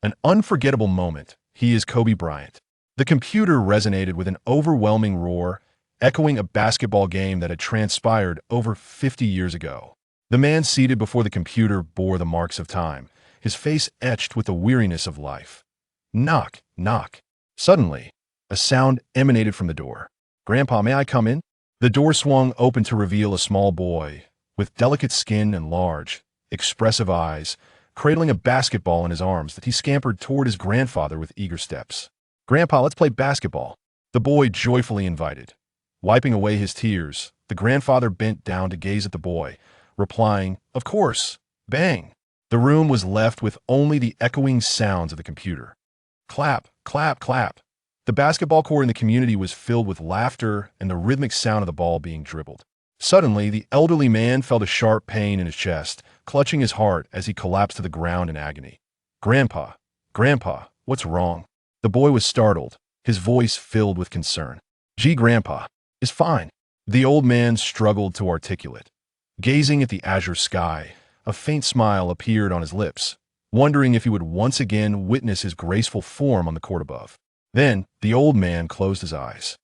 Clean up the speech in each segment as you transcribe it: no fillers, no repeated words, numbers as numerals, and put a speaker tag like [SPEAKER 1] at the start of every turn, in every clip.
[SPEAKER 1] An unforgettable moment. He is Kobe Bryant. The computer resonated with an overwhelming roar, echoing a basketball game that had transpired over 50 years ago. The man seated before the computer bore the marks of time, his face etched with the weariness of life. Knock, knock. Suddenly, a sound emanated from the door. "Grandpa, may I come in?" The door swung open to reveal a small boy, with delicate skin and large, expressive eyes, cradling a basketball in his arms that he scampered toward his grandfather with eager steps. "Grandpa, let's play basketball," the boy joyfully invited. Wiping away his tears, the grandfather bent down to gaze at the boy, replying, "Of course." Bang! The room was left with only the echoing sounds of the computer. Clap, clap, clap. The basketball court in the community was filled with laughter and the rhythmic sound of the ball being dribbled. Suddenly, the elderly man felt a sharp pain in his chest, clutching his heart as he collapsed to the ground in agony. "Grandpa, Grandpa, what's wrong?" The boy was startled, his voice filled with concern. "Gee, Grandpa, is fine." The old man struggled to articulate. Gazing at the azure sky, a faint smile appeared on his lips, wondering if he would once again witness his graceful form on the court above. Then, the old man closed his eyes.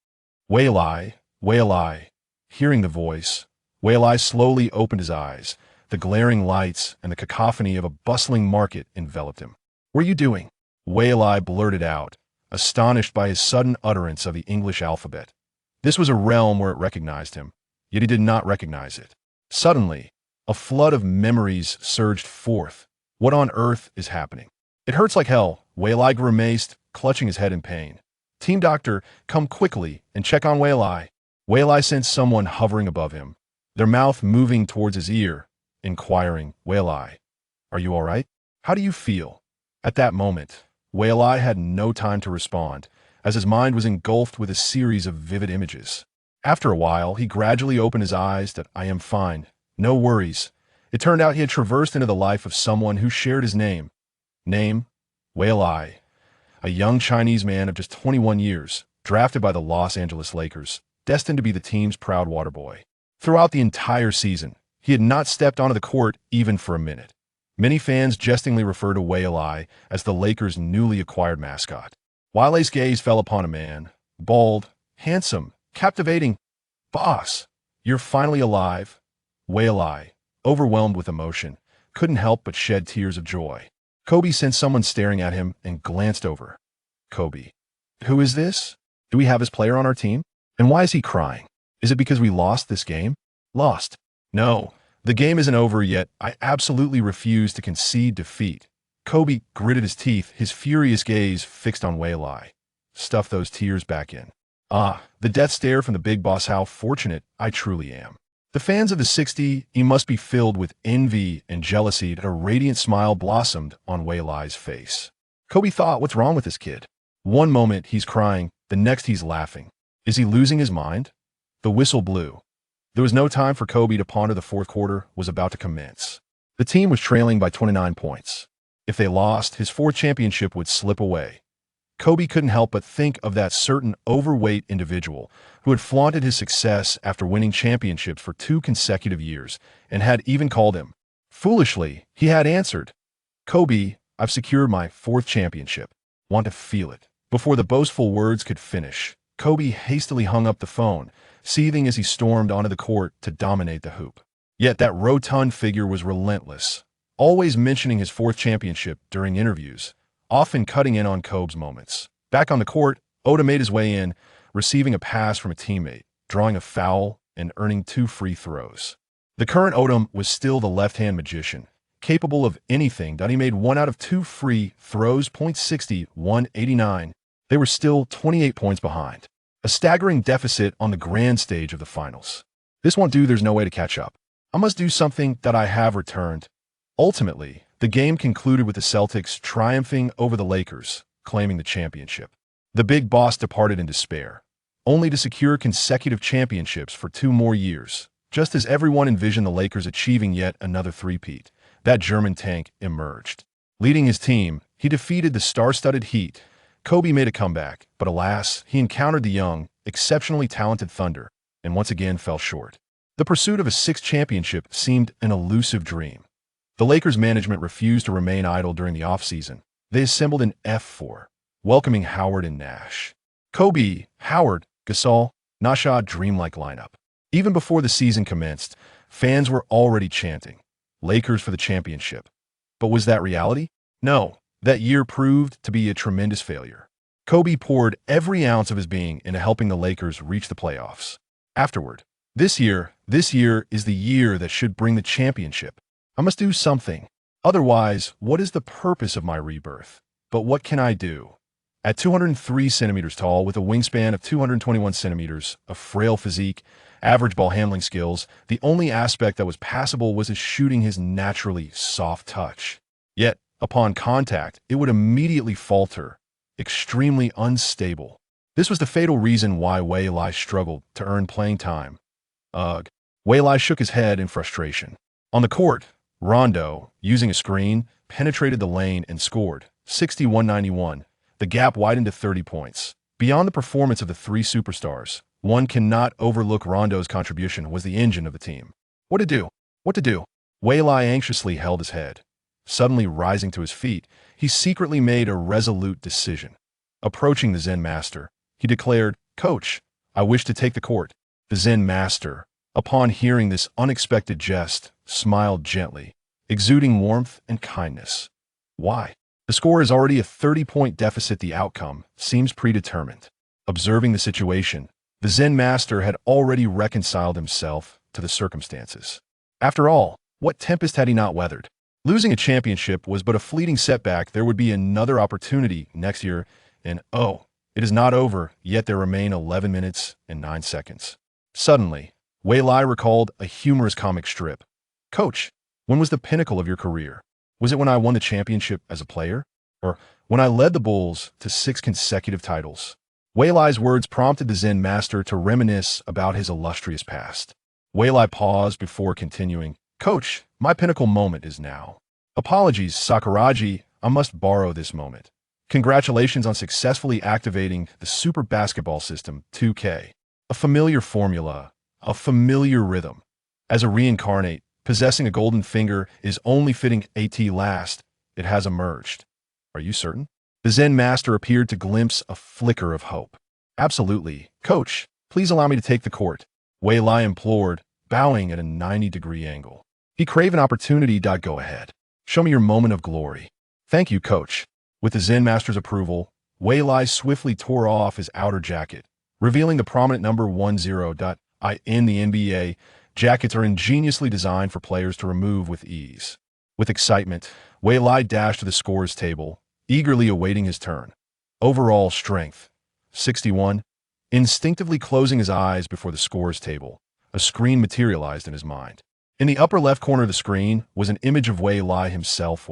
[SPEAKER 1] "Waylai, Waylai." Hearing the voice, Waylai slowly opened his eyes. The glaring lights and the cacophony of a bustling market enveloped him. "What are you doing?" Waylai blurted out, astonished by his sudden utterance of the English alphabet. This was a realm where it recognized him, yet he did not recognize it. Suddenly, a flood of memories surged forth. What on earth is happening? "It hurts like hell," Waylai grimaced, clutching his head in pain. "Team doctor, come quickly and check on Waylai." Waylai sensed someone hovering above him, their mouth moving towards his ear, inquiring, "Waylai, are you all right? How do you feel?" At that moment, Waylai had no time to respond, as his mind was engulfed with a series of vivid images. After a while, he gradually opened his eyes that "I am fine, no worries." It turned out he had traversed into the life of someone who shared his name. Name? Waylai, a young Chinese man of just 21 years, drafted by the Los Angeles Lakers, destined to be the team's proud water boy. Throughout the entire season, he had not stepped onto the court even for a minute. Many fans jestingly refer to Waylai as the Lakers' newly acquired mascot. Waylai's gaze fell upon a man, bald, handsome, captivating. "Boss, you're finally alive." Waylai, overwhelmed with emotion, couldn't help but shed tears of joy. Kobe sensed someone staring at him and glanced over. "Kobe, who is this? Do we have his player on our team? And why is he crying? Is it because we lost this game?" "Lost? No, the game isn't over yet. I absolutely refuse to concede defeat." Kobe gritted his teeth, his furious gaze fixed on Waylai. "Stuff those tears back in." "Ah, the death stare from the big boss. How fortunate I truly am." The fans of the 60 must be filled with envy and jealousy that a radiant smile blossomed on Waylai's face. Kobe thought, what's wrong with this kid? One moment he's crying, the next he's laughing. Is he losing his mind? The whistle blew. There was no time for Kobe to ponder. The fourth quarter was about to commence. The team was trailing by 29 points. If they lost, his fourth championship would slip away. Kobe couldn't help but think of that certain overweight individual who had flaunted his success after winning championships for 2 consecutive years and had even called him. Foolishly, he had answered, "Kobe, I've secured my 4th championship. Want to feel it." Before the boastful words could finish, Kobe hastily hung up the phone, seething as he stormed onto the court to dominate the hoop. Yet that rotund figure was relentless, always mentioning his 4th championship during interviews, often cutting in on Kobe's moments. Back on the court, Oda made his way in, receiving a pass from a teammate, drawing a foul, and earning 2 free throws. The current Odom was still the left-hand magician, capable of anything. He made 1 out of 2 free throws, .60, 189. They were still 28 points behind. A staggering deficit on the grand stage of the finals. "This won't do. There's no way to catch up. I must do something that I have returned." Ultimately, the game concluded with the Celtics triumphing over the Lakers, claiming the championship. The big boss departed in despair, only to secure consecutive championships for 2 more years. Just as everyone envisioned the Lakers achieving yet another three-peat, that German tank emerged. Leading his team, he defeated the star-studded Heat. Kobe made a comeback, but alas, he encountered the young, exceptionally talented Thunder, and once again fell short. The pursuit of a 6th championship seemed an elusive dream. The Lakers management refused to remain idle during the offseason, They assembled an F4, welcoming Howard and Nash. Kobe, Howard, Gasol, Nasha dreamlike lineup. Even before the season commenced, fans were already chanting, Lakers for the championship. But was that reality? No, that year proved to be a tremendous failure. Kobe poured every ounce of his being into helping the Lakers reach the playoffs. Afterward, this year is the year that should bring the championship. I must do something. Otherwise, what is the purpose of my rebirth? But what can I do? At 203 centimeters tall, with a wingspan of 221 centimeters, a frail physique, average ball handling skills, the only aspect that was passable was his shooting, his naturally soft touch. Yet, upon contact, it would immediately falter, extremely unstable. This was the fatal reason why Wei Lai struggled to earn playing time. Ugh. Wei Lai shook his head in frustration. On the court, Rondo, using a screen, penetrated the lane and scored, 61-91. The gap widened to 30 points. Beyond the performance of the three superstars, one cannot overlook Rondo's contribution was the engine of the team. What to do? What to do? Wei Lai anxiously held his head. Suddenly rising to his feet, he secretly made a resolute decision. Approaching the Zen master, he declared, "Coach, I wish to take the court." The Zen master, upon hearing this unexpected jest, smiled gently, exuding warmth and kindness. Why? The score is already a 30-point deficit. The outcome seems predetermined. Observing the situation, the Zen master had already reconciled himself to the circumstances. After all, what tempest had he not weathered? Losing a championship was but a fleeting setback. There would be another opportunity next year, and it is not over, yet there remain 11 minutes and 9 seconds. Suddenly, Wei Lai recalled a humorous comic strip. "Coach, when was the pinnacle of your career? Was it when I won the championship as a player? Or when I led the Bulls to 6 consecutive titles?" Wei Lai's words prompted the Zen master to reminisce about his illustrious past. Wei Lai paused before continuing, "Coach, my pinnacle moment is now. Apologies, Sakuragi, I must borrow this moment. Congratulations on successfully activating the Super Basketball System 2K. A familiar formula, a familiar rhythm. As a reincarnate, possessing a golden finger is only fitting at last. It has emerged. Are you certain?" The Zen master appeared to glimpse a flicker of hope. "Absolutely. Coach, please allow me to take the court," Wei Lai implored, bowing at a 90-degree angle. "He crave an opportunity. Go ahead. Show me your moment of glory." "Thank you, coach." With the Zen master's approval, Wei Lai swiftly tore off his outer jacket, revealing the prominent number 10. In the NBA, jackets are ingeniously designed for players to remove with ease. With excitement, Wei Lai dashed to the scorer's table, eagerly awaiting his turn. Overall strength, 61. Instinctively closing his eyes before the scorer's table, a screen materialized in his mind. In the upper left corner of the screen was an image of Wei Lai himself.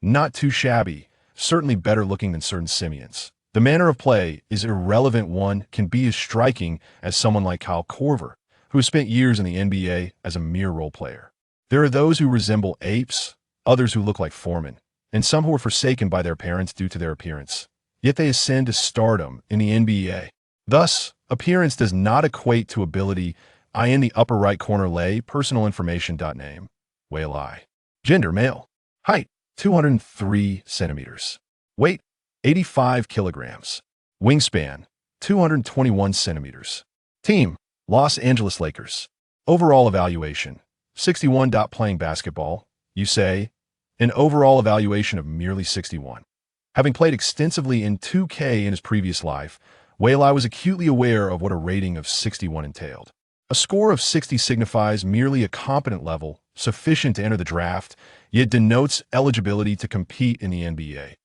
[SPEAKER 1] Not too shabby, certainly better looking than certain simians. The manner of play is irrelevant. One can be as striking as someone like Kyle Korver, who has spent years in the NBA as a mere role player. There are those who resemble apes, others who look like foremen, and some who are forsaken by their parents due to their appearance. Yet they ascend to stardom in the NBA. Thus, appearance does not equate to ability. In the upper right corner lay personal information. Name, Wei Lai. Gender, male. Height, 203 centimeters. Weight, 85 kilograms. Wingspan, 221 centimeters. Team, Los Angeles Lakers. Overall evaluation, 61. Playing basketball, you say? An overall evaluation of merely 61. Having played extensively in 2K in his previous life, Wei Lai was acutely aware of what a rating of 61 entailed. A score of 60 signifies merely a competent level, sufficient to enter the draft, yet denotes eligibility to compete in the NBA.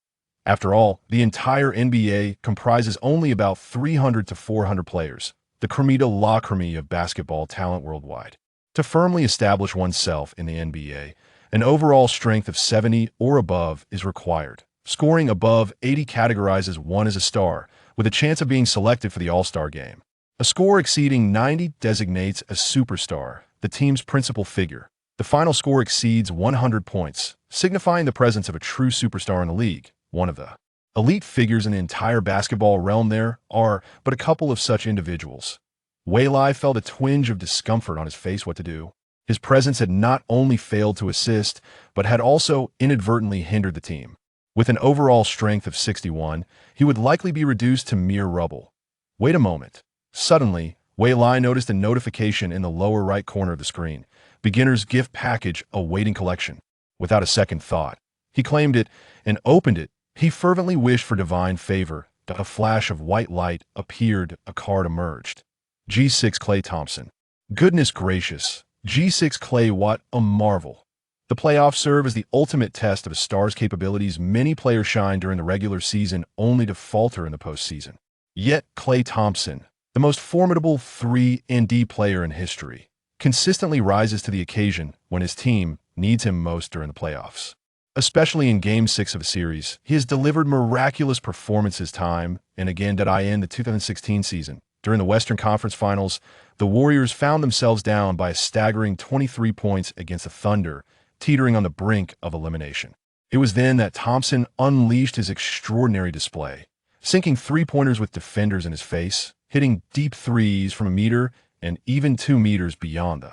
[SPEAKER 1] After all, the entire NBA comprises only about 300 to 400 players, the creme de la creme of basketball talent worldwide. To firmly establish oneself in the NBA, an overall strength of 70 or above is required. Scoring above 80 categorizes one as a star, with a chance of being selected for the All-Star game. A score exceeding 90 designates a superstar, the team's principal figure. The final score exceeds 100 points, signifying the presence of a true superstar in the league, one of the elite figures in the entire basketball realm. There are but a couple of such individuals. Wei Lai felt a twinge of discomfort on his face. What to do? His presence had not only failed to assist, but had also inadvertently hindered the team. With an overall strength of 61, he would likely be reduced to mere rubble. Wait a moment. Suddenly, Wei Lai noticed a notification in the lower right corner of the screen. Beginner's gift package awaiting collection. Without a second thought, he claimed it and opened it. He fervently wished for divine favor. A flash of white light appeared, a card emerged. G6 Klay Thompson. Goodness gracious, G6 Klay, what a marvel. The playoffs serve as the ultimate test of a star's capabilities. Many players shine during the regular season only to falter in the postseason. Yet Klay Thompson, the most formidable 3-and-D player in history, consistently rises to the occasion when his team needs him most during the playoffs. Especially in Game 6 of a series, he has delivered miraculous performances time and again. In the 2016 season, during the Western Conference Finals, the Warriors found themselves down by a staggering 23 points against the Thunder, teetering on the brink of elimination. It was then that Thompson unleashed his extraordinary display, sinking three-pointers with defenders in his face, hitting deep threes from a meter and even 2 meters beyond the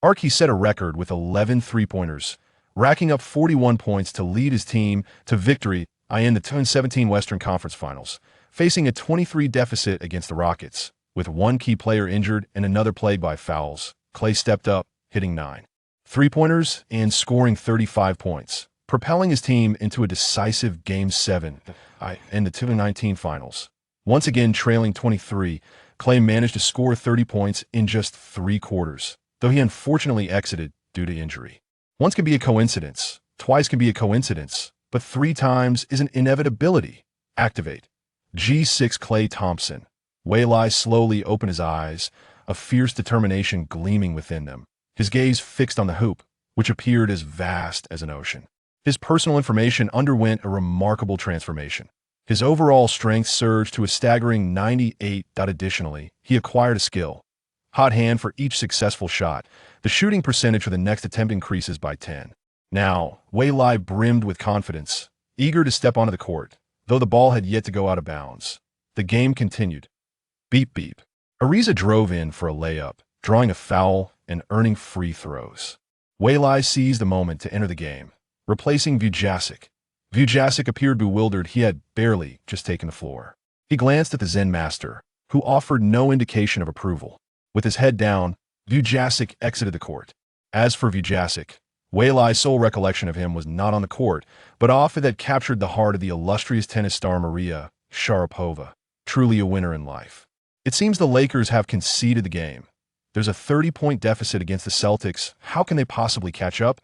[SPEAKER 1] arc. He set a record with 11 three-pointers, racking up 41 points to lead his team to victory in the 2017 Western Conference Finals, facing a 23 deficit against the Rockets. With one key player injured and another plagued by fouls, Klay stepped up, hitting 9 three-pointers and scoring 35 points, propelling his team into a decisive Game 7 in the 2019 Finals. Once again trailing 23, Klay managed to score 30 points in just 3 quarters, though he unfortunately exited due to injury. Once can be a coincidence, twice can be a coincidence, but 3 times is an inevitability. Activate. G6 Klay Thompson. Wei Lai slowly opened his eyes, a fierce determination gleaming within them, his gaze fixed on the hoop, which appeared as vast as an ocean. His personal information underwent a remarkable transformation. His overall strength surged to a staggering 98. Additionally, he acquired a skill. Hot hand for each successful shot. The shooting percentage for the next attempt increases by 10. Now, Wei Lai brimmed with confidence, eager to step onto the court, though the ball had yet to go out of bounds. The game continued. Beep beep. Ariza drove in for a layup, drawing a foul and earning free throws. Wei Lai seized the moment to enter the game, replacing Vujasic. Vujasic appeared bewildered. He had barely just taken the floor. He glanced at the Zen master, who offered no indication of approval. With his head down, Vujasic exited the court. As for Vujasic, Wei Lai's sole recollection of him was not on the court, but off that captured the heart of the illustrious tennis star Maria Sharapova, truly a winner in life. It seems the Lakers have conceded the game. There's a 30-point deficit against the Celtics. How can they possibly catch up?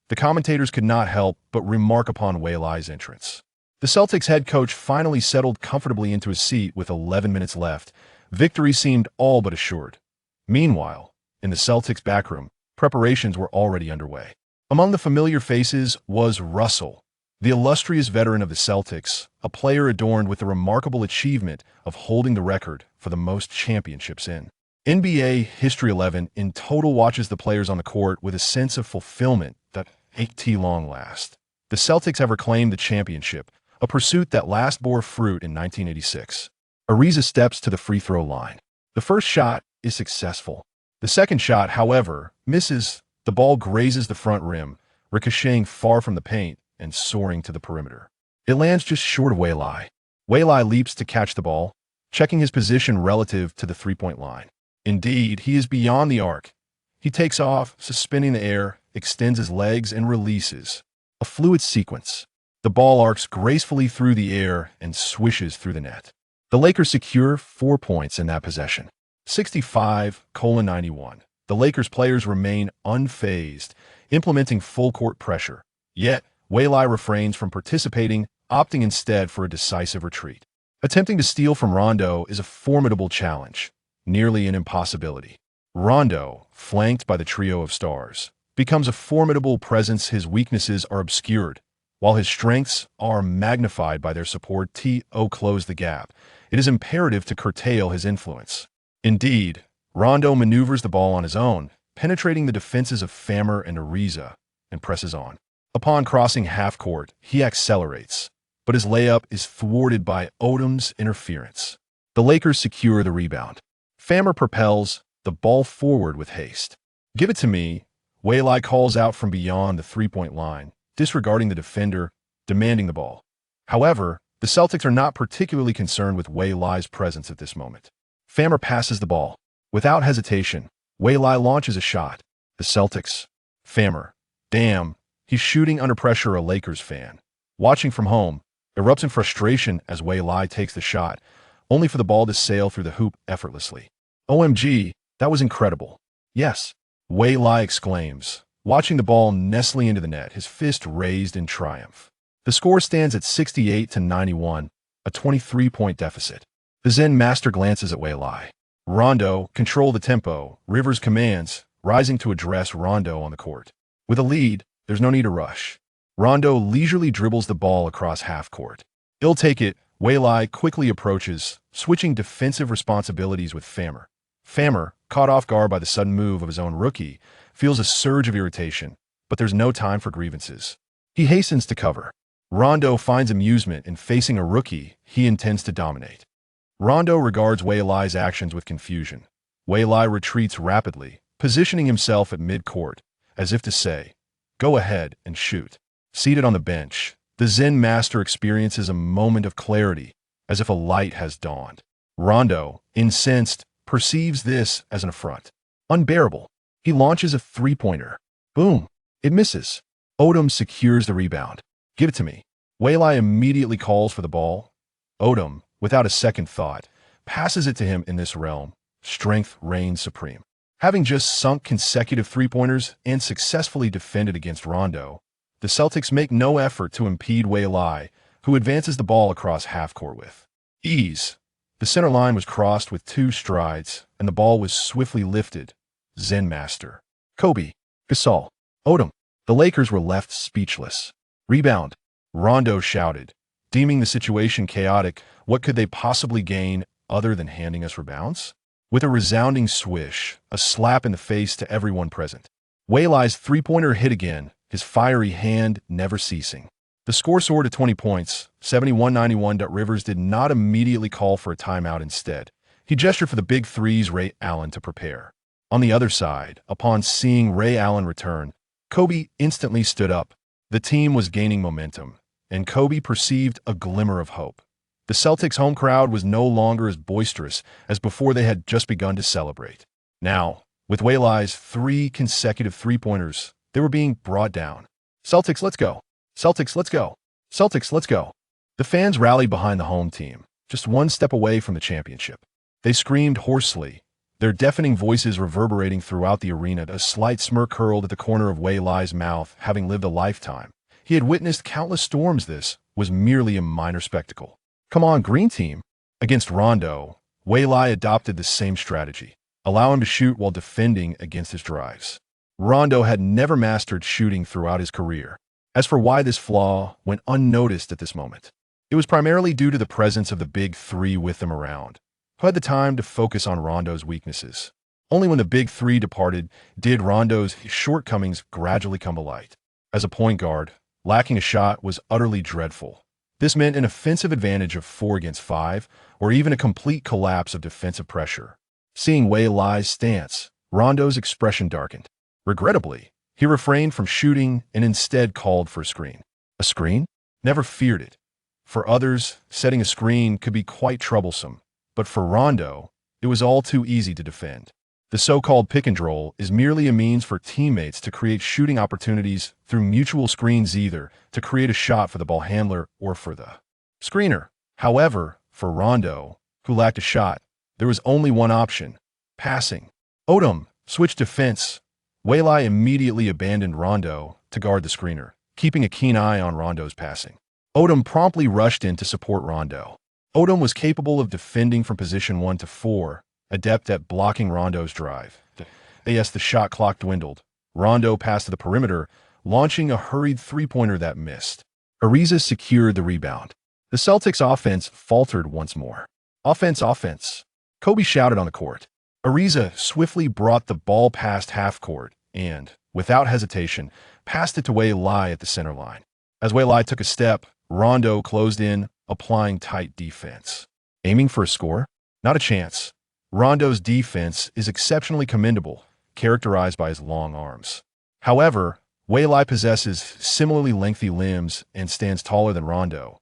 [SPEAKER 1] The commentators could not help but remark upon Wei Lai's entrance. The Celtics head coach finally settled comfortably into his seat with 11 minutes left. Victory seemed all but assured. Meanwhile, in the Celtics backroom, preparations were already underway. Among the familiar faces was Russell, the illustrious veteran of the Celtics, a player adorned with the remarkable achievement of holding the record for the most championships in NBA history. 11 in total watches the players on the court with a sense of fulfillment that at long last. The Celtics have reclaimed the championship, a pursuit that last bore fruit in 1986. Ariza steps to the free throw line. The first shot is successful. The second shot, however, misses. The ball grazes the front rim, ricocheting far from the paint and soaring to the perimeter. It lands just short of Wei Lai. Wei Lai leaps to catch the ball, checking his position relative to the three-point line. Indeed, he is beyond the arc. He takes off, suspending the air, extends his legs, and releases. A fluid sequence. The ball arcs gracefully through the air and swishes through the net. The Lakers secure 4 points in that possession. 65-91. The Lakers players remain unfazed, implementing full-court pressure. Yet, Wei Lai refrains from participating, opting instead for a decisive retreat. Attempting to steal from Rondo is a formidable challenge, nearly an impossibility. Rondo, flanked by the trio of stars, becomes a formidable presence. His weaknesses are obscured, while his strengths are magnified by their support. To close the gap, it is imperative to curtail his influence. Indeed, Rondo maneuvers the ball on his own, penetrating the defenses of Famer and Ariza, and presses on. Upon crossing half-court, he accelerates, but his layup is thwarted by Odom's interference. The Lakers secure the rebound. Famer propels the ball forward with haste. "Give it to me," Wei Lai calls out from beyond the three-point line, disregarding the defender, demanding the ball. However, the Celtics are not particularly concerned with Wei Lai's presence at this moment. Famer passes the ball. Without hesitation, Wei Lai launches a shot. The Celtics. Famer. Damn, he's shooting under pressure. A Lakers fan, watching from home, erupts in frustration as Wei Lai takes the shot, only for the ball to sail through the hoop effortlessly. OMG, that was incredible. Yes, Wei Lai exclaims, watching the ball nestling into the net, his fist raised in triumph. The score stands at 68-91, a 23-point deficit. The Zen master glances at Wei Lai. Rondo, control the tempo, Rivers commands, rising to address Rondo on the court. With a lead, there's no need to rush. Rondo leisurely dribbles the ball across half court. He'll take it. Wei Lai quickly approaches, switching defensive responsibilities with Famer. Famer, caught off guard by the sudden move of his own rookie, feels a surge of irritation, but there's no time for grievances. He hastens to cover. Rondo finds amusement in facing a rookie he intends to dominate. Rondo regards Wei Lai's actions with confusion. Wei Lai retreats rapidly, positioning himself at mid-court, as if to say, "Go ahead and shoot." Seated on the bench, the Zen master experiences a moment of clarity, as if a light has dawned. Rondo, incensed, perceives this as an affront. Unbearable. He launches a three-pointer. Boom. It misses. Odom secures the rebound. "Give it to me." Wei Lai immediately calls for the ball. Odom, without a second thought, passes it to him. In this realm, strength reigns supreme. Having just sunk consecutive three-pointers and successfully defended against Rondo, the Celtics make no effort to impede Wei Lai, who advances the ball across half-court with ease. The center line was crossed with 2 strides, and the ball was swiftly lifted. Zen master. Kobe. Gasol. Odom. The Lakers were left speechless. Rebound. Rondo shouted, deeming the situation chaotic. What could they possibly gain other than handing us rebounds? With a resounding swish, a slap in the face to everyone present. Wei Lai's three-pointer hit again, his fiery hand never ceasing. The score soared to 20 points, 71-91. Rivers did not immediately call for a timeout. Instead, he gestured for the big three's Ray Allen to prepare. On the other side, upon seeing Ray Allen return, Kobe instantly stood up. The team was gaining momentum, and Kobe perceived a glimmer of hope. The Celtics' home crowd was no longer as boisterous as before. They had just begun to celebrate. Now, with Wei Lai's 3 consecutive three-pointers, they were being brought down. "Celtics, let's go! Celtics, let's go! Celtics, let's go!" The fans rallied behind the home team, just one step away from the championship. They screamed hoarsely, their deafening voices reverberating throughout the arena. A slight smirk curled at the corner of Wei Lai's mouth. Having lived a lifetime, he had witnessed countless storms. This was merely a minor spectacle. "Come on, green team." Against Rondo, Wei Lai adopted the same strategy, allow him to shoot while defending against his drives. Rondo had never mastered shooting throughout his career. As for why this flaw went unnoticed at this moment, it was primarily due to the presence of the big three with him around, who had the time to focus on Rondo's weaknesses. Only when the big three departed did Rondo's shortcomings gradually come to light. As a point guard, lacking a shot was utterly dreadful. This meant an offensive advantage of 4 against 5, or even a complete collapse of defensive pressure. Seeing Wei Lai's stance, Rondo's expression darkened. Regrettably, he refrained from shooting and instead called for a screen. A screen? Never feared it. For others, setting a screen could be quite troublesome, but for Rondo, it was all too easy to defend. The so-called pick and roll is merely a means for teammates to create shooting opportunities through mutual screens, either to create a shot for the ball handler or for the screener. However, for Rondo, who lacked a shot, there was only one option: passing. Odom switched defense. Wei Lai immediately abandoned Rondo to guard the screener, keeping a keen eye on Rondo's passing. Odom promptly rushed in to support Rondo. Odom was capable of defending from position 1 to 4, adept at blocking Rondo's drive. As the shot clock dwindled, Rondo passed to the perimeter, launching a hurried three-pointer that missed. Ariza secured the rebound. The Celtics' offense faltered once more. Offense. Kobe shouted on the court. Ariza swiftly brought the ball past half-court and, without hesitation, passed it to Wei Lai at the center line. As Wei Lai took a step, Rondo closed in, applying tight defense. Aiming for a score? Not a chance. Rondo's defense is exceptionally commendable, characterized by his long arms. However, Wei Lai possesses similarly lengthy limbs and stands taller than Rondo.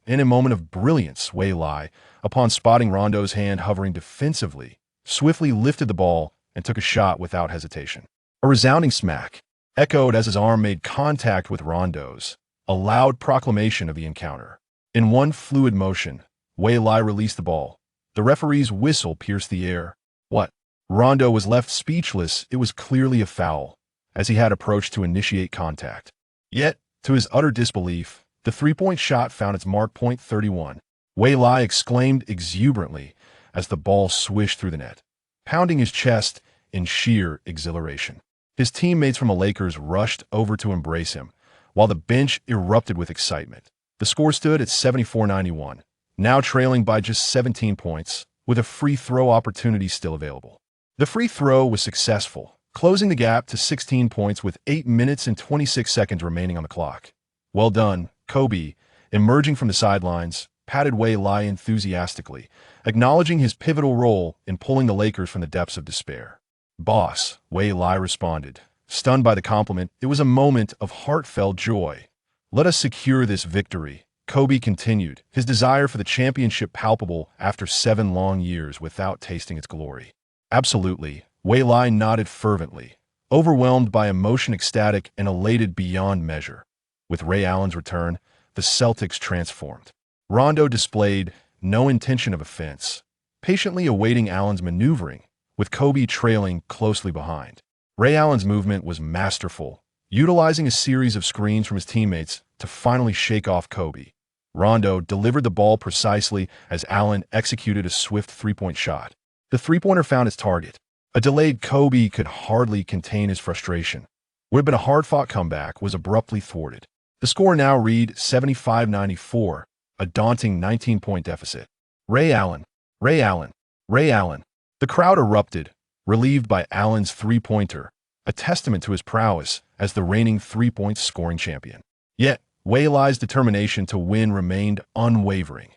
[SPEAKER 1] In a moment of brilliance, Wei Lai, upon spotting Rondo's hand hovering defensively, swiftly lifted the ball and took a shot without hesitation. A resounding smack echoed as his arm made contact with Rondo's, a loud proclamation of the encounter. In one fluid motion, Wei Lai released the ball. The referee's whistle pierced the air. What? Rondo was left speechless. It was clearly a foul, as he had approached to initiate contact. Yet, to his utter disbelief, the three-point shot found its mark. Point 31. Wei Lai exclaimed exuberantly as the ball swished through the net, pounding his chest in sheer exhilaration. His teammates from the Lakers rushed over to embrace him, while the bench erupted with excitement. The score stood at 74-91, now trailing by just 17 points, with a free throw opportunity still available. The free throw was successful, closing the gap to 16 points with 8 minutes and 26 seconds remaining on the clock. Well done, Kobe, emerging from the sidelines, patted Wei Lai enthusiastically, acknowledging his pivotal role in pulling the Lakers from the depths of despair. Boss, Wei Lai responded. Stunned by the compliment, it was a moment of heartfelt joy. Let us secure this victory, Kobe continued, his desire for the championship palpable after 7 long years without tasting its glory. Absolutely, Wei Lai nodded fervently, overwhelmed by emotion, ecstatic and elated beyond measure. With Ray Allen's return, the Celtics transformed. Rondo displayed no intention of offense, patiently awaiting Allen's maneuvering, with Kobe trailing closely behind. Ray Allen's movement was masterful, utilizing a series of screens from his teammates to finally shake off Kobe. Rondo delivered the ball precisely as Allen executed a swift three-point shot. The three-pointer found its target. A delayed Kobe could hardly contain his frustration. What had been a hard-fought comeback was abruptly thwarted. The score now read 75-94, a daunting 19-point deficit. Ray Allen, Ray Allen, Ray Allen. The crowd erupted, relieved by Allen's three-pointer, a testament to his prowess as the reigning three-point scoring champion. Yet, Wei Lai's determination to win remained unwavering.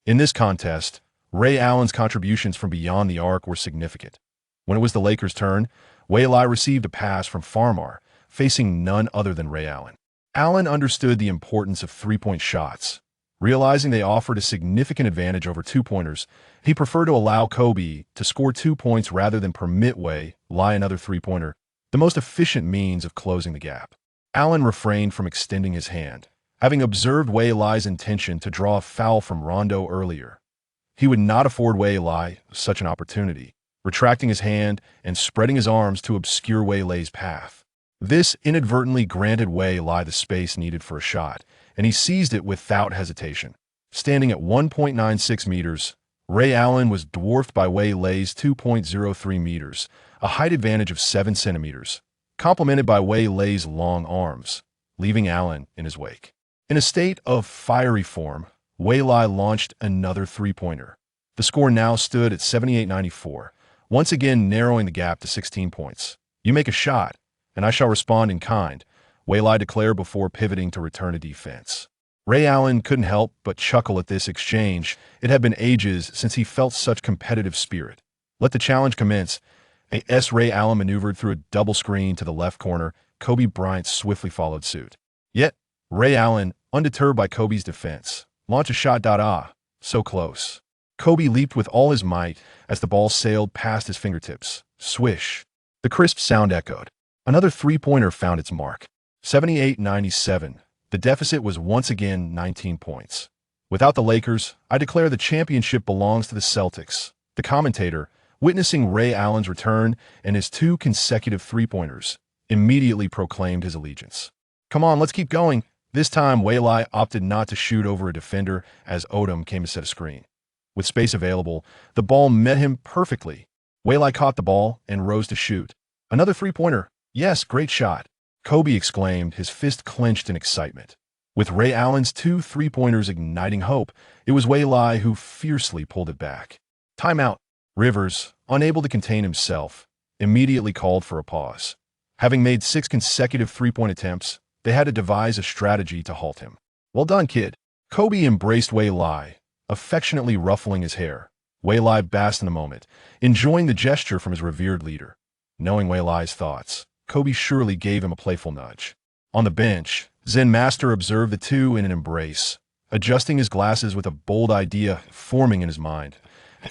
[SPEAKER 1] In this contest, Ray Allen's contributions from beyond the arc were significant. When it was the Lakers' turn, Wei Lai received a pass from Farmar, facing none other than Ray Allen. Allen understood the importance of three-point shots. Realizing they offered a significant advantage over two-pointers, he preferred to allow Kobe to score 2 points rather than permit Wei Lai another three-pointer, the most efficient means of closing the gap. Allen refrained from extending his hand, having observed Wei Lai's intention to draw a foul from Rondo earlier. He would not afford Wei Lai such an opportunity, retracting his hand and spreading his arms to obscure Wei Lai's path. This inadvertently granted Wei Lai the space needed for a shot, and he seized it without hesitation. Standing at 1.96 meters, Ray Allen was dwarfed by Wei Lai's 2.03 meters, a height advantage of 7 centimeters, complemented by Wei Lai's long arms, leaving Allen in his wake. In a state of fiery form, Wei Lai launched another three-pointer. The score now stood at 78-94, once again narrowing the gap to 16 points. You make a shot, and I shall respond in kind, Wei Lai declared before pivoting to return to defense. Ray Allen couldn't help but chuckle at this exchange. It had been ages since he felt such competitive spirit. Let the challenge commence. Ray Allen maneuvered through a double screen to the left corner. Kobe Bryant swiftly followed suit. Yet, Ray Allen, undeterred by Kobe's defense, launched a shot. So close. Kobe leaped with all his might as the ball sailed past his fingertips. Swish. The crisp sound echoed. Another three-pointer found its mark. 78-97. The deficit was once again 19 points. Without the Lakers, I declare the championship belongs to the Celtics. The commentator, witnessing Ray Allen's return and his 2 consecutive three-pointers, immediately proclaimed his allegiance. Come on, let's keep going. This time, Wei Lai opted not to shoot over a defender as Odom came to set a screen. With space available, the ball met him perfectly. Wei Lai caught the ball and rose to shoot. Another three-pointer. Yes, great shot, Kobe exclaimed, his fist clenched in excitement. With Ray Allen's 2 three-pointers igniting hope, it was Wei Lai who fiercely pulled it back. Timeout. Rivers, unable to contain himself, immediately called for a pause. Having made 6 consecutive three-point attempts, they had to devise a strategy to halt him. Well done, kid. Kobe embraced Wei Lai, affectionately ruffling his hair. Wei Lai basked in the moment, enjoying the gesture from his revered leader. Knowing Wei Lai's thoughts, Kobe surely gave him a playful nudge. On the bench, Zen Master observed the two in an embrace, adjusting his glasses with a bold idea forming in his mind.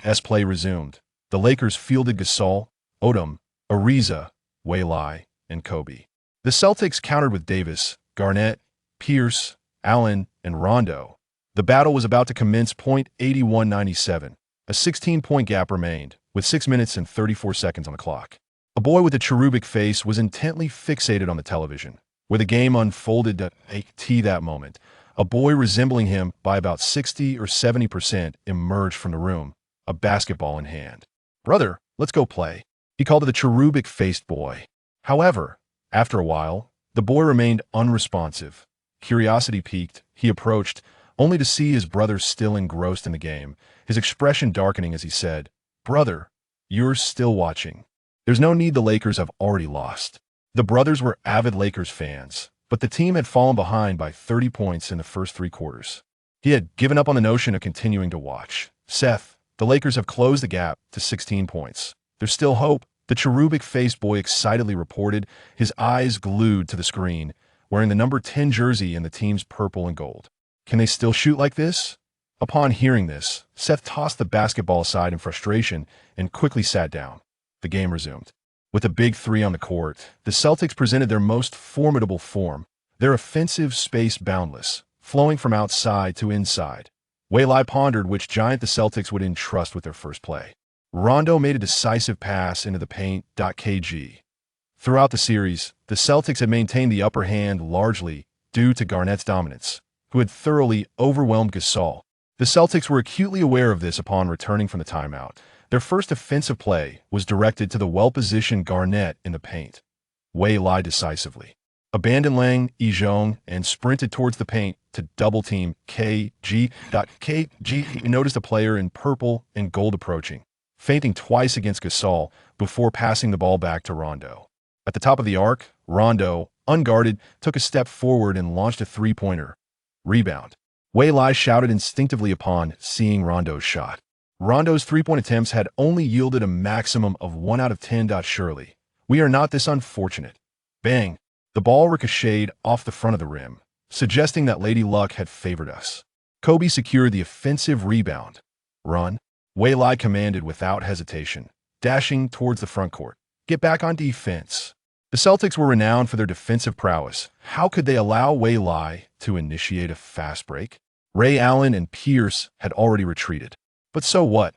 [SPEAKER 1] As play resumed, the Lakers fielded Gasol, Odom, Ariza, Waylai, and Kobe. The Celtics countered with Davis, Garnett, Pierce, Allen, and Rondo. The battle was about to commence. 81-97. A 16-point gap remained, with 6 minutes and 34 seconds on the clock. A boy with a cherubic face was intently fixated on the television, where the game unfolded at that moment. A boy resembling him by about 60 or 70% emerged from the room, a basketball in hand. "Brother, let's go play," he called to the cherubic-faced boy. However, after a while, the boy remained unresponsive. Curiosity piqued, he approached, only to see his brother still engrossed in the game, his expression darkening as he said, "Brother, you're still watching. There's no need, the Lakers have already lost." The brothers were avid Lakers fans, but the team had fallen behind by 30 points in the first 3 quarters. He had given up on the notion of continuing to watch. "Seth, the Lakers have closed the gap to 16 points. There's still hope," the cherubic-faced boy excitedly reported, his eyes glued to the screen, wearing the number 10 jersey in the team's purple and gold. "Can they still shoot like this?" Upon hearing this, Seth tossed the basketball aside in frustration and quickly sat down. The game resumed. With a big 3 on the court, the Celtics presented their most formidable form, their offensive space boundless, flowing from outside to inside. Waylai pondered which giant the Celtics would entrust with their first play. Rondo made a decisive pass into the paint. KG. Throughout the series, the Celtics had maintained the upper hand largely due to Garnett's dominance, who had thoroughly overwhelmed Gasol. The Celtics were acutely aware of this upon returning from the timeout. Their first offensive play was directed to the well-positioned Garnett in the paint. Waylai decisively abandoned Lang, Ejong, and sprinted towards the paint to double-team KG. KG noticed a player in purple and gold approaching, feinting twice against Gasol before passing the ball back to Rondo. At the top of the arc, Rondo, unguarded, took a step forward and launched a 3-pointer. Rebound. Waylai shouted instinctively upon seeing Rondo's shot. Rondo's 3-point attempts had only yielded a maximum of 1 out of 10. Surely, we are not this unfortunate. Bang! The ball ricocheted off the front of the rim, suggesting that Lady Luck had favored us. Kobe secured the offensive rebound. "Run," Waylai commanded without hesitation, dashing towards the front court. "Get back on defense." The Celtics were renowned for their defensive prowess. How could they allow Waylai to initiate a fast break? Ray Allen and Pierce had already retreated. But so what?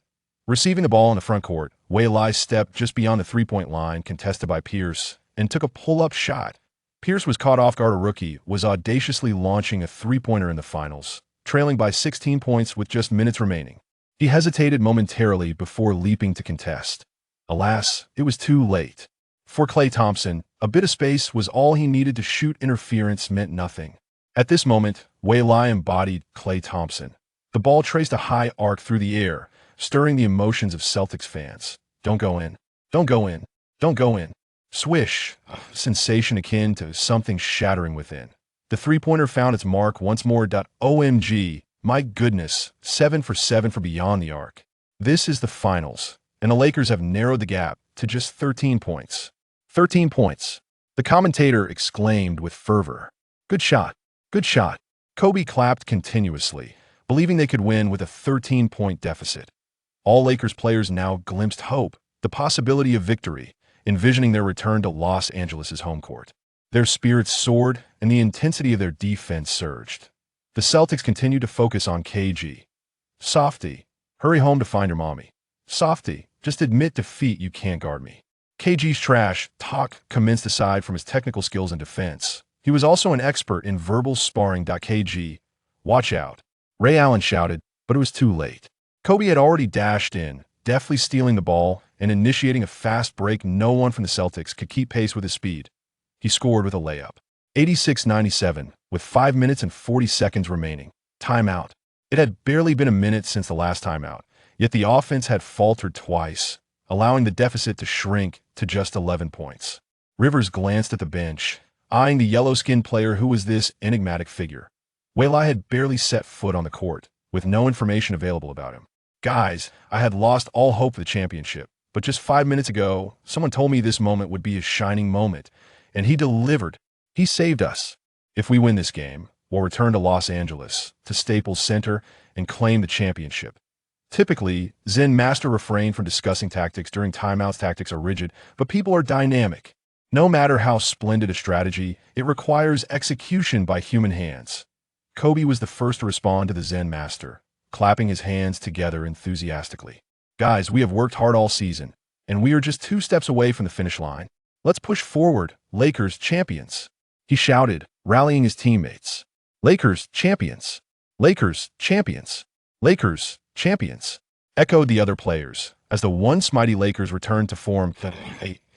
[SPEAKER 1] Receiving the ball in the front court, Waylai stepped just beyond the 3-point line contested by Pierce and took a pull-up shot. Pierce was caught off guard. A rookie was audaciously launching a 3-pointer in the finals, trailing by 16 points with just minutes remaining. He hesitated momentarily before leaping to contest. Alas, it was too late. For Klay Thompson, a bit of space was all he needed to shoot. Interference meant nothing. At this moment, Waylai embodied Klay Thompson. The ball traced a high arc through the air, stirring the emotions of Celtics fans. "Don't go in. Don't go in. Don't go in." Swish, a sensation akin to something shattering within. The 3-pointer found its mark once more. OMG, my goodness, 7 for 7 for beyond the arc. This is the finals, and the Lakers have narrowed the gap to just 13 points. 13 points. The commentator exclaimed with fervor. "Good shot. Good shot." Kobe clapped continuously, believing they could win with a 13-point deficit. All Lakers players now glimpsed hope, the possibility of victory, envisioning their return to Los Angeles' home court. Their spirits soared, and the intensity of their defense surged. The Celtics continued to focus on KG. "Softy, hurry home to find your mommy. Softy, just admit defeat, you can't guard me." KG's trash talk commenced aside from his technical skills in defense. He was also an expert in verbal sparring. KG, watch out, Ray Allen shouted, but it was too late. Kobe had already dashed in, deftly stealing the ball and initiating a fast break. No one from the Celtics could keep pace with his speed. He scored with a layup. 86-97, with 5 minutes and 40 seconds remaining. Timeout. It had barely been a minute since the last timeout, yet the offense had faltered twice, allowing the deficit to shrink to just 11 points. Rivers glanced at the bench, eyeing the yellow-skinned player. Who was this enigmatic figure? Waylai had barely set foot on the court, with no information available about him. "Guys, I had lost all hope for the championship, but just 5 minutes ago, someone told me this moment would be a shining moment, and he delivered. He saved us. If we win this game, will return to Los Angeles, to Staples Center, and claim the championship. Typically, Zen Master refrain from discussing tactics during timeouts. Tactics are rigid, but people are dynamic. No matter how splendid a strategy, it requires execution by human hands. Kobe was the first to respond to the Zen Master, clapping his hands together enthusiastically. Guys, we have worked hard all season, and we are just 2 steps away from the finish line. Let's push forward, Lakers champions, he shouted, rallying his teammates. Lakers champions! Lakers champions! Lakers champions! Echoed the other players, as the once mighty Lakers returned to form.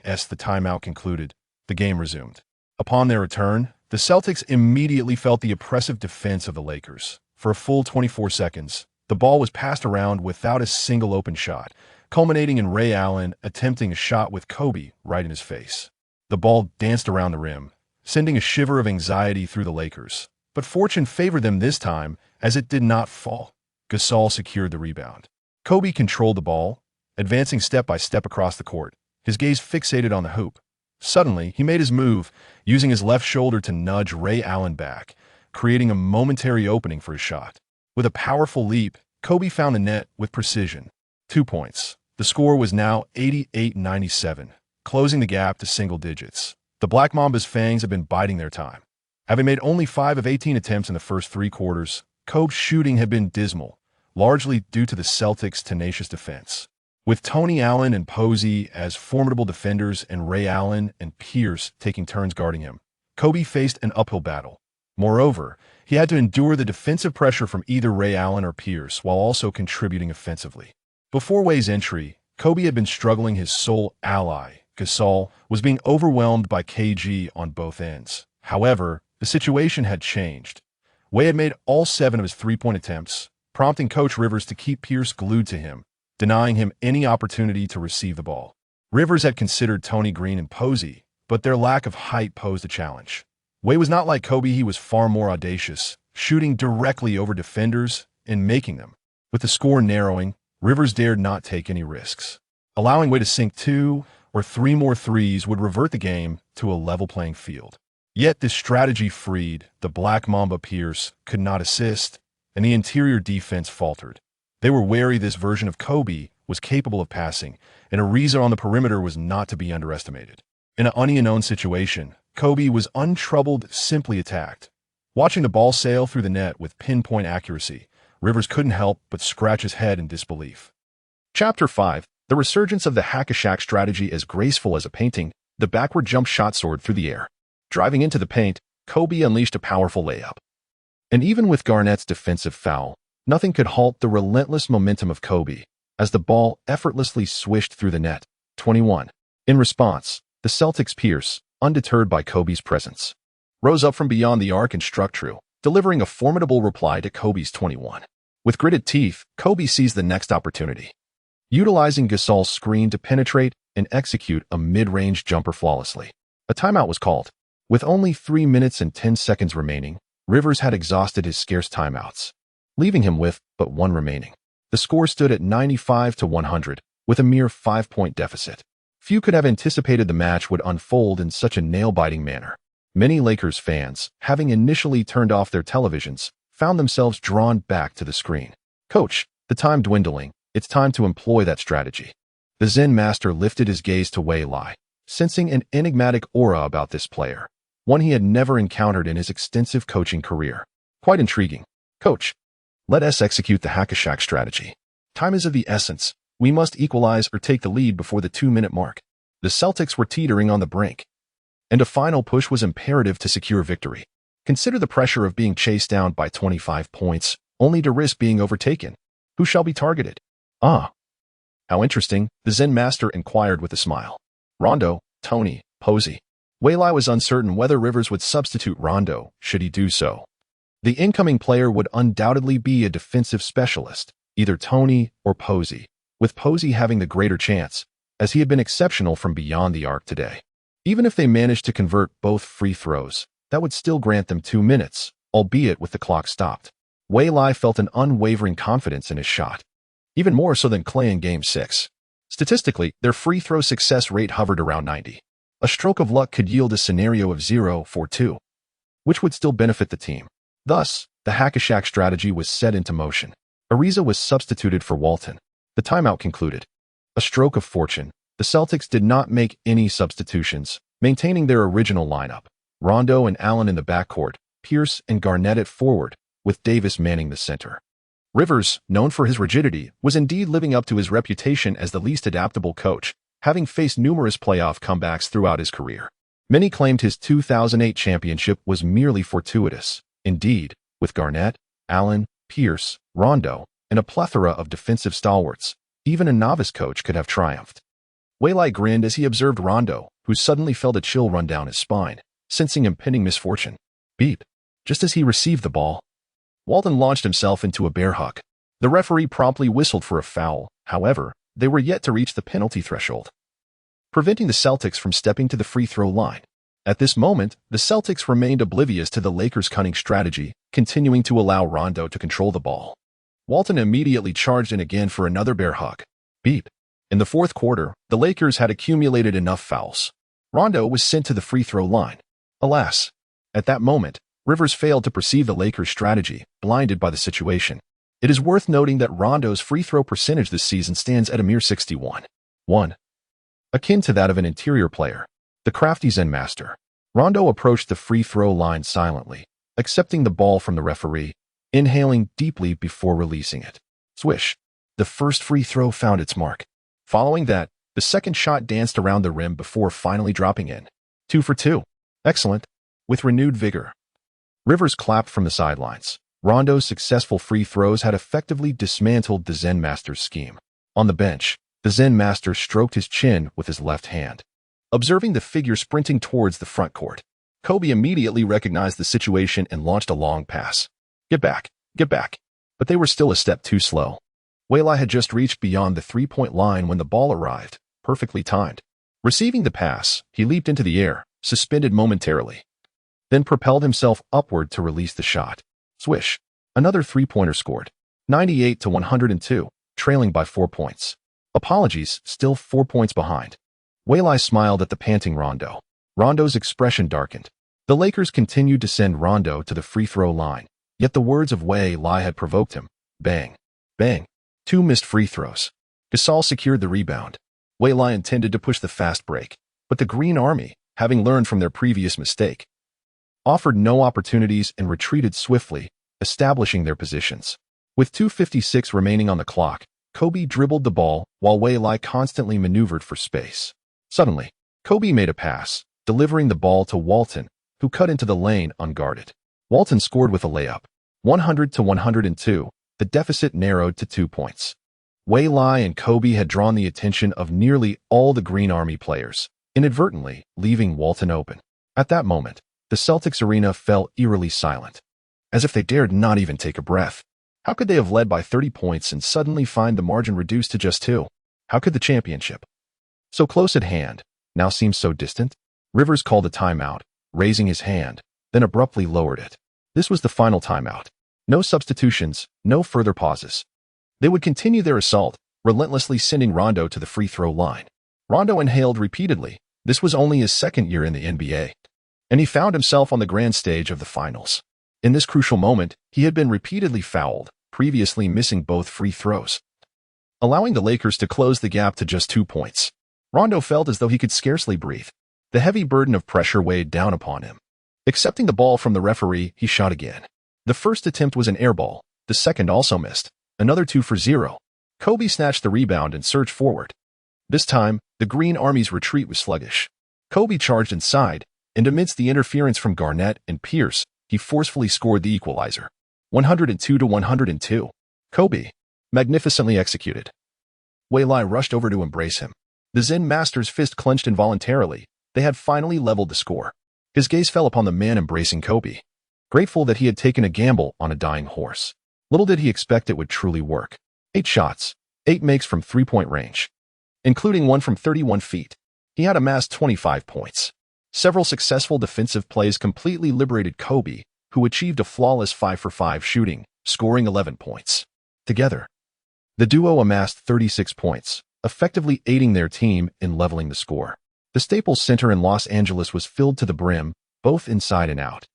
[SPEAKER 1] As the timeout concluded, the game resumed. Upon their return, the Celtics immediately felt the oppressive defense of the Lakers. For a full 24 seconds, the ball was passed around without a single open shot, culminating in Ray Allen attempting a shot with Kobe right in his face. The ball danced around the rim, sending a shiver of anxiety through the Lakers. But fortune favored them this time, as it did not fall. Gasol secured the rebound. Kobe controlled the ball, advancing step by step across the court, his gaze fixated on the hoop. Suddenly, he made his move, using his left shoulder to nudge Ray Allen back, creating a momentary opening for his shot. With a powerful leap, Kobe found the net with precision. 2 points. The score was now 88-97, closing the gap to single digits. The Black Mamba's fangs have been biding their time. Having made only 5 of 18 attempts in the first 3 quarters, Kobe's shooting had been dismal, largely due to the Celtics' tenacious defense. With Tony Allen and Posey as formidable defenders and Ray Allen and Pierce taking turns guarding him, Kobe faced an uphill battle. Moreover, he had to endure the defensive pressure from either Ray Allen or Pierce while also contributing offensively. Before Way's entry, Kobe had been struggling. His sole ally, Gasol, was being overwhelmed by KG on both ends. However, the situation had changed. Way had made all 7 of his 3-point attempts, prompting Coach Rivers to keep Pierce glued to him, denying him any opportunity to receive the ball. Rivers had considered Tony Green and Posey, but their lack of height posed a challenge. Way was not like Kobe. He was far more audacious, shooting directly over defenders and making them. With the score narrowing, Rivers dared not take any risks. Allowing Way to sink 2 or 3 more threes would revert the game to a level playing field. Yet this strategy freed the Black Mamba. Pierce could not assist, and the interior defense faltered. They were wary this version of Kobe was capable of passing, and Ariza on the perimeter was not to be underestimated. In an unknown situation, Kobe was untroubled, simply attacked. Watching the ball sail through the net with pinpoint accuracy, Rivers couldn't help but scratch his head in disbelief. Chapter 5. The resurgence of the hack-a-shack strategy. As graceful as a painting, the backward jump shot soared through the air. Driving into the paint, Kobe unleashed a powerful layup. And even with Garnett's defensive foul, nothing could halt the relentless momentum of Kobe, as the ball effortlessly swished through the net. 21. In response, the Celtics' Pierce, undeterred by Kobe's presence, rose up from beyond the arc and struck true, delivering a formidable reply to Kobe's 21. With gritted teeth, Kobe seized the next opportunity, utilizing Gasol's screen to penetrate and execute a mid-range jumper flawlessly. A timeout was called. With only 3 minutes and 10 seconds remaining, Rivers had exhausted his scarce timeouts, leaving him with but 1 remaining. The score stood at 95-100, with a mere 5-point deficit. Few could have anticipated the match would unfold in such a nail-biting manner. Many Lakers fans, having initially turned off their televisions, found themselves drawn back to the screen. Coach, the time dwindling, it's time to employ that strategy. The Zen Master lifted his gaze to Wei Lai, sensing an enigmatic aura about this player, one he had never encountered in his extensive coaching career. Quite intriguing. Coach, let us execute the hack-a-shack strategy. Time is of the essence. We must equalize or take the lead before the 2-minute mark. The Celtics were teetering on the brink, and a final push was imperative to secure victory. Consider the pressure of being chased down by 25 points, only to risk being overtaken. Who shall be targeted? Ah, how interesting, the Zen Master inquired with a smile. Rondo, Tony, Posey. Wei Lai was uncertain whether Rivers would substitute Rondo, should he do so. The incoming player would undoubtedly be a defensive specialist, either Tony or Posey, with Posey having the greater chance, as he had been exceptional from beyond the arc today. Even if they managed to convert both free throws, that would still grant them 2 minutes, albeit with the clock stopped. Wei Lai felt an unwavering confidence in his shot, even more so than Clay in Game 6. Statistically, their free throw success rate hovered around 90. A stroke of luck could yield a scenario of 0 for 2, which would still benefit the team. Thus, the hack-a-shack strategy was set into motion. Ariza was substituted for Walton. The timeout concluded. A stroke of fortune, the Celtics did not make any substitutions, maintaining their original lineup. Rondo and Allen in the backcourt, Pierce and Garnett at forward, with Davis manning the center. Rivers, known for his rigidity, was indeed living up to his reputation as the least adaptable coach, having faced numerous playoff comebacks throughout his career. Many claimed his 2008 championship was merely fortuitous. Indeed, with Garnett, Allen, Pierce, Rondo, and a plethora of defensive stalwarts, even a novice coach could have triumphed. Waylai grinned as he observed Rondo, who suddenly felt a chill run down his spine, sensing impending misfortune. Beep. Just as he received the ball, Walton launched himself into a bear hug. The referee promptly whistled for a foul. However, they were yet to reach the penalty threshold, preventing the Celtics from stepping to the free throw line. At this moment, the Celtics remained oblivious to the Lakers' cunning strategy, continuing to allow Rondo to control the ball. Walton immediately charged in again for another bear hug. Beep. In the fourth quarter, the Lakers had accumulated enough fouls. Rondo was sent to the free throw line. Alas, at that moment, Rivers failed to perceive the Lakers' strategy, blinded by the situation. It is worth noting that Rondo's free throw percentage this season stands at a mere 61.1, akin to that of an interior player. The crafty Zen master. Rondo approached the free throw line silently, accepting the ball from the referee, inhaling deeply before releasing it. Swish. The first free throw found its mark. Following that, the second shot danced around the rim before finally dropping in. 2 for 2. Excellent. With renewed vigor, Rivers clapped from the sidelines. Rondo's successful free throws had effectively dismantled the Zen master's scheme. On the bench, the Zen master stroked his chin with his left hand. Observing the figure sprinting towards the front court, Kobe immediately recognized the situation and launched a long pass. Get back, get back. But they were still a step too slow. Waylai had just reached beyond the three-point line when the ball arrived, perfectly timed. Receiving the pass, he leaped into the air, suspended momentarily, then propelled himself upward to release the shot. Swish. Another three-pointer scored. 98-102, trailing by 4 points. Apologies, still 4 points behind. Waylai smiled at the panting Rondo. Rondo's expression darkened. The Lakers continued to send Rondo to the free throw line, yet the words of Waylai had provoked him. Bang. Bang. 2 missed free throws. Gasol secured the rebound. Waylai intended to push the fast break, but the Green Army, having learned from their previous mistake, offered no opportunities and retreated swiftly, establishing their positions. With 2:56 remaining on the clock, Kobe dribbled the ball while Waylai constantly maneuvered for space. Suddenly, Kobe made a pass, delivering the ball to Walton, who cut into the lane unguarded. Walton scored with a layup. 100-102, the deficit narrowed to 2 points. Waylai and Kobe had drawn the attention of nearly all the Green Army players, inadvertently leaving Walton open. At that moment, the Celtics arena fell eerily silent, as if they dared not even take a breath. How could they have led by 30 points and suddenly find the margin reduced to just 2? How could the championship, so close at hand, now seem so distant? Rivers called a timeout, raising his hand, then abruptly lowered it. This was the final timeout. No substitutions, no further pauses. They would continue their assault, relentlessly sending Rondo to the free throw line. Rondo inhaled repeatedly. This was only his second year in the NBA, and he found himself on the grand stage of the finals. In this crucial moment, he had been repeatedly fouled, previously missing both free throws, allowing the Lakers to close the gap to just 2 points. Rondo felt as though he could scarcely breathe. The heavy burden of pressure weighed down upon him. Accepting the ball from the referee, he shot again. The first attempt was an air ball. The second also missed. Another 2 for 0. Kobe snatched the rebound and surged forward. This time, the Green Army's retreat was sluggish. Kobe charged inside, and amidst the interference from Garnett and Pierce, he forcefully scored the equalizer. 102-102. Kobe. Magnificently executed. Waylai rushed over to embrace him. The Zen master's fist clenched involuntarily. They had finally leveled the score. His gaze fell upon the man embracing Kobe, grateful that he had taken a gamble on a dying horse. Little did he expect it would truly work. 8 shots, 8 makes from three-point range, including one from 31 feet. He had amassed 25 points. Several successful defensive plays completely liberated Kobe, who achieved a flawless 5 for 5 shooting, scoring 11 points. Together, the duo amassed 36 points, effectively aiding their team in leveling the score. The Staples Center in Los Angeles was filled to the brim, both inside and out.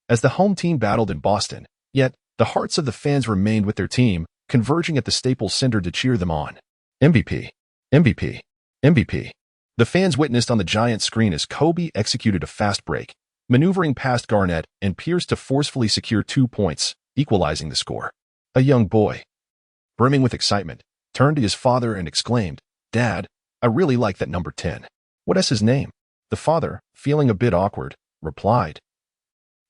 [SPEAKER 1] as the home team battled in Boston, yet the hearts of the fans remained with their team, converging at the Staples Center to cheer them on. MVP, MVP, MVP. The fans witnessed on the giant screen as Kobe executed a fast break, maneuvering past Garnett and Pierce to forcefully secure 2 points, equalizing the score. A young boy, brimming with excitement, turned to his father and exclaimed, "Dad, I really like that number 10. What is his name?" The father, feeling a bit awkward, replied,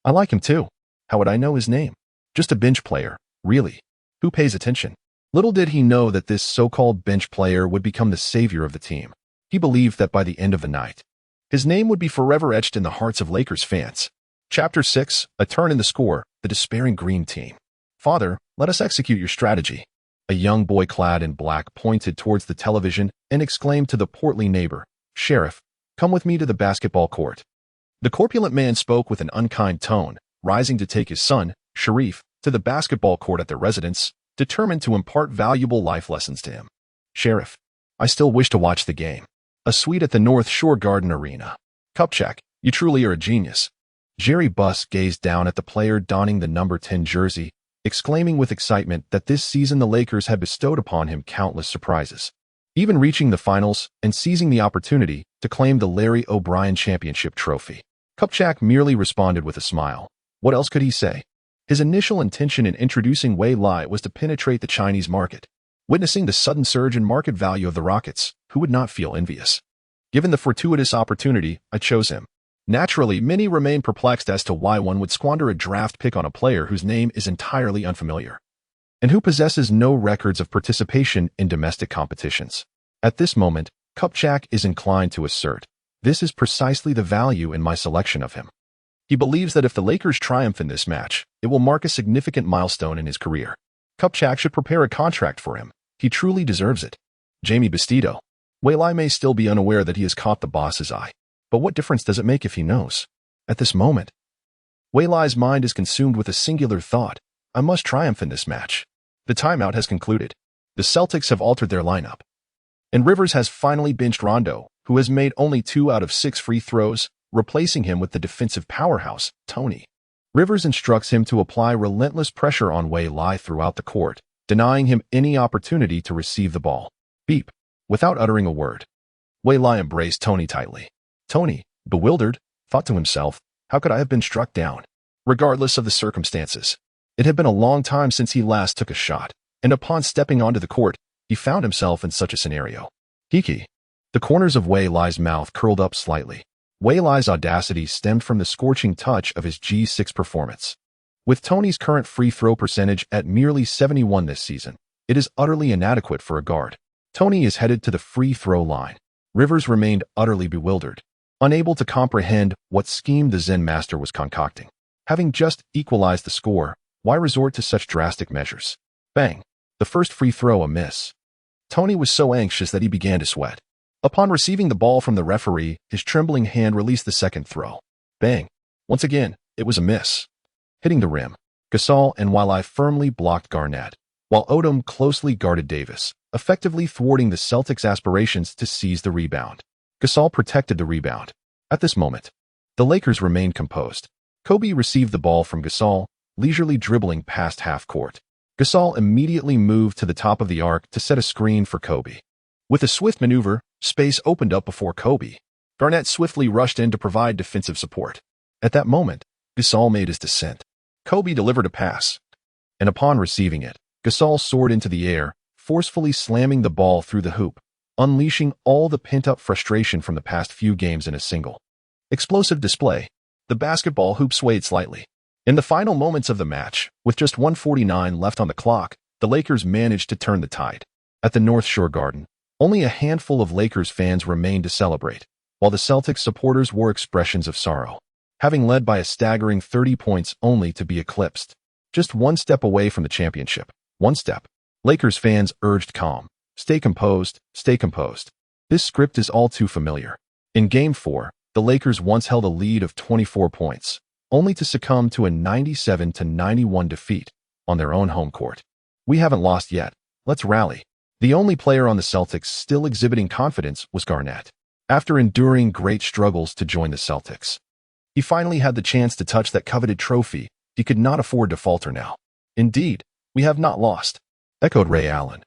[SPEAKER 1] "I like him too. How would I know his name? Just a bench player, really. Who pays attention?" Little did he know that this so-called bench player would become the savior of the team. He believed that by the end of the night, his name would be forever etched in the hearts of Lakers fans. Chapter 6, A Turn in the Score, The Despairing Green Team. "Father, let us execute your strategy." A young boy clad in black pointed towards the television and exclaimed to the portly neighbor, "Sheriff, come with me to the basketball court." The corpulent man spoke with an unkind tone, rising to take his son, Sharif, to the basketball court at their residence, determined to impart valuable life lessons to him. "Sheriff, I still wish to watch the game. A suite at the North Shore Garden Arena. Kupchak, you truly are a genius." Jerry Buss gazed down at the player donning the number 10 jersey, exclaiming with excitement that this season the Lakers had bestowed upon him countless surprises, even reaching the finals and seizing the opportunity to claim the Larry O'Brien Championship trophy. Kupchak merely responded with a smile. What else could he say? His initial intention in introducing Wei Lai was to penetrate the Chinese market. Witnessing the sudden surge in market value of the Rockets, who would not feel envious? Given the fortuitous opportunity, I chose him. Naturally, many remain perplexed as to why one would squander a draft pick on a player whose name is entirely unfamiliar, and who possesses no records of participation in domestic competitions. At this moment, Kupchak is inclined to assert, this is precisely the value in my selection of him. He believes that if the Lakers triumph in this match, it will mark a significant milestone in his career. Kupchak should prepare a contract for him. He truly deserves it. Jamie Bastido. Wei Lai may still be unaware that he has caught the boss's eye, but what difference does it make if he knows? At this moment, Wei Lai's mind is consumed with a singular thought. I must triumph in this match. The timeout has concluded. The Celtics have altered their lineup, and Rivers has finally benched Rondo, who has made only 2 out of 6 free throws, replacing him with the defensive powerhouse, Tony. Rivers instructs him to apply relentless pressure on Wei Lai throughout the court, denying him any opportunity to receive the ball. Beep. Without uttering a word, Wei Lai embraced Tony tightly. Tony, bewildered, thought to himself, how could I have been struck down? Regardless of the circumstances, it had been a long time since he last took a shot, and upon stepping onto the court, he found himself in such a scenario. Hiki. The corners of Wei Lai's mouth curled up slightly. Wei Lai's audacity stemmed from the scorching touch of his G6 performance. With Tony's current free throw percentage at merely 71 this season, it is utterly inadequate for a guard. Tony is headed to the free throw line. Rivers remained utterly bewildered, unable to comprehend what scheme the Zen master was concocting. Having just equalized the score, why resort to such drastic measures? Bang! The first free throw a miss. Tony was so anxious that he began to sweat. Upon receiving the ball from the referee, his trembling hand released the second throw. Bang! Once again, it was a miss. Hitting the rim, Gasol and Wei Lai firmly blocked Garnett, while Odom closely guarded Davis, effectively thwarting the Celtics' aspirations to seize the rebound. Gasol protected the rebound. At this moment, the Lakers remained composed. Kobe received the ball from Gasol, leisurely dribbling past half court. Gasol immediately moved to the top of the arc to set a screen for Kobe. With a swift maneuver, space opened up before Kobe. Garnett swiftly rushed in to provide defensive support. At that moment, Gasol made his descent. Kobe delivered a pass, and upon receiving it, Gasol soared into the air, forcefully slamming the ball through the hoop, unleashing all the pent-up frustration from the past few games in a single explosive display. The basketball hoop swayed slightly. In the final moments of the match, with just 1:49 left on the clock, the Lakers managed to turn the tide. At the North Shore Garden, only a handful of Lakers fans remained to celebrate, while the Celtics supporters wore expressions of sorrow, having led by a staggering 30 points only to be eclipsed. Just one step away from the championship. One step. Lakers fans urged calm. Stay composed, stay composed. This script is all too familiar. In Game 4, the Lakers once held a lead of 24 points, only to succumb to a 97-91 defeat on their own home court. We haven't lost yet. Let's rally. The only player on the Celtics still exhibiting confidence was Garnett, after enduring great struggles to join the Celtics. He finally had the chance to touch that coveted trophy. He could not afford to falter now. Indeed, we have not lost, echoed Ray Allen,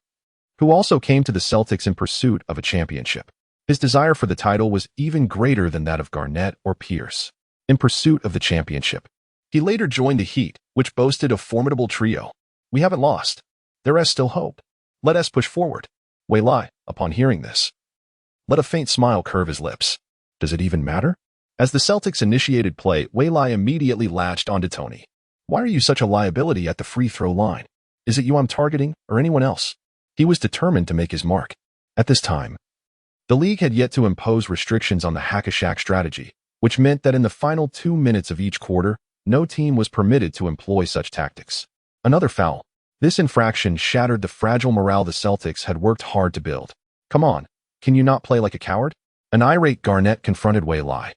[SPEAKER 1] who also came to the Celtics in pursuit of a championship. His desire for the title was even greater than that of Garnett or Pierce. In pursuit of the championship, he later joined the Heat, which boasted a formidable trio. We haven't lost. There is still hope. Let us push forward. Wei Lai, upon hearing this, let a faint smile curve his lips. Does it even matter? As the Celtics initiated play, Wei Lai immediately latched onto Tony. Why are you such a liability at the free throw line? Is it you I'm targeting, or anyone else? He was determined to make his mark. At this time, the league had yet to impose restrictions on the hack-a-shack strategy, which meant that in the final 2 minutes of each quarter, no team was permitted to employ such tactics. Another foul. This infraction shattered the fragile morale the Celtics had worked hard to build. Come on, can you not play like a coward? An irate Garnett confronted Wei Lai.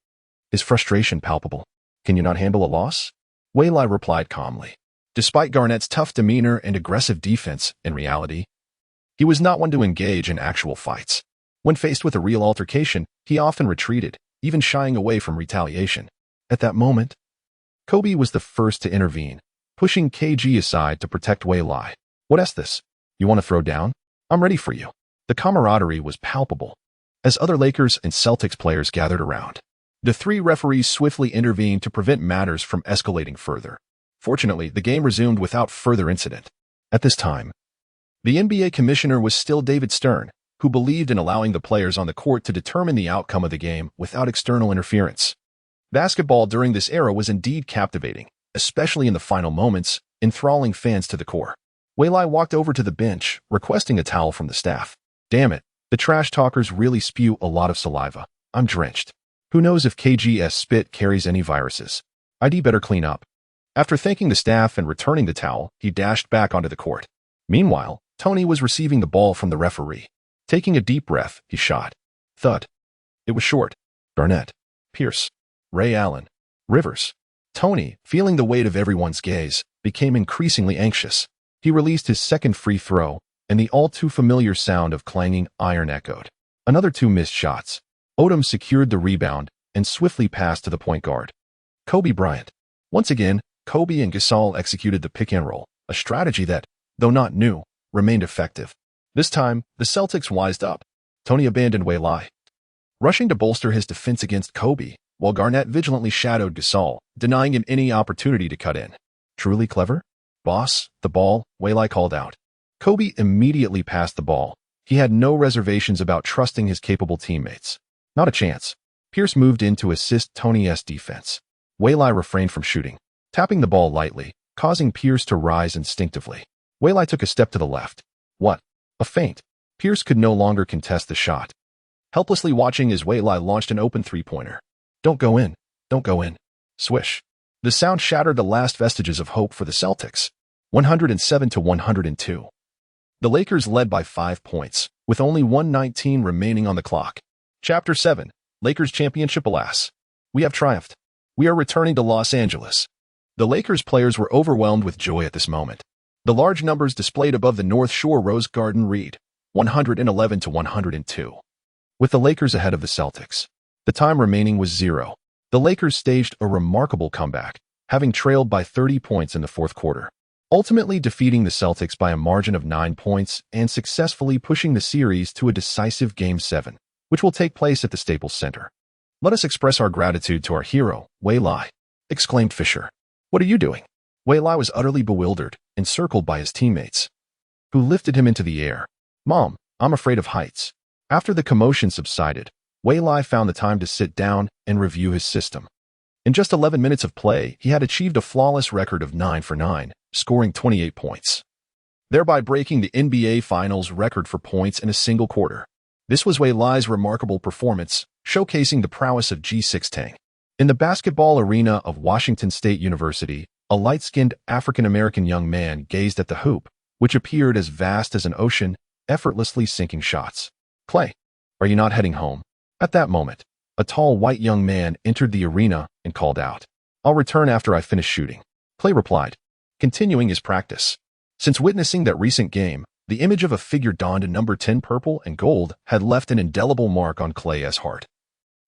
[SPEAKER 1] His frustration palpable. Can you not handle a loss? Wei Lai replied calmly. Despite Garnett's tough demeanor and aggressive defense, in reality, he was not one to engage in actual fights. When faced with a real altercation, he often retreated, even shying away from retaliation. At that moment, Kobe was the first to intervene, pushing KG aside to protect Wei Lai. What is this? You want to throw down? I'm ready for you. The camaraderie was palpable as other Lakers and Celtics players gathered around. The three referees swiftly intervened to prevent matters from escalating further. Fortunately, the game resumed without further incident. At this time, the NBA commissioner was still David Stern, who believed in allowing the players on the court to determine the outcome of the game without external interference. Basketball during this era was indeed captivating, especially in the final moments, enthralling fans to the core. Wei Lai walked over to the bench, requesting a towel from the staff. Damn it, the trash talkers really spew a lot of saliva. I'm drenched. Who knows if KG's spit carries any viruses? I'd better clean up. After thanking the staff and returning the towel, he dashed back onto the court. Meanwhile, Tony was receiving the ball from the referee. Taking a deep breath, he shot. Thud. It was short. Garnett, Pierce, Ray Allen, Rivers. Tony, feeling the weight of everyone's gaze, became increasingly anxious. He released his second free throw, and the all-too-familiar sound of clanging iron echoed. Another 2 missed shots. Odom secured the rebound and swiftly passed to the point guard, Kobe Bryant. Once again, Kobe and Gasol executed the pick-and-roll, a strategy that, though not new, remained effective. This time, the Celtics wised up. Tony abandoned Wei Lai, rushing to bolster his defense against Kobe, while Garnett vigilantly shadowed Gasol, denying him any opportunity to cut in. Truly clever? Boss, the ball, Wei Lai called out. Kobe immediately passed the ball. He had no reservations about trusting his capable teammates. Not a chance. Pierce moved in to assist Tony's defense. Wei Lai refrained from shooting, tapping the ball lightly, causing Pierce to rise instinctively. Wei Lai took a step to the left. What? A feint. Pierce could no longer contest the shot. Helplessly watching as Wei Lai launched an open three-pointer. Don't go in. Don't go in. Swish. The sound shattered the last vestiges of hope for the Celtics. 107-102. The Lakers led by 5 points, with only 1:19 remaining on the clock. Chapter 7. Lakers Championship. Alas, we have triumphed. We are returning to Los Angeles. The Lakers players were overwhelmed with joy at this moment. The large numbers displayed above the North Shore Rose Garden read 111-102. With the Lakers ahead of the Celtics, the time remaining was 0. The Lakers staged a remarkable comeback, having trailed by 30 points in the fourth quarter, ultimately defeating the Celtics by a margin of 9 points and successfully pushing the series to a decisive Game 7, which will take place at the Staples Center. Let us express our gratitude to our hero, Wei Lai, exclaimed Fisher. What are you doing? Wei Lai was utterly bewildered, encircled by his teammates, who lifted him into the air. Mom, I'm afraid of heights. After the commotion subsided, Wei Lai found the time to sit down and review his system. In just 11 minutes of play, he had achieved a flawless record of 9 for 9, scoring 28 points, thereby breaking the NBA Finals record for points in a single quarter. This was Wei Lai's remarkable performance, showcasing the prowess of G6 Tang. In the basketball arena of Washington State University, a light-skinned African-American young man gazed at the hoop, which appeared as vast as an ocean, effortlessly sinking shots. Clay, are you not heading home? At that moment, a tall white young man entered the arena and called out, I'll return after I finish shooting. Clay replied, continuing his practice. Since witnessing that recent game, the image of a figure donned in number 10 purple and gold had left an indelible mark on Clay's heart.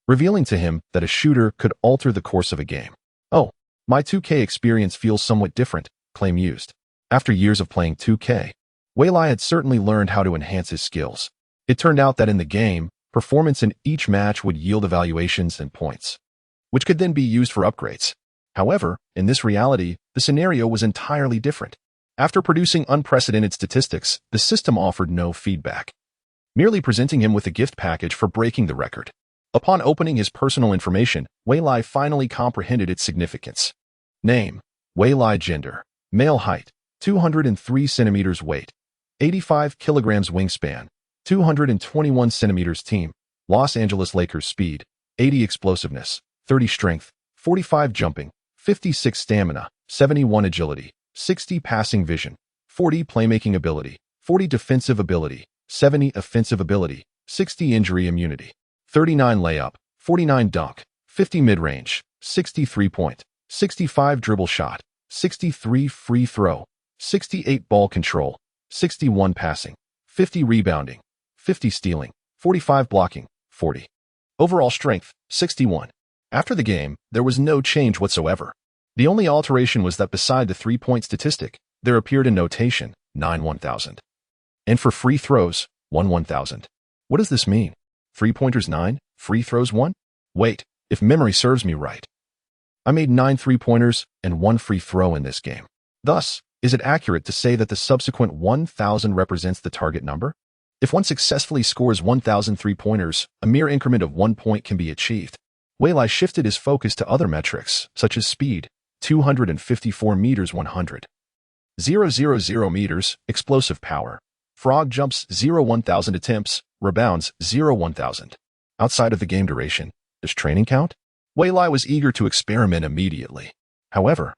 [SPEAKER 1] revealing to him that a shooter could alter the course of a game. "Oh, my 2K experience feels somewhat different," Claim used. After years of playing 2K, Waylai had certainly learned how to enhance his skills. It turned out that in the game, performance in each match would yield evaluations and points, which could then be used for upgrades. However, in this reality, the scenario was entirely different. After producing unprecedented statistics, the system offered no feedback, merely presenting him with a gift package for breaking the record. Upon opening his personal information, Waylai finally comprehended its significance. Name: Waylai. Gender: male. Height: 203 centimeters. Weight: 85 kilograms. Wingspan: 221 centimeters. Team: Los Angeles Lakers. Speed: 80 explosiveness, 30 strength, 45 jumping, 56 stamina, 71 agility, 60 passing vision, 40 playmaking ability, 40 defensive ability, 70 offensive ability, 60 injury immunity, 39 layup, 49 dunk, 50 mid-range, 63 point, 65 dribble shot, 63 free throw, 68 ball control, 61 passing, 50 rebounding, 50 stealing, 45 blocking, 40. Overall strength: 61. After the game, there was no change whatsoever. The only alteration was that beside the 3-point statistic, there appeared a notation, 9-1000. And for free throws, 1-1000. What does this mean? 3-pointers 9, free throws 1? Wait, if memory serves me right, I made 9 3-pointers and 1 free throw in this game. Thus, is it accurate to say that the subsequent 1000 represents the target number? If one successfully scores 1000 3-pointers, a mere increment of 1 point can be achieved. Waylai shifted his focus to other metrics, such as speed: 254 meters 100. 000 meters, explosive power. Frog jumps 0-1000 attempts, rebounds 0-1000. Outside of the game duration, does training count? Waylai was eager to experiment immediately. However,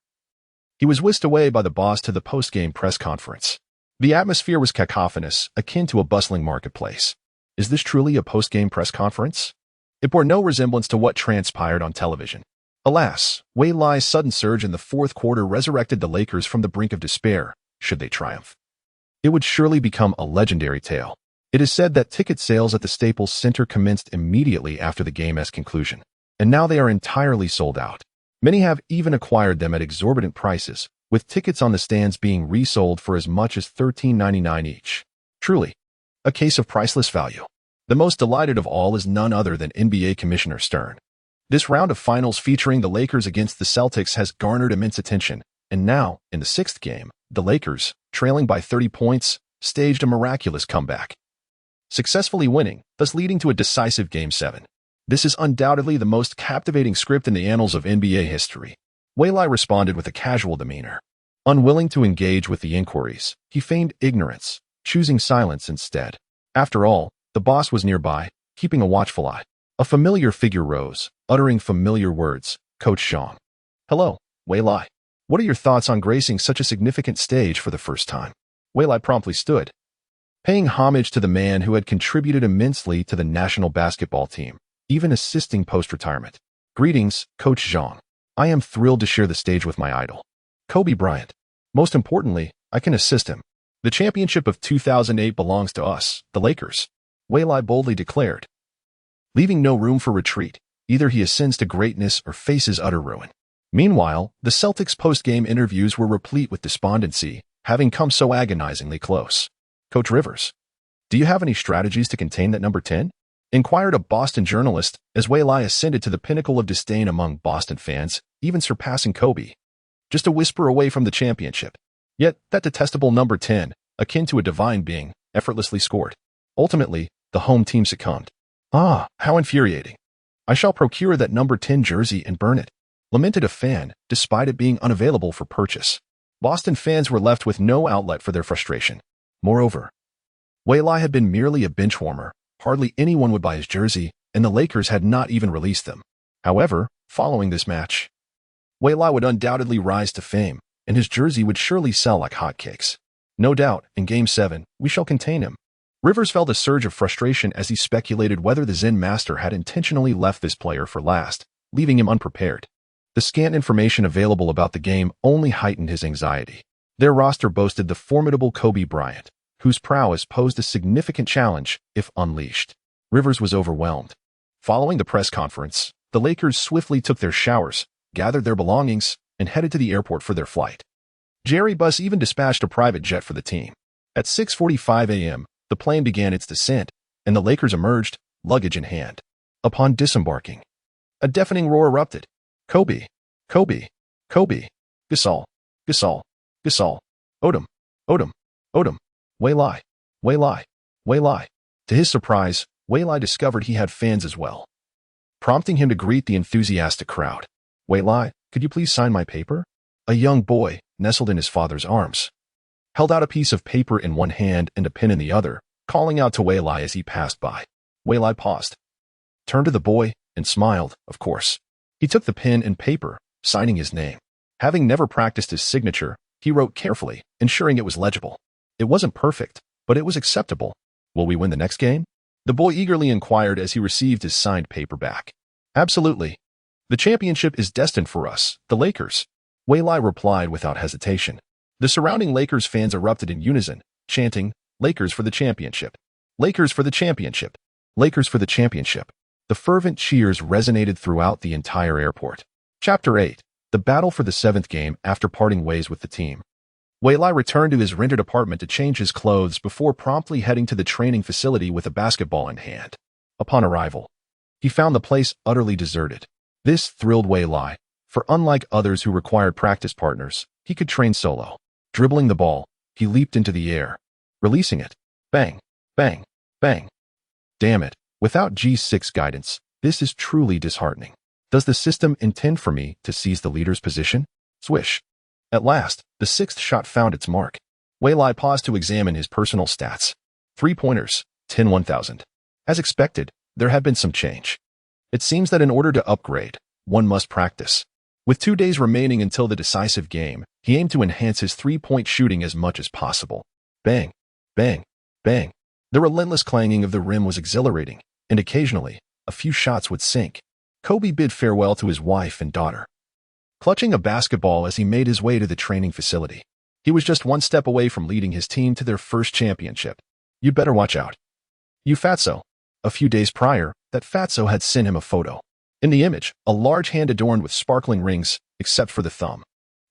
[SPEAKER 1] he was whisked away by the boss to the post-game press conference. The atmosphere was cacophonous, akin to a bustling marketplace. Is this truly a post-game press conference? It bore no resemblance to what transpired on television. Alas, Waylai's sudden surge in the fourth quarter resurrected the Lakers from the brink of despair, should they triumph. It would surely become a legendary tale. It is said that ticket sales at the Staples Center commenced immediately after the game's conclusion, and now they are entirely sold out. Many have even acquired them at exorbitant prices, with tickets on the stands being resold for as much as $13.99 each. Truly, a case of priceless value. The most delighted of all is none other than NBA Commissioner Stern. This round of finals featuring the Lakers against the Celtics has garnered immense attention, and now, in the sixth game, the Lakers, trailing by 30 points, staged a miraculous comeback, successfully winning, thus leading to a decisive Game 7. This is undoubtedly the most captivating script in the annals of NBA history. Waylai responded with a casual demeanor. Unwilling to engage with the inquiries, he feigned ignorance, choosing silence instead. After all, the boss was nearby, keeping a watchful eye. A familiar figure rose, uttering familiar words. Coach Zhang. "Hello, Waylai. What are your thoughts on gracing such a significant stage for the first time?" Waylai promptly stood, paying homage to the man who had contributed immensely to the national basketball team, even assisting post-retirement. "Greetings, Coach Zhang. I am thrilled to share the stage with my idol, Kobe Bryant. Most importantly, I can assist him. The championship of 2008 belongs to us, the Lakers," Waylai boldly declared, leaving no room for retreat. Either he ascends to greatness or faces utter ruin. Meanwhile, the Celtics' post-game interviews were replete with despondency, having come so agonizingly close. "Coach Rivers, do you have any strategies to contain that number 10? Inquired a Boston journalist as Waylai ascended to the pinnacle of disdain among Boston fans, even surpassing Kobe. Just a whisper away from the championship. Yet that detestable number 10, akin to a divine being, effortlessly scored. Ultimately, the home team succumbed. "Ah, how infuriating. I shall procure that number 10 jersey and burn it," lamented a fan, despite it being unavailable for purchase. Boston fans were left with no outlet for their frustration. Moreover, Waylai had been merely a bench warmer. Hardly anyone would buy his jersey, and the Lakers had not even released them. However, following this match, Waylai would undoubtedly rise to fame, and his jersey would surely sell like hotcakes. No doubt, in Game 7, we shall contain him. Rivers felt a surge of frustration as he speculated whether the Zen master had intentionally left this player for last, leaving him unprepared. The scant information available about the game only heightened his anxiety. Their roster boasted the formidable Kobe Bryant, whose prowess posed a significant challenge if unleashed. Rivers was overwhelmed. Following the press conference, the Lakers swiftly took their showers, gathered their belongings, and headed to the airport for their flight. Jerry Buss even dispatched a private jet for the team. At 6:45 a.m., the plane began its descent, and the Lakers emerged, luggage in hand. Upon disembarking, a deafening roar erupted. Kobe, Kobe, Kobe, Gasol, Gasol, Gasol, Odom, Odom, Odom, Waylai, Waylai, Waylai. To his surprise, Waylai discovered he had fans as well, prompting him to greet the enthusiastic crowd. Waylai, could you please sign my paper? A young boy, nestled in his father's arms, held out a piece of paper in one hand and a pen in the other, calling out to Waylai as he passed by. Waylai paused, turned to the boy, and smiled, of course. He took the pen and paper, signing his name. Having never practiced his signature, he wrote carefully, ensuring it was legible. It wasn't perfect, but it was acceptable. Will we win the next game? The boy eagerly inquired as he received his signed paper back. Absolutely. The championship is destined for us, the Lakers. Waylai replied without hesitation. The surrounding Lakers fans erupted in unison, chanting, Lakers for the championship. Lakers for the championship. Lakers for the championship. The fervent cheers resonated throughout the entire airport. Chapter 8. The battle for the seventh game after parting ways with the team. Waylai returned to his rented apartment to change his clothes before promptly heading to the training facility with a basketball in hand. Upon arrival, he found the place utterly deserted. This thrilled Waylai, for unlike others who required practice partners, he could train solo. Dribbling the ball, he leaped into the air, releasing it. Bang, bang, bang. Damn it, without G6 guidance, this is truly disheartening. Does the system intend for me to seize the leader's position? Swish. At last, the sixth shot found its mark. Waylai paused to examine his personal stats. 3-pointers, 10-1000. As expected, there had been some change. It seems that in order to upgrade, one must practice. With 2 days remaining until the decisive game, he aimed to enhance his three-point shooting as much as possible. Bang, bang, bang. The relentless clanging of the rim was exhilarating, and occasionally, a few shots would sink. Kobe bid farewell to his wife and daughter, clutching a basketball as he made his way to the training facility. He was just one step away from leading his team to their first championship. You'd better watch out. You fatso. A few days prior, that fatso had sent him a photo. In the image, a large hand adorned with sparkling rings, except for the thumb.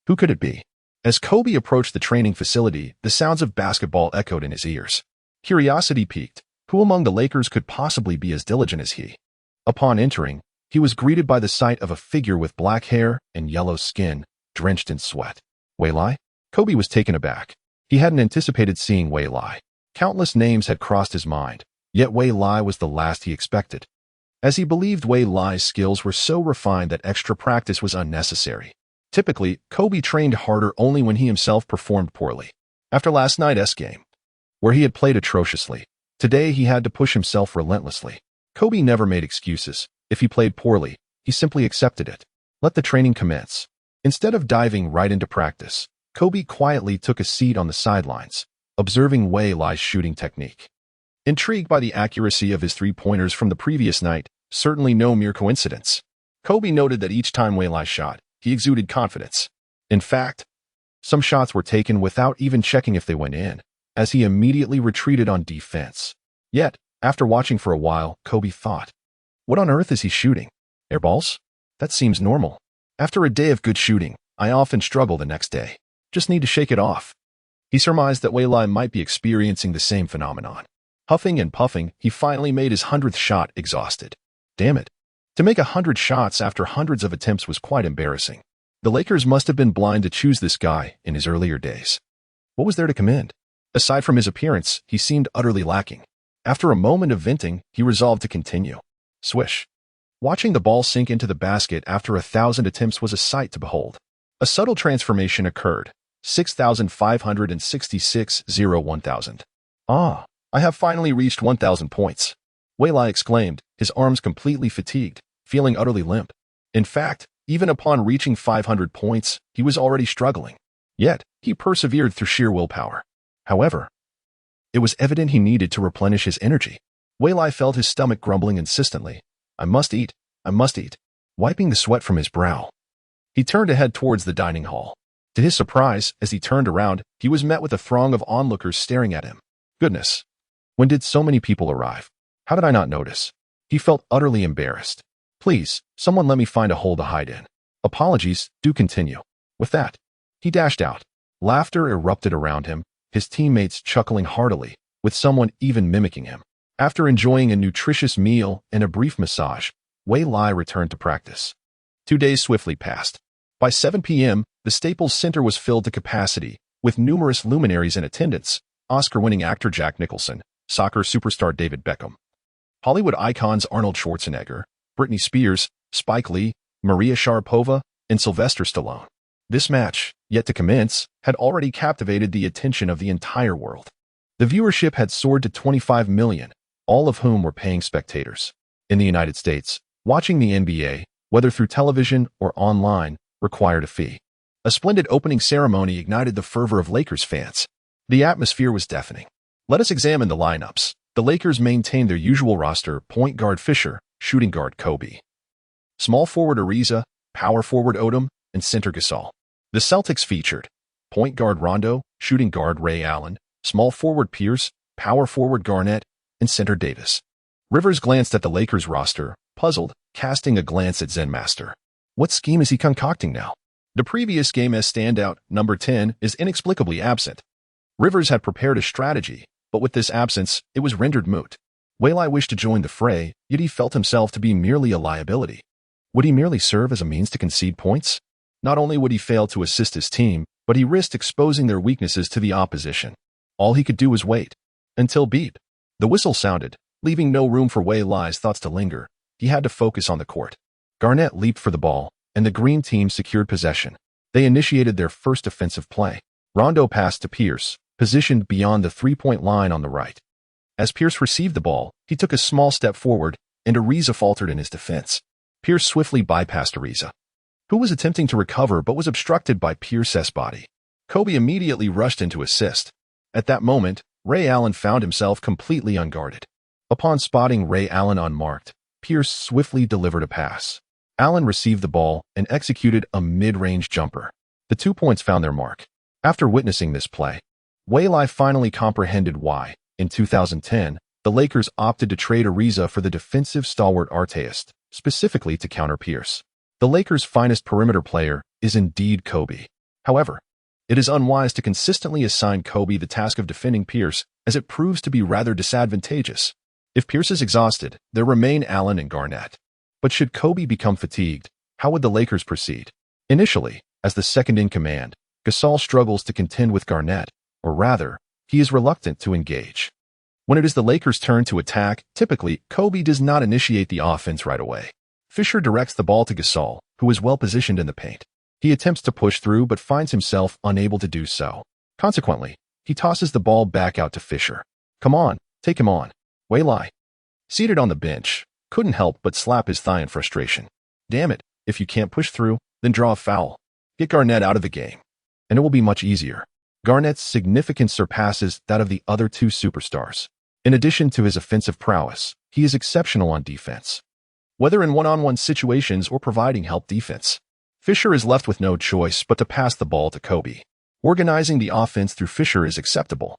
[SPEAKER 1] Who could it be? As Kobe approached the training facility, the sounds of basketball echoed in his ears. Curiosity piqued. Who among the Lakers could possibly be as diligent as he? Upon entering, he was greeted by the sight of a figure with black hair and yellow skin, drenched in sweat. Waylai? Kobe was taken aback. He hadn't anticipated seeing Waylai. Countless names had crossed his mind, yet Waylai was the last he expected, as he believed Waylai's skills were so refined that extra practice was unnecessary. Typically, Kobe trained harder only when he himself performed poorly. After last night's game, where he had played atrociously, today he had to push himself relentlessly. Kobe never made excuses. If he played poorly, he simply accepted it. Let the training commence. Instead of diving right into practice, Kobe quietly took a seat on the sidelines, observing Waylai's shooting technique. Intrigued by the accuracy of his three-pointers from the previous night, certainly no mere coincidence, Kobe noted that each time Waylai shot, he exuded confidence. In fact, some shots were taken without even checking if they went in, as he immediately retreated on defense. Yet, after watching for a while, Kobe thought, what on earth is he shooting? Airballs? That seems normal. After a day of good shooting, I often struggle the next day. Just need to shake it off. He surmised that Waylai might be experiencing the same phenomenon. Huffing and puffing, he finally made his 100th shot exhausted. Damn it. To make 100 shots after hundreds of attempts was quite embarrassing. The Lakers must have been blind to choose this guy in his earlier days. What was there to commend? Aside from his appearance, he seemed utterly lacking. After a moment of venting, he resolved to continue. Swish. Watching the ball sink into the basket after 1,000 attempts was a sight to behold. A subtle transformation occurred. 6,566 1000. Ah, I have finally reached 1,000 points. Waylai exclaimed, his arms completely fatigued, feeling utterly limp. In fact, even upon reaching 500 points, he was already struggling. Yet, he persevered through sheer willpower. However, it was evident he needed to replenish his energy. Waylai felt his stomach grumbling insistently. I must eat, I must eat. Wiping the sweat from his brow, he turned to head towards the dining hall. To his surprise, as he turned around, he was met with a throng of onlookers staring at him. Goodness! When did so many people arrive? How did I not notice? He felt utterly embarrassed. "Please, someone let me find a hole to hide in." "Apologies, do continue." With that, he dashed out. Laughter erupted around him, his teammates chuckling heartily, with someone even mimicking him. After enjoying a nutritious meal and a brief massage, Wei Lai returned to practice. 2 days swiftly passed. By 7 p.m., the Staples Center was filled to capacity, with numerous luminaries in attendance: Oscar-winning actor Jack Nicholson, soccer superstar David Beckham, Hollywood icons Arnold Schwarzenegger, Britney Spears, Spike Lee, Maria Sharapova, and Sylvester Stallone. This match, yet to commence, had already captivated the attention of the entire world. The viewership had soared to 25 million, all of whom were paying spectators. In the United States, watching the NBA, whether through television or online, required a fee. A splendid opening ceremony ignited the fervor of Lakers fans. The atmosphere was deafening. Let us examine the lineups. The Lakers maintained their usual roster: point guard Fisher, shooting guard Kobe, small forward Ariza, power forward Odom, and center Gasol. The Celtics featured point guard Rondo, shooting guard Ray Allen, small forward Pierce, power forward Garnett, and center Davis. Rivers glanced at the Lakers roster, puzzled, casting a glance at Zen Master. What scheme is he concocting now? The previous game as standout, number 10, is inexplicably absent. Rivers had prepared a strategy, but with this absence, it was rendered moot. Wei Lai wished to join the fray, yet he felt himself to be merely a liability. Would he merely serve as a means to concede points? Not only would he fail to assist his team, but he risked exposing their weaknesses to the opposition. All he could do was wait. Until beep. The whistle sounded, leaving no room for Wei Lai's thoughts to linger. He had to focus on the court. Garnett leaped for the ball, and the green team secured possession. They initiated their first offensive play. Rondo passed to Pierce, positioned beyond the three-point line on the right. As Pierce received the ball, he took a small step forward, and Ariza faltered in his defense. Pierce swiftly bypassed Ariza, who was attempting to recover but was obstructed by Pierce's body. Kobe immediately rushed in to assist. At that moment, Ray Allen found himself completely unguarded. Upon spotting Ray Allen unmarked, Pierce swiftly delivered a pass. Allen received the ball and executed a mid-range jumper. The 2 points found their mark. After witnessing this play, Wei Lai finally comprehended why, in 2010, the Lakers opted to trade Ariza for the defensive stalwart Arteist, specifically to counter Pierce. The Lakers' finest perimeter player is indeed Kobe. However, it is unwise to consistently assign Kobe the task of defending Pierce, as it proves to be rather disadvantageous. If Pierce is exhausted, there remain Allen and Garnett. But should Kobe become fatigued, how would the Lakers proceed? Initially, as the second-in-command, Gasol struggles to contend with Garnett, or rather, he is reluctant to engage. When it is the Lakers' turn to attack, typically, Kobe does not initiate the offense right away. Fisher directs the ball to Gasol, who is well positioned in the paint. He attempts to push through but finds himself unable to do so. Consequently, he tosses the ball back out to Fisher. "Come on, take him on." Wei Lai, seated on the bench, couldn't help but slap his thigh in frustration. "Damn it, if you can't push through, then draw a foul. Get Garnett out of the game, and it will be much easier." Garnett's significance surpasses that of the other two superstars. In addition to his offensive prowess, he is exceptional on defense. Whether in one-on-one situations or providing help defense, Fisher is left with no choice but to pass the ball to Kobe. Organizing the offense through Fisher is acceptable.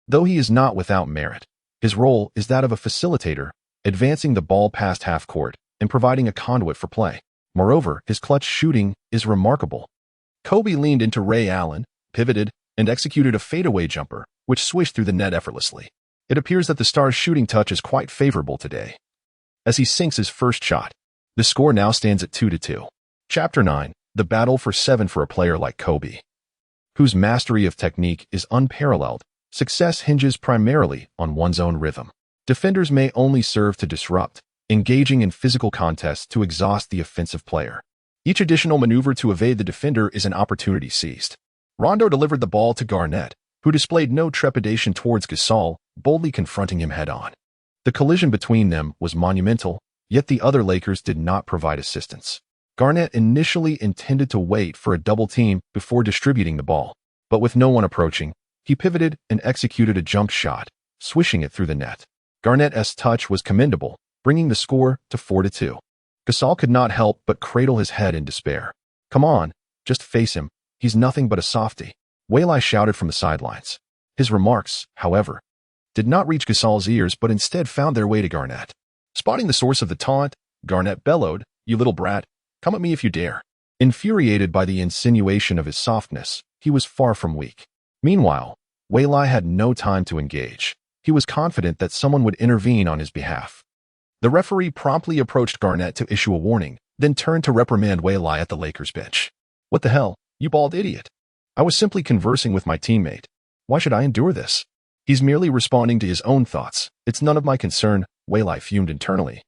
[SPEAKER 1] Though he is not without merit, his role is that of a facilitator, advancing the ball past half court and providing a conduit for play. Moreover, his clutch shooting is remarkable. Kobe leaned into Ray Allen, pivoted, and executed a fadeaway jumper, which swished through the net effortlessly. It appears that the star's shooting touch is quite favorable today. As he sinks his first shot, the score now stands at 2-2. Chapter 9, the battle for 7 for a player like Kobe, whose mastery of technique is unparalleled. Success hinges primarily on one's own rhythm. Defenders may only serve to disrupt, engaging in physical contests to exhaust the offensive player. Each additional maneuver to evade the defender is an opportunity seized. Rondo delivered the ball to Garnett, who displayed no trepidation towards Gasol, boldly confronting him head-on. The collision between them was monumental, yet the other Lakers did not provide assistance. Garnett initially intended to wait for a double team before distributing the ball, but with no one approaching, he pivoted and executed a jump shot, swishing it through the net. Garnett's touch was commendable, bringing the score to 4-2. Gasol could not help but cradle his head in despair. "Come on, just face him. He's nothing but a softie," Wei Lai shouted from the sidelines. His remarks, however, did not reach Gasol's ears but instead found their way to Garnett. Spotting the source of the taunt, Garnett bellowed, "You little brat, come at me if you dare." Infuriated by the insinuation of his softness, he was far from weak. Meanwhile, Weili had no time to engage. He was confident that someone would intervene on his behalf. The referee promptly approached Garnett to issue a warning, then turned to reprimand Weili at the Lakers bench. "What the hell, you bald idiot? I was simply conversing with my teammate. Why should I endure this?" "He's merely responding to his own thoughts. It's none of my concern," Weili fumed internally.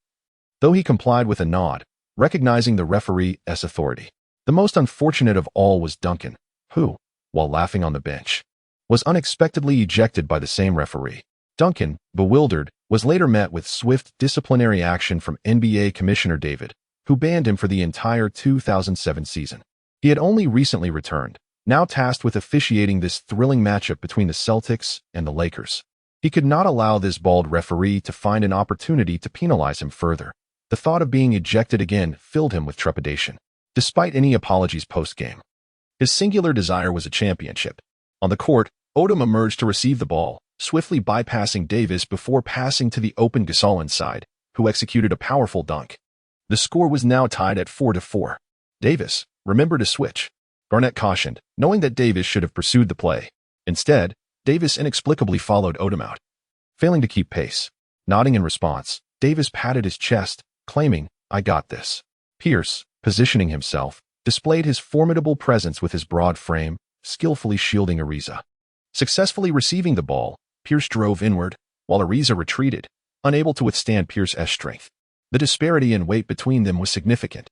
[SPEAKER 1] Though he complied with a nod, recognizing the referee's authority. The most unfortunate of all was Duncan, who, while laughing on the bench, was unexpectedly ejected by the same referee. Duncan, bewildered, was later met with swift disciplinary action from NBA Commissioner David, who banned him for the entire 2007 season. He had only recently returned, now tasked with officiating this thrilling matchup between the Celtics and the Lakers. He could not allow this bald referee to find an opportunity to penalize him further. The thought of being ejected again filled him with trepidation, despite any apologies post-game. His singular desire was a championship. On the court, Odom emerged to receive the ball, swiftly bypassing Davis before passing to the open Gasol inside, who executed a powerful dunk. The score was now tied at 4-4. "Davis, remember to switch," Garnett cautioned, knowing that Davis should have pursued the play. Instead, Davis inexplicably followed Odom out, failing to keep pace. Nodding in response, Davis patted his chest, claiming, "I got this." Pierce, positioning himself, displayed his formidable presence with his broad frame, skillfully shielding Ariza. Successfully receiving the ball, Pierce drove inward, while Ariza retreated, unable to withstand Pierce's strength. The disparity in weight between them was significant,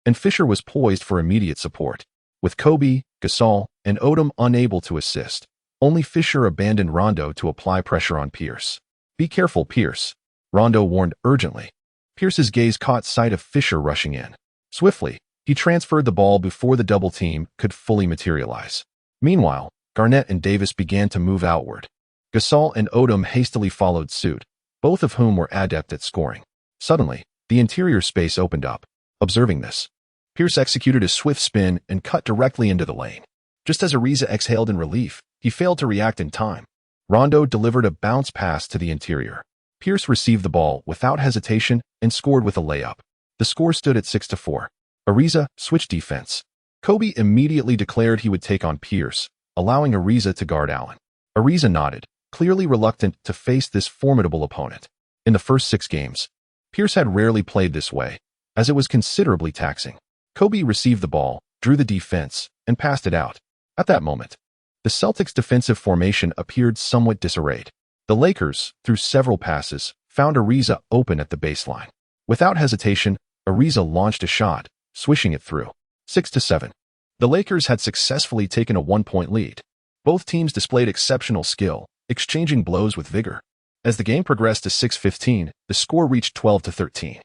[SPEAKER 1] and Fisher was poised for immediate support. With Kobe, Gasol, and Odom unable to assist, only Fisher abandoned Rondo to apply pressure on Pierce. "Be careful, Pierce," Rondo warned urgently. Pierce's gaze caught sight of Fisher rushing in. Swiftly, he transferred the ball before the double team could fully materialize. Meanwhile, Garnett and Davis began to move outward. Gasol and Odom hastily followed suit, both of whom were adept at scoring. Suddenly, the interior space opened up. Observing this, Pierce executed a swift spin and cut directly into the lane. Just as Ariza exhaled in relief, he failed to react in time. Rondo delivered a bounce pass to the interior. Pierce received the ball without hesitation and scored with a layup. The score stood at 6-4. Ariza switched defense. Kobe immediately declared he would take on Pierce, allowing Ariza to guard Allen. Ariza nodded, clearly reluctant to face this formidable opponent. In the first 6 games, Pierce had rarely played this way, as it was considerably taxing. Kobe received the ball, drew the defense, and passed it out. At that moment, the Celtics' defensive formation appeared somewhat disarrayed. The Lakers, through several passes, found Ariza open at the baseline. Without hesitation, Ariza launched a shot, swishing it through. 6-7. The Lakers had successfully taken a 1-point lead. Both teams displayed exceptional skill, exchanging blows with vigor. As the game progressed to 6-15, the score reached 12-13.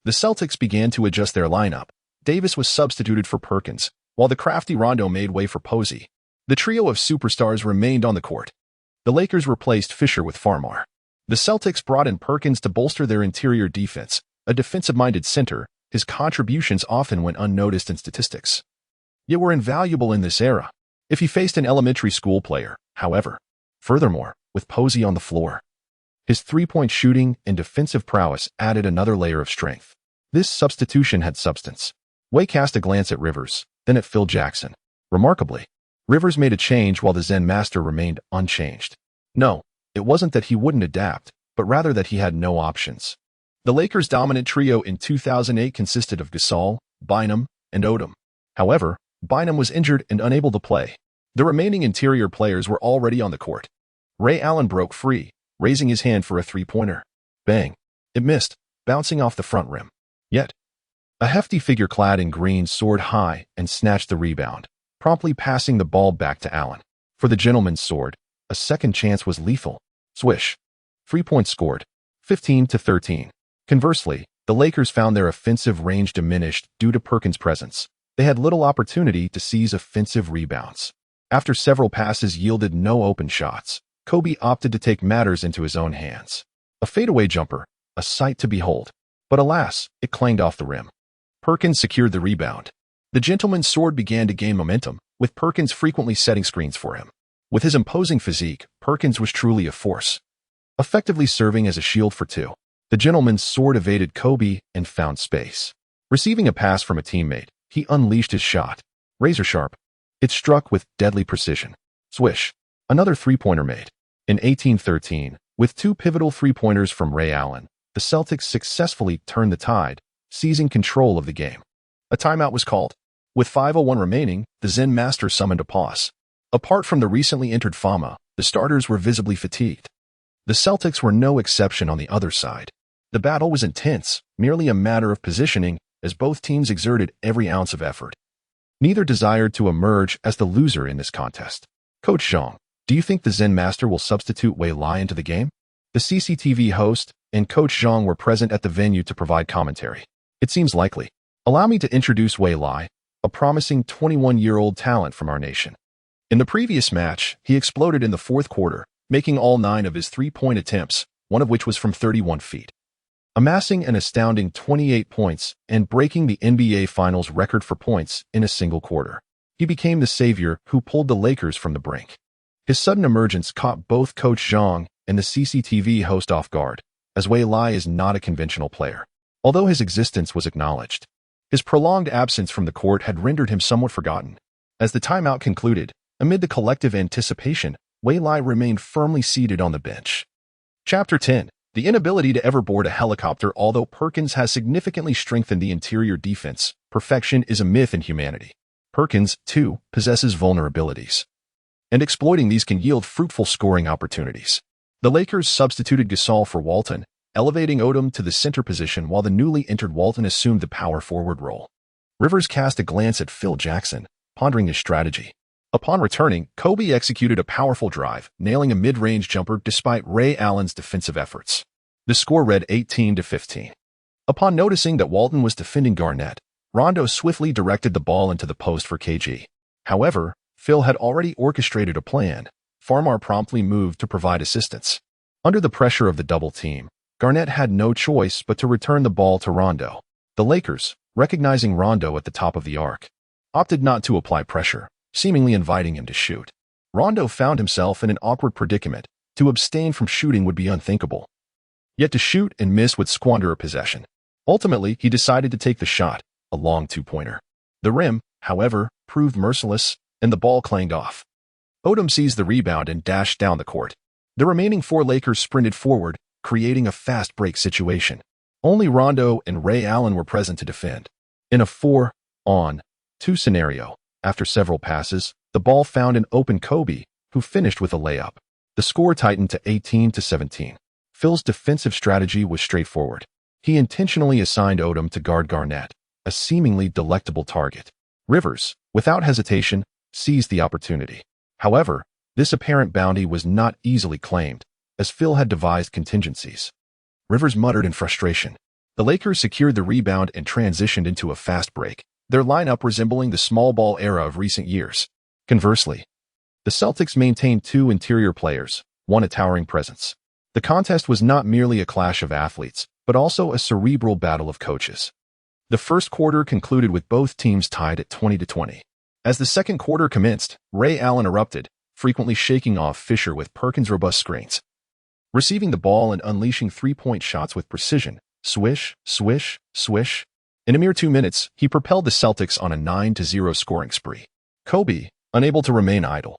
[SPEAKER 1] The Celtics began to adjust their lineup. Davis was substituted for Perkins, while the crafty Rondo made way for Posey. The trio of superstars remained on the court. The Lakers replaced Fisher with Farmar. The Celtics brought in Perkins to bolster their interior defense. A defensive-minded center, his contributions often went unnoticed in statistics, yet were invaluable in this era. If he faced an elementary school player, however. Furthermore, with Posey on the floor, his three-point shooting and defensive prowess added another layer of strength. This substitution had substance. Way cast a glance at Rivers, then at Phil Jackson. Remarkably, Rivers made a change while the Zen master remained unchanged. No, it wasn't that he wouldn't adapt, but rather that he had no options. The Lakers' dominant trio in 2008 consisted of Gasol, Bynum, and Odom. However, Bynum was injured and unable to play. The remaining interior players were already on the court. Ray Allen broke free, raising his hand for a three-pointer. Bang! It missed, bouncing off the front rim. Yet, a hefty figure clad in green soared high and snatched the rebound, promptly passing the ball back to Allen. For the gentleman's sword, a second chance was lethal. Swish. 3 points scored, 15-13. Conversely, the Lakers found their offensive range diminished due to Perkins' presence. They had little opportunity to seize offensive rebounds. After several passes yielded no open shots, Kobe opted to take matters into his own hands. A fadeaway jumper, a sight to behold. But alas, it clanged off the rim. Perkins secured the rebound. The gentleman's sword began to gain momentum, with Perkins frequently setting screens for him. With his imposing physique, Perkins was truly a force, effectively serving as a shield for two. The gentleman's sword evaded Kobe and found space. Receiving a pass from a teammate, he unleashed his shot. Razor sharp. It struck with deadly precision. Swish. Another three-pointer made. In 1813, with two pivotal three-pointers from Ray Allen, the Celtics successfully turned the tide, seizing control of the game. A timeout was called. With 5:01 remaining, the Zen master summoned a pause. Apart from the recently entered Fama, the starters were visibly fatigued. The Celtics were no exception on the other side. The battle was intense, merely a matter of positioning, as both teams exerted every ounce of effort. Neither desired to emerge as the loser in this contest. Coach Zhang, do you think the Zen master will substitute Wei Lai into the game? The CCTV host and Coach Zhang were present at the venue to provide commentary. It seems likely. Allow me to introduce Wei Lai, a promising 21-year-old talent from our nation. In the previous match, he exploded in the fourth quarter, making all 9 of his three-point attempts, one of which was from 31 feet. Amassing an astounding 28 points and breaking the NBA Finals record for points in a single quarter. He became the savior who pulled the Lakers from the brink. His sudden emergence caught both Coach Zhang and the CCTV host off guard, as Wei Lai is not a conventional player, although his existence was acknowledged. His prolonged absence from the court had rendered him somewhat forgotten. As the timeout concluded, amid the collective anticipation, Wei Lai remained firmly seated on the bench. Chapter 10. The inability to ever board a helicopter. Although Perkins has significantly strengthened the interior defense, perfection is a myth in humanity. Perkins, too, possesses vulnerabilities, and exploiting these can yield fruitful scoring opportunities. The Lakers substituted Gasol for Walton, elevating Odom to the center position while the newly entered Walton assumed the power forward role. Rivers cast a glance at Phil Jackson, pondering his strategy. Upon returning, Kobe executed a powerful drive, nailing a mid-range jumper despite Ray Allen's defensive efforts. The score read 18-15. Upon noticing that Walton was defending Garnett, Rondo swiftly directed the ball into the post for KG. However, Phil had already orchestrated a plan. Farmar promptly moved to provide assistance. Under the pressure of the double team, Garnett had no choice but to return the ball to Rondo. The Lakers, recognizing Rondo at the top of the arc, opted not to apply pressure, seemingly inviting him to shoot. Rondo found himself in an awkward predicament. To abstain from shooting would be unthinkable. Yet to shoot and miss would squander a possession. Ultimately, he decided to take the shot, a long two-pointer. The rim, however, proved merciless, and the ball clanged off. Odom seized the rebound and dashed down the court. The remaining 4 Lakers sprinted forward, creating a fast break situation. Only Rondo and Ray Allen were present to defend. In a 4-on-2 scenario, after several passes, the ball found an open Kobe, who finished with a layup. The score tightened to 18-17. Phil's defensive strategy was straightforward. He intentionally assigned Odom to guard Garnett, a seemingly delectable target. Rivers, without hesitation, seized the opportunity. However, this apparent bounty was not easily claimed, as Phil had devised contingencies. Rivers muttered in frustration. The Lakers secured the rebound and transitioned into a fast break, their lineup resembling the small ball era of recent years. Conversely, the Celtics maintained 2 interior players, one a towering presence. The contest was not merely a clash of athletes, but also a cerebral battle of coaches. The first quarter concluded with both teams tied at 20-20. As the second quarter commenced, Ray Allen erupted, frequently shaking off Fisher with Perkins' robust screens. Receiving the ball and unleashing three-point shots with precision, swish, swish, swish. In a mere 2 minutes, he propelled the Celtics on a 9-0 scoring spree. Kobe, unable to remain idle,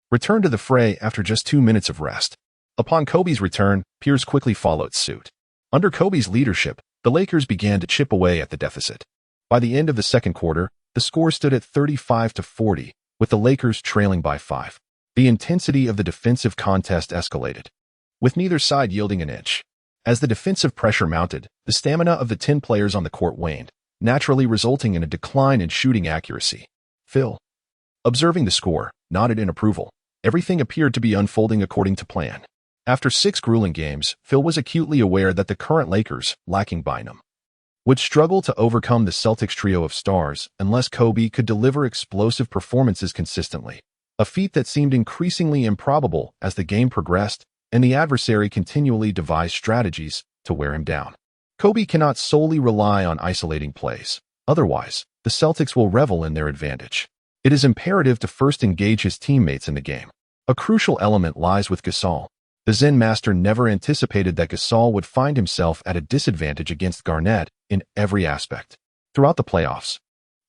[SPEAKER 1] returned to the fray after just 2 minutes of rest. Upon Kobe's return, Pierce quickly followed suit. Under Kobe's leadership, the Lakers began to chip away at the deficit. By the end of the second quarter, the score stood at 35-40, with the Lakers trailing by 5. The intensity of the defensive contest escalated, with neither side yielding an inch. As the defensive pressure mounted, the stamina of the 10 players on the court waned, naturally resulting in a decline in shooting accuracy. Phil, observing the score, nodded in approval. Everything appeared to be unfolding according to plan. After 6 grueling games, Phil was acutely aware that the current Lakers, lacking Bynum, would struggle to overcome the Celtics trio of stars unless Kobe could deliver explosive performances consistently, a feat that seemed increasingly improbable as the game progressed and the adversary continually devised strategies to wear him down. Kobe cannot solely rely on isolating plays. Otherwise, the Celtics will revel in their advantage. It is imperative to first engage his teammates in the game. A crucial element lies with Gasol. The Zen master never anticipated that Gasol would find himself at a disadvantage against Garnett in every aspect. Throughout the playoffs,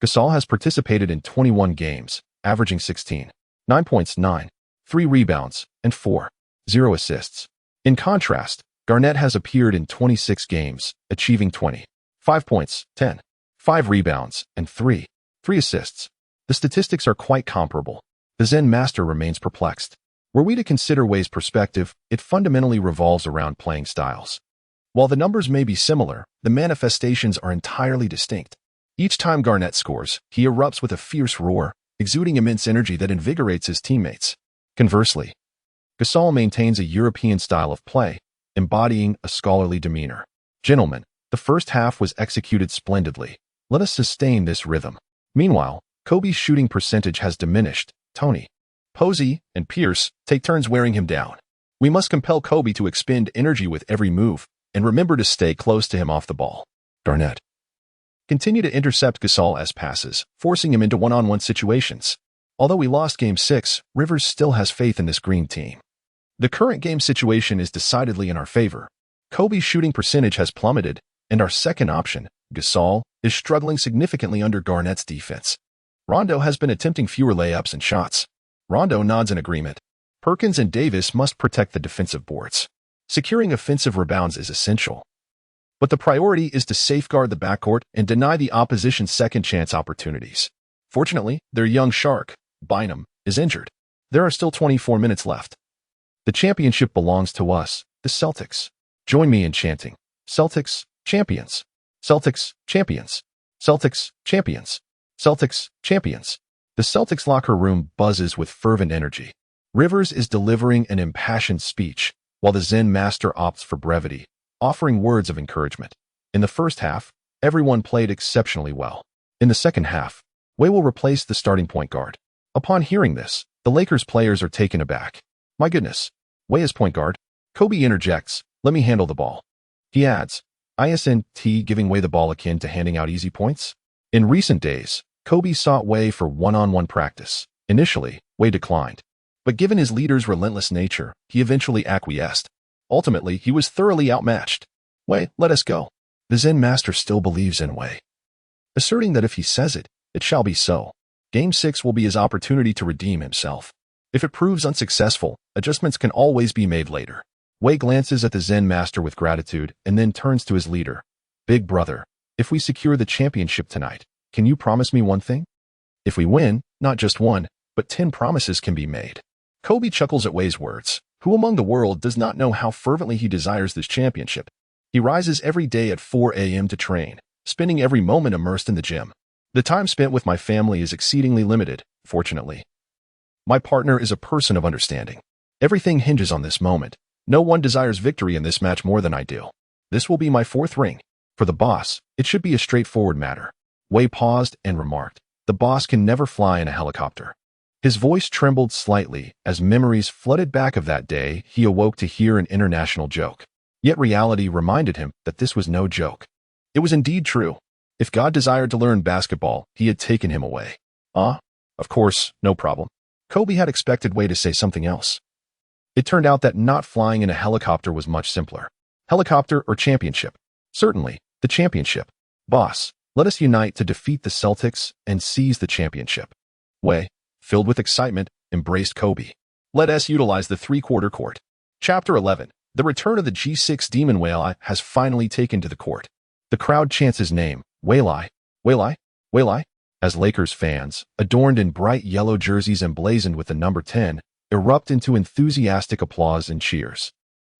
[SPEAKER 1] Gasol has participated in 21 games, averaging 16, 9 points, 9, 3 rebounds, and 4, 0 assists. In contrast, Garnett has appeared in 26 games, achieving 20, 5 points, 10, 5 rebounds, and 3 assists. The statistics are quite comparable. The Zen master remains perplexed. Were we to consider Wei's perspective, it fundamentally revolves around playing styles. While the numbers may be similar, the manifestations are entirely distinct. Each time Garnett scores, he erupts with a fierce roar, exuding immense energy that invigorates his teammates. Conversely, Gasol maintains a European style of play, embodying a scholarly demeanor. Gentlemen, the first half was executed splendidly. Let us sustain this rhythm. Meanwhile, Kobe's shooting percentage has diminished. Tony, Posey, and Pierce take turns wearing him down. We must compel Kobe to expend energy with every move, and remember to stay close to him off the ball. Garnett, continue to intercept Gasol as passes, forcing him into one-on-one situations. Although we lost Game 6, Rivers still has faith in this green team. The current game situation is decidedly in our favor. Kobe's shooting percentage has plummeted, and our second option, Gasol, is struggling significantly under Garnett's defense. Rondo has been attempting fewer layups and shots. Rondo nods in agreement. Perkins and Davis must protect the defensive boards. Securing offensive rebounds is essential. But the priority is to safeguard the backcourt and deny the opposition second-chance opportunities. Fortunately, their young shark, Bynum, is injured. There are still 24 minutes left. The championship belongs to us, the Celtics. Join me in chanting, Celtics, champions. Celtics, champions. Celtics, champions. Celtics, champions. The Celtics locker room buzzes with fervent energy. Rivers is delivering an impassioned speech, while the Zen master opts for brevity, offering words of encouragement. In the first half, everyone played exceptionally well. In the second half, Wei will replace the starting point guard. Upon hearing this, the Lakers players are taken aback. My goodness, Wei is point guard. Kobe interjects, let me handle the ball. He adds, ISNT giving Wei the ball akin to handing out easy points? In recent days, Kobe sought Wei for one-on-one practice. Initially, Wei declined. But given his leader's relentless nature, he eventually acquiesced. Ultimately, he was thoroughly outmatched. Wei, let us go. The Zen master still believes in Wei, asserting that if he says it, it shall be so. Game 6 will be his opportunity to redeem himself. If it proves unsuccessful, adjustments can always be made later. Wei glances at the Zen master with gratitude and then turns to his leader. Big brother, if we secure the championship tonight, can you promise me one thing? If we win, not just one, but 10 promises can be made. Kobe chuckles at Wei's words. Who among the world does not know how fervently he desires this championship? He rises every day at 4 a.m. to train, spending every moment immersed in the gym. The time spent with my family is exceedingly limited, fortunately. My partner is a person of understanding. Everything hinges on this moment. No one desires victory in this match more than I do. This will be my 4th ring. For the boss, it should be a straightforward matter. Wei paused and remarked, the boss can never fly in a helicopter. His voice trembled slightly as memories flooded back of that day he awoke to hear an international joke. Yet reality reminded him that this was no joke. It was indeed true. If God desired to learn basketball, he had taken him away. Of course, no problem. Kobe had expected Wei to say something else. It turned out that not flying in a helicopter was much simpler. Helicopter or championship? Certainly, the championship. Boss, let us unite to defeat the Celtics and seize the championship. Wei, filled with excitement, embraced Kobe. Let us utilize the three-quarter court. Chapter 11. The return of the G6 demon Weili has finally taken to the court. The crowd chants his name, Weili, Weili, Weili, as Lakers fans, adorned in bright yellow jerseys emblazoned with the number 10, erupt into enthusiastic applause and cheers.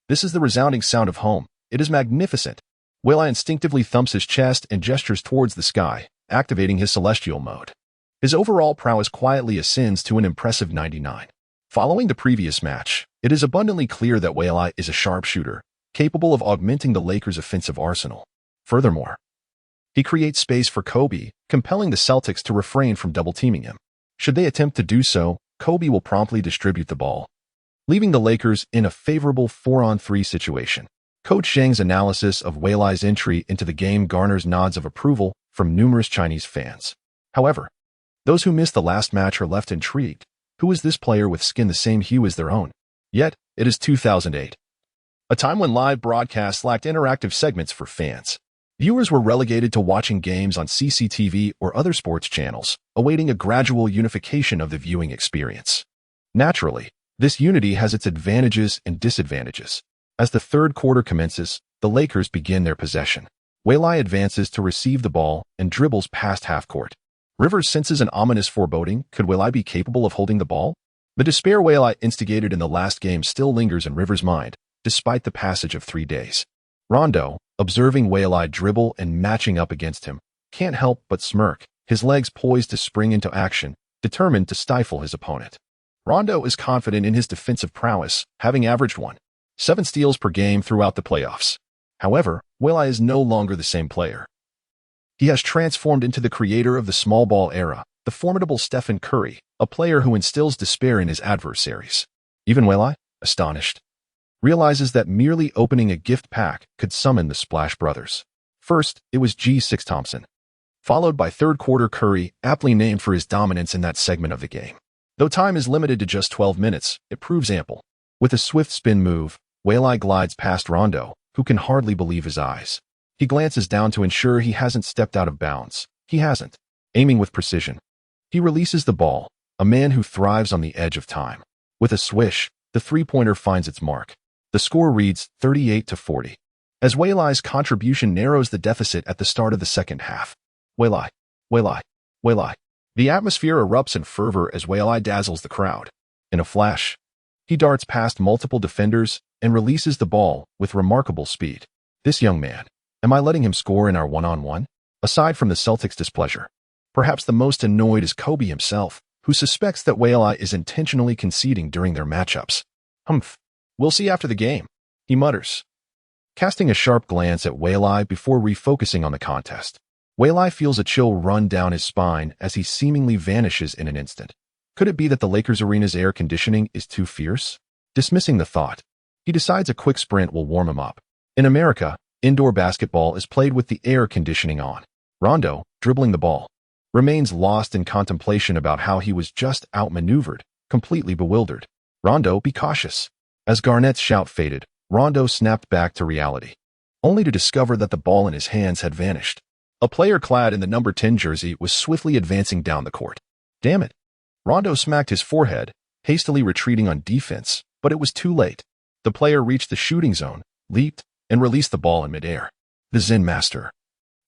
[SPEAKER 1] This is the resounding sound of home. It is magnificent. Weili instinctively thumps his chest and gestures towards the sky, activating his celestial mode. His overall prowess quietly ascends to an impressive 99. Following the previous match, it is abundantly clear that Weili is a sharpshooter, capable of augmenting the Lakers' offensive arsenal. Furthermore, he creates space for Kobe, compelling the Celtics to refrain from double-teaming him. Should they attempt to do so, Kobe will promptly distribute the ball, leaving the Lakers in a favorable 4-on-3 situation. Coach Zhang's analysis of Weili's entry into the game garners nods of approval from numerous Chinese fans. However, those who missed the last match are left intrigued. Who is this player with skin the same hue as their own? Yet, It is 2008, a time when live broadcasts lacked interactive segments for fans. Viewers were relegated to watching games on CCTV or other sports channels, awaiting a gradual unification of the viewing experience. Naturally, this unity has its advantages and disadvantages. As the third quarter commences, the Lakers begin their possession. Waylai advances to receive the ball and dribbles past half-court. Rivers senses an ominous foreboding. Could Waylai be capable of holding the ball? The despair Waylai instigated in the last game still lingers in Rivers' mind, despite the passage of 3 days. Rondo, observing Waylai dribble and matching up against him, can't help but smirk, his legs poised to spring into action, determined to stifle his opponent. Rondo is confident in his defensive prowess, having averaged 1.7 steals per game throughout the playoffs. However, Waylai is no longer the same player. He has transformed into the creator of the small ball era, the formidable Stephen Curry, a player who instills despair in his adversaries. Even Waylai, astonished, realizes that merely opening a gift pack could summon the Splash Brothers. First, it was G6 Thompson, followed by third quarter Curry, aptly named for his dominance in that segment of the game. Though time is limited to just 12 minutes, it proves ample. With a swift spin move, Waylai glides past Rondo, who can hardly believe his eyes. He glances down to ensure he hasn't stepped out of bounds. He hasn't. Aiming with precision, he releases the ball, a man who thrives on the edge of time. With a swish, the three-pointer finds its mark. The score reads 38-40. As Waylai's contribution narrows the deficit at the start of the second half. Waylai, Waylai, Waylai. The atmosphere erupts in fervor as Waylai dazzles the crowd. In a flash, he darts past multiple defenders and releases the ball with remarkable speed. This young man, am I letting him score in our one-on-one? Aside from the Celtics' displeasure, perhaps the most annoyed is Kobe himself, who suspects that Waylai is intentionally conceding during their matchups. Humph. We'll see after the game, he mutters, casting a sharp glance at Waylai before refocusing on the contest. Waylai feels a chill run down his spine as he seemingly vanishes in an instant. Could it be that the Lakers arena's air conditioning is too fierce? Dismissing the thought, he decides a quick sprint will warm him up. In America, indoor basketball is played with the air conditioning on. Rondo, dribbling the ball, remains lost in contemplation about how he was just outmaneuvered, completely bewildered. Rondo, be cautious. As Garnett's shout faded, Rondo snapped back to reality, only to discover that the ball in his hands had vanished. A player clad in the number 10 jersey was swiftly advancing down the court. Damn it. Rondo smacked his forehead, hastily retreating on defense, but it was too late. The player reached the shooting zone, leaped, and released the ball in midair. The Zen Master,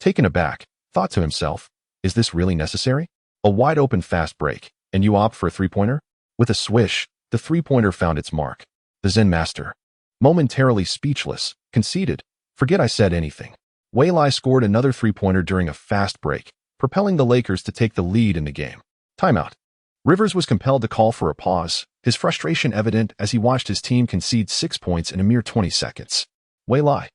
[SPEAKER 1] taken aback, thought to himself, is this really necessary? A wide-open fast break, and you opt for a three-pointer? With a swish, the three-pointer found its mark. The Zen Master, momentarily speechless, conceded, forget I said anything. Waylai scored another three-pointer during a fast break, propelling the Lakers to take the lead in the game. Timeout. Rivers was compelled to call for a pause, his frustration evident as he watched his team concede 6 points in a mere 20 seconds. Waylai.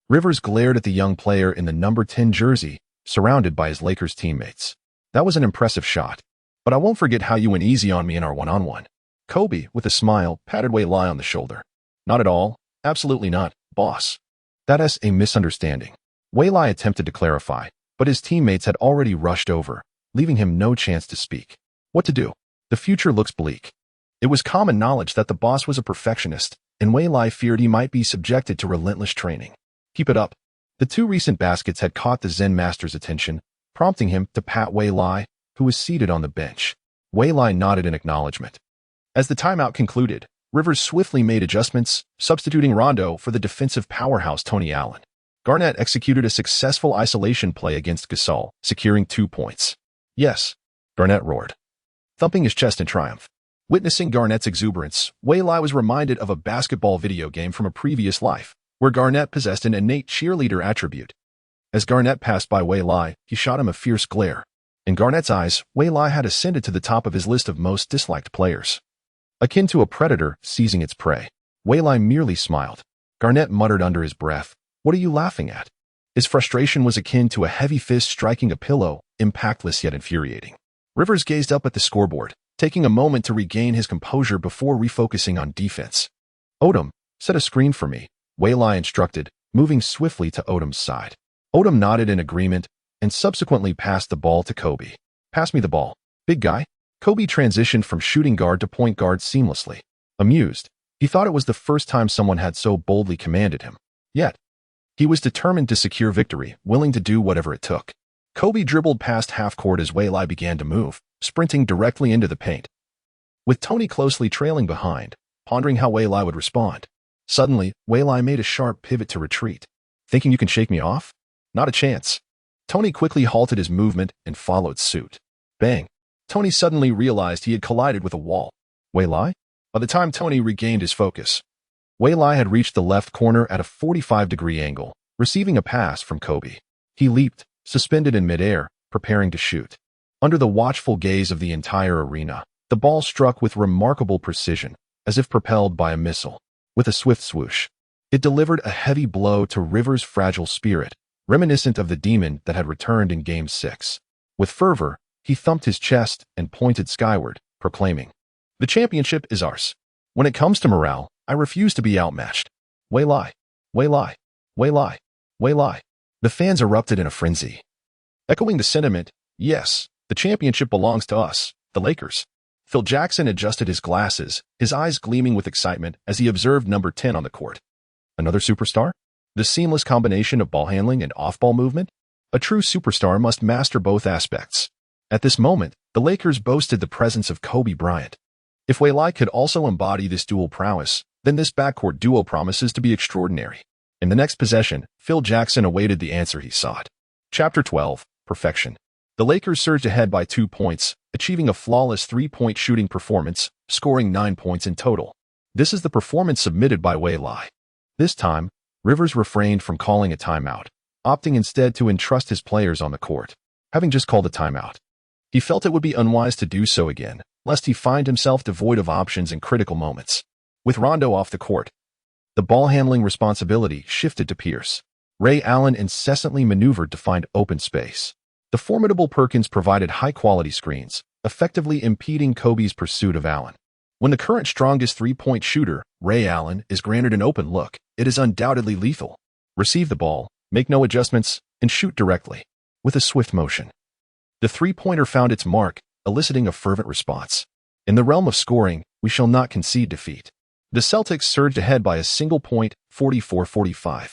[SPEAKER 1] Rivers glared at the young player in the number 10 jersey, surrounded by his Lakers teammates. That was an impressive shot, but I won't forget how you went easy on me in our one-on-one. Kobe, with a smile, patted Waylai on the shoulder. Not at all. Absolutely not, boss. That is a misunderstanding. Waylai attempted to clarify, but his teammates had already rushed over, leaving him no chance to speak. What to do? The future looks bleak. It was common knowledge that the boss was a perfectionist, and Waylai feared he might be subjected to relentless training. Keep it up. The 2 recent baskets had caught the Zen Master's attention, prompting him to pat Waylai, who was seated on the bench. Waylai nodded in acknowledgement. As the timeout concluded, Rivers swiftly made adjustments, substituting Rondo for the defensive powerhouse Tony Allen. Garnett executed a successful isolation play against Gasol, securing 2 points. Yes, Garnett roared, thumping his chest in triumph. Witnessing Garnett's exuberance, Waylai was reminded of a basketball video game from a previous life, where Garnett possessed an innate cheerleader attribute. As Garnett passed by Waylai, he shot him a fierce glare. In Garnett's eyes, Waylai had ascended to the top of his list of most disliked players. Akin to a predator seizing its prey. Waylai merely smiled. Garnett muttered under his breath, "What are you laughing at?" His frustration was akin to a heavy fist striking a pillow, impactless yet infuriating. Rivers gazed up at the scoreboard, taking a moment to regain his composure before refocusing on defense. "Odom, set a screen for me," Waylai instructed, moving swiftly to Odom's side. Odom nodded in agreement and subsequently passed the ball to Kobe. "Pass me the ball, big guy." Kobe transitioned from shooting guard to point guard seamlessly. Amused, he He thought it was the first time someone had so boldly commanded him. Yet, he was determined to secure victory, willing to do whatever it took. Kobe dribbled past half-court as Wei Lai began to move, sprinting directly into the paint. With Tony closely trailing behind, pondering how Wei Lai would respond. Suddenly, Wei Lai made a sharp pivot to retreat. Thinking you can shake me off? Not a chance. Tony quickly halted his movement and followed suit. Bang! Tony suddenly realized he had collided with a wall. Wei Lai? By the time Tony regained his focus, Wei Lai had reached the left corner at a 45-degree angle, receiving a pass from Kobe. He leaped, suspended in midair, preparing to shoot. Under the watchful gaze of the entire arena, the ball struck with remarkable precision, as if propelled by a missile. With a swift swoosh, it delivered a heavy blow to Rivers' fragile spirit, reminiscent of the demon that had returned in Game 6. With fervor, he thumped his chest and pointed skyward, proclaiming, "The championship is ours. When it comes to morale, I refuse to be outmatched. Wei Lai, Wei Lai, Wei Lai, Wei Lai." The fans erupted in a frenzy. Echoing the sentiment, "Yes, the championship belongs to us, the Lakers." Phil Jackson adjusted his glasses, his eyes gleaming with excitement as he observed number 10 on the court. Another superstar? The seamless combination of ball handling and off-ball movement? A true superstar must master both aspects. At this moment, the Lakers boasted the presence of Kobe Bryant. If Wei Lai could also embody this dual prowess, then this backcourt duo promises to be extraordinary. In the next possession, Phil Jackson awaited the answer he sought. Chapter 12, Perfection. The Lakers surged ahead by 2 points, achieving a flawless three-point shooting performance, scoring 9 points in total. This is the performance submitted by Wei Lai. This time, Rivers refrained from calling a timeout, opting instead to entrust his players on the court. Having just called a timeout, he felt it would be unwise to do so again, lest he find himself devoid of options in critical moments. With Rondo off the court, the ball-handling responsibility shifted to Pierce. Ray Allen incessantly maneuvered to find open space. The formidable Perkins provided high-quality screens, effectively impeding Kobe's pursuit of Allen. When the current strongest three-point shooter, Ray Allen, is granted an open look, it is undoubtedly lethal. Receive the ball, make no adjustments, and shoot directly. With a swift motion, the three-pointer found its mark, eliciting a fervent response. In the realm of scoring, we shall not concede defeat. The Celtics surged ahead by a single point, 44-45.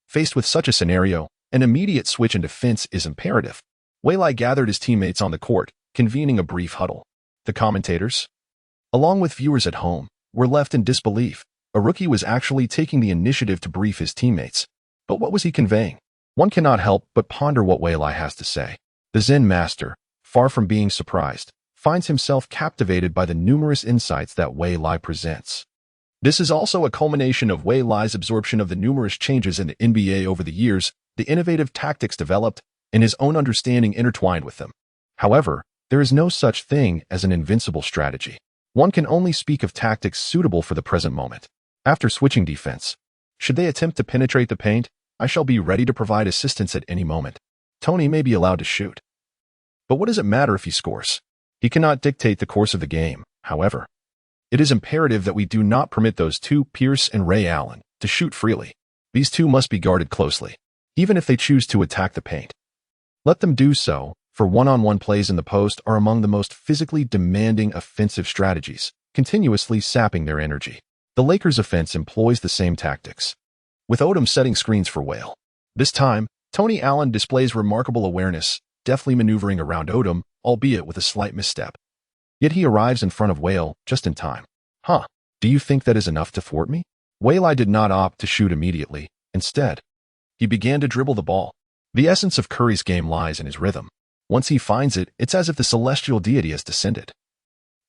[SPEAKER 1] Faced with such a scenario, an immediate switch in defense is imperative. Wei Lai gathered his teammates on the court, convening a brief huddle. The commentators, along with viewers at home, were left in disbelief. A rookie was actually taking the initiative to brief his teammates. But what was he conveying? One cannot help but ponder what Wei Lai has to say. The Zen master, far from being surprised, finds himself captivated by the numerous insights that Wei Lai presents. This is also a culmination of Wei Lai's absorption of the numerous changes in the NBA over the years, the innovative tactics developed, and his own understanding intertwined with them. However, there is no such thing as an invincible strategy. One can only speak of tactics suitable for the present moment. After switching defense, should they attempt to penetrate the paint, I shall be ready to provide assistance at any moment. Tony may be allowed to shoot. But what does it matter if he scores? He cannot dictate the course of the game, however. It is imperative that we do not permit those two, Pierce and Ray Allen, to shoot freely. These two must be guarded closely, even if they choose to attack the paint. Let them do so, for one-on-one plays in the post are among the most physically demanding offensive strategies, continuously sapping their energy. The Lakers' offense employs the same tactics, with Odom setting screens for Wale. This time, Tony Allen displays remarkable awareness, deftly maneuvering around Odom, albeit with a slight misstep. Yet he arrives in front of Wale just in time. Do you think that is enough to thwart me? Wale did not opt to shoot immediately. Instead, he began to dribble the ball. The essence of Curry's game lies in his rhythm. Once he finds it, it's as if the celestial deity has descended,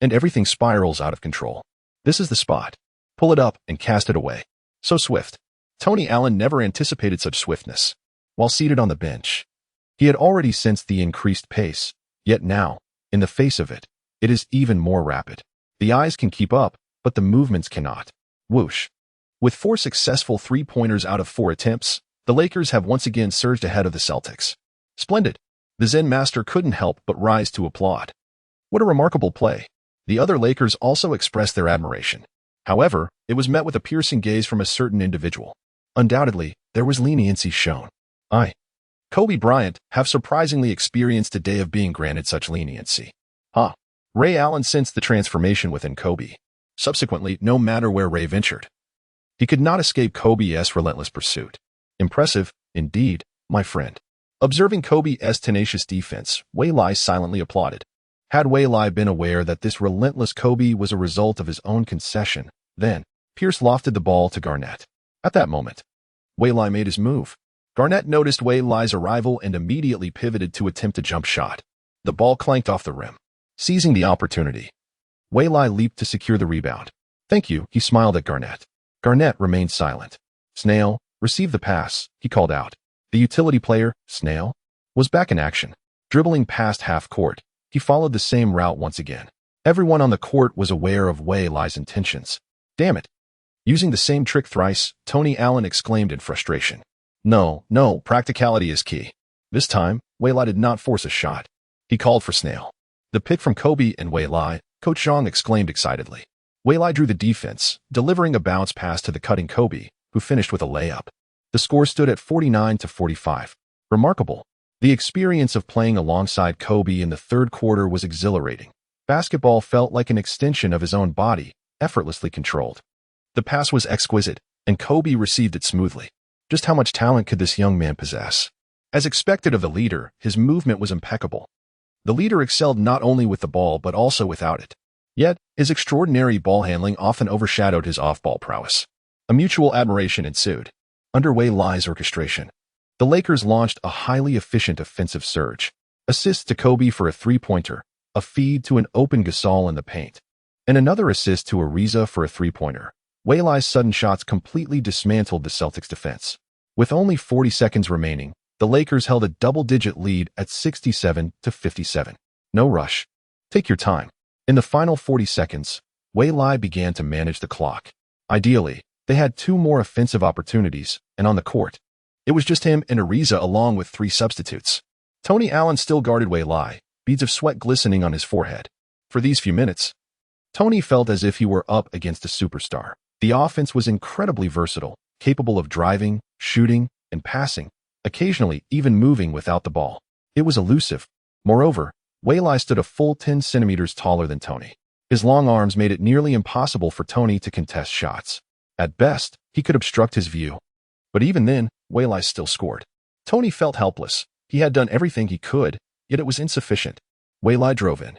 [SPEAKER 1] and everything spirals out of control. This is the spot. Pull it up and cast it away. So swift. Tony Allen never anticipated such swiftness. While seated on the bench, he had already sensed the increased pace, yet now, in the face of it, it is even more rapid. The eyes can keep up, but the movements cannot. Whoosh. With 4 successful three-pointers out of 4 attempts, the Lakers have once again surged ahead of the Celtics. Splendid. The Zen master couldn't help but rise to applaud. What a remarkable play. The other Lakers also expressed their admiration. However, it was met with a piercing gaze from a certain individual. Undoubtedly, there was leniency shown. Kobe Bryant, have surprisingly experienced a day of being granted such leniency. Ray Allen sensed the transformation within Kobe. Subsequently, no matter where Ray ventured, he could not escape Kobe's relentless pursuit. Impressive, indeed, my friend. Observing Kobe's tenacious defense, Wei Lai silently applauded. Had Wei Lai been aware that this relentless Kobe was a result of his own concession, then Pierce lofted the ball to Garnett. At that moment, Wei Lai made his move. Garnett noticed Wei Lai's arrival and immediately pivoted to attempt a jump shot. The ball clanked off the rim. Seizing the opportunity, Wei Lai leaped to secure the rebound. Thank you, he smiled at Garnett. Garnett remained silent. Snail, receive the pass, he called out. The utility player, Snail, was back in action. Dribbling past half court, he followed the same route once again. Everyone on the court was aware of Wei Lai's intentions. Damn it. Using the same trick thrice, Tony Allen exclaimed in frustration. No, practicality is key. This time, Wei Lai did not force a shot. He called for Snail. The pick from Kobe and Wei Lai, Coach Zhang exclaimed excitedly. Wei Lai drew the defense, delivering a bounce pass to the cutting Kobe, who finished with a layup. The score stood at 49-45. Remarkable. The experience of playing alongside Kobe in the third quarter was exhilarating. Basketball felt like an extension of his own body, effortlessly controlled. The pass was exquisite, and Kobe received it smoothly. Just how much talent could this young man possess? As expected of the leader, his movement was impeccable. The leader excelled not only with the ball but also without it. Yet, his extraordinary ball handling often overshadowed his off-ball prowess. A mutual admiration ensued. Under Wei Lai's orchestration, the Lakers launched a highly efficient offensive surge. Assists to Kobe for a three-pointer, a feed to an open Gasol in the paint, and another assist to Ariza for a three-pointer. Wei Lai's sudden shots completely dismantled the Celtics' defense. With only 40 seconds remaining, the Lakers held a double-digit lead at 67-57. No rush. Take your time. In the final 40 seconds, Wei Lai began to manage the clock. Ideally, they had two more offensive opportunities, and on the court, it was just him and Ariza along with three substitutes. Tony Allen still guarded Wei Lai, beads of sweat glistening on his forehead. For these few minutes, Tony felt as if he were up against a superstar. The offense was incredibly versatile, capable of driving, shooting, and passing, occasionally even moving without the ball. It was elusive. Moreover, Wei Lai stood a full 10 centimeters taller than Tony. His long arms made it nearly impossible for Tony to contest shots. At best, he could obstruct his view. But even then, Wei Lai still scored. Tony felt helpless. He had done everything he could, yet it was insufficient. Wei Lai drove in,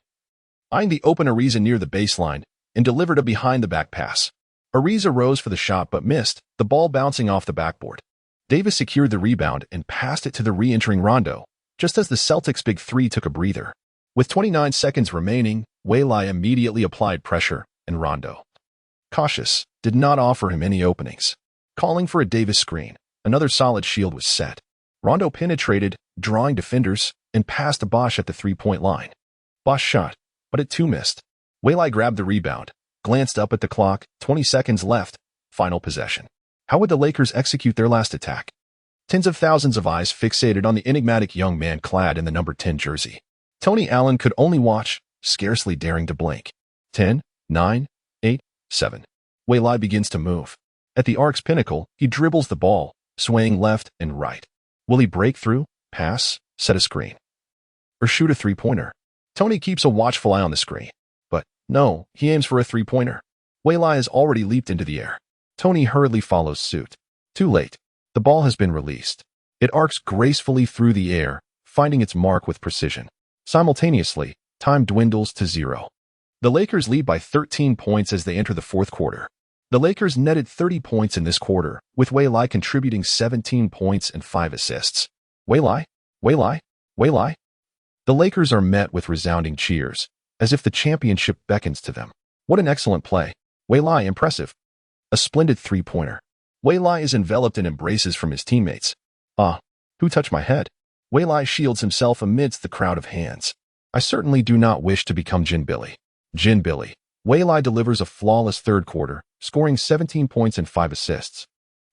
[SPEAKER 1] eyeing the open Ariza near the baseline, and delivered a behind-the-back pass. Ariza rose for the shot but missed, the ball bouncing off the backboard. Davis secured the rebound and passed it to the re-entering Rondo, just as the Celtics' big three took a breather. With 29 seconds remaining, Wei Lai immediately applied pressure, and Rondo, cautious, did not offer him any openings. Calling for a Davis screen, another solid shield was set. Rondo penetrated, drawing defenders, and passed to Bosch at the three-point line. Bosch shot, but it too missed. Wei Lai grabbed the rebound, glanced up at the clock, 20 seconds left, final possession. How would the Lakers execute their last attack? Tens of thousands of eyes fixated on the enigmatic young man clad in the number 10 jersey. Tony Allen could only watch, scarcely daring to blink. 10, 9, 8, 7. Wei Lai begins to move. At the arc's pinnacle, he dribbles the ball, swaying left and right. Will he break through, pass, set a screen, or shoot a three-pointer? Tony keeps a watchful eye on the screen. But no, he aims for a three-pointer. Wei Lai has already leaped into the air. Tony hurriedly follows suit. Too late. The ball has been released. It arcs gracefully through the air, finding its mark with precision. Simultaneously, time dwindles to 0. The Lakers lead by 13 points as they enter the fourth quarter. The Lakers netted 30 points in this quarter, with Wei Lai contributing 17 points and 5 assists. Wei Lai? Wei Lai? Wei Lai? The Lakers are met with resounding cheers, as if the championship beckons to them. What an excellent play. Wei Lai, impressive. A splendid three-pointer. Wei Lai is enveloped in embraces from his teammates. Ah, who touched my head? Wei Lai shields himself amidst the crowd of hands. I certainly do not wish to become Jin Billy. Jin Billy. Wei Lai delivers a flawless third quarter, scoring 17 points and 5 assists,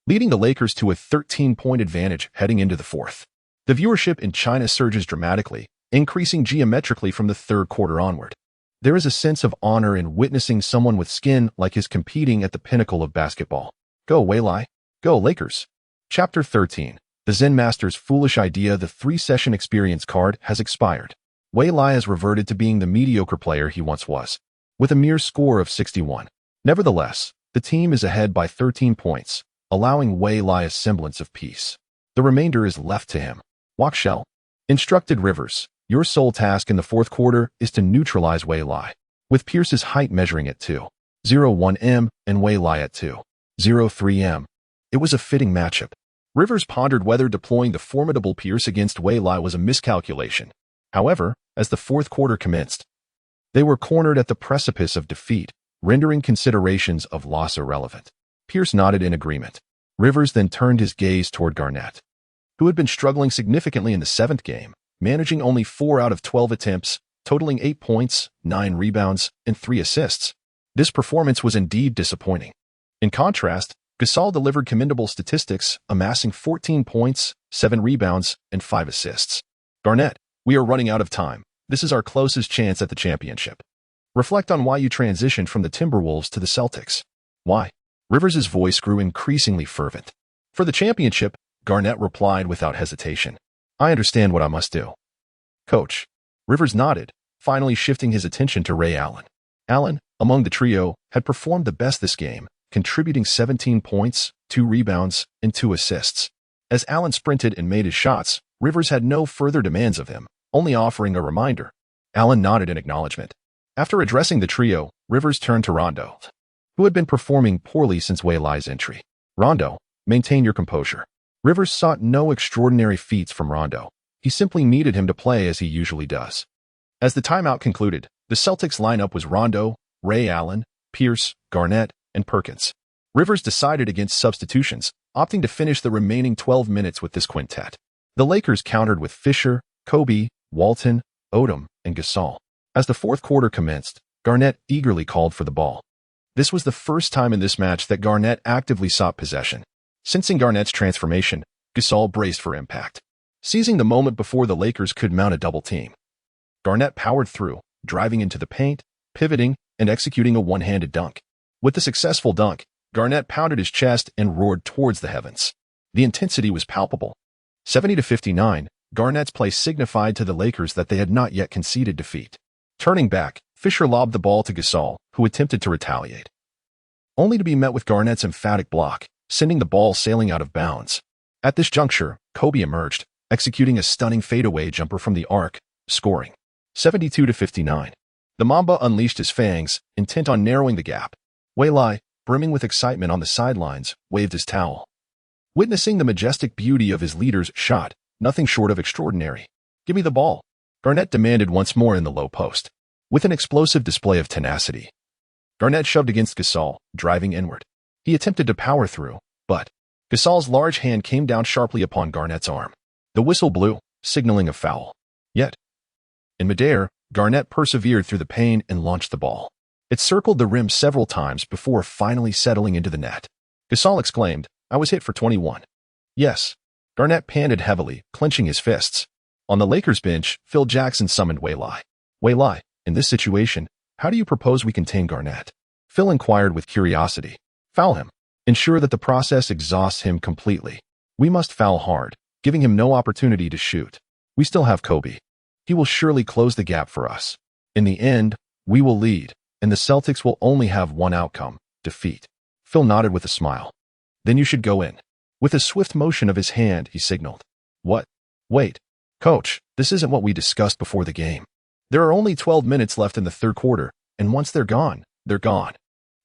[SPEAKER 1] leading the Lakers to a 13-point advantage heading into the fourth. The viewership in China surges dramatically, increasing geometrically from the third quarter onward. There is a sense of honor in witnessing someone with skin like his competing at the pinnacle of basketball. Go, Wei Lai. Go, Lakers. Chapter 13. The Zen Master's foolish idea, the 3-session experience card, has expired. Wei Lai has reverted to being the mediocre player he once was. With a mere score of 61, Nevertheless, the team is ahead by 13 points, allowing Wei Lai a semblance of peace. The remainder is left to him. Wakshell instructed Rivers, your sole task in the fourth quarter is to neutralize Wei Lai, with Pierce's height measuring at 2.01 m and Wei Lai at 2.03 m. It was a fitting matchup. Rivers pondered whether deploying the formidable Pierce against Wei Lai was a miscalculation. However, as the fourth quarter commenced, they were cornered at the precipice of defeat, rendering considerations of loss irrelevant. Pierce nodded in agreement. Rivers then turned his gaze toward Garnett, who had been struggling significantly in the seventh game, managing only 4 out of 12 attempts, totaling 8 points, 9 rebounds, and 3 assists. This performance was indeed disappointing. In contrast, Gasol delivered commendable statistics, amassing 14 points, 7 rebounds, and 5 assists. Garnett, we are running out of time. This is our closest chance at the championship. Reflect on why you transitioned from the Timberwolves to the Celtics. Why? Rivers' voice grew increasingly fervent. For the championship, Garnett replied without hesitation. I understand what I must do. Coach. Rivers nodded, finally shifting his attention to Ray Allen. Allen, among the trio, had performed the best this game, contributing 17 points, 2 rebounds, and 2 assists. As Allen sprinted and made his shots, Rivers had no further demands of him, only offering a reminder. Allen nodded in acknowledgement. After addressing the trio, Rivers turned to Rondo, who had been performing poorly since Wei Lai's entry. Rondo, maintain your composure. Rivers sought no extraordinary feats from Rondo. He simply needed him to play as he usually does. As the timeout concluded, the Celtics lineup was Rondo, Ray Allen, Pierce, Garnett, and Perkins. Rivers decided against substitutions, opting to finish the remaining 12 minutes with this quintet. The Lakers countered with Fisher, Kobe, Walton, Odom, and Gasol. As the fourth quarter commenced, Garnett eagerly called for the ball. This was the first time in this match that Garnett actively sought possession. Sensing Garnett's transformation, Gasol braced for impact. Seizing the moment before the Lakers could mount a double team, Garnett powered through, driving into the paint, pivoting, and executing a one-handed dunk. With the successful dunk, Garnett pounded his chest and roared towards the heavens. The intensity was palpable. 70-59, Garnett's play signified to the Lakers that they had not yet conceded defeat. Turning back, Fisher lobbed the ball to Gasol, who attempted to retaliate, only to be met with Garnett's emphatic block, sending the ball sailing out of bounds. At this juncture, Kobe emerged, executing a stunning fadeaway jumper from the arc, scoring 72-59. The Mamba unleashed his fangs, intent on narrowing the gap. Wei Lai, brimming with excitement on the sidelines, waved his towel. Witnessing the majestic beauty of his leader's shot, nothing short of extraordinary. Give me the ball, Garnett demanded once more in the low post. With an explosive display of tenacity, Garnett shoved against Gasol, driving inward. He attempted to power through, but Gasol's large hand came down sharply upon Garnett's arm. The whistle blew, signaling a foul. Yet, in midair, Garnett persevered through the pain and launched the ball. It circled the rim several times before finally settling into the net. Gasol exclaimed, I was hit for 21. Yes. Garnett panted heavily, clenching his fists. On the Lakers bench, Phil Jackson summoned Wei Lai. Wei Lai, in this situation, how do you propose we contain Garnett? Phil inquired with curiosity. Foul him. Ensure that the process exhausts him completely. We must foul hard, giving him no opportunity to shoot. We still have Kobe. He will surely close the gap for us. In the end, we will lead, and the Celtics will only have one outcome, defeat. Phil nodded with a smile. Then you should go in. With a swift motion of his hand, he signaled. What? Wait. Coach, this isn't what we discussed before the game. There are only 12 minutes left in the third quarter, and once they're gone, they're gone.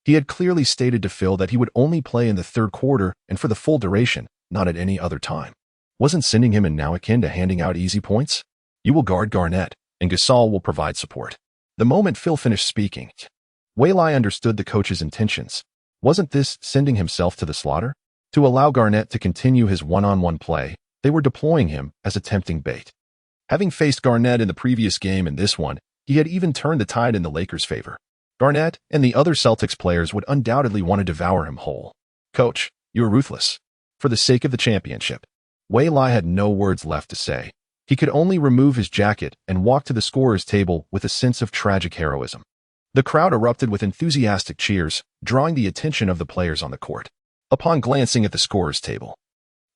[SPEAKER 1] He had clearly stated to Phil that he would only play in the third quarter and for the full duration, not at any other time. Wasn't sending him in now akin to handing out easy points? You will guard Garnett, and Gasol will provide support. The moment Phil finished speaking, Wei Lai understood the coach's intentions. Wasn't this sending himself to the slaughter? To allow Garnett to continue his one-on-one play, they were deploying him as a tempting bait. Having faced Garnett in the previous game and this one, he had even turned the tide in the Lakers' favor. Garnett and the other Celtics players would undoubtedly want to devour him whole. Coach, you are ruthless. For the sake of the championship. Wei Lai had no words left to say. He could only remove his jacket and walk to the scorer's table with a sense of tragic heroism. The crowd erupted with enthusiastic cheers, drawing the attention of the players on the court. Upon glancing at the scorer's table,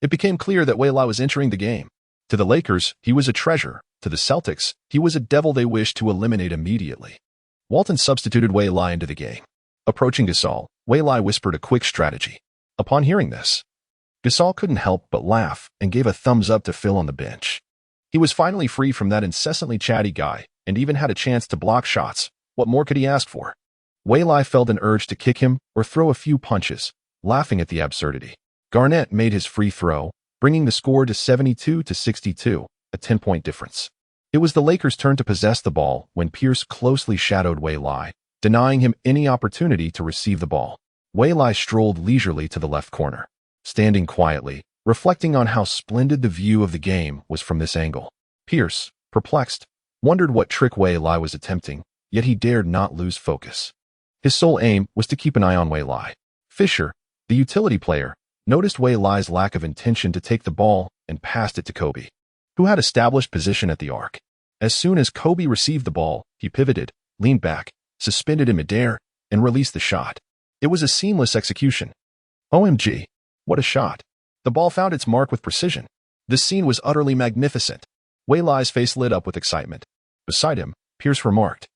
[SPEAKER 1] it became clear that Wei Lai was entering the game. To the Lakers, he was a treasure. To the Celtics, he was a devil they wished to eliminate immediately. Walton substituted Wei Lai into the game. Approaching Gasol, Wei Lai whispered a quick strategy. Upon hearing this, Gasol couldn't help but laugh and gave a thumbs up to Phil on the bench. He was finally free from that incessantly chatty guy and even had a chance to block shots. What more could he ask for? Wei Lai felt an urge to kick him or throw a few punches, laughing at the absurdity. Garnett made his free throw, bringing the score to 72-62, a 10-point difference. It was the Lakers' turn to possess the ball when Pierce closely shadowed Wei Lai, denying him any opportunity to receive the ball. Wei Lai strolled leisurely to the left corner, standing quietly, reflecting on how splendid the view of the game was from this angle. Pierce, perplexed, wondered what trick Wei Lai was attempting, yet he dared not lose focus. His sole aim was to keep an eye on Wei Lai. Fisher, the utility player, noticed Wei Lai's lack of intention to take the ball and passed it to Kobe, who had established position at the arc. As soon as Kobe received the ball, he pivoted, leaned back, suspended in midair, and released the shot. It was a seamless execution. OMG, what a shot. The ball found its mark with precision. This scene was utterly magnificent. Wei Lai's face lit up with excitement. Beside him, Pierce remarked,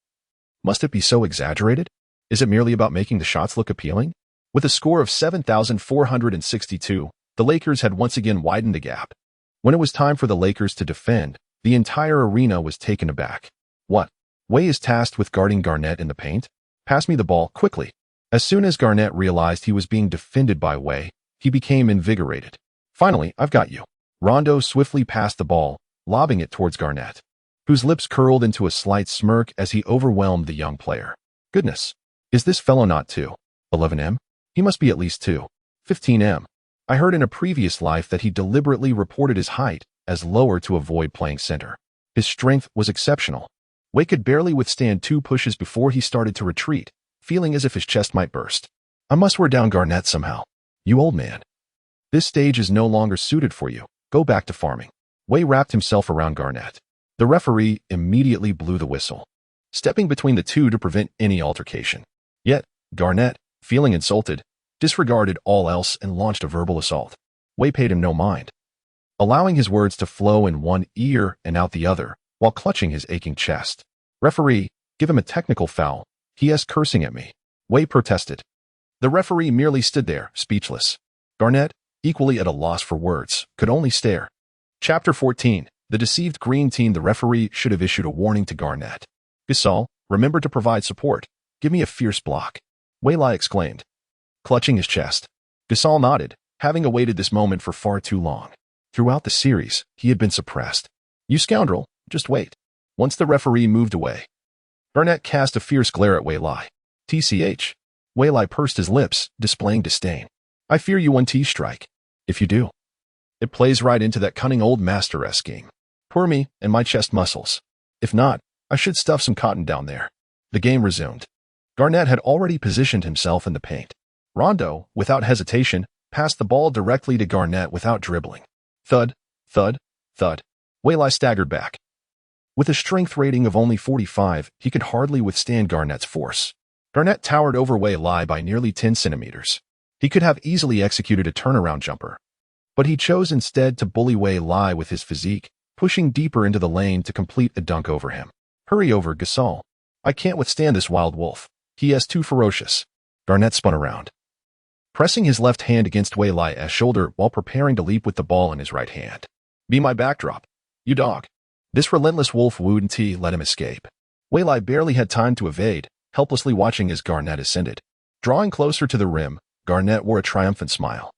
[SPEAKER 1] "Must it be so exaggerated? Is it merely about making the shots look appealing?" With a score of 7,462, the Lakers had once again widened the gap. When it was time for the Lakers to defend, the entire arena was taken aback. What? Wei is tasked with guarding Garnett in the paint? Pass me the ball, quickly. As soon as Garnett realized he was being defended by Wei, he became invigorated. Finally, I've got you. Rondo swiftly passed the ball, lobbing it towards Garnett, whose lips curled into a slight smirk as he overwhelmed the young player. Goodness, is this fellow not 2'11"? He must be at least 2'15"? I heard in a previous life that he deliberately reported his height as lower to avoid playing center. His strength was exceptional. Wei could barely withstand 2 pushes before he started to retreat, feeling as if his chest might burst. I must wear down Garnett somehow. You old man. This stage is no longer suited for you. Go back to farming. Wei wrapped himself around Garnett. The referee immediately blew the whistle, stepping between the two to prevent any altercation. Yet, Garnett, feeling insulted, disregarded all else and launched a verbal assault. Wei paid him no mind, allowing his words to flow in one ear and out the other, while clutching his aching chest. Referee, give him a technical foul. He is cursing at me. Wei protested. The referee merely stood there, speechless. Garnett, equally at a loss for words, could only stare. Chapter 14. The deceived green team. The referee should have issued a warning to Garnett. Gasol, remember to provide support. Give me a fierce block. Wei Lai exclaimed, clutching his chest. Gasol nodded, having awaited this moment for far too long. Throughout the series, he had been suppressed. You scoundrel, just wait. Once the referee moved away, Garnett cast a fierce glare at Wei Lai. TCH. Wei Lai pursed his lips, displaying disdain. I fear you 1T strike. If you do, it plays right into that cunning old master-esque game. Poor me and my chest muscles. If not, I should stuff some cotton down there. The game resumed. Garnett had already positioned himself in the paint. Rondo, without hesitation, passed the ball directly to Garnett without dribbling. Thud, thud, thud. Wei Lai staggered back. With a strength rating of only 45, he could hardly withstand Garnett's force. Garnett towered over Wei Lai by nearly 10 centimeters. He could have easily executed a turnaround jumper, but he chose instead to bully Wei Lai with his physique, pushing deeper into the lane to complete a dunk over him. Hurry over, Gasol. I can't withstand this wild wolf. He is too ferocious. Garnett spun around, pressing his left hand against Wei Lai's shoulder while preparing to leap with the ball in his right hand. Be my backdrop, you dog. This relentless wolf wouldn't let him escape. Wei Lai barely had time to evade, helplessly watching as Garnett ascended. Drawing closer to the rim, Garnett wore a triumphant smile,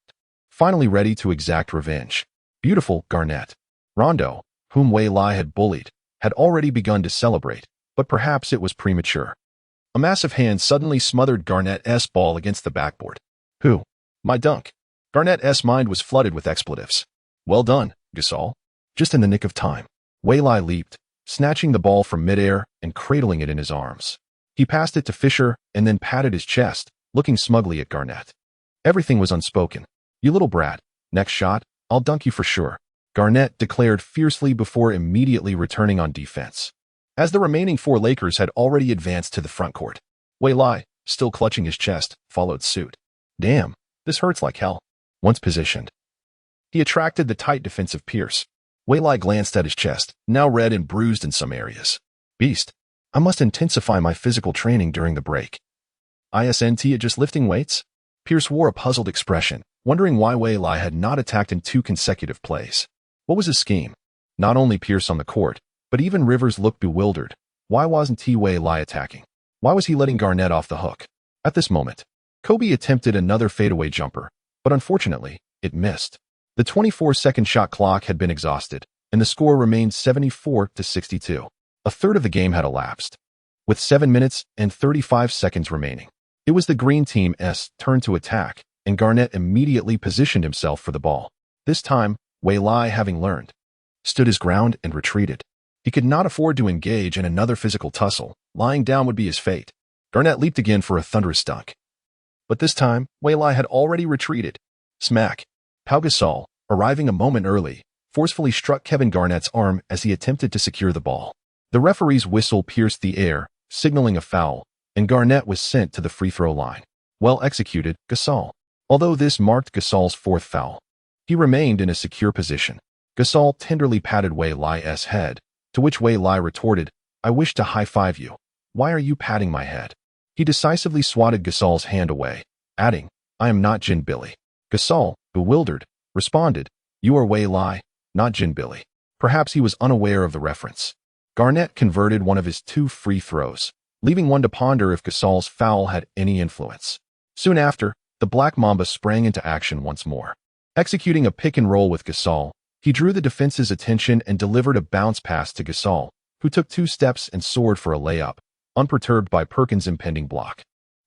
[SPEAKER 1] finally ready to exact revenge. Beautiful, Garnett. Rondo, whom Wei Lai had bullied, had already begun to celebrate, but perhaps it was premature. A massive hand suddenly smothered Garnett's ball against the backboard. Who? My dunk. Garnett's mind was flooded with expletives. Well done, Gasol. Just in the nick of time. Wei Lai leaped, snatching the ball from midair and cradling it in his arms. He passed it to Fisher and then patted his chest, looking smugly at Garnett. Everything was unspoken. You little brat. Next shot, I'll dunk you for sure. Garnett declared fiercely before immediately returning on defense. As the remaining 4 Lakers had already advanced to the front court, Wei Lai, still clutching his chest, followed suit. Damn, this hurts like hell. Once positioned, he attracted the tight defensive Pierce. Wei Lai glanced at his chest, now red and bruised in some areas. Beast, I must intensify my physical training during the break. Isn't it just lifting weights? Pierce wore a puzzled expression, wondering why Wei Lai had not attacked in 2 consecutive plays. What was his scheme? Not only Pierce on the court, but even Rivers looked bewildered. Why wasn't Wei Lai attacking? Why was he letting Garnett off the hook? At this moment, Kobe attempted another fadeaway jumper, but unfortunately, it missed. The 24-second shot clock had been exhausted, and the score remained 74-62. A third of the game had elapsed. With 7 minutes and 35 seconds remaining, it was the green team's turn to attack, and Garnett immediately positioned himself for the ball. This time, Wei Lai, having learned, stood his ground and retreated. He could not afford to engage in another physical tussle. Lying down would be his fate. Garnett leaped again for a thunderous dunk. But this time, Wei Lai had already retreated. Smack! Pau Gasol, arriving a moment early, forcefully struck Kevin Garnett's arm as he attempted to secure the ball. The referee's whistle pierced the air, signaling a foul, and Garnett was sent to the free throw line. Well executed, Gasol. Although this marked Gasol's 4th foul, he remained in a secure position. Gasol tenderly patted Wei Lai's head, to which Wei Lai retorted, "I wish to high-five you. Why are you patting my head?" He decisively swatted Gasol's hand away, adding, "I am not Jin Billy." Gasol, bewildered, responded, "You are Wei Lai, not Jin Billy." Perhaps he was unaware of the reference. Garnett converted one of his 2 free throws, leaving one to ponder if Gasol's foul had any influence. Soon after, the Black Mamba sprang into action once more. Executing a pick and roll with Gasol, he drew the defense's attention and delivered a bounce pass to Gasol, who took 2 steps and soared for a layup, unperturbed by Perkins' impending block.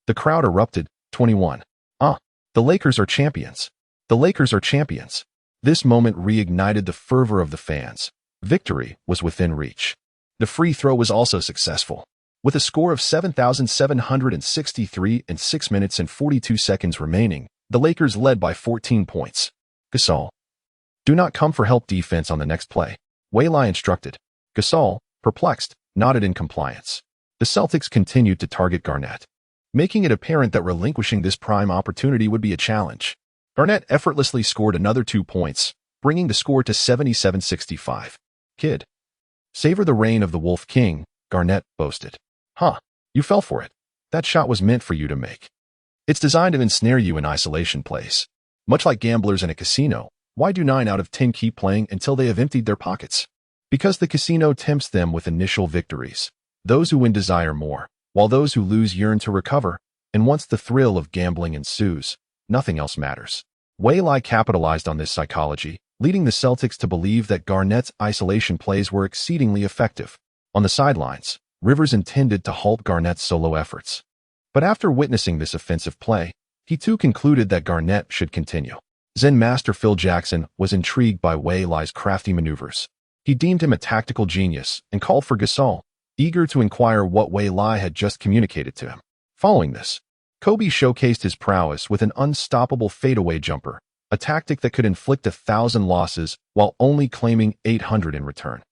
[SPEAKER 1] The crowd erupted, 21. The Lakers are champions. The Lakers are champions. This moment reignited the fervor of the fans. Victory was within reach. The free throw was also successful. With a score of 7,763 and 6 minutes and 42 seconds remaining, the Lakers led by 14 points. Gasol, do not come for help defense on the next play, Wei Lai instructed. Gasol, perplexed, nodded in compliance. The Celtics continued to target Garnett, making it apparent that relinquishing this prime opportunity would be a challenge. Garnett effortlessly scored another 2 points, bringing the score to 77-65. "Kid, savor the reign of the Wolf King," Garnett boasted. You fell for it. That shot was meant for you to make. It's designed to ensnare you in isolation plays. Much like gamblers in a casino, why do 9 out of 10 keep playing until they have emptied their pockets? Because the casino tempts them with initial victories. Those who win desire more, while those who lose yearn to recover, and once the thrill of gambling ensues, nothing else matters. Wei Lai capitalized on this psychology, leading the Celtics to believe that Garnett's isolation plays were exceedingly effective. On the sidelines, Rivers intended to halt Garnett's solo efforts. But after witnessing this offensive play, he too concluded that Garnett should continue. Zen master Phil Jackson was intrigued by Wei Lai's crafty maneuvers. He deemed him a tactical genius and called for Gasol, eager to inquire what Wei Lai had just communicated to him. Following this, Kobe showcased his prowess with an unstoppable fadeaway jumper, a tactic that could inflict 1,000 losses while only claiming 800 in return.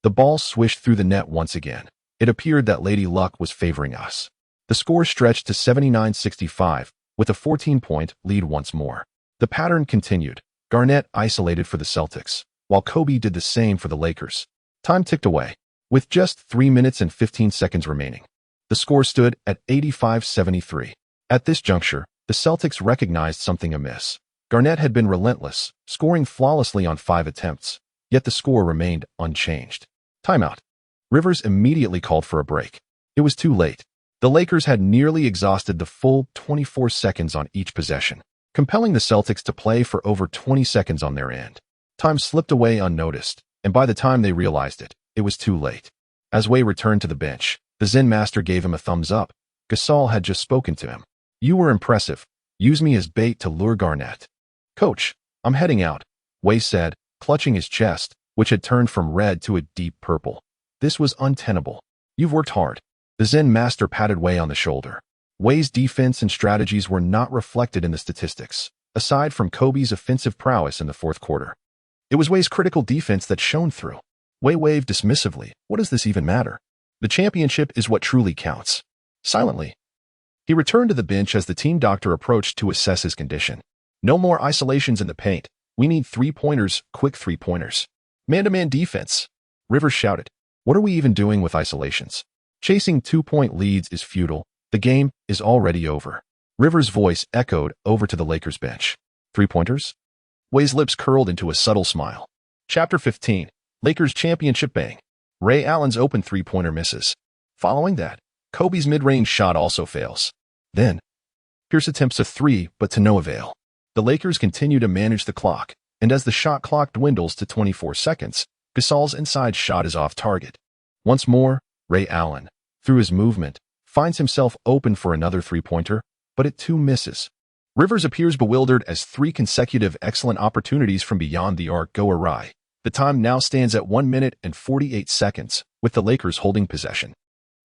[SPEAKER 1] The ball swished through the net once again. It appeared that Lady Luck was favoring us. The score stretched to 79-65, with a 14-point lead once more. The pattern continued. Garnett isolated for the Celtics, while Kobe did the same for the Lakers. Time ticked away. With just 3 minutes and 15 seconds remaining, the score stood at 85-73. At this juncture, the Celtics recognized something amiss. Garnett had been relentless, scoring flawlessly on 5 attempts, yet the score remained unchanged. Timeout. Rivers immediately called for a break. It was too late. The Lakers had nearly exhausted the full 24 seconds on each possession, compelling the Celtics to play for over 20 seconds on their end. Time slipped away unnoticed, and by the time they realized it, it was too late. As Wei returned to the bench, the Zen master gave him a thumbs up. Gasol had just spoken to him. "You were impressive. Use me as bait to lure Garnett." "Coach, I'm heading out," Wei said, clutching his chest, which had turned from red to a deep purple. This was untenable. "You've worked hard." The Zen master patted Wei on the shoulder. Wei's defense and strategies were not reflected in the statistics, aside from Kobe's offensive prowess in the 4th quarter. It was Wei's critical defense that shone through. Wei waved dismissively. "What does this even matter? The championship is what truly counts." Silently, he returned to the bench as the team doctor approached to assess his condition. "No more isolations in the paint. We need 3-pointers, quick 3-pointers. Man-to-man defense," Rivers shouted. "What are we even doing with isolations? Chasing 2-point leads is futile. The The game is already over. Rivers' voice echoed over to the Lakers bench. Three-pointers? Way's lips curled into a subtle smile. Chapter 15. Lakers championship bang. Ray Allen's open three-pointer misses. Following that, Kobe's mid-range shot also fails. Then, Pierce attempts a three, but to no avail. The Lakers continue to manage the clock, and as the shot clock dwindles to 24 seconds, Gasol's inside shot is off target. Once more, Ray Allen, through his movement, finds himself open for another three-pointer, but it too misses. Rivers appears bewildered as three consecutive excellent opportunities from beyond the arc go awry. The time now stands at 1 minute and 48 seconds, with the Lakers holding possession.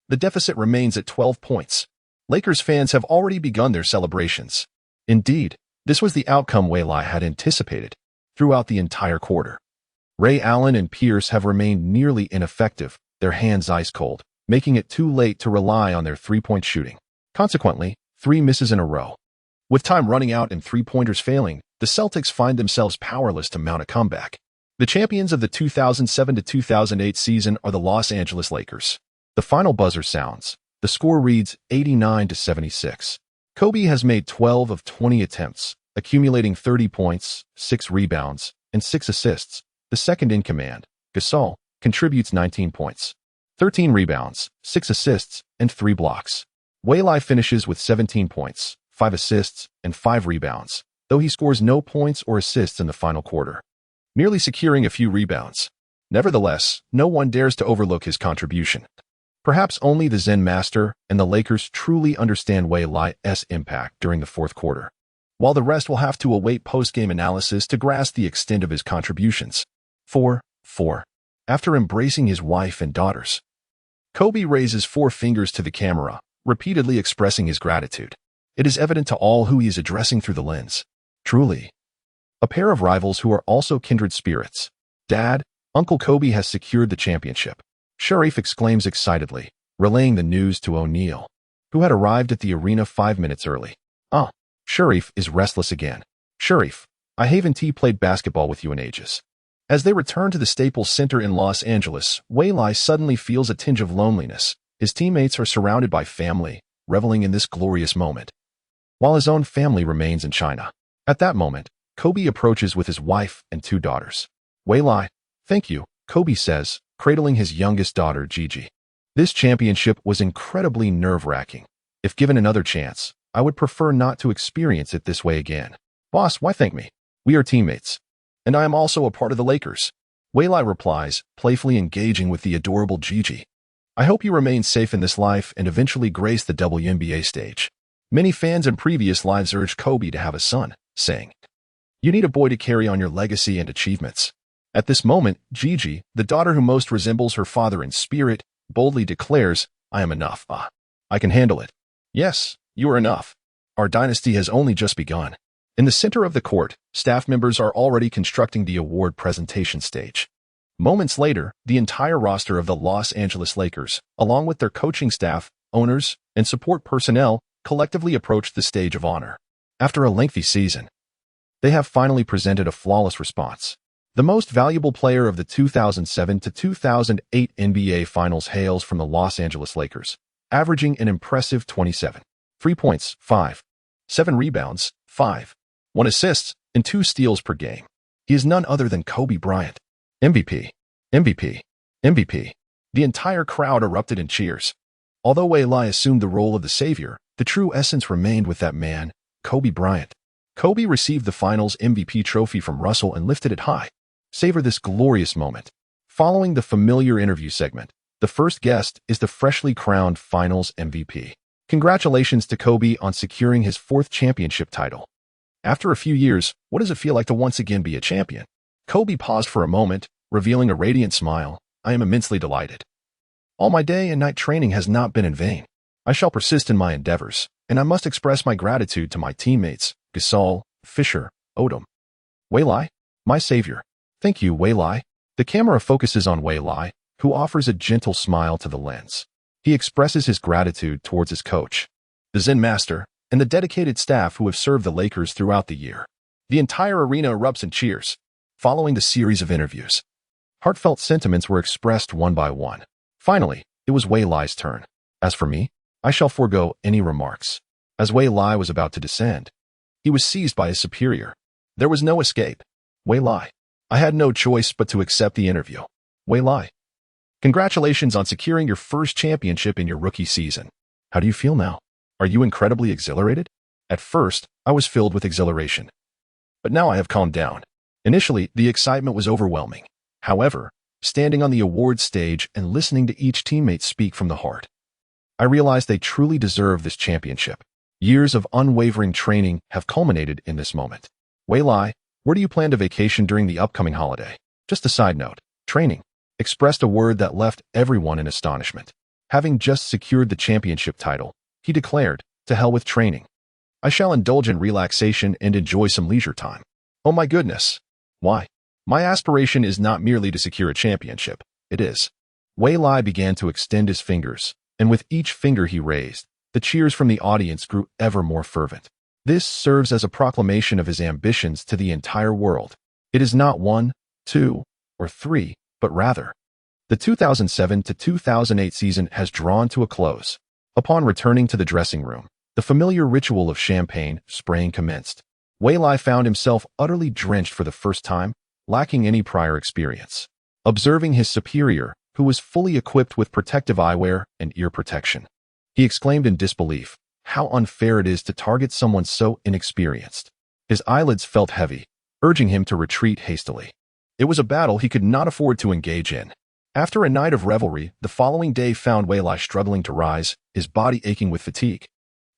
[SPEAKER 1] The deficit remains at 12 points. Lakers fans have already begun their celebrations. Indeed, this was the outcome Waylai had anticipated throughout the entire quarter. Ray Allen and Pierce have remained nearly ineffective, their hands ice cold, making it too late to rely on their three-point shooting. Consequently, 3 misses in a row. With time running out and three-pointers failing, the Celtics find themselves powerless to mount a comeback. The champions of the 2007-2008 season are the Los Angeles Lakers. The final buzzer sounds. The score reads 89-76. Kobe has made 12 of 20 attempts, accumulating 30 points, 6 rebounds, and 6 assists. The second in command, Gasol, contributes 19 points, 13 rebounds, 6 assists, and 3 blocks. Waylai finishes with 17 points, 5 assists, and 5 rebounds, though he scores no points or assists in the final quarter, merely securing a few rebounds. Nevertheless, no one dares to overlook his contribution. Perhaps only the Zen Master and the Lakers truly understand Waylai's impact during the fourth quarter, while the rest will have to await post-game analysis to grasp the extent of his contributions. 4. After embracing his wife and daughters, Kobe raises 4 fingers to the camera, repeatedly expressing his gratitude. It is evident to all who he is addressing through the lens. Truly, a pair of rivals who are also kindred spirits. Dad, Uncle Kobe has secured the championship, Sharif exclaims excitedly, relaying the news to O'Neal, who had arrived at the arena 5 minutes early. Sharif is restless again. Sharif, I haven't played basketball with you in ages. As they return to the Staples Center in Los Angeles, Waylai suddenly feels a tinge of loneliness. His teammates are surrounded by family, reveling in this glorious moment, while his own family remains in China. At that moment, Kobe approaches with his wife and 2 daughters. Waylai, thank you, Kobe says, cradling his youngest daughter, Gigi. This championship was incredibly nerve-wracking. If given another chance, I would prefer not to experience it this way again. Boss, why thank me? We are teammates. And I am also a part of the Lakers. Waylai replies, playfully engaging with the adorable Gigi. I hope you remain safe in this life and eventually grace the WNBA stage. Many fans in previous lives urged Kobe to have a son, saying, you need a boy to carry on your legacy and achievements. At this moment, Gigi, the daughter who most resembles her father in spirit, boldly declares, I am enough. I can handle it. Yes, you are enough. Our dynasty has only just begun. In the center of the court, staff members are already constructing the award presentation stage. Moments later, the entire roster of the Los Angeles Lakers, along with their coaching staff, owners, and support personnel, collectively approach the stage of honor. After a lengthy season, they have finally presented a flawless response. The most valuable player of the 2007 to 2008 NBA Finals hails from the Los Angeles Lakers, averaging an impressive 27. 3 points, 5. 7 rebounds, 5. 1 assist, and 2 steals per game. He is none other than Kobe Bryant. MVP. MVP. MVP. The entire crowd erupted in cheers. Although Waylai assumed the role of the savior, the true essence remained with that man, Kobe Bryant. Kobe received the Finals MVP trophy from Russell and lifted it high. Savor this glorious moment. Following the familiar interview segment, the first guest is the freshly crowned Finals MVP. Congratulations to Kobe on securing his 4th championship title. After a few years, what does it feel like to once again be a champion? Kobe paused for a moment, revealing a radiant smile. I am immensely delighted. All my day and night training has not been in vain. I shall persist in my endeavors, and I must express my gratitude to my teammates, Gasol, Fisher, Odom. Waylai, my savior. Thank you, Waylai. The camera focuses on Waylai, who offers a gentle smile to the lens. He expresses his gratitude towards his coach, the Zen Master, and the dedicated staff who have served the Lakers throughout the year. The entire arena erupts in cheers. Following the series of interviews, heartfelt sentiments were expressed one by one. Finally, it was Waylai's turn. As for me, I shall forego any remarks. As Wei Lai was about to descend, he was seized by his superior. There was no escape. Wei Lai. I had no choice but to accept the interview. Wei Lai. Congratulations on securing your first championship in your rookie season. How do you feel now? Are you incredibly exhilarated? At first, I was filled with exhilaration. But now I have calmed down. Initially, the excitement was overwhelming. However, standing on the awards stage and listening to each teammate speak from the heart, I realized they truly deserve this championship. Years of unwavering training have culminated in this moment. Wei Lai, where do you plan to vacation during the upcoming holiday? Just a side note, training expressed a word that left everyone in astonishment. Having just secured the championship title, he declared, to hell with training. I shall indulge in relaxation and enjoy some leisure time. Oh my goodness. Why? My aspiration is not merely to secure a championship. It is. Wei Lai began to extend his fingers, and with each finger he raised, the cheers from the audience grew ever more fervent. This serves as a proclamation of his ambitions to the entire world. It is not 1, 2, or 3, but rather, the 2007 to 2008 season has drawn to a close. Upon returning to the dressing room, the familiar ritual of champagne spraying commenced. Wei Lai found himself utterly drenched for the first time, lacking any prior experience. Observing his superior, who was fully equipped with protective eyewear and ear protection, he exclaimed in disbelief, how unfair it is to target someone so inexperienced. His eyelids felt heavy, urging him to retreat hastily. It was a battle he could not afford to engage in. After a night of revelry, the following day found Wei Lai struggling to rise, his body aching with fatigue.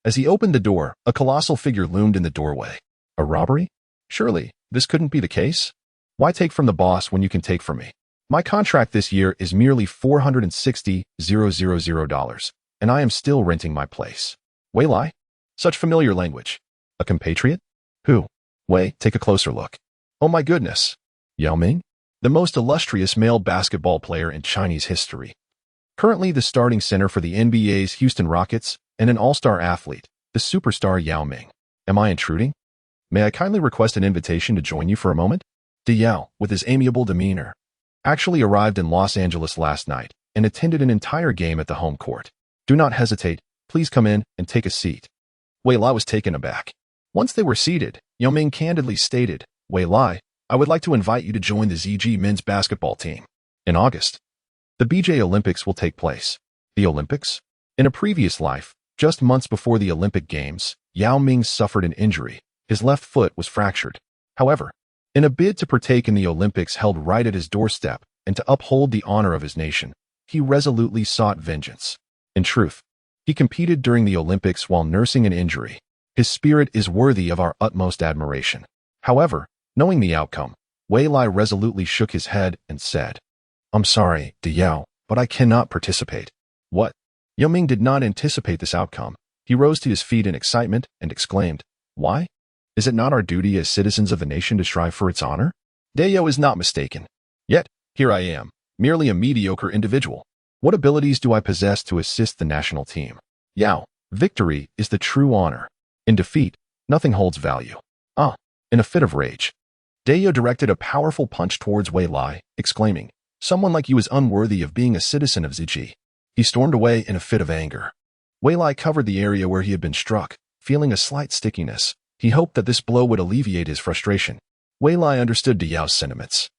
[SPEAKER 1] As he opened the door, a colossal figure loomed in the doorway. A robbery? Surely, this couldn't be the case? Why take from the boss when you can take from me? My contract this year is merely $460,000, and I am still renting my place. Wei Lai? Such familiar language. A compatriot? Who? Wei, take a closer look. Oh my goodness. Yao Ming? The most illustrious male basketball player in Chinese history. Currently the starting center for the NBA's Houston Rockets and an all-star athlete, the superstar Yao Ming. Am I intruding? May I kindly request an invitation to join you for a moment? De Yao, with his amiable demeanor, actually arrived in Los Angeles last night and attended an entire game at the home court. Do not hesitate. Please come in and take a seat. Wei Lai was taken aback. Once they were seated, Yao Ming candidly stated, Wei Lai, I would like to invite you to join the ZG men's basketball team. In August, the BJ Olympics will take place. The Olympics? In a previous life, just months before the Olympic Games, Yao Ming suffered an injury. His left foot was fractured. However, in a bid to partake in the Olympics held right at his doorstep and to uphold the honor of his nation, he resolutely sought vengeance. In truth, he competed during the Olympics while nursing an injury. His spirit is worthy of our utmost admiration. However, knowing the outcome, Wei Lai resolutely shook his head and said, I'm sorry, De Yao, but I cannot participate. What? Yao Ming did not anticipate this outcome. He rose to his feet in excitement and exclaimed, Why? Is it not our duty as citizens of the nation to strive for its honor? De Yao is not mistaken. Yet, here I am, merely a mediocre individual. What abilities do I possess to assist the national team? Yao, victory is the true honor. In defeat, nothing holds value. In a fit of rage, De Yao directed a powerful punch towards Wei Lai, exclaiming, Someone like you is unworthy of being a citizen of ZG. He stormed away in a fit of anger. Wei Lai covered the area where he had been struck, feeling a slight stickiness. He hoped that this blow would alleviate his frustration. Wei Lai understood De Yao's sentiments.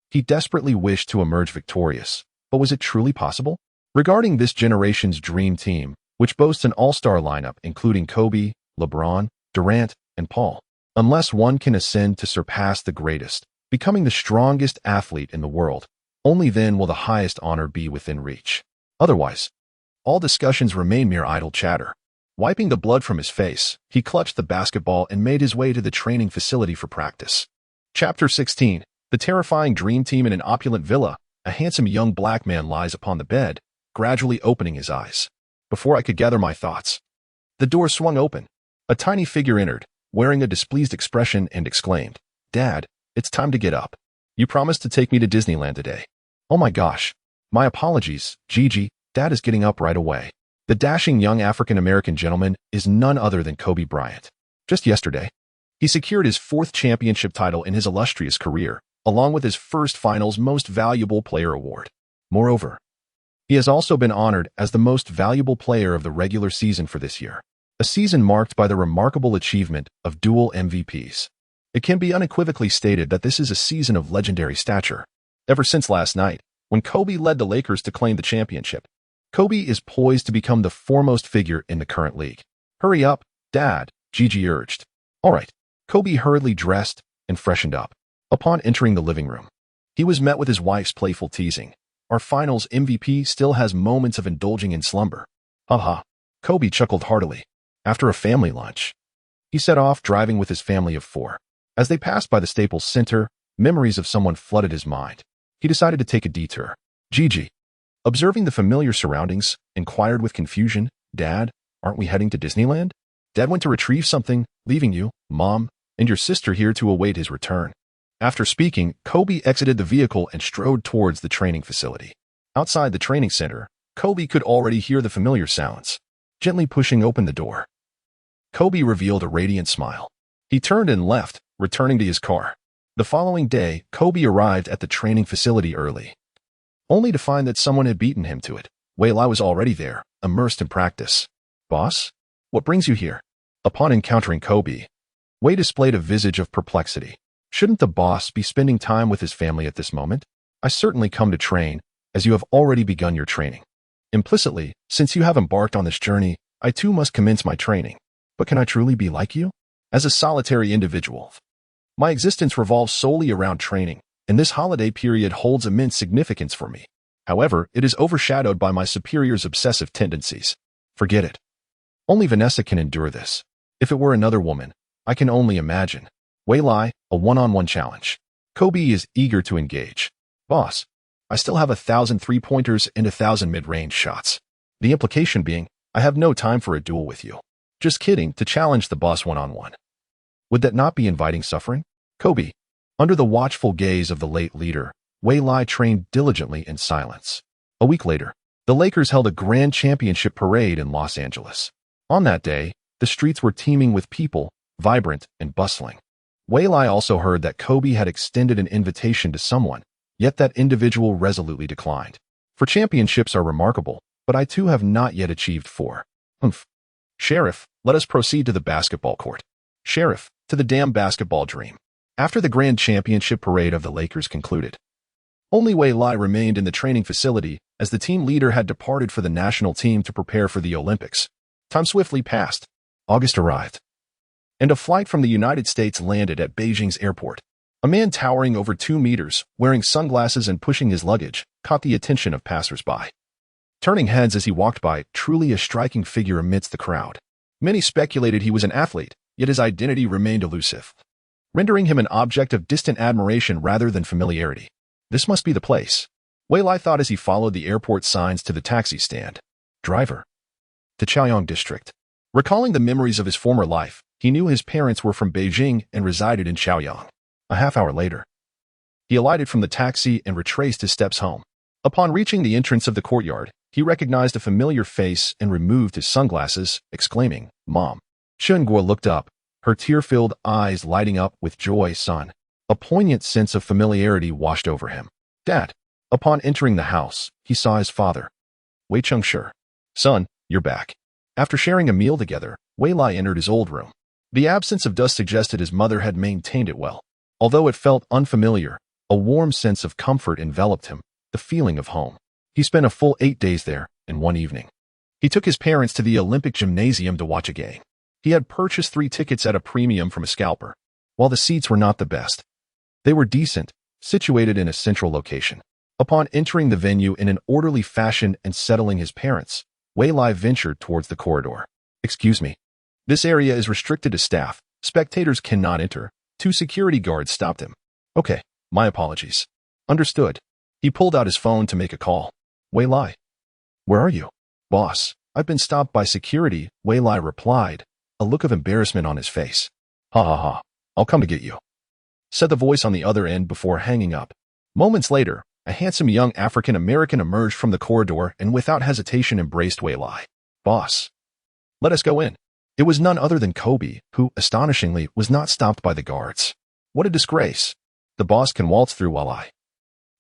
[SPEAKER 1] He desperately wished to emerge victorious, but was it truly possible? Regarding this generation's dream team, which boasts an all-star lineup including Kobe, LeBron, Durant, and Paul, unless one can ascend to surpass the greatest, becoming the strongest athlete in the world, only then will the highest honor be within reach. Otherwise, all discussions remain mere idle chatter. Wiping the blood from his face, he clutched the basketball and made his way to the training facility for practice. Chapter 16. The terrifying dream team in an opulent villa. A handsome young black man lies upon the bed, gradually opening his eyes. Before I could gather my thoughts, the door swung open. A tiny figure entered, wearing a displeased expression, and exclaimed, Dad, it's time to get up. You promised to take me to Disneyland today. Oh my gosh. My apologies, Gigi. Dad is getting up right away. The dashing young African-American gentleman is none other than Kobe Bryant. Just yesterday, he secured his 4th championship title in his illustrious career, along with his first finals Most Valuable Player award. Moreover, He has also been honored as the most valuable player of the regular season for this year, a season marked by the remarkable achievement of dual MVPs. It can be unequivocally stated that this is a season of legendary stature. Ever since last night, when Kobe led the Lakers to claim the championship, Kobe is poised to become the foremost figure in the current league. "Hurry up, Dad," Gigi urged. All right. Kobe hurriedly dressed and freshened up. Upon entering the living room, he was met with his wife's playful teasing. "Our finals MVP still has moments of indulging in slumber." Haha. Kobe chuckled heartily. After a family lunch, he set off driving with his family of 4. As they passed by the Staples Center, memories of someone flooded his mind. He decided to take a detour. Gigi, observing the familiar surroundings, inquired with confusion, "Dad, aren't we heading to Disneyland? Dad went to retrieve something, leaving you, Mom, and your sister here to await his return." After speaking, Kobe exited the vehicle and strode towards the training facility. Outside the training center, Kobe could already hear the familiar sounds. Gently pushing open the door, Kobe revealed a radiant smile. He turned and left, returning to his car. The following day, Kobe arrived at the training facility early, only to find that someone had beaten him to it. Wei-Lai was already there, immersed in practice. "Boss? What brings you here?" Upon encountering Kobe, Wei displayed a visage of perplexity. "Shouldn't the boss be spending time with his family at this moment? I certainly come to train, as you have already begun your training. Implicitly, since you have embarked on this journey, I too must commence my training. But can I truly be like you? As a solitary individual, my existence revolves solely around training, and this holiday period holds immense significance for me. However, it is overshadowed by my superior's obsessive tendencies. Forget it. Only Vanessa can endure this. If it were another woman, I can only imagine." Wei-Lai, a one-on-one challenge. Kobe is eager to engage. "Boss, I still have 1,000 three-pointers and 1,000 mid-range shots." The implication being, "I have no time for a duel with you." Just kidding, to challenge the boss one-on-one. Would that not be inviting suffering? Kobe, under the watchful gaze of the late leader, Wei-Lai trained diligently in silence. A week later, the Lakers held a grand championship parade in Los Angeles. On that day, the streets were teeming with people, vibrant and bustling. Wei-Lai also heard that Kobe had extended an invitation to someone, yet that individual resolutely declined. "For championships are remarkable, but I too have not yet achieved 4. Sheriff, let us proceed to the basketball court. Sheriff, to the damn basketball dream." After the grand championship parade of the Lakers concluded, only Wei-Lai remained in the training facility as the team leader had departed for the national team to prepare for the Olympics. Time swiftly passed. August arrived, and a flight from the United States landed at Beijing's airport. A man towering over 2 meters, wearing sunglasses and pushing his luggage, caught the attention of passers-by. Turning heads as he walked by, truly a striking figure amidst the crowd. Many speculated he was an athlete, yet his identity remained elusive, rendering him an object of distant admiration rather than familiarity. This must be the place, Wei-Lai thought as he followed the airport signs to the taxi stand. Driver. To Chaoyang District. Recalling the memories of his former life, he knew his parents were from Beijing and resided in Chaoyang. A half-hour later, he alighted from the taxi and retraced his steps home. Upon reaching the entrance of the courtyard, he recognized a familiar face and removed his sunglasses, exclaiming, "Mom." Chen Guo looked up, her tear-filled eyes lighting up with joy. "Son." A poignant sense of familiarity washed over him. "Dad." Upon entering the house, he saw his father. Wei Chengshi. "Son, you're back." After sharing a meal together, Wei-Lai entered his old room. The absence of dust suggested his mother had maintained it well. Although it felt unfamiliar, a warm sense of comfort enveloped him, the feeling of home. He spent a full 8 days there, and one evening, he took his parents to the Olympic Gymnasium to watch a game. He had purchased 3 tickets at a premium from a scalper. While the seats were not the best, they were decent, situated in a central location. Upon entering the venue in an orderly fashion and settling his parents, Wei-Lai ventured towards the corridor. "Excuse me. This area is restricted to staff. Spectators cannot enter." 2 security guards stopped him. "Okay, my apologies." "Understood." He pulled out his phone to make a call. "Wei-Lai. Where are you?" "Boss, I've been stopped by security," Wei-Lai replied, a look of embarrassment on his face. "Ha ha ha. I'll come to get you," said the voice on the other end before hanging up. Moments later, a handsome young African-American emerged from the corridor and without hesitation embraced Wei-Lai. "Boss, let us go in." It was none other than Kobe, who, astonishingly, was not stopped by the guards. What a disgrace. The boss can waltz through while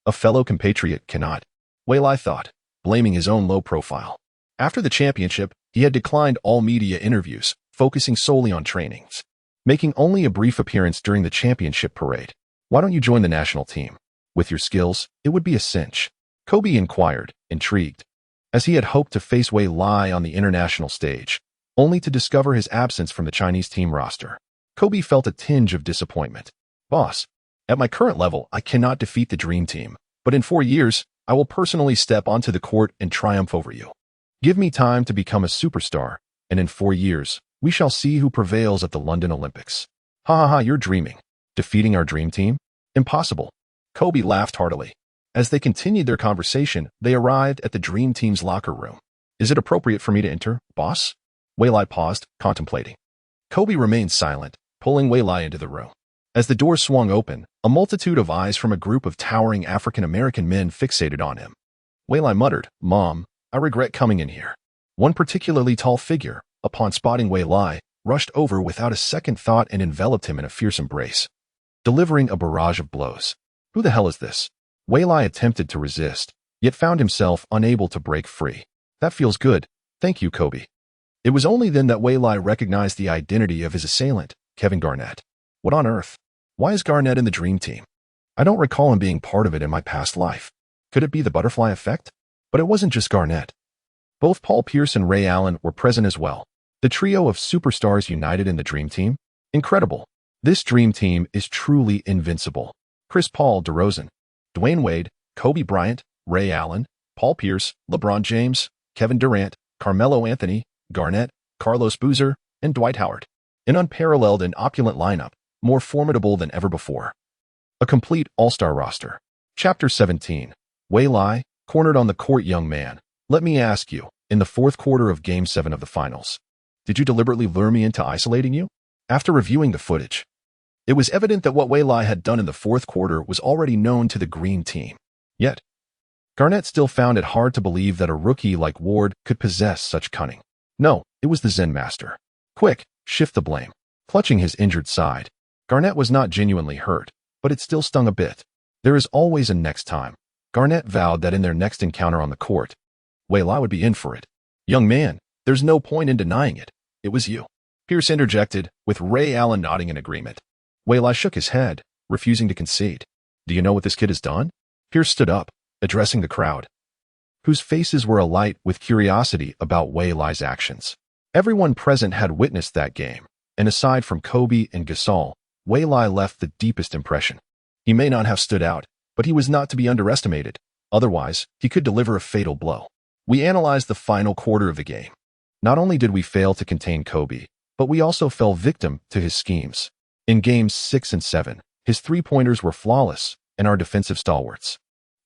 [SPEAKER 1] a fellow compatriot cannot, Wei-Lai thought. blaming his own low profile. After the championship, he had declined all media interviews, focusing solely on trainings, making only a brief appearance during the championship parade. "Why don't you join the national team? With your skills, it would be a cinch," Kobe inquired, intrigued, as he had hoped to face Wei Lai on the international stage, only to discover his absence from the Chinese team roster. Kobe felt a tinge of disappointment. "Boss, at my current level, I cannot defeat the Dream Team, but in 4 years, I will personally step onto the court and triumph over you. Give me time to become a superstar, and in 4 years, we shall see who prevails at the London Olympics." "Ha ha ha, you're dreaming. Defeating our Dream Team? Impossible." Kobe laughed heartily. As they continued their conversation, they arrived at the Dream Team's locker room. "Is it appropriate for me to enter, boss?" Wei Lai paused, contemplating. Kobe remained silent, pulling Wei Lai into the room. As the door swung open, a multitude of eyes from a group of towering African-American men fixated on him. Wei Lai muttered, "Mom, I regret coming in here." One particularly tall figure, upon spotting Wei Lai, rushed over without a second thought and enveloped him in a fierce embrace, delivering a barrage of blows. "Who the hell is this?" Wei Lai attempted to resist, yet found himself unable to break free. "That feels good. Thank you, Kobe." It was only then that Wei Lai recognized the identity of his assailant, Kevin Garnett. "What on earth? Why is Garnett in the Dream Team? I don't recall him being part of it in my past life. Could it be the butterfly effect?" But it wasn't just Garnett. Both Paul Pierce and Ray Allen were present as well. The trio of superstars united in the Dream Team? Incredible. This Dream Team is truly invincible. Chris Paul, DeRozan, Dwayne Wade, Kobe Bryant, Ray Allen, Paul Pierce, LeBron James, Kevin Durant, Carmelo Anthony, Garnett, Carlos Boozer, and Dwight Howard. An unparalleled and opulent lineup, more formidable than ever before. A complete all-star roster. Chapter 17. Wei Lai, cornered on the court. "Young man, let me ask you, in the fourth quarter of Game 7 of the finals, did you deliberately lure me into isolating you?" After reviewing the footage, it was evident that what Wei Lai had done in the fourth quarter was already known to the Green Team. Yet, Garnett still found it hard to believe that a rookie like Ward could possess such cunning. No, it was the Zen Master. "Quick, shift the blame." Clutching his injured side, Garnett was not genuinely hurt, but it still stung a bit. There is always a next time. Garnett vowed that in their next encounter on the court, Wei Lai would be in for it. "Young man, there's no point in denying it. It was you," Pierce interjected, with Ray Allen nodding in agreement. Wei Lai shook his head, refusing to concede. "Do you know what this kid has done?" Pierce stood up, addressing the crowd, whose faces were alight with curiosity about Wei Lai's actions. Everyone present had witnessed that game, and aside from Kobe and Gasol, Wei Lai left the deepest impression. He may not have stood out, but he was not to be underestimated. Otherwise, he could deliver a fatal blow. We analyzed the final quarter of the game. Not only did we fail to contain Kobe, but we also fell victim to his schemes. In Games 6 and 7, his three-pointers were flawless, and our defensive stalwarts,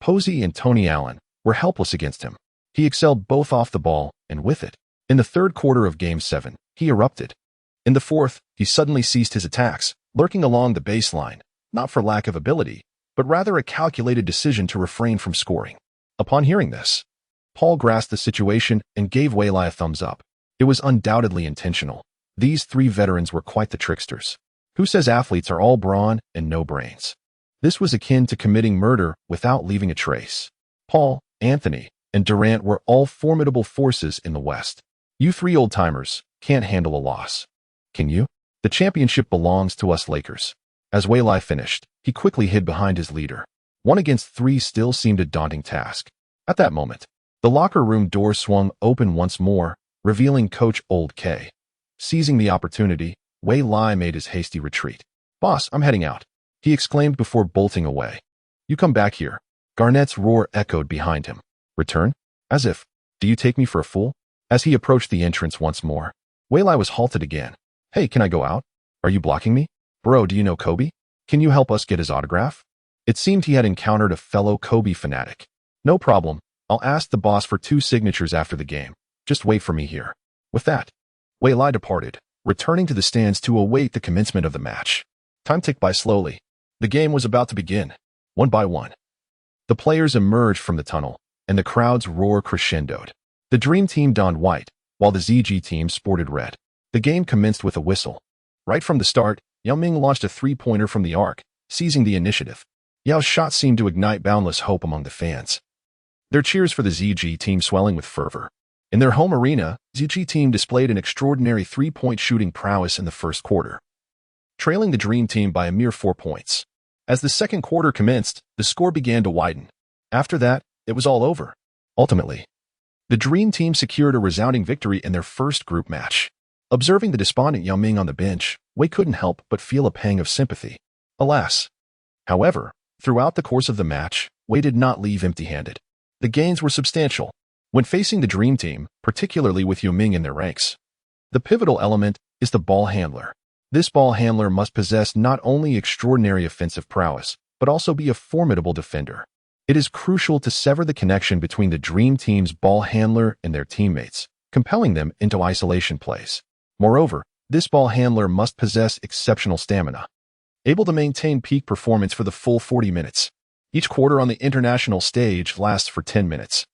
[SPEAKER 1] Posey and Tony Allen, were helpless against him. He excelled both off the ball and with it. In the third quarter of Game 7, he erupted. In the fourth, he suddenly ceased his attacks, lurking along the baseline, not for lack of ability, but rather a calculated decision to refrain from scoring. Upon hearing this, Paul grasped the situation and gave Wei Lai a thumbs up. It was undoubtedly intentional. These three veterans were quite the tricksters. Who says athletes are all brawn and no brains? This was akin to committing murder without leaving a trace. Paul, Anthony, and Durant were all formidable forces in the West. You three old-timers can't handle a loss. Can you? The championship belongs to us Lakers. As Wei Lai finished, he quickly hid behind his leader. 1 against 3 still seemed a daunting task. At that moment, the locker room door swung open once more, revealing Coach Old K. Seizing the opportunity, Wei Lai made his hasty retreat. "Boss, I'm heading out," he exclaimed before bolting away. "You come back here." Garnett's roar echoed behind him. "Return? As if, do you take me for a fool?" As he approached the entrance once more, Wei Lai was halted again. "Hey, can I go out? Are you blocking me? Bro, do you know Kobe? Can you help us get his autograph?" It seemed he had encountered a fellow Kobe fanatic. "No problem. I'll ask the boss for 2 signatures after the game. Just wait for me here." With that, Wei Lai departed, returning to the stands to await the commencement of the match. Time ticked by slowly. The game was about to begin. One by one, the players emerged from the tunnel, and the crowd's roar crescendoed. The Dream Team donned white, while the ZG team sported red. The game commenced with a whistle. Right from the start, Yao Ming launched a three-pointer from the arc, seizing the initiative. Yao's shot seemed to ignite boundless hope among the fans. their cheers for the ZG team swelling with fervor. In their home arena, ZG team displayed an extraordinary three-point shooting prowess in the first quarter, trailing the Dream Team by a mere 4 points. As the second quarter commenced, the score began to widen. After that, it was all over. Ultimately, the Dream Team secured a resounding victory in their first group match. Observing the despondent Yao Ming on the bench, Wei couldn't help but feel a pang of sympathy. Alas. However, throughout the course of the match, Wei did not leave empty-handed. The gains were substantial. When facing the Dream Team, particularly with Yao Ming in their ranks, the pivotal element is the ball handler. This ball handler must possess not only extraordinary offensive prowess, but also be a formidable defender. It is crucial to sever the connection between the Dream Team's ball handler and their teammates, compelling them into isolation plays. Moreover, this ball handler must possess exceptional stamina, able to maintain peak performance for the full 40 minutes. Each quarter on the international stage lasts for 10 minutes.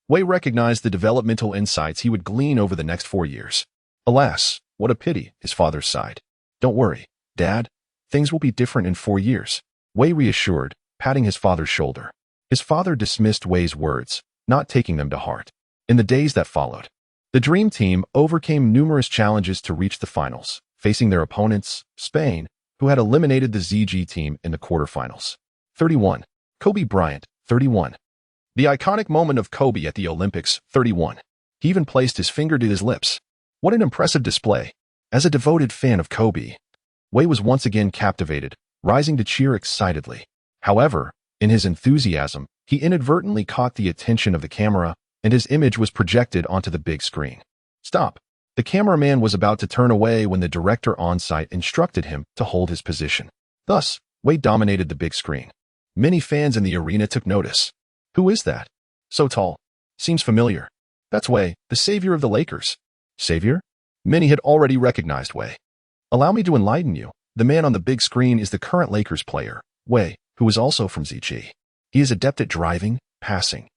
[SPEAKER 1] Wei recognized the developmental insights he would glean over the next 4 years. Alas, what a pity, his father sighed. Don't worry, Dad. Things will be different in 4 years. Wei reassured, patting his father's shoulder. His father dismissed Wei's words, not taking them to heart. In the days that followed, the Dream Team overcame numerous challenges to reach the finals, facing their opponents, Spain, who had eliminated the ZG team in the quarterfinals. 31. Kobe Bryant, 31. The iconic moment of Kobe at the Olympics, 31. He even placed his finger to his lips. What an impressive display. As a devoted fan of Kobe, Wei was once again captivated, rising to cheer excitedly. However, in his enthusiasm, he inadvertently caught the attention of the camera, and his image was projected onto the big screen. Stop. The cameraman was about to turn away when the director on-site instructed him to hold his position. Thus, Wei dominated the big screen. Many fans in the arena took notice. Who is that? So tall. Seems familiar. That's Wei, the savior of the Lakers. Savior? Many had already recognized Wei. Allow me to enlighten you. The man on the big screen is the current Lakers player, Wei, who is also from ZG. He is adept at driving, passing,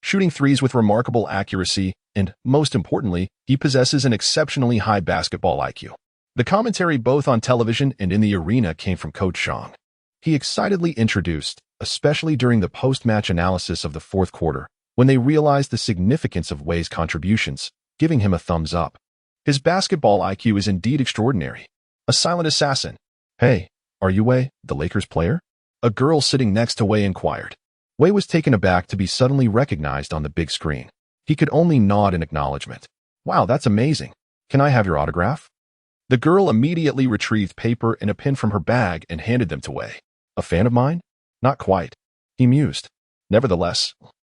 [SPEAKER 1] shooting threes with remarkable accuracy, and, most importantly, he possesses an exceptionally high basketball IQ. The commentary both on television and in the arena came from Coach Zhang. He excitedly introduced, especially during the post-match analysis of the fourth quarter, when they realized the significance of Wei's contributions, giving him a thumbs up. His basketball IQ is indeed extraordinary. A silent assassin. Hey, are you Wei, the Lakers player? A girl sitting next to Wei inquired. Wei was taken aback to be suddenly recognized on the big screen. He could only nod in acknowledgement. Wow, that's amazing. Can I have your autograph? The girl immediately retrieved paper and a pen from her bag and handed them to Wei. A fan of mine? Not quite. He mused. Nevertheless,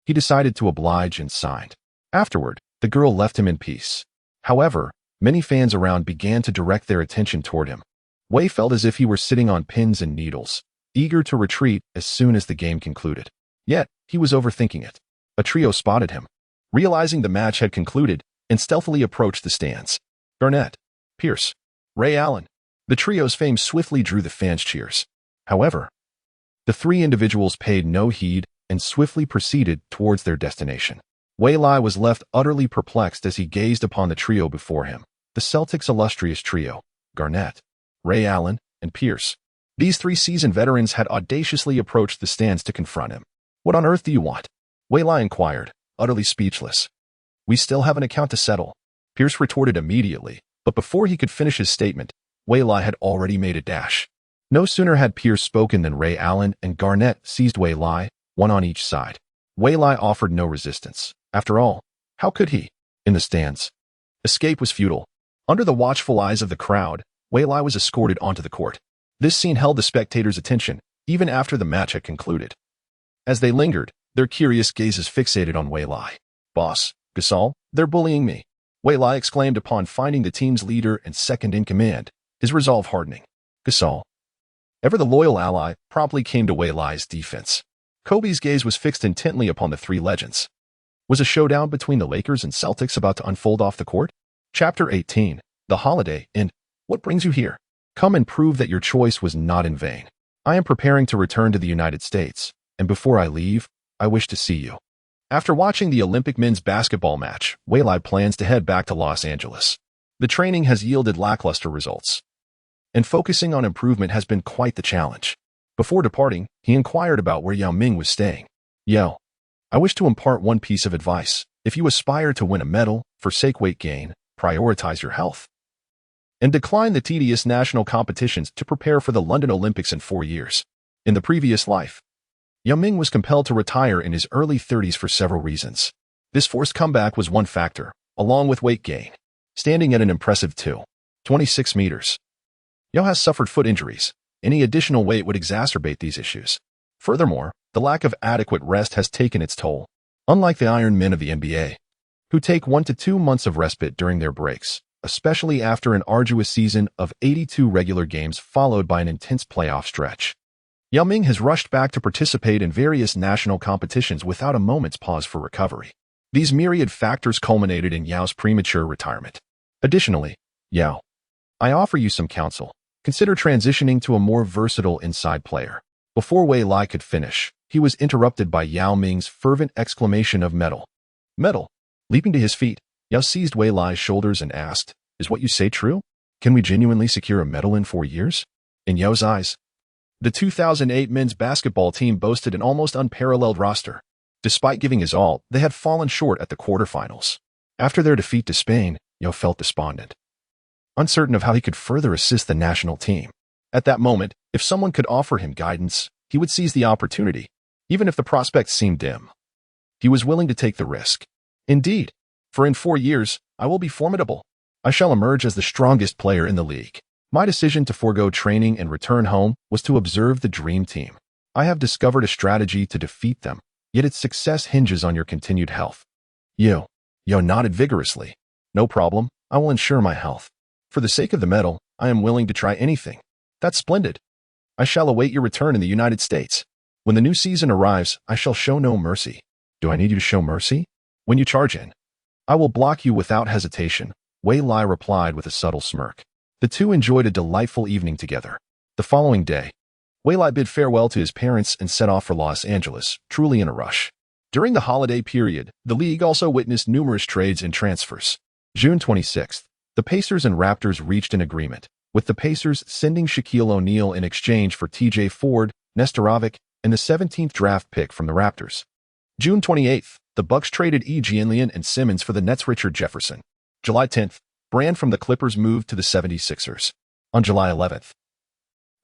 [SPEAKER 1] he decided to oblige and signed. Afterward, the girl left him in peace. However, many fans around began to direct their attention toward him. Wei felt as if he were sitting on pins and needles, eager to retreat as soon as the game concluded. Yet, he was overthinking it. A trio spotted him, realizing the match had concluded, and stealthily approached the stands. Garnett, Pierce, Ray Allen. The trio's fame swiftly drew the fans' cheers. However, the three individuals paid no heed and swiftly proceeded towards their destination. Wei Lai was left utterly perplexed as he gazed upon the trio before him. The Celtics' illustrious trio, Garnett, Ray Allen, and Pierce. These three seasoned veterans had audaciously approached the stands to confront him. What on earth do you want? Wei Lai inquired, utterly speechless. We still have an account to settle. Pierce retorted immediately, but before he could finish his statement, Wei Lai had already made a dash. No sooner had Pierce spoken than Ray Allen and Garnett seized Wei Lai, one on each side. Wei Lai offered no resistance. After all, how could he? In the stands. Escape was futile. Under the watchful eyes of the crowd, Wei Lai was escorted onto the court. This scene held the spectators' attention, even after the match had concluded. As they lingered, their curious gazes fixated on Wei Lai. Boss, Gasol, they're bullying me. Wei Lai exclaimed upon finding the team's leader and second-in-command, his resolve hardening. Gasol, ever the loyal ally, promptly came to Wei Lai's defense. Kobe's gaze was fixed intently upon the three legends. Was a showdown between the Lakers and Celtics about to unfold off the court? Chapter 18, The Holiday, and What Brings You Here? Come and prove that your choice was not in vain. I am preparing to return to the United States, and before I leave, I wish to see you. After watching the Olympic men's basketball match, Wei Lai plans to head back to Los Angeles. The training has yielded lackluster results, and focusing on improvement has been quite the challenge. Before departing, he inquired about where Yao Ming was staying. Yao, I wish to impart one piece of advice. If you aspire to win a medal, forsake weight gain, prioritize your health, and decline the tedious national competitions to prepare for the London Olympics in 4 years. In the previous life, Yao Ming was compelled to retire in his early 30s for several reasons. This forced comeback was one factor, along with weight gain. Standing at an impressive 2.26 meters, Yao has suffered foot injuries. Any additional weight would exacerbate these issues. Furthermore, the lack of adequate rest has taken its toll. Unlike the Iron Men of the NBA, who take 1 to 2 months of respite during their breaks, especially after an arduous season of 82 regular games followed by an intense playoff stretch, Yao Ming has rushed back to participate in various national competitions without a moment's pause for recovery. These myriad factors culminated in Yao's premature retirement. Additionally, Yao, I offer you some counsel. Consider transitioning to a more versatile inside player. Before Wei Lai could finish, he was interrupted by Yao Ming's fervent exclamation of medal. Medal! Leaping to his feet, Yao seized Wei Lai's shoulders and asked, "Is what you say true? Can we genuinely secure a medal in 4 years?" In Yao's eyes, the 2008 men's basketball team boasted an almost unparalleled roster. Despite giving his all, they had fallen short at the quarterfinals. After their defeat to Spain, Yao felt despondent, uncertain of how he could further assist the national team. At that moment, if someone could offer him guidance, he would seize the opportunity, even if the prospects seemed dim. He was willing to take the risk. Indeed, for in 4 years, I will be formidable. I shall emerge as the strongest player in the league. My decision to forego training and return home was to observe the dream team. I have discovered a strategy to defeat them, yet its success hinges on your continued health. Yao nodded vigorously. No problem, I will ensure my health. For the sake of the medal, I am willing to try anything. That's splendid. I shall await your return in the United States. When the new season arrives, I shall show no mercy. Do I need you to show mercy? When you charge in, I will block you without hesitation, Wei Lai replied with a subtle smirk. The two enjoyed a delightful evening together. The following day, Wei Lai bid farewell to his parents and set off for Los Angeles, truly in a rush. During the holiday period, the league also witnessed numerous trades and transfers. June 26th, the Pacers and Raptors reached an agreement, with the Pacers sending Shaquille O'Neal in exchange for TJ Ford, Nestorovic, and the 17th draft pick from the Raptors. June 28th, the Bucks traded Gianlian and Simmons for the Nets' Richard Jefferson. July 10th, Brand from the Clippers moved to the 76ers. On July 11th,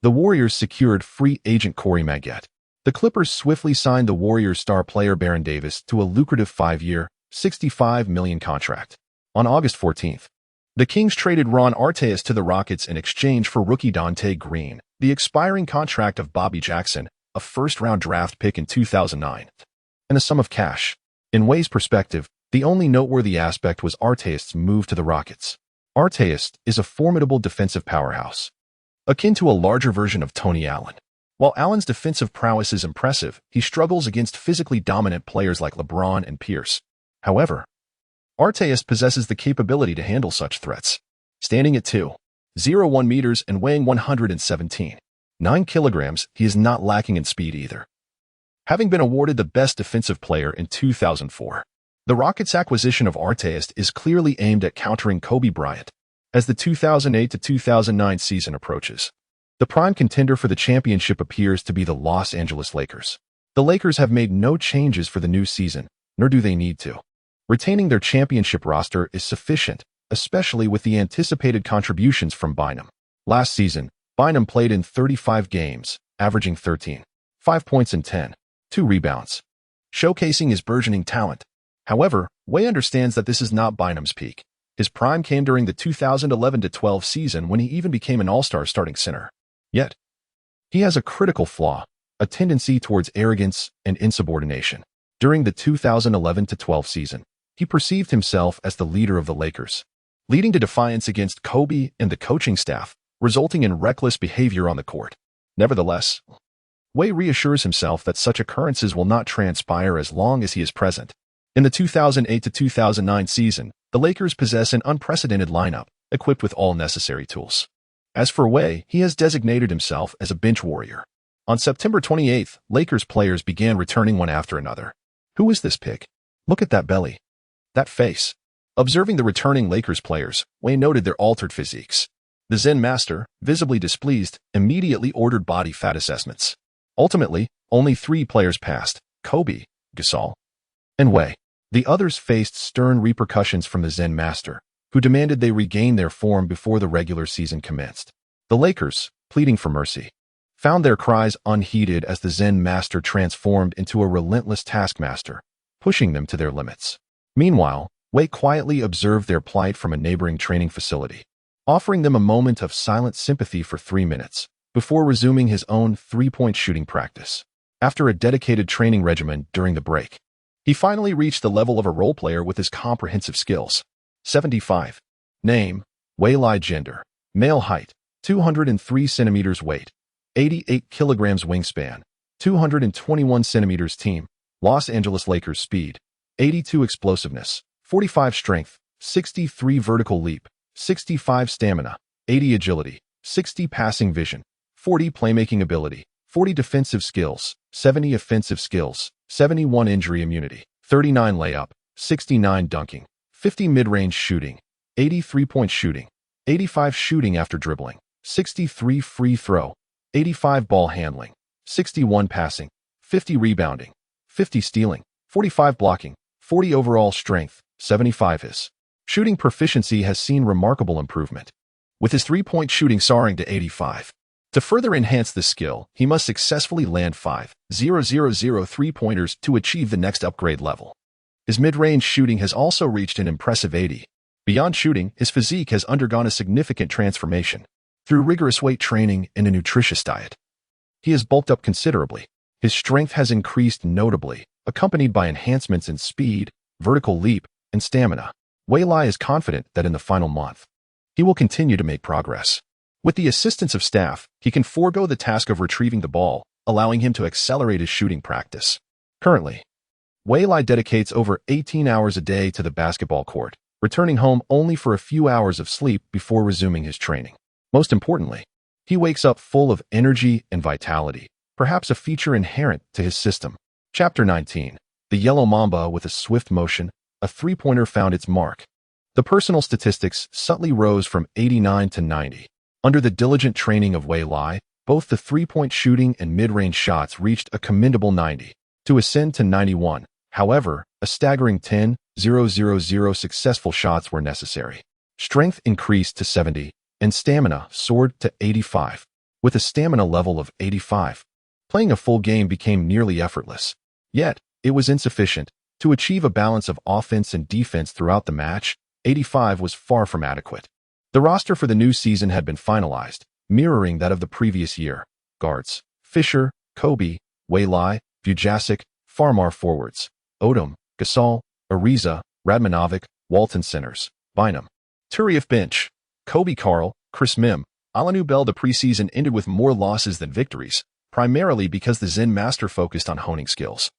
[SPEAKER 1] the Warriors secured free agent Corey Maggette. The Clippers swiftly signed the Warriors star player Baron Davis to a lucrative 5-year, $65 million contract. On August 14th, the Kings traded Ron Artest to the Rockets in exchange for rookie Dante Green, the expiring contract of Bobby Jackson, a first-round draft pick in 2009, and a sum of cash. In Wei's perspective, the only noteworthy aspect was Artest's move to the Rockets. Artest is a formidable defensive powerhouse, akin to a larger version of Tony Allen. While Allen's defensive prowess is impressive, he struggles against physically dominant players like LeBron and Pierce. However, Artest possesses the capability to handle such threats. Standing at 2.01 meters and weighing 117.9 kilograms, he is not lacking in speed either. Having been awarded the best defensive player in 2004, the Rockets' acquisition of Artest is clearly aimed at countering Kobe Bryant. As the 2008 to 2009 season approaches, the prime contender for the championship appears to be the Los Angeles Lakers. The Lakers have made no changes for the new season, nor do they need to. Retaining their championship roster is sufficient, especially with the anticipated contributions from Bynum. Last season, Bynum played in 35 games, averaging 13.5 points and 10.2 rebounds, showcasing his burgeoning talent. However, Wei understands that this is not Bynum's peak. His prime came during the 2011-12 season when he even became an all-star starting center. Yet, he has a critical flaw, a tendency towards arrogance and insubordination. During the 2011-12 season, he perceived himself as the leader of the Lakers, leading to defiance against Kobe and the coaching staff, resulting in reckless behavior on the court. Nevertheless, Wei reassures himself that such occurrences will not transpire as long as he is present. In the 2008-2009 season, the Lakers possess an unprecedented lineup, equipped with all necessary tools. As for Wei, he has designated himself as a bench warrior. On September 28th, Lakers players began returning one after another. Who is this pick? Look at that belly. That face. Observing the returning Lakers players, Wei noted their altered physiques. The Zen master, visibly displeased, immediately ordered body fat assessments. Ultimately, only 3 players passed: Kobe, Gasol, and Wei. The others faced stern repercussions from the Zen Master, who demanded they regain their form before the regular season commenced. The Lakers, pleading for mercy, found their cries unheeded as the Zen Master transformed into a relentless taskmaster, pushing them to their limits. Meanwhile, Wei quietly observed their plight from a neighboring training facility, offering them a moment of silent sympathy for 3 minutes, before resuming his own three-point shooting practice. After a dedicated training regimen during the break, he finally reached the level of a role player with his comprehensive skills. 75. Name: Wei Lai. Gender: male. Height: 203 centimeters. Weight: 88 kilograms. Wingspan: 221 centimeters. Team: Los Angeles Lakers. Speed: 82. Explosiveness: 45. Strength: 63. Vertical leap: 65. Stamina: 80. Agility: 60. Passing vision: 40. Playmaking ability: 40. Defensive skills: 70. Offensive skills: 71. Injury immunity: 39. Layup: 69. Dunking: 50. Mid-range shooting: 80. Three-point shooting: 85. Shooting after dribbling: 63. Free throw: 85. Ball handling: 61. Passing: 50. Rebounding: 50. Stealing: 45. Blocking: 40. Overall strength: 75. His shooting proficiency has seen remarkable improvement, with his three-point shooting soaring to 85. To further enhance this skill, he must successfully land 5,000 three-pointers to achieve the next upgrade level. His mid-range shooting has also reached an impressive 80. Beyond shooting, his physique has undergone a significant transformation. Through rigorous weight training and a nutritious diet, he has bulked up considerably. His strength has increased notably, accompanied by enhancements in speed, vertical leap, and stamina. Wei Lai is confident that in the final month, he will continue to make progress. With the assistance of staff, he can forego the task of retrieving the ball, allowing him to accelerate his shooting practice. Currently, Wei Lai dedicates over 18 hours a day to the basketball court, returning home only for a few hours of sleep before resuming his training. Most importantly, he wakes up full of energy and vitality, perhaps a feature inherent to his system. Chapter 19. The Yellow Mamba. With a swift motion, a three-pointer found its mark. The personal statistics subtly rose from 89 to 90. Under the diligent training of Wei Lai, both the three-point shooting and mid-range shots reached a commendable 90. To ascend to 91, however, a staggering 10,000 successful shots were necessary. Strength increased to 70, and stamina soared to 85. With a stamina level of 85, playing a full game became nearly effortless. Yet, it was insufficient. To achieve a balance of offense and defense throughout the match, 85 was far from adequate. The roster for the new season had been finalized, mirroring that of the previous year. Guards: Fisher, Kobe, Wei Lai, Vujasic, Farmar. Forwards: Odom, Gasol, Ariza, Radmanovic, Walton. Centers: Bynum, Turieff. Bench: Kobe, Carl, Chris Mim, Alanu Bell. The preseason ended with more losses than victories, primarily because the Zen Master focused on honing skills,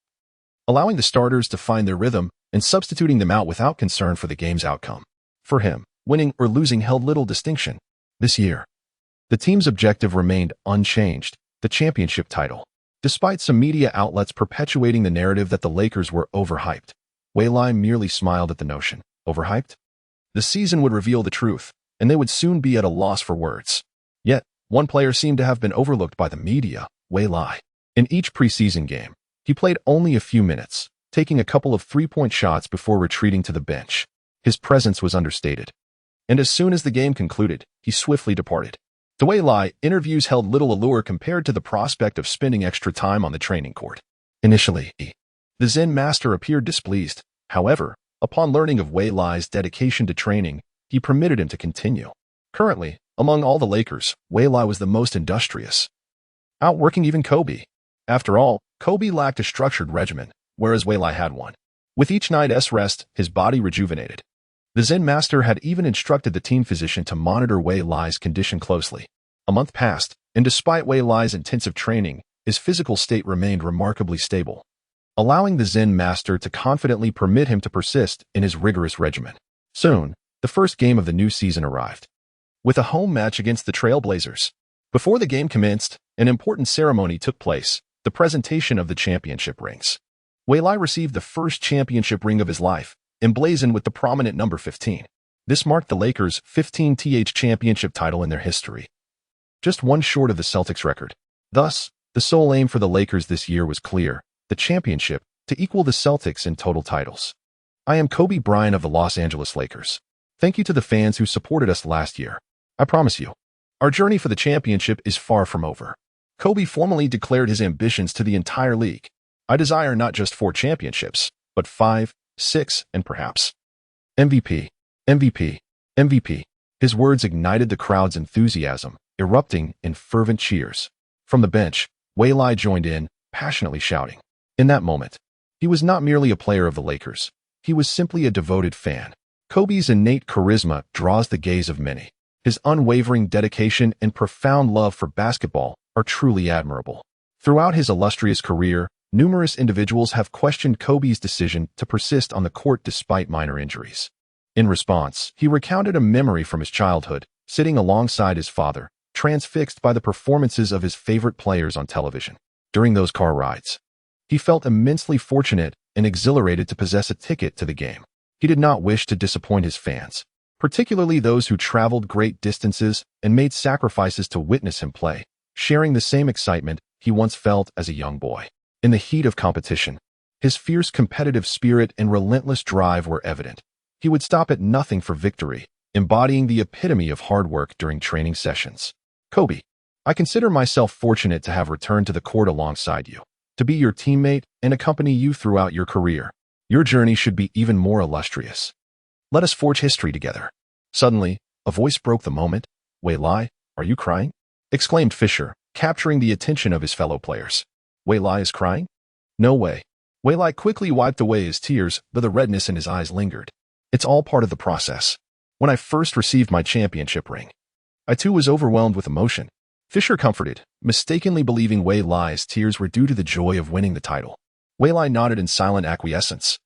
[SPEAKER 1] allowing the starters to find their rhythm and substituting them out without concern for the game's outcome. For him, winning or losing held little distinction. This year, the team's objective remained unchanged: the championship title. Despite some media outlets perpetuating the narrative that the Lakers were overhyped, Wei Lai merely smiled at the notion. Overhyped? The season would reveal the truth, and they would soon be at a loss for words. Yet, one player seemed to have been overlooked by the media: Wei Lai. In each preseason game, he played only a few minutes, taking a couple of three-point shots before retreating to the bench. His presence was understated, and as soon as the game concluded, he swiftly departed. To Wei Lai, interviews held little allure compared to the prospect of spending extra time on the training court. Initially, the Zen Master appeared displeased. However, upon learning of Wei Lai's dedication to training, he permitted him to continue. Currently, among all the Lakers, Wei Lai was the most industrious, outworking even Kobe. After all, Kobe lacked a structured regimen, whereas Wei Lai had one. With each night's rest, his body rejuvenated. The Zen Master had even instructed the team physician to monitor Wei Lai's condition closely. A month passed, and despite Wei Lai's intensive training, his physical state remained remarkably stable, allowing the Zen Master to confidently permit him to persist in his rigorous regimen. Soon, the first game of the new season arrived, with a home match against the Trail Blazers. Before the game commenced, an important ceremony took place: the presentation of the championship rings. Wei Lai received the first championship ring of his life, emblazoned with the prominent number 15. This marked the Lakers' 15th championship title in their history, just one short of the Celtics record. Thus, the sole aim for the Lakers this year was clear: the championship, to equal the Celtics in total titles. I am Kobe Bryant of the Los Angeles Lakers. Thank you to the fans who supported us last year. I promise you, our journey for the championship is far from over. Kobe formally declared his ambitions to the entire league. I desire not just 4 championships, but 5, 6, and perhaps MVP, MVP, MVP. His words ignited the crowd's enthusiasm, erupting in fervent cheers. From the bench, Waylai joined in, passionately shouting. In that moment, he was not merely a player of the Lakers. He was simply a devoted fan. Kobe's innate charisma draws the gaze of many. His unwavering dedication and profound love for basketball are truly admirable. Throughout his illustrious career, numerous individuals have questioned Kobe's decision to persist on the court despite minor injuries. In response, he recounted a memory from his childhood, sitting alongside his father, transfixed by the performances of his favorite players on television. During those car rides, he felt immensely fortunate and exhilarated to possess a ticket to the game. He did not wish to disappoint his fans, particularly those who traveled great distances and made sacrifices to witness him play, sharing the same excitement he once felt as a young boy. In the heat of competition, his fierce competitive spirit and relentless drive were evident. He would stop at nothing for victory, embodying the epitome of hard work during training sessions. Kobe, I consider myself fortunate to have returned to the court alongside you, to be your teammate and accompany you throughout your career. Your journey should be even more illustrious. Let us forge history together. Suddenly, a voice broke the moment. Waylai, are you crying? Exclaimed Fisher, capturing the attention of his fellow players. Waylai is crying? No way. Waylai quickly wiped away his tears, though the redness in his eyes lingered. It's all part of the process. When I first received my championship ring, I too was overwhelmed with emotion. Fisher comforted, mistakenly believing Waylai's tears were due to the joy of winning the title. Waylai nodded in silent acquiescence,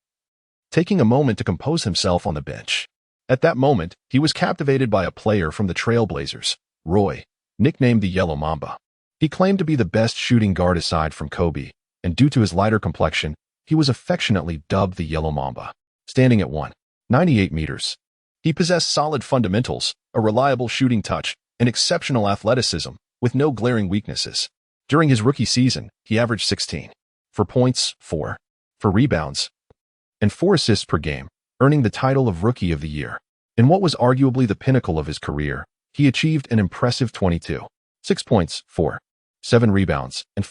[SPEAKER 1] taking a moment to compose himself on the bench. At that moment, he was captivated by a player from the Trail Blazers, Roy, nicknamed the Yellow Mamba. He claimed to be the best shooting guard aside from Kobe, and due to his lighter complexion, he was affectionately dubbed the Yellow Mamba. Standing at 198 meters, he possessed solid fundamentals, a reliable shooting touch, and exceptional athleticism, with no glaring weaknesses. During his rookie season, he averaged 16 for points, 4 for rebounds, and 4 assists per game, earning the title of Rookie of the Year. In what was arguably the pinnacle of his career, he achieved an impressive 6 points, 4, 7 rebounds, and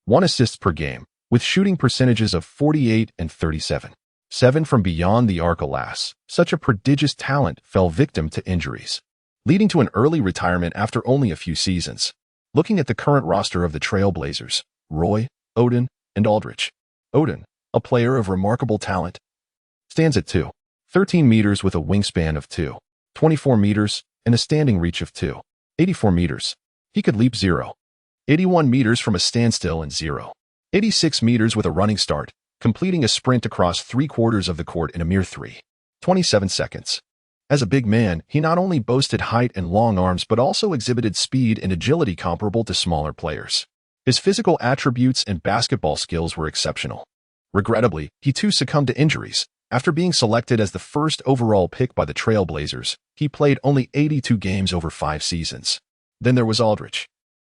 [SPEAKER 1] 1 assists per game, with shooting percentages of 48 and 37. 7 from beyond the arc. Alas, such a prodigious talent fell victim to injuries, leading to an early retirement after only a few seasons. Looking at the current roster of the Trail Blazers, Roy, Oden, and Aldridge. Oden, a player of remarkable talent, stands at 2.13 meters with a wingspan of 2.24 meters and a standing reach of 2.84 meters. He could leap 0.81 meters from a standstill and 0.86 meters with a running start, completing a sprint across 3/4 of the court in a mere 3.27 seconds. As a big man, he not only boasted height and long arms but also exhibited speed and agility comparable to smaller players. His physical attributes and basketball skills were exceptional. Regrettably, he too succumbed to injuries. After being selected as the first overall pick by the Trail Blazers, he played only 82 games over 5 seasons. Then there was Aldridge,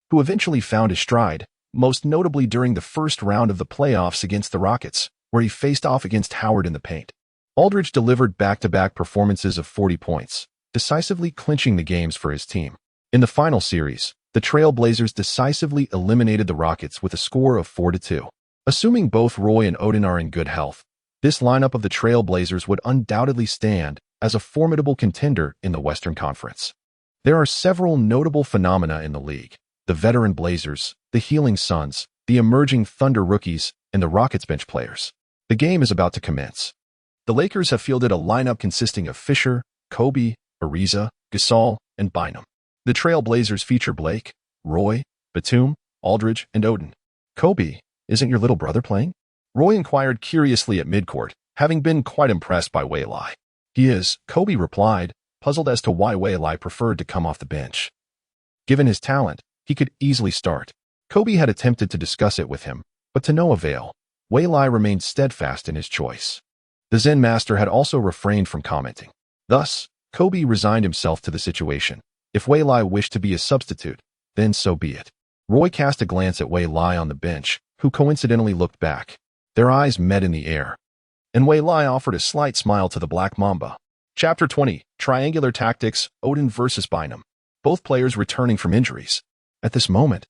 [SPEAKER 1] who eventually found his stride, most notably during the first round of the playoffs against the Rockets, where he faced off against Howard in the paint. Aldridge delivered back-to-back performances of 40 points, decisively clinching the games for his team. In the final series, the Trail Blazers decisively eliminated the Rockets with a score of 4-2. Assuming both Roy and Oden are in good health, this lineup of the Trail Blazers would undoubtedly stand as a formidable contender in the Western Conference. There are several notable phenomena in the league: the veteran Blazers, the healing Suns, the emerging Thunder rookies, and the Rockets bench players. The game is about to commence. The Lakers have fielded a lineup consisting of Fisher, Kobe, Ariza, Gasol, and Bynum. The Trail Blazers feature Blake, Roy, Batum, Aldridge, and Oden. Kobe, isn't your little brother playing? Roy inquired curiously at midcourt, having been quite impressed by Waylai. He is, Kobe replied, puzzled as to why Waylai preferred to come off the bench. Given his talent, he could easily start. Kobe had attempted to discuss it with him, but to no avail. Waylai remained steadfast in his choice. The Zen master had also refrained from commenting. Thus, Kobe resigned himself to the situation. If Waylai wished to be a substitute, then so be it. Roy cast a glance at Waylai on the bench, who coincidentally looked back. Their eyes met in the air, and Wei Lai offered a slight smile to the Black Mamba. Chapter 20, Triangular Tactics, Odin versus Bynum. Both players returning from injuries. At this moment,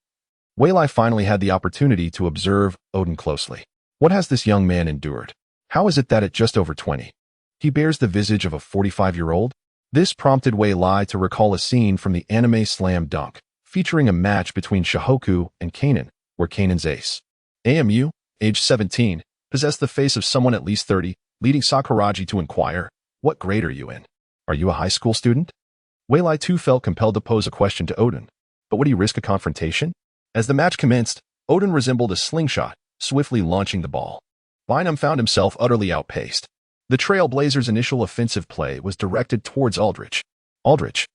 [SPEAKER 1] Wei Lai finally had the opportunity to observe Odin closely. What has this young man endured? How is it that at just over 20, he bears the visage of a 45-year-old? This prompted Wei Lai to recall a scene from the anime Slam Dunk, featuring a match between Shihoku and Kanan, where Kanan's ace, AMU, age 17, possessed the face of someone at least 30, leading Sakuragi to inquire, "What grade are you in? Are you a high school student?" Wei Lai too felt compelled to pose a question to Odin, but would he risk a confrontation? As the match commenced, Odin resembled a slingshot, swiftly launching the ball. Bynum found himself utterly outpaced. The Trailblazers' initial offensive play was directed towards Aldrich. Aldrich,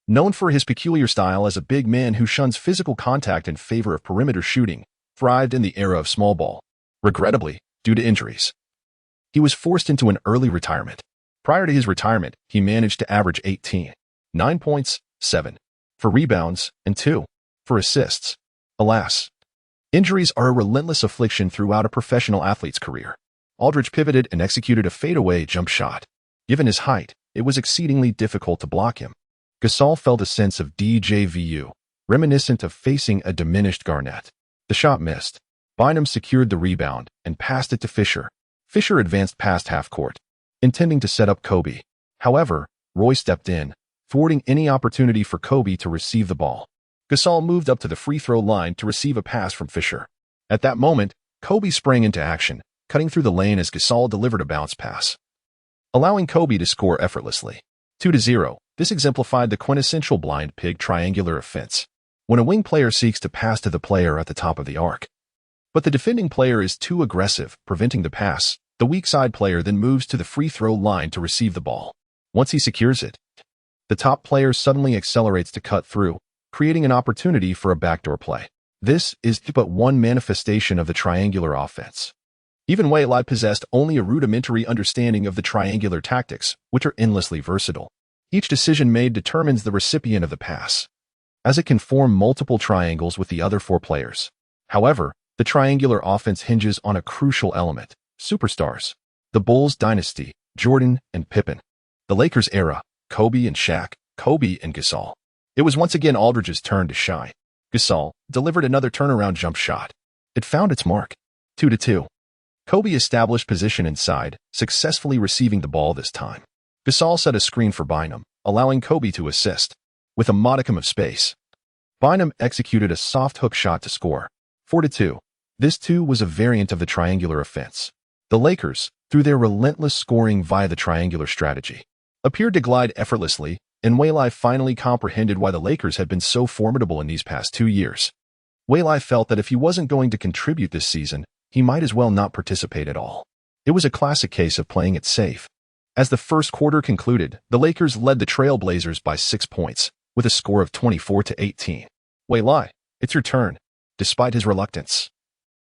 [SPEAKER 1] known for his peculiar style as a big man who shuns physical contact in favor of perimeter shooting, thrived in the era of small ball. Regrettably, due to injuries, he was forced into an early retirement. Prior to his retirement, he managed to average 18, 9 points, 7 for rebounds, and 2 for assists. Alas, injuries are a relentless affliction throughout a professional athlete's career. Aldrich pivoted and executed a fadeaway jump shot. Given his height, it was exceedingly difficult to block him. Gasol felt a sense of déjà vu, reminiscent of facing a diminished Garnett. The shot missed. Bynum secured the rebound and passed it to Fisher. Fisher advanced past half court, intending to set up Kobe. However, Roy stepped in, thwarting any opportunity for Kobe to receive the ball. Gasol moved up to the free throw line to receive a pass from Fisher. At that moment, Kobe sprang into action, cutting through the lane as Gasol delivered a bounce pass, allowing Kobe to score effortlessly. 2-0, this exemplified the quintessential blind pig triangular offense, when a wing player seeks to pass to the player at the top of the arc, but the defending player is too aggressive, preventing the pass. The weak side player then moves to the free throw line to receive the ball. Once he secures it, the top player suddenly accelerates to cut through, creating an opportunity for a backdoor play. This is but one manifestation of the triangular offense. Even Wei Lai possessed only a rudimentary understanding of the triangular tactics, which are endlessly versatile. Each decision made determines the recipient of the pass, as it can form multiple triangles with the other 4 players. However, the triangular offense hinges on a crucial element: superstars. The Bulls dynasty, Jordan and Pippen. The Lakers era, Kobe and Shaq, Kobe and Gasol. It was once again Aldridge's turn to shine. Gasol delivered another turnaround jump shot. It found its mark. 2-2. Kobe established position inside, successfully receiving the ball this time. Gasol set a screen for Bynum, allowing Kobe to assist. With a modicum of space, Bynum executed a soft hook shot to score. 4-2. This too was a variant of the triangular offense. The Lakers, through their relentless scoring via the triangular strategy, appeared to glide effortlessly, and Wei Lai finally comprehended why the Lakers had been so formidable in these past 2 years. Wei Lai felt that if he wasn't going to contribute this season, he might as well not participate at all. It was a classic case of playing it safe. As the first quarter concluded, the Lakers led the Trailblazers by 6 points, with a score of 24-18. Wei Lai, it's your turn. Despite his reluctance,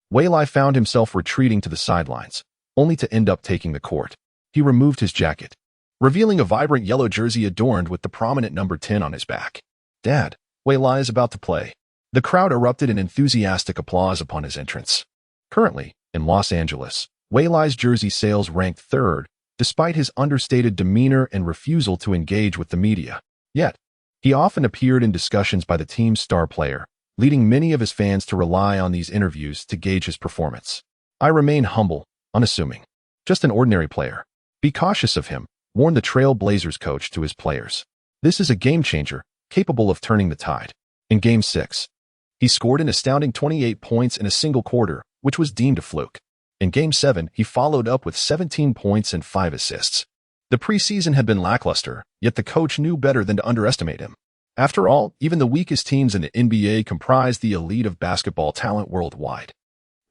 [SPEAKER 1] Wei Lai found himself retreating to the sidelines, only to end up taking the court. He removed his jacket, revealing a vibrant yellow jersey adorned with the prominent number 10 on his back. "Dad, Wei Lai is about to play." The crowd erupted in enthusiastic applause upon his entrance. Currently, in Los Angeles, Wei Lai's jersey sales ranked 3rd, despite his understated demeanor and refusal to engage with the media. Yet, he often appeared in discussions by the team's star player, leading many of his fans to rely on these interviews to gauge his performance. "I remain humble, unassuming. Just an ordinary player. Be cautious of him," warned the Trailblazers coach to his players. "This is a game changer, capable of turning the tide." In Game 6, he scored an astounding 28 points in a single quarter, which was deemed a fluke. In Game 7, he followed up with 17 points and 5 assists. The preseason had been lackluster, yet the coach knew better than to underestimate him. After all, even the weakest teams in the NBA comprise the elite of basketball talent worldwide.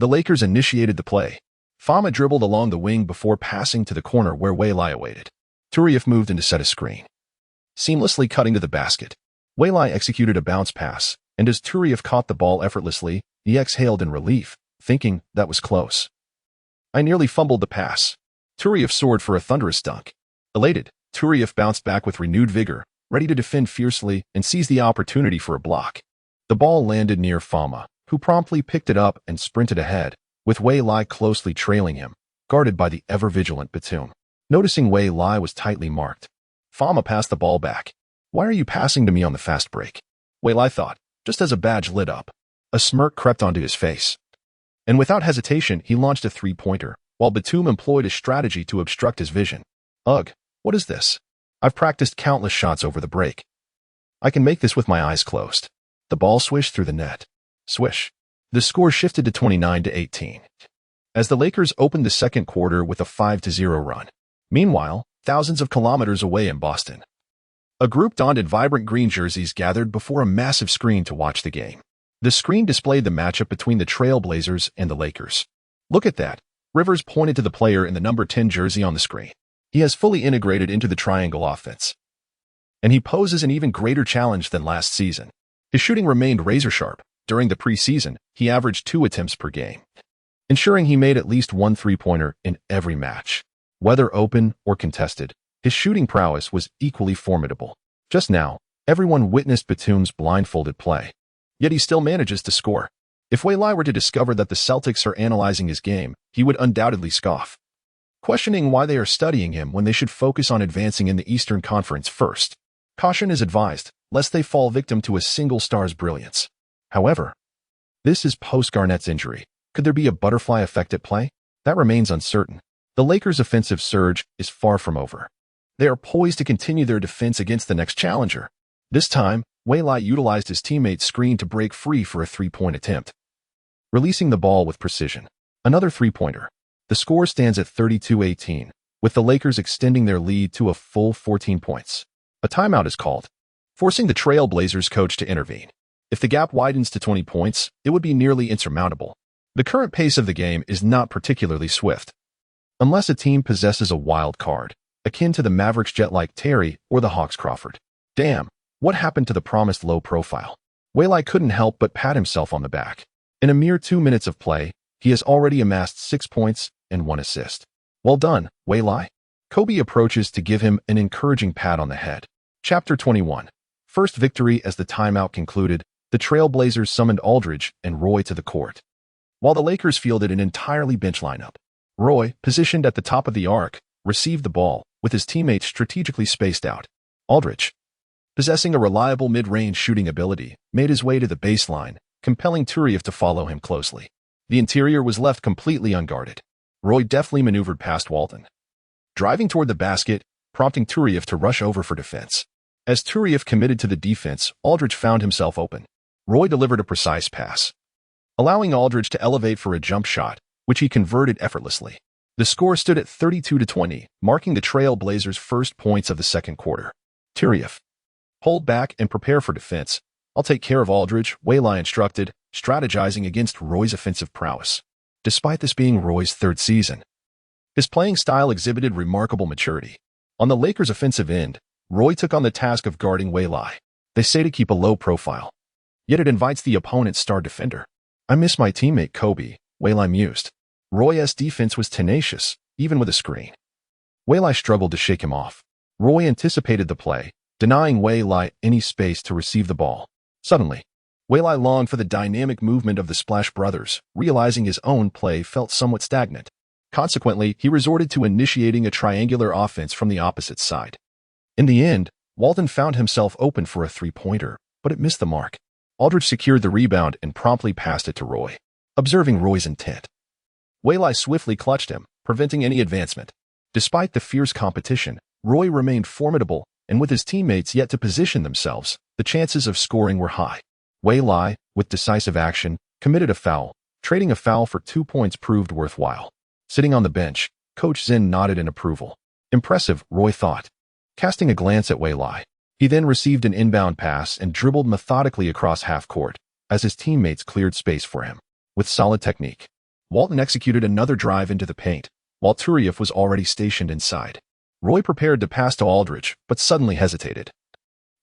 [SPEAKER 1] The Lakers initiated the play. Fama dribbled along the wing before passing to the corner where Wei Lai awaited. Turiev moved in to set a screen, seamlessly cutting to the basket. Wei Lai executed a bounce pass, and as Turiev caught the ball effortlessly, he exhaled in relief, thinking that was close. "I nearly fumbled the pass." Turiev soared for a thunderous dunk. Elated, Turiev bounced back with renewed vigor, ready to defend fiercely and seize the opportunity for a block. The ball landed near Fama, who promptly picked it up and sprinted ahead, with Wei Lai closely trailing him, guarded by the ever-vigilant Batum. Noticing Wei Lai was tightly marked, Fama passed the ball back. "Why are you passing to me on the fast break?" Wei Lai thought, just as a badge lit up. A smirk crept onto his face. And without hesitation, he launched a three-pointer, while Batum employed a strategy to obstruct his vision. "Ugh, what is this? I've practiced countless shots over the break. I can make this with my eyes closed." The ball swished through the net. Swish. The score shifted to 29-18. As the Lakers opened the second quarter with a 5-0 run. Meanwhile, thousands of kilometers away in Boston, a group donned in vibrant green jerseys gathered before a massive screen to watch the game. The screen displayed the matchup between the Trail Blazers and the Lakers. "Look at that." Rivers pointed to the player in the number 10 jersey on the screen. "He has fully integrated into the triangle offense, and he poses an even greater challenge than last season." His shooting remained razor-sharp. During the preseason, he averaged 2 attempts per game, ensuring he made at least one three-pointer in every match. Whether open or contested, his shooting prowess was equally formidable. Just now, everyone witnessed Batum's blindfolded play. Yet he still manages to score. If Wei Lai were to discover that the Celtics are analyzing his game, he would undoubtedly scoff, questioning why they are studying him when they should focus on advancing in the Eastern Conference first. Caution is advised, lest they fall victim to a single star's brilliance. However, this is post-Garnett's injury. Could there be a butterfly effect at play? That remains uncertain. The Lakers' offensive surge is far from over. They are poised to continue their defense against the next challenger. This time, Wei Lai utilized his teammate's screen to break free for a three-point attempt, releasing the ball with precision. Another three-pointer. The score stands at 32-18, with the Lakers extending their lead to a full 14 points. A timeout is called, forcing the Trail Blazers coach to intervene. If the gap widens to 20 points, it would be nearly insurmountable. The current pace of the game is not particularly swift, unless a team possesses a wild card, akin to the Mavericks Jet like Terry or the Hawks Crawford. Damn, what happened to the promised low profile? Wei Lai couldn't help but pat himself on the back. In a mere 2 minutes of play, he has already amassed 6 points and 1 assist. "Well done, Wei Lai." Kobe approaches to give him an encouraging pat on the head. Chapter 21. First victory. As the timeout concluded, the Trail Blazers summoned Aldridge and Roy to the court, while the Lakers fielded an entirely bench lineup. Roy, positioned at the top of the arc, received the ball, with his teammates strategically spaced out. Aldridge, possessing a reliable mid-range shooting ability, made his way to the baseline, compelling Turiev to follow him closely. The interior was left completely unguarded. Roy deftly maneuvered past Walton, driving toward the basket, prompting Turiev to rush over for defense. As Turiev committed to the defense, Aldridge found himself open. Roy delivered a precise pass, allowing Aldridge to elevate for a jump shot, which he converted effortlessly. The score stood at 32-20, marking the Trail Blazers' first points of the second quarter. Turiev, hold back and prepare for defense. I'll take care of Aldridge, Wei Lai instructed, strategizing against Roy's offensive prowess. Despite this being Roy's third season, his playing style exhibited remarkable maturity. On the Lakers' offensive end, Roy took on the task of guarding Wei Lai. They say to keep a low profile, yet it invites the opponent's star defender. "I miss my teammate Kobe," Wei Lai mused. Roy's defense was tenacious, even with a screen. Wei Lai struggled to shake him off. Roy anticipated the play, denying Wei Lai any space to receive the ball. Suddenly, Wei Lai longed for the dynamic movement of the Splash Brothers, realizing his own play felt somewhat stagnant. Consequently, he resorted to initiating a triangular offense from the opposite side. In the end, Walton found himself open for a three-pointer, but it missed the mark. Aldridge secured the rebound and promptly passed it to Roy. Observing Roy's intent, Wei Lai swiftly clutched him, preventing any advancement. Despite the fierce competition, Roy remained formidable, and with his teammates yet to position themselves, the chances of scoring were high. Wei Lai, with decisive action, committed a foul. Trading a foul for 2 points proved worthwhile. Sitting on the bench, Coach Zinn nodded in approval. Impressive, Roy thought, casting a glance at Wei Lai. He then received an inbound pass and dribbled methodically across half-court, as his teammates cleared space for him. With solid technique, Walton executed another drive into the paint, while Turiev was already stationed inside. Roy prepared to pass to Aldridge, but suddenly hesitated,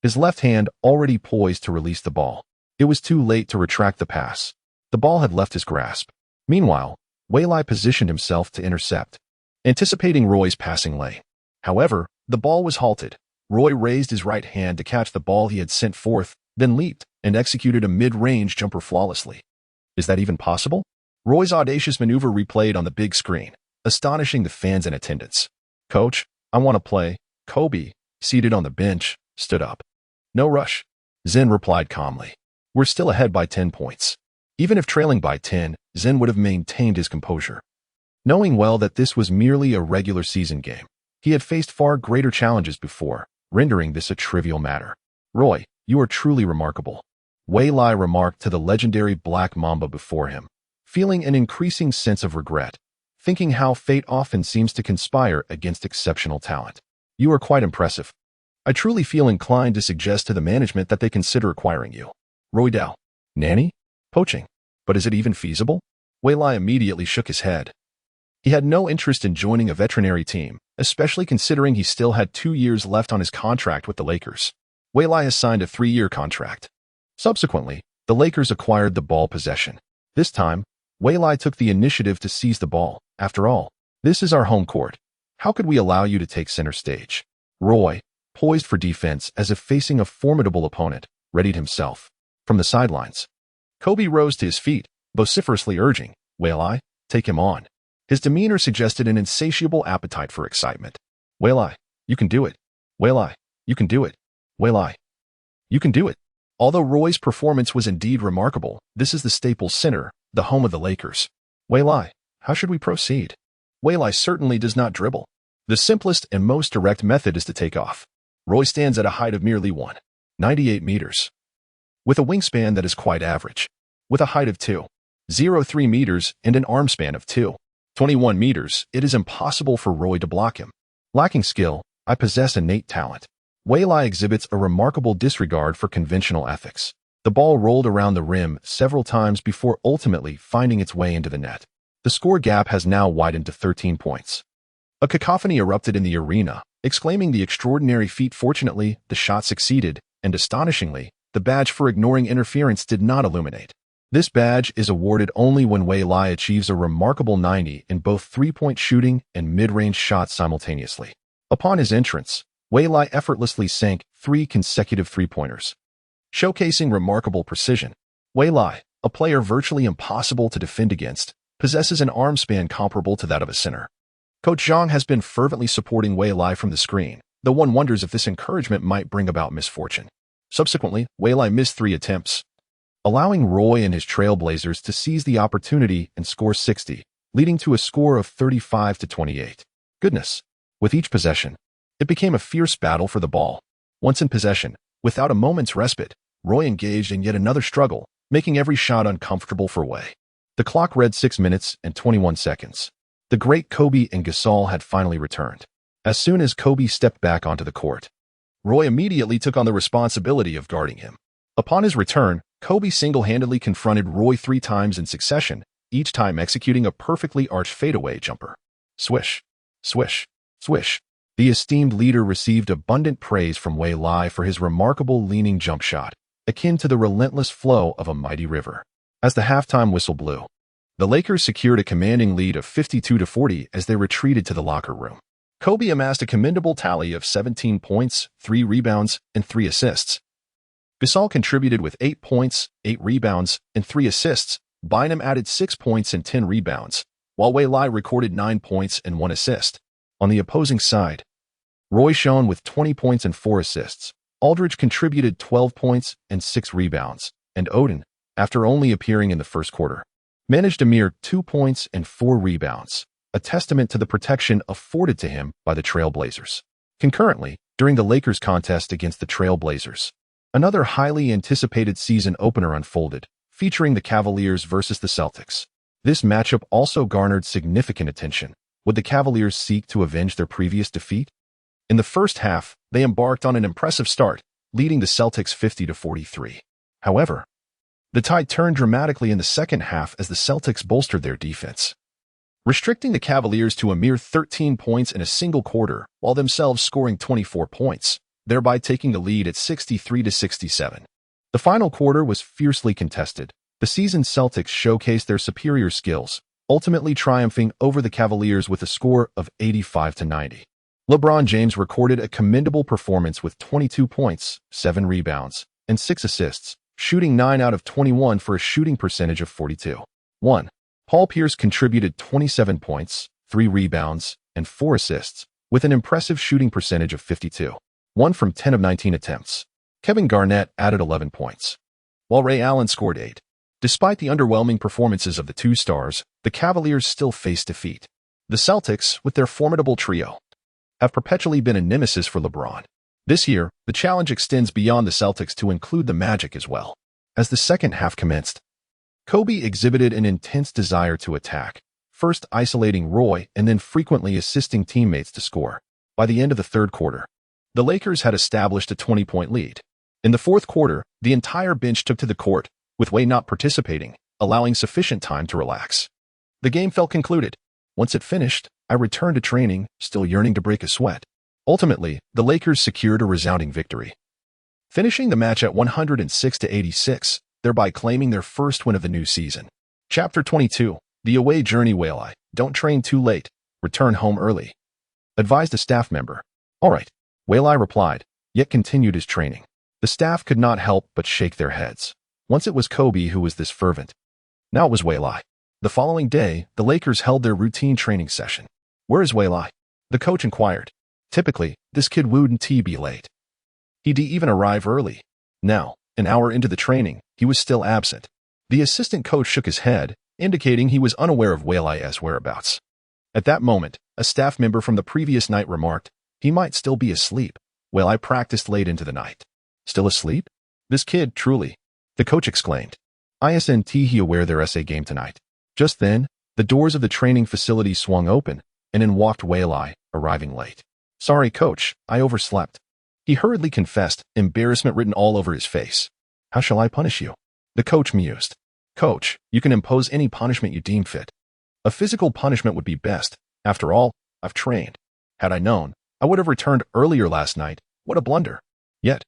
[SPEAKER 1] his left hand already poised to release the ball. It was too late to retract the pass. The ball had left his grasp. Meanwhile, Wei Lai positioned himself to intercept, anticipating Roy's passing lane. However, the ball was halted. Roy raised his right hand to catch the ball he had sent forth, then leaped and executed a mid-range jumper flawlessly. Is that even possible? Roy's audacious maneuver replayed on the big screen, astonishing the fans in attendance. "Coach, I want to play." Kobe, seated on the bench, stood up. "No rush," Zen replied calmly. "We're still ahead by 10 points. Even if trailing by 10, Zen would have maintained his composure. Knowing well that this was merely a regular season game, he had faced far greater challenges before, rendering this a trivial matter. "Roy, you are truly remarkable," Wei Lai remarked to the legendary Black Mamba before him, feeling an increasing sense of regret, thinking how fate often seems to conspire against exceptional talent. "You are quite impressive. I truly feel inclined to suggest to the management that they consider acquiring you." Roy Dao. "Nanny? Poaching? But is it even feasible?" Wei Lai immediately shook his head. He had no interest in joining a veterinary team, especially considering he still had 2 years left on his contract with the Lakers. Wei Lai has signed a 3-year contract. Subsequently, the Lakers acquired the ball possession. This time, Wei Lai took the initiative to seize the ball. "After all, this is our home court. How could we allow you to take center stage?" Roy, poised for defense as if facing a formidable opponent, readied himself. From the sidelines, Kobe rose to his feet, vociferously urging, "Wei Lai, take him on." His demeanor suggested an insatiable appetite for excitement. "Wei Lai, you can do it. Wei Lai, you can do it. Wei Lai, you can do it." Although Roy's performance was indeed remarkable, this is the Staples Center, the home of the Lakers. "Wei Lai, how should we proceed?" Wei Lai certainly does not dribble. The simplest and most direct method is to take off. Roy stands at a height of merely 1.98 meters, with a wingspan that is quite average. With a height of 2.03 meters and an arm span of 2.21 meters, it is impossible for Roy to block him. Lacking skill, I possess innate talent. Wei Lai exhibits a remarkable disregard for conventional ethics. The ball rolled around the rim several times before ultimately finding its way into the net. The score gap has now widened to 13 points. A cacophony erupted in the arena, exclaiming the extraordinary feat. Fortunately, the shot succeeded, and astonishingly, the badge for ignoring interference did not illuminate. This badge is awarded only when Wei Lai achieves a remarkable 90 in both three-point shooting and mid-range shots simultaneously. Upon his entrance, Wei Lai effortlessly sank 3 consecutive three-pointers, showcasing remarkable precision. Wei Lai, a player virtually impossible to defend against, possesses an arm span comparable to that of a center. Coach Zhang has been fervently supporting Wei Lai from the screen, though one wonders if this encouragement might bring about misfortune. Subsequently, Wei Lai missed 3 attempts, allowing Roy and his Trailblazers to seize the opportunity and score 60, leading to a score of 35-28. Goodness! With each possession, it became a fierce battle for the ball. Once in possession, without a moment's respite, Roy engaged in yet another struggle, making every shot uncomfortable for Wei. The clock read 6 minutes and 21 seconds. The great Kobe and Gasol had finally returned. As soon as Kobe stepped back onto the court, Roy immediately took on the responsibility of guarding him. Upon his return, Kobe single-handedly confronted Roy 3 times in succession, each time executing a perfectly arched fadeaway jumper. Swish, swish, swish. The esteemed leader received abundant praise from Wei Lai for his remarkable leaning jump shot, akin to the relentless flow of a mighty river. As the halftime whistle blew, the Lakers secured a commanding lead of 52-40 as they retreated to the locker room. Kobe amassed a commendable tally of 17 points, 3 rebounds, and 3 assists. Gasol contributed with 8 points, 8 rebounds, and 3 assists. Bynum added 6 points and 10 rebounds, while Wei Lai recorded 9 points and 1 assist. On the opposing side, Roy shone with 20 points and 4 assists. Aldridge contributed 12 points and 6 rebounds, and Odin, after only appearing in the first quarter, managed a mere 2 points and 4 rebounds, a testament to the protection afforded to him by the Trailblazers. Concurrently, during the Lakers contest against the Trailblazers, another highly anticipated season opener unfolded, featuring the Cavaliers versus the Celtics. This matchup also garnered significant attention. Would the Cavaliers seek to avenge their previous defeat? In the first half, they embarked on an impressive start, leading the Celtics 50-43. However, the tide turned dramatically in the second half as the Celtics bolstered their defense, restricting the Cavaliers to a mere 13 points in a single quarter, while themselves scoring 24 points, thereby taking the lead at 63-67. The final quarter was fiercely contested. The seasoned Celtics showcased their superior skills, ultimately triumphing over the Cavaliers with a score of 85-90. LeBron James recorded a commendable performance with 22 points, 7 rebounds, and 6 assists, shooting 9 out of 21 for a shooting percentage of 42.1%. Paul Pierce contributed 27 points, 3 rebounds, and 4 assists, with an impressive shooting percentage of 52, 1 from 10 of 19 attempts. Kevin Garnett added 11 points, while Ray Allen scored 8. Despite the underwhelming performances of the two stars, the Cavaliers still faced defeat. The Celtics, with their formidable trio, have perpetually been a nemesis for LeBron. This year, the challenge extends beyond the Celtics to include the Magic as well. As the second half commenced, Kobe exhibited an intense desire to attack, first isolating Roy and then frequently assisting teammates to score. By the end of the third quarter, the Lakers had established a 20-point lead. In the fourth quarter, the entire bench took to the court, with Way not participating, allowing sufficient time to relax. The game felt concluded. Once it finished, I returned to training, still yearning to break a sweat. Ultimately, the Lakers secured a resounding victory, finishing the match at 106-86, thereby claiming their first win of the new season. Chapter 22, The Away Journey. Whaley, don't train too late, return home early, advised a staff member. All right, Whaley replied, yet continued his training. The staff could not help but shake their heads. Once it was Kobe who was this fervent. Now it was Whaley. The following day, the Lakers held their routine training session. Where is Whaley? The coach inquired. Typically, this kid wouldn't be late. He'd even arrive early. Now, an hour into the training, he was still absent. The assistant coach shook his head, indicating he was unaware of Whaley's whereabouts. At that moment, a staff member from the previous night remarked, he might still be asleep. Whaley practiced late into the night. Still asleep? This kid, truly. The coach exclaimed. Isn't he aware their SA game tonight? Just then, the doors of the training facility swung open, and in walked Whaley, arriving late. Sorry, coach, I overslept. He hurriedly confessed, embarrassment written all over his face. How shall I punish you? The coach mused. Coach, you can impose any punishment you deem fit. A physical punishment would be best. After all, I've trained. Had I known, I would have returned earlier last night. What a blunder. Yet,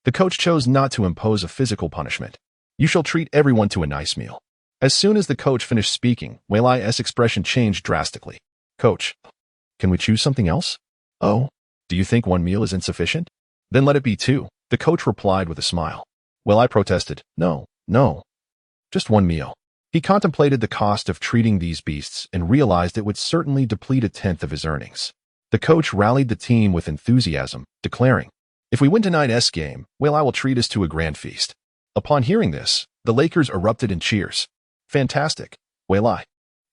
[SPEAKER 1] the coach chose not to impose a physical punishment. You shall treat everyone to a nice meal. As soon as the coach finished speaking, Whaley's expression changed drastically. Coach, can we choose something else? Oh, do you think one meal is insufficient? Then let it be two, the coach replied with a smile. Whaley protested. No. Just one meal. He contemplated the cost of treating these beasts and realized it would certainly deplete a tenth of his earnings. The coach rallied the team with enthusiasm, declaring, if we win tonight's game, Whaley will treat us to a grand feast. Upon hearing this, the Lakers erupted in cheers. Fantastic, Whaley.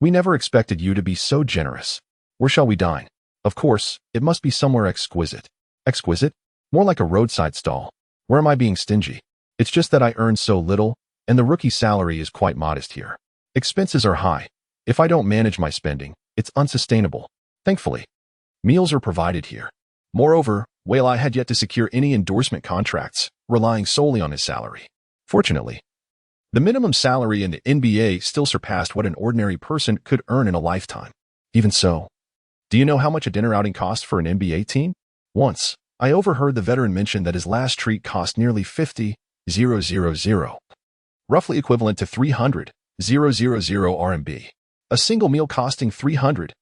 [SPEAKER 1] We never expected you to be so generous. Where shall we dine? Of course, it must be somewhere exquisite. Exquisite? More like a roadside stall. Where am I being stingy? It's just that I earn so little, and the rookie salary is quite modest here. Expenses are high. If I don't manage my spending, it's unsustainable. Thankfully, meals are provided here. Moreover, Whaley had yet to secure any endorsement contracts, relying solely on his salary. Fortunately, the minimum salary in the NBA still surpassed what an ordinary person could earn in a lifetime. Even so, do you know how much a dinner outing costs for an NBA team? Once, I overheard the veteran mention that his last treat cost nearly 50,000, roughly equivalent to 300,000 RMB. A single meal costing 300,000.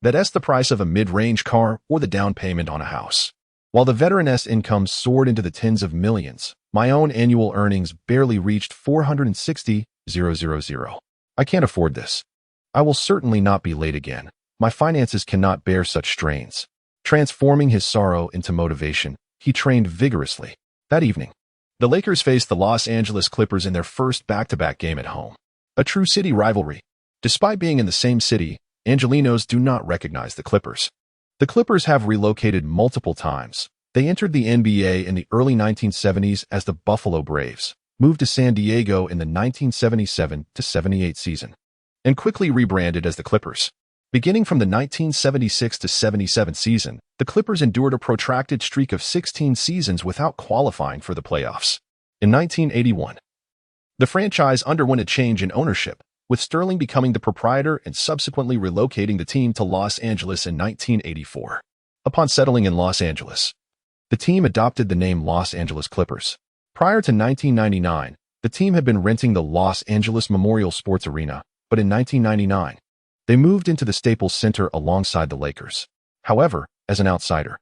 [SPEAKER 1] That's the price of a mid-range car or the down payment on a house. While the veteran's income soared into the tens of millions, my own annual earnings barely reached 460,000. I can't afford this. I will certainly not be late again. My finances cannot bear such strains. Transforming his sorrow into motivation, he trained vigorously. That evening, the Lakers faced the Los Angeles Clippers in their first back-to-back game at home. A true city rivalry. Despite being in the same city, Angelinos do not recognize the Clippers. The Clippers have relocated multiple times. They entered the NBA in the early 1970s as the Buffalo Braves, moved to San Diego in the 1977-78 season, and quickly rebranded as the Clippers. Beginning from the 1976-77 season, the Clippers endured a protracted streak of 16 seasons without qualifying for the playoffs. In 1981, the franchise underwent a change in ownership, with Sterling becoming the proprietor and subsequently relocating the team to Los Angeles in 1984. Upon settling in Los Angeles, the team adopted the name Los Angeles Clippers. Prior to 1999, the team had been renting the Los Angeles Memorial Sports Arena, but in 1999, they moved into the Staples Center alongside the Lakers. However, as an outsider,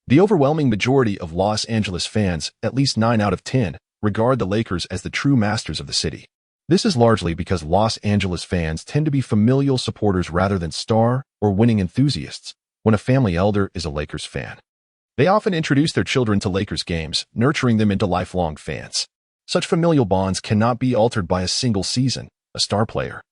[SPEAKER 1] the overwhelming majority of Los Angeles fans, at least 9 out of 10, regard the Lakers as the true masters of the city. This is largely because Los Angeles fans tend to be familial supporters rather than star or winning enthusiasts. When a family elder is a Lakers fan, they often introduce their children to Lakers games, nurturing them into lifelong fans. Such familial bonds cannot be altered by a single season, a star player,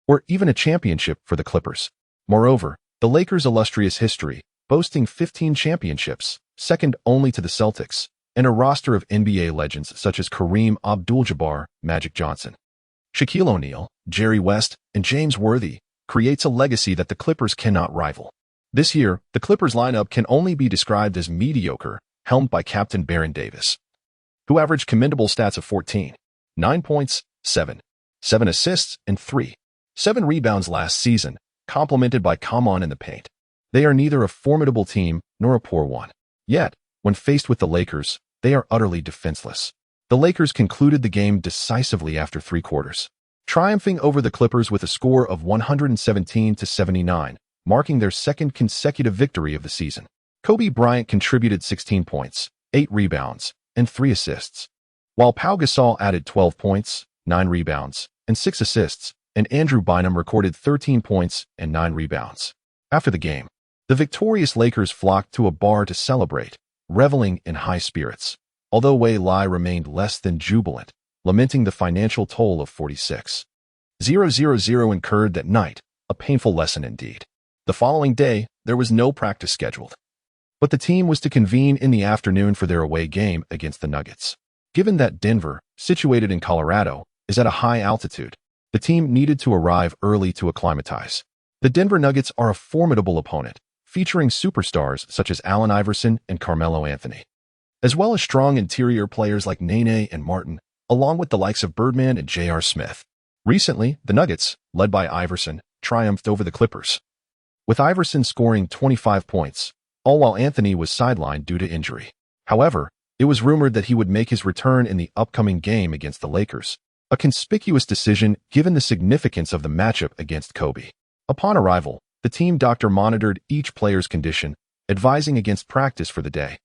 [SPEAKER 1] or even a championship for the Clippers. Moreover, the Lakers' illustrious history, boasting 15 championships, second only to the Celtics, and a roster of NBA legends such as Kareem Abdul-Jabbar, Magic Johnson, Shaquille O'Neal, Jerry West, and James Worthy, creates a legacy that the Clippers cannot rival. This year, the Clippers lineup can only be described as mediocre, helmed by Captain Baron Davis, who averaged commendable stats of 14, 9 points, 7 assists, and 7 rebounds last season, complemented by Come On in the paint. They are neither a formidable team nor a poor one. Yet, when faced with the Lakers, they are utterly defenseless. The Lakers concluded the game decisively after 3 quarters, triumphing over the Clippers with a score of 117-79, marking their second consecutive victory of the season. Kobe Bryant contributed 16 points, 8 rebounds, and 3 assists, while Pau Gasol added 12 points, 9 rebounds, and 6 assists, and Andrew Bynum recorded 13 points and 9 rebounds. After the game, the victorious Lakers flocked to a bar to celebrate, reveling in high spirits, although Wei Lai remained less than jubilant, lamenting the financial toll of 46,000 incurred that night, a painful lesson indeed. The following day, there was no practice scheduled, but the team was to convene in the afternoon for their away game against the Nuggets. Given that Denver, situated in Colorado, is at a high altitude, the team needed to arrive early to acclimatize. The Denver Nuggets are a formidable opponent, featuring superstars such as Allen Iverson and Carmelo Anthony, as well as strong interior players like Nene and Martin, along with the likes of Birdman and J.R. Smith. Recently, the Nuggets, led by Iverson, triumphed over the Clippers, with Iverson scoring 25 points, all while Anthony was sidelined due to injury. However, it was rumored that he would make his return in the upcoming game against the Lakers, a conspicuous decision given the significance of the matchup against Kobe. Upon arrival, the team doctor monitored each player's condition, advising against practice for the day,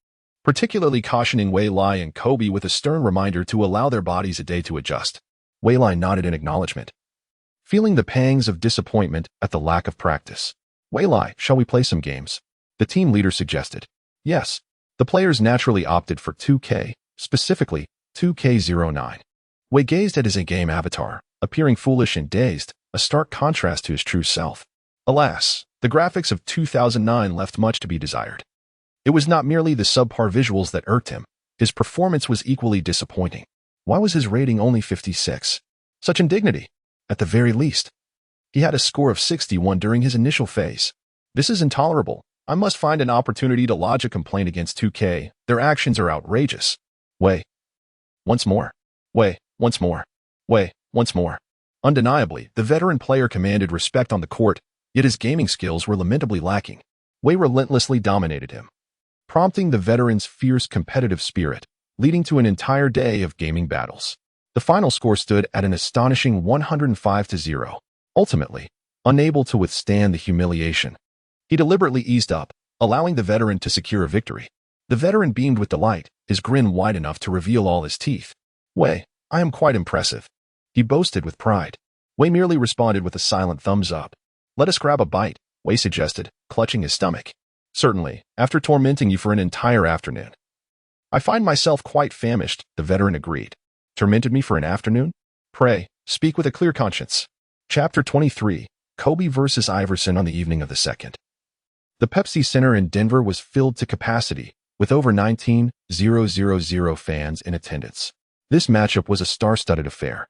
[SPEAKER 1] particularly cautioning Wei Lai and Kobe with a stern reminder to allow their bodies a day to adjust. Wei Lai nodded in acknowledgement, feeling the pangs of disappointment at the lack of practice. Wei Lai, shall we play some games? The team leader suggested. Yes. The players naturally opted for 2K, specifically 2K09. Wei gazed at his in-game avatar, appearing foolish and dazed, a stark contrast to his true self. Alas, the graphics of 2009 left much to be desired. It was not merely the subpar visuals that irked him. His performance was equally disappointing. Why was his rating only 56? Such indignity. At the very least, he had a score of 61 during his initial phase. This is intolerable. I must find an opportunity to lodge a complaint against 2K. Their actions are outrageous. Wei. Once more. Wei. Once more. Wei. Once more. Undeniably, the veteran player commanded respect on the court, yet his gaming skills were lamentably lacking. Wei relentlessly dominated him, prompting the veteran's fierce competitive spirit, leading to an entire day of gaming battles. The final score stood at an astonishing 105-0. Ultimately, unable to withstand the humiliation, he deliberately eased up, allowing the veteran to secure a victory. The veteran beamed with delight, his grin wide enough to reveal all his teeth. Wei, I am quite impressive, he boasted with pride. Wei merely responded with a silent thumbs up. Let us grab a bite, Wei suggested, clutching his stomach. Certainly, after tormenting you for an entire afternoon. I find myself quite famished, the veteran agreed. Tormented me for an afternoon? Pray, speak with a clear conscience. Chapter 23, Kobe versus Iverson on the evening of the 2nd. The Pepsi Center in Denver was filled to capacity, with over 19,000 fans in attendance. This matchup was a star-studded affair,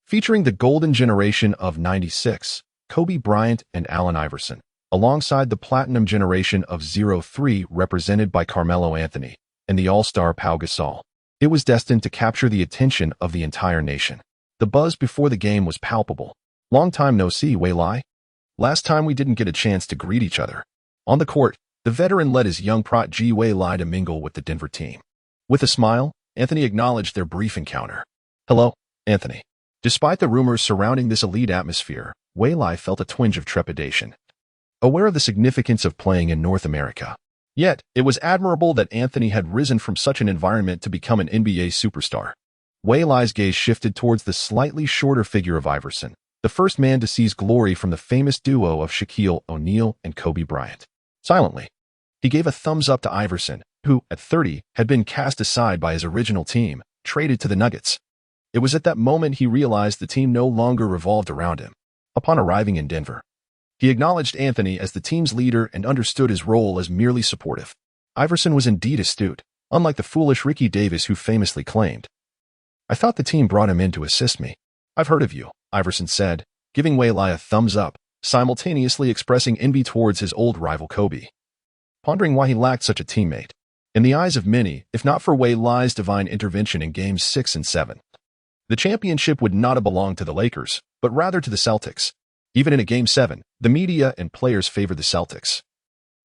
[SPEAKER 1] featuring the golden generation of '96, Kobe Bryant and Allen Iverson, alongside the platinum generation of '03 represented by Carmelo Anthony and the all-star Pau Gasol. It was destined to capture the attention of the entire nation. The buzz before the game was palpable. Long time no see, Wei Lai. Last time we didn't get a chance to greet each other. On the court, the veteran led his young protege Wei Lai to mingle with the Denver team. With a smile, Anthony acknowledged their brief encounter. Hello, Anthony. Despite the rumors surrounding this elite atmosphere, Wei Lai felt a twinge of trepidation, aware of the significance of playing in North America. Yet, it was admirable that Anthony had risen from such an environment to become an NBA superstar. Wei Lai's gaze shifted towards the slightly shorter figure of Iverson, the first man to seize glory from the famous duo of Shaquille O'Neal and Kobe Bryant. Silently, he gave a thumbs up to Iverson, who, at 30, had been cast aside by his original team, traded to the Nuggets. It was at that moment he realized the team no longer revolved around him. Upon arriving in Denver, he acknowledged Anthony as the team's leader and understood his role as merely supportive. Iverson was indeed astute, unlike the foolish Ricky Davis who famously claimed, "I thought the team brought him in to assist me." "I've heard of you," Iverson said, giving Wei Lai a thumbs up, simultaneously expressing envy towards his old rival Kobe. Pondering why he lacked such a teammate. In the eyes of many, if not for Wei Lai's divine intervention in Games 6 and 7, the championship would not have belonged to the Lakers, but rather to the Celtics. Even in a Game 7, the media and players favored the Celtics,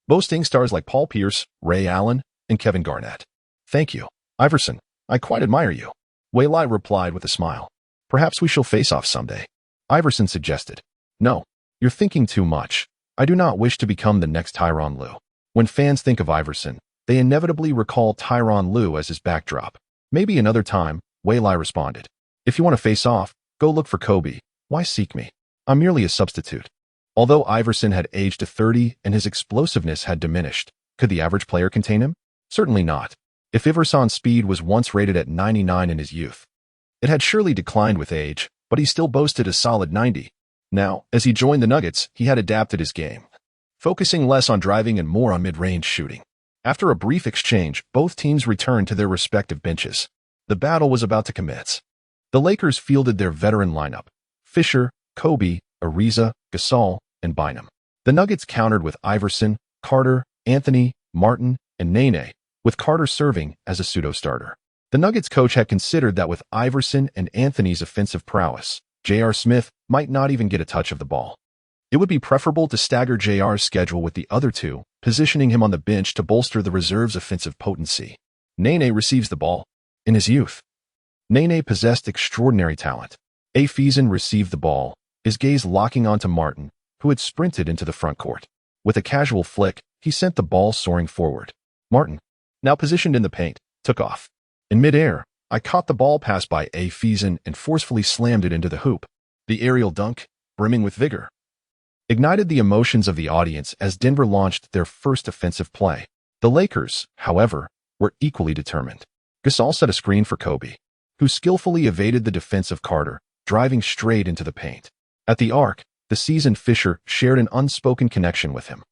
[SPEAKER 1] boasting stars like Paul Pierce, Ray Allen, and Kevin Garnett. "Thank you, Iverson. I quite admire you," Wei Lai replied with a smile. "Perhaps we shall face off someday," Iverson suggested. "No, you're thinking too much. I do not wish to become the next Tyronn Lue." When fans think of Iverson, they inevitably recall Tyronn Lue as his backdrop. "Maybe another time," Wei Lai responded. "If you want to face off, go look for Kobe. Why seek me? I'm merely a substitute." Although Iverson had aged to 30 and his explosiveness had diminished, could the average player contain him? Certainly not. If Iverson's speed was once rated at 99 in his youth, it had surely declined with age, but he still boasted a solid 90. Now, as he joined the Nuggets, he had adapted his game, focusing less on driving and more on mid-range shooting. After a brief exchange, both teams returned to their respective benches. The battle was about to commence. The Lakers fielded their veteran lineup: Fisher, Kobe, Ariza, Gasol, and Bynum. The Nuggets countered with Iverson, Carter, Anthony, Martin, and Nene, with Carter serving as a pseudo-starter. The Nuggets coach had considered that with Iverson and Anthony's offensive prowess, J.R. Smith might not even get a touch of the ball. It would be preferable to stagger J.R.'s schedule with the other two, positioning him on the bench to bolster the reserve's offensive potency. Nene receives the ball. In his youth, Nene possessed extraordinary talent. Afeezan received the ball, his gaze locking onto Martin, who had sprinted into the front court. With a casual flick, he sent the ball soaring forward. Martin, now positioned in the paint, took off. In midair, I caught the ball pass by Afeezan and forcefully slammed it into the hoop. The aerial dunk, brimming with vigor, ignited the emotions of the audience as Denver launched their first offensive play. The Lakers, however, were equally determined. Gasol set a screen for Kobe, who skillfully evaded the defense of Carter, driving straight into the paint. At the arc, the seasoned Fisher shared an unspoken connection with him.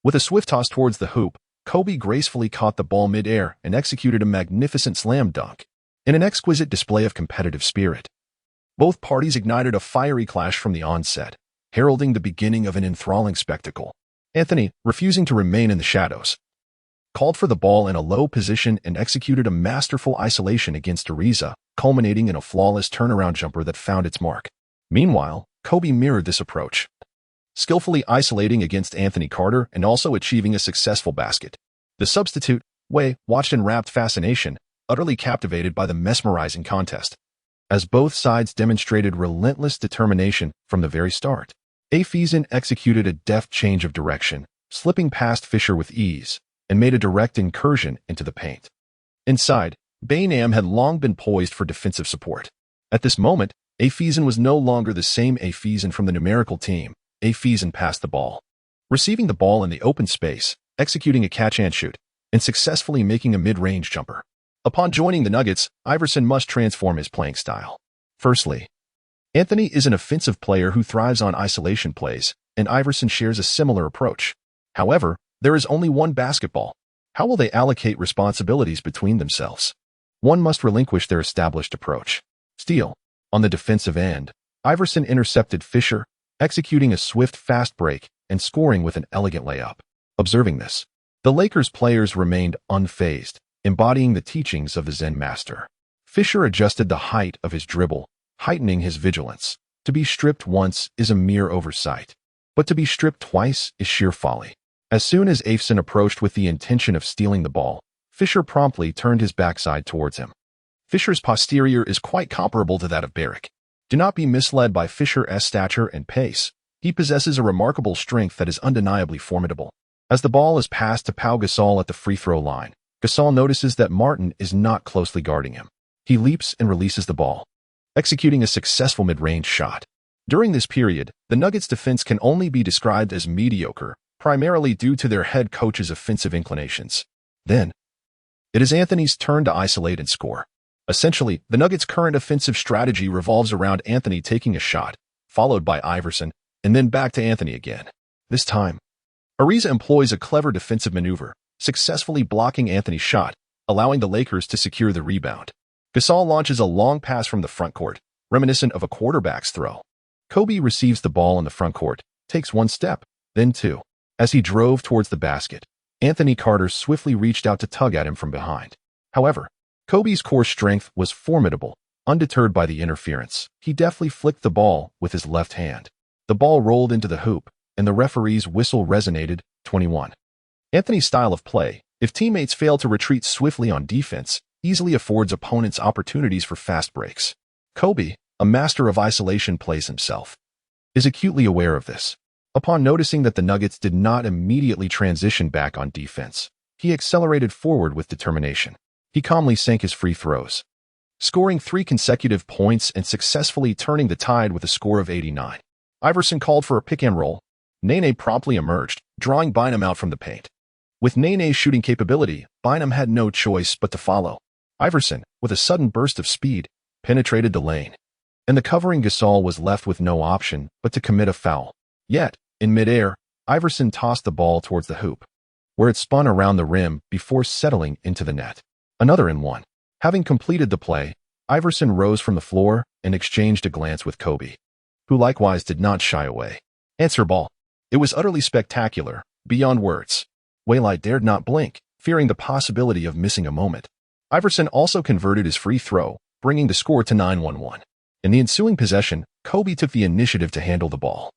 [SPEAKER 1] With a swift toss towards the hoop, Kobe gracefully caught the ball mid-air and executed a magnificent slam dunk, in an exquisite display of competitive spirit. Both parties ignited a fiery clash from the onset, heralding the beginning of an enthralling spectacle. Anthony, refusing to remain in the shadows, called for the ball in a low position and executed a masterful isolation against Ariza, culminating in a flawless turnaround jumper that found its mark. Meanwhile, Kobe mirrored this approach, skillfully isolating against Anthony Carter and also achieving a successful basket. The substitute, Wei, watched in rapt fascination, utterly captivated by the mesmerizing contest, as both sides demonstrated relentless determination from the very start. Afeezan executed a deft change of direction, slipping past Fisher with ease, and made a direct incursion into the paint. Inside, Bainam had long been poised for defensive support. At this moment, Afeezan was no longer the same Afeezan from the numerical team. Afeezan passed the ball, receiving the ball in the open space, executing a catch-and-shoot, and successfully making a mid-range jumper. Upon joining the Nuggets, Iverson must transform his playing style. Firstly, Anthony is an offensive player who thrives on isolation plays, and Iverson shares a similar approach. However, there is only one basketball. How will they allocate responsibilities between themselves? One must relinquish their established approach. Steal. On the defensive end, Iverson intercepted Fisher, executing a swift fast break and scoring with an elegant layup. Observing this, the Lakers players remained unfazed, embodying the teachings of the Zen master. Fisher adjusted the height of his dribble, heightening his vigilance. To be stripped once is a mere oversight, but to be stripped twice is sheer folly. As soon as Afeezan approached with the intention of stealing the ball, Fisher promptly turned his backside towards him. Fisher's posterior is quite comparable to that of Barrick. Do not be misled by Fisher's stature and pace. He possesses a remarkable strength that is undeniably formidable. As the ball is passed to Pau Gasol at the free throw line, Gasol notices that Martin is not closely guarding him. He leaps and releases the ball, executing a successful mid-range shot. During this period, the Nuggets' defense can only be described as mediocre, primarily due to their head coach's offensive inclinations. Then, it is Anthony's turn to isolate and score. Essentially, the Nuggets' current offensive strategy revolves around Anthony taking a shot, followed by Iverson, and then back to Anthony again. This time, Ariza employs a clever defensive maneuver, successfully blocking Anthony's shot, allowing the Lakers to secure the rebound. Gasol launches a long pass from the front court, reminiscent of a quarterback's throw. Kobe receives the ball in the front court, takes one step, then two. As he drove towards the basket, Anthony Carter swiftly reached out to tug at him from behind. However, Kobe's core strength was formidable. Undeterred by the interference, he deftly flicked the ball with his left hand. The ball rolled into the hoop, and the referee's whistle resonated. 21. Anthony's style of play, if teammates fail to retreat swiftly on defense, easily affords opponents opportunities for fast breaks. Kobe, a master of isolation plays himself, is acutely aware of this. Upon noticing that the Nuggets did not immediately transition back on defense, he accelerated forward with determination. He calmly sank his free throws, scoring 3 consecutive points and successfully turning the tide with a score of 89. Iverson called for a pick and roll. Nene promptly emerged, drawing Bynum out from the paint. With Nene's shooting capability, Bynum had no choice but to follow. Iverson, with a sudden burst of speed, penetrated the lane, and the covering Gasol was left with no option but to commit a foul. Yet, in midair, Iverson tossed the ball towards the hoop, where it spun around the rim before settling into the net. Another and one. Having completed the play, Iverson rose from the floor and exchanged a glance with Kobe, who likewise did not shy away. Answer ball. It was utterly spectacular, beyond words. Waylai dared not blink, fearing the possibility of missing a moment. Iverson also converted his free throw, bringing the score to 9-1-1. In the ensuing possession, Kobe took the initiative to handle the ball.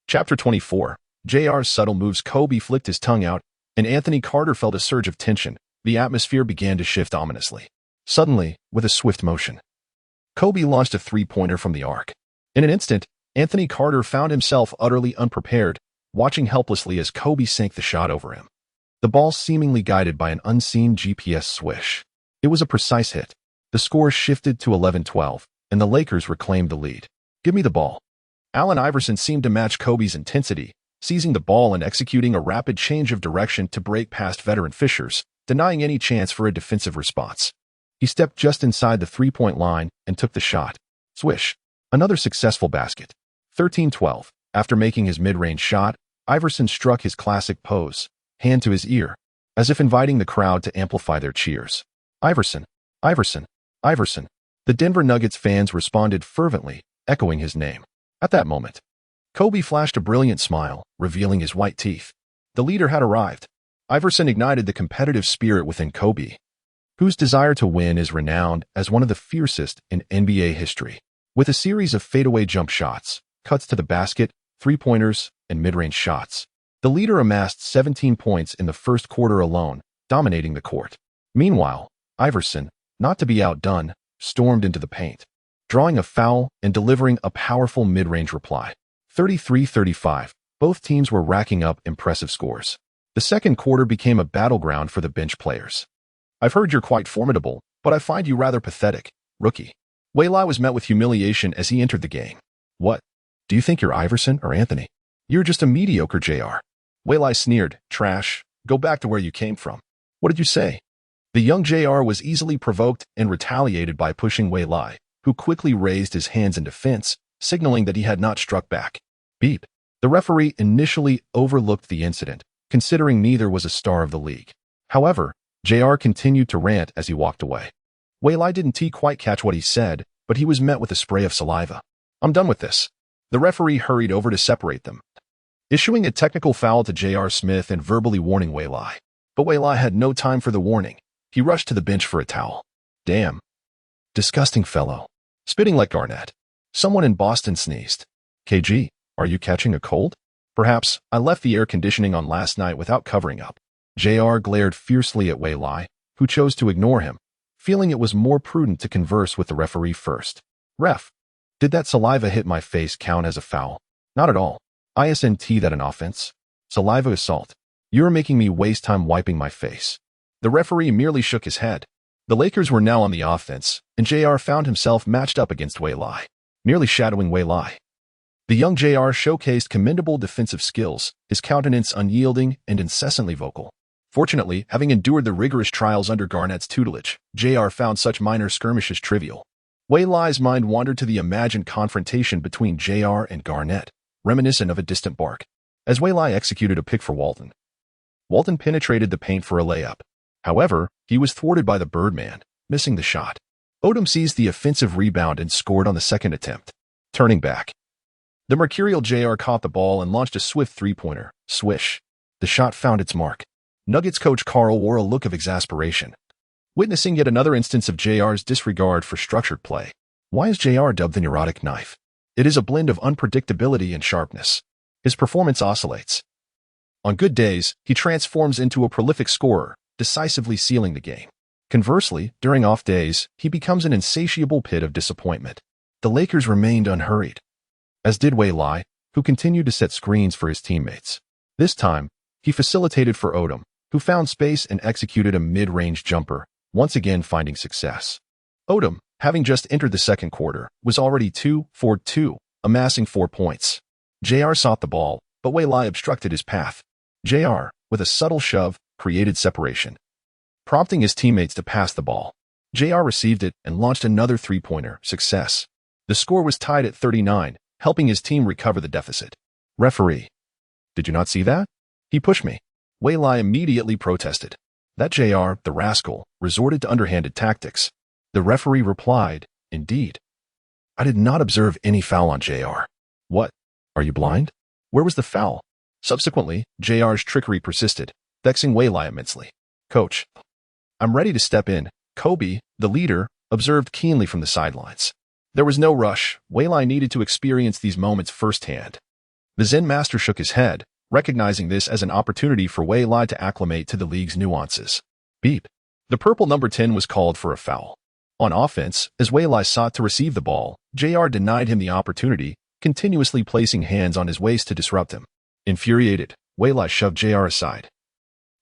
[SPEAKER 1] Chapter 24. JR's subtle moves. Kobe flicked his tongue out, and Anthony Carter felt a surge of tension. The atmosphere began to shift ominously. Suddenly, with a swift motion, Kobe launched a three-pointer from the arc. In an instant, Anthony Carter found himself utterly unprepared, watching helplessly as Kobe sank the shot over him. The ball seemingly guided by an unseen GPS swish. It was a precise hit. The score shifted to 11-12, and the Lakers reclaimed the lead. Give me the ball. Allen Iverson seemed to match Kobe's intensity, seizing the ball and executing a rapid change of direction to break past veteran Fishers, denying any chance for a defensive response. He stepped just inside the three-point line and took the shot. Swish. Another successful basket. 13-12. After making his mid-range shot, Iverson struck his classic pose, hand to his ear, as if inviting the crowd to amplify their cheers. Iverson, Iverson, Iverson. The Denver Nuggets fans responded fervently, echoing his name. At that moment, Kobe flashed a brilliant smile, revealing his white teeth. The leader had arrived. Iverson ignited the competitive spirit within Kobe, whose desire to win is renowned as one of the fiercest in NBA history. With a series of fadeaway jump shots, cuts to the basket, three-pointers, and mid-range shots, the leader amassed 17 points in the first quarter alone, dominating the court. Meanwhile, Iverson, not to be outdone, stormed into the paint, drawing a foul and delivering a powerful mid-range reply. 33-35. Both teams were racking up impressive scores. The second quarter became a battleground for the bench players. I've heard you're quite formidable, but I find you rather pathetic, rookie. Waylai was met with humiliation as he entered the game. What? Do you think you're Iverson or Anthony? You're just a mediocre JR. Waylai sneered. Trash. Go back to where you came from. What did you say? The young JR was easily provoked and retaliated by pushing Waylai, who quickly raised his hands in defense, signaling that he had not struck back. Beep. The referee initially overlooked the incident, considering neither was a star of the league. However, JR continued to rant as he walked away. Waylai didn't quite catch what he said, but he was met with a spray of saliva. I'm done with this. The referee hurried over to separate them, issuing a technical foul to J.R. Smith and verbally warning Waylai. But Waylai had no time for the warning. He rushed to the bench for a towel. Damn. Disgusting fellow. Spitting like Garnett. Someone in Boston sneezed. KG, are you catching a cold? Perhaps I left the air conditioning on last night without covering up. JR glared fiercely at Waylai, who chose to ignore him, feeling it was more prudent to converse with the referee first. Ref, did that saliva hit my face count as a foul? Not at all. Isn't that an offense? Saliva assault. You're making me waste time wiping my face. The referee merely shook his head. The Lakers were now on the offense, and JR found himself matched up against Wei Lai, nearly shadowing Wei Lai. The young JR showcased commendable defensive skills, his countenance unyielding and incessantly vocal. Fortunately, having endured the rigorous trials under Garnett's tutelage, JR found such minor skirmishes trivial. Wei Lai's mind wandered to the imagined confrontation between JR and Garnett, reminiscent of a distant bark, as Wei Lai executed a pick for Walton. Walton penetrated the paint for a layup. However, he was thwarted by the Birdman, missing the shot. Odom seized the offensive rebound and scored on the second attempt. Turning back, the mercurial JR caught the ball and launched a swift three-pointer. Swish. The shot found its mark. Nuggets coach Karl wore a look of exasperation, witnessing yet another instance of JR's disregard for structured play. Why is JR dubbed the neurotic knife? It is a blend of unpredictability and sharpness. His performance oscillates. On good days, he transforms into a prolific scorer, decisively sealing the game. Conversely, during off days, he becomes an insatiable pit of disappointment. The Lakers remained unhurried, as did Wei Lai, who continued to set screens for his teammates. This time, he facilitated for Odom, who found space and executed a mid-range jumper, once again finding success. Odom, having just entered the second quarter, was already 2 for 2, amassing 4 points. JR sought the ball, but Wei Lai obstructed his path. JR, with a subtle shove, created separation, prompting his teammates to pass the ball. JR received it and launched another three-pointer. Success. The score was tied at 39, helping his team recover the deficit. Referee. Did you not see that? He pushed me. Wei Lai immediately protested. That JR, the rascal, resorted to underhanded tactics. The referee replied, Indeed. I did not observe any foul on JR. What? Are you blind? Where was the foul? Subsequently, JR's trickery persisted, vexing Wei Lai immensely. Coach, I'm ready to step in, Kobe, the leader, observed keenly from the sidelines. There was no rush. Wei Lai needed to experience these moments firsthand. The Zen master shook his head, recognizing this as an opportunity for Wei Lai to acclimate to the league's nuances. Beep. The purple number 10 was called for a foul. On offense, as Wei Lai sought to receive the ball, JR denied him the opportunity, continuously placing hands on his waist to disrupt him. Infuriated, Wei Lai shoved JR aside,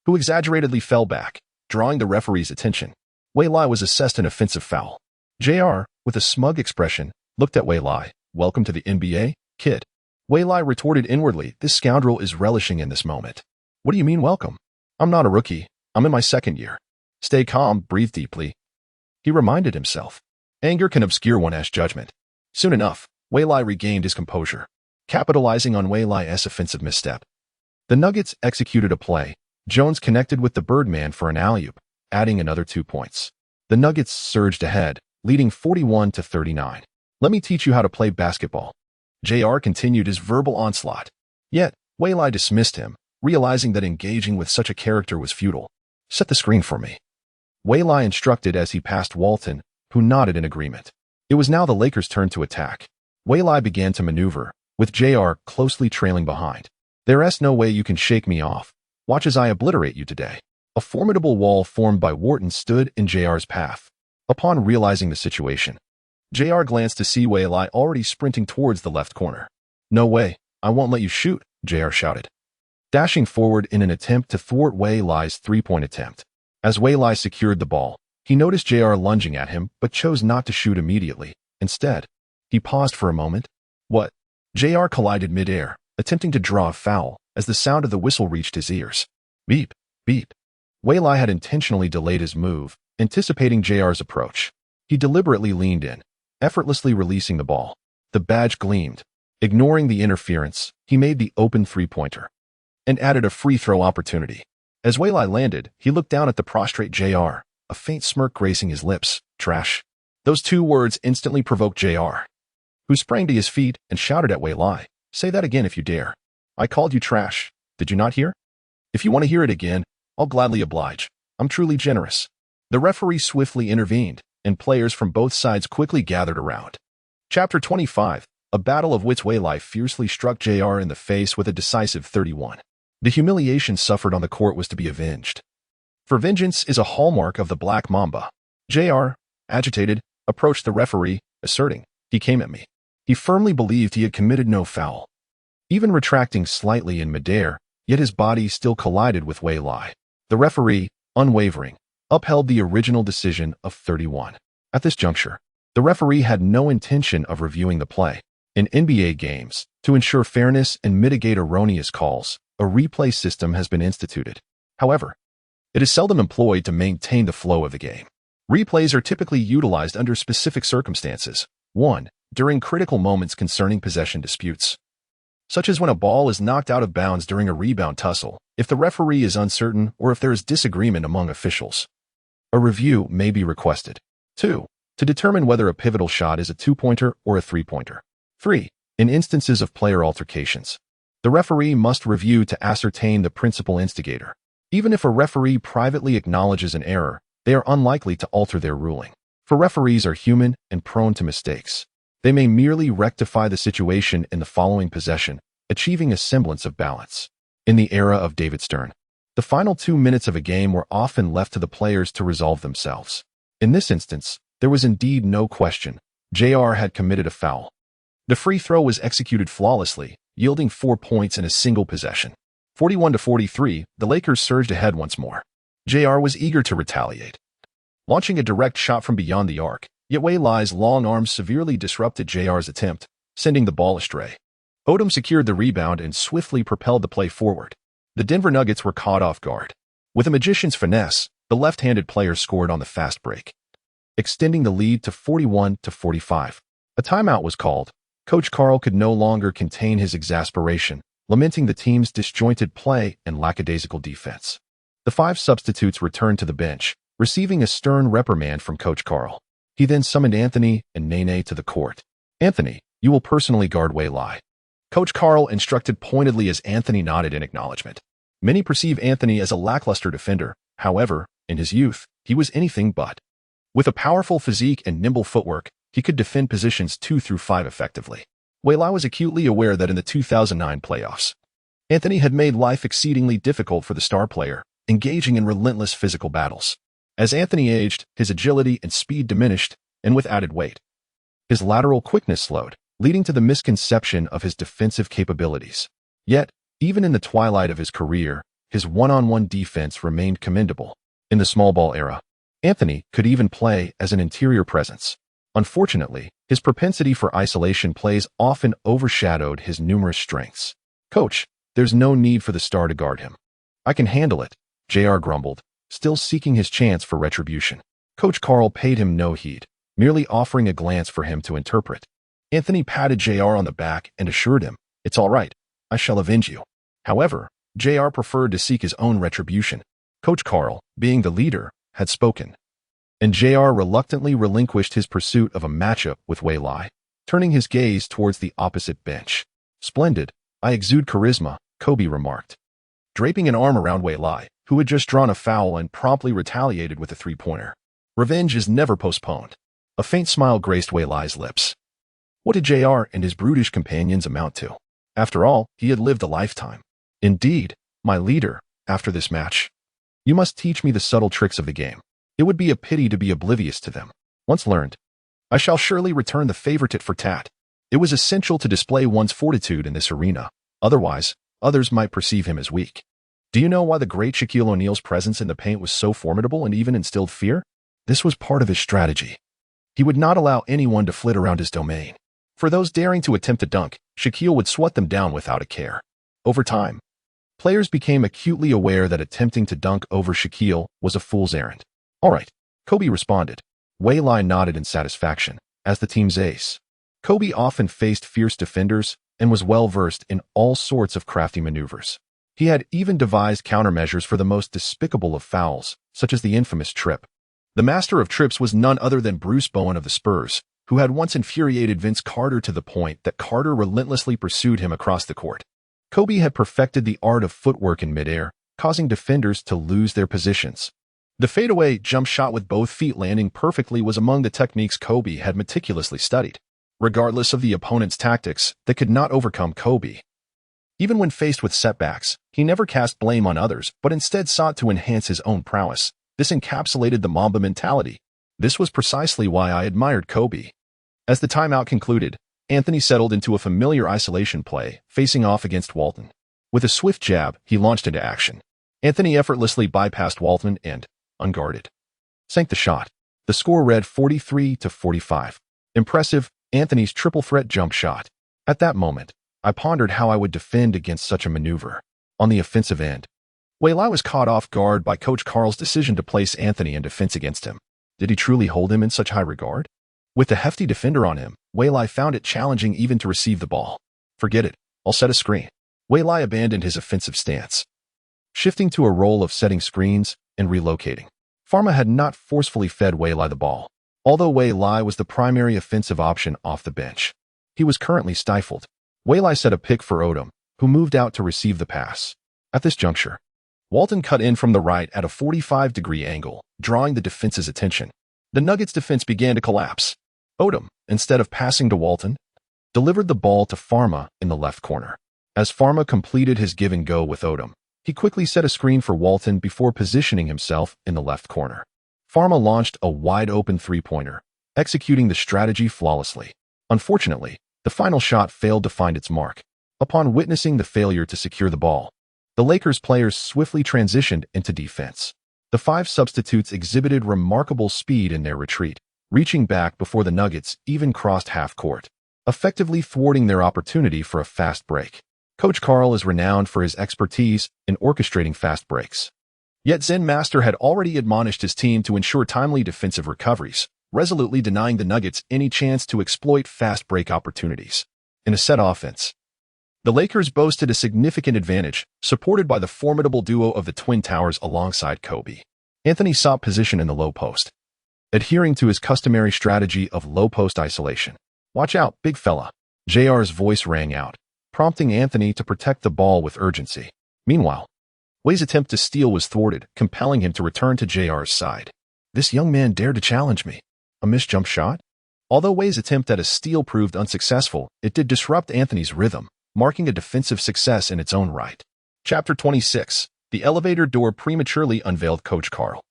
[SPEAKER 1] who exaggeratedly fell back, drawing the referee's attention. Wei Lai was assessed an offensive foul. JR, with a smug expression, looked at Wei Lai. Welcome to the NBA, kid. Wei Lai retorted inwardly, this scoundrel is relishing in this moment. What do you mean welcome? I'm not a rookie. I'm in my second year. Stay calm, breathe deeply. He reminded himself. Anger can obscure one's judgment. Soon enough, Wei Lai regained his composure, capitalizing on Wei Lai's offensive misstep. The Nuggets executed a play. Jones connected with the Birdman for an alley-oop, adding another 2 points. The Nuggets surged ahead, leading 41-39. Let me teach you how to play basketball. JR continued his verbal onslaught. Yet, Wei Lai dismissed him, realizing that engaging with such a character was futile. Set the screen for me. Wei Lai instructed as he passed Walton, who nodded in agreement. It was now the Lakers' turn to attack. Wei Lai began to maneuver, with JR closely trailing behind. There's no way you can shake me off. Watch as I obliterate you today. A formidable wall formed by Walton stood in JR's path. Upon realizing the situation, JR glanced to see Wei Lai already sprinting towards the left corner. No way, I won't let you shoot, JR shouted, dashing forward in an attempt to thwart Wei Lai's three-point attempt. As Wei Lai secured the ball, he noticed JR lunging at him but chose not to shoot immediately. Instead, he paused for a moment. What? JR collided mid-air, attempting to draw a foul as the sound of the whistle reached his ears. Beep, beep. Wei Lai had intentionally delayed his move, anticipating JR's approach. He deliberately leaned in, effortlessly releasing the ball. The badge gleamed. Ignoring the interference, he made the open three-pointer and added a free throw opportunity. As Wei Lai landed, he looked down at the prostrate JR, a faint smirk gracing his lips. Trash. Those two words instantly provoked JR, who sprang to his feet and shouted at Wei Lai. Say that again if you dare. I called you trash. Did you not hear? If you want to hear it again, I'll gladly oblige. I'm truly generous. The referee swiftly intervened, and players from both sides quickly gathered around. Chapter 25, a battle of wits. Wei Lai fiercely struck JR in the face with a decisive 31. The humiliation suffered on the court was to be avenged. For vengeance is a hallmark of the Black Mamba. JR, agitated, approached the referee, asserting, he came at me. He firmly believed he had committed no foul. Even retracting slightly in midair, yet his body still collided with Wei Lai. The referee, unwavering, upheld the original decision of 31. At this juncture, the referee had no intention of reviewing the play. In NBA games, to ensure fairness and mitigate erroneous calls, a replay system has been instituted. However, it is seldom employed to maintain the flow of the game. Replays are typically utilized under specific circumstances. 1. During critical moments concerning possession disputes, such as when a ball is knocked out of bounds during a rebound tussle, if the referee is uncertain or if there is disagreement among officials. A review may be requested. 2. To determine whether a pivotal shot is a two-pointer or a three-pointer. 3. In instances of player altercations, the referee must review to ascertain the principal instigator. Even if a referee privately acknowledges an error, they are unlikely to alter their ruling. For referees are human and prone to mistakes. They may merely rectify the situation in the following possession, achieving a semblance of balance. In the era of David Stern, the final 2 minutes of a game were often left to the players to resolve themselves. In this instance, there was indeed no question. JR had committed a foul. The free throw was executed flawlessly, yielding 4 points in a single possession. 41-43, the Lakers surged ahead once more. JR was eager to retaliate, launching a direct shot from beyond the arc, yet Wei Lai's long arms severely disrupted JR's attempt, sending the ball astray. Odom secured the rebound and swiftly propelled the play forward. The Denver Nuggets were caught off guard. With a magician's finesse, the left-handed player scored on the fast break, extending the lead to 41-45. A timeout was called. Coach Karl could no longer contain his exasperation, lamenting the team's disjointed play and lackadaisical defense. The 5 substitutes returned to the bench, receiving a stern reprimand from Coach Karl. He then summoned Anthony and Nene to the court. Anthony, you will personally guard Wei Lai. Coach Karl instructed pointedly as Anthony nodded in acknowledgement. Many perceive Anthony as a lackluster defender. However, in his youth, he was anything but. With a powerful physique and nimble footwork, he could defend positions 2 through 5 effectively. Wei Lai was acutely aware that in the 2009 playoffs, Anthony had made life exceedingly difficult for the star player, engaging in relentless physical battles. As Anthony aged, his agility and speed diminished, and with added weight, his lateral quickness slowed, leading to the misconception of his defensive capabilities. Yet, even in the twilight of his career, his one-on-one defense remained commendable. In the small ball era, Anthony could even play as an interior presence. Unfortunately, his propensity for isolation plays often overshadowed his numerous strengths. Coach, there's no need for the star to guard him. I can handle it, JR grumbled, still seeking his chance for retribution. Coach Karl paid him no heed, merely offering a glance for him to interpret. Anthony patted JR on the back and assured him, "It's all right, I shall avenge you." However, JR preferred to seek his own retribution. Coach Karl, being the leader, had spoken, and JR reluctantly relinquished his pursuit of a matchup with Wei Lai, turning his gaze towards the opposite bench. "Splendid, I exude charisma," Kobe remarked, draping an arm around Wei Lai, who had just drawn a foul and promptly retaliated with a three-pointer. Revenge is never postponed. A faint smile graced Wei Lai's lips. What did JR and his brutish companions amount to? After all, he had lived a lifetime. "Indeed, my leader, after this match, you must teach me the subtle tricks of the game. It would be a pity to be oblivious to them. Once learned, I shall surely return the favor tit for tat." It was essential to display one's fortitude in this arena. Otherwise, others might perceive him as weak. Do you know why the great Shaquille O'Neal's presence in the paint was so formidable and even instilled fear? This was part of his strategy. He would not allow anyone to flit around his domain. For those daring to attempt to dunk, Shaquille would swat them down without a care. Over time, players became acutely aware that attempting to dunk over Shaquille was a fool's errand. "All right," Kobe responded. Wei Lai nodded in satisfaction. As the team's ace, Kobe often faced fierce defenders and was well-versed in all sorts of crafty maneuvers. He had even devised countermeasures for the most despicable of fouls, such as the infamous trip. The master of trips was none other than Bruce Bowen of the Spurs, who had once infuriated Vince Carter to the point that Carter relentlessly pursued him across the court. Kobe had perfected the art of footwork in midair, causing defenders to lose their positions. The fadeaway jump shot with both feet landing perfectly was among the techniques Kobe had meticulously studied. Regardless of the opponent's tactics, they could not overcome Kobe. Even when faced with setbacks, he never cast blame on others, but instead sought to enhance his own prowess. This encapsulated the Mamba mentality. This was precisely why I admired Kobe. As the timeout concluded, Anthony settled into a familiar isolation play, facing off against Walton. With a swift jab, he launched into action. Anthony effortlessly bypassed Walton and, unguarded, sank the shot. The score read 43-45. Impressive, Anthony's triple threat jump shot. At that moment, I pondered how I would defend against such a maneuver. On the offensive end, Waylai was caught off guard by Coach Carl's decision to place Anthony in defense against him. Did he truly hold him in such high regard? With the hefty defender on him, Waylai found it challenging even to receive the ball. Forget it, I'll set a screen. Waylai abandoned his offensive stance, shifting to a role of setting screens and relocating. Pharma had not forcefully fed Waylai the ball, although Waylai was the primary offensive option off the bench. He was currently stifled. Waylai set a pick for Odom, who moved out to receive the pass. At this juncture, Walton cut in from the right at a 45-degree angle, drawing the defense's attention. The Nuggets' defense began to collapse. Odom, instead of passing to Walton, delivered the ball to Pharma in the left corner. As Pharma completed his give-and-go with Odom, he quickly set a screen for Walton before positioning himself in the left corner. Pharma launched a wide-open three-pointer, executing the strategy flawlessly. Unfortunately, the final shot failed to find its mark. Upon witnessing the failure to secure the ball, the Lakers players swiftly transitioned into defense. The five substitutes exhibited remarkable speed in their retreat, reaching back before the Nuggets even crossed half-court, effectively thwarting their opportunity for a fast break. Coach Carl is renowned for his expertise in orchestrating fast breaks. Yet Zen Master had already admonished his team to ensure timely defensive recoveries, resolutely denying the Nuggets any chance to exploit fast break opportunities. In a set offense, the Lakers boasted a significant advantage, supported by the formidable duo of the Twin Towers alongside Kobe. Anthony sought position in the low post, adhering to his customary strategy of low post isolation. "Watch out, big fella." JR's voice rang out, prompting Anthony to protect the ball with urgency. Meanwhile, Way's attempt to steal was thwarted, compelling him to return to JR's side. This young man dared to challenge me. A missed jump shot? Although Way's attempt at a steal proved unsuccessful, it did disrupt Anthony's rhythm, marking a defensive success in its own right. Chapter 26. The elevator door prematurely unveiled Coach Carl.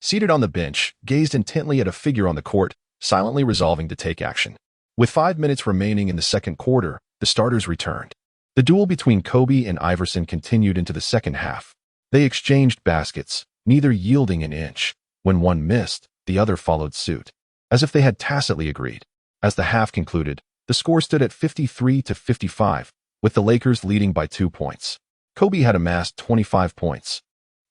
[SPEAKER 1] Seated on the bench, gazed intently at a figure on the court, silently resolving to take action. With 5 minutes remaining in the second quarter, the starters returned. The duel between Kobe and Iverson continued into the second half. They exchanged baskets, neither yielding an inch. When one missed, the other followed suit, as if they had tacitly agreed. As the half concluded, the score stood at 53-55, with the Lakers leading by 2 points. Kobe had amassed 25 points,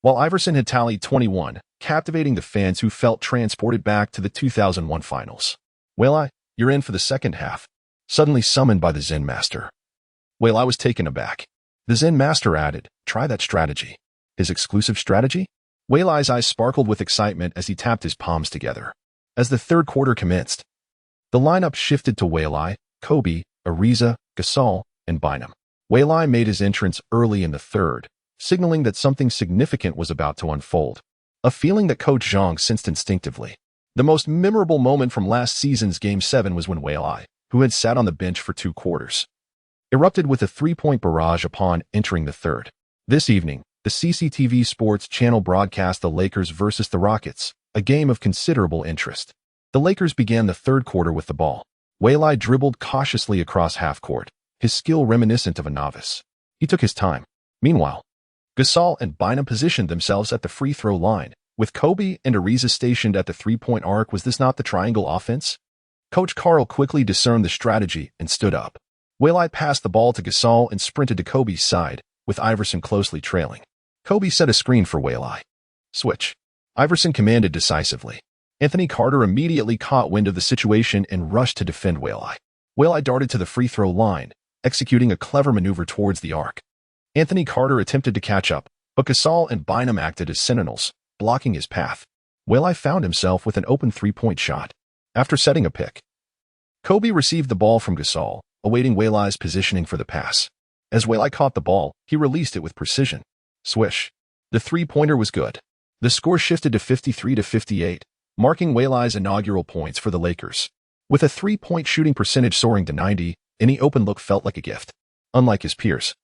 [SPEAKER 1] while Iverson had tallied 21, captivating the fans who felt transported back to the 2001 finals. "Waylai, you're in for the second half," suddenly summoned by the Zen Master. Waylai was taken aback. The Zen Master added, "Try that strategy." His exclusive strategy? Waylai's eyes sparkled with excitement as he tapped his palms together. As the third quarter commenced, the lineup shifted to Waylai, Kobe, Ariza, Gasol, and Bynum. Waylai made his entrance early in the third, signaling that something significant was about to unfold. A feeling that Coach Zhang sensed instinctively. The most memorable moment from last season's Game 7 was when Waylai, who had sat on the bench for 2 quarters, erupted with a 3-point barrage upon entering the third. This evening, the CCTV Sports Channel broadcast the Lakers versus the Rockets, a game of considerable interest. The Lakers began the third quarter with the ball. Waylai dribbled cautiously across half-court, his skill reminiscent of a novice. He took his time. Meanwhile, Gasol and Bynum positioned themselves at the free throw line, with Kobe and Ariza stationed at the three-point arc. Was this not the triangle offense? Coach Carl quickly discerned the strategy and stood up. Waylai passed the ball to Gasol and sprinted to Kobe's side, with Iverson closely trailing. Kobe set a screen for Waylai. Switch. Iverson commanded decisively. Anthony Carter immediately caught wind of the situation and rushed to defend Waylai. Waylai darted to the free throw line, executing a clever maneuver towards the arc. Anthony Carter attempted to catch up, but Gasol and Bynum acted as sentinels, blocking his path. Waylai found himself with an open 3-point shot. After setting a pick, Kobe received the ball from Gasol, awaiting Waylai's positioning for the pass. As Waylai caught the ball, he released it with precision. Swish. The three-pointer was good. The score shifted to 53-58, marking Waylai's inaugural points for the Lakers. With a 3-point shooting percentage soaring to 90, any open look felt like a gift. Unlike his peers,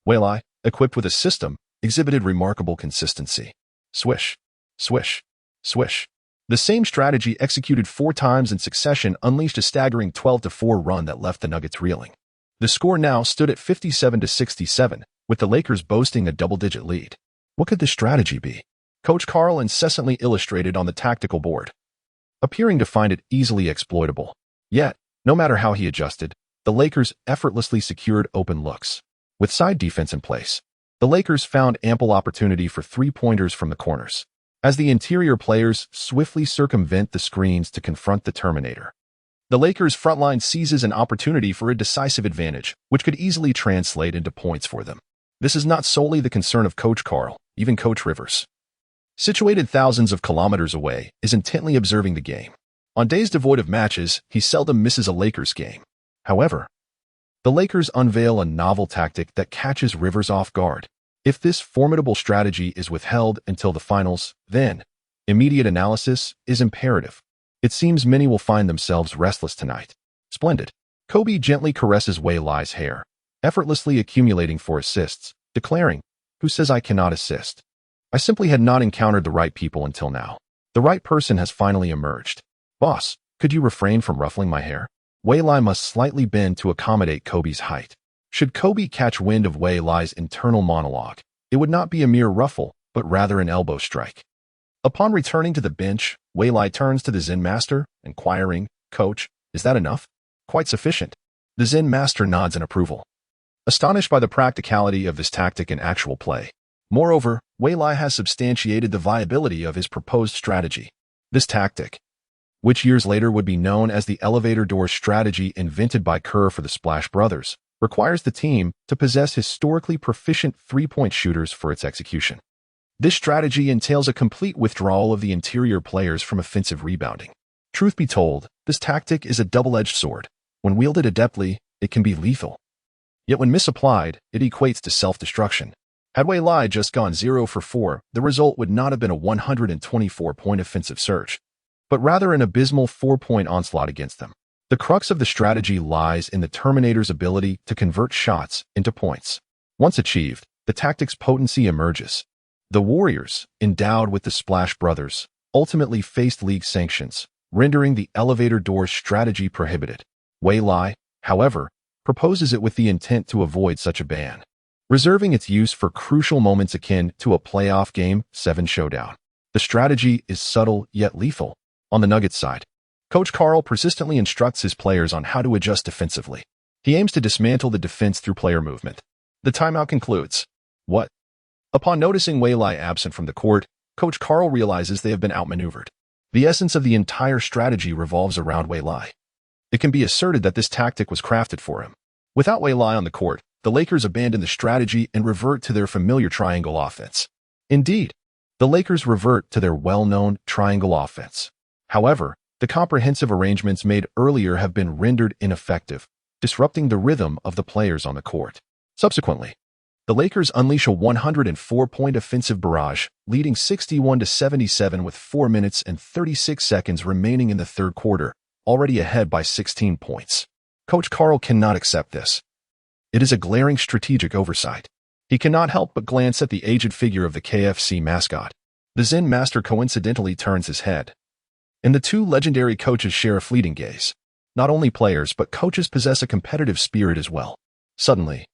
[SPEAKER 1] Waylai, equipped with a system, exhibited remarkable consistency. Swish. Swish. Swish. The same strategy executed 4 times in succession unleashed a staggering 12-4 run that left the Nuggets reeling. The score now stood at 57-67, with the Lakers boasting a double-digit lead. What could this strategy be? Coach Karl incessantly illustrated on the tactical board, appearing to find it easily exploitable. Yet, no matter how he adjusted, the Lakers effortlessly secured open looks. With side defense in place, the Lakers found ample opportunity for three-pointers from the corners, as the interior players swiftly circumvent the screens to confront the Terminator. The Lakers' frontline seizes an opportunity for a decisive advantage, which could easily translate into points for them. This is not solely the concern of Coach Karl, even Coach Rivers, situated thousands of kilometers away, is intently observing the game. On days devoid of matches, he seldom misses a Lakers game. However, the Lakers unveil a novel tactic that catches Rivers off guard. If this formidable strategy is withheld until the finals, then immediate analysis is imperative. It seems many will find themselves restless tonight. Splendid. Kobe gently caresses Wei Lai's hair, effortlessly accumulating for assists, declaring, "Who says I cannot assist? I simply had not encountered the right people until now. The right person has finally emerged. Boss, could you refrain from ruffling my hair?" Wei Lai must slightly bend to accommodate Kobe's height. Should Kobe catch wind of Wei Lai's internal monologue, it would not be a mere ruffle, but rather an elbow strike. Upon returning to the bench, Wei Lai turns to the Zen Master, inquiring, "Coach, is that enough?" "Quite sufficient." The Zen Master nods in approval, astonished by the practicality of this tactic in actual play. Moreover, Wei Lai has substantiated the viability of his proposed strategy. This tactic, which years later would be known as the elevator door strategy invented by Kerr for the Splash Brothers, requires the team to possess historically proficient three-point shooters for its execution. This strategy entails a complete withdrawal of the interior players from offensive rebounding. Truth be told, this tactic is a double-edged sword. When wielded adeptly, it can be lethal. Yet when misapplied, it equates to self-destruction. Had Wei Lai just gone 0 for 4, the result would not have been a 124-point offensive surge, but rather an abysmal 4-point onslaught against them. The crux of the strategy lies in the Terminator's ability to convert shots into points. Once achieved, the tactic's potency emerges. The Warriors, endowed with the Splash Brothers, ultimately faced league sanctions, rendering the elevator door strategy prohibited. Wei Lai, however, proposes it with the intent to avoid such a ban, reserving its use for crucial moments akin to a playoff Game 7 showdown. The strategy is subtle yet lethal. On the Nuggets side, Coach Karl persistently instructs his players on how to adjust defensively. He aims to dismantle the defense through player movement. The timeout concludes. What? Upon noticing Wei Lai absent from the court, Coach Karl realizes they have been outmaneuvered. The essence of the entire strategy revolves around Wei Lai. It can be asserted that this tactic was crafted for him. Without Wei Lai on the court, the Lakers abandon the strategy and revert to their familiar triangle offense. Indeed, the Lakers revert to their well-known triangle offense. However, the comprehensive arrangements made earlier have been rendered ineffective, disrupting the rhythm of the players on the court. Subsequently, the Lakers unleash a 104-point offensive barrage, leading 61-77 with 4 minutes and 36 seconds remaining in the third quarter, already ahead by 16 points. Coach Karl cannot accept this. It is a glaring strategic oversight. He cannot help but glance at the aged figure of the KFC mascot. The Zen Master coincidentally turns his head, and the two legendary coaches share a fleeting gaze. Not only players but coaches possess a competitive spirit as well. Suddenly,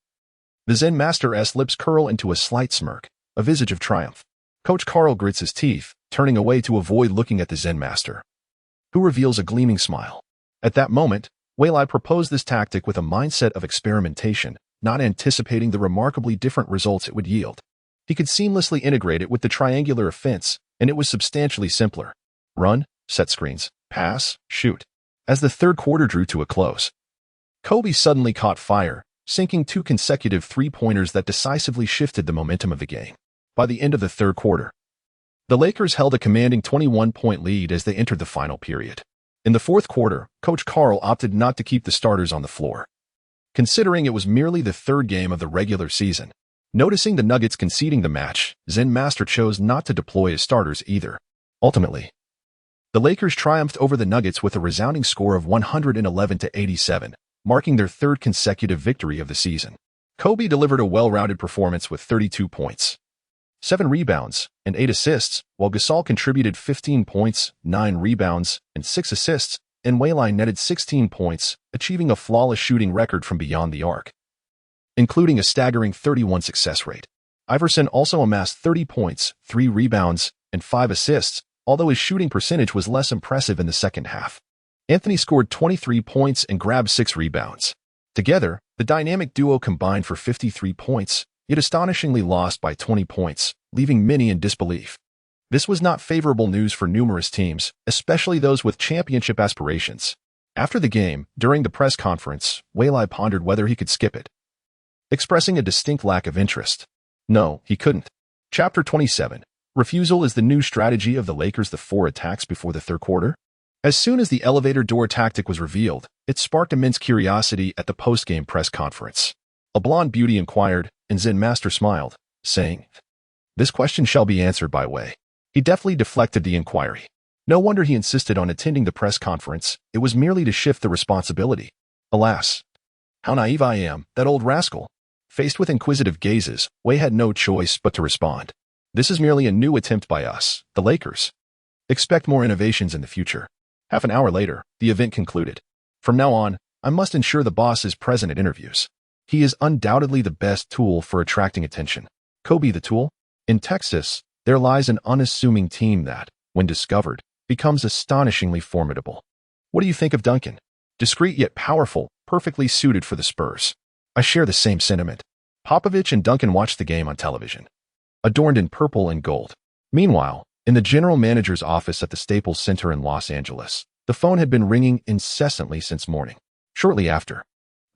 [SPEAKER 1] the Zen Master's lips curl into a slight smirk, a visage of triumph. Coach Karl grits his teeth, turning away to avoid looking at the Zen Master, who reveals a gleaming smile. At that moment, Wei Lai proposed this tactic with a mindset of experimentation, not anticipating the remarkably different results it would yield. He could seamlessly integrate it with the triangular offense, and it was substantially simpler. Run, set screens, pass, shoot. As the third quarter drew to a close, Kobe suddenly caught fire, sinking 2 consecutive three-pointers that decisively shifted the momentum of the game. By the end of the third quarter, the Lakers held a commanding 21-point lead as they entered the final period. In the fourth quarter, Coach Karl opted not to keep the starters on the floor, considering it was merely the third game of the regular season. Noticing the Nuggets conceding the match, Zen Master chose not to deploy his starters either. Ultimately, the Lakers triumphed over the Nuggets with a resounding score of 111-87, marking their third consecutive victory of the season. Kobe delivered a well-rounded performance with 32 points, 7 rebounds, and 8 assists, while Gasol contributed 15 points, 9 rebounds, and 6 assists, and Wei Lai netted 16 points, achieving a flawless shooting record from beyond the arc, including a staggering 31% success rate. Iverson also amassed 30 points, 3 rebounds, and 5 assists, although his shooting percentage was less impressive in the second half. Anthony scored 23 points and grabbed 6 rebounds. Together, the dynamic duo combined for 53 points, yet astonishingly lost by 20 points, leaving many in disbelief. This was not favorable news for numerous teams, especially those with championship aspirations. After the game, during the press conference, Waylai pondered whether he could skip it, expressing a distinct lack of interest. No, he couldn't. Chapter 27. Refusal is the new strategy of the Lakers. The 4 attacks before the third quarter. As soon as the elevator door tactic was revealed, it sparked immense curiosity at the post-game press conference. A blonde beauty inquired, and Zen Master smiled, saying, "This question shall be answered by Way." He deftly deflected the inquiry. No wonder he insisted on attending the press conference. It was merely to shift the responsibility. Alas, how naive I am, that old rascal. Faced with inquisitive gazes, Way had no choice but to respond. This is merely a new attempt by us, the Lakers. Expect more innovations in the future. Half an hour later, the event concluded. From now on, I must ensure the boss is present at interviews. He is undoubtedly the best tool for attracting attention. Kobe the tool? In Texas, there lies an unassuming team that, when discovered, becomes astonishingly formidable. What do you think of Duncan? Discreet yet powerful, perfectly suited for the Spurs. I share the same sentiment. Popovich and Duncan watched the game on television, adorned in purple and gold. Meanwhile, in the general manager's office at the Staples Center in Los Angeles, the phone had been ringing incessantly since morning. Shortly after,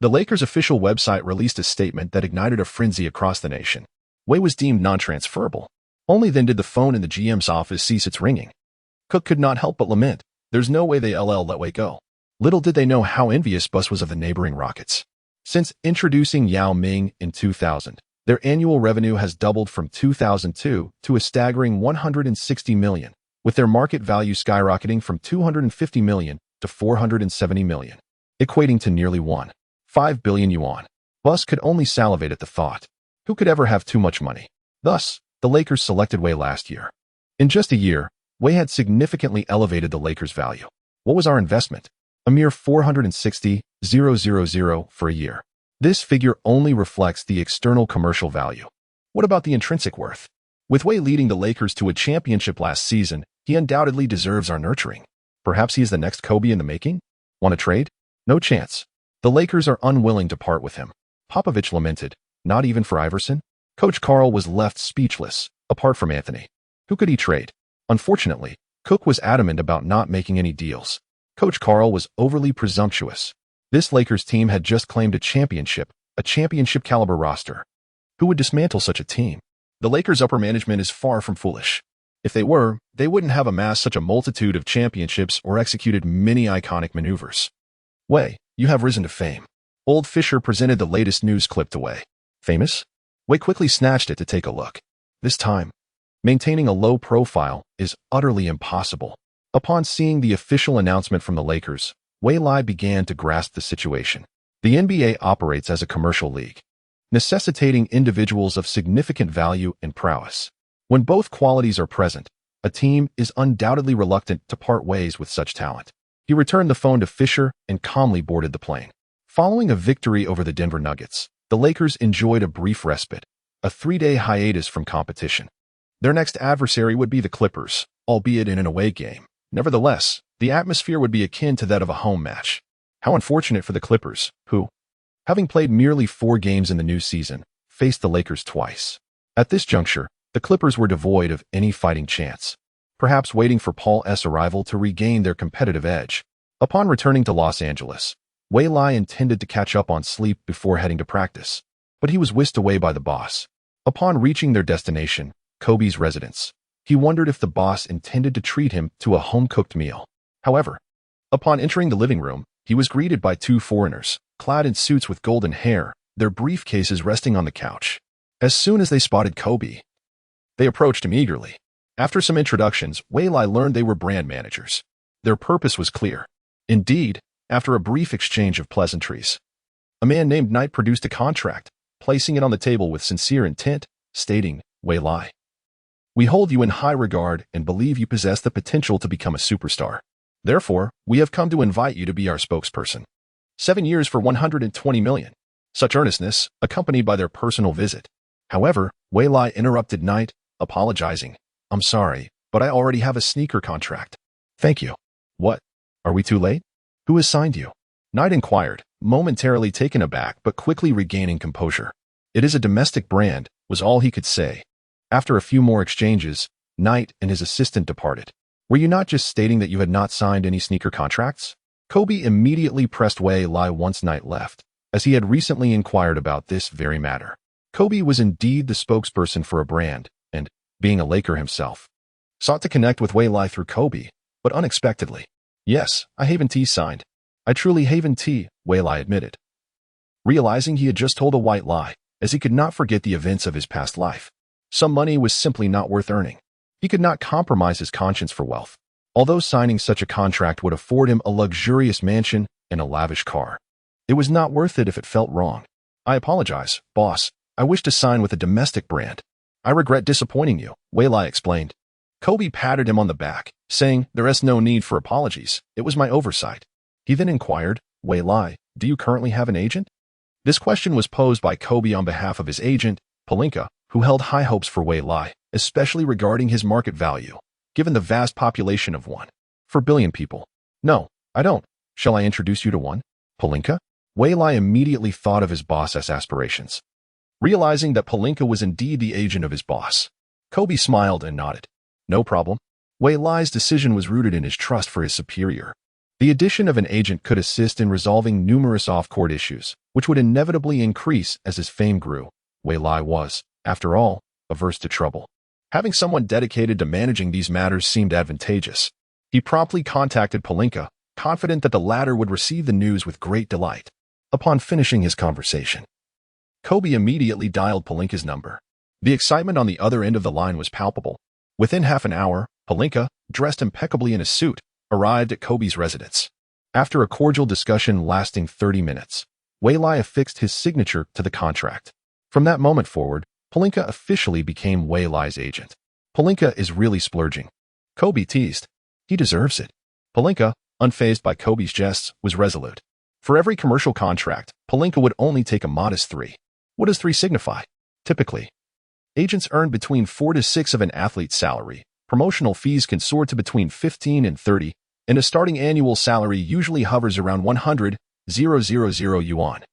[SPEAKER 1] the Lakers' official website released a statement that ignited a frenzy across the nation. Way was deemed non-transferable. Only then did the phone in the GM's office cease its ringing. Cook could not help but lament, "There's no way they let Way go." Little did they know how envious Bus was of the neighboring Rockets. Since introducing Yao Ming in 2000, their annual revenue has doubled from 2002 to a staggering $160 million, with their market value skyrocketing from $250 million to $470 million, equating to nearly 1.5 billion yuan. Bus could only salivate at the thought. Who could ever have too much money? Thus, the Lakers selected Way last year. In just a year, Way had significantly elevated the Lakers' value. What was our investment? A mere $460,000 for a year. This figure only reflects the external commercial value. What about the intrinsic worth? With Way leading the Lakers to a championship last season, he undoubtedly deserves our nurturing. Perhaps he is the next Kobe in the making? Want to trade? No chance. The Lakers are unwilling to part with him. Popovich lamented, not even for Iverson? Coach Karl was left speechless, apart from Anthony. Who could he trade? Unfortunately, Cook was adamant about not making any deals. Coach Karl was overly presumptuous. This Lakers team had just claimed a championship caliber roster. Who would dismantle such a team? The Lakers' upper management is far from foolish. If they were, they wouldn't have amassed such a multitude of championships or executed many iconic maneuvers. Way, you have risen to fame. Old Fisher presented the latest news clip to Way. Famous? Way quickly snatched it to take a look. This time, maintaining a low profile is utterly impossible. Upon seeing the official announcement from the Lakers, Waylai began to grasp the situation. The NBA operates as a commercial league, necessitating individuals of significant value and prowess. When both qualities are present, a team is undoubtedly reluctant to part ways with such talent. He returned the phone to Fisher and calmly boarded the plane. Following a victory over the Denver Nuggets, the Lakers enjoyed a brief respite, a 3-day hiatus from competition. Their next adversary would be the Clippers, albeit in an away game. Nevertheless, the atmosphere would be akin to that of a home match. How unfortunate for the Clippers, who, having played merely 4 games in the new season, faced the Lakers twice. At this juncture, the Clippers were devoid of any fighting chance, perhaps waiting for Paul S.'s arrival to regain their competitive edge. Upon returning to Los Angeles, Waylai intended to catch up on sleep before heading to practice, but he was whisked away by the boss. Upon reaching their destination, Kobe's residence, he wondered if the boss intended to treat him to a home-cooked meal. However, upon entering the living room, he was greeted by 2 foreigners, clad in suits with golden hair, their briefcases resting on the couch. As soon as they spotted Kobe, they approached him eagerly. After some introductions, Waylai learned they were brand managers. Their purpose was clear. Indeed, after a brief exchange of pleasantries, a man named Knight produced a contract, placing it on the table with sincere intent, stating, "Waylai, we hold you in high regard and believe you possess the potential to become a superstar. Therefore, we have come to invite you to be our spokesperson. 7 years for 120 million. Such earnestness, accompanied by their personal visit. However, Waylai interrupted Knight, apologizing. "I'm sorry, But I already have a sneaker contract. Thank you. What? Are we too late? Who has signed you? Knight inquired, momentarily taken aback but quickly regaining composure. It is a domestic brand, was all he could say. After a few more exchanges, Knight and his assistant departed. Were you not just stating that you had not signed any sneaker contracts? Kobe immediately pressed Wei Lai once Knight left, as he had recently inquired about this very matter. Kobe was indeed the spokesperson for a brand, and, being a Laker himself, sought to connect with Wei Lai through Kobe, but unexpectedly. Yes, I Haven T signed. I truly Haven T, Wei Lai admitted, realizing he had just told a white lie, as he could not forget the events of his past life. Some money was simply not worth earning. He could not compromise his conscience for wealth, although signing such a contract would afford him a luxurious mansion and a lavish car. It was not worth it if it felt wrong. I apologize, boss. I wish to sign with a domestic brand. I regret disappointing you, Wei Lai explained. Kobe patted him on the back, saying, there is no need for apologies. It was my oversight. He then inquired, Wei Lai, do you currently have an agent? This question was posed by Kobe on behalf of his agent, Palinka, who held high hopes for Wei Lai, especially regarding his market value, given the vast population of 1 billion people. No, I don't. Shall I introduce you to one? Palinka? Wei Lai immediately thought of his boss's aspirations. Realizing that Palinka was indeed the agent of his boss, Kobe smiled and nodded. No problem. Wei Lai's decision was rooted in his trust for his superior. The addition of an agent could assist in resolving numerous off-court issues, which would inevitably increase as his fame grew. Wei Lai was, after all, averse to trouble. Having someone dedicated to managing these matters seemed advantageous. He promptly contacted Palinka, confident that the latter would receive the news with great delight. Upon finishing his conversation, Kobe immediately dialed Palinka's number. The excitement on the other end of the line was palpable. Within half an hour, Palinka, dressed impeccably in a suit, arrived at Kobe's residence. After a cordial discussion lasting 30 minutes, Wei Lai affixed his signature to the contract. From that moment forward, Palinka officially became Wei Lai's agent. Palinka is really splurging. Kobe teased. He deserves it. Palinka, unfazed by Kobe's jests, was resolute. For every commercial contract, Palinka would only take a modest 3. What does 3 signify? Typically, agents earn between 4 to 6 of an athlete's salary. Promotional fees can soar to between 15 and 30, and a starting annual salary usually hovers around 100,000 yuan.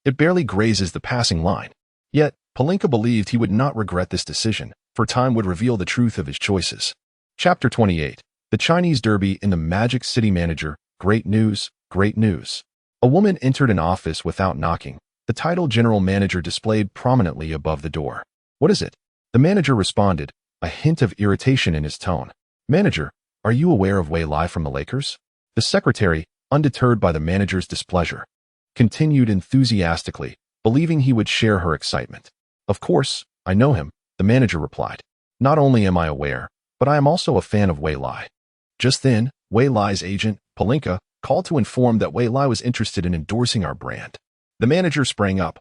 [SPEAKER 1] It barely grazes the passing line. Yet, Palinka believed he would not regret this decision, for time would reveal the truth of his choices. Chapter 28. The Chinese Derby in the Magic City Manager. Great news, great news. A woman entered an office without knocking, the title general manager displayed prominently above the door. What is it? The manager responded, a hint of irritation in his tone. Manager, are you aware of Wei Lai from the Lakers? The secretary, undeterred by the manager's displeasure, continued enthusiastically, believing he would share her excitement. Of course, I know him, the manager replied. Not only am I aware, but I am also a fan of Wei Lai. Just then, Wei Lai's agent, Palinka, called to inform that Wei Lai was interested in endorsing our brand. The manager sprang up,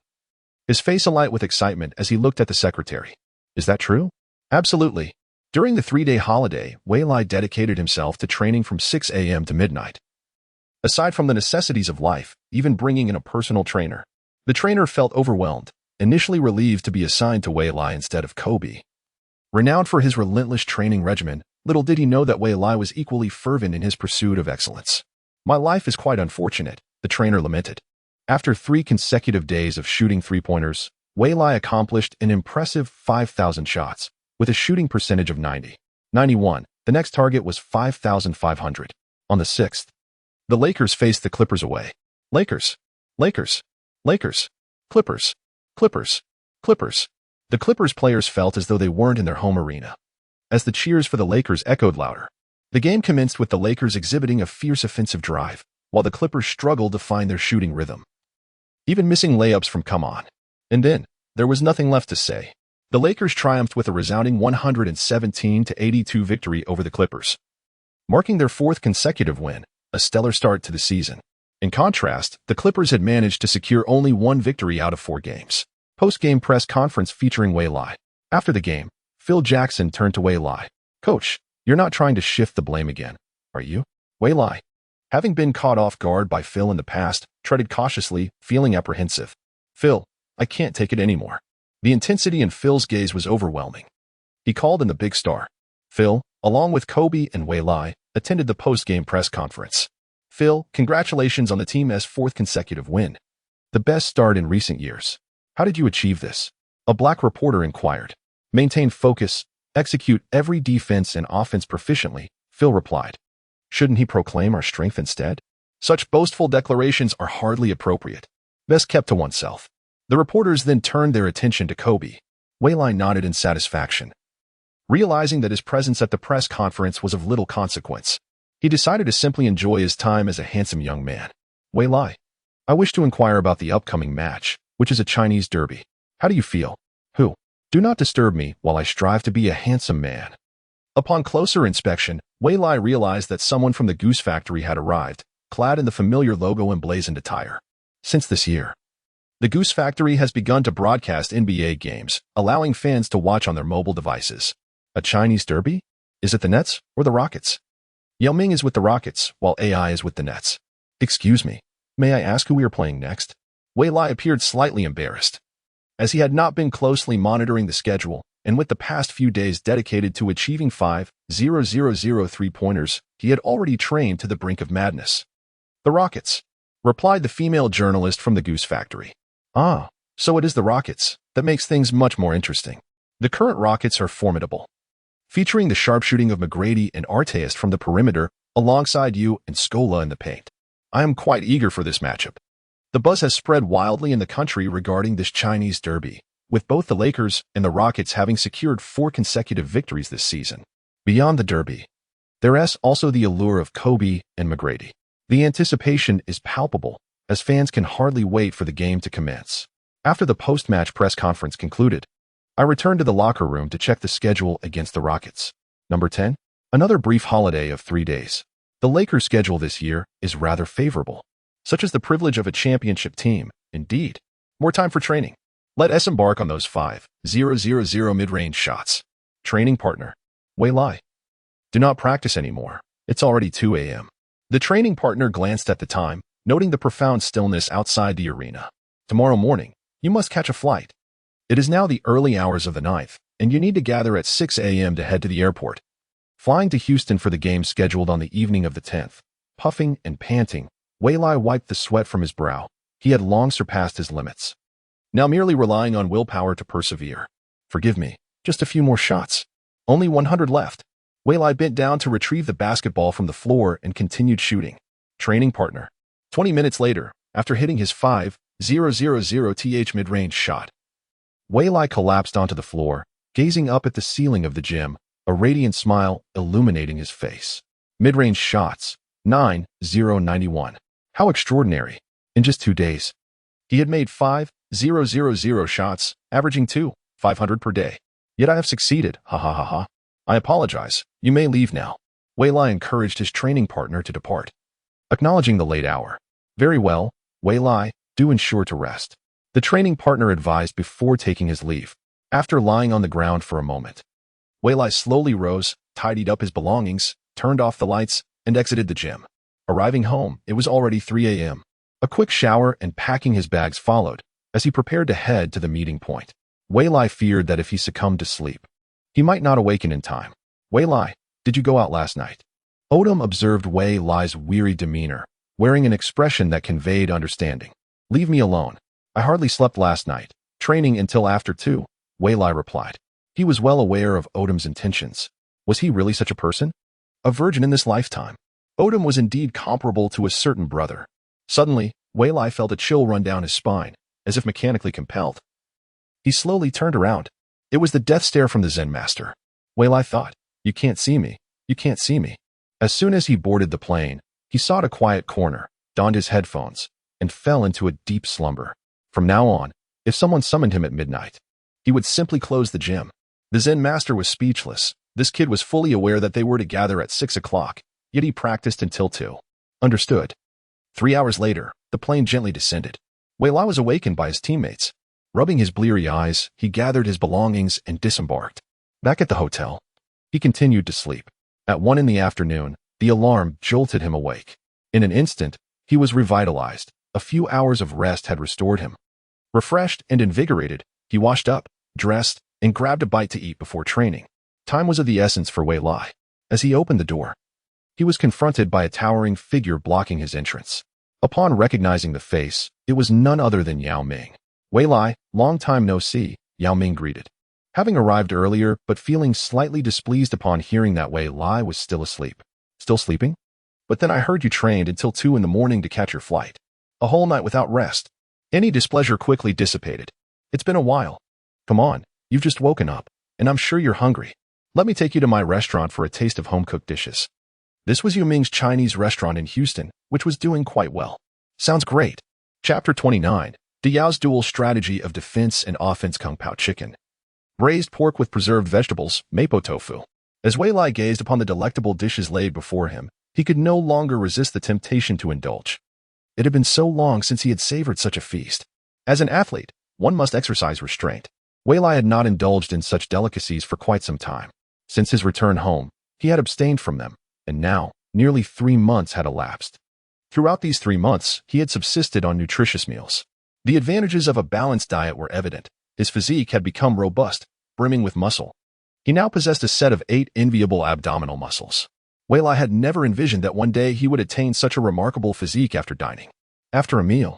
[SPEAKER 1] his face alight with excitement as he looked at the secretary. Is that true? Absolutely. During the 3-day holiday, Wei Lai dedicated himself to training from 6 a.m. to midnight. Aside from the necessities of life, even bringing in a personal trainer, the trainer felt overwhelmed, initially relieved to be assigned to Wei Lai instead of Kobe. Renowned for his relentless training regimen, little did he know that Wei Lai was equally fervent in his pursuit of excellence. My life is quite unfortunate, the trainer lamented. After 3 consecutive days of shooting 3-pointers, Wei Lai accomplished an impressive 5,000 shots, with a shooting percentage of 91. The next target was 5,500. On the 6th, the Lakers faced the Clippers away. Lakers, Lakers, Lakers, Clippers, Clippers, Clippers. The Clippers players felt as though they weren't in their home arena, as the cheers for the Lakers echoed louder. The game commenced with the Lakers exhibiting a fierce offensive drive, while the Clippers struggled to find their shooting rhythm, even missing layups from come on. And then, there was nothing left to say. The Lakers triumphed with a resounding 117-82 victory over the Clippers, marking their 4th consecutive win, a stellar start to the season. In contrast, the Clippers had managed to secure only 1 victory out of 4 games. Post-game press conference featuring Wei Lai. After the game, Phil Jackson turned to Wei Lai. Coach, you're not trying to shift the blame again, are you? Wei Lai, having been caught off guard by Phil in the past, treaded cautiously, feeling apprehensive. Phil, I can't take it anymore. The intensity in Phil's gaze was overwhelming. He called in the big star. Phil, along with Kobe and Wei Lai, attended the post-game press conference. Phil, congratulations on the team's fourth consecutive win. The best start in recent years. How did you achieve this? A black reporter inquired. Maintain focus, execute every defense and offense proficiently, Phil replied. Shouldn't he proclaim our strength instead? Such boastful declarations are hardly appropriate. Best kept to oneself. The reporters then turned their attention to Kobe. Wei Lai nodded in satisfaction. Realizing that his presence at the press conference was of little consequence, he decided to simply enjoy his time as a handsome young man. Wei Lai, I wish to inquire about the upcoming match, which is a Chinese derby. How do you feel? Who? Do not disturb me while I strive to be a handsome man. Upon closer inspection, Wei Lai realized that someone from the Goose Factory had arrived, clad in the familiar logo emblazoned attire. Since this year, the Goose Factory has begun to broadcast NBA games, allowing fans to watch on their mobile devices. A Chinese derby? Is it the Nets or the Rockets? Yao Ming is with the Rockets, while AI is with the Nets. Excuse me, may I ask who we are playing next? Wei Lai appeared slightly embarrassed. As he had not been closely monitoring the schedule, and with the past few days dedicated to achieving 5,000 three-pointers, he had already trained to the brink of madness. The Rockets, replied the female journalist from the Goose Factory. Ah, so it is the Rockets. That makes things much more interesting. The current Rockets are formidable, featuring the sharpshooting of McGrady and Arteist from the perimeter, alongside you and Scola in the paint. I am quite eager for this matchup. The buzz has spread wildly in the country regarding this Chinese derby, with both the Lakers and the Rockets having secured 4 consecutive victories this season. Beyond the derby, there is also the allure of Kobe and McGrady. The anticipation is palpable, as fans can hardly wait for the game to commence. After the post-match press conference concluded, I returned to the locker room to check the schedule against the Rockets. Number 10, another brief holiday of 3 days. The Lakers' schedule this year is rather favorable, such as the privilege of a championship team. Indeed, more time for training. Let us embark on those 5,000 mid-range shots. Training partner, Wei Lai. Do not practice anymore. It's already 2 a.m. The training partner glanced at the time, noting the profound stillness outside the arena. Tomorrow morning, you must catch a flight. It is now the early hours of the 9th, and you need to gather at 6 a.m. to head to the airport. Flying to Houston for the game scheduled on the evening of the 10th. Puffing and panting, Wei Lai wiped the sweat from his brow. He had long surpassed his limits, now merely relying on willpower to persevere. Forgive me, just a few more shots. Only 100 left. Wei Lai bent down to retrieve the basketball from the floor and continued shooting. Training partner. 20 minutes later, after hitting his 5,000 mid-range shot, Wei Lai collapsed onto the floor, gazing up at the ceiling of the gym, a radiant smile illuminating his face. Mid-range shots, 9,091. How extraordinary. In just 2 days, he had made 5,000 shots, averaging 2,500 per day. Yet I have succeeded, ha ha ha ha. I apologize, you may leave now. Wei Lai encouraged his training partner to depart, acknowledging the late hour. Very well, Wei Lai, do ensure to rest, the training partner advised before taking his leave. After lying on the ground for a moment, Wei Lai slowly rose, tidied up his belongings, turned off the lights, and exited the gym. Arriving home, it was already 3 a.m. A quick shower and packing his bags followed, as he prepared to head to the meeting point. Wei Lai feared that if he succumbed to sleep, he might not awaken in time. Wei Lai, did you go out last night? Odom observed Wei Lai's weary demeanor, wearing an expression that conveyed understanding. Leave me alone. I hardly slept last night, training until after 2, Wei Lai replied. He was well aware of Odom's intentions. Was he really such a person? A virgin in this lifetime. Odom was indeed comparable to a certain brother. Suddenly, Wei Lai felt a chill run down his spine, as if mechanically compelled. He slowly turned around. It was the death stare from the Zen master. Wei Lai thought, you can't see me, you can't see me. As soon as he boarded the plane, he sought a quiet corner, donned his headphones, and fell into a deep slumber. From now on, if someone summoned him at midnight, he would simply close the gym. The Zen master was speechless. This kid was fully aware that they were to gather at 6 o'clock, yet he practiced until 2. Understood. 3 hours later, the plane gently descended. Wei Lai was awakened by his teammates. Rubbing his bleary eyes, he gathered his belongings and disembarked. Back at the hotel, he continued to sleep. At 1 in the afternoon, the alarm jolted him awake. In an instant, he was revitalized. A few hours of rest had restored him. Refreshed and invigorated, he washed up, dressed, and grabbed a bite to eat before training. Time was of the essence for Wei Lai. As he opened the door, he was confronted by a towering figure blocking his entrance. Upon recognizing the face, it was none other than Yao Ming. "Wei Lai, long time no see," Yao Ming greeted. Having arrived earlier but feeling slightly displeased upon hearing that Wei Lai was still asleep. "Still sleeping? But then I heard you trained until 2 in the morning to catch your flight. A whole night without rest." Any displeasure quickly dissipated. "It's been a while. Come on, you've just woken up, and I'm sure you're hungry. Let me take you to my restaurant for a taste of home-cooked dishes." This was Yao Ming's Chinese restaurant in Houston, which was doing quite well. Sounds great. Chapter 29. Yao's Dual Strategy of Defense and Offense. Kung Pao Chicken. Braised pork with preserved vegetables, mapo tofu. As Wei Lai gazed upon the delectable dishes laid before him, he could no longer resist the temptation to indulge. It had been so long since he had savored such a feast. As an athlete, one must exercise restraint. Wei Lai had not indulged in such delicacies for quite some time. Since his return home, he had abstained from them, and now, nearly 3 months had elapsed. Throughout these 3 months, he had subsisted on nutritious meals. The advantages of a balanced diet were evident. His physique had become robust, brimming with muscle. He now possessed a set of 8 enviable abdominal muscles. Wei Lai had never envisioned that one day he would attain such a remarkable physique after dining. After a meal,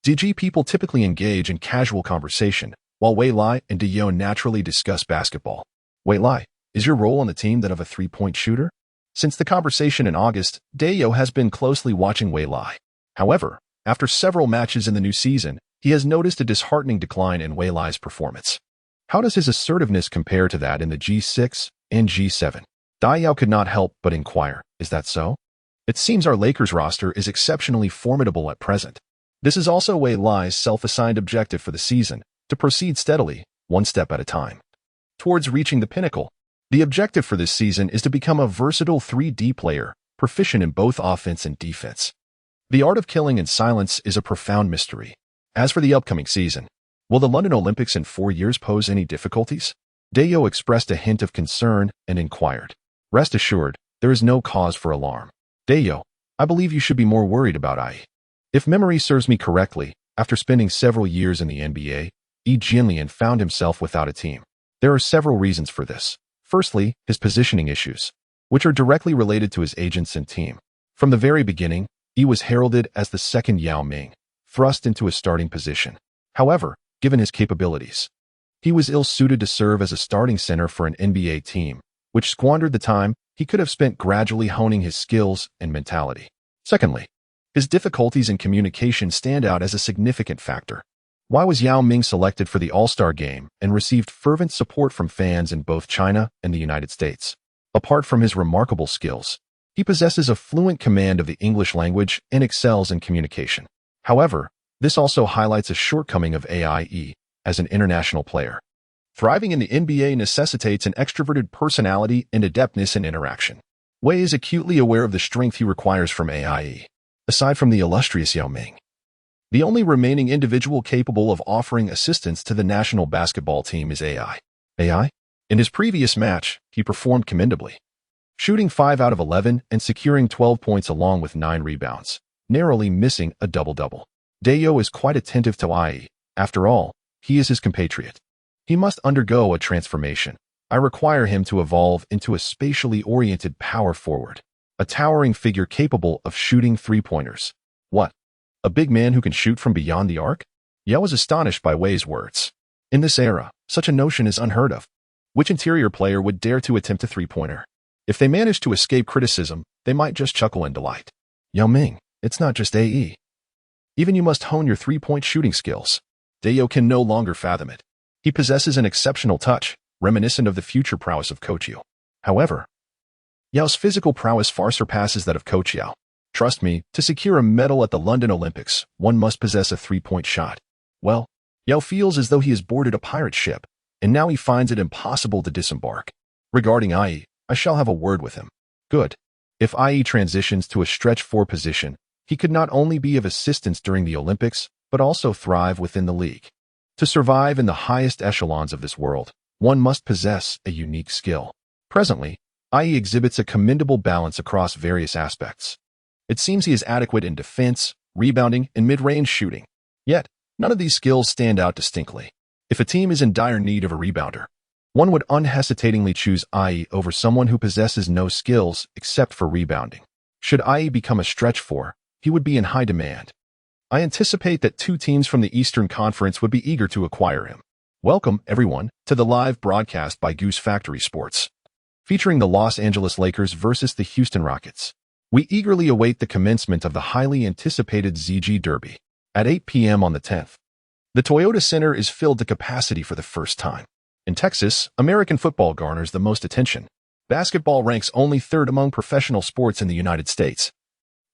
[SPEAKER 1] DG people typically engage in casual conversation, while Wei Lai and Yao naturally discuss basketball. "Wei Lai, is your role on the team that of a 3-point shooter?" Since the conversation in August, Yao has been closely watching Wei Lai. However, after several matches in the new season, he has noticed a disheartening decline in Wei Lai's performance. How does his assertiveness compare to that in the G6 and G7? Yao could not help but inquire, "Is that so? It seems our Lakers roster is exceptionally formidable at present." This is also Wei Lai's self-assigned objective for the season, to proceed steadily, one step at a time, towards reaching the pinnacle. The objective for this season is to become a versatile 3D player, proficient in both offense and defense. The art of killing in silence is a profound mystery. As for the upcoming season, will the London Olympics in 4 years pose any difficulties? Yao expressed a hint of concern and inquired. "Rest assured, there is no cause for alarm. Yao, I believe you should be more worried about IE. If memory serves me correctly, after spending several years in the NBA, Yi Jianlian found himself without a team. There are several reasons for this. Firstly, his positioning issues, which are directly related to his agents and team. From the very beginning, Yi was heralded as the second Yao Ming, thrust into a starting position. However, given his capabilities, he was ill-suited to serve as a starting center for an NBA team, which squandered the time he could have spent gradually honing his skills and mentality. Secondly, his difficulties in communication stand out as a significant factor. Why was Yao Ming selected for the All-Star game and received fervent support from fans in both China and the United States? Apart from his remarkable skills, he possesses a fluent command of the English language and excels in communication. However, this also highlights a shortcoming of AIE as an international player. Thriving in the NBA necessitates an extroverted personality and adeptness in interaction. Wei is acutely aware of the strength he requires from AIE. Aside from the illustrious Yao Ming, the only remaining individual capable of offering assistance to the national basketball team is AI. AI? In his previous match, he performed commendably, shooting 5 out of 11 and securing 12 points along with 9 rebounds, narrowly missing a double-double. Yao is quite attentive to IE. After all, he is his compatriot. He must undergo a transformation. I require him to evolve into a spatially oriented power forward, a towering figure capable of shooting 3-pointers. What? A big man who can shoot from beyond the arc? Yao was astonished by Wei's words. In this era, such a notion is unheard of. Which interior player would dare to attempt a 3-pointer? If they managed to escape criticism, they might just chuckle in delight. Yao Ming, it's not just AE. Even you must hone your 3-point shooting skills. Yao can no longer fathom it. He possesses an exceptional touch, reminiscent of the future prowess of Coach Yao. However, Yao's physical prowess far surpasses that of Coach Yao. Trust me, to secure a medal at the London Olympics, one must possess a 3-point shot. Well, Yao feels as though he has boarded a pirate ship, and now he finds it impossible to disembark. Regarding IE, I shall have a word with him. Good. If IE transitions to a stretch 4 position, he could not only be of assistance during the Olympics, but also thrive within the league. To survive in the highest echelons of this world, one must possess a unique skill. Presently, IE exhibits a commendable balance across various aspects. It seems he is adequate in defense, rebounding, and mid-range shooting. Yet, none of these skills stand out distinctly. If a team is in dire need of a rebounder, One would unhesitatingly choose IE over someone who possesses no skills except for rebounding. Should IE become a stretch four, he would be in high demand. I anticipate that two teams from the Eastern Conference would be eager to acquire him. Welcome, everyone, to the live broadcast by Goose Factory Sports, featuring the Los Angeles Lakers versus the Houston Rockets. We eagerly await the commencement of the highly anticipated ZG Derby at 8 p.m. on the 10th. The Toyota Center is filled to capacity for the first time. In Texas, American football garners the most attention. Basketball ranks only third among professional sports in the United States,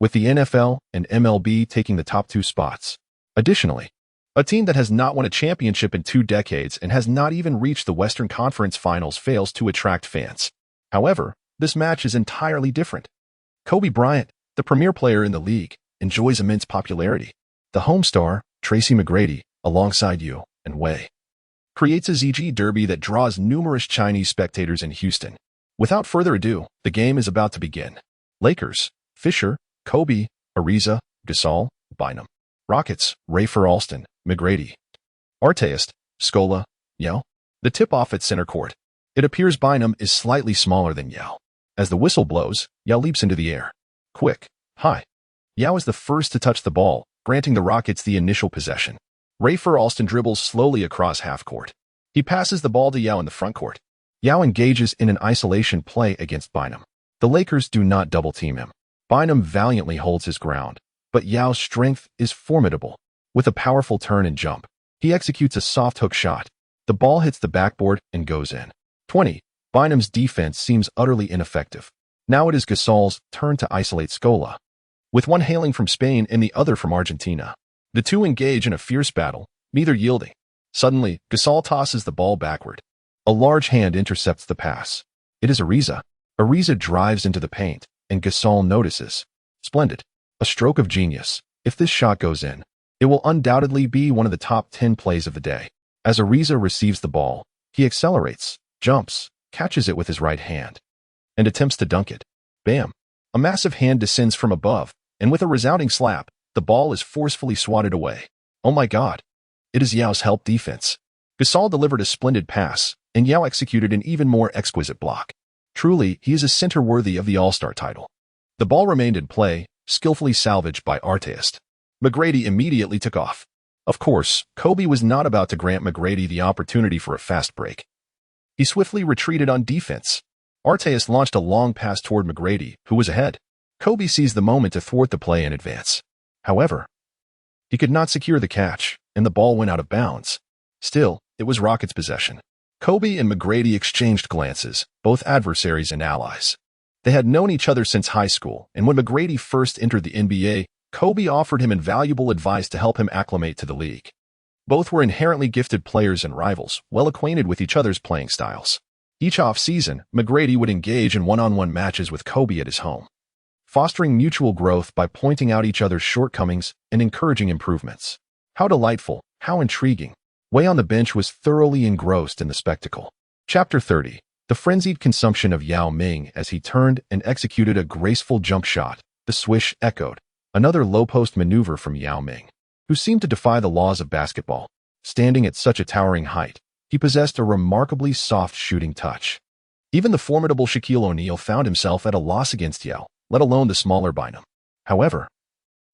[SPEAKER 1] with the NFL and MLB taking the top two spots. Additionally, a team that has not won a championship in 2 decades and has not even reached the Western Conference Finals fails to attract fans. However, this match is entirely different. Kobe Bryant, the premier player in the league, enjoys immense popularity. The home star, Tracy McGrady, alongside Yu and Wei, creates a ZG Derby that draws numerous Chinese spectators in Houston. Without further ado, the game is about to begin. Lakers, Fisher, Kobe, Ariza, Gasol, Bynum. Rockets, Rafer Alston, McGrady. Artest, Scola, Yao. The tip-off at center court. It appears Bynum is slightly smaller than Yao. As the whistle blows, Yao leaps into the air. Quick, high. Yao is the first to touch the ball, granting the Rockets the initial possession. Rafer Alston dribbles slowly across half court. He passes the ball to Yao in the front court. Yao engages in an isolation play against Bynum. The Lakers do not double-team him. Bynum valiantly holds his ground, but Yao's strength is formidable. With a powerful turn and jump, he executes a soft hook shot. The ball hits the backboard and goes in. 20. Bynum's defense seems utterly ineffective. Now it is Gasol's turn to isolate Scola. With one hailing from Spain and the other from Argentina, the two engage in a fierce battle, neither yielding. Suddenly, Gasol tosses the ball backward. A large hand intercepts the pass. It is Ariza. Ariza drives into the paint, and Gasol notices. Splendid. A stroke of genius. If this shot goes in, it will undoubtedly be one of the top 10 plays of the day. As Ariza receives the ball, he accelerates, jumps, catches it with his right hand, and attempts to dunk it. Bam! A massive hand descends from above, and with a resounding slap, the ball is forcefully swatted away. Oh my God! It is Yao's help defense. Gasol delivered a splendid pass, and Yao executed an even more exquisite block. Truly, he is a center worthy of the All-Star title. The ball remained in play, skillfully salvaged by Artest. McGrady immediately took off. Of course, Kobe was not about to grant McGrady the opportunity for a fast break. He swiftly retreated on defense. Artest launched a long pass toward McGrady, who was ahead. Kobe seized the moment to thwart the play and advance. However, he could not secure the catch, and the ball went out of bounds. Still, it was Rockets' possession. Kobe and McGrady exchanged glances, both adversaries and allies. They had known each other since high school, and when McGrady first entered the NBA, Kobe offered him invaluable advice to help him acclimate to the league. Both were inherently gifted players and rivals, well acquainted with each other's playing styles. Each off-season, McGrady would engage in one-on-one matches with Kobe at his home, fostering mutual growth by pointing out each other's shortcomings and encouraging improvements. How delightful, how intriguing. Wei on the bench was thoroughly engrossed in the spectacle. Chapter 30. The frenzied consumption of Yao Ming as he turned and executed a graceful jump shot. The swish echoed. Another low-post maneuver from Yao Ming, who seemed to defy the laws of basketball. Standing at such a towering height, he possessed a remarkably soft shooting touch. Even the formidable Shaquille O'Neal found himself at a loss against Yao, let alone the smaller Bynum. However,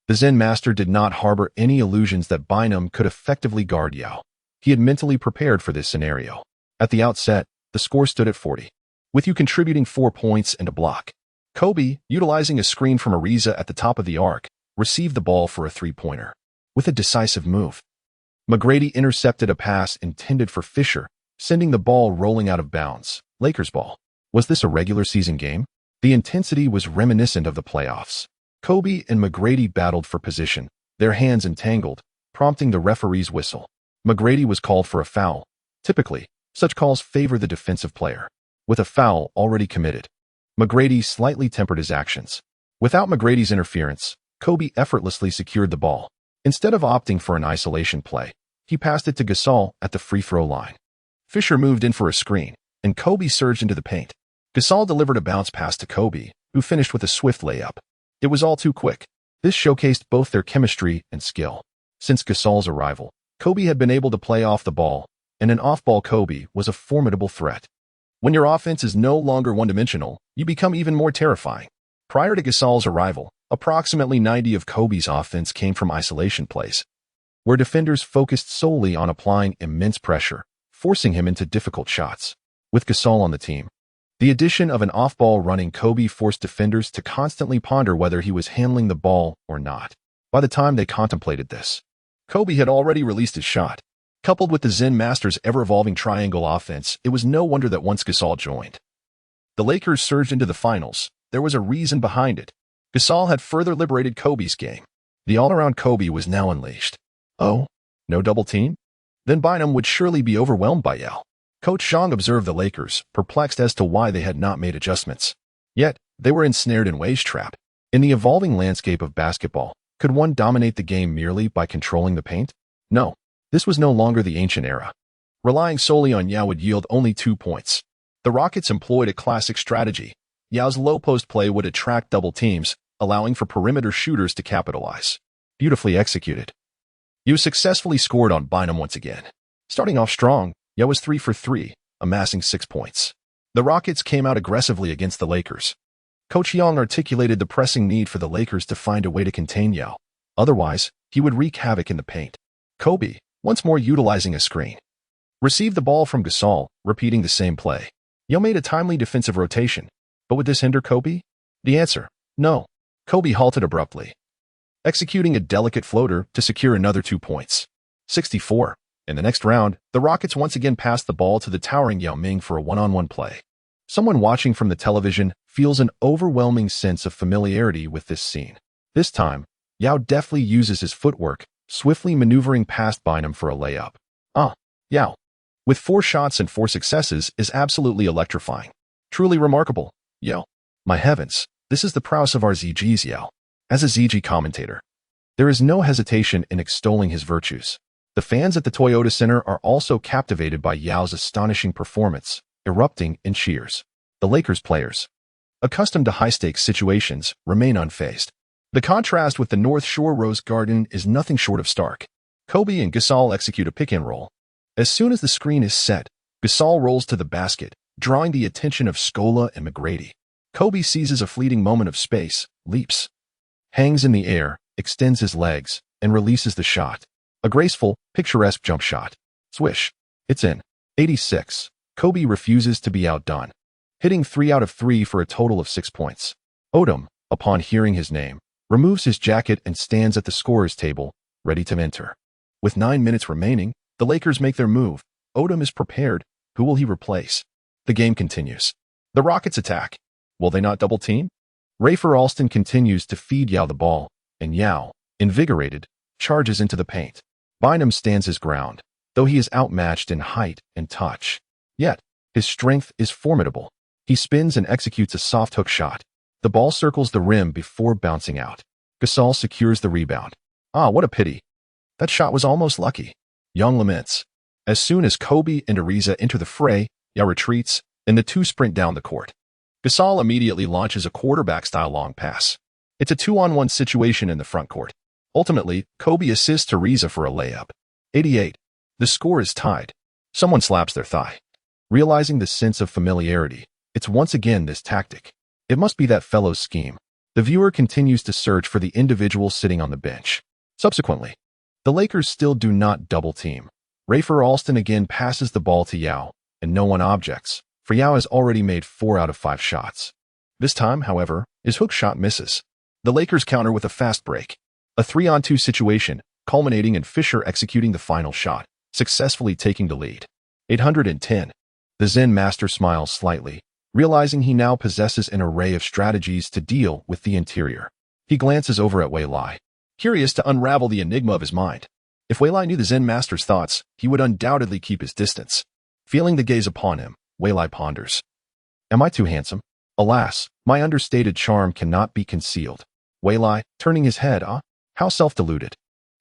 [SPEAKER 1] the Zen master did not harbor any illusions that Bynum could effectively guard Yao. He had mentally prepared for this scenario. At the outset, the score stood at 40, with Yu contributing 4 points and a block. Kobe, utilizing a screen from Ariza at the top of the arc, received the ball for a three-pointer. With a decisive move, McGrady intercepted a pass intended for Fisher, sending the ball rolling out of bounds. Lakers ball. Was this a regular season game? The intensity was reminiscent of the playoffs. Kobe and McGrady battled for position, their hands entangled, prompting the referee's whistle. McGrady was called for a foul. Typically, such calls favor the defensive player. With a foul already committed, McGrady slightly tempered his actions. Without McGrady's interference, Kobe effortlessly secured the ball. Instead of opting for an isolation play, he passed it to Gasol at the free-throw line. Fisher moved in for a screen, and Kobe surged into the paint. Gasol delivered a bounce pass to Kobe, who finished with a swift layup. It was all too quick. This showcased both their chemistry and skill. Since Gasol's arrival, Kobe had been able to play off the ball and an off-ball Kobe was a formidable threat. When your offense is no longer one-dimensional, you become even more terrifying. Prior to Gasol's arrival, approximately 90% of Kobe's offense came from isolation plays, where defenders focused solely on applying immense pressure, forcing him into difficult shots. With Gasol on the team, the addition of an off-ball running Kobe forced defenders to constantly ponder whether he was handling the ball or not. By the time they contemplated this, Kobe had already released his shot. Coupled with the Zen Masters' ever-evolving triangle offense, it was no wonder that once Gasol joined, the Lakers surged into the finals. There was a reason behind it. Gasol had further liberated Kobe's game. The all-around Kobe was now unleashed. Oh, no double team? Then Bynum would surely be overwhelmed by Yao. Coach Zhang observed the Lakers, perplexed as to why they had not made adjustments. Yet, they were ensnared in Wei's trap. In the evolving landscape of basketball, could one dominate the game merely by controlling the paint? No. This was no longer the ancient era. Relying solely on Yao would yield only 2 points. The Rockets employed a classic strategy. Yao's low-post play would attract double teams, allowing for perimeter shooters to capitalize. Beautifully executed. Yao successfully scored on Bynum once again. Starting off strong, Yao was 3 for 3, amassing 6 points. The Rockets came out aggressively against the Lakers. Coach Young articulated the pressing need for the Lakers to find a way to contain Yao. Otherwise, he would wreak havoc in the paint. Kobe, once more utilizing a screen, received the ball from Gasol, repeating the same play. Yao made a timely defensive rotation. But would this hinder Kobe? The answer, no. Kobe halted abruptly, executing a delicate floater to secure another 2 points. 64. In the next round, the Rockets once again passed the ball to the towering Yao Ming for a one-on-one play. Someone watching from the television feels an overwhelming sense of familiarity with this scene. This time, Yao deftly uses his footwork, swiftly maneuvering past Bynum for a layup. Yao, with 4 shots and 4 successes, is absolutely electrifying. Truly remarkable. Yao. My heavens, this is the prowess of our ZG's Yao. As a ZG commentator, there is no hesitation in extolling his virtues. The fans at the Toyota Center are also captivated by Yao's astonishing performance, erupting in cheers. The Lakers players, accustomed to high-stakes situations, remain unfazed. The contrast with the North Shore Rose Garden is nothing short of stark. Kobe and Gasol execute a pick-and-roll. As soon as the screen is set, Gasol rolls to the basket, drawing the attention of Scola and McGrady. Kobe seizes a fleeting moment of space, leaps, hangs in the air, extends his legs, and releases the shot. A graceful, picturesque jump shot. Swish. It's in. 86. Kobe refuses to be outdone, hitting 3 out of 3 for a total of 6 points. Odom, upon hearing his name, removes his jacket and stands at the scorer's table, ready to enter. With 9 minutes remaining, the Lakers make their move. Odom is prepared. Who will he replace? The game continues. The Rockets attack. Will they not double team? Rafer Alston continues to feed Yao the ball, and Yao, invigorated, charges into the paint. Bynum stands his ground, though he is outmatched in height and touch. Yet, his strength is formidable. He spins and executes a soft hook shot. The ball circles the rim before bouncing out. Gasol secures the rebound. What a pity. That shot was almost lucky. Young laments. As soon as Kobe and Ariza enter the fray, Yao retreats, and the two sprint down the court. Gasol immediately launches a quarterback-style long pass. It's a 2-on-1 situation in the front court. Ultimately, Kobe assists Ariza for a layup. 88. The score is tied. Someone slaps their thigh. Realizing the sense of familiarity, it's once again this tactic. It must be that fellow's scheme. The viewer continues to search for the individual sitting on the bench. Subsequently, the Lakers still do not double-team. Rafer Alston again passes the ball to Yao, and no one objects, for Yao has already made 4 out of 5 shots. This time, however, his hook shot misses. The Lakers counter with a fast break. A 3-on-2 situation, culminating in Fisher executing the final shot, successfully taking the lead. 810. The Zen master smiles slightly, realizing he now possesses an array of strategies to deal with the interior. He glances over at Wei Lai, curious to unravel the enigma of his mind. If Wei Lai knew the Zen master's thoughts, he would undoubtedly keep his distance. Feeling the gaze upon him, Wei Lai ponders. Am I too handsome? Alas, my understated charm cannot be concealed. Wei Lai, turning his head, how self-deluded.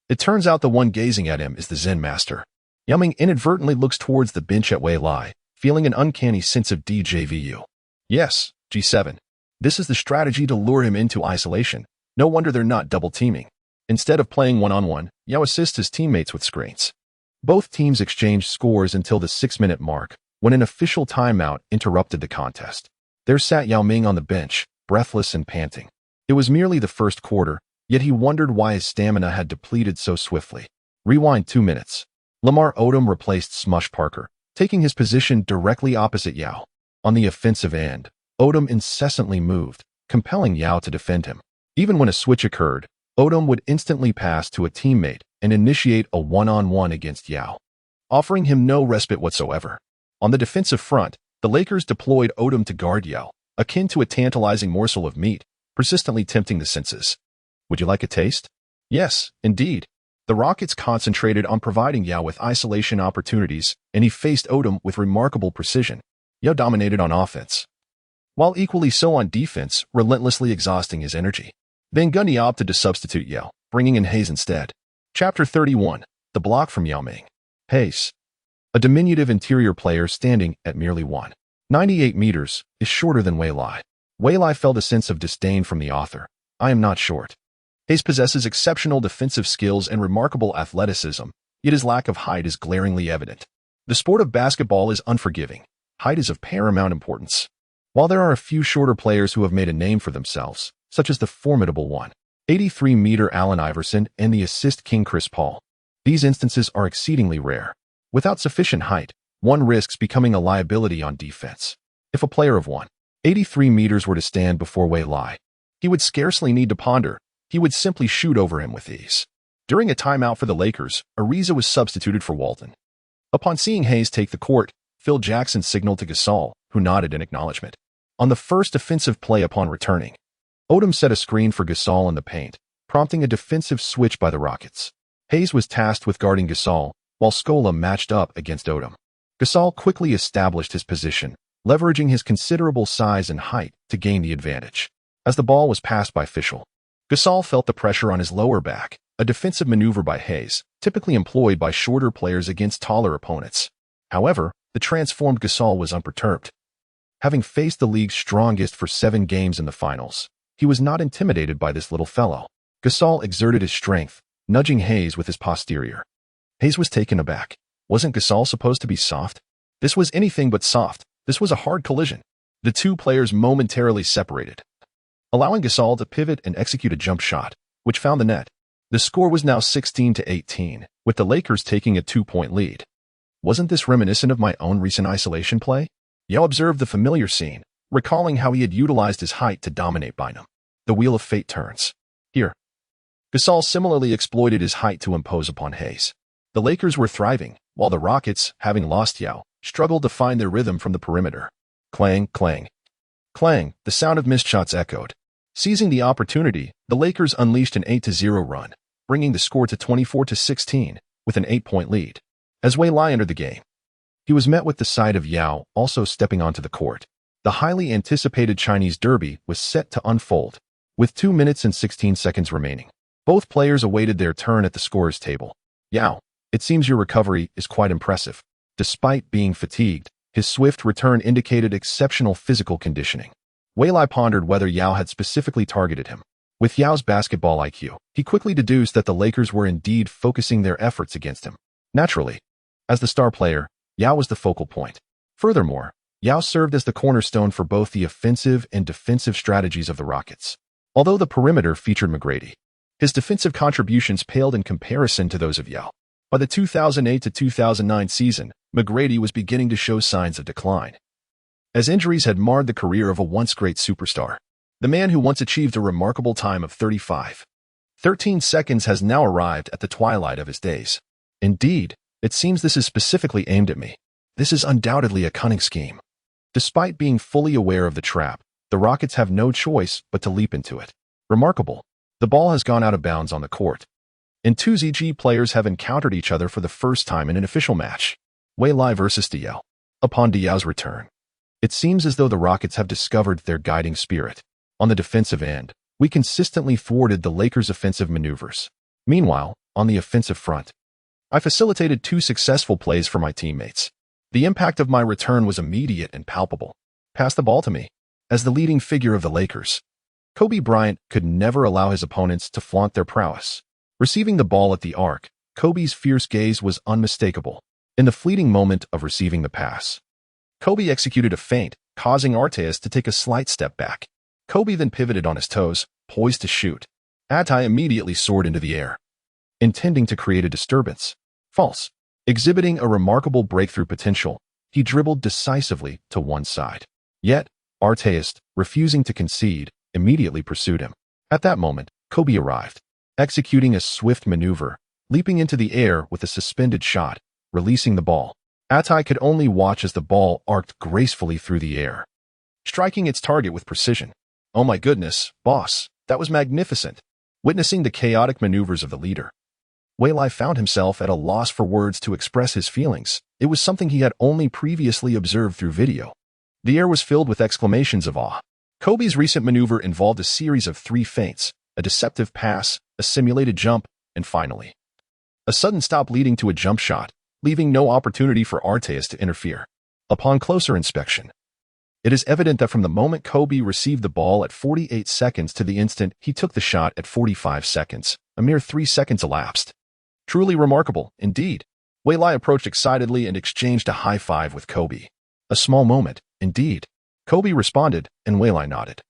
[SPEAKER 1] It turns out the one gazing at him is the Zen master. Yao Ming inadvertently looks towards the bench at Wei Lai, feeling an uncanny sense of DJVU. Yes, G7. This is the strategy to lure him into isolation. No wonder they're not double-teaming. Instead of playing one-on-one, Yao assists his teammates with screens. Both teams exchanged scores until the 6-minute mark, when an official timeout interrupted the contest. There sat Yao Ming on the bench, breathless and panting. It was merely the first quarter, yet he wondered why his stamina had depleted so swiftly. Rewind 2 minutes. Lamar Odom replaced Smush Parker, taking his position directly opposite Yao. On the offensive end, Odom incessantly moved, compelling Yao to defend him. Even when a switch occurred, Odom would instantly pass to a teammate and initiate a one-on-one against Yao, offering him no respite whatsoever. On the defensive front, the Lakers deployed Odom to guard Yao, akin to a tantalizing morsel of meat, persistently tempting the senses. Would you like a taste? Yes, indeed. The Rockets concentrated on providing Yao with isolation opportunities, and he faced Odom with remarkable precision. Yao dominated on offense, while equally so on defense, relentlessly exhausting his energy. Van Gundy opted to substitute Yao, bringing in Hayes instead. Chapter 31. The block from Yao Ming. Hayes, a diminutive interior player standing at merely 1.98 meters, is shorter than Wei Lai. Wei Lai felt a sense of disdain from the author. I am not short. Hayes possesses exceptional defensive skills and remarkable athleticism, yet his lack of height is glaringly evident. The sport of basketball is unforgiving. Height is of paramount importance. While there are a few shorter players who have made a name for themselves, such as the formidable 1.83-meter Allen Iverson and the assist king Chris Paul, these instances are exceedingly rare. Without sufficient height, one risks becoming a liability on defense. If a player of 1.83 meters were to stand before Wei Lai, he would scarcely need to ponder. He would simply shoot over him with ease. During a timeout for the Lakers, Ariza was substituted for Walton. Upon seeing Hayes take the court, Phil Jackson signaled to Gasol, who nodded in acknowledgement. On the first offensive play upon returning, Odom set a screen for Gasol in the paint, prompting a defensive switch by the Rockets. Hayes was tasked with guarding Gasol, while Scola matched up against Odom. Gasol quickly established his position, leveraging his considerable size and height to gain the advantage. As the ball was passed by Fischel, Gasol felt the pressure on his lower back, a defensive maneuver by Hayes, typically employed by shorter players against taller opponents. However, the transformed Gasol was unperturbed. Having faced the league's strongest for 7 games in the finals, he was not intimidated by this little fellow. Gasol exerted his strength, nudging Hayes with his posterior. Hayes was taken aback. Wasn't Gasol supposed to be soft? This was anything but soft. This was a hard collision. The two players momentarily separated, allowing Gasol to pivot and execute a jump shot, which found the net. The score was now 16-18, with the Lakers taking a 2-point lead. Wasn't this reminiscent of my own recent isolation play? Yao observed the familiar scene, recalling how he had utilized his height to dominate Bynum. The wheel of fate turns. Here, Gasol similarly exploited his height to impose upon Hayes. The Lakers were thriving, while the Rockets, having lost Yao, struggled to find their rhythm from the perimeter. Clang, clang. Clang, the sound of missed shots echoed. Seizing the opportunity, the Lakers unleashed an 8-0 run, bringing the score to 24-16, with an 8-point lead. As Wei Lai entered the game, he was met with the sight of Yao also stepping onto the court. The highly anticipated Chinese derby was set to unfold, with 2 minutes and 16 seconds remaining. Both players awaited their turn at the scorer's table. Yao, it seems your recovery is quite impressive. Despite being fatigued, his swift return indicated exceptional physical conditioning. Wei Lai pondered whether Yao had specifically targeted him. With Yao's basketball IQ, he quickly deduced that the Lakers were indeed focusing their efforts against him. Naturally, as the star player, Yao was the focal point. Furthermore, Yao served as the cornerstone for both the offensive and defensive strategies of the Rockets. Although the perimeter featured McGrady, his defensive contributions paled in comparison to those of Yao. By the 2008-2009 season, McGrady was beginning to show signs of decline, as injuries had marred the career of a once great superstar. The man who once achieved a remarkable time of 35.13 seconds has now arrived at the twilight of his days. Indeed, it seems this is specifically aimed at me. This is undoubtedly a cunning scheme. Despite being fully aware of the trap, the Rockets have no choice but to leap into it. Remarkable. The ball has gone out of bounds on the court, and two ZG players have encountered each other for the first time in an official match. Wei Lai versus Diao. Upon Diao's return, it seems as though the Rockets have discovered their guiding spirit. On the defensive end, we consistently thwarted the Lakers' offensive maneuvers. Meanwhile, on the offensive front, I facilitated 2 successful plays for my teammates. The impact of my return was immediate and palpable. Pass the ball to me. As the leading figure of the Lakers, Kobe Bryant could never allow his opponents to flaunt their prowess. Receiving the ball at the arc, Kobe's fierce gaze was unmistakable. In the fleeting moment of receiving the pass, Kobe executed a feint, causing Arteas to take a slight step back. Kobe then pivoted on his toes, poised to shoot. Atai immediately soared into the air, intending to create a disturbance. False. Exhibiting a remarkable breakthrough potential, he dribbled decisively to one side. Yet, Arteas, refusing to concede, immediately pursued him. At that moment, Kobe arrived, executing a swift maneuver, leaping into the air with a suspended shot, releasing the ball. Atai could only watch as the ball arced gracefully through the air, striking its target with precision. "Oh my goodness, boss, that was magnificent." Witnessing the chaotic maneuvers of the leader, Wei Lai found himself at a loss for words to express his feelings. It was something he had only previously observed through video. The air was filled with exclamations of awe. Kobe's recent maneuver involved a series of 3 feints, a deceptive pass, a simulated jump, and finally, a sudden stop leading to a jump shot, leaving no opportunity for Arteas to interfere. Upon closer inspection, it is evident that from the moment Kobe received the ball at 48 seconds to the instant he took the shot at 45 seconds, a mere 3 seconds elapsed. Truly remarkable, indeed. Wei Lai approached excitedly and exchanged a high five with Kobe. A small moment, indeed. Kobe responded, and Wei Lai nodded,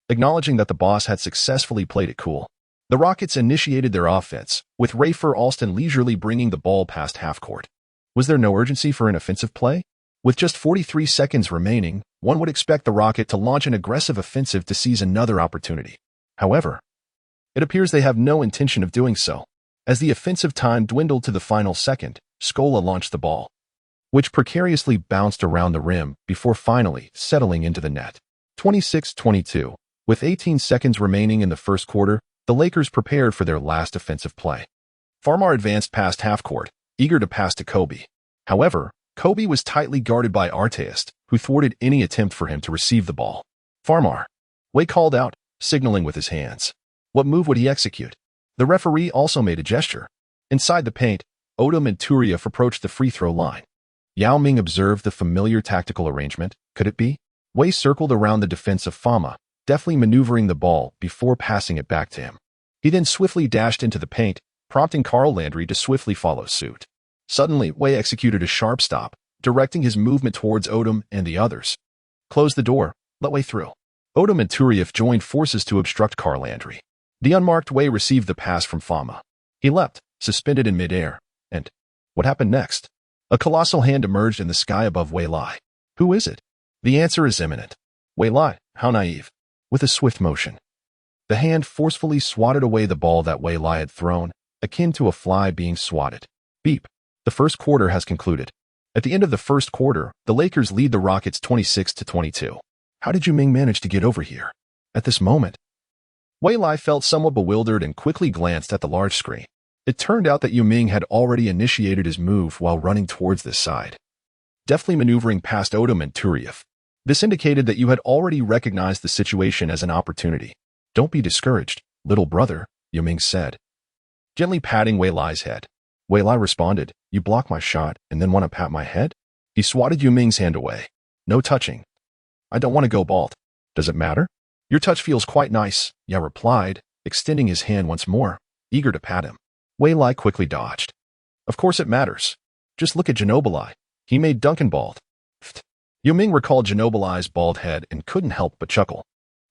[SPEAKER 1] acknowledging that the boss had successfully played it cool. The Rockets initiated their offense, with Rafer Alston leisurely bringing the ball past half-court. Was there no urgency for an offensive play? With just 43 seconds remaining, one would expect the Rocket to launch an aggressive offensive to seize another opportunity. However, it appears they have no intention of doing so. As the offensive time dwindled to the final second, Scola launched the ball, which precariously bounced around the rim before finally settling into the net. 26-22. With 18 seconds remaining in the first quarter, the Lakers prepared for their last offensive play. Farmar advanced past half-court, eager to pass to Kobe. However, Kobe was tightly guarded by Arteas, who thwarted any attempt for him to receive the ball. "Farmar," Wei called out, signaling with his hands. What move would he execute? The referee also made a gesture. Inside the paint, Odom and Turieff approached the free throw line. Yao Ming observed the familiar tactical arrangement. Could it be? Wei circled around the defense of Fama, deftly maneuvering the ball before passing it back to him. He then swiftly dashed into the paint, prompting Carl Landry to swiftly follow suit. Suddenly, Wei executed a sharp stop, directing his movement towards Odom and the others. "Close the door. Let Wei through." Odom and Turieff joined forces to obstruct Carl Landry. The unmarked Wei received the pass from Fama. He leapt, suspended in midair, and what happened next? A colossal hand emerged in the sky above Wei Lai. Who is it? The answer is imminent. Wei Lai, how naive. With a swift motion, the hand forcefully swatted away the ball that Wei Lai had thrown, akin to a fly being swatted. Beep. The first quarter has concluded. At the end of the first quarter, the Lakers lead the Rockets 26-22. How did Yao Ming manage to get over here? At this moment, Wei Lai felt somewhat bewildered and quickly glanced at the large screen. It turned out that Yao Ming had already initiated his move while running towards this side, deftly maneuvering past Odom and Turieff. This indicated that you had already recognized the situation as an opportunity. "Don't be discouraged, little brother," Yao Ming said, gently patting Wei Lai's head. Wei Lai responded, "You block my shot and then want to pat my head?" He swatted Yao Ming's hand away. "No touching. I don't want to go bald. Does it matter?" "Your touch feels quite nice," Yao replied, extending his hand once more, eager to pat him. Wei Lai quickly dodged. "Of course it matters. Just look at Ginobili. He made Duncan bald." Yao Ming recalled Ginobili's bald head and couldn't help but chuckle.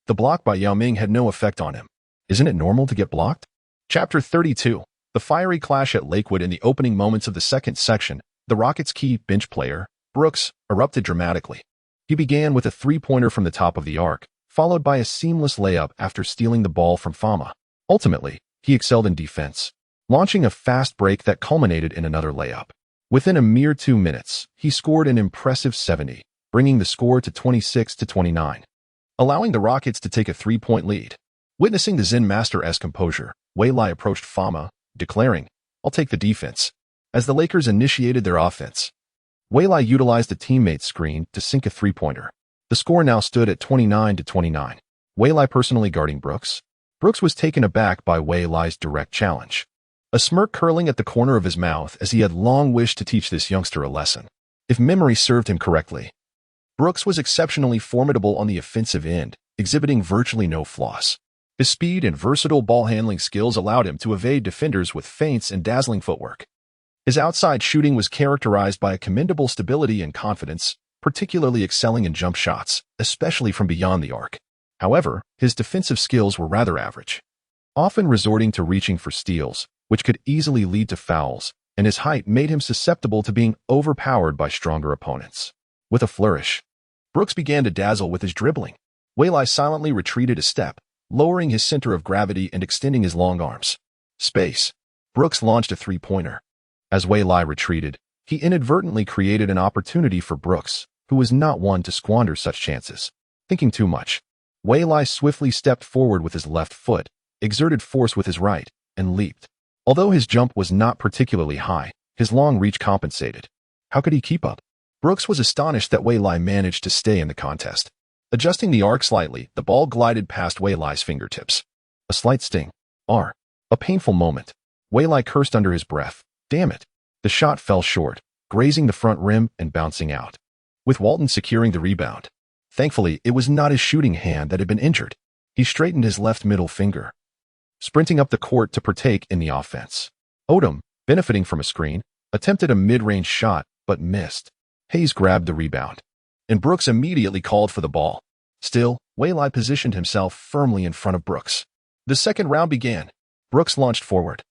[SPEAKER 1] The block by Yao Ming had no effect on him. Isn't it normal to get blocked? Chapter 32. The fiery clash at Lakewood. In the opening moments of the second section, the Rockets' key bench player, Brooks, erupted dramatically. He began with a three-pointer from the top of the arc, followed by a seamless layup after stealing the ball from Fama. Ultimately, he excelled in defense, launching a fast break that culminated in another layup. Within a mere 2 minutes, he scored an impressive 70, bringing the score to 26-29, allowing the Rockets to take a 3-point lead. Witnessing the Zen Master-esque composure, Wei Lai approached Fama, declaring, "I'll take the defense." As the Lakers initiated their offense, Wei Lai utilized a teammate's screen to sink a three-pointer. The score now stood at 29-29. Wei Lai personally guarding Brooks. Brooks was taken aback by Wei Lai's direct challenge, a smirk curling at the corner of his mouth as he had long wished to teach this youngster a lesson. If memory served him correctly, Brooks was exceptionally formidable on the offensive end, exhibiting virtually no flaws. His speed and versatile ball-handling skills allowed him to evade defenders with feints and dazzling footwork. His outside shooting was characterized by a commendable stability and confidence, particularly excelling in jump shots, especially from beyond the arc. However, his defensive skills were rather average, often resorting to reaching for steals, which could easily lead to fouls, and his height made him susceptible to being overpowered by stronger opponents. With a flourish, Brooks began to dazzle with his dribbling. Waylai silently retreated a step, lowering his center of gravity and extending his long arms. Space. Brooks launched a three-pointer. As Waylai retreated, he inadvertently created an opportunity for Brooks, who was not one to squander such chances. Thinking too much, Waylai swiftly stepped forward with his left foot, exerted force with his right, and leaped. Although his jump was not particularly high, his long reach compensated. How could he keep up? Brooks was astonished that Waylai managed to stay in the contest. Adjusting the arc slightly, the ball glided past Waylai's fingertips. A slight sting. A painful moment. Waylai cursed under his breath. Damn it. The shot fell short, grazing the front rim and bouncing out, with Walton securing the rebound. Thankfully, it was not his shooting hand that had been injured. He straightened his left middle finger, sprinting up the court to partake in the offense. Odom, benefiting from a screen, attempted a mid-range shot, but missed. Hayes grabbed the rebound, and Brooks immediately called for the ball. Still, Waylai positioned himself firmly in front of Brooks. The second round began. Brooks launched forward,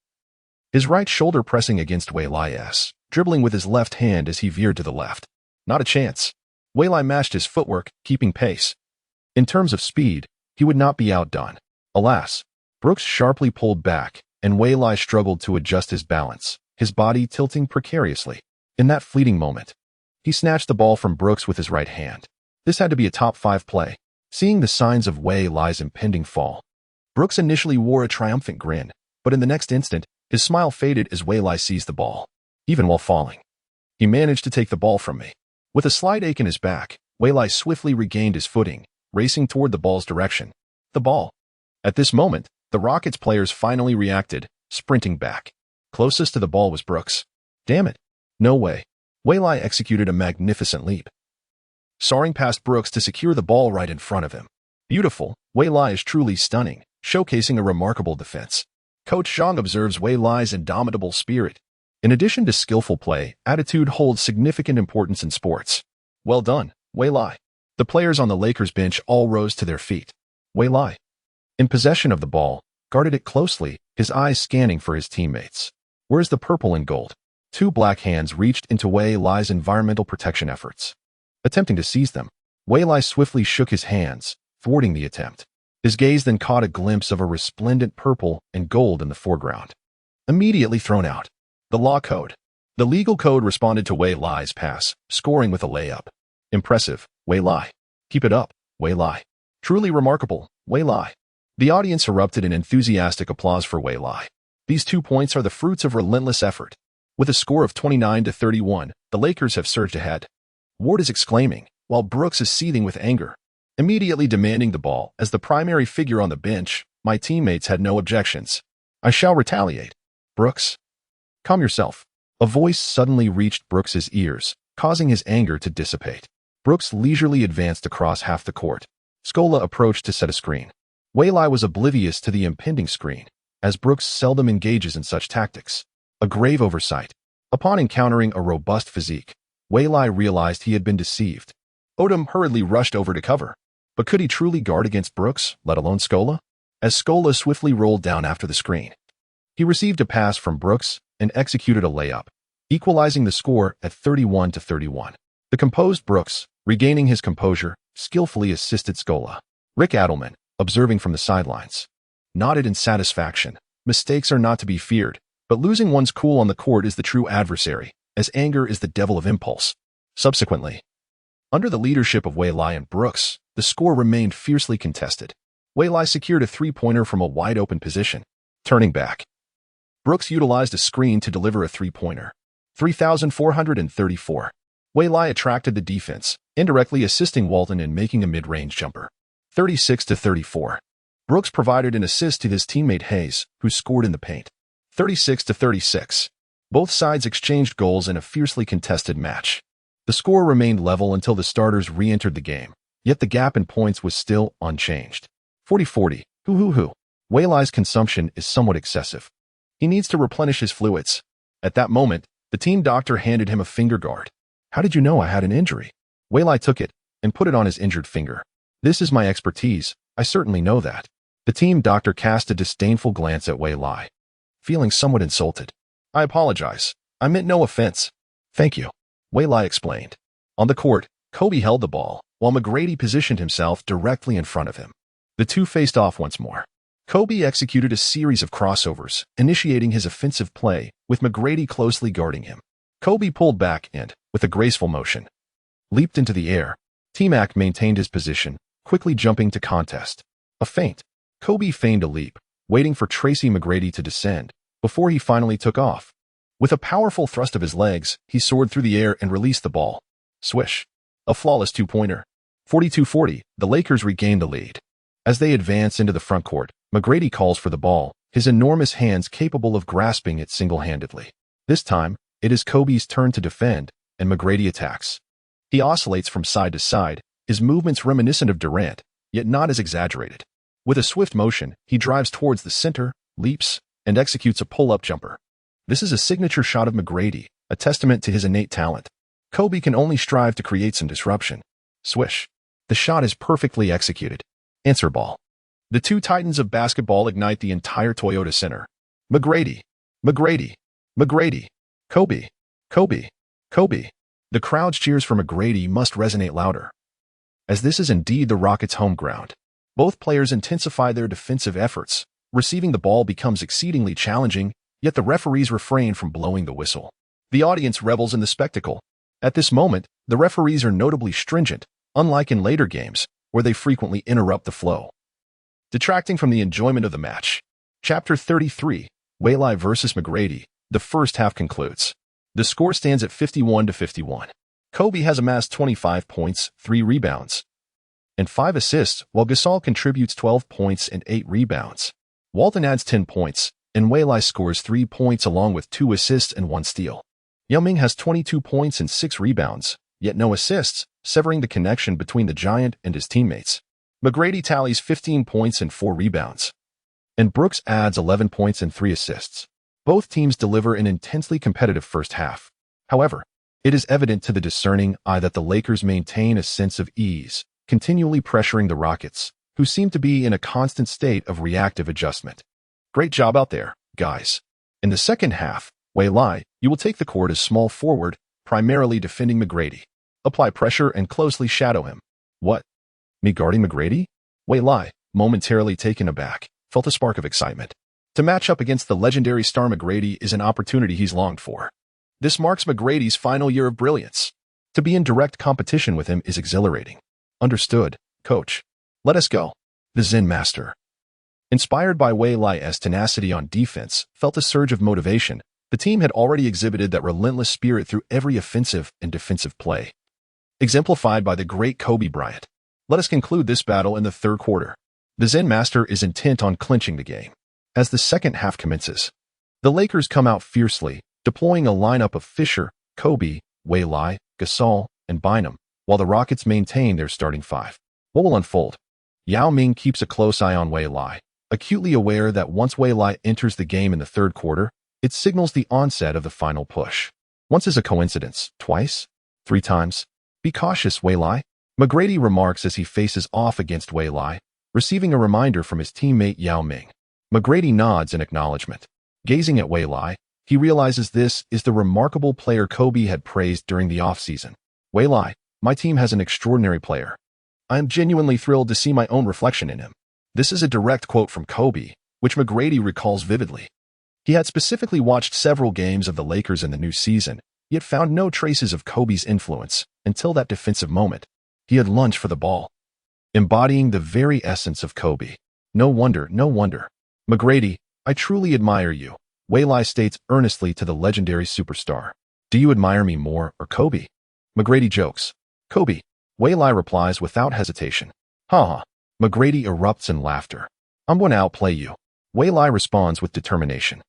[SPEAKER 1] his right shoulder pressing against Waylai's, dribbling with his left hand as he veered to the left. Not a chance. Waylai matched his footwork, keeping pace. In terms of speed, he would not be outdone. Alas, Brooks sharply pulled back, and Waylai struggled to adjust his balance, his body tilting precariously. In that fleeting moment, he snatched the ball from Brooks with his right hand. This had to be a top-5 play. Seeing the signs of Waylai's impending fall, Brooks initially wore a triumphant grin, but in the next instant, his smile faded as Waylai seized the ball. Even while falling, he managed to take the ball from me. With a slight ache in his back, Waylai swiftly regained his footing, racing toward the ball's direction. The ball. At this moment, the Rockets players finally reacted, sprinting back. Closest to the ball was Brooks. Damn it. No way. Waylai executed a magnificent leap, soaring past Brooks to secure the ball right in front of him. Beautiful. Waylai is truly stunning, showcasing a remarkable defense. Coach Zhang observes Waylai's indomitable spirit. In addition to skillful play, attitude holds significant importance in sports. Well done, Waylai. The players on the Lakers bench all rose to their feet. Waylai, in possession of the ball, guarded it closely, his eyes scanning for his teammates. Where's the purple and gold? Two black hands reached into Waylai's environmental protection efforts, attempting to seize them. Waylai swiftly shook his hands, thwarting the attempt. His gaze then caught a glimpse of a resplendent purple and gold in the foreground. Immediately thrown out. The law code. The legal code responded to Waylai's pass, scoring with a layup. Impressive, Waylai. Keep it up, Waylai. Truly remarkable, Waylai. The audience erupted in enthusiastic applause for Waylai. These 2 points are the fruits of relentless effort. With a score of 29-31, the Lakers have surged ahead. Ward is exclaiming, while Brooks is seething with anger, immediately demanding the ball. As the primary figure on the bench, my teammates had no objections. I shall retaliate. Brooks, calm yourself. A voice suddenly reached Brooks's ears, causing his anger to dissipate. Brooks leisurely advanced across half the court. Scola approached to set a screen. Waylai was oblivious to the impending screen, as Brooks seldom engages in such tactics. A grave oversight. Upon encountering a robust physique, Waylai realized he had been deceived. Odom hurriedly rushed over to cover. But could he truly guard against Brooks, let alone Scola? As Scola swiftly rolled down after the screen, he received a pass from Brooks and executed a layup, equalizing the score at 31-31. The composed Brooks, regaining his composure, skillfully assisted Scola. Rick Adelman, observing from the sidelines, nodded in satisfaction. Mistakes are not to be feared, but losing one's cool on the court is the true adversary, as anger is the devil of impulse. Subsequently, under the leadership of Waylai and Brooks, the score remained fiercely contested. Waylai secured a three-pointer from a wide-open position. Turning back, Brooks utilized a screen to deliver a three-pointer. 3,434. Waylai attracted the defense, indirectly assisting Walton in making a mid-range jumper. 36-34. Brooks provided an assist to his teammate Hayes, who scored in the paint. 36-36. Both sides exchanged goals in a fiercely contested match. The score remained level until the starters re-entered the game, yet the gap in points was still unchanged. 40-40. Hoo-hoo-hoo. Wei Lai's consumption is somewhat excessive. He needs to replenish his fluids. At that moment, the team doctor handed him a finger guard. How did you know I had an injury? Wei Lai took it and put it on his injured finger. This is my expertise. I certainly know that. The team doctor cast a disdainful glance at Wei Lai, feeling somewhat insulted. I apologize. I meant no offense. Thank you, Wei Lai explained. On the court, Kobe held the ball, while McGrady positioned himself directly in front of him. The two faced off once more. Kobe executed a series of crossovers, initiating his offensive play, with McGrady closely guarding him. Kobe pulled back and, with a graceful motion, leaped into the air. T-Mac maintained his position, quickly jumping to contest. A feint. Kobe feigned a leap, waiting for Tracy McGrady to descend, before he finally took off. With a powerful thrust of his legs, he soared through the air and released the ball. Swish. A flawless two-pointer. 42-40, the Lakers regained the lead. As they advance into the front court, McGrady calls for the ball, his enormous hands capable of grasping it single-handedly. This time, it is Kobe's turn to defend, and McGrady attacks. He oscillates from side to side, his movements reminiscent of Durant, yet not as exaggerated. With a swift motion, he drives towards the center, leaps, and executes a pull-up jumper. This is a signature shot of McGrady, a testament to his innate talent. Kobe can only strive to create some disruption. Swish. The shot is perfectly executed. Answer ball. The two titans of basketball ignite the entire Toyota Center. McGrady. McGrady. McGrady. Kobe. Kobe. Kobe. The crowd's cheers for McGrady must resonate louder, as this is indeed the Rockets' home ground. Both players intensify their defensive efforts. Receiving the ball becomes exceedingly challenging, yet the referees refrain from blowing the whistle. The audience revels in the spectacle. At this moment, the referees are notably stringent, unlike in later games, where they frequently interrupt the flow, detracting from the enjoyment of the match. Chapter 33, Wei Lai vs. McGrady. The first half concludes. The score stands at 51-51. Kobe has amassed 25 points, 3 rebounds, and 5 assists, while Gasol contributes 12 points and 8 rebounds. Walton adds 10 points, and Wei Lai scores 3 points along with 2 assists and 1 steal. Yao Ming has 22 points and 6 rebounds, yet no assists, severing the connection between the Giant and his teammates. McGrady tallies 15 points and 4 rebounds, and Brooks adds 11 points and 3 assists. Both teams deliver an intensely competitive first half. However, it is evident to the discerning eye that the Lakers maintain a sense of ease, continually pressuring the Rockets, who seem to be in a constant state of reactive adjustment. Great job out there, guys. In the second half, Wei Lai, you will take the court as small forward, primarily defending McGrady. Apply pressure and closely shadow him. What? Me guarding McGrady? Wei Lai, momentarily taken aback, felt a spark of excitement. To match up against the legendary star McGrady is an opportunity he's longed for. This marks McGrady's final year of brilliance. To be in direct competition with him is exhilarating. Understood, coach. Let us go. The Zen Master, inspired by Wei Lai's tenacity on defense, felt a surge of motivation. The team had already exhibited that relentless spirit through every offensive and defensive play, exemplified by the great Kobe Bryant. Let us conclude this battle in the third quarter. The Zen Master is intent on clinching the game. As the second half commences, the Lakers come out fiercely, deploying a lineup of Fisher, Kobe, Wei Lai, Gasol, and Bynum, while the Rockets maintain their starting five. What will unfold? Yao Ming keeps a close eye on Wei Lai, acutely aware that once Wei Lai enters the game in the third quarter, it signals the onset of the final push. Once is a coincidence, twice? 3 times? Be cautious, Wei Lai. McGrady remarks as he faces off against Wei Lai, receiving a reminder from his teammate Yao Ming. McGrady nods in acknowledgement. Gazing at Wei Lai, he realizes this is the remarkable player Kobe had praised during the offseason. Wei Lai, my team has an extraordinary player. I am genuinely thrilled to see my own reflection in him. This is a direct quote from Kobe, which McGrady recalls vividly. He had specifically watched several games of the Lakers in the new season, yet found no traces of Kobe's influence until that defensive moment. He had lunged for the ball, embodying the very essence of Kobe. No wonder. McGrady, I truly admire you, Wei Lai states earnestly to the legendary superstar. Do you admire me more or Kobe? McGrady jokes. Kobe. Wei Lai replies without hesitation. Ha. McGrady erupts in laughter. I'm going to outplay you. Wei Lai responds with determination.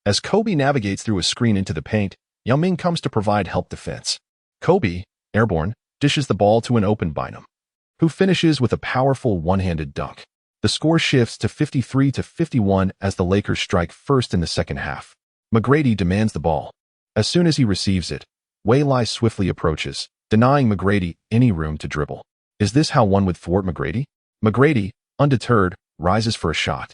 [SPEAKER 1] As Kobe navigates through a screen into the paint, Yao Ming comes to provide help defense. Kobe, airborne, dishes the ball to an open Bynum, who finishes with a powerful one-handed dunk. The score shifts to 53-51 as the Lakers strike first in the second half. McGrady demands the ball. As soon as he receives it, Wei swiftly approaches, denying McGrady any room to dribble. Is this how one would thwart McGrady? McGrady, undeterred, rises for a shot.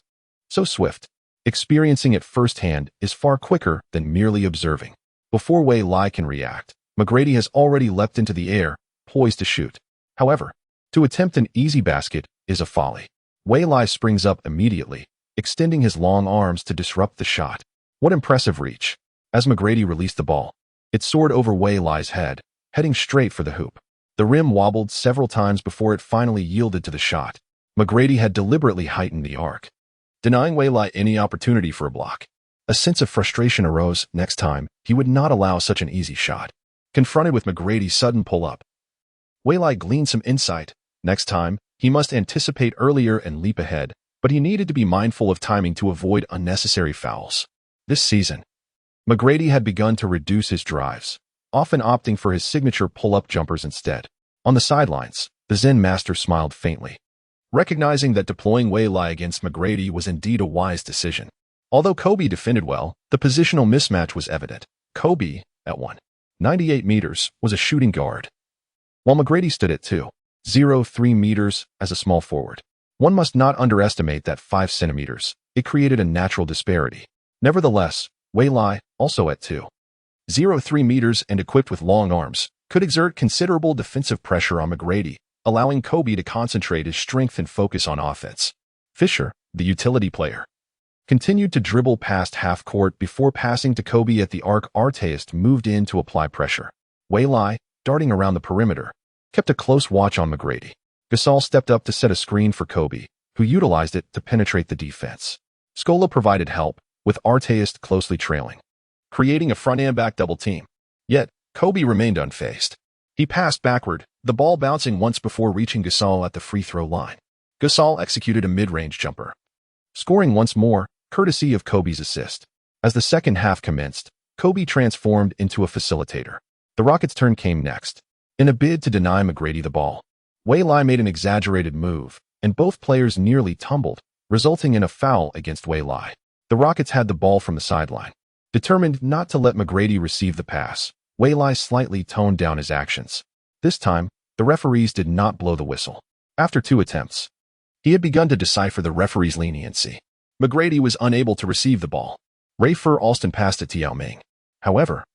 [SPEAKER 1] So swift. Experiencing it firsthand is far quicker than merely observing. Before Wei can react, McGrady has already leapt into the air, poised to shoot. However, to attempt an easy basket is a folly. Wei springs up immediately, extending his long arms to disrupt the shot. What impressive reach. As McGrady released the ball, it soared over Wei's head, heading straight for the hoop. The rim wobbled several times before it finally yielded to the shot. McGrady had deliberately heightened the arc, denying Wei any opportunity for a block. A sense of frustration arose next time he would not allow such an easy shot. Confronted with McGrady's sudden pull-up, Wei gleaned some insight. Next time, he must anticipate earlier and leap ahead, but he needed to be mindful of timing to avoid unnecessary fouls. This season, McGrady had begun to reduce his drives, often opting for his signature pull-up jumpers instead. On the sidelines, the Zen master smiled faintly, recognizing that deploying Wei against McGrady was indeed a wise decision. Although Kobe defended well, the positional mismatch was evident. Kobe, at 1.98 meters, was a shooting guard, while McGrady stood at 2.03 meters as a small forward. One must not underestimate that 5 centimeters. It created a natural disparity. Nevertheless, Wei, also at 2.03 meters and equipped with long arms, could exert considerable defensive pressure on McGrady, allowing Kobe to concentrate his strength and focus on offense. Fisher, the utility player, continued to dribble past half-court before passing to Kobe at the arc. Artist moved in to apply pressure. Wei, darting around the perimeter, kept a close watch on McGrady. Gasol stepped up to set a screen for Kobe, who utilized it to penetrate the defense. Scola provided help, with Artist closely trailing, creating a front-and back double team. Yet, Kobe remained unfazed. He passed backward, the ball bouncing once before reaching Gasol at the free throw line. Gasol executed a mid-range jumper, scoring once more, courtesy of Kobe's assist. As the second half commenced, Kobe transformed into a facilitator. The Rockets' turn came next. In a bid to deny McGrady the ball, Wei made an exaggerated move, and both players nearly tumbled, resulting in a foul against Wei. The Rockets had the ball from the sideline. Determined not to let McGrady receive the pass, Wei slightly toned down his actions. This time, the referees did not blow the whistle. After 2 attempts, he had begun to decipher the referee's leniency. McGrady was unable to receive the ball. Rafer Alston passed it to Yao Ming. However,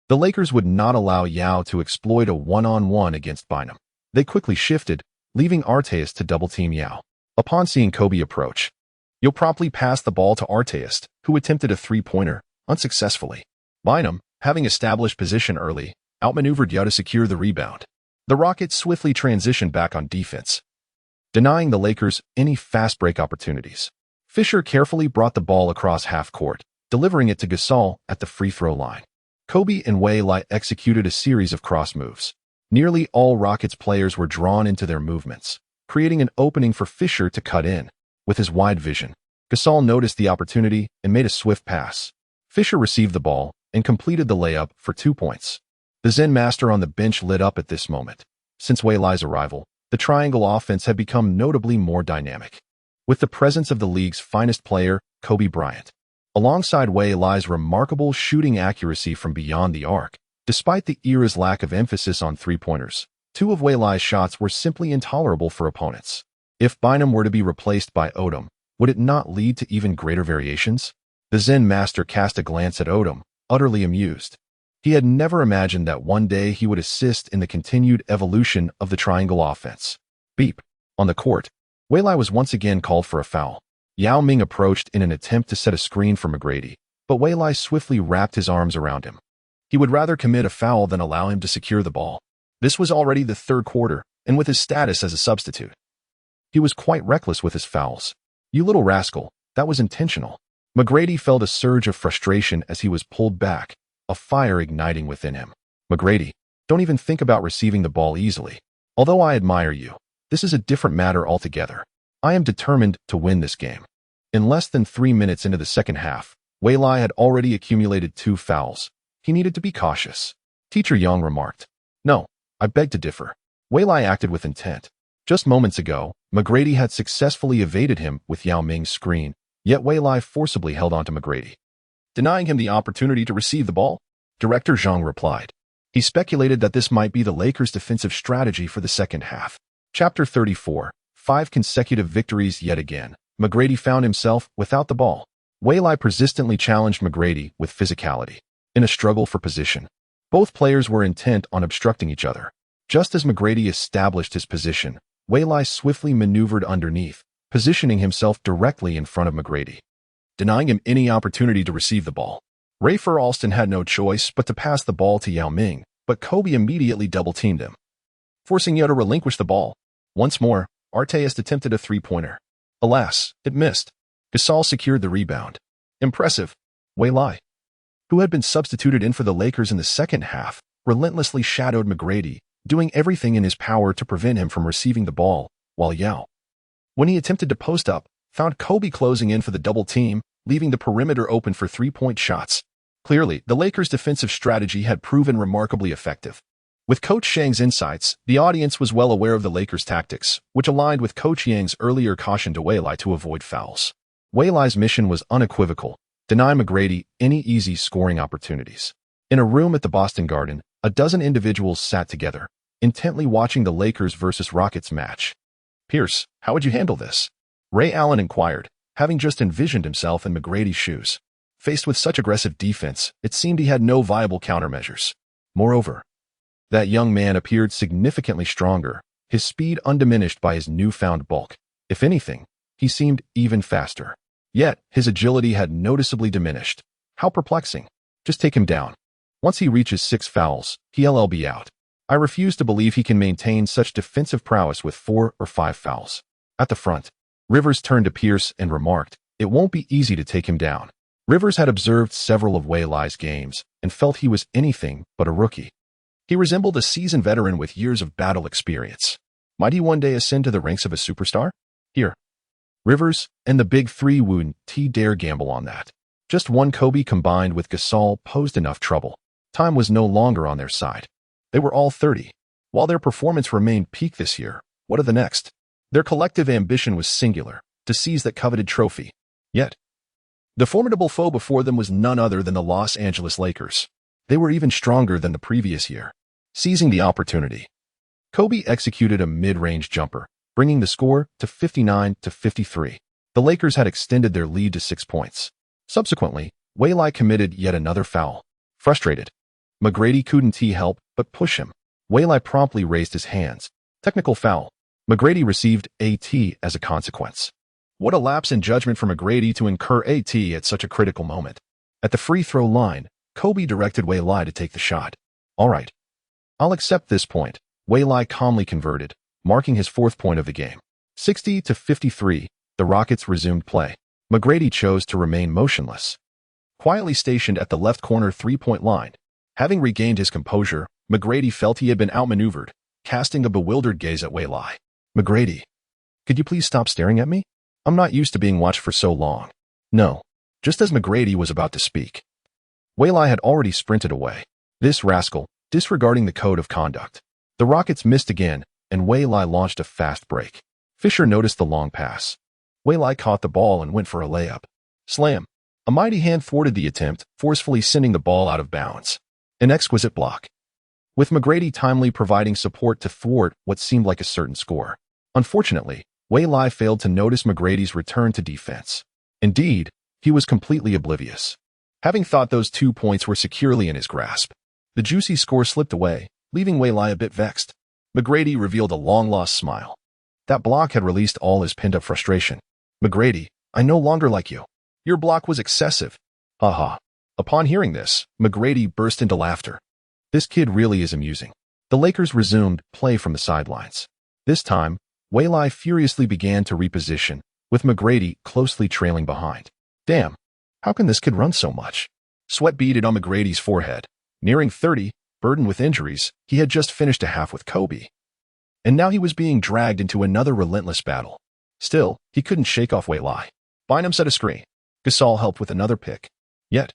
[SPEAKER 1] the Lakers would not allow Yao to exploit a one-on-one against Bynum. They quickly shifted, leaving Artist to double-team Yao. Upon seeing Kobe approach, Yao promptly passed the ball to Artist, who attempted a three-pointer, unsuccessfully. Bynum, having established position early, outmaneuvered Yao to secure the rebound. The Rockets swiftly transitioned back on defense, denying the Lakers any fast break opportunities. Fisher carefully brought the ball across half-court, delivering it to Gasol at the free throw line. Kobe and Wei executed a series of cross moves. Nearly all Rockets players were drawn into their movements, creating an opening for Fisher to cut in. With his wide vision, Gasol noticed the opportunity and made a swift pass. Fisher received the ball and completed the layup for 2 points. The Zen master on the bench lit up at this moment. Since Wei's arrival, the triangle offense had become notably more dynamic, with the presence of the league's finest player, Kobe Bryant, alongside Wei's remarkable shooting accuracy from beyond the arc. Despite the era's lack of emphasis on three-pointers, 2 of Wei's shots were simply intolerable for opponents. If Bynum were to be replaced by Odom, would it not lead to even greater variations? The Zen master cast a glance at Odom, utterly amused. He had never imagined that one day he would assist in the continued evolution of the triangle offense. Beep. On the court, Wei was once again called for a foul. Yao Ming approached in an attempt to set a screen for McGrady, but Wei swiftly wrapped his arms around him. He would rather commit a foul than allow him to secure the ball. This was already the third quarter, and with his status as a substitute, he was quite reckless with his fouls. You little rascal, that was intentional. McGrady felt a surge of frustration as he was pulled back, a fire igniting within him. McGrady, don't even think about receiving the ball easily. Although I admire you, this is a different matter altogether. I am determined to win this game. In less than 3 minutes into the second half, Wei had already accumulated 2 fouls. He needed to be cautious. Teacher Young remarked. No, I beg to differ. Wei acted with intent. Just moments ago, McGrady had successfully evaded him with Yao Ming's screen, yet Wei Lai forcibly held onto McGrady, denying him the opportunity to receive the ball. Director Zhang replied. He speculated that this might be the Lakers' defensive strategy for the second half. Chapter 34. 5 consecutive victories yet again. McGrady found himself without the ball. Wei Lai persistently challenged McGrady with physicality. In a struggle for position, both players were intent on obstructing each other. Just as McGrady established his position, Wei Lai swiftly maneuvered underneath, positioning himself directly in front of McGrady, denying him any opportunity to receive the ball. Rafer Alston had no choice but to pass the ball to Yao Ming, but Kobe immediately double-teamed him, forcing Yao to relinquish the ball. Once more, Artest attempted a three-pointer. Alas, it missed. Gasol secured the rebound. Impressive. Wei Lai, who had been substituted in for the Lakers in the second half, relentlessly shadowed McGrady, doing everything in his power to prevent him from receiving the ball, while Yao, when he attempted to post up, found Kobe closing in for the double team, leaving the perimeter open for three-point shots. Clearly, the Lakers' defensive strategy had proven remarkably effective. With Coach Shang's insights, the audience was well aware of the Lakers' tactics, which aligned with Coach Yang's earlier caution to Wei Lai to avoid fouls. Wei Lai's mission was unequivocal: deny McGrady any easy scoring opportunities. In a room at the Boston Garden, a dozen individuals sat together, intently watching the Lakers versus Rockets match. "Pierce, how would you handle this?" Ray Allen inquired, having just envisioned himself in McGrady's shoes. Faced with such aggressive defense, it seemed he had no viable countermeasures. Moreover, that young man appeared significantly stronger, his speed undiminished by his newfound bulk. If anything, he seemed even faster. Yet, his agility had noticeably diminished. How perplexing. Just take him down. Once he reaches 6 fouls, he'll be out. I refuse to believe he can maintain such defensive prowess with 4 or 5 fouls. At the front, Rivers turned to Pierce and remarked, "It won't be easy to take him down." Rivers had observed several of Wei Lai's games and felt he was anything but a rookie. He resembled a seasoned veteran with years of battle experience. Might he one day ascend to the ranks of a superstar? Here, Rivers and the Big Three wouldn't dare gamble on that. Just one Kobe combined with Gasol posed enough trouble. Time was no longer on their side. They were all 30. While their performance remained peak this year, what of the next? Their collective ambition was singular, to seize that coveted trophy. Yet, the formidable foe before them was none other than the Los Angeles Lakers. They were even stronger than the previous year. Seizing the opportunity, Kobe executed a mid-range jumper, bringing the score to 59-53. The Lakers had extended their lead to 6 points. Subsequently, Wei Lai committed yet another foul. Frustrated, McGrady couldn't help but push him. Wei Lai promptly raised his hands. Technical foul. McGrady received AT as a consequence. What a lapse in judgment for McGrady to incur AT at such a critical moment. At the free throw line, Kobe directed Wei Lai to take the shot. "All right, I'll accept this point." Wei Lai calmly converted, marking his 4th point of the game. 60-53, the Rockets resumed play. McGrady chose to remain motionless, quietly stationed at the left corner 3-point line. Having regained his composure, McGrady felt he had been outmaneuvered, casting a bewildered gaze at Wei Lai. "McGrady, could you please stop staring at me? I'm not used to being watched for so long." "No." Just as McGrady was about to speak, Wei Lai had already sprinted away. This rascal, disregarding the code of conduct. The Rockets missed again, and Wei Lai launched a fast break. Fisher noticed the long pass. Wei Lai caught the ball and went for a layup. Slam. A mighty hand thwarted the attempt, forcefully sending the ball out of bounds. An exquisite block, with McGrady timely providing support to thwart what seemed like a certain score. Unfortunately, Wei Lai failed to notice McGrady's return to defense. Indeed, he was completely oblivious. Having thought those 2 points were securely in his grasp, the juicy score slipped away, leaving Wei Lai a bit vexed. McGrady revealed a long-lost smile. That block had released all his pent-up frustration. "McGrady, I no longer like you. Your block was excessive." Ha. Upon hearing this, McGrady burst into laughter. This kid really is amusing. The Lakers resumed play from the sidelines. This time, Wei Lai furiously began to reposition, with McGrady closely trailing behind. Damn, how can this kid run so much? Sweat beaded on McGrady's forehead. Nearing 30, burdened with injuries, he had just finished a half with Kobe. And now he was being dragged into another relentless battle. Still, he couldn't shake off Wei Lai. Bynum set a screen. Gasol helped with another pick. Yet,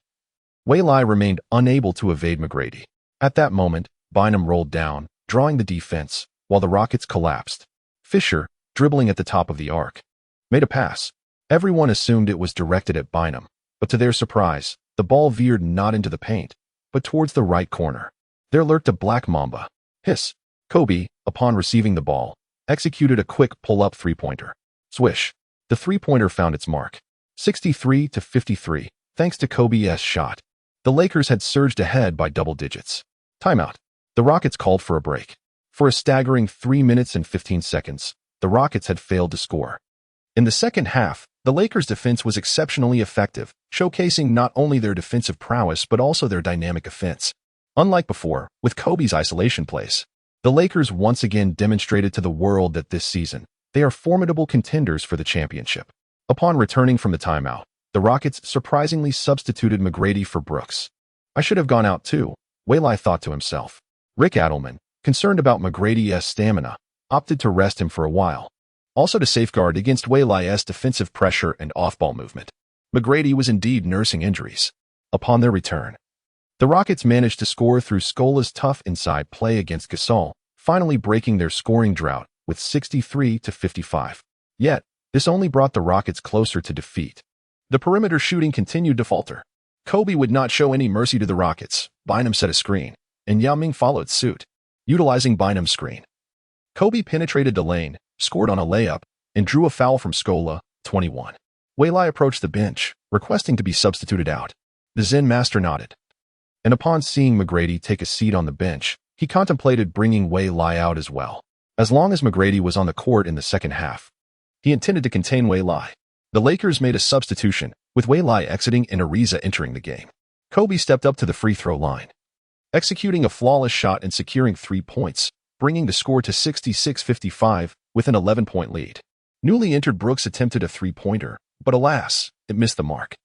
[SPEAKER 1] Wei Lai remained unable to evade McGrady. At that moment, Bynum rolled down, drawing the defense, while the Rockets collapsed. Fisher, dribbling at the top of the arc. Made a pass. Everyone assumed it was directed at Bynum, but to their surprise, the ball veered not into the paint, but towards the right corner. There lurked a Black Mamba. Hiss. Kobe, upon receiving the ball, executed a quick pull-up three-pointer. Swish. The three-pointer found its mark. 63-53, thanks to Kobe's shot. The Lakers had surged ahead by double digits. Timeout. The Rockets called for a break. For a staggering 3 minutes and 15 seconds, the Rockets had failed to score. In the second half, the Lakers' defense was exceptionally effective, showcasing not only their defensive prowess but also their dynamic offense. Unlike before, with Kobe's isolation plays, the Lakers once again demonstrated to the world that this season, they are formidable contenders for the championship. Upon returning from the timeout, the Rockets surprisingly substituted McGrady for Brooks. I should have gone out too, Waylai thought to himself. Rick Adelman, concerned about McGrady's stamina, opted to rest him for a while, also to safeguard against Waylai's defensive pressure and off-ball movement. McGrady was indeed nursing injuries. Upon their return, the Rockets managed to score through Scola's tough inside play against Gasol, finally breaking their scoring drought with 63-55. Yet, this only brought the Rockets closer to defeat. The perimeter shooting continued to falter. Kobe would not show any mercy to the Rockets. Bynum set a screen, and Yao Ming followed suit. Utilizing Bynum's screen, Kobe penetrated the lane, scored on a layup, and drew a foul from Scola, 21. Waylai approached the bench, requesting to be substituted out. The Zen master nodded. And upon seeing McGrady take a seat on the bench, he contemplated bringing Waylai out as well. As long as McGrady was on the court in the second half, he intended to contain Waylai. The Lakers made a substitution, with Waylai exiting and Ariza entering the game. Kobe stepped up to the free throw line, executing a flawless shot and securing 3 points, bringing the score to 66-55 with an 11-point lead. Newly entered Brooks attempted a three-pointer, but alas, it missed the mark.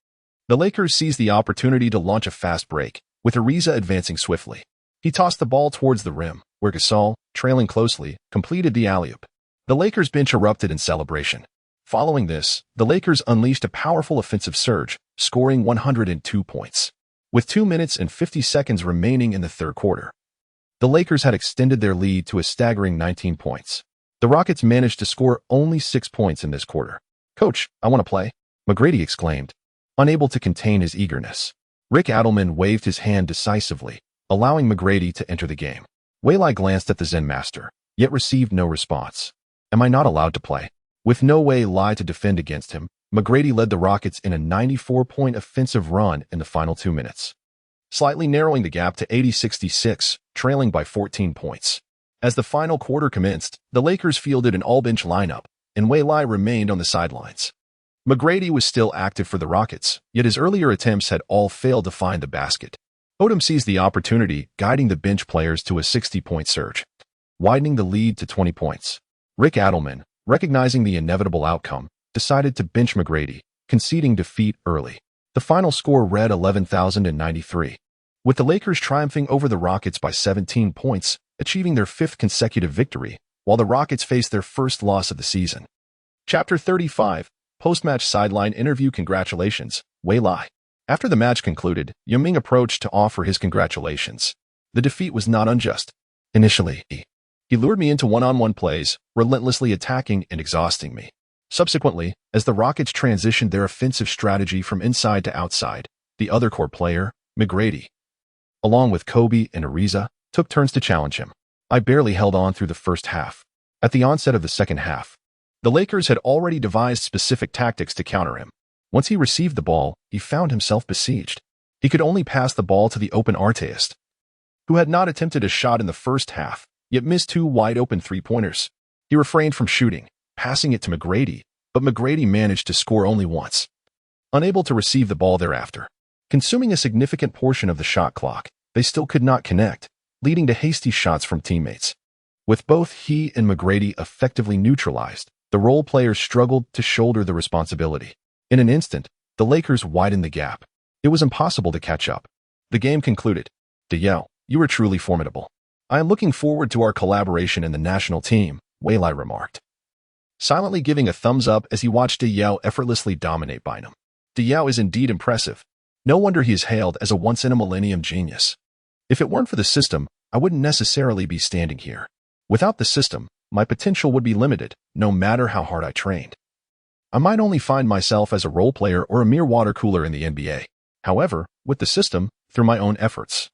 [SPEAKER 1] The Lakers seized the opportunity to launch a fast break, with Ariza advancing swiftly. He tossed the ball towards the rim, where Gasol, trailing closely, completed the alley-oop. The Lakers bench erupted in celebration. Following this, the Lakers unleashed a powerful offensive surge, scoring 102 points. With 2 minutes and 50 seconds remaining in the third quarter, the Lakers had extended their lead to a staggering 19 points. The Rockets managed to score only 6 points in this quarter. "Coach, I want to play," McGrady exclaimed, unable to contain his eagerness. Rick Adelman waved his hand decisively, allowing McGrady to enter the game. Waylai glanced at the Zen master, yet received no response. "Am I not allowed to play?" With no Waylai to defend against him, McGrady led the Rockets in a 94-point offensive run in the final 2 minutes, slightly narrowing the gap to 80-66, trailing by 14 points. As the final quarter commenced, the Lakers fielded an all-bench lineup, and Waylai remained on the sidelines. McGrady was still active for the Rockets, yet his earlier attempts had all failed to find the basket. Odom seized the opportunity, guiding the bench players to a 60-point surge, widening the lead to 20 points. Rick Adelman, recognizing the inevitable outcome, decided to bench McGrady, conceding defeat early. The final score read 11,093, with the Lakers triumphing over the Rockets by 17 points, achieving their 5th consecutive victory, while the Rockets faced their first loss of the season. Chapter 35, Post-Match Sideline Interview. Congratulations, Waylai. After the match concluded, Yao Ming approached to offer his congratulations. The defeat was not unjust. Initially, he lured me into one-on-one plays, relentlessly attacking and exhausting me. Subsequently, as the Rockets transitioned their offensive strategy from inside to outside, the other core player, McGrady, along with Kobe and Ariza, took turns to challenge him. I barely held on through the first half. At the onset of the second half, the Lakers had already devised specific tactics to counter him. Once he received the ball, he found himself besieged. He could only pass the ball to the open artist, who had not attempted a shot in the first half, yet missed 2 wide-open three-pointers. He refrained from shooting, passing it to McGrady, but McGrady managed to score only once, unable to receive the ball thereafter. Consuming a significant portion of the shot clock, they still could not connect, leading to hasty shots from teammates. With both he and McGrady effectively neutralized, the role players struggled to shoulder the responsibility. In an instant, the Lakers widened the gap. It was impossible to catch up. The game concluded. "Yao, you were truly formidable. I am looking forward to our collaboration in the national team," Waylai remarked, silently giving a thumbs up as he watched Yao effortlessly dominate Bynum. Yao is indeed impressive. No wonder he is hailed as a once-in-a-millennium genius. If it weren't for the system, I wouldn't necessarily be standing here. Without the system, my potential would be limited, no matter how hard I trained. I might only find myself as a role player or a mere water cooler in the NBA. However, with the system, through my own efforts,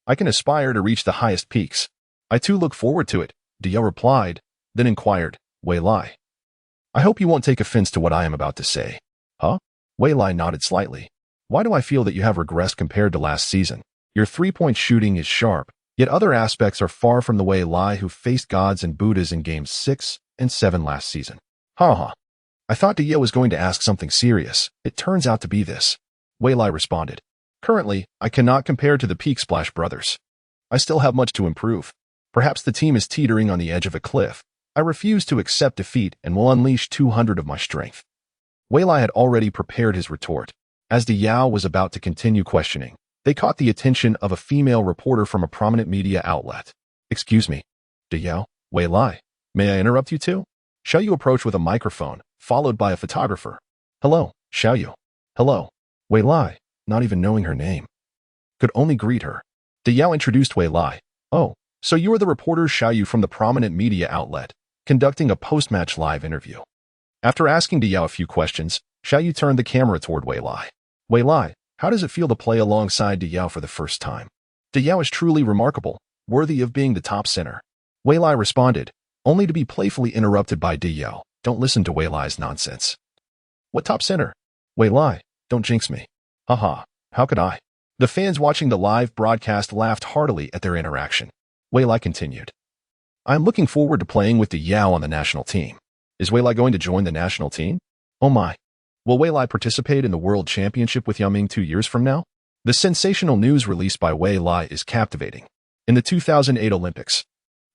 [SPEAKER 1] I can aspire to reach the highest peaks. I too look forward to it, Diao replied, then inquired, Wei Lai. I hope you won't take offense to what I am about to say. Huh? Wei Lai nodded slightly. Why do I feel that you have regressed compared to last season? Your three-point shooting is sharp, yet other aspects are far from the Wei Lai who faced gods and Buddhas in games 6 and 7 last season. Ha. I thought Diao was going to ask something serious. It turns out to be this. Wei Lai responded. Currently, I cannot compare to the Peak Splash brothers. I still have much to improve. Perhaps the team is teetering on the edge of a cliff. I refuse to accept defeat and will unleash 200 of my strength. Wei Lai had already prepared his retort. As Diao was about to continue questioning, they caught the attention of a female reporter from a prominent media outlet. Excuse me, Diao, Wei Lai, may I interrupt you too? Xiaoyu approached with a microphone, followed by a photographer. Hello, Xiaoyu. Hello, Wei Lai, not even knowing her name. Could only greet her. Diao introduced Wei Lai. Oh, so you are the reporter Xiaoyu from the prominent media outlet, conducting a post-match live interview. After asking Diao a few questions, Xiaoyu turned the camera toward Wei Lai. Wei Lai, how does it feel to play alongside Diao for the first time? Diao is truly remarkable, worthy of being the top center. Wei Lai responded, only to be playfully interrupted by Diao. Don't listen to Wei Lai's nonsense. What top center? Wei Lai, don't jinx me. Haha, how could I? The fans watching the live broadcast laughed heartily at their interaction. Wei Lai continued. I am looking forward to playing with Diao on the national team. Is Wei Lai going to join the national team? Oh my. Will Wei Lai participate in the World Championship with Yao Ming 2 years from now? The sensational news released by Wei Lai is captivating. In the 2008 Olympics,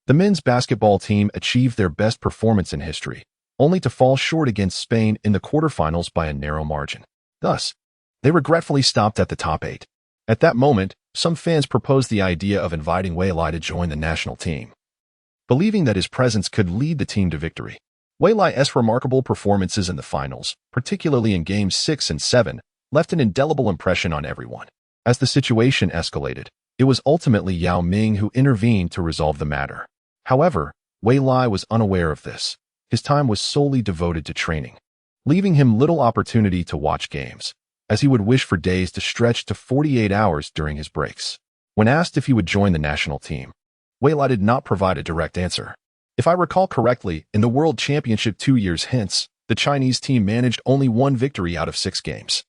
[SPEAKER 1] the men's basketball team achieved their best performance in history, only to fall short against Spain in the quarterfinals by a narrow margin. Thus, they regretfully stopped at the top 8. At that moment, some fans proposed the idea of inviting Wei Lai to join the national team, believing that his presence could lead the team to victory. Wei Lai's remarkable performances in the finals, particularly in Games 6 and 7, left an indelible impression on everyone. As the situation escalated, it was ultimately Yao Ming who intervened to resolve the matter. However, Wei Lai was unaware of this. His time was solely devoted to training, leaving him little opportunity to watch games, as he would wish for days to stretch to 48 hours during his breaks. When asked if he would join the national team, Wei Lai did not provide a direct answer. If I recall correctly, in the World Championship 2 years hence, the Chinese team managed only 1 victory out of 6 games.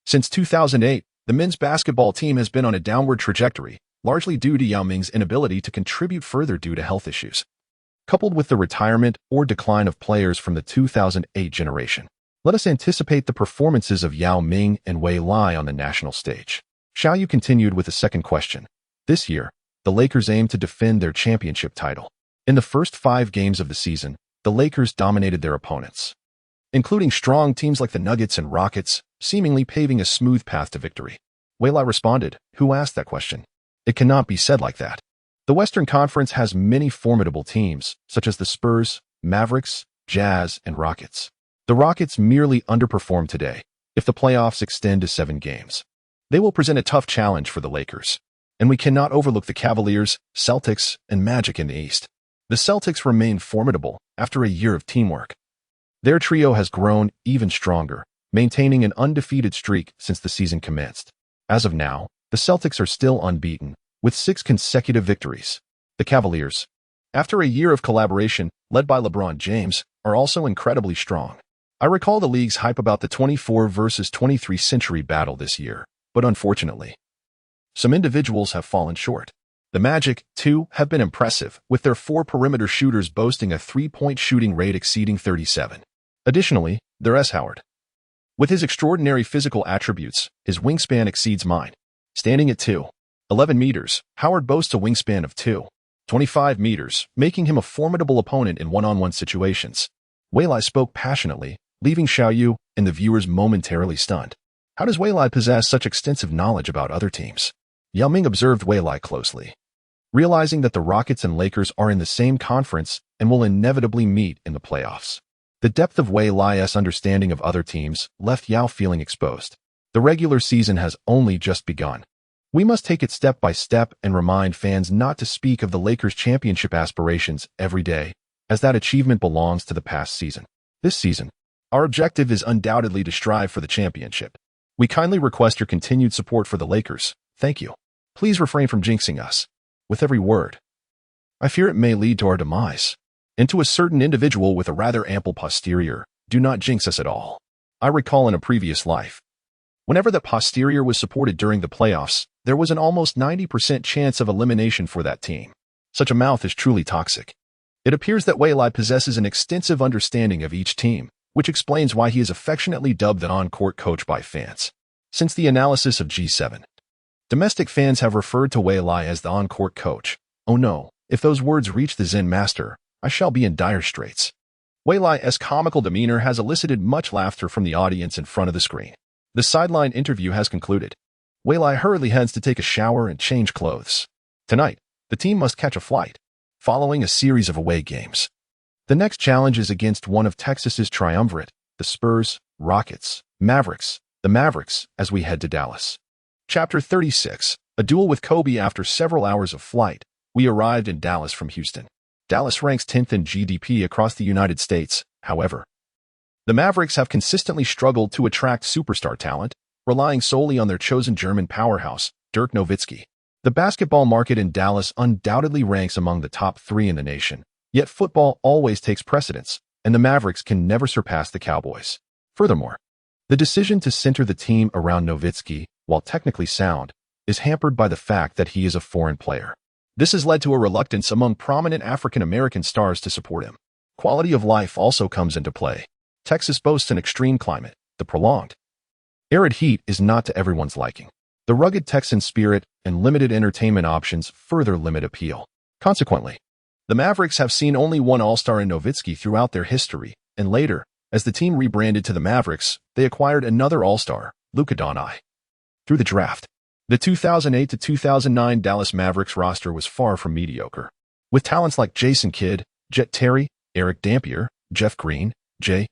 [SPEAKER 1] Since 2008, the men's basketball team has been on a downward trajectory, largely due to Yao Ming's inability to contribute further due to health issues, coupled with the retirement or decline of players from the 2008 generation. Let us anticipate the performances of Yao Ming and Wei Lai on the national stage. Xiaoyu continued with a second question. This year, the Lakers aim to defend their championship title. In the first 5 games of the season, the Lakers dominated their opponents, including strong teams like the Nuggets and Rockets, seemingly paving a smooth path to victory. Wei Lai responded, who asked that question? It cannot be said like that. The Western Conference has many formidable teams, such as the Spurs, Mavericks, Jazz, and Rockets. The Rockets merely underperformed today. If the playoffs extend to 7 games, they will present a tough challenge for the Lakers. And we cannot overlook the Cavaliers, Celtics, and Magic in the East. The Celtics remain formidable after a year of teamwork. Their trio has grown even stronger, maintaining an undefeated streak since the season commenced. As of now, the Celtics are still unbeaten, with 6 consecutive victories. The Cavaliers, after a year of collaboration, led by LeBron James, are also incredibly strong. I recall the league's hype about the 24 versus 23 century battle this year, but unfortunately, some individuals have fallen short. The Magic, too, have been impressive, with their 4 perimeter shooters boasting a 3-point shooting rate exceeding 37. Additionally, there's Howard. With his extraordinary physical attributes, his wingspan exceeds mine. Standing at 2.11 meters, Howard boasts a wingspan of 2.25 meters, making him a formidable opponent in one-on-one situations. Wei Lai spoke passionately, leaving Xiaoyu and the viewers momentarily stunned. How does Wei Lai possess such extensive knowledge about other teams? Yao Ming observed Wei Lai closely, realizing that the Rockets and Lakers are in the same conference and will inevitably meet in the playoffs. The depth of Wei Lai's understanding of other teams left Yao feeling exposed. The regular season has only just begun. We must take it step by step and remind fans not to speak of the Lakers' championship aspirations every day, as that achievement belongs to the past season. This season, our objective is undoubtedly to strive for the championship. We kindly request your continued support for the Lakers. Thank you. Please refrain from jinxing us. With every word, I fear it may lead to our demise. And to a certain individual with a rather ample posterior, do not jinx us at all. I recall in a previous life, whenever the posterior was supported during the playoffs, there was an almost 90% chance of elimination for that team. Such a mouth is truly toxic. It appears that Wei Lai possesses an extensive understanding of each team, which explains why he is affectionately dubbed the on-court coach by fans. Since the analysis of G7, domestic fans have referred to Wei Lai as the on-court coach. Oh no, if those words reach the Zen master, I shall be in dire straits. Wei Lai's comical demeanor has elicited much laughter from the audience in front of the screen. The sideline interview has concluded. Wei Lai hurriedly heads to take a shower and change clothes. Tonight, the team must catch a flight, following a series of away games. The next challenge is against one of Texas's triumvirate, the Spurs, Rockets, Mavericks, the Mavericks, as we head to Dallas. Chapter 36, a duel with Kobe. After several hours of flight, we arrived in Dallas from Houston. Dallas ranks 10th in GDP across the United States, however. The Mavericks have consistently struggled to attract superstar talent, relying solely on their chosen German powerhouse, Dirk Nowitzki. The basketball market in Dallas undoubtedly ranks among the top 3 in the nation, yet football always takes precedence, and the Mavericks can never surpass the Cowboys. Furthermore, the decision to center the team around Nowitzki, while technically sound, is hampered by the fact that he is a foreign player. This has led to a reluctance among prominent African-American stars to support him. Quality of life also comes into play. Texas boasts an extreme climate. The prolonged, arid heat is not to everyone's liking. The rugged Texan spirit and limited entertainment options further limit appeal. Consequently, the Mavericks have seen only one All-Star in Nowitzki throughout their history, and later, as the team rebranded to the Mavericks, they acquired another All-Star, Luka Doncic. Through the draft, the 2008 to 2009 Dallas Mavericks roster was far from mediocre. With talents like Jason Kidd, Jet Terry, Eric Dampier, Jeff Green, J.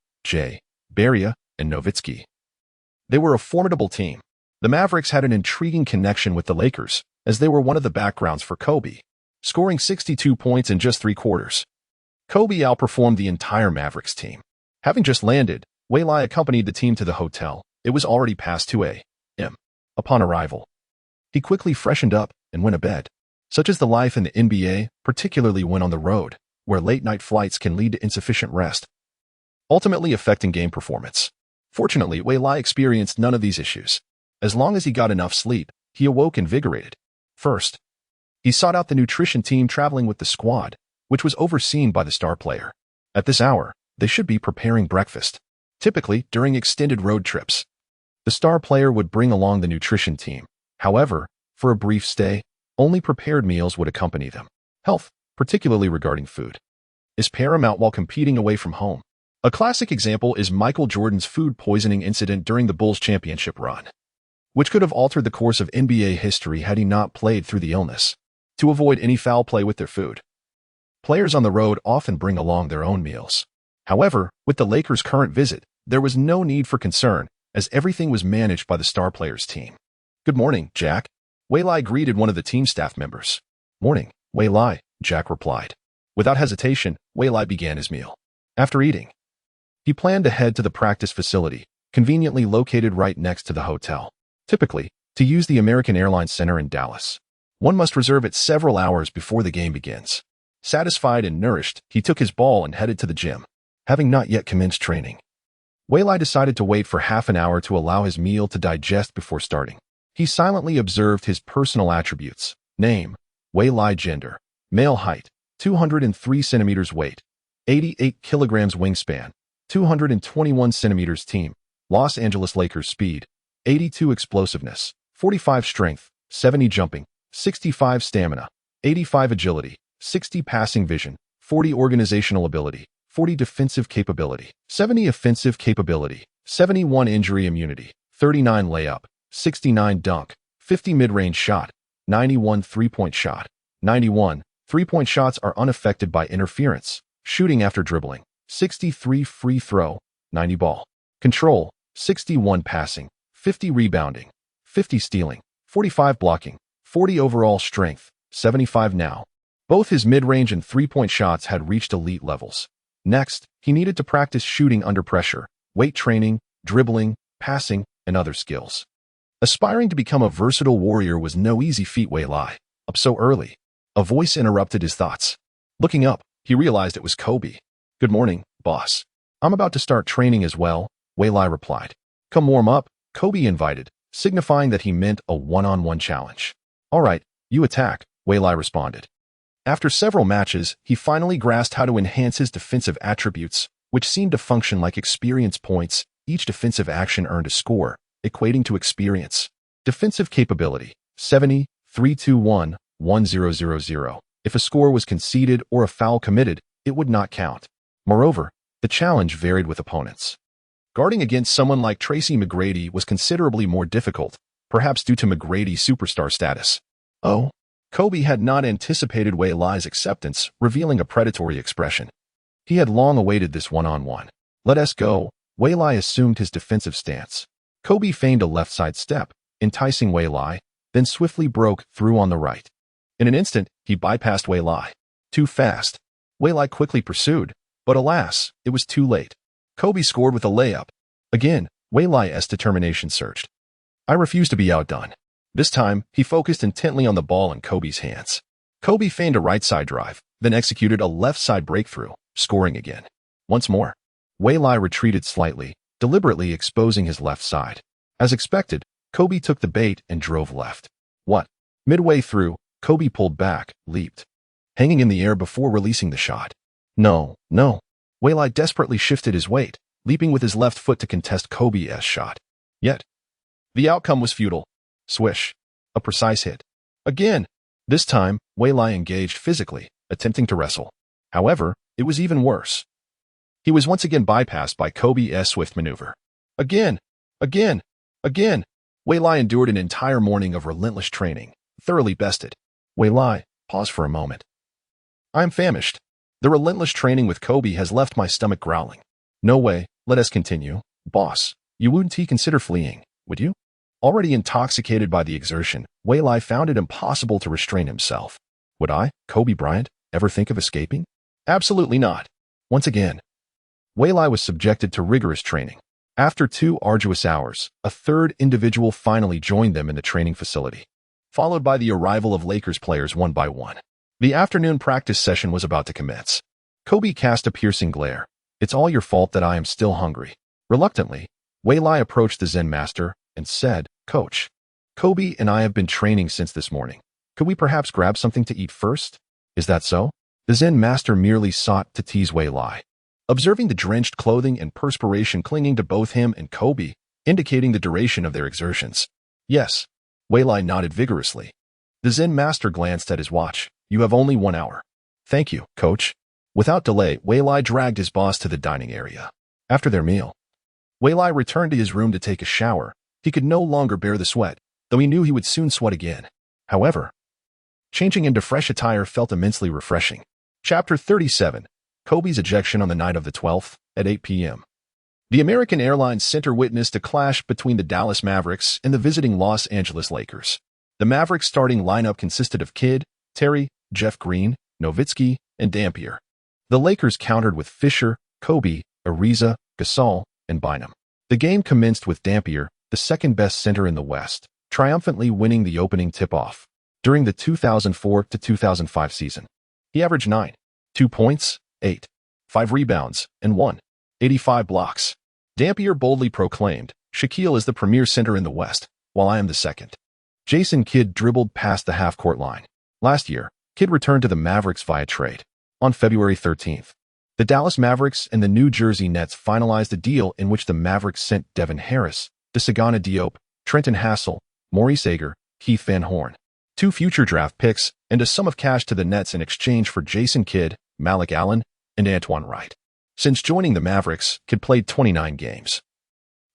[SPEAKER 1] Barria, and Nowitzki. They were a formidable team. The Mavericks had an intriguing connection with the Lakers, as they were one of the backgrounds for Kobe, scoring 62 points in just 3 quarters. Kobe outperformed the entire Mavericks team. Having just landed, Wei Lai accompanied the team to the hotel. It was already past 2 a.m. Upon arrival, he quickly freshened up and went to bed. Such is the life in the NBA, particularly when on the road, where late-night flights can lead to insufficient rest, ultimately affecting game performance. Fortunately, Wei Lai experienced none of these issues. As long as he got enough sleep, he awoke invigorated. First, he sought out the nutrition team traveling with the squad, which was overseen by the star player. At this hour, they should be preparing breakfast. Typically, during extended road trips, the star player would bring along the nutrition team. However, for a brief stay, only prepared meals would accompany them. Health, particularly regarding food, is paramount while competing away from home. A classic example is Michael Jordan's food poisoning incident during the Bulls championship run, which could have altered the course of NBA history had he not played through the illness. To avoid any foul play with their food, players on the road often bring along their own meals. However, with the Lakers' current visit, there was no need for concern, as everything was managed by the star players' team. "Good morning, Jack." Wei Lai greeted one of the team staff members. "Morning, Wei Lai," Jack replied. Without hesitation, Wei Lai began his meal. After eating, he planned to head to the practice facility, conveniently located right next to the hotel. Typically, to use the American Airlines Center in Dallas, one must reserve it several hours before the game begins. Satisfied and nourished, he took his ball and headed to the gym. Having not yet commenced training, Wei Lai decided to wait for half an hour to allow his meal to digest before starting. He silently observed his personal attributes. Name, Wei Lai. Gender, male. Height, 203 centimeters. Weight, 88 kilograms. Wingspan, 221 centimeters. Team, Los Angeles Lakers. Speed, 82. Explosiveness, 45. Strength, 70. Jumping, 65. Stamina, 85. Agility, 60. Passing vision, 40. Organizational ability, 40. Defensive capability, 70. Offensive capability, 71. Injury immunity, 39. Layup, 69. Dunk, 50. Mid-range shot, 91. Three-point shot, 91. Three-point shots are unaffected by interference. Shooting after dribbling, 63. Free throw, 90. Ball control, 61. Passing, 50. Rebounding, 50. Stealing, 45. Blocking, 40. Overall strength, 75. Now, Both his mid-range and three-point shots had reached elite levels. Next, he needed to practice shooting under pressure, weight training, dribbling, passing, and other skills. Aspiring to become a versatile warrior was no easy feat. Weili, up so early. A voice interrupted his thoughts. Looking up, he realized it was Kobe. Good morning, boss. I'm about to start training as well, Weili replied. Come warm up, Kobe invited, signifying that he meant a one-on-one challenge. All right, you attack, Weili responded. After several matches, he finally grasped how to enhance his defensive attributes, which seemed to function like experience points. Each defensive action earned a score, equating to experience. Defensive capability, 70, 321, 1000. If a score was conceded or a foul committed, it would not count. Moreover, the challenge varied with opponents. Guarding against someone like Tracy McGrady was considerably more difficult, perhaps due to McGrady's superstar status. Oh, Kobe had not anticipated Weili's acceptance, revealing a predatory expression. He had long awaited this one-on-one. Let us go, Weili assumed his defensive stance. Kobe feigned a left side step, enticing Weili, then swiftly broke through on the right. In an instant, he bypassed Weili. Too fast. Weili quickly pursued, but alas, it was too late. Kobe scored with a layup. Again, Weili's determination surged. I refuse to be outdone. This time, he focused intently on the ball in Kobe's hands. Kobe feigned a right side drive, then executed a left side breakthrough, scoring again. Once more, Weili retreated slightly, deliberately exposing his left side. As expected, Kobe took the bait and drove left. What? Midway through, Kobe pulled back, leaped, hanging in the air before releasing the shot. No. Weili desperately shifted his weight, leaping with his left foot to contest Kobe's shot. Yet, the outcome was futile. Swish. A precise hit. Again. This time, Weili engaged physically, attempting to wrestle. However, it was even worse. He was once again bypassed by Kobe's swift maneuver. Again. Weili endured an entire morning of relentless training, thoroughly bested. Weili, pause for a moment. I am famished. The relentless training with Kobe has left my stomach growling. No way, let us continue. Boss, you wouldn't consider fleeing, would you? Already intoxicated by the exertion, Weili found it impossible to restrain himself. Would I, Kobe Bryant, ever think of escaping? Absolutely not. Once again, Weili was subjected to rigorous training. After 2 arduous hours, a third individual finally joined them in the training facility, followed by the arrival of Lakers players one by one. The afternoon practice session was about to commence. Kobe cast a piercing glare. It's all your fault that I am still hungry. Reluctantly, Weili approached the Zen master and said, Coach, Kobe and I have been training since this morning. Could we perhaps grab something to eat first? Is that so? The Zen master merely sought to tease Weili. Observing the drenched clothing and perspiration clinging to both him and Kobe, indicating the duration of their exertions. Yes, Weili nodded vigorously. The Zen master glanced at his watch. You have only 1 hour. Thank you, coach. Without delay, Weili dragged his boss to the dining area. After their meal, Weili returned to his room to take a shower. He could no longer bear the sweat, though he knew he would soon sweat again. However, changing into fresh attire felt immensely refreshing. Chapter 37. Kobe's ejection on the night of the 12th, at 8 p.m. The American Airlines Center witnessed a clash between the Dallas Mavericks and the visiting Los Angeles Lakers. The Mavericks' starting lineup consisted of Kidd, Terry, Jeff Green, Nowitzki, and Dampier. The Lakers countered with Fisher, Kobe, Ariza, Gasol, and Bynum. The game commenced with Dampier, the second-best center in the West, triumphantly winning the opening tip-off. During the 2004-2005 season, he averaged 9, 2 points, 8, 5 rebounds, and 85 blocks. Dampier boldly proclaimed, Shaquille is the premier center in the West, while I am the second. Jason Kidd dribbled past the half-court line. Last year, Kidd returned to the Mavericks via trade. On February 13th, the Dallas Mavericks and the New Jersey Nets finalized a deal in which the Mavericks sent Devin Harris, Desagana Diop, Trenton Hassel, Maurice Ager, Keith Van Horn, 2 future draft picks, and a sum of cash to the Nets in exchange for Jason Kidd, Malik Allen, and Antoine Wright. Since joining the Mavericks, Kidd played 29 games,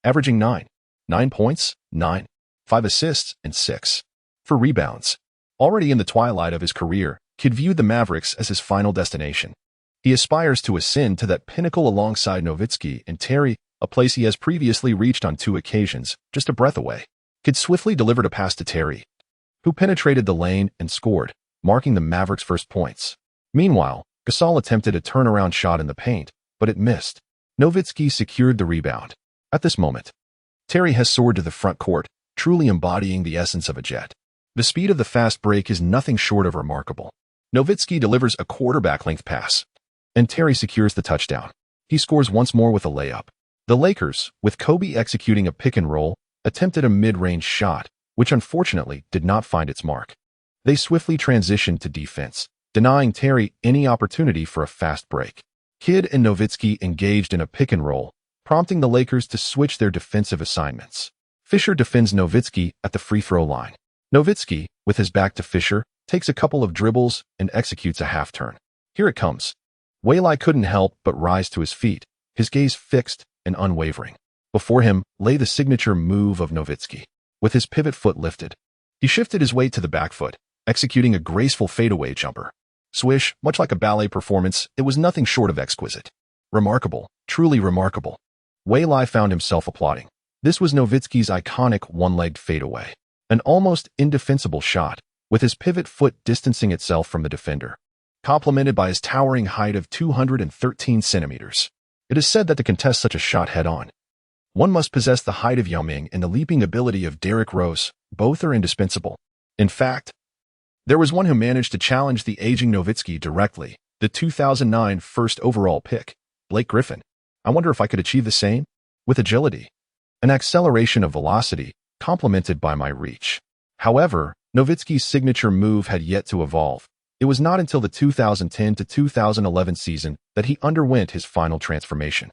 [SPEAKER 1] averaging 9 points, 5 assists, and 6 rebounds. Already in the twilight of his career, Kidd viewed the Mavericks as his final destination. He aspires to ascend to that pinnacle alongside Nowitzki and Terry, a place he has previously reached on 2 occasions, just a breath away. Kidd swiftly delivered a pass to Terry, who penetrated the lane and scored, marking the Mavericks' first points. Meanwhile, Gasol attempted a turnaround shot in the paint, but it missed. Nowitzki secured the rebound. At this moment, Terry has soared to the front court, truly embodying the essence of a jet. The speed of the fast break is nothing short of remarkable. Nowitzki delivers a quarterback-length pass, and Terry secures the touchdown. He scores once more with a layup. The Lakers, with Kobe executing a pick-and-roll, attempted a mid-range shot, which unfortunately did not find its mark. They swiftly transitioned to defense, denying Terry any opportunity for a fast break. Kidd and Nowitzki engaged in a pick-and-roll, prompting the Lakers to switch their defensive assignments. Fisher defends Nowitzki at the free-throw line. Nowitzki, with his back to Fisher, takes a couple of dribbles and executes a half-turn. Here it comes. Waylai couldn't help but rise to his feet, his gaze fixed and unwavering. Before him lay the signature move of Nowitzki. With his pivot foot lifted, he shifted his weight to the back foot, executing a graceful fadeaway jumper. Swish, much like a ballet performance, it was nothing short of exquisite. Remarkable, truly remarkable. Waylai found himself applauding. This was Nowitzki's iconic one-legged fadeaway. An almost indefensible shot, with his pivot foot distancing itself from the defender, complemented by his towering height of 213 centimeters. It is said that to contest such a shot head-on, one must possess the height of Yao Ming and the leaping ability of Derrick Rose. Both are indispensable. In fact, there was one who managed to challenge the aging Nowitzki directly, the 2009 first overall pick, Blake Griffin. I wonder if I could achieve the same? With agility, an acceleration of velocity, complemented by my reach. However, Nowitzki's signature move had yet to evolve. It was not until the 2010 to 2011 season that he underwent his final transformation.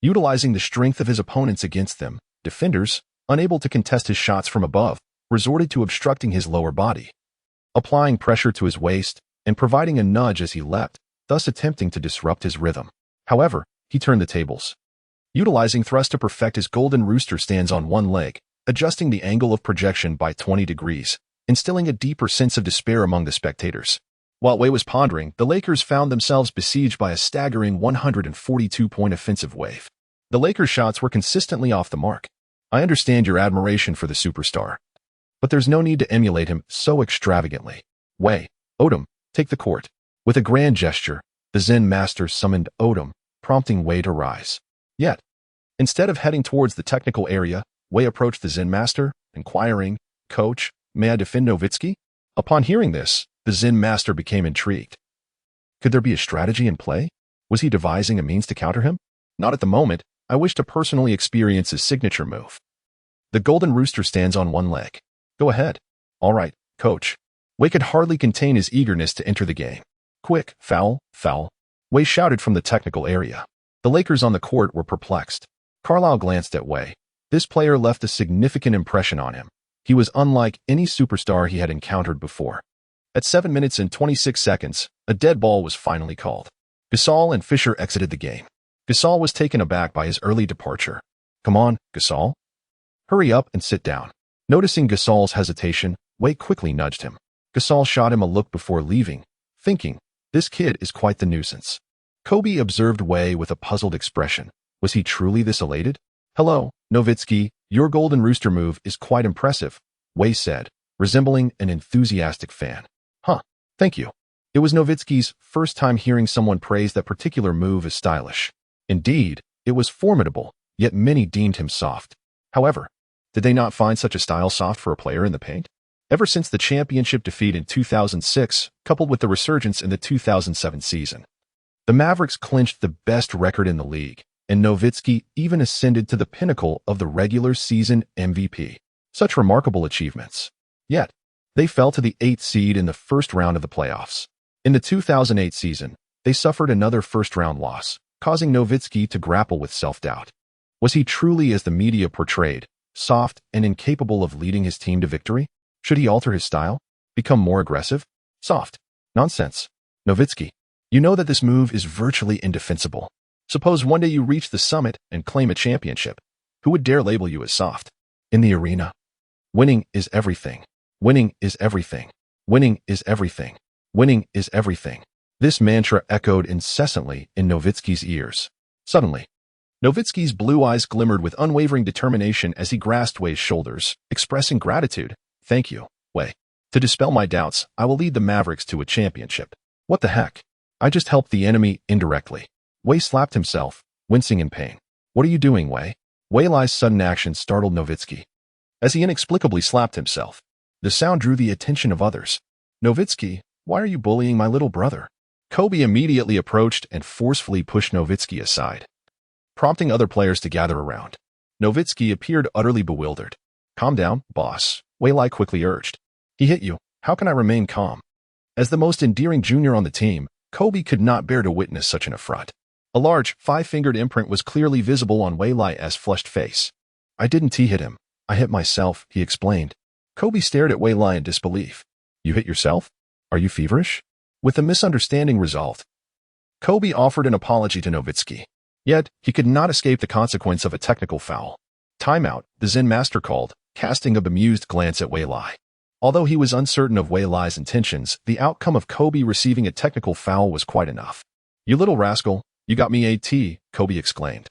[SPEAKER 1] Utilizing the strength of his opponents against them, defenders, unable to contest his shots from above, resorted to obstructing his lower body, applying pressure to his waist, and providing a nudge as he leapt, thus attempting to disrupt his rhythm. However, he turned the tables. Utilizing thrust to perfect his golden rooster stands on one leg, adjusting the angle of projection by 20 degrees, instilling a deeper sense of despair among the spectators. While Way was pondering, the Lakers found themselves besieged by a staggering 142-point offensive wave. The Lakers' shots were consistently off the mark. I understand your admiration for the superstar, but there's no need to emulate him so extravagantly. Way, Odom, take the court. With a grand gesture, the Zen master summoned Odom, prompting Way to rise. Yet, instead of heading towards the technical area, Way approached the Zen master, inquiring, "Coach, may I defend Nowitzki?" Upon hearing this, the Zen master became intrigued. Could there be a strategy in play? Was he devising a means to counter him? Not at the moment. I wish to personally experience his signature move. The golden rooster stands on one leg. Go ahead. All right, coach. Way could hardly contain his eagerness to enter the game. Quick, foul, foul. Way shouted from the technical area. The Lakers on the court were perplexed. Carlisle glanced at Way. This player left a significant impression on him. He was unlike any superstar he had encountered before. At 7 minutes and 26 seconds, a dead ball was finally called. Gasol and Fisher exited the game. Gasol was taken aback by his early departure. Come on, Gasol. Hurry up and sit down. Noticing Gasol's hesitation, Way quickly nudged him. Gasol shot him a look before leaving, thinking, this kid is quite the nuisance. Kobe observed Way with a puzzled expression. Was he truly this elated? Hello, Nowitzki, your golden rooster move is quite impressive, Way said, resembling an enthusiastic fan. Huh, thank you. It was Nowitzki's first time hearing someone praise that particular move as stylish. Indeed, it was formidable, yet many deemed him soft. However, did they not find such a style soft for a player in the paint? Ever since the championship defeat in 2006, coupled with the resurgence in the 2007 season, the Mavericks clinched the best record in the league, and Nowitzki even ascended to the pinnacle of the regular season MVP. Such remarkable achievements. Yet, they fell to the 8th seed in the first round of the playoffs. In the 2008 season, they suffered another first-round loss, causing Nowitzki to grapple with self-doubt. Was he truly, as the media portrayed, soft and incapable of leading his team to victory? Should he alter his style? Become more aggressive? Soft. Nonsense. Nowitzki, you know that this move is virtually indefensible. Suppose one day you reach the summit and claim a championship. Who would dare label you as soft? In the arena, winning is everything. Winning is everything. Winning is everything. Winning is everything. This mantra echoed incessantly in Nowitzki's ears. Suddenly, Nowitzki's blue eyes glimmered with unwavering determination as he grasped Way's shoulders, expressing gratitude. Thank you, Way. To dispel my doubts, I will lead the Mavericks to a championship. What the heck? I just helped the enemy indirectly. Wei slapped himself, wincing in pain. What are you doing, Wei? Wei Lai's sudden action startled Nowitzki, as he inexplicably slapped himself. The sound drew the attention of others. Nowitzki, why are you bullying my little brother? Kobe immediately approached and forcefully pushed Nowitzki aside, prompting other players to gather around. Nowitzki appeared utterly bewildered. Calm down, boss, Wei Lai quickly urged. He hit you. How can I remain calm? As the most endearing junior on the team, Kobe could not bear to witness such an affront. A large, five-fingered imprint was clearly visible on Wei Lai's flushed face. I didn't hit him. I hit myself, he explained. Kobe stared at Wei Lai in disbelief. You hit yourself? Are you feverish? With the misunderstanding resolved, Kobe offered an apology to Nowitzki. Yet, he could not escape the consequence of a technical foul. Timeout, the Zen master called, casting a bemused glance at Wei Lai. Although he was uncertain of Wei Lai's intentions, the outcome of Kobe receiving a technical foul was quite enough. You little rascal, you got me AT, Kobe exclaimed,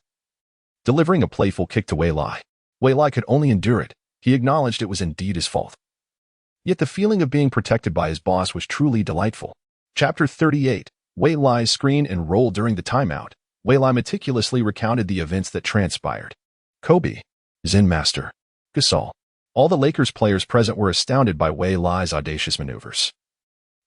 [SPEAKER 1] delivering a playful kick to Wei Lai. Wei Lai could only endure it. He acknowledged it was indeed his fault. Yet the feeling of being protected by his boss was truly delightful. Chapter 38, Wei Lai's screen and roll during the timeout. Wei Lai meticulously recounted the events that transpired. Kobe, Zen master, Gasol. All the Lakers players present were astounded by Wei Lai's audacious maneuvers.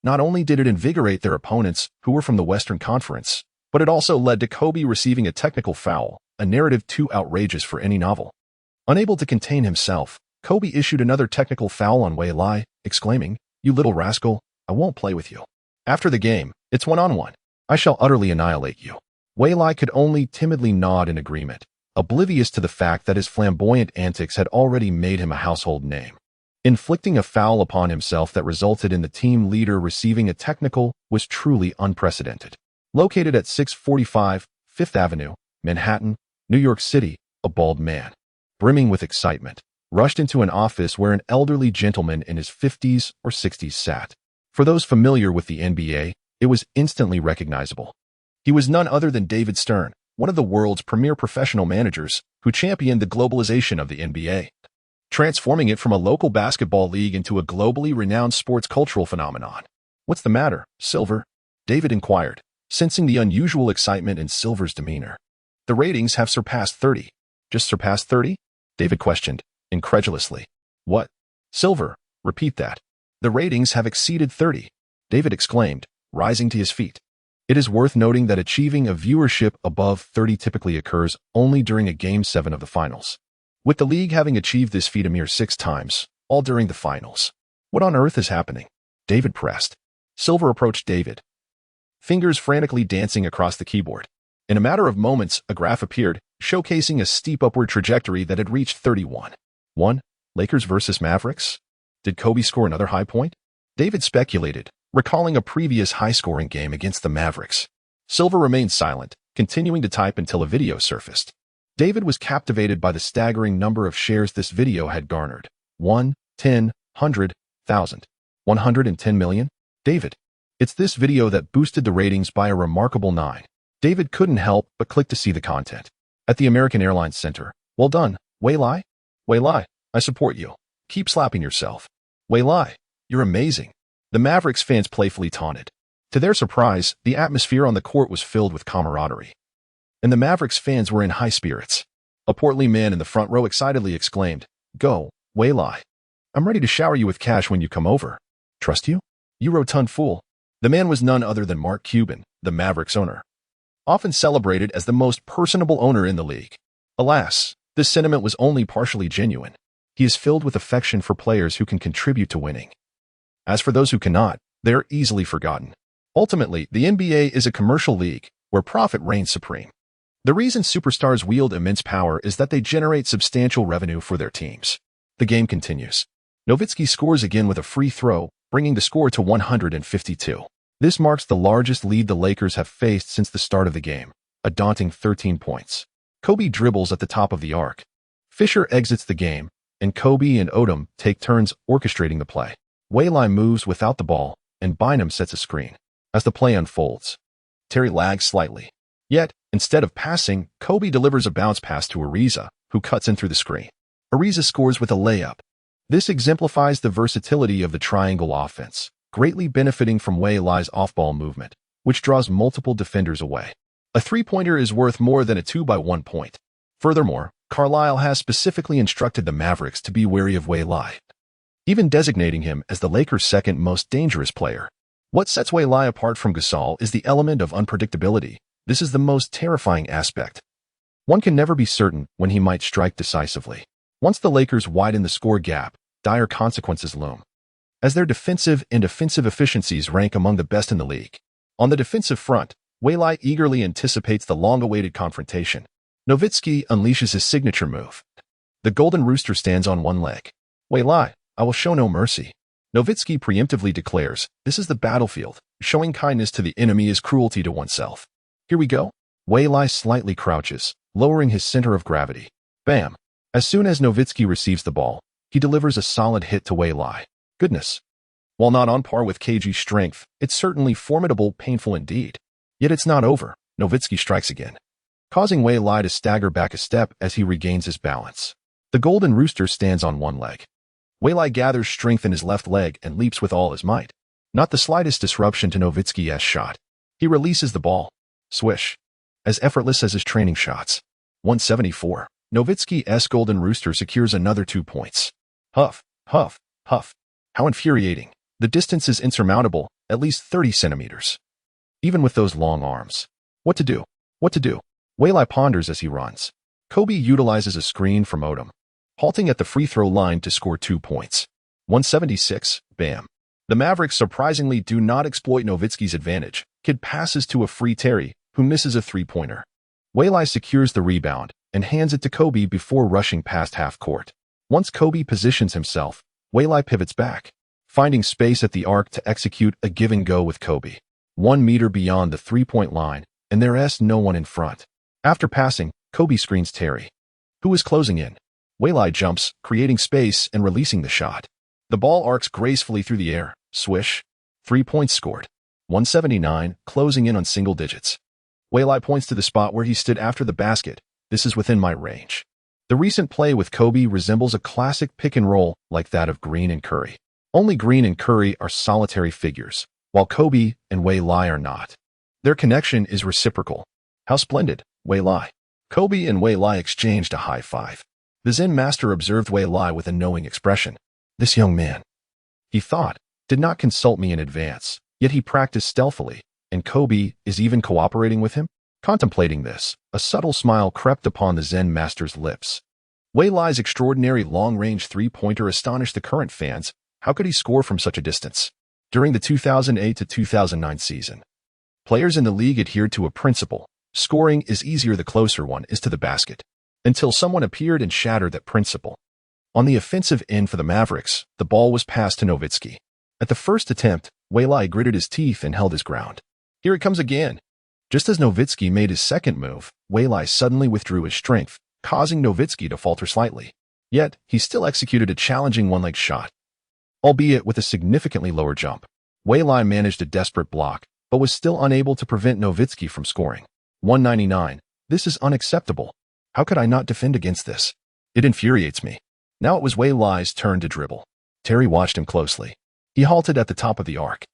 [SPEAKER 1] Not only did it invigorate their opponents, who were from the Western Conference, but it also led to Kobe receiving a technical foul, a narrative too outrageous for any novel. Unable to contain himself, Kobe issued another technical foul on Wei Lai, exclaiming, You little rascal, I won't play with you. After the game, it's one-on-one. I shall utterly annihilate you. Wei Lai could only timidly nod in agreement, oblivious to the fact that his flamboyant antics had already made him a household name. Inflicting a foul upon himself that resulted in the team leader receiving a technical was truly unprecedented. Located at 645 Fifth Avenue, Manhattan, New York City, a bald man, brimming with excitement, rushed into an office where an elderly gentleman in his 50s or 60s sat. For those familiar with the NBA, it was instantly recognizable. He was none other than David Stern, one of the world's premier professional managers who championed the globalization of the NBA, transforming it from a local basketball league into a globally renowned sports cultural phenomenon. What's the matter, Silver? David inquired, sensing the unusual excitement in Silver's demeanor. The ratings have surpassed 30. Just surpassed 30? David questioned, incredulously. What? Silver, repeat that. The ratings have exceeded 30, David exclaimed, rising to his feet. It is worth noting that achieving a viewership above 30 typically occurs only during a Game 7 of the finals, with the league having achieved this feat a mere 6 times, all during the finals. What on earth is happening? David pressed. Silver approached David, fingers frantically dancing across the keyboard. In a matter of moments, a graph appeared, showcasing a steep upward trajectory that had reached 31. 1. Lakers versus Mavericks? Did Kobe score another high point? David speculated, recalling a previous high-scoring game against the Mavericks. Silver remained silent, continuing to type until a video surfaced. David was captivated by the staggering number of shares this video had garnered. 1, 10, 100, 1,000, 110 million? David. It's this video that boosted the ratings by a remarkable 9. David couldn't help but click to see the content. At the American Airlines Center. Well done, Wei Lai. Wei Lai, I support you. Keep slapping yourself. Wei Lai, you're amazing. The Mavericks fans playfully taunted. To their surprise, the atmosphere on the court was filled with camaraderie, and the Mavericks fans were in high spirits. A portly man in the front row excitedly exclaimed, Go, Wei Lai. I'm ready to shower you with cash when you come over. Trust you? You rotund fool. The man was none other than Mark Cuban, the Mavericks owner, often celebrated as the most personable owner in the league. Alas, this sentiment was only partially genuine. He is filled with affection for players who can contribute to winning. As for those who cannot, they are easily forgotten. Ultimately, the NBA is a commercial league where profit reigns supreme. The reason superstars wield immense power is that they generate substantial revenue for their teams. The game continues. Nowitzki scores again with a free throw, bringing the score to 152. This marks the largest lead the Lakers have faced since the start of the game, a daunting 13 points. Kobe dribbles at the top of the arc. Fisher exits the game, and Kobe and Odom take turns orchestrating the play. Wei Lai moves without the ball, and Bynum sets a screen. As the play unfolds, Terry lags slightly. Yet, instead of passing, Kobe delivers a bounce pass to Ariza, who cuts in through the screen. Ariza scores with a layup. This exemplifies the versatility of the triangle offense, greatly benefiting from Wei Lai's off-ball movement, which draws multiple defenders away. A three-pointer is worth more than a 2-by-1 point. Furthermore, Carlisle has specifically instructed the Mavericks to be wary of Wei Lai, even designating him as the Lakers' second most dangerous player. What sets Wei Lai apart from Gasol is the element of unpredictability. This is the most terrifying aspect. One can never be certain when he might strike decisively. Once the Lakers widen the score gap, dire consequences loom, as their defensive and offensive efficiencies rank among the best in the league. On the defensive front, Wei Lai eagerly anticipates the long-awaited confrontation. Nowitzki unleashes his signature move. The Golden Rooster stands on one leg. Wei Lai, I will show no mercy. Nowitzki preemptively declares, this is the battlefield. Showing kindness to the enemy is cruelty to oneself. Here we go. Wei Lai slightly crouches, lowering his center of gravity. Bam! As soon as Nowitzki receives the ball, he delivers a solid hit to Wei Lai. Goodness. While not on par with KG's strength, it's certainly formidable, painful indeed. Yet it's not over. Nowitzki strikes again, causing Wei Lai to stagger back a step as he regains his balance. The Golden Rooster stands on one leg. Wei Lai gathers strength in his left leg and leaps with all his might. Not the slightest disruption to Nowitzki's shot. He releases the ball. Swish. As effortless as his training shots. 174. Nowitzki's Golden Rooster secures another 2 points. Huff, huff, huff. How infuriating. The distance is insurmountable, at least 30 centimeters. Even with those long arms. What to do? What to do? Wei Lai ponders as he runs. Kobe utilizes a screen from Odom, halting at the free throw line to score 2 points. 176, bam. The Mavericks surprisingly do not exploit Nowitzki's advantage. Kid passes to a free Terry, who misses a three-pointer. Wei Lai secures the rebound and hands it to Kobe before rushing past half court. Once Kobe positions himself, Wei Lai pivots back, finding space at the arc to execute a give-and-go with Kobe. 1 meter beyond the three-point line, and there's no one in front. After passing, Kobe screens Terry, who is closing in. Wei Lai jumps, creating space and releasing the shot. The ball arcs gracefully through the air. Swish. 3 points scored. 179, closing in on single digits. Wei Lai points to the spot where he stood after the basket. This is within my range. The recent play with Kobe resembles a classic pick and roll like that of Green and Curry. Only Green and Curry are solitary figures, while Kobe and Wei Lai are not. Their connection is reciprocal. How splendid, Wei Lai. Kobe and Wei Lai exchanged a high five. The Zen master observed Wei Lai with a knowing expression. This young man, he thought, did not consult me in advance, yet he practiced stealthily, and Kobe is even cooperating with him? Contemplating this, a subtle smile crept upon the Zen master's lips. Wei Lai's extraordinary long-range three-pointer astonished the current fans. How could he score from such a distance? During the 2008 to 2009 season, players in the league adhered to a principle. Scoring is easier the closer one is to the basket. Until someone appeared and shattered that principle. On the offensive end for the Mavericks, the ball was passed to Nowitzki. At the first attempt, Wei Lai gritted his teeth and held his ground. Here it comes again. Just as Nowitzki made his second move, Wei Lai suddenly withdrew his strength, causing Nowitzki to falter slightly. Yet, he still executed a challenging one-leg shot, albeit with a significantly lower jump. Wei Lai managed a desperate block, but was still unable to prevent Nowitzki from scoring. 199. This is unacceptable. How could I not defend against this? It infuriates me. Now it was Wei Lai's turn to dribble. Terry watched him closely. He halted at the top of the arc.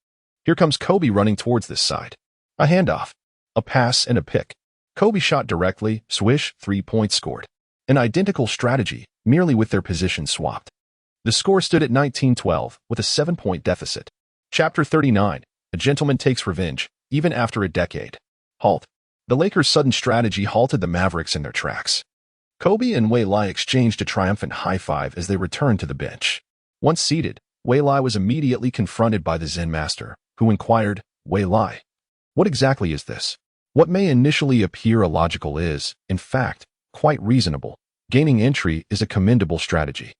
[SPEAKER 1] Here comes Kobe running towards this side. A handoff, a pass, and a pick. Kobe shot directly, swish, 3 points scored. An identical strategy, merely with their positions swapped. The score stood at 19-12, with a 7-point deficit. Chapter 39. A gentleman takes revenge, even after a decade. Halt. The Lakers' sudden strategy halted the Mavericks in their tracks. Kobe and Wei Lai exchanged a triumphant high-five as they returned to the bench. Once seated, Wei Lai was immediately confronted by the Zen master, who inquired, Wei Lai, what exactly is this? What may initially appear illogical is, in fact, quite reasonable. Gaining entry is a commendable strategy.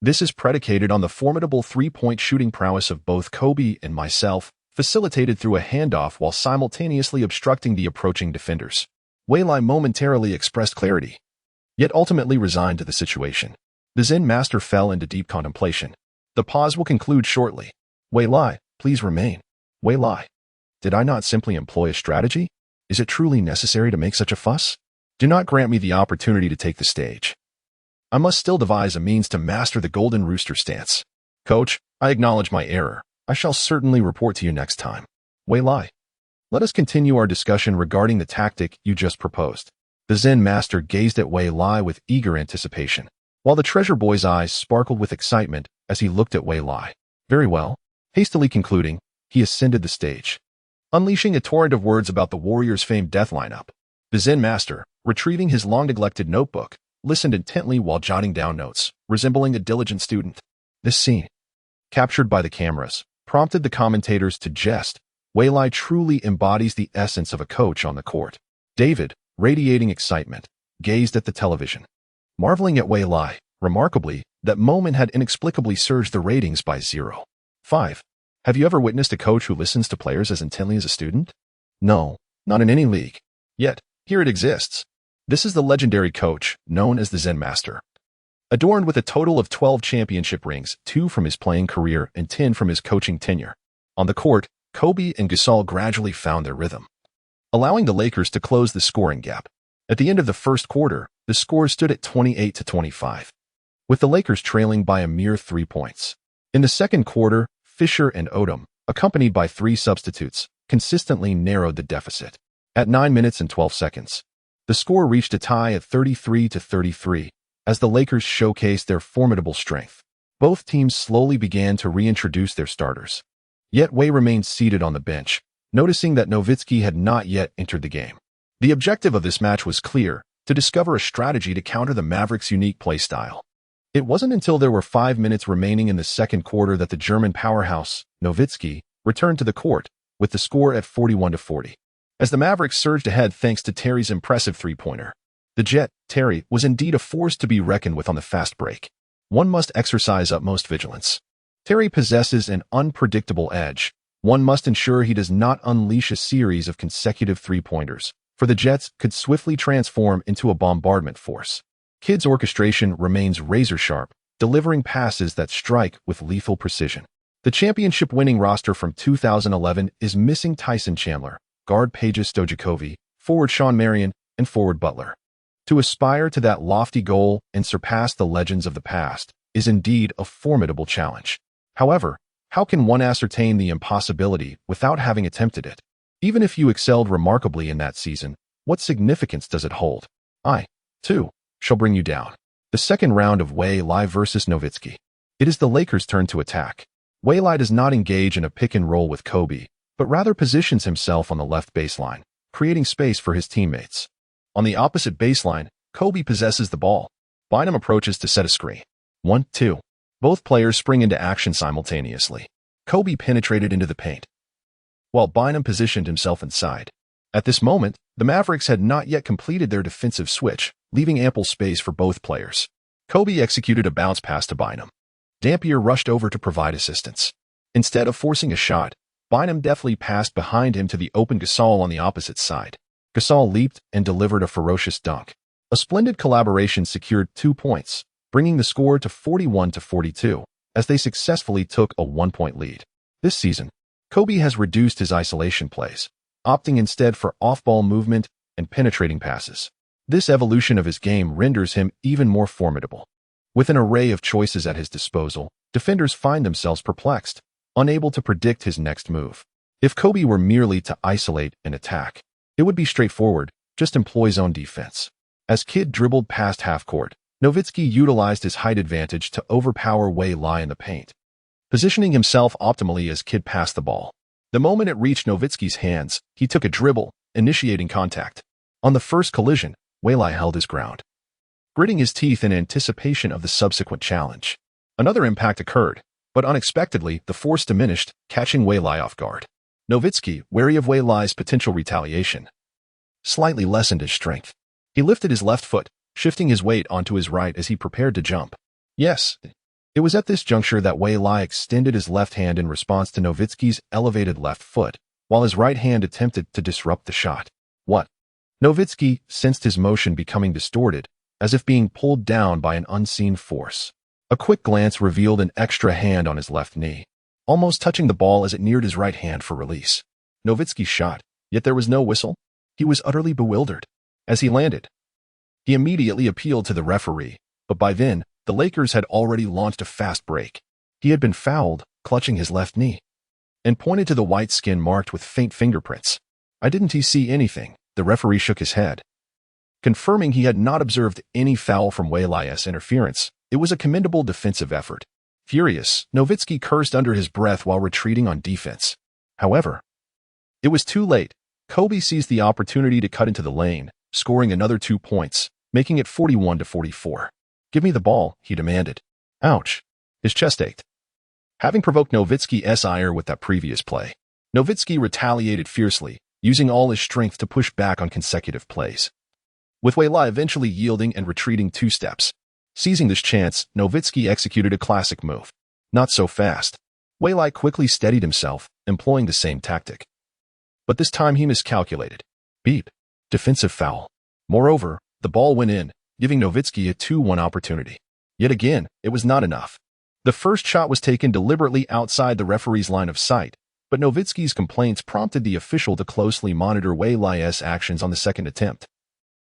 [SPEAKER 1] This is predicated on the formidable three-point shooting prowess of both Kobe and myself, facilitated through a handoff while simultaneously obstructing the approaching defenders. Wei Lai momentarily expressed clarity, yet ultimately resigned to the situation. The Zen master fell into deep contemplation. The pause will conclude shortly. Wei Lai, please remain. Wei Lai, did I not simply employ a strategy? Is it truly necessary to make such a fuss? Do not grant me the opportunity to take the stage. I must still devise a means to master the golden rooster stance. Coach, I acknowledge my error. I shall certainly report to you next time. Wei Lai. Let us continue our discussion regarding the tactic you just proposed. The Zen master gazed at Wei Lai with eager anticipation, while the treasure boy's eyes sparkled with excitement as he looked at Wei Lai. Very well. Hastily concluding, he ascended the stage, unleashing a torrent of words about the warrior's famed death lineup. The Zen master, retrieving his long-neglected notebook, listened intently while jotting down notes, resembling a diligent student. This scene, captured by the cameras, prompted the commentators to jest. Wei Lai truly embodies the essence of a coach on the court. David, radiating excitement, gazed at the television, marveling at Wei Lai. Remarkably, that moment had inexplicably surged the ratings by 0.5. Have you ever witnessed a coach who listens to players as intently as a student? No, not in any league. Yet, here it exists. This is the legendary coach, known as the Zen Master. Adorned with a total of 12 championship rings, 2 from his playing career and 10 from his coaching tenure. On the court, Kobe and Gasol gradually found their rhythm, allowing the Lakers to close the scoring gap. At the end of the first quarter, the score stood at 28-25, with the Lakers trailing by a mere 3 points. In the second quarter, Fisher and Odom, accompanied by 3 substitutes, consistently narrowed the deficit. At 9 minutes and 12 seconds, the score reached a tie at 33-33 as the Lakers showcased their formidable strength. Both teams slowly began to reintroduce their starters. Yet Wei remained seated on the bench, noticing that Nowitzki had not yet entered the game. The objective of this match was clear: to discover a strategy to counter the Mavericks' unique play style. It wasn't until there were 5 minutes remaining in the second quarter that the German powerhouse, Nowitzki, returned to the court, with the score at 41-40. As the Mavericks surged ahead thanks to Terry's impressive three-pointer. The Jet, Terry, was indeed a force to be reckoned with on the fast break. One must exercise utmost vigilance. Terry possesses an unpredictable edge. One must ensure he does not unleash a series of consecutive three-pointers, for the Jets could swiftly transform into a bombardment force. Kidd's orchestration remains razor-sharp, delivering passes that strike with lethal precision. The championship-winning roster from 2011 is missing Tyson Chandler, guard Peja Stojakovic, forward Sean Marion, and forward Butler. To aspire to that lofty goal and surpass the legends of the past is indeed a formidable challenge. However, how can one ascertain the impossibility without having attempted it? Even if you excelled remarkably in that season, what significance does it hold? I, too, shall bring you down. The second round of Wei Lai versus Nowitzki. It is the Lakers' turn to attack. Wei Lai does not engage in a pick and roll with Kobe, but rather positions himself on the left baseline, creating space for his teammates. On the opposite baseline, Kobe possesses the ball. Bynum approaches to set a screen. 1-2. Both players spring into action simultaneously. Kobe penetrated into the paint, while Bynum positioned himself inside. At this moment, the Mavericks had not yet completed their defensive switch, leaving ample space for both players. Kobe executed a bounce pass to Bynum. Dampier rushed over to provide assistance. Instead of forcing a shot, Bynum deftly passed behind him to the open Gasol on the opposite side. Gasol leaped and delivered a ferocious dunk. A splendid collaboration secured 2 points, bringing the score to 41-42, as they successfully took a 1-point lead. This season, Kobe has reduced his isolation plays, opting instead for off-ball movement and penetrating passes. This evolution of his game renders him even more formidable. With an array of choices at his disposal, defenders find themselves perplexed, unable to predict his next move. If Kobe were merely to isolate and attack, it would be straightforward: just employ zone defense. As Kidd dribbled past half-court, Nowitzki utilized his height advantage to overpower Wei Lai in the paint, positioning himself optimally as Kidd passed the ball. The moment it reached Nowitzki's hands, he took a dribble, initiating contact. On the first collision, Wei Lai held his ground, gritting his teeth in anticipation of the subsequent challenge. Another impact occurred, but unexpectedly, the force diminished, catching Wei Lai off guard. Nowitzki, wary of Wei Lai's potential retaliation, slightly lessened his strength. He lifted his left foot, shifting his weight onto his right as he prepared to jump. Yes, it was at this juncture that Wei Lai extended his left hand in response to Nowitzki's elevated left foot, while his right hand attempted to disrupt the shot. What? Nowitzki sensed his motion becoming distorted, as if being pulled down by an unseen force. A quick glance revealed an extra hand on his left knee, almost touching the ball as it neared his right hand for release. Nowitzki shot, yet there was no whistle. He was utterly bewildered. As he landed, he immediately appealed to the referee, But by then, the Lakers had already launched a fast break. He had been fouled, clutching his left knee, and pointed to the white skin marked with faint fingerprints. "I didn't see anything," the referee shook his head, confirming he had not observed any foul from Weilai's interference. It was a commendable defensive effort. Furious, Nowitzki cursed under his breath while retreating on defense. However, it was too late. Kobe seized the opportunity to cut into the lane, scoring another 2 points, making it 41-44. "Give me the ball," he demanded. Ouch. His chest ached. Having provoked Nowitzki's ire with that previous play, Nowitzki retaliated fiercely, using all his strength to push back on consecutive plays, with Weilai eventually yielding and retreating 2 steps. Seizing this chance, Nowitzki executed a classic move. Not so fast. Weilai quickly steadied himself, employing the same tactic. But this time he miscalculated. Beep. Defensive foul. Moreover, the ball went in, giving Nowitzki a 2-1 opportunity. Yet again, it was not enough. The first shot was taken deliberately outside the referee's line of sight, but Nowitzki's complaints prompted the official to closely monitor Weilai's actions on the second attempt,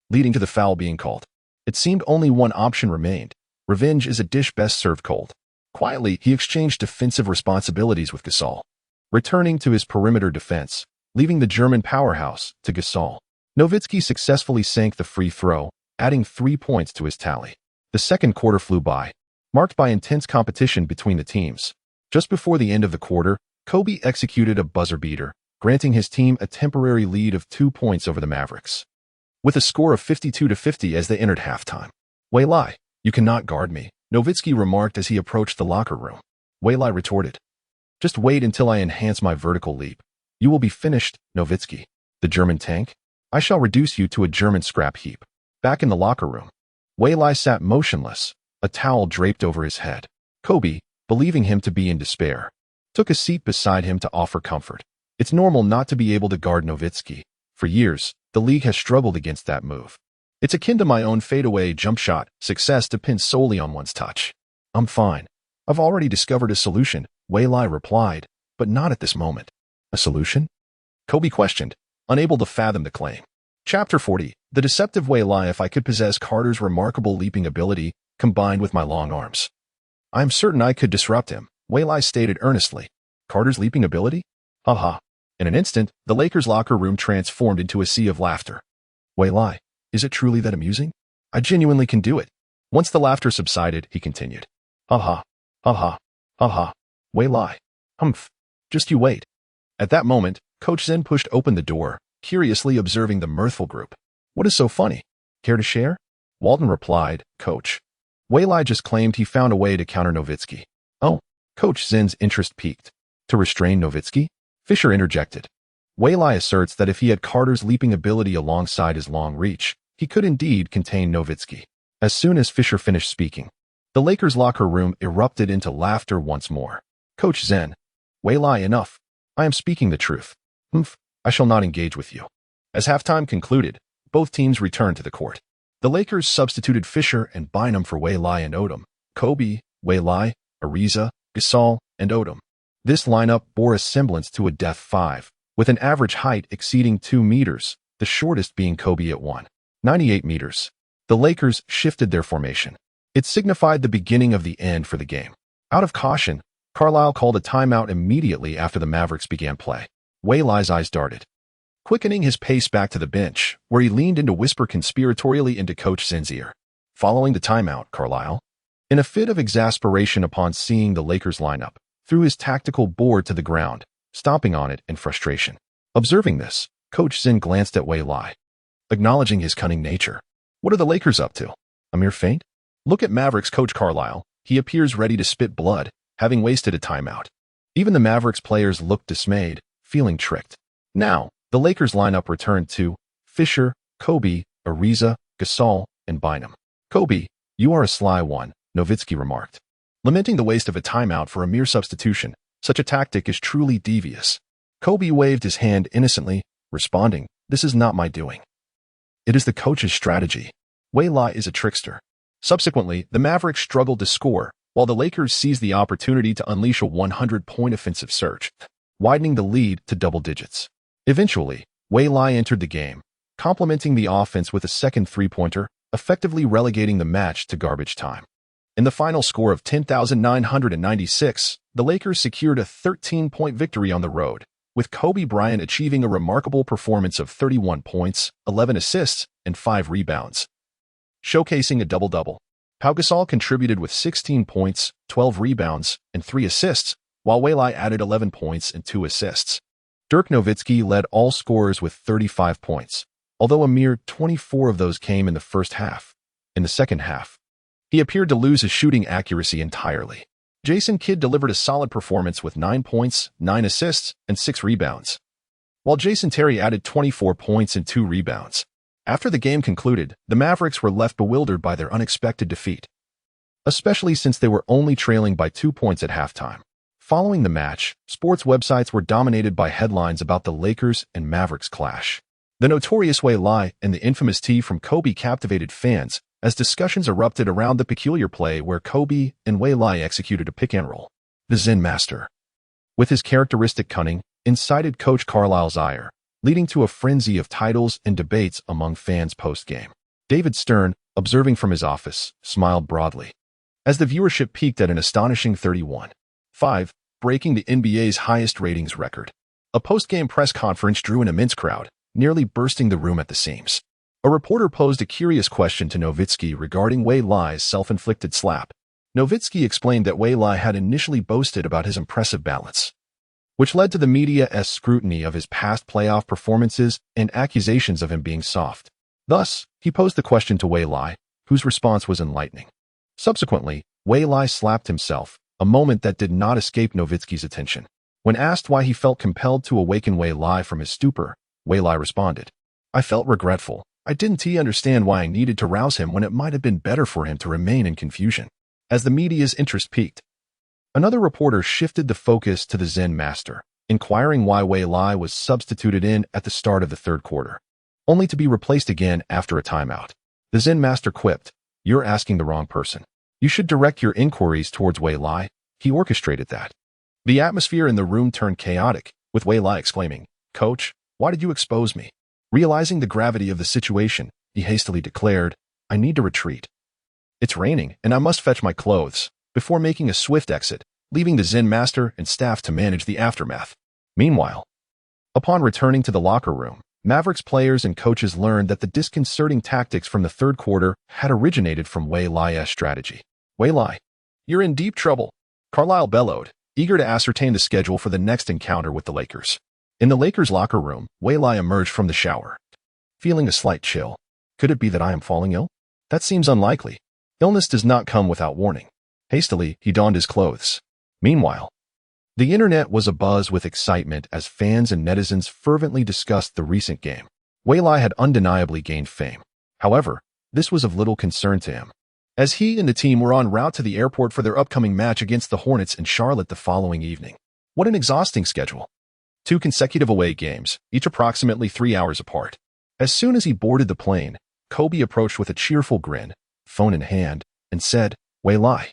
[SPEAKER 1] leading to the foul being called. It seemed only one option remained. Revenge is a dish best served cold. Quietly, he exchanged defensive responsibilities with Gasol, returning to his perimeter defense, leaving the German powerhouse to Gasol. Nowitzki successfully sank the free throw, adding 3 points to his tally. The second quarter flew by, marked by intense competition between the teams. Just before the end of the quarter, Kobe executed a buzzer beater, granting his team a temporary lead of 2 points over the Mavericks, with a score of 52-50 as they entered halftime. "Weilai, you cannot guard me," Nowitzki remarked as he approached the locker room. Weilai retorted, "Just wait until I enhance my vertical leap. You will be finished, Nowitzki. The German tank? I shall reduce you to a German scrap heap." Back in the locker room, Weilai sat motionless, a towel draped over his head. Kobe, believing him to be in despair, took a seat beside him to offer comfort. It's normal not to be able to guard Nowitzki. For years, the league has struggled against that move. It's akin to my own fadeaway jump shot. Success depends solely on one's touch. "I'm fine. I've already discovered a solution," Weilai replied, "but not at this moment." "A solution?" Kobe questioned, unable to fathom the claim. Chapter 40, The Deceptive Weilai. "If I could possess Carter's remarkable leaping ability, combined with my long arms, I am certain I could disrupt him," Weilai stated earnestly. "Carter's leaping ability? Haha." In an instant, the Lakers' locker room transformed into a sea of laughter. "Weilai, is it truly that amusing? I genuinely can do it." Once the laughter subsided, he continued, "Ha ha, Weilai, humph, just you wait." At that moment, Coach Zen pushed open the door, curiously observing the mirthful group. "What is so funny? Care to share?" Walton replied, "Coach, Weilai just claimed he found a way to counter Nowitzki." "Oh." Coach Zen's interest peaked. "To restrain Nowitzki?" Fisher interjected. Weilai asserts that if he had Carter's leaping ability alongside his long reach, he could indeed contain Nowitzki. As soon as Fisher finished speaking, the Lakers' locker room erupted into laughter once more. Coach Zen, "Weilai, enough. I am speaking the truth. Humph, I shall not engage with you." As halftime concluded, both teams returned to the court. The Lakers substituted Fisher and Bynum for Weilai and Odom. Kobe, Weilai, Ariza, Gasol, and Odom. This lineup bore a semblance to a death 5, with an average height exceeding 2 meters, the shortest being Kobe at 1.98 meters. The Lakers shifted their formation. It signified the beginning of the end for the game. Out of caution, Carlisle called a timeout immediately after the Mavericks began play. Weilai's eyes darted, quickening his pace back to the bench, where he leaned in to whisper conspiratorially into Coach Zen's ear. Following the timeout, Carlisle, in a fit of exasperation upon seeing the Lakers lineup, threw his tactical board to the ground, stomping on it in frustration. Observing this, Coach Zen glanced at Weilai, acknowledging his cunning nature. "What are the Lakers up to? A mere feint? Look at Mavericks coach Carlisle. He appears ready to spit blood, having wasted a timeout." Even the Mavericks players looked dismayed, feeling tricked. Now, the Lakers lineup returned to Fisher, Kobe, Ariza, Gasol, and Bynum. "Kobe, you are a sly one," Nowitzki remarked, lamenting the waste of a timeout for a mere substitution. "Such a tactic is truly devious." Kobe waved his hand innocently, responding, "This is not my doing. It is the coach's strategy. Weilai is a trickster." Subsequently, the Mavericks struggled to score, while the Lakers seized the opportunity to unleash a 100-point offensive surge, widening the lead to double digits. Eventually, Weilai entered the game, complementing the offense with a second three-pointer, effectively relegating the match to garbage time. In the final score of 10,996, the Lakers secured a 13-point victory on the road, with Kobe Bryant achieving a remarkable performance of 31 points, 11 assists, and 5 rebounds, showcasing a double-double. Pau Gasol contributed with 16 points, 12 rebounds, and 3 assists, while Waylai added 11 points and 2 assists. Dirk Nowitzki led all scorers with 35 points, although a mere 24 of those came in the first half. In the second half, he appeared to lose his shooting accuracy entirely. Jason Kidd delivered a solid performance with 9 points, 9 assists, and 6 rebounds, while Jason Terry added 24 points and 2 rebounds. After the game concluded, the Mavericks were left bewildered by their unexpected defeat, especially since they were only trailing by 2 points at halftime. Following the match, sports websites were dominated by headlines about the Lakers and Mavericks clash. The notorious Waylai and the infamous T from Kobe captivated fans as discussions erupted around the peculiar play where Kobe and Waylai executed a pick-and-roll. The Zen Master, with his characteristic cunning, incited Coach Carlisle's ire, leading to a frenzy of titles and debates among fans post-game. David Stern, observing from his office, smiled broadly, as the viewership peaked at an astonishing 31.5, breaking the NBA's highest ratings record. A post-game press conference drew an immense crowd, nearly bursting the room at the seams. A reporter posed a curious question to Nowitzki regarding Waylai's self-inflicted slap. Nowitzki explained that Waylai had initially boasted about his impressive balance, which led to the media's scrutiny of his past playoff performances and accusations of him being soft. Thus, he posed the question to Waylai, whose response was enlightening. Subsequently, Waylai slapped himself, a moment that did not escape Nowitzki's attention. When asked why he felt compelled to awaken Waylai from his stupor, Waylai responded, "I felt regretful. I didn't understand why I needed to rouse him when it might have been better for him to remain in confusion." As the media's interest peaked, another reporter shifted the focus to the Zen Master, inquiring why Waylai was substituted in at the start of the third quarter, only to be replaced again after a timeout. The Zen Master quipped, "You're asking the wrong person. You should direct your inquiries towards Waylai. He orchestrated that." The atmosphere in the room turned chaotic, with Waylai exclaiming, "Coach, why did you expose me?" Realizing the gravity of the situation, he hastily declared, "I need to retreat. It's raining, and I must fetch my clothes," before making a swift exit, leaving the Zen Master and staff to manage the aftermath. Meanwhile, upon returning to the locker room, Mavericks players and coaches learned that the disconcerting tactics from the third quarter had originated from Waylai's strategy. "Waylai, you're in deep trouble," Carlisle bellowed, eager to ascertain the schedule for the next encounter with the Lakers. In the Lakers' locker room, Waylai emerged from the shower, feeling a slight chill. "Could it be that I am falling ill? That seems unlikely. Illness does not come without warning." Hastily, he donned his clothes. Meanwhile, the internet was abuzz with excitement as fans and netizens fervently discussed the recent game. Waylai had undeniably gained fame. However, this was of little concern to him, as he and the team were en route to the airport for their upcoming match against the Hornets in Charlotte the following evening. What an exhausting schedule. 2 consecutive away games, each approximately 3 hours apart. As soon as he boarded the plane, Kobe approached with a cheerful grin, phone in hand, and said, "Waylai,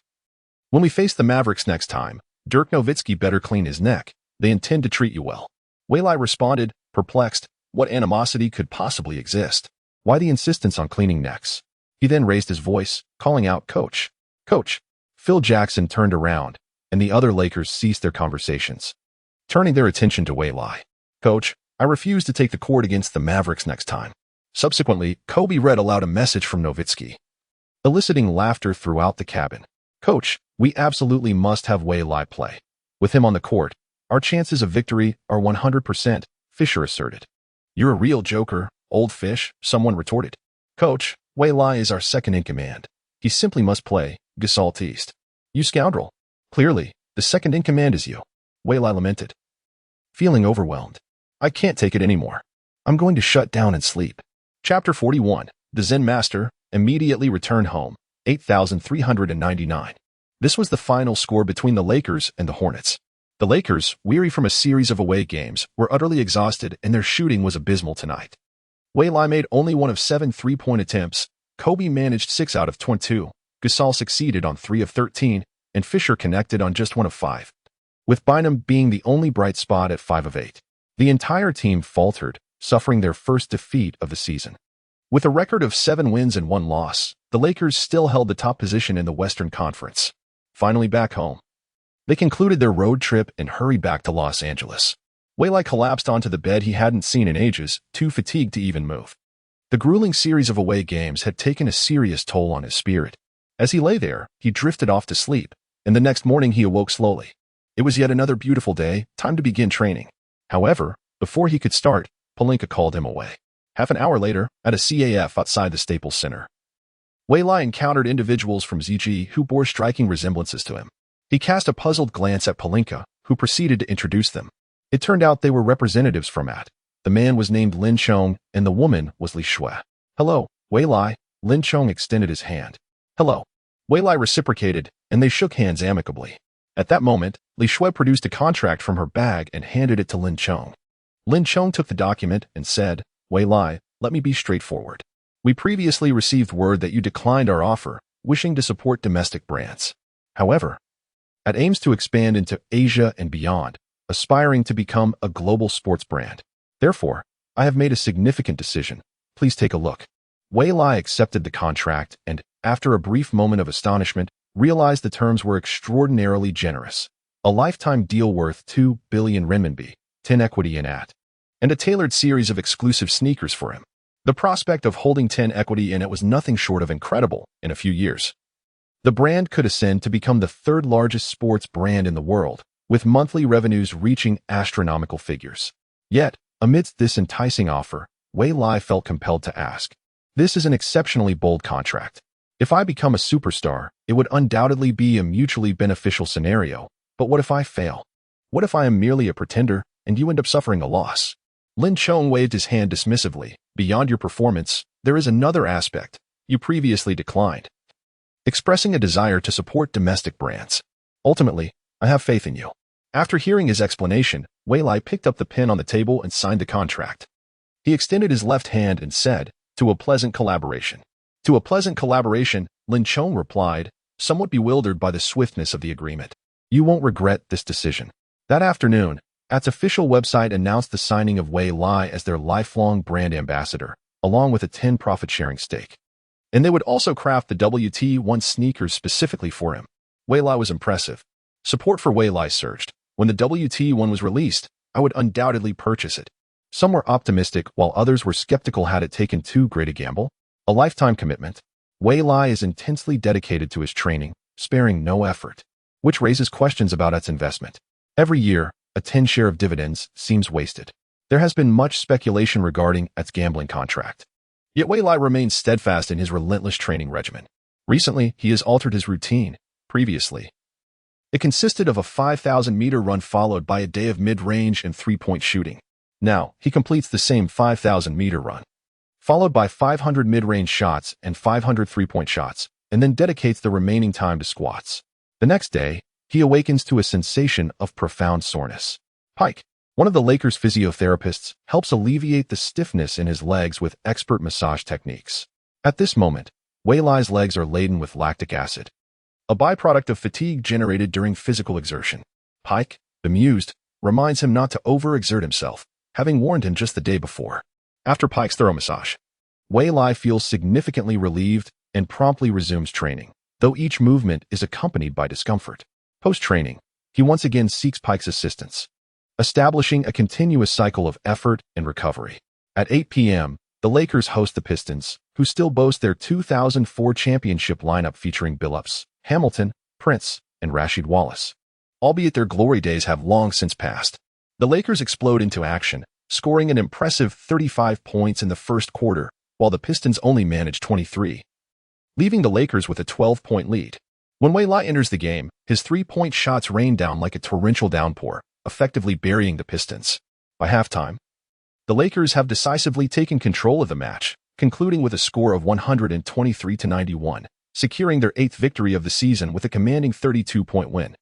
[SPEAKER 1] when we face the Mavericks next time, Dirk Nowitzki better clean his neck. They intend to treat you well." Waylai responded, perplexed. What animosity could possibly exist? Why the insistence on cleaning necks? He then raised his voice, calling out, "Coach! Coach!" Phil Jackson turned around, and the other Lakers ceased their conversations, turning their attention to Waylai. "Coach, I refuse to take the court against the Mavericks next time." Subsequently, Kobe read aloud a message from Nowitzki, eliciting laughter throughout the cabin. "Coach, we absolutely must have Waylai play. With him on the court, our chances of victory are 100%, Fisher asserted. "You're a real joker, old fish," someone retorted. "Coach, Waylai is our second in command. He simply must play," Gasol teased. "You scoundrel. Clearly, the second in command is you," Waylai lamented, feeling overwhelmed. "I can't take it anymore. I'm going to shut down and sleep." Chapter 41. The Zen Master immediately returned home, 8,399. This was the final score between the Lakers and the Hornets. The Lakers, weary from a series of away games, were utterly exhausted and their shooting was abysmal tonight. Waylai made only one of 7 3-point attempts, Kobe managed 6 out of 22, Gasol succeeded on 3 of 13, and Fisher connected on just 1 of 5. With Bynum being the only bright spot at 5 of 8. The entire team faltered, suffering their first defeat of the season. With a record of 7 wins and 1 loss, the Lakers still held the top position in the Western Conference. Finally back home, they concluded their road trip and hurried back to Los Angeles. Waylai collapsed onto the bed he hadn't seen in ages, too fatigued to even move. The grueling series of away games had taken a serious toll on his spirit. As he lay there, he drifted off to sleep, and the next morning he awoke slowly. It was yet another beautiful day, time to begin training. However, before he could start, Pelinka called him away. Half an hour later, at a CAF outside the Staples Center, Waylai encountered individuals from ZG who bore striking resemblances to him. He cast a puzzled glance at Pelinka, who proceeded to introduce them. It turned out they were representatives from AT. The man was named Lin Chong, and the woman was Li Shui. "Hello, Waylai." Lin Chong extended his hand. "Hello." Waylai reciprocated, and they shook hands amicably. At that moment, Li Shui produced a contract from her bag and handed it to Lin Chong. Lin Chong took the document and said, "Waylai, let me be straightforward. We previously received word that you declined our offer, wishing to support domestic brands. However, AT aims to expand into Asia and beyond, aspiring to become a global sports brand. Therefore, I have made a significant decision. Please take a look." Waylai accepted the contract and, after a brief moment of astonishment, realized the terms were extraordinarily generous. A lifetime deal worth 2 billion renminbi, 10 equity in AT, and a tailored series of exclusive sneakers for him. The prospect of holding 10 equity in it was nothing short of incredible. In a few years, the brand could ascend to become the 3rd largest sports brand in the world, with monthly revenues reaching astronomical figures. Yet, amidst this enticing offer, Waylai felt compelled to ask, "This is an exceptionally bold contract. If I become a superstar, it would undoubtedly be a mutually beneficial scenario, but what if I fail? What if I am merely a pretender, and you end up suffering a loss?" Lin Chong waved his hand dismissively. "Beyond your performance, there is another aspect. You previously declined expressing a desire to support domestic brands. Ultimately, I have faith in you." After hearing his explanation, Waylai picked up the pen on the table and signed the contract. He extended his left hand and said, "To a pleasant collaboration." "To a pleasant collaboration," Lin Chong replied, somewhat bewildered by the swiftness of the agreement. "You won't regret this decision." That afternoon, AT's official website announced the signing of Waylai as their lifelong brand ambassador, along with a 10 profit-sharing stake. And they would also craft the WT1 sneakers specifically for him. Waylai was impressive. Support for Waylai surged. "When the WT1 was released, I would undoubtedly purchase it." Some were optimistic, while others were skeptical. Had it taken too great a gamble? A lifetime commitment? Waylai is intensely dedicated to his training, sparing no effort, which raises questions about its investment. Every year, a 10 share of dividends seems wasted. There has been much speculation regarding its gambling contract. Yet Waylai remains steadfast in his relentless training regimen. Recently, he has altered his routine. Previously, it consisted of a 5,000-meter run followed by a day of mid-range and 3-point shooting. Now, he completes the same 5,000-meter run, followed by 500 mid-range shots and 500 3-point shots, and then dedicates the remaining time to squats. The next day, he awakens to a sensation of profound soreness. Pike, one of the Lakers' physiotherapists, helps alleviate the stiffness in his legs with expert massage techniques. At this moment, Waylai's legs are laden with lactic acid, a byproduct of fatigue generated during physical exertion. Pike, bemused, reminds him not to overexert himself, having warned him just the day before. After Pike's thorough massage, Waylai feels significantly relieved and promptly resumes training, though each movement is accompanied by discomfort. Post-training, he once again seeks Pike's assistance, establishing a continuous cycle of effort and recovery. At 8 p.m., the Lakers host the Pistons, who still boast their 2004 championship lineup featuring Billups, Hamilton, Prince, and Rasheed Wallace. Albeit their glory days have long since passed. The Lakers explode into action, scoring an impressive 35 points in the first quarter, while the Pistons only manage 23, leaving the Lakers with a 12-point lead. When Waylai enters the game, his 3-point shots rain down like a torrential downpour, effectively burying the Pistons. By halftime, the Lakers have decisively taken control of the match, concluding with a score of 123-91, securing their 8th victory of the season with a commanding 32-point win.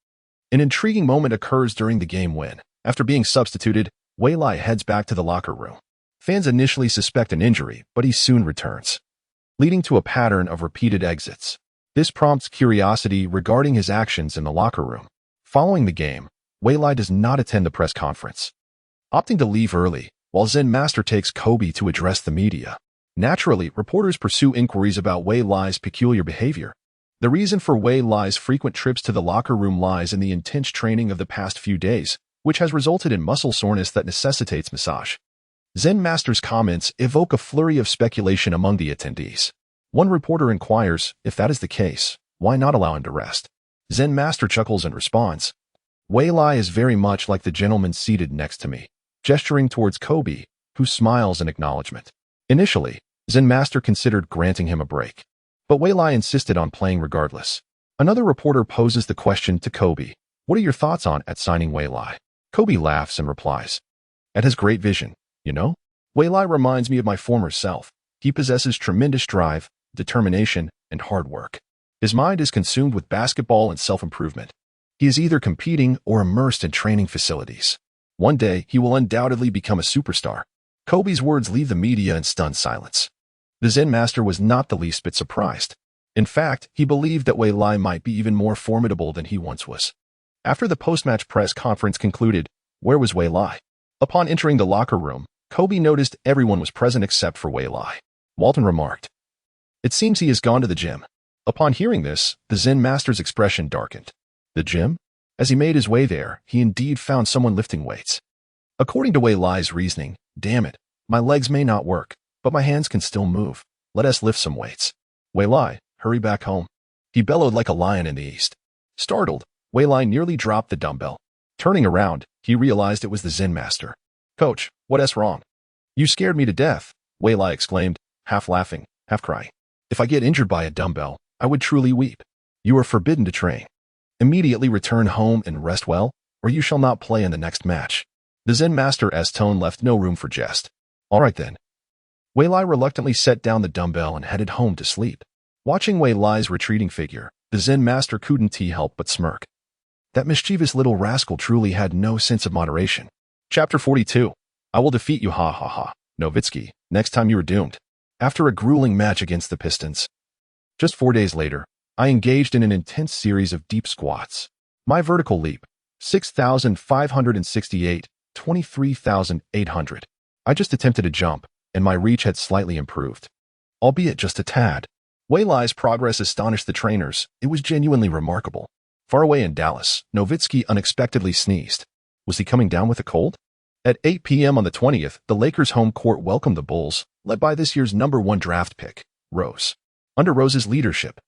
[SPEAKER 1] An intriguing moment occurs during the game when, after being substituted, Waylai heads back to the locker room. Fans initially suspect an injury, but he soon returns, leading to a pattern of repeated exits. This prompts curiosity regarding his actions in the locker room. Following the game, Waylai does not attend the press conference, opting to leave early, while Zen Master takes Kobe to address the media. Naturally, reporters pursue inquiries about Wei Lai's peculiar behavior. The reason for Wei Lai's frequent trips to the locker room lies in the intense training of the past few days, which has resulted in muscle soreness that necessitates massage. Zen Master's comments evoke a flurry of speculation among the attendees. One reporter inquires, if that is the case, why not allow him to rest? Zen Master chuckles and responds, Wei Lai is very much like the gentleman seated next to me, gesturing towards Kobe, who smiles in acknowledgement. Initially, Zen Master considered granting him a break, but Wei Lai insisted on playing regardless. Another reporter poses the question to Kobe, what are your thoughts on signing Wei Lai? Kobe laughs and replies, Ed has great vision, you know? Wei Lai reminds me of my former self. He possesses tremendous drive, determination, and hard work. His mind is consumed with basketball and self-improvement. He is either competing or immersed in training facilities. One day, he will undoubtedly become a superstar. Kobe's words leave the media in stunned silence. The Zen Master was not the least bit surprised. In fact, he believed that Wei Lai might be even more formidable than he once was. After the post-match press conference concluded, where was Wei Lai? Upon entering the locker room, Kobe noticed everyone was present except for Wei Lai. Walton remarked, It seems he has gone to the gym. Upon hearing this, the Zen Master's expression darkened. The gym? As he made his way there, he indeed found someone lifting weights. According to Wei Lai's reasoning, damn it, my legs may not work, but my hands can still move. Let us lift some weights. Wei Lai, hurry back home. He bellowed like a lion in the east. Startled, Wei Lai nearly dropped the dumbbell. Turning around, he realized it was the Zen Master. Coach, what's wrong? You scared me to death, Wei Lai exclaimed, half laughing, half crying. If I get injured by a dumbbell, I would truly weep. You are forbidden to train. Immediately return home and rest well, or you shall not play in the next match. The Zen Master's tone left no room for jest. All right then. Wei Lai reluctantly set down the dumbbell and headed home to sleep. Watching Wei Lai's retreating figure, the Zen Master couldn't help but smirk. That mischievous little rascal truly had no sense of moderation. Chapter 42. I will defeat you, ha ha ha. Nowitzki, next time you are doomed. After a grueling match against the Pistons. Just 4 days later, I engaged in an intense series of deep squats. My vertical leap, 6,568, 23,800. I just attempted a jump, and my reach had slightly improved. Albeit just a tad. Wei Lai's progress astonished the trainers. It was genuinely remarkable. Far away in Dallas, Nowitzki unexpectedly sneezed. Was he coming down with a cold? At 8 p.m. on the 20th, the Lakers' home court welcomed the Bulls, led by this year's #1 draft pick, Rose. Under Rose's leadership,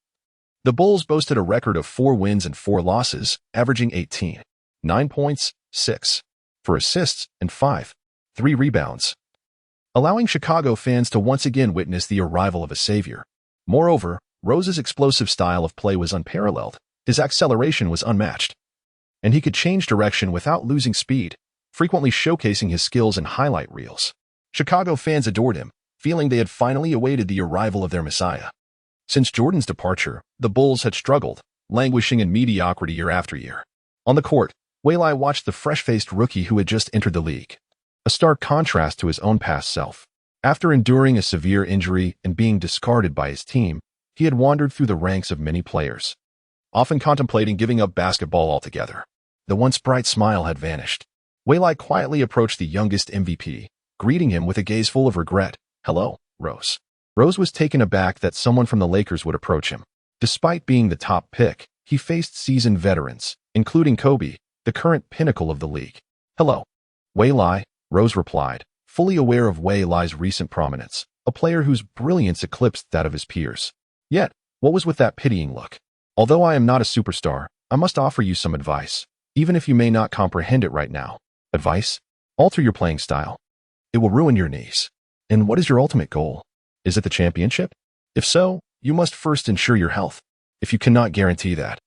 [SPEAKER 1] the Bulls boasted a record of 4 wins and 4 losses, averaging 18, 9 points, 6 for assists, and 3 rebounds, allowing Chicago fans to once again witness the arrival of a savior. Moreover, Rose's explosive style of play was unparalleled. His acceleration was unmatched, and he could change direction without losing speed, frequently showcasing his skills in highlight reels. Chicago fans adored him, feeling they had finally awaited the arrival of their messiah. Since Jordan's departure, the Bulls had struggled, languishing in mediocrity year after year. On the court, Wei Lai watched the fresh-faced rookie who had just entered the league. A stark contrast to his own past self. After enduring a severe injury and being discarded by his team, he had wandered through the ranks of many players, often contemplating giving up basketball altogether. The once bright smile had vanished. Wei Lai quietly approached the youngest MVP, greeting him with a gaze full of regret. Hello, Rose. Rose was taken aback that someone from the Lakers would approach him. Despite being the top pick, he faced seasoned veterans, including Kobe, the current pinnacle of the league. Hello. Wei Lai, Rose replied, fully aware of Wei Lai's recent prominence, a player whose brilliance eclipsed that of his peers. Yet, what was with that pitying look? Although I am not a superstar, I must offer you some advice, even if you may not comprehend it right now. Advice? Alter your playing style. It will ruin your knees. And what is your ultimate goal? Is it the championship? If so, you must first ensure your health. If you cannot guarantee that,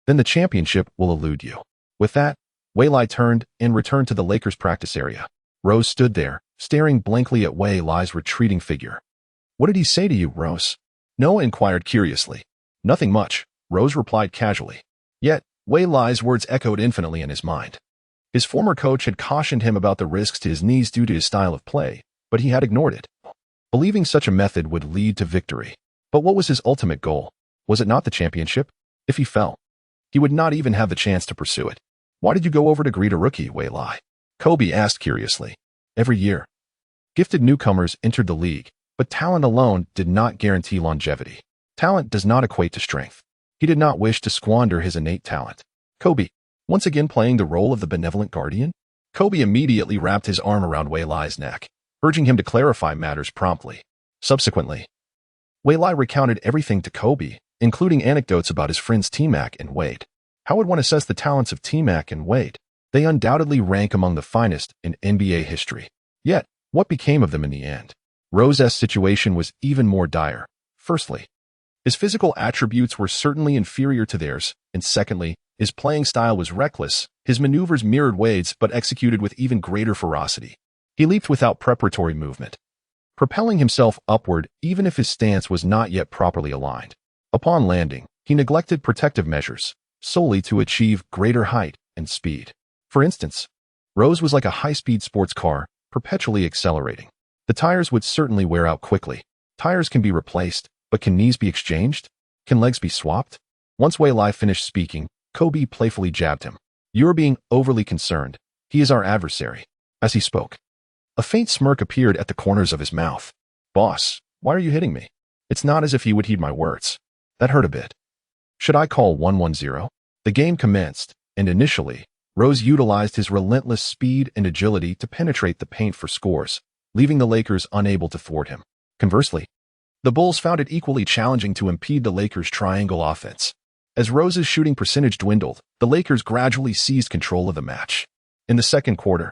[SPEAKER 1] then the championship will elude you. With that, Wei Lai turned and returned to the Lakers' practice area. Rose stood there, staring blankly at Wei Lai's retreating figure. What did he say to you, Rose? Noah inquired curiously. Nothing much, Rose replied casually. Yet, Wei Lai's words echoed infinitely in his mind. His former coach had cautioned him about the risks to his knees due to his style of play, but he had ignored it, believing such a method would lead to victory. But what was his ultimate goal? Was it not the championship? If he fell, he would not even have the chance to pursue it. Why did you go over to greet a rookie, Wei Lai? Kobe asked curiously. Every year, gifted newcomers entered the league, But talent alone did not guarantee longevity. Talent does not equate to strength. He did not wish to squander his innate talent. Kobe, once again playing the role of the benevolent guardian? Kobe immediately wrapped his arm around Wei Lai's neck, urging him to clarify matters promptly. Subsequently, Wei Lai recounted everything to Kobe, including anecdotes about his friends T-Mac and Wade. How would one assess the talents of T-Mac and Wade? They undoubtedly rank among the finest in NBA history. Yet, what became of them in the end? Rose's situation was even more dire. Firstly, his physical attributes were certainly inferior to theirs, and secondly, his playing style was reckless. His maneuvers mirrored Wade's but executed with even greater ferocity. He leaped without preparatory movement, propelling himself upward even if his stance was not yet properly aligned. Upon landing, he neglected protective measures, solely to achieve greater height and speed. For instance, Rose was like a high-speed sports car, perpetually accelerating. The tires would certainly wear out quickly. Tires can be replaced, but can knees be exchanged? Can legs be swapped? Once Wei Lai finished speaking, Kobe playfully jabbed him. "You're being overly concerned. He is our adversary." As he spoke, a faint smirk appeared at the corners of his mouth. "Boss, why are you hitting me? It's not as if he would heed my words." That hurt a bit. "Should I call 110? The game commenced, and initially, Rose utilized his relentless speed and agility to penetrate the paint for scores, leaving the Lakers unable to thwart him. Conversely, the Bulls found it equally challenging to impede the Lakers' triangle offense. As Rose's shooting percentage dwindled, the Lakers gradually seized control of the match. In the second quarter,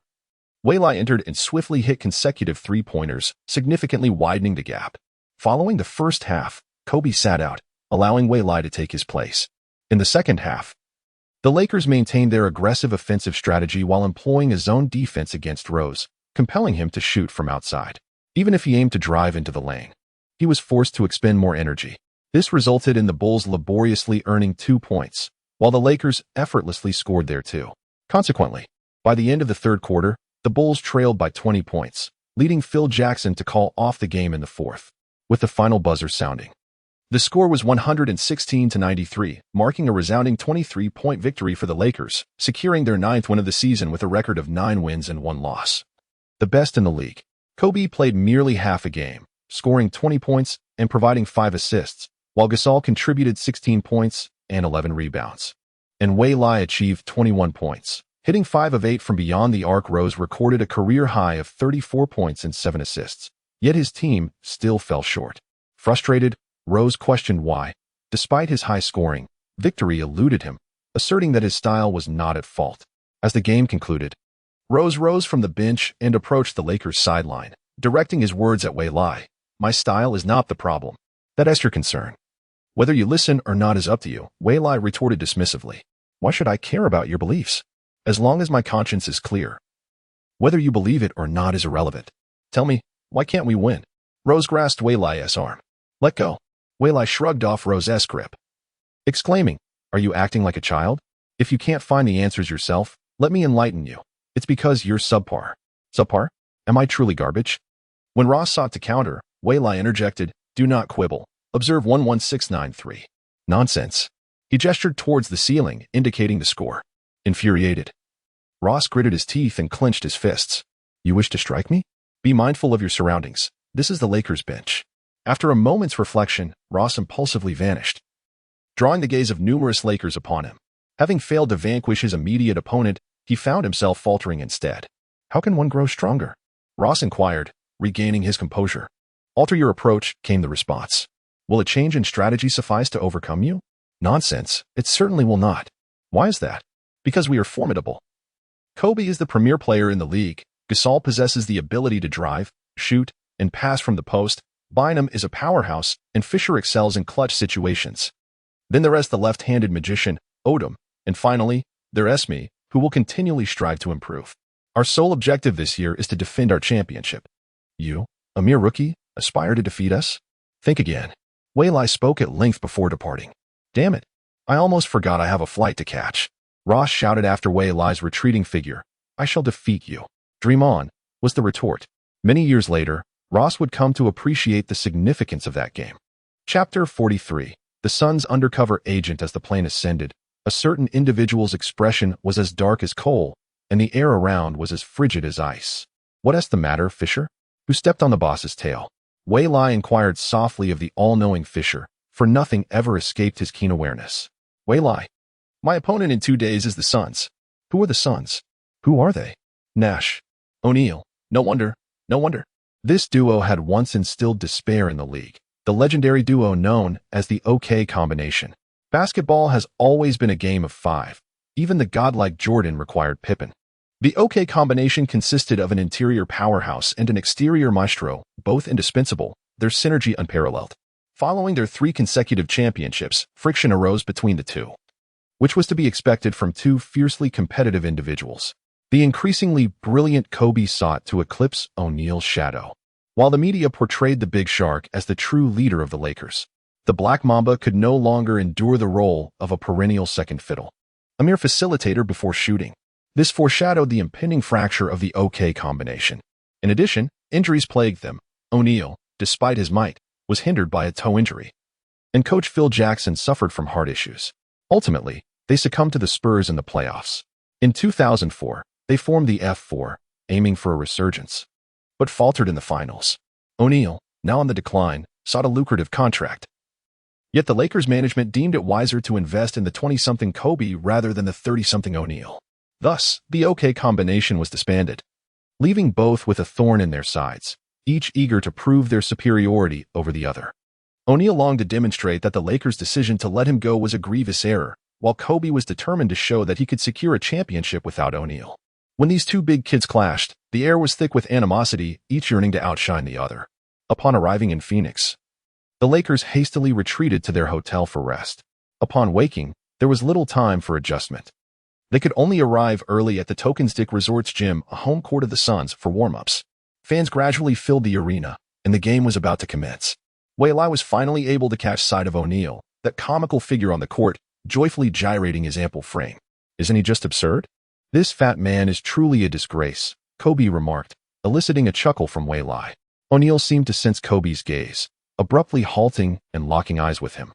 [SPEAKER 1] Wei Lai entered and swiftly hit consecutive three-pointers, significantly widening the gap. Following the first half, Kobe sat out, allowing Wei Lai to take his place. In the second half, the Lakers maintained their aggressive offensive strategy while employing a zone defense against Rose, compelling him to shoot from outside. Even if he aimed to drive into the lane, he was forced to expend more energy. This resulted in the Bulls laboriously earning 2 points, while the Lakers effortlessly scored their 2. Consequently, by the end of the third quarter, the Bulls trailed by 20 points, leading Phil Jackson to call off the game in the fourth, with the final buzzer sounding. The score was 116-93, marking a resounding 23-point victory for the Lakers, securing their 9th win of the season with a record of 9 wins and 1 loss. The best in the league. Kobe played merely half a game, scoring 20 points and providing 5 assists, while Gasol contributed 16 points and 11 rebounds. And Wei Lai achieved 21 points. Hitting 5 of 8 from beyond the arc, Rose recorded a career high of 34 points and 7 assists. Yet his team still fell short. Frustrated, Rose questioned why, despite his high scoring, victory eluded him, asserting that his style was not at fault. As the game concluded, Rose rose from the bench and approached the Lakers' sideline, directing his words at Wei Lai. "My style is not the problem. That is your concern. Whether you listen or not is up to you," Wei Lai retorted dismissively. "Why should I care about your beliefs? As long as my conscience is clear. Whether you believe it or not is irrelevant. Tell me, why can't we win?" Rose grasped Wei Lai's arm. "Let go." Wei Lai shrugged off Rose's grip, exclaiming, "Are you acting like a child? If you can't find the answers yourself, let me enlighten you. It's because you're subpar." "Subpar? Am I truly garbage?" When Ross sought to counter, Wei Lai interjected, "Do not quibble. Observe 11693. Nonsense." He gestured towards the ceiling, indicating the score. Infuriated, Ross gritted his teeth and clenched his fists. "You wish to strike me? Be mindful of your surroundings. This is the Lakers bench." After a moment's reflection, Ross impulsively vanished, drawing the gaze of numerous Lakers upon him. Having failed to vanquish his immediate opponent, he found himself faltering instead. "How can one grow stronger?" Ross inquired, regaining his composure. "Alter your approach," came the response. "Will a change in strategy suffice to overcome you?" "Nonsense. It certainly will not." "Why is that?" "Because we are formidable. Kobe is the premier player in the league. Gasol possesses the ability to drive, shoot, and pass from the post. Bynum is a powerhouse, and Fisher excels in clutch situations. Then there is the left-handed magician, Odom, and finally, there is me, who will continually strive to improve. Our sole objective this year is to defend our championship. You, a mere rookie, aspire to defeat us? Think again." Wei Lai spoke at length before departing. "Damn it, I almost forgot I have a flight to catch." Ross shouted after Wei Lai's retreating figure, "I shall defeat you." "Dream on," was the retort. Many years later, Ross would come to appreciate the significance of that game. Chapter 43. The Sun's undercover agent. As the plane ascended, a certain individual's expression was as dark as coal, and the air around was as frigid as ice. "What is the matter, Fisher?" "Who stepped on the boss's tail?" Wei Lai inquired softly of the all-knowing Fisher, for nothing ever escaped his keen awareness. Wei Lai. My opponent in 2 days is the Suns. Who are the Suns? Who are they? Nash. O'Neal. No wonder. No wonder. This duo had once instilled despair in the league. The legendary duo known as the OK combination. Basketball has always been a game of 5. Even the godlike Jordan required Pippen. The OK combination consisted of an interior powerhouse and an exterior maestro, both indispensable, their synergy unparalleled. Following their 3 consecutive championships, friction arose between the two, which was to be expected from 2 fiercely competitive individuals. The increasingly brilliant Kobe sought to eclipse O'Neal's shadow, while the media portrayed the Big Shark as the true leader of the Lakers. The Black Mamba could no longer endure the role of a perennial second fiddle, a mere facilitator before shooting. This foreshadowed the impending fracture of the OK combination. In addition, injuries plagued them. O'Neal, despite his might, was hindered by a toe injury, and coach Phil Jackson suffered from heart issues. Ultimately, they succumbed to the Spurs in the playoffs. In 2004, they formed the F4, aiming for a resurgence, but faltered in the finals. O'Neal, now on the decline, sought a lucrative contract. Yet the Lakers management deemed it wiser to invest in the 20-something Kobe rather than the 30-something O'Neal. Thus, the OK combination was disbanded, leaving both with a thorn in their sides, each eager to prove their superiority over the other. O'Neal longed to demonstrate that the Lakers' decision to let him go was a grievous error, while Kobe was determined to show that he could secure a championship without O'Neal. When these 2 big kids clashed, the air was thick with animosity, each yearning to outshine the other. Upon arriving in Phoenix, the Lakers hastily retreated to their hotel for rest. Upon waking, there was little time for adjustment. They could only arrive early at the Tokenstick Resort's gym, a home court of the Suns, for warm-ups. Fans gradually filled the arena, and the game was about to commence. Wei Lai was finally able to catch sight of O'Neal, that comical figure on the court, joyfully gyrating his ample frame. Isn't he just absurd? This fat man is truly a disgrace, Kobe remarked, eliciting a chuckle from Wei Lai. O'Neal seemed to sense Kobe's gaze, abruptly halting and locking eyes with him,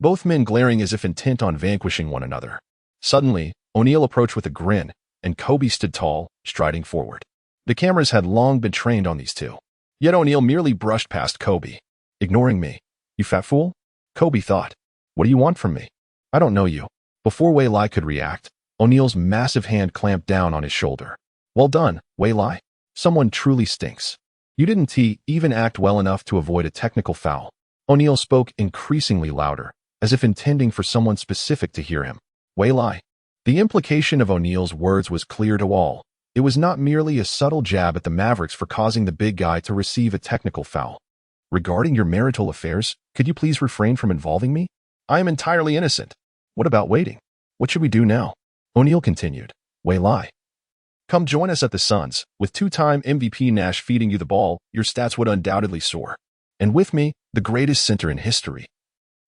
[SPEAKER 1] both men glaring as if intent on vanquishing one another. Suddenly, O'Neal approached with a grin, and Kobe stood tall, striding forward. The cameras had long been trained on these two. Yet O'Neal merely brushed past Kobe. Ignoring me. You fat fool? Kobe thought. What do you want from me? I don't know you. Before Wei Lai could react, O'Neal's massive hand clamped down on his shoulder. Well done, Wei Lai. Someone truly stinks. You didn't even act well enough to avoid a technical foul. O'Neal spoke increasingly louder, as if intending for someone specific to hear him. Wei Lai. The implication of O'Neal's words was clear to all. It was not merely a subtle jab at the Mavericks for causing the big guy to receive a technical foul. Regarding your marital affairs, could you please refrain from involving me? I am entirely innocent. What about waiting? What should we do now? O'Neal continued. Wei Lai. Come join us at the Suns. With 2-time MVP Nash feeding you the ball, your stats would undoubtedly soar. And with me, the greatest center in history.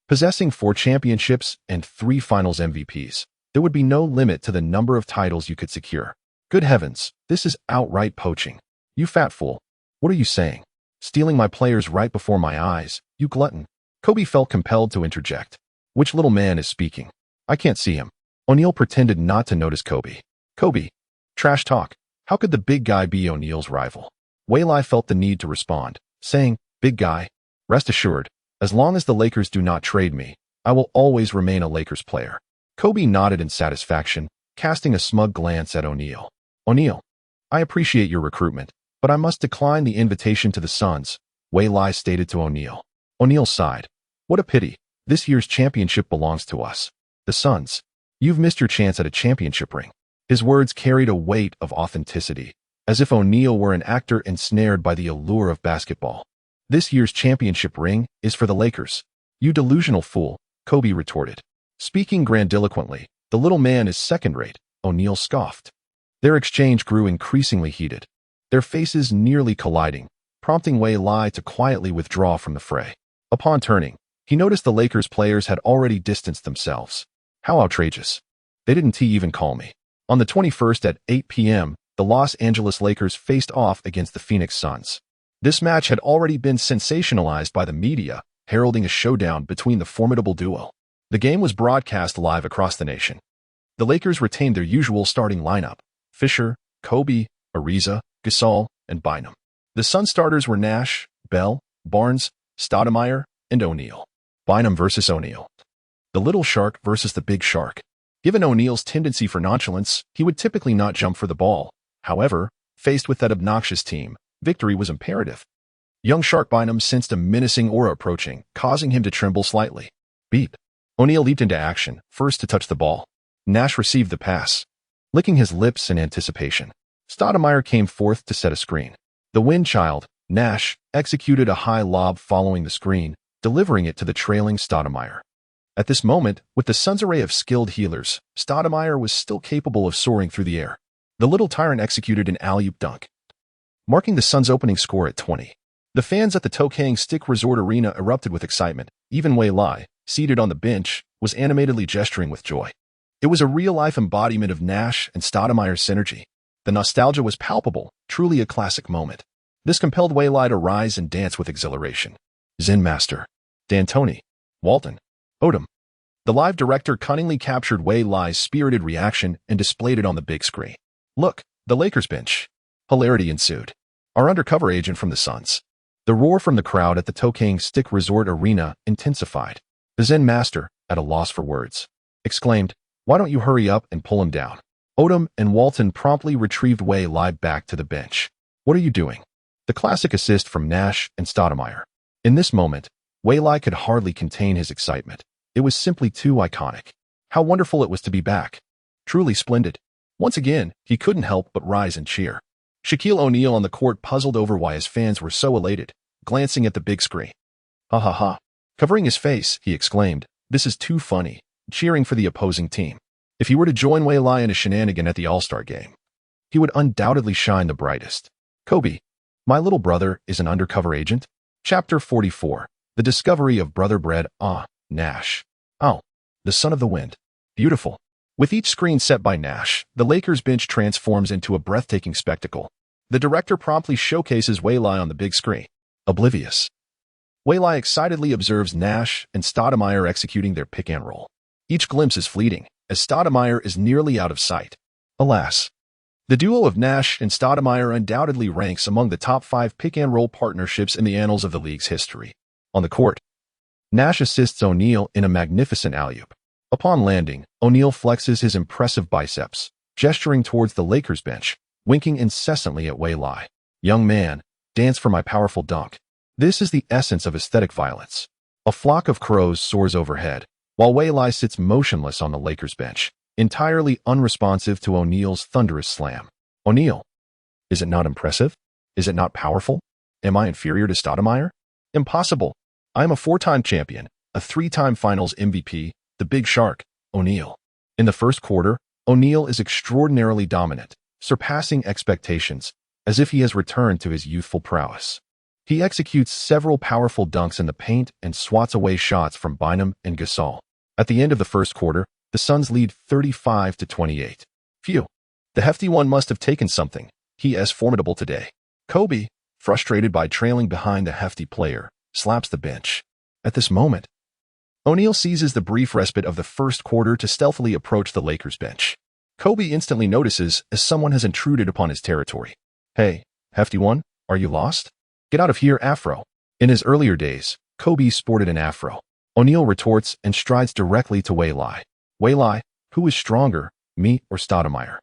[SPEAKER 1] Possessing 4 championships and 3 finals MVPs, there would be no limit to the number of titles you could secure. Good heavens, this is outright poaching. You fat fool. What are you saying? Stealing my players right before my eyes, you glutton. Kobe felt compelled to interject. Which little man is speaking? I can't see him. O'Neal pretended not to notice Kobe. Kobe. Trash talk. How could the big guy be O'Neal's rival? Wei Lai felt the need to respond, saying, Big guy, rest assured, as long as the Lakers do not trade me, I will always remain a Lakers player. Kobe nodded in satisfaction, casting a smug glance at O'Neal. O'Neal, I appreciate your recruitment, but I must decline the invitation to the Suns, Wei Lai stated to O'Neal. O'Neal sighed. What a pity. This year's championship belongs to us. The Suns. You've missed your chance at a championship ring. His words carried a weight of authenticity, as if O'Neal were an actor ensnared by the allure of basketball. This year's championship ring is for the Lakers. You delusional fool, Kobe retorted. Speaking grandiloquently, the little man is second-rate, O'Neal scoffed. Their exchange grew increasingly heated, their faces nearly colliding, prompting Wei Lai to quietly withdraw from the fray. Upon turning, he noticed the Lakers players had already distanced themselves. How outrageous. They didn't even call me. On the 21st at 8 p.m., the Los Angeles Lakers faced off against the Phoenix Suns. This match had already been sensationalized by the media, heralding a showdown between the formidable duo. The game was broadcast live across the nation. The Lakers retained their usual starting lineup: Fisher, Kobe, Ariza, Gasol, and Bynum. The Sun starters were Nash, Bell, Barnes, Stoudemire, and O'Neal. Bynum versus O'Neal. The little shark versus the big shark. Given O'Neal's tendency for nonchalance, he would typically not jump for the ball. However, faced with that obnoxious team, victory was imperative. Young Shark Bynum sensed a menacing aura approaching, causing him to tremble slightly. Beep. O'Neal leaped into action, first to touch the ball. Nash received the pass, licking his lips in anticipation. Stoudemire came forth to set a screen. The wind child, Nash, executed a high lob following the screen, delivering it to the trailing Stoudemire. At this moment, with the Suns' array of skilled healers, Stoudemire was still capable of soaring through the air. The little tyrant executed an alley-oop dunk, marking the Suns' opening score at 20. The fans at the Tokang Stick Resort Arena erupted with excitement. Even Wei Lai, seated on the bench, was animatedly gesturing with joy. It was a real-life embodiment of Nash and Stoudemire's synergy. The nostalgia was palpable, truly a classic moment. This compelled Wei Lai to rise and dance with exhilaration. Zen Master, D'Antoni, Walton, Odom. The live director cunningly captured Wei Lai's spirited reaction and displayed it on the big screen. Look, the Lakers bench. Hilarity ensued. Our undercover agent from the Suns. The roar from the crowd at the Tokang Stick Resort Arena intensified. The Zen Master, at a loss for words, exclaimed, "Why don't you hurry up and pull him down?" Odom and Walton promptly retrieved Wei Lai back to the bench. "What are you doing?" The classic assist from Nash and Stoudemire. In this moment, Wei Lai could hardly contain his excitement. It was simply too iconic. How wonderful it was to be back. Truly splendid. Once again, he couldn't help but rise and cheer. Shaquille O'Neal on the court puzzled over why his fans were so elated, glancing at the big screen. "Ha ha ha." Covering his face, he exclaimed, "This is too funny," cheering for the opposing team. If he were to join Wei Lai in a shenanigan at the All-Star game, he would undoubtedly shine the brightest. Kobe, my little brother, is an undercover agent? Chapter 44. The Discovery of Brother Bread. Nash. Oh, the son of the wind. Beautiful. With each screen set by Nash, the Lakers bench transforms into a breathtaking spectacle. The director promptly showcases Wei Lai on the big screen. Oblivious. Wei Lai excitedly observes Nash and Stoudemire executing their pick and roll. Each glimpse is fleeting, as Stoudemire is nearly out of sight. Alas. The duo of Nash and Stoudemire undoubtedly ranks among the top 5 pick-and-roll partnerships in the annals of the league's history. On the court, Nash assists O'Neal in a magnificent alley-oop. Upon landing, O'Neal flexes his impressive biceps, gesturing towards the Lakers bench, winking incessantly at Wei Lai. "Young man, dance for my powerful dunk." This is the essence of aesthetic violence. A flock of crows soars overhead, while Wei Lai sits motionless on the Lakers bench, entirely unresponsive to O'Neal's thunderous slam. O'Neal, is it not impressive? Is it not powerful? Am I inferior to Stoudemire? Impossible. I am a 4-time champion, a 3-time finals MVP, the big shark, O'Neal. In the first quarter, O'Neal is extraordinarily dominant, surpassing expectations, as if he has returned to his youthful prowess. He executes several powerful dunks in the paint and swats away shots from Bynum and Gasol. At the end of the first quarter, the Suns lead 35-28. Phew. The hefty one must have taken something. He is formidable today. Kobe, frustrated by trailing behind the hefty player, slaps the bench. At this moment, O'Neal seizes the brief respite of the first quarter to stealthily approach the Lakers bench. Kobe instantly notices as someone has intruded upon his territory. "Hey, hefty one, are you lost? Get out of here, Afro." In his earlier days, Kobe sported an afro. O'Neal retorts and strides directly to Wei Lai. "Wei Lai, who is stronger, me or Stoudemire?"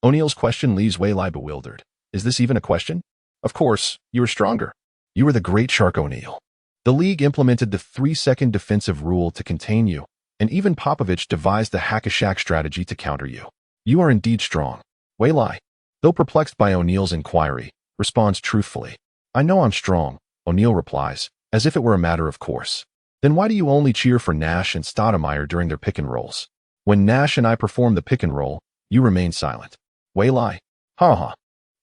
[SPEAKER 1] O'Neal's question leaves Wei Lai bewildered. Is this even a question? Of course, you are stronger. You are the great shark, O'Neal. The league implemented the 3-second defensive rule to contain you, and even Popovich devised the hack-a-shack strategy to counter you. You are indeed strong. Wei Lai, though perplexed by O'Neal's inquiry, responds truthfully. "I know I'm strong," O'Neal replies, as if it were a matter of course. "Then why do you only cheer for Nash and Stoudemire during their pick and rolls? When Nash and I perform the pick and roll, you remain silent." Wei Lai, "Ha ha.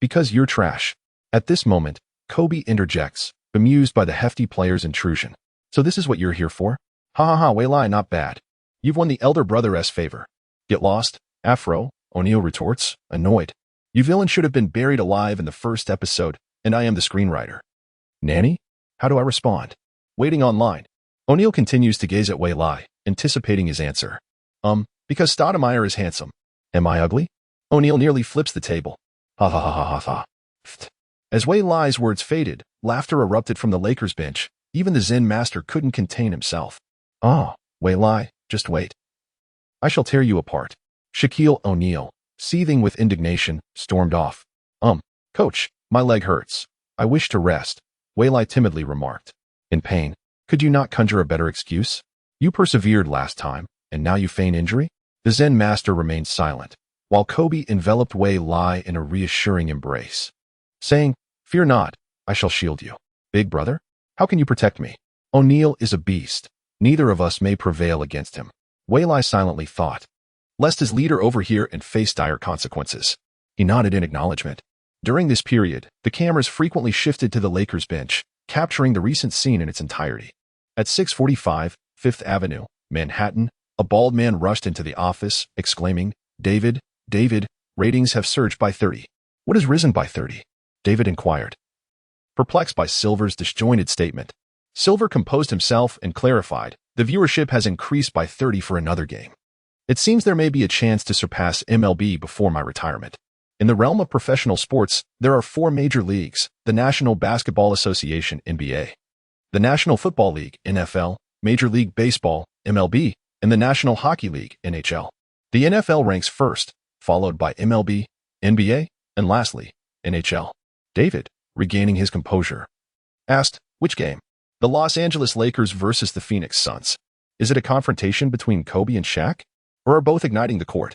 [SPEAKER 1] Because you're trash." At this moment, Kobe interjects, bemused by the hefty player's intrusion. "So this is what you're here for? Ha ha ha, Wei Lai, not bad. You've won the elder brother's favor." "Get lost, Afro," O'Neal retorts, annoyed. "You villain should have been buried alive in the first episode, and I am the screenwriter." "Nanny? How do I respond?" Waiting online, O'Neal continues to gaze at Wei Lai, anticipating his answer. Because Stoudemire is handsome." "Am I ugly?" O'Neal nearly flips the table. "Ha ha ha ha ha ha. As Wei Lai's words faded, laughter erupted from the Lakers bench. Even the Zen master couldn't contain himself. "Ah, Wei Lai, just wait. I shall tear you apart." Shaquille O'Neal, seething with indignation, stormed off. Coach, my leg hurts. I wish to rest," Wei Lai timidly remarked. "In pain? Could you not conjure a better excuse? You persevered last time, and now you feign injury?" The Zen master remained silent, while Kobe enveloped Wei Lai in a reassuring embrace, saying, "Fear not, I shall shield you. Big brother, how can you protect me? O'Neal is a beast. Neither of us may prevail against him." Wei Lai silently thought, lest his leader overhear and face dire consequences. He nodded in acknowledgement. During this period, the cameras frequently shifted to the Lakers bench, capturing the recent scene in its entirety. At 6:45, Fifth Avenue, Manhattan, a bald man rushed into the office, exclaiming, David, ratings have surged by 30. "What has risen by 30? David inquired, perplexed by Silver's disjointed statement. Silver composed himself and clarified, "The viewership has increased by 30 for another game. It seems there may be a chance to surpass MLB before my retirement." In the realm of professional sports, there are 4 major leagues: the National Basketball Association (NBA), the National Football League (NFL), Major League Baseball (MLB), and the National Hockey League (NHL). The NFL ranks first, followed by MLB, NBA, and lastly, NHL. David, regaining his composure, asked, "Which game?" "The Los Angeles Lakers versus the Phoenix Suns. Is it a confrontation between Kobe and Shaq? Or are both igniting the court?"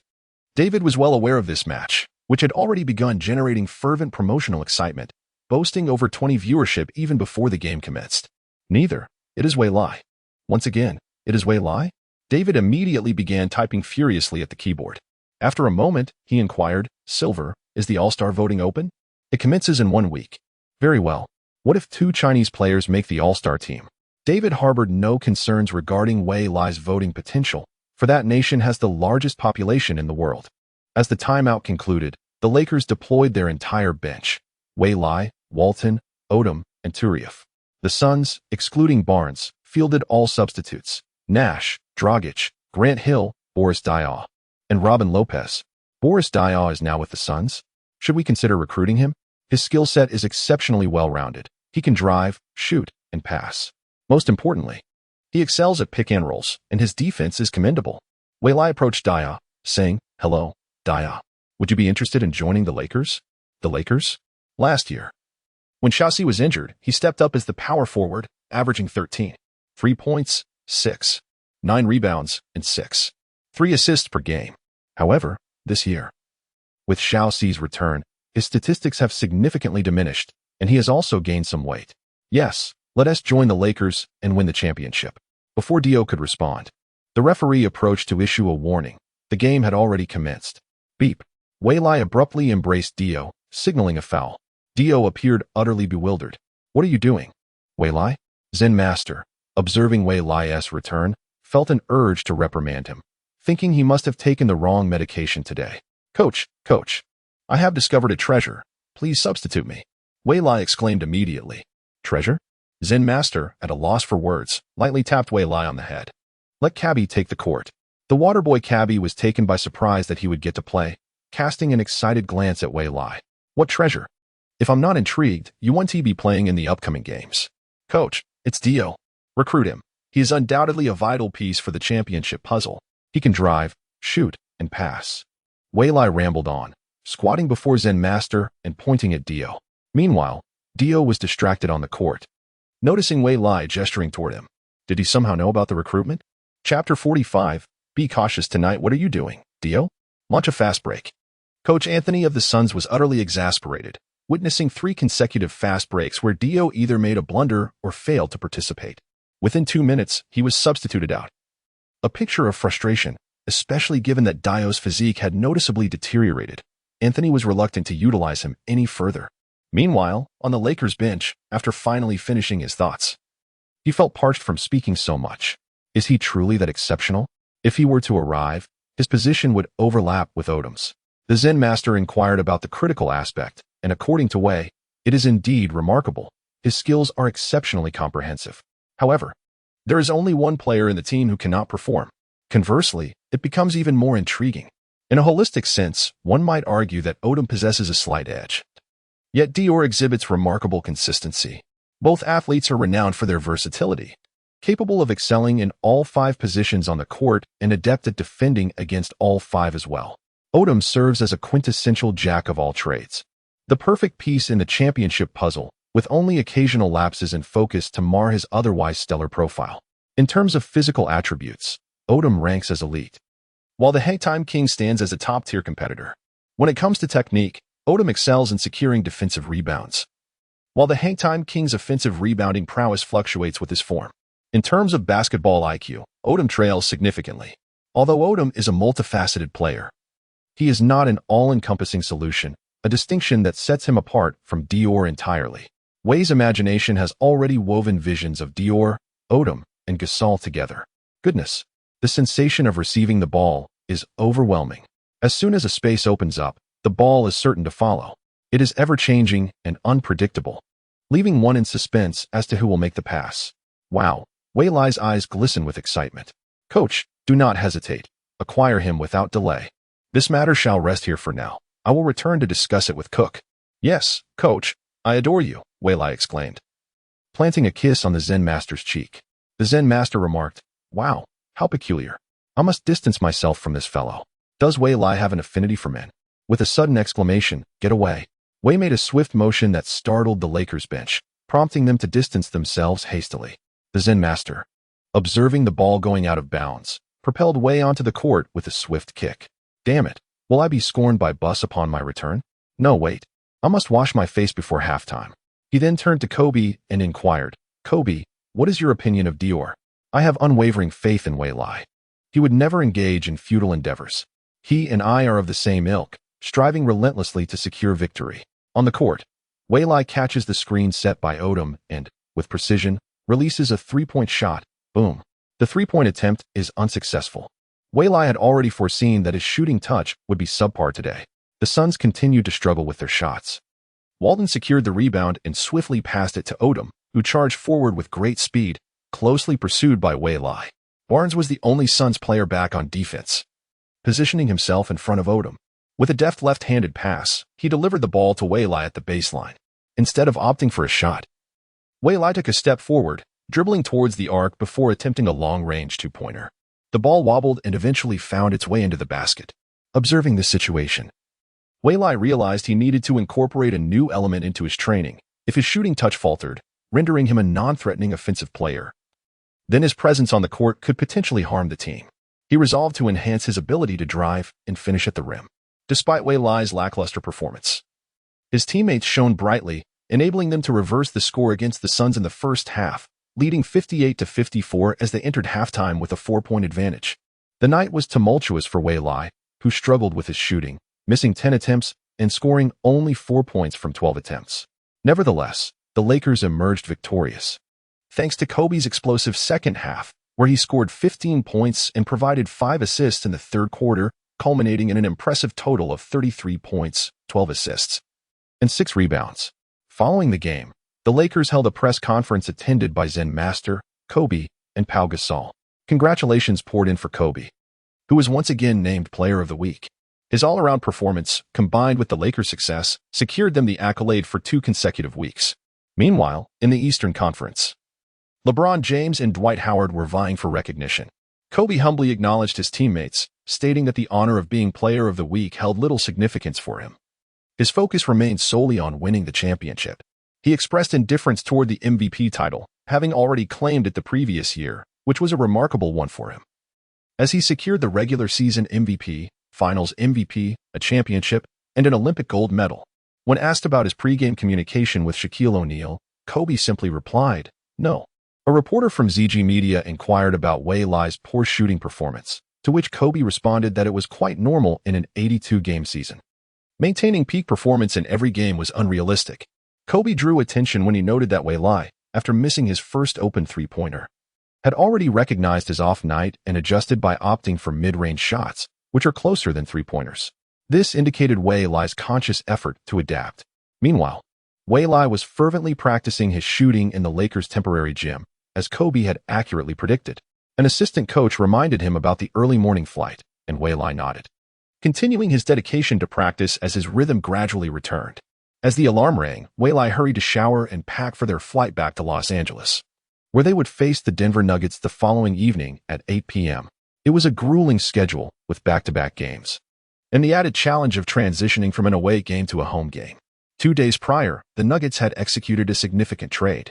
[SPEAKER 1] David was well aware of this match, which had already begun generating fervent promotional excitement, boasting over 20 viewership even before the game commenced. "Neither. It is Wei Lai." "Once again, it is Wei Lai?" David immediately began typing furiously at the keyboard. After a moment, he inquired, "Silver, is the All-Star voting open?" "It commences in 1 week." "Very well. What if 2 Chinese players make the All-Star team?" David harbored no concerns regarding Wei Lai's voting potential, for that nation has the largest population in the world. As the timeout concluded, the Lakers deployed their entire bench: Wei Lai, Walton, Odom, and Turieff. The Suns, excluding Barnes, fielded all substitutes: Nash, Dragic, Grant Hill, Boris Diaw, and Robin Lopez. Boris Diaw is now with the Suns. Should we consider recruiting him? His skill set is exceptionally well-rounded. He can drive, shoot, and pass. Most importantly, he excels at pick-and-rolls, and his defense is commendable. Wei Lai approached Diaw, saying, "Hello, Diaw. Would you be interested in joining the Lakers?" "The Lakers?" "Last year, when Chauncey was injured, he stepped up as the power forward, averaging 13. 3 points, 6, 9 rebounds, and 6, 3 assists per game. However, this year, with Chauncey's return, his statistics have significantly diminished, and he has also gained some weight. Yes, let us join the Lakers and win the championship." Before Dio could respond, the referee approached to issue a warning. The game had already commenced. Beep. Wei Lai abruptly embraced Dio, signaling a foul. Dio appeared utterly bewildered. "What are you doing?" Wei Lai? Zen master, observing Wei Lai's return, felt an urge to reprimand him, thinking he must have taken the wrong medication today. Coach, I have discovered a treasure. Please substitute me." Wei Lai exclaimed immediately. "Treasure?" Zen master, at a loss for words, lightly tapped Wei Lai on the head. "Let Cabby take the court." The waterboy Cabby was taken by surprise that he would get to play, casting an excited glance at Wei Lai. "What treasure? If I'm not intrigued, you won't be playing in the upcoming games." "Coach, it's Dio. Recruit him. He is undoubtedly a vital piece for the championship puzzle. He can drive, shoot, and pass." Wei Lai rambled on, squatting before Zen master and pointing at Dio. Meanwhile, Dio was distracted on the court. Noticing Wei Lai gesturing toward him, did he somehow know about the recruitment? Chapter 45. Be cautious tonight. What are you doing, Dio? Launch a fast break. Coach Anthony of the Suns was utterly exasperated, witnessing 3 consecutive fast breaks where Dio either made a blunder or failed to participate. Within 2 minutes, he was substituted out. A picture of frustration, especially given that Dio's physique had noticeably deteriorated. Anthony was reluctant to utilize him any further. Meanwhile, on the Lakers bench, after finally finishing his thoughts, he felt parched from speaking so much. Is he truly that exceptional? If he were to arrive, his position would overlap with Odom's. The Zen master inquired about the critical aspect, and according to Wei, it is indeed remarkable. His skills are exceptionally comprehensive. However, there is only one player in the team who cannot perform. Conversely, it becomes even more intriguing. In a holistic sense, one might argue that Odom possesses a slight edge. Yet Dior exhibits remarkable consistency. Both athletes are renowned for their versatility, capable of excelling in all 5 positions on the court and adept at defending against all 5 as well. Odom serves as a quintessential jack of all trades, the perfect piece in the championship puzzle, with only occasional lapses in focus to mar his otherwise stellar profile. In terms of physical attributes, Odom ranks as elite, while the Hangtime King stands as a top-tier competitor. When it comes to technique, Odom excels in securing defensive rebounds, while the Hangtime King's offensive rebounding prowess fluctuates with his form. In terms of basketball IQ, Odom trails significantly. Although Odom is a multifaceted player, he is not an all-encompassing solution, a distinction that sets him apart from Dior entirely. Wei's imagination has already woven visions of Dior, Odom, and Gasol together. Goodness, the sensation of receiving the ball is overwhelming. As soon as a space opens up, the ball is certain to follow. It is ever-changing and unpredictable, leaving one in suspense as to who will make the pass. Wow, Wei Lai's eyes glisten with excitement. Coach, do not hesitate. Acquire him without delay. This matter shall rest here for now. I will return to discuss it with Cook. Yes, Coach, I adore you, Wei Lai exclaimed, planting a kiss on the Zen master's cheek. The Zen master remarked, wow, how peculiar. I must distance myself from this fellow. Does Wei Lai have an affinity for men? With a sudden exclamation, get away. Wei made a swift motion that startled the Lakers bench, prompting them to distance themselves hastily. The Zen master, observing the ball going out of bounds, propelled Wei onto the court with a swift kick. Damn it, will I be scorned by Bus upon my return? No, wait. I must wash my face before halftime. He then turned to Kobe and inquired, Kobe, what is your opinion of Dior? I have unwavering faith in Wei Lai. He would never engage in futile endeavors. He and I are of the same ilk, striving relentlessly to secure victory. On the court, Wei Lai catches the screen set by Odom and, with precision, releases a three-point shot. Boom. The three-point attempt is unsuccessful. Wei Lai had already foreseen that his shooting touch would be subpar today. The Suns continued to struggle with their shots. Walton secured the rebound and swiftly passed it to Odom, who charged forward with great speed, closely pursued by Wei Lai. Barnes was the only Suns player back on defense, positioning himself in front of Odom. With a deft left-handed pass, he delivered the ball to Wei Lai at the baseline. Instead of opting for a shot, Wei Lai took a step forward, dribbling towards the arc before attempting a long-range two-pointer. The ball wobbled and eventually found its way into the basket. Observing this situation, Wei Lai realized he needed to incorporate a new element into his training if his shooting touch faltered, rendering him a non-threatening offensive player. Then his presence on the court could potentially harm the team. He resolved to enhance his ability to drive and finish at the rim. Despite Wei Lai's lackluster performance, his teammates shone brightly, enabling them to reverse the score against the Suns in the first half, leading 58-54 as they entered halftime with a 4-point advantage. The night was tumultuous for Wei Lai, who struggled with his shooting, missing 10 attempts and scoring only 4 points from 12 attempts. Nevertheless, the Lakers emerged victorious, thanks to Kobe's explosive second half, where he scored 15 points and provided 5 assists in the third quarter, culminating in an impressive total of 33 points, 12 assists, and 6 rebounds. Following the game, the Lakers held a press conference attended by Zen Master, Kobe, and Pau Gasol. Congratulations poured in for Kobe, who was once again named Player of the Week. His all-around performance, combined with the Lakers' success, secured them the accolade for 2 consecutive weeks. Meanwhile, in the Eastern Conference, LeBron James and Dwight Howard were vying for recognition. Kobe humbly acknowledged his teammates, stating that the honor of being Player of the Week held little significance for him. His focus remained solely on winning the championship. He expressed indifference toward the MVP title, having already claimed it the previous year, which was a remarkable one for him, as he secured the regular season MVP, Finals MVP, a championship, and an Olympic gold medal. When asked about his pregame communication with Shaquille O'Neal, Kobe simply replied, no. A reporter from ZG Media inquired about Wei Lai's poor shooting performance, to which Kobe responded that it was quite normal in an 82-game season. Maintaining peak performance in every game was unrealistic. Kobe drew attention when he noted that Wei Lai, after missing his first open three-pointer, had already recognized his off night and adjusted by opting for mid-range shots, which are closer than three-pointers. This indicated Wei Lai's conscious effort to adapt. Meanwhile, Wei Lai was fervently practicing his shooting in the Lakers' temporary gym, as Kobe had accurately predicted. An assistant coach reminded him about the early morning flight, and Wei Lai nodded, continuing his dedication to practice as his rhythm gradually returned. As the alarm rang, Waylai hurried to shower and pack for their flight back to Los Angeles, where they would face the Denver Nuggets the following evening at 8 p.m. It was a grueling schedule with back-to-back games, and the added challenge of transitioning from an away game to a home game. 2 days prior, the Nuggets had executed a significant trade,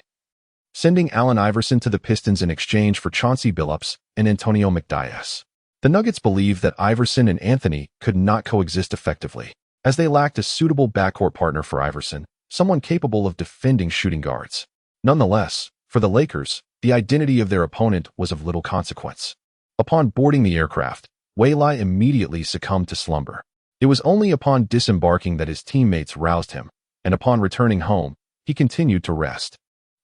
[SPEAKER 1] sending Allen Iverson to the Pistons in exchange for Chauncey Billups and Antonio McDyess. The Nuggets believed that Iverson and Anthony could not coexist effectively, as they lacked a suitable backcourt partner for Iverson, someone capable of defending shooting guards. Nonetheless, for the Lakers, the identity of their opponent was of little consequence. Upon boarding the aircraft, Waylai immediately succumbed to slumber. It was only upon disembarking that his teammates roused him, and upon returning home, he continued to rest.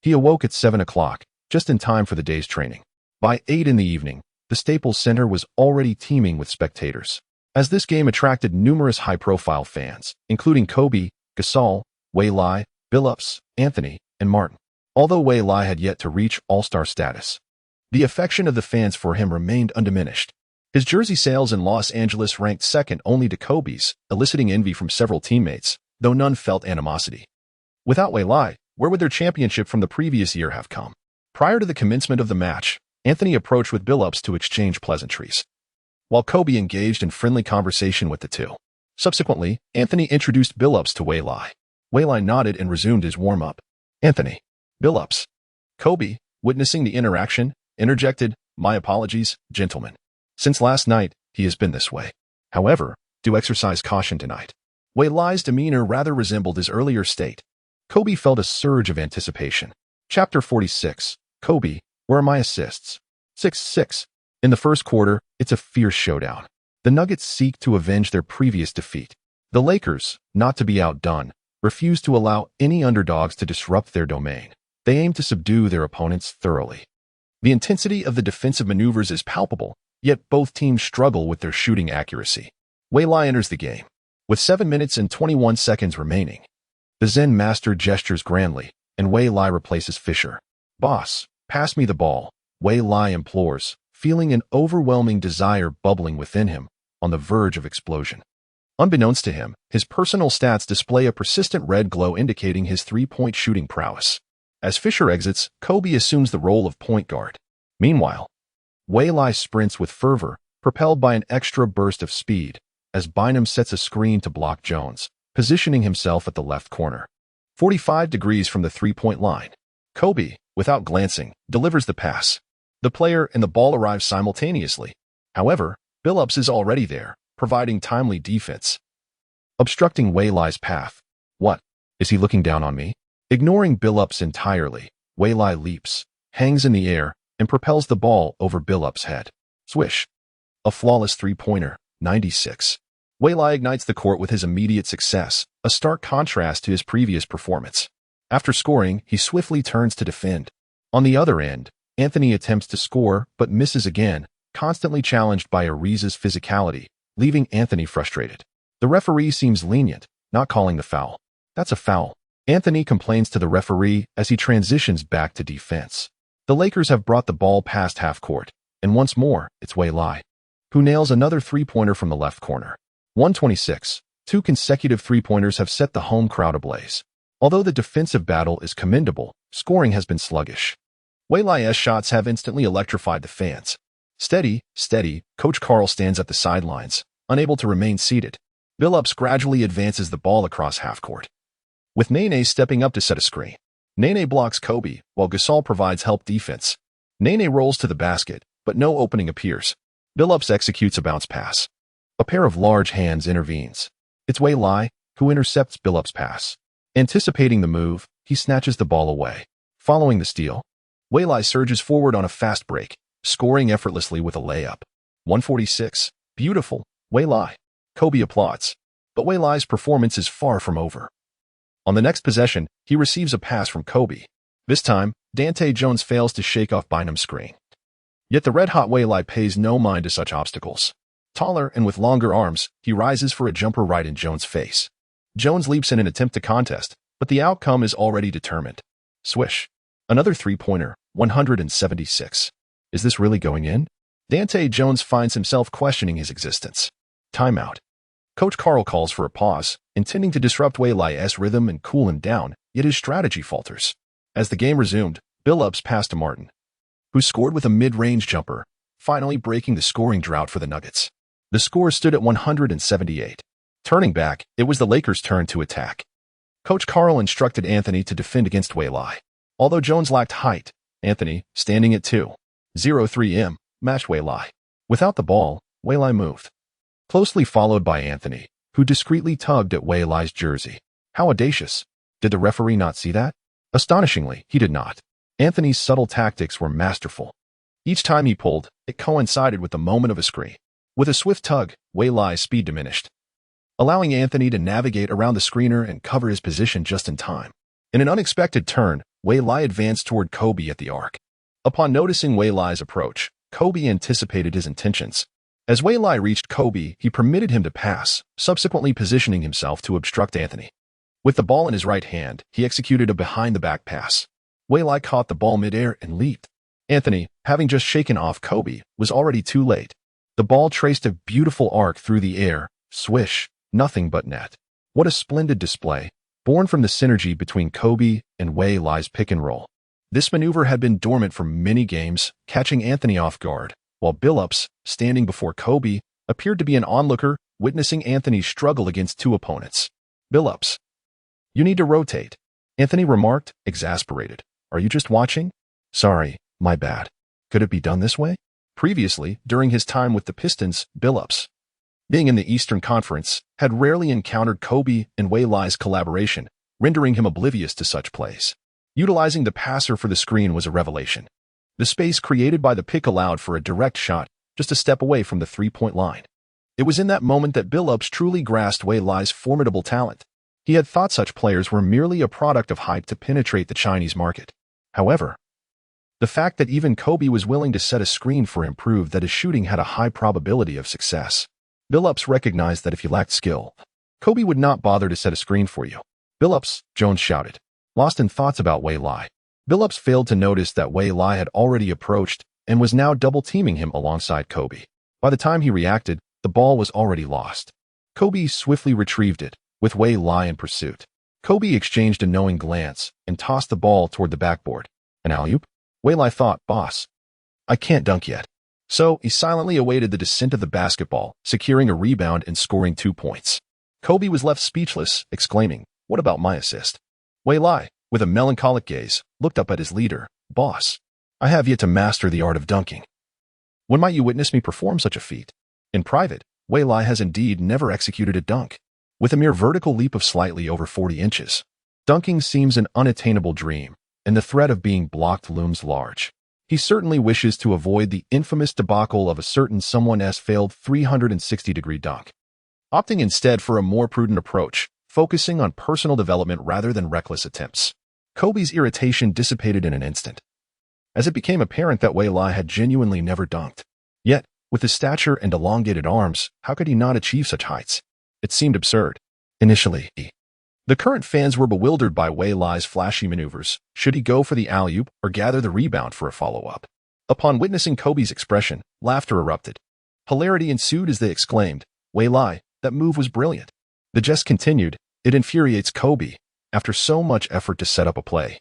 [SPEAKER 1] He awoke at 7 o'clock, just in time for the day's training. By 8 in the evening, the Staples Center was already teeming with spectators, as this game attracted numerous high-profile fans, including Kobe, Gasol, Waylai, Billups, Anthony, and Martin. Although Waylai had yet to reach all-star status, the affection of the fans for him remained undiminished. His jersey sales in Los Angeles ranked second only to Kobe's, eliciting envy from several teammates, though none felt animosity. Without Waylai, where would their championship from the previous year have come? Prior to the commencement of the match, Anthony approached with Billups to exchange pleasantries, while Kobe engaged in friendly conversation with the two. Subsequently, Anthony introduced Billups to Waylai. Waylai nodded and resumed his warm-up. Anthony, Billups. Kobe, witnessing the interaction, interjected, "My apologies, gentlemen. Since last night, he has been this way. However, do exercise caution tonight." Waylai's demeanor rather resembled his earlier state. Kobe felt a surge of anticipation. Chapter 46. Kobe, where are my assists? 6-6. In the first quarter, it's a fierce showdown. The Nuggets seek to avenge their previous defeat. The Lakers, not to be outdone, refuse to allow any underdogs to disrupt their domain. They aim to subdue their opponents thoroughly. The intensity of the defensive maneuvers is palpable, yet both teams struggle with their shooting accuracy. Waylai enters the game. With 7 minutes and 21 seconds remaining, the Zen master gestures grandly, and Waylai replaces Fisher. "Boss, pass me the ball," Waylai implores, feeling an overwhelming desire bubbling within him, on the verge of explosion. Unbeknownst to him, his personal stats display a persistent red glow indicating his three-point shooting prowess. As Fisher exits, Kobe assumes the role of point guard. Meanwhile, Waylai sprints with fervor, propelled by an extra burst of speed, as Bynum sets a screen to block Jones, positioning himself at the left corner. 45 degrees from the three-point line, Kobe, without glancing, delivers the pass. The player and the ball arrive simultaneously. However, Billups is already there, providing timely defense, obstructing Waylai's path. "What? Is he looking down on me?" Ignoring Billups entirely, Waylai leaps, hangs in the air, and propels the ball over Billups' head. Swish. A flawless three-pointer, 96. Waylai ignites the court with his immediate success, a stark contrast to his previous performance. After scoring, he swiftly turns to defend. On the other end, Anthony attempts to score but misses again, constantly challenged by Ariza's physicality, leaving Anthony frustrated. The referee seems lenient, not calling the foul. "That's a foul." Anthony complains to the referee as he transitions back to defense. The Lakers have brought the ball past half court, and once more, it's Waylai, who nails another three-pointer from the left corner. 126. 2 consecutive three-pointers have set the home crowd ablaze. Although the defensive battle is commendable, scoring has been sluggish. Waylai's shots have instantly electrified the fans. Steady, steady, Coach Carl stands at the sidelines, unable to remain seated. Billups gradually advances the ball across half court, with Nene stepping up to set a screen. Nene blocks Kobe, while Gasol provides help defense. Nene rolls to the basket, but no opening appears. Billups executes a bounce pass. A pair of large hands intervenes. It's Waylai, who intercepts Billups' pass. Anticipating the move, he snatches the ball away. Following the steal, Waylai surges forward on a fast break, scoring effortlessly with a layup. 146. Beautiful, Waylai. Kobe applauds. But Waylai's performance is far from over. On the next possession, he receives a pass from Kobe. This time, Dante Jones fails to shake off Bynum's screen. Yet the red-hot Waylai pays no mind to such obstacles. Taller and with longer arms, he rises for a jumper right in Jones' face. Jones leaps in an attempt to contest, but the outcome is already determined. Swish. Another three-pointer, 176. Is this really going in? Dante Jones finds himself questioning his existence. Timeout. Coach Carl calls for a pause, intending to disrupt Wei Lai's rhythm and cool him down, yet his strategy falters. As the game resumed, Billups passed to Martin, who scored with a mid-range jumper, finally breaking the scoring drought for the Nuggets. The score stood at 178. Turning back, it was the Lakers' turn to attack. Coach Carl instructed Anthony to defend against Wei Lai. Although Jones lacked height, Anthony, standing at 2.03 matched Wei Lai. Without the ball, Wei Lai moved, closely followed by Anthony, who discreetly tugged at Wei Lai's jersey. How audacious! Did the referee not see that? Astonishingly, he did not. Anthony's subtle tactics were masterful. Each time he pulled, it coincided with the moment of a screen. With a swift tug, Wei Lai's speed diminished, allowing Anthony to navigate around the screener and cover his position just in time. In an unexpected turn, Wei Lai advanced toward Kobe at the arc. Upon noticing Wei Lai's approach, Kobe anticipated his intentions. As Wei Lai reached Kobe, he permitted him to pass, subsequently positioning himself to obstruct Anthony. With the ball in his right hand, he executed a behind-the-back pass. Wei Lai caught the ball midair and leaped. Anthony, having just shaken off Kobe, was already too late. The ball traced a beautiful arc through the air, swish, nothing but net. What a splendid display, born from the synergy between Kobe and Wei Lai's pick and roll. This maneuver had been dormant for many games, catching Anthony off guard, while Billups, standing before Kobe, appeared to be an onlooker, witnessing Anthony's struggle against two opponents. Billups, you need to rotate, Anthony remarked, exasperated. Are you just watching? Sorry, my bad. Could it be done this way? Previously, during his time with the Pistons, Billups, being in the Eastern Conference, had rarely encountered Kobe and Wei Lai's collaboration, rendering him oblivious to such plays. Utilizing the passer for the screen was a revelation. The space created by the pick allowed for a direct shot, just a step away from the three-point line. It was in that moment that Billups truly grasped Wei Lai's formidable talent. He had thought such players were merely a product of hype to penetrate the Chinese market. However, the fact that even Kobe was willing to set a screen for him proved that his shooting had a high probability of success. Billups recognized that if you lacked skill, Kobe would not bother to set a screen for you. Billups, Jones shouted, lost in thoughts about Wei Lai. Billups failed to notice that Wei Lai had already approached and was now double-teaming him alongside Kobe. By the time he reacted, the ball was already lost. Kobe swiftly retrieved it, with Wei Lai in pursuit. Kobe exchanged a knowing glance and tossed the ball toward the backboard. An alley-oop? Wei Lai thought, boss, I can't dunk yet. So he silently awaited the descent of the basketball, securing a rebound and scoring 2 points. Kobe was left speechless, exclaiming, what about my assist? Wei Lai, with a melancholic gaze, looked up at his leader. Boss, I have yet to master the art of dunking. When might you witness me perform such a feat? In private, Wei Lai has indeed never executed a dunk. With a mere vertical leap of slightly over 40 inches, dunking seems an unattainable dream, and the threat of being blocked looms large. He certainly wishes to avoid the infamous debacle of a certain someone's failed 360-degree dunk, opting instead for a more prudent approach, focusing on personal development rather than reckless attempts. Kobe's irritation dissipated in an instant, as it became apparent that Wei Lai had genuinely never dunked. Yet, with his stature and elongated arms, how could he not achieve such heights? It seemed absurd. Initially, the current fans were bewildered by Wei Lai's flashy maneuvers. Should he go for the alley-oop or gather the rebound for a follow-up? Upon witnessing Kobe's expression, laughter erupted. Hilarity ensued as they exclaimed, Wei Lai, that move was brilliant. The jest continued, it infuriates Kobe. After so much effort to set up a play,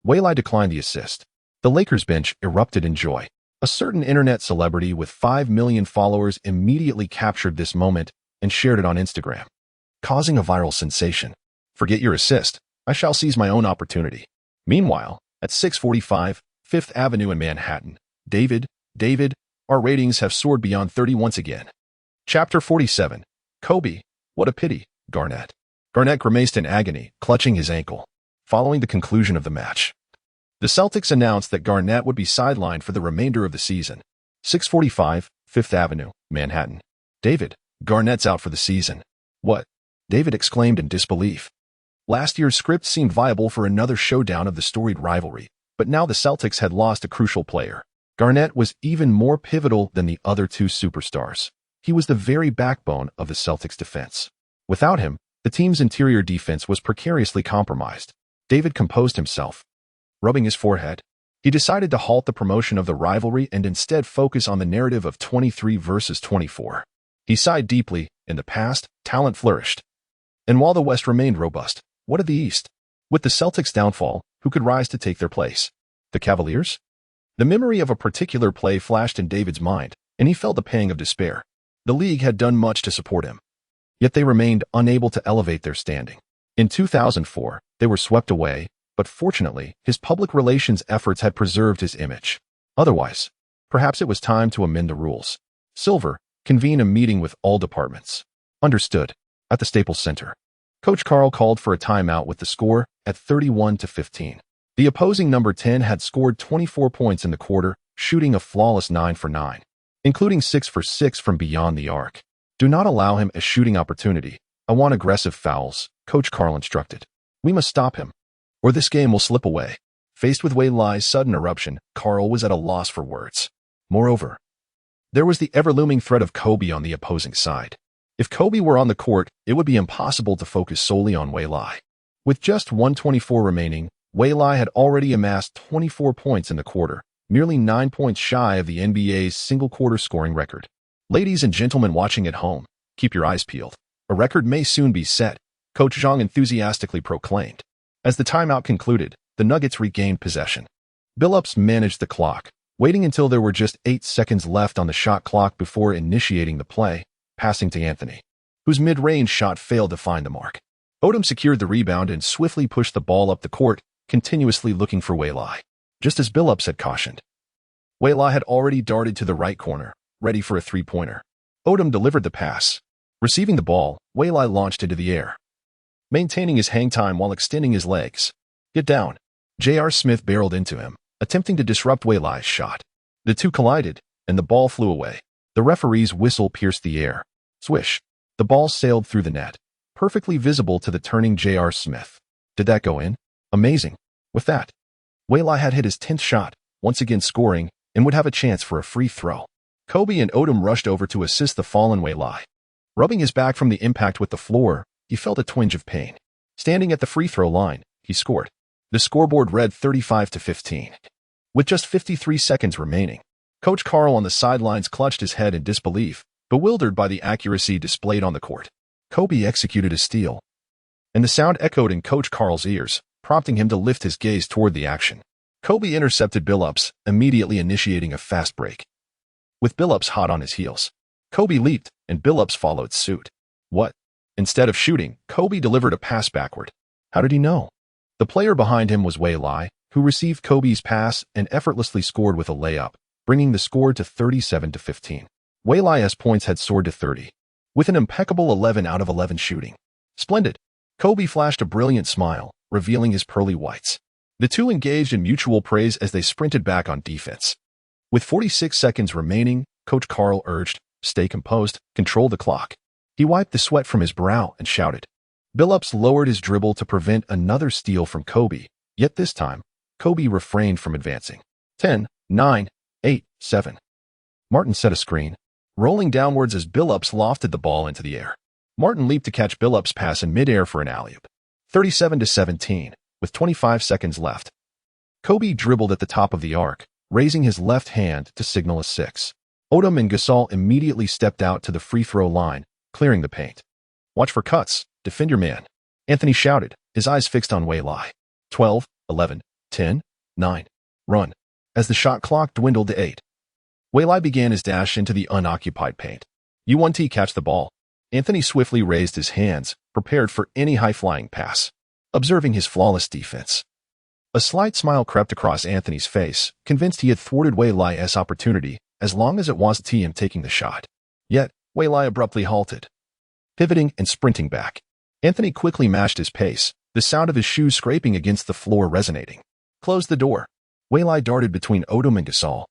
[SPEAKER 1] Wei Lai declined the assist. The Lakers bench erupted in joy. A certain internet celebrity with 5 million followers immediately captured this moment and shared it on Instagram, causing a viral sensation. Forget your assist. I shall seize my own opportunity. Meanwhile, at 645 Fifth Avenue in Manhattan, David, our ratings have soared beyond 30 once again. Chapter 47. Kobe, what a pity, Garnett. Garnett grimaced in agony, clutching his ankle. Following the conclusion of the match, the Celtics announced that Garnett would be sidelined for the remainder of the season. 645 Fifth Avenue, Manhattan. David, Garnett's out for the season. What? David exclaimed in disbelief. Last year's script seemed viable for another showdown of the storied rivalry, but now the Celtics had lost a crucial player. Garnett was even more pivotal than the other two superstars. He was the very backbone of the Celtics' defense. Without him, the team's interior defense was precariously compromised. David composed himself. Rubbing his forehead, he decided to halt the promotion of the rivalry and instead focus on the narrative of 23 versus 24. He sighed deeply, In the past, talent flourished. And while the West remained robust, what of the East? With the Celtics' downfall, who could rise to take their place? The Cavaliers? The memory of a particular play flashed in David's mind, and he felt the pang of despair. The league had done much to support him, yet they remained unable to elevate their standing. In 2004, they were swept away, but fortunately, his public relations efforts had preserved his image. Otherwise, perhaps it was time to amend the rules. Silver, convene a meeting with all departments. Understood. At the Staples Center, Coach Karl called for a timeout with the score at 31-15. The opposing number 10 had scored 24 points in the quarter, shooting a flawless 9 for 9, including 6 for 6 from beyond the arc. Do not allow him a shooting opportunity. I want aggressive fouls, Coach Karl instructed. We must stop him, or this game will slip away. Faced with Wei Lai's sudden eruption, Karl was at a loss for words. Moreover, there was the ever-looming threat of Kobe on the opposing side. If Kobe were on the court, it would be impossible to focus solely on Wei Lai. With just 124 remaining, Wei Lai had already amassed 24 points in the quarter, merely 9 points shy of the NBA's single-quarter scoring record. Ladies and gentlemen watching at home, keep your eyes peeled. A record may soon be set, Coach Zhang enthusiastically proclaimed. As the timeout concluded, the Nuggets regained possession. Billups managed the clock, waiting until there were just 8 seconds left on the shot clock before initiating the play, passing to Anthony, whose mid-range shot failed to find the mark. Odom secured the rebound and swiftly pushed the ball up the court, continuously looking for Wei Lai. Just as Billups had cautioned, Wei Lai had already darted to the right corner, ready for a three-pointer. Odom delivered the pass. Receiving the ball, Wei Lai launched into the air, maintaining his hang time while extending his legs. Get down. J.R. Smith barreled into him, attempting to disrupt Wei Lai's shot. The two collided, and the ball flew away. The referee's whistle pierced the air. Swish. The ball sailed through the net, perfectly visible to the turning J.R. Smith. Did that go in? Amazing. With that, Wei Lai had hit his 10th shot, once again scoring, and would have a chance for a free throw. Kobe and Odom rushed over to assist the fallen Wei Lai. Rubbing his back from the impact with the floor, he felt a twinge of pain. Standing at the free throw line, he scored. The scoreboard read 35-15. With just 53 seconds remaining, Coach Karl on the sidelines clutched his head in disbelief, bewildered by the accuracy displayed on the court. Kobe executed a steal, and the sound echoed in Coach Karl's ears, prompting him to lift his gaze toward the action. Kobe intercepted Billups, immediately initiating a fast break. With Billups hot on his heels, Kobe leaped, and Billups followed suit. What? Instead of shooting, Kobe delivered a pass backward. How did he know? The player behind him was Wei Lai, who received Kobe's pass and effortlessly scored with a layup, bringing the score to 37-15. Wei Lai's points had soared to 30, with an impeccable 11 out of 11 shooting. Splendid. Kobe flashed a brilliant smile, revealing his pearly whites. The two engaged in mutual praise as they sprinted back on defense. With 46 seconds remaining, Coach Karl urged, "Stay composed, control the clock." He wiped the sweat from his brow and shouted. Billups lowered his dribble to prevent another steal from Kobe, yet this time, Kobe refrained from advancing. 10, 9, 8, 7. Martin set a screen, rolling downwards as Billups lofted the ball into the air. Martin leaped to catch Billups' pass in midair for an alley-oop. 37-17, with 25 seconds left. Kobe dribbled at the top of the arc, raising his left hand to signal a 6. Odom and Gasol immediately stepped out to the free throw line, clearing the paint. "Watch for cuts. Defend your man," Anthony shouted, his eyes fixed on Wei Lai. 12, 11, 10, 9. Run. As the shot clock dwindled to 8, Wei Lai began his dash into the unoccupied paint. "U1T catch the ball." Anthony swiftly raised his hands, prepared for any high-flying pass, observing his flawless defense. A slight smile crept across Anthony's face, convinced he had thwarted Wei Lai's opportunity as long as it wasn't him taking the shot. Yet, Wei Lai abruptly halted, pivoting and sprinting back. Anthony quickly matched his pace, the sound of his shoes scraping against the floor resonating. "Close the door." Wei Lai darted between Odom and Gasol,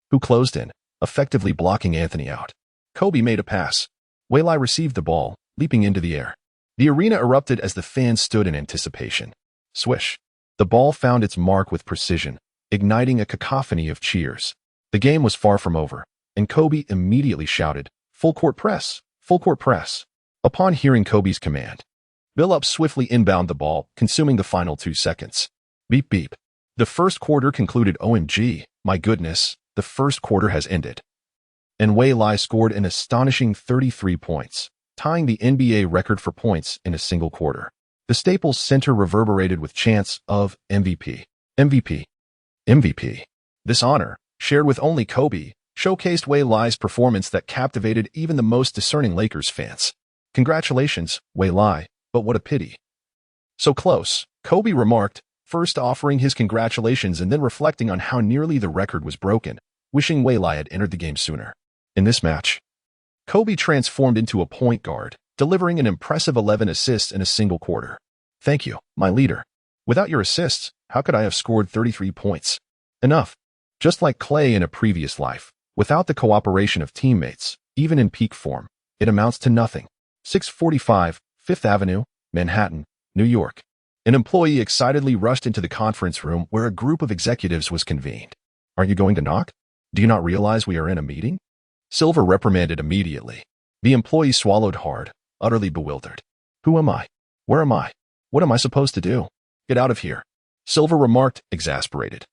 [SPEAKER 1] who closed in, effectively blocking Anthony out. Kobe made a pass. Wei Lai received the ball, leaping into the air. The arena erupted as the fans stood in anticipation. Swish. The ball found its mark with precision, igniting a cacophony of cheers. The game was far from over, and Kobe immediately shouted, "Full court press! Full court press!" Upon hearing Kobe's command, Billups swiftly inbound the ball, consuming the final 2 seconds. Beep beep. The first quarter concluded. OMG, my goodness, the first quarter has ended. and Wei Lai scored an astonishing 33 points, tying the NBA record for points in a single quarter. The Staples Center reverberated with chants of MVP, MVP, MVP. This honor, shared with only Kobe, showcased Wei Lai's performance that captivated even the most discerning Lakers fans. Congratulations, Wei Lai, but what a pity. So close, Kobe remarked, first offering his congratulations and then reflecting on how nearly the record was broken, wishing Wei Lai had entered the game sooner. In this match, Kobe transformed into a point guard, delivering an impressive 11 assists in a single quarter. Thank you, my leader. Without your assists, how could I have scored 33 points? Enough. Just like Clay in a previous life, without the cooperation of teammates, even in peak form, it amounts to nothing. 645, Fifth Avenue, Manhattan, New York. An employee excitedly rushed into the conference room where a group of executives was convened. Aren't you going to knock? Do you not realize we are in a meeting? Silver reprimanded immediately. The employee swallowed hard, utterly bewildered. Who am I? Where am I? What am I supposed to do? Get out of here. Silver remarked, exasperated.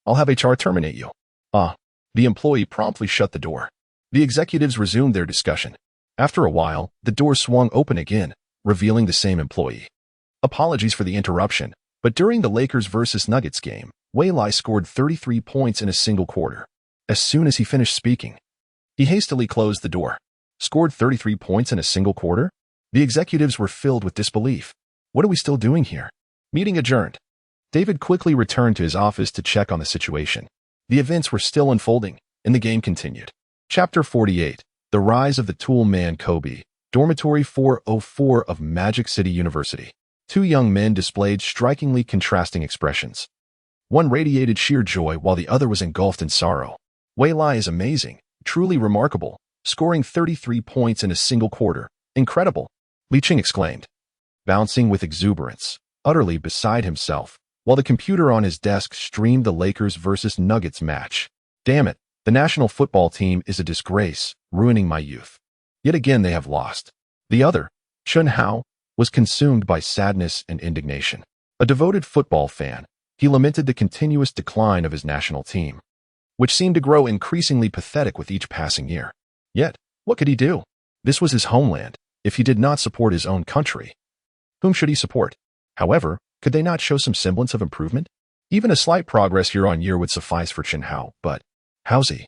[SPEAKER 1] I'll have HR terminate you. The employee promptly shut the door. The executives resumed their discussion. After a while, the door swung open again, revealing the same employee. Apologies for the interruption, but during the Lakers vs. Nuggets game, Wei Lai scored 33 points in a single quarter. As soon as he finished speaking, he hastily closed the door. Scored 33 points in a single quarter? The executives were filled with disbelief. What are we still doing here? Meeting adjourned. David quickly returned to his office to check on the situation. The events were still unfolding, and the game continued. Chapter 48, The Rise of the Tool Man Kobe, Dormitory 404 of Magic City University. Two young men displayed strikingly contrasting expressions. One radiated sheer joy while the other was engulfed in sorrow. Wei Lai is amazing, truly remarkable, scoring 33 points in a single quarter. Incredible, Li Qing exclaimed, bouncing with exuberance, utterly beside himself, while the computer on his desk streamed the Lakers vs. Nuggets match. Damn it, the national football team is a disgrace, ruining my youth. Yet again they have lost. The other, Chun Hao, was consumed by sadness and indignation. A devoted football fan, he lamented the continuous decline of his national team, which seemed to grow increasingly pathetic with each passing year. Yet, what could he do? This was his homeland. If he did not support his own country, whom should he support? However, could they not show some semblance of improvement? Even a slight progress year on year would suffice for Chen Hao, but how's he?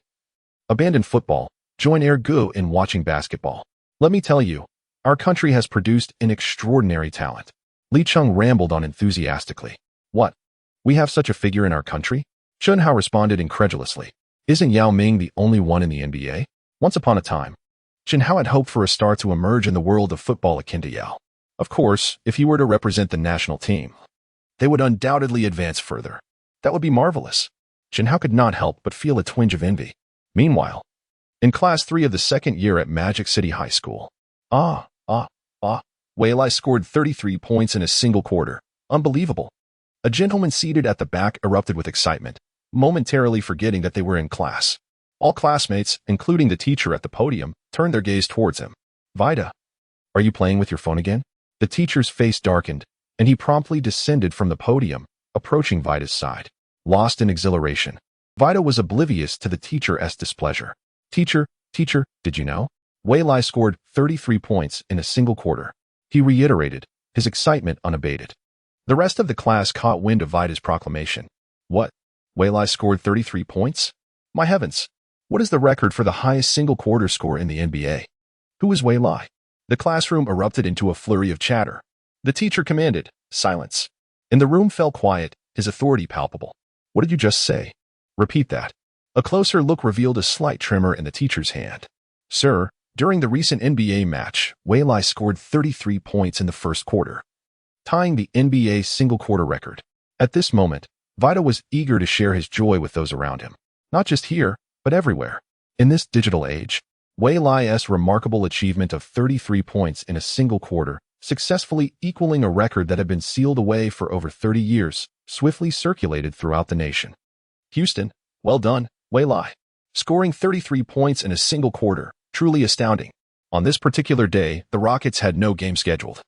[SPEAKER 1] Abandon football, join Air Gu in watching basketball. Let me tell you, our country has produced an extraordinary talent. Li Cheng rambled on enthusiastically. What? We have such a figure in our country? Chun Hao responded incredulously. Isn't Yao Ming the only one in the NBA? Once upon a time, Chen Hao had hoped for a star to emerge in the world of football akin to Yao. Of course, if he were to represent the national team, they would undoubtedly advance further. That would be marvelous. Chen Hao could not help but feel a twinge of envy. Meanwhile, in Class 3 of the second year at Magic City High School, Wei Lai scored 33 points in a single quarter. Unbelievable. A gentleman seated at the back erupted with excitement, momentarily forgetting that they were in class. All classmates, including the teacher at the podium, turned their gaze towards him. Vida, are you playing with your phone again? The teacher's face darkened, and he promptly descended from the podium, approaching Vida's side. Lost in exhilaration, Vida was oblivious to the teacher's displeasure. Teacher, did you know? Wei Lai scored 33 points in a single quarter. He reiterated, his excitement unabated. The rest of the class caught wind of Vida's proclamation. What? Wei Lai scored 33 points? My heavens! What is the record for the highest single quarter score in the NBA? Who is Wei Lai? The classroom erupted into a flurry of chatter. The teacher commanded, silence. And the room fell quiet, his authority palpable. What did you just say? Repeat that. A closer look revealed a slight tremor in the teacher's hand. Sir, during the recent NBA match, Wei Lai scored 33 points in the first quarter, tying the NBA single-quarter record. At this moment, Vida was eager to share his joy with those around him. Not just here, but everywhere. In this digital age, Wei Lai's remarkable achievement of 33 points in a single quarter, successfully equaling a record that had been sealed away for over 30 years, swiftly circulated throughout the nation. Houston, well done, Wei Lai. Scoring 33 points in a single quarter, truly astounding. On this particular day, the Rockets had no game scheduled,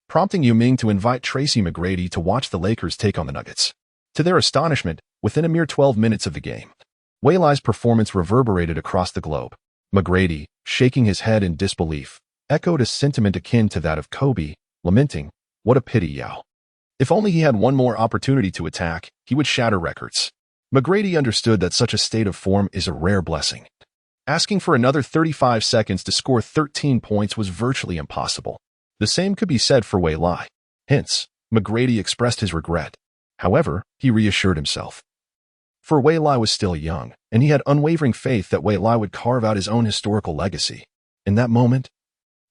[SPEAKER 1] prompting Yao Ming to invite Tracy McGrady to watch the Lakers take on the Nuggets. To their astonishment, within a mere 12 minutes of the game, Wei Lai's performance reverberated across the globe. McGrady, shaking his head in disbelief, echoed a sentiment akin to that of Kobe, lamenting, "What a pity, Yao. If only he had one more opportunity to attack, he would shatter records." McGrady understood that such a state of form is a rare blessing. Asking for another 35 seconds to score 13 points was virtually impossible. The same could be said for Wei Lai. Hence, McGrady expressed his regret. However, he reassured himself. For Wei Lai was still young, and he had unwavering faith that Wei Lai would carve out his own historical legacy. In that moment,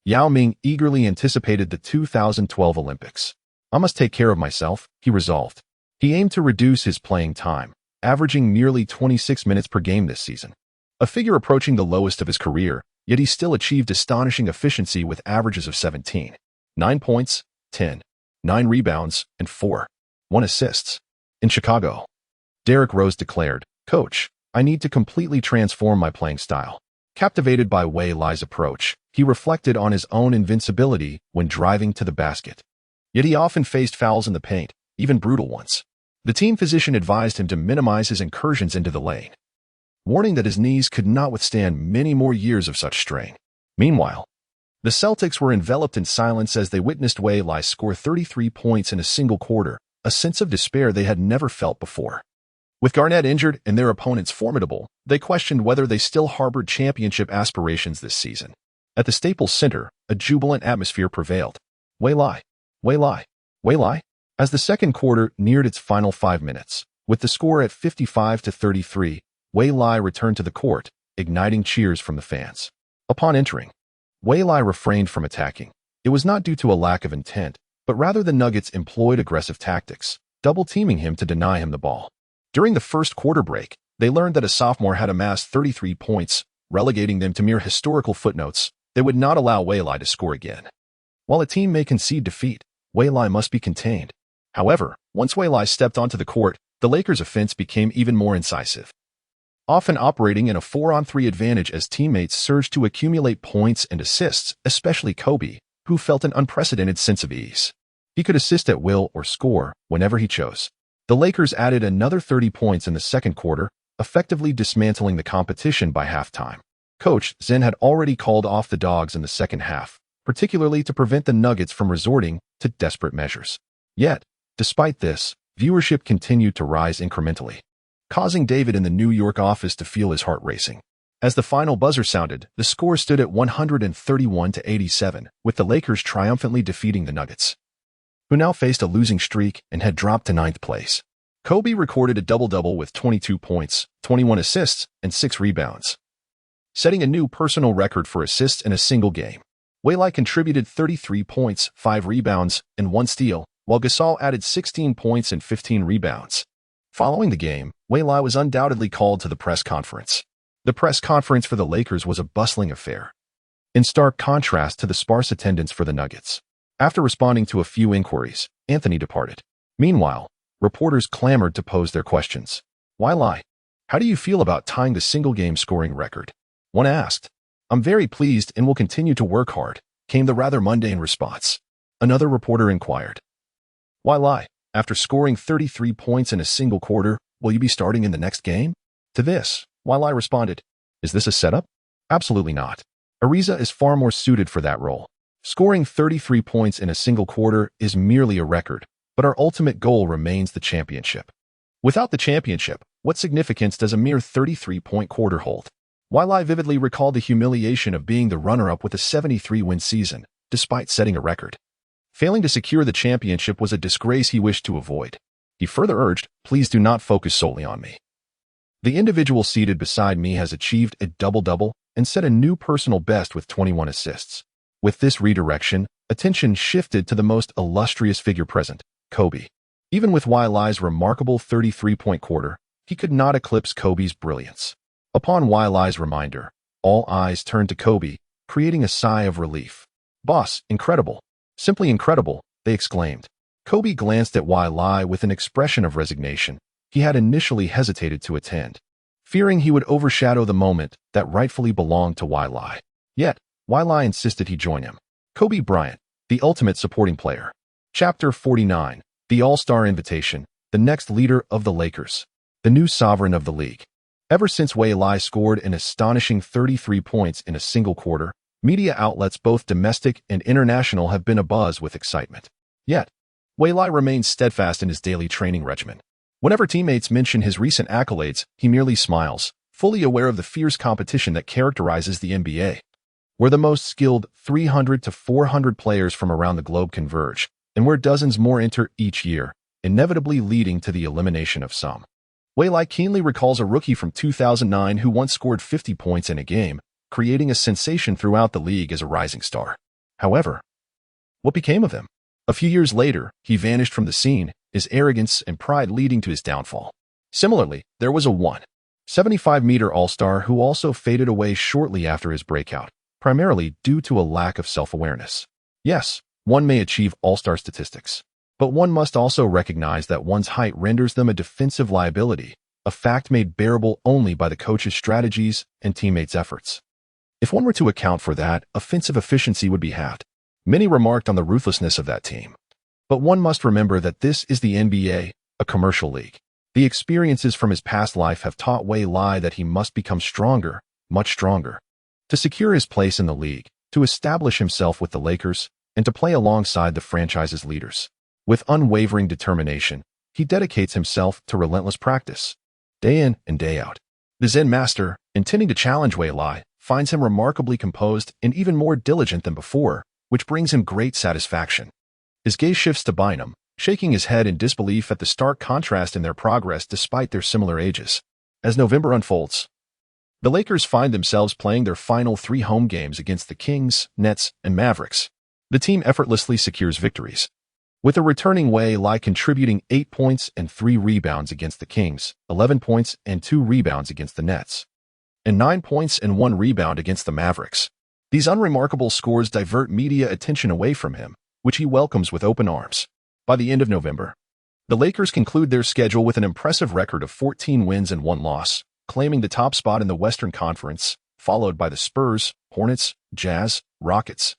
[SPEAKER 1] Yao Ming eagerly anticipated the 2012 Olympics. "I must take care of myself," he resolved. He aimed to reduce his playing time, averaging nearly 26 minutes per game this season. A figure approaching the lowest of his career, yet he still achieved astonishing efficiency with averages of 17, 9 points, 10, 9 rebounds, and 4.1 assists. In Chicago, Derrick Rose declared, "Coach, I need to completely transform my playing style." Captivated by Wei Lai's approach, he reflected on his own invincibility when driving to the basket. Yet he often faced fouls in the paint, even brutal ones. The team physician advised him to minimize his incursions into the lane, warning that his knees could not withstand many more years of such strain. Meanwhile, the Celtics were enveloped in silence as they witnessed Wei Lai score 33 points in a single quarter, a sense of despair they had never felt before. With Garnett injured and their opponents formidable, they questioned whether they still harbored championship aspirations this season. At the Staples Center, a jubilant atmosphere prevailed. Wei Lai, Wei Lai, Wei Lai. As the second quarter neared its final 5 minutes, with the score at 55-33, Wei Lai returned to the court, igniting cheers from the fans. Upon entering, Wei Lai refrained from attacking. It was not due to a lack of intent, but rather the Nuggets employed aggressive tactics, double-teaming him to deny him the ball. During the first quarter break, they learned that a sophomore had amassed 33 points, relegating them to mere historical footnotes. They would not allow Wei Lai to score again. While a team may concede defeat, Wei Lai must be contained. However, once Wei Lai stepped onto the court, the Lakers' offense became even more incisive, often operating in a 4-on-3 advantage as teammates surged to accumulate points and assists, especially Kobe, who felt an unprecedented sense of ease. He could assist at will or score whenever he chose. The Lakers added another 30 points in the second quarter, effectively dismantling the competition by halftime. Coach Zen had already called off the Dogs in the second half, particularly to prevent the Nuggets from resorting to desperate measures. Yet, despite this, viewership continued to rise incrementally, causing David in the New York office to feel his heart racing. As the final buzzer sounded, the score stood at 131-87, with the Lakers triumphantly defeating the Nuggets, who now faced a losing streak and had dropped to 9th place. Kobe recorded a double-double with 22 points, 21 assists, and 6 rebounds, setting a new personal record for assists in a single game. Wei Lai contributed 33 points, 5 rebounds, and 1 steal, while Gasol added 16 points and 15 rebounds. Following the game, Wei Lai was undoubtedly called to the press conference. The press conference for the Lakers was a bustling affair, in stark contrast to the sparse attendance for the Nuggets. After responding to a few inquiries, Anthony departed. Meanwhile, reporters clamored to pose their questions. "Wei Lai, how do you feel about tying the single-game scoring record?" One asked. "I'm very pleased and will continue to work hard," came the rather mundane response. Another reporter inquired, "Wei Lai, after scoring 33 points in a single quarter, will you be starting in the next game?" To this, Wei Lai responded, "Is this a setup? Absolutely not. Ariza is far more suited for that role. Scoring 33 points in a single quarter is merely a record, but our ultimate goal remains the championship. Without the championship, what significance does a mere 33-point quarter hold?" Wei Lai vividly recalled the humiliation of being the runner-up with a 73-win season, despite setting a record. Failing to secure the championship was a disgrace he wished to avoid. He further urged, "Please do not focus solely on me. The individual seated beside me has achieved a double-double and set a new personal best with 21 assists." With this redirection, attention shifted to the most illustrious figure present, Kobe. Even with Wei Lai's remarkable 33-point quarter, he could not eclipse Kobe's brilliance. Upon Wei Lai's reminder, all eyes turned to Kobe, creating a sigh of relief. "Boss, incredible. Simply incredible," they exclaimed. Kobe glanced at Wei Lai with an expression of resignation. He had initially hesitated to attend, fearing he would overshadow the moment that rightfully belonged to Wei Lai. Yet, Wei Lai insisted he join him. Kobe Bryant, the ultimate supporting player. Chapter 49, The All-Star Invitation, the next leader of the Lakers, the new sovereign of the league. Ever since Wei Lai scored an astonishing 33 points in a single quarter, media outlets both domestic and international have been abuzz with excitement. Yet, Wei Lai remains steadfast in his daily training regimen. Whenever teammates mention his recent accolades, he merely smiles, fully aware of the fierce competition that characterizes the NBA, where the most skilled 300 to 400 players from around the globe converge, and where dozens more enter each year, inevitably leading to the elimination of some. Wei Lai keenly recalls a rookie from 2009 who once scored 50 points in a game, creating a sensation throughout the league as a rising star. However, what became of him? A few years later, he vanished from the scene, his arrogance and pride leading to his downfall. Similarly, there was a 175-meter All-Star who also faded away shortly after his breakout, primarily due to a lack of self-awareness. Yes, one may achieve All-Star statistics, but one must also recognize that one's height renders them a defensive liability, a fact made bearable only by the coach's strategies and teammates' efforts. If one were to account for that, offensive efficiency would be halved. Many remarked on the ruthlessness of that team. But one must remember that this is the NBA, a commercial league. The experiences from his past life have taught Wei Lai that he must become stronger, much stronger, to secure his place in the league, to establish himself with the Lakers, and to play alongside the franchise's leaders. With unwavering determination, he dedicates himself to relentless practice, day in and day out. The Zen master, intending to challenge Wei Lai, finds him remarkably composed and even more diligent than before, which brings him great satisfaction. His gaze shifts to Bynum, shaking his head in disbelief at the stark contrast in their progress despite their similar ages. As November unfolds, the Lakers find themselves playing their final 3 home games against the Kings, Nets, and Mavericks. The team effortlessly secures victories, with a returning Wei Lai contributing 8 points and 3 rebounds against the Kings, 11 points and 2 rebounds against the Nets, and 9 points and 1 rebound against the Mavericks. These unremarkable scores divert media attention away from him, which he welcomes with open arms. By the end of November, the Lakers conclude their schedule with an impressive record of 14 wins and 1 loss, claiming the top spot in the Western Conference, followed by the Spurs, Hornets, Jazz, Rockets,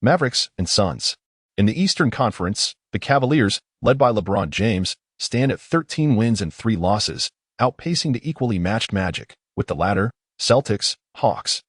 [SPEAKER 1] Mavericks, and Suns. In the Eastern Conference, the Cavaliers, led by LeBron James, stand at 13 wins and 3 losses, outpacing the equally matched Magic, with the latter, Celtics, Hawks,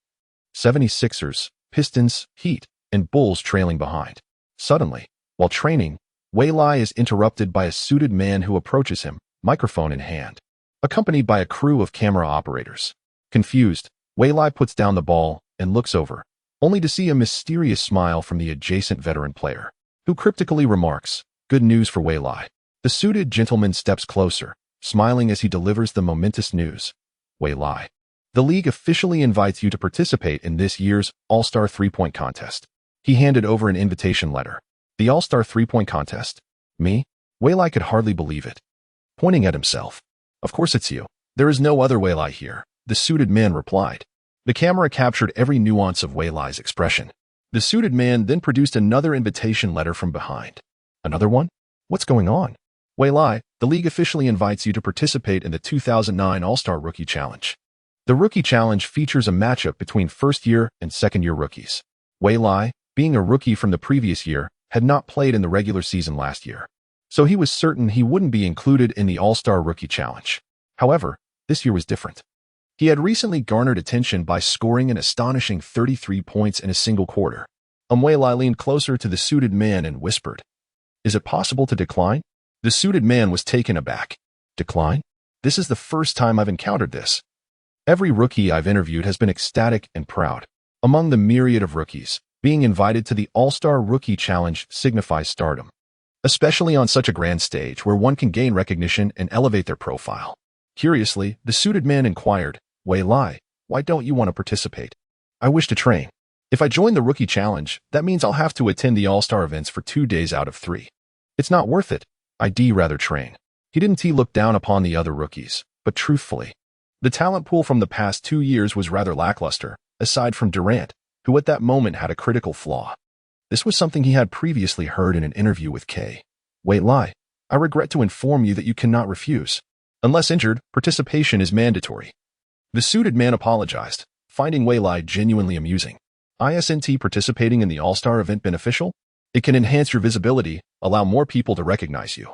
[SPEAKER 1] 76ers, Pistons, Heat, and Bulls trailing behind. Suddenly, while training, Wei Lai is interrupted by a suited man who approaches him, microphone in hand, accompanied by a crew of camera operators. Confused, Wei Lai puts down the ball and looks over, only to see a mysterious smile from the adjacent veteran player, who cryptically remarks, "Good news for Wei Lai." The suited gentleman steps closer, smiling as he delivers the momentous news. "Wei Lai, the league officially invites you to participate in this year's All-Star 3-point contest." He handed over an invitation letter. The All-Star 3-point contest? Me? Wei Lai could hardly believe it. Pointing at himself. "Of course it's you. There is no other Wei Lai here," the suited man replied. The camera captured every nuance of Wei Lai's expression. The suited man then produced another invitation letter from behind. "Another one? What's going on?" "Wei Lai, the league officially invites you to participate in the 2009 All-Star Rookie Challenge." The Rookie Challenge features a matchup between first-year and second-year rookies. Wei Lai, being a rookie from the previous year, had not played in the regular season last year, so he was certain he wouldn't be included in the All-Star Rookie Challenge. However, this year was different. He had recently garnered attention by scoring an astonishing 33 points in a single quarter. Wei Lai leaned closer to the suited man and whispered, "Is it possible to decline?" The suited man was taken aback. "Decline? This is the first time I've encountered this. Every rookie I've interviewed has been ecstatic and proud. Among the myriad of rookies, being invited to the All-Star Rookie Challenge signifies stardom, especially on such a grand stage where one can gain recognition and elevate their profile." Curiously, the suited man inquired, "Wei Lai, why don't you want to participate?" "I wish to train. If I join the Rookie Challenge, that means I'll have to attend the All-Star events for 2 days out of 3. It's not worth it. I'd rather train." He didn't look down upon the other rookies, but truthfully, the talent pool from the past 2 years was rather lackluster, aside from Durant, who at that moment had a critical flaw. This was something he had previously heard in an interview with K. "Wei Lai, I regret to inform you that you cannot refuse. Unless injured, participation is mandatory." The suited man apologized, finding Wei Lai genuinely amusing. "Isn't participating in the All-Star event beneficial? It can enhance your visibility, allow more people to recognize you,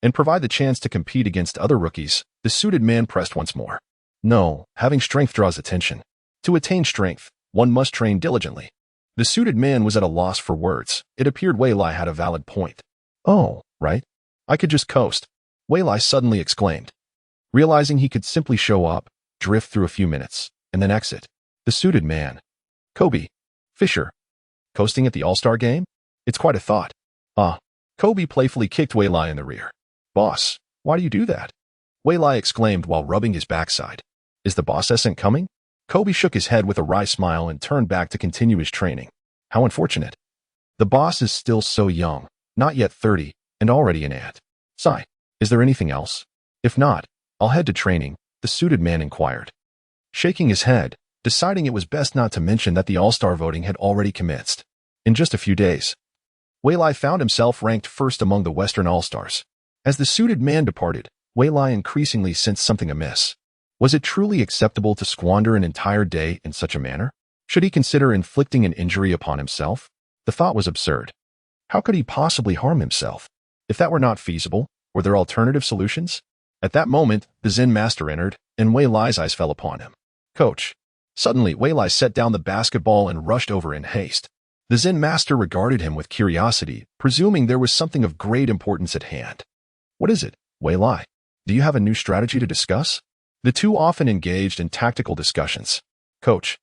[SPEAKER 1] and provide the chance to compete against other rookies." The suited man pressed once more. No, having strength draws attention. To attain strength, one must train diligently. The suited man was at a loss for words. It appeared Wei Lai had a valid point. Oh, right. I could just coast, Wei Lai suddenly exclaimed. Realizing he could simply show up, drift through a few minutes, and then exit. The suited man. Kobe. Fisher. Coasting at the All-Star game? It's quite a thought. Kobe playfully kicked Wei Lai in the rear. Boss, why do you do that? Wei Lai exclaimed while rubbing his backside. Is the boss isn't coming? Kobe shook his head with a wry smile and turned back to continue his training. How unfortunate. The boss is still so young, not yet 30, and already an aunt. Sigh. Is there anything else? If not, I'll head to training, the suited man inquired. Shaking his head, deciding it was best not to mention that the All-Star voting had already commenced. In just a few days, Wei Lai found himself ranked first among the Western All-Stars. As the suited man departed, Wei Lai increasingly sensed something amiss. Was it truly acceptable to squander an entire day in such a manner? Should he consider inflicting an injury upon himself? The thought was absurd. How could he possibly harm himself? If that were not feasible, were there alternative solutions? At that moment, the Zen master entered, and Wei Lai's eyes fell upon him. Coach. Suddenly, Wei Lai set down the basketball and rushed over in haste. The Zen master regarded him with curiosity, presuming there was something of great importance at hand. What is it, Wei Lai? Do you have a new strategy to discuss? The two often engaged in tactical discussions. Coach,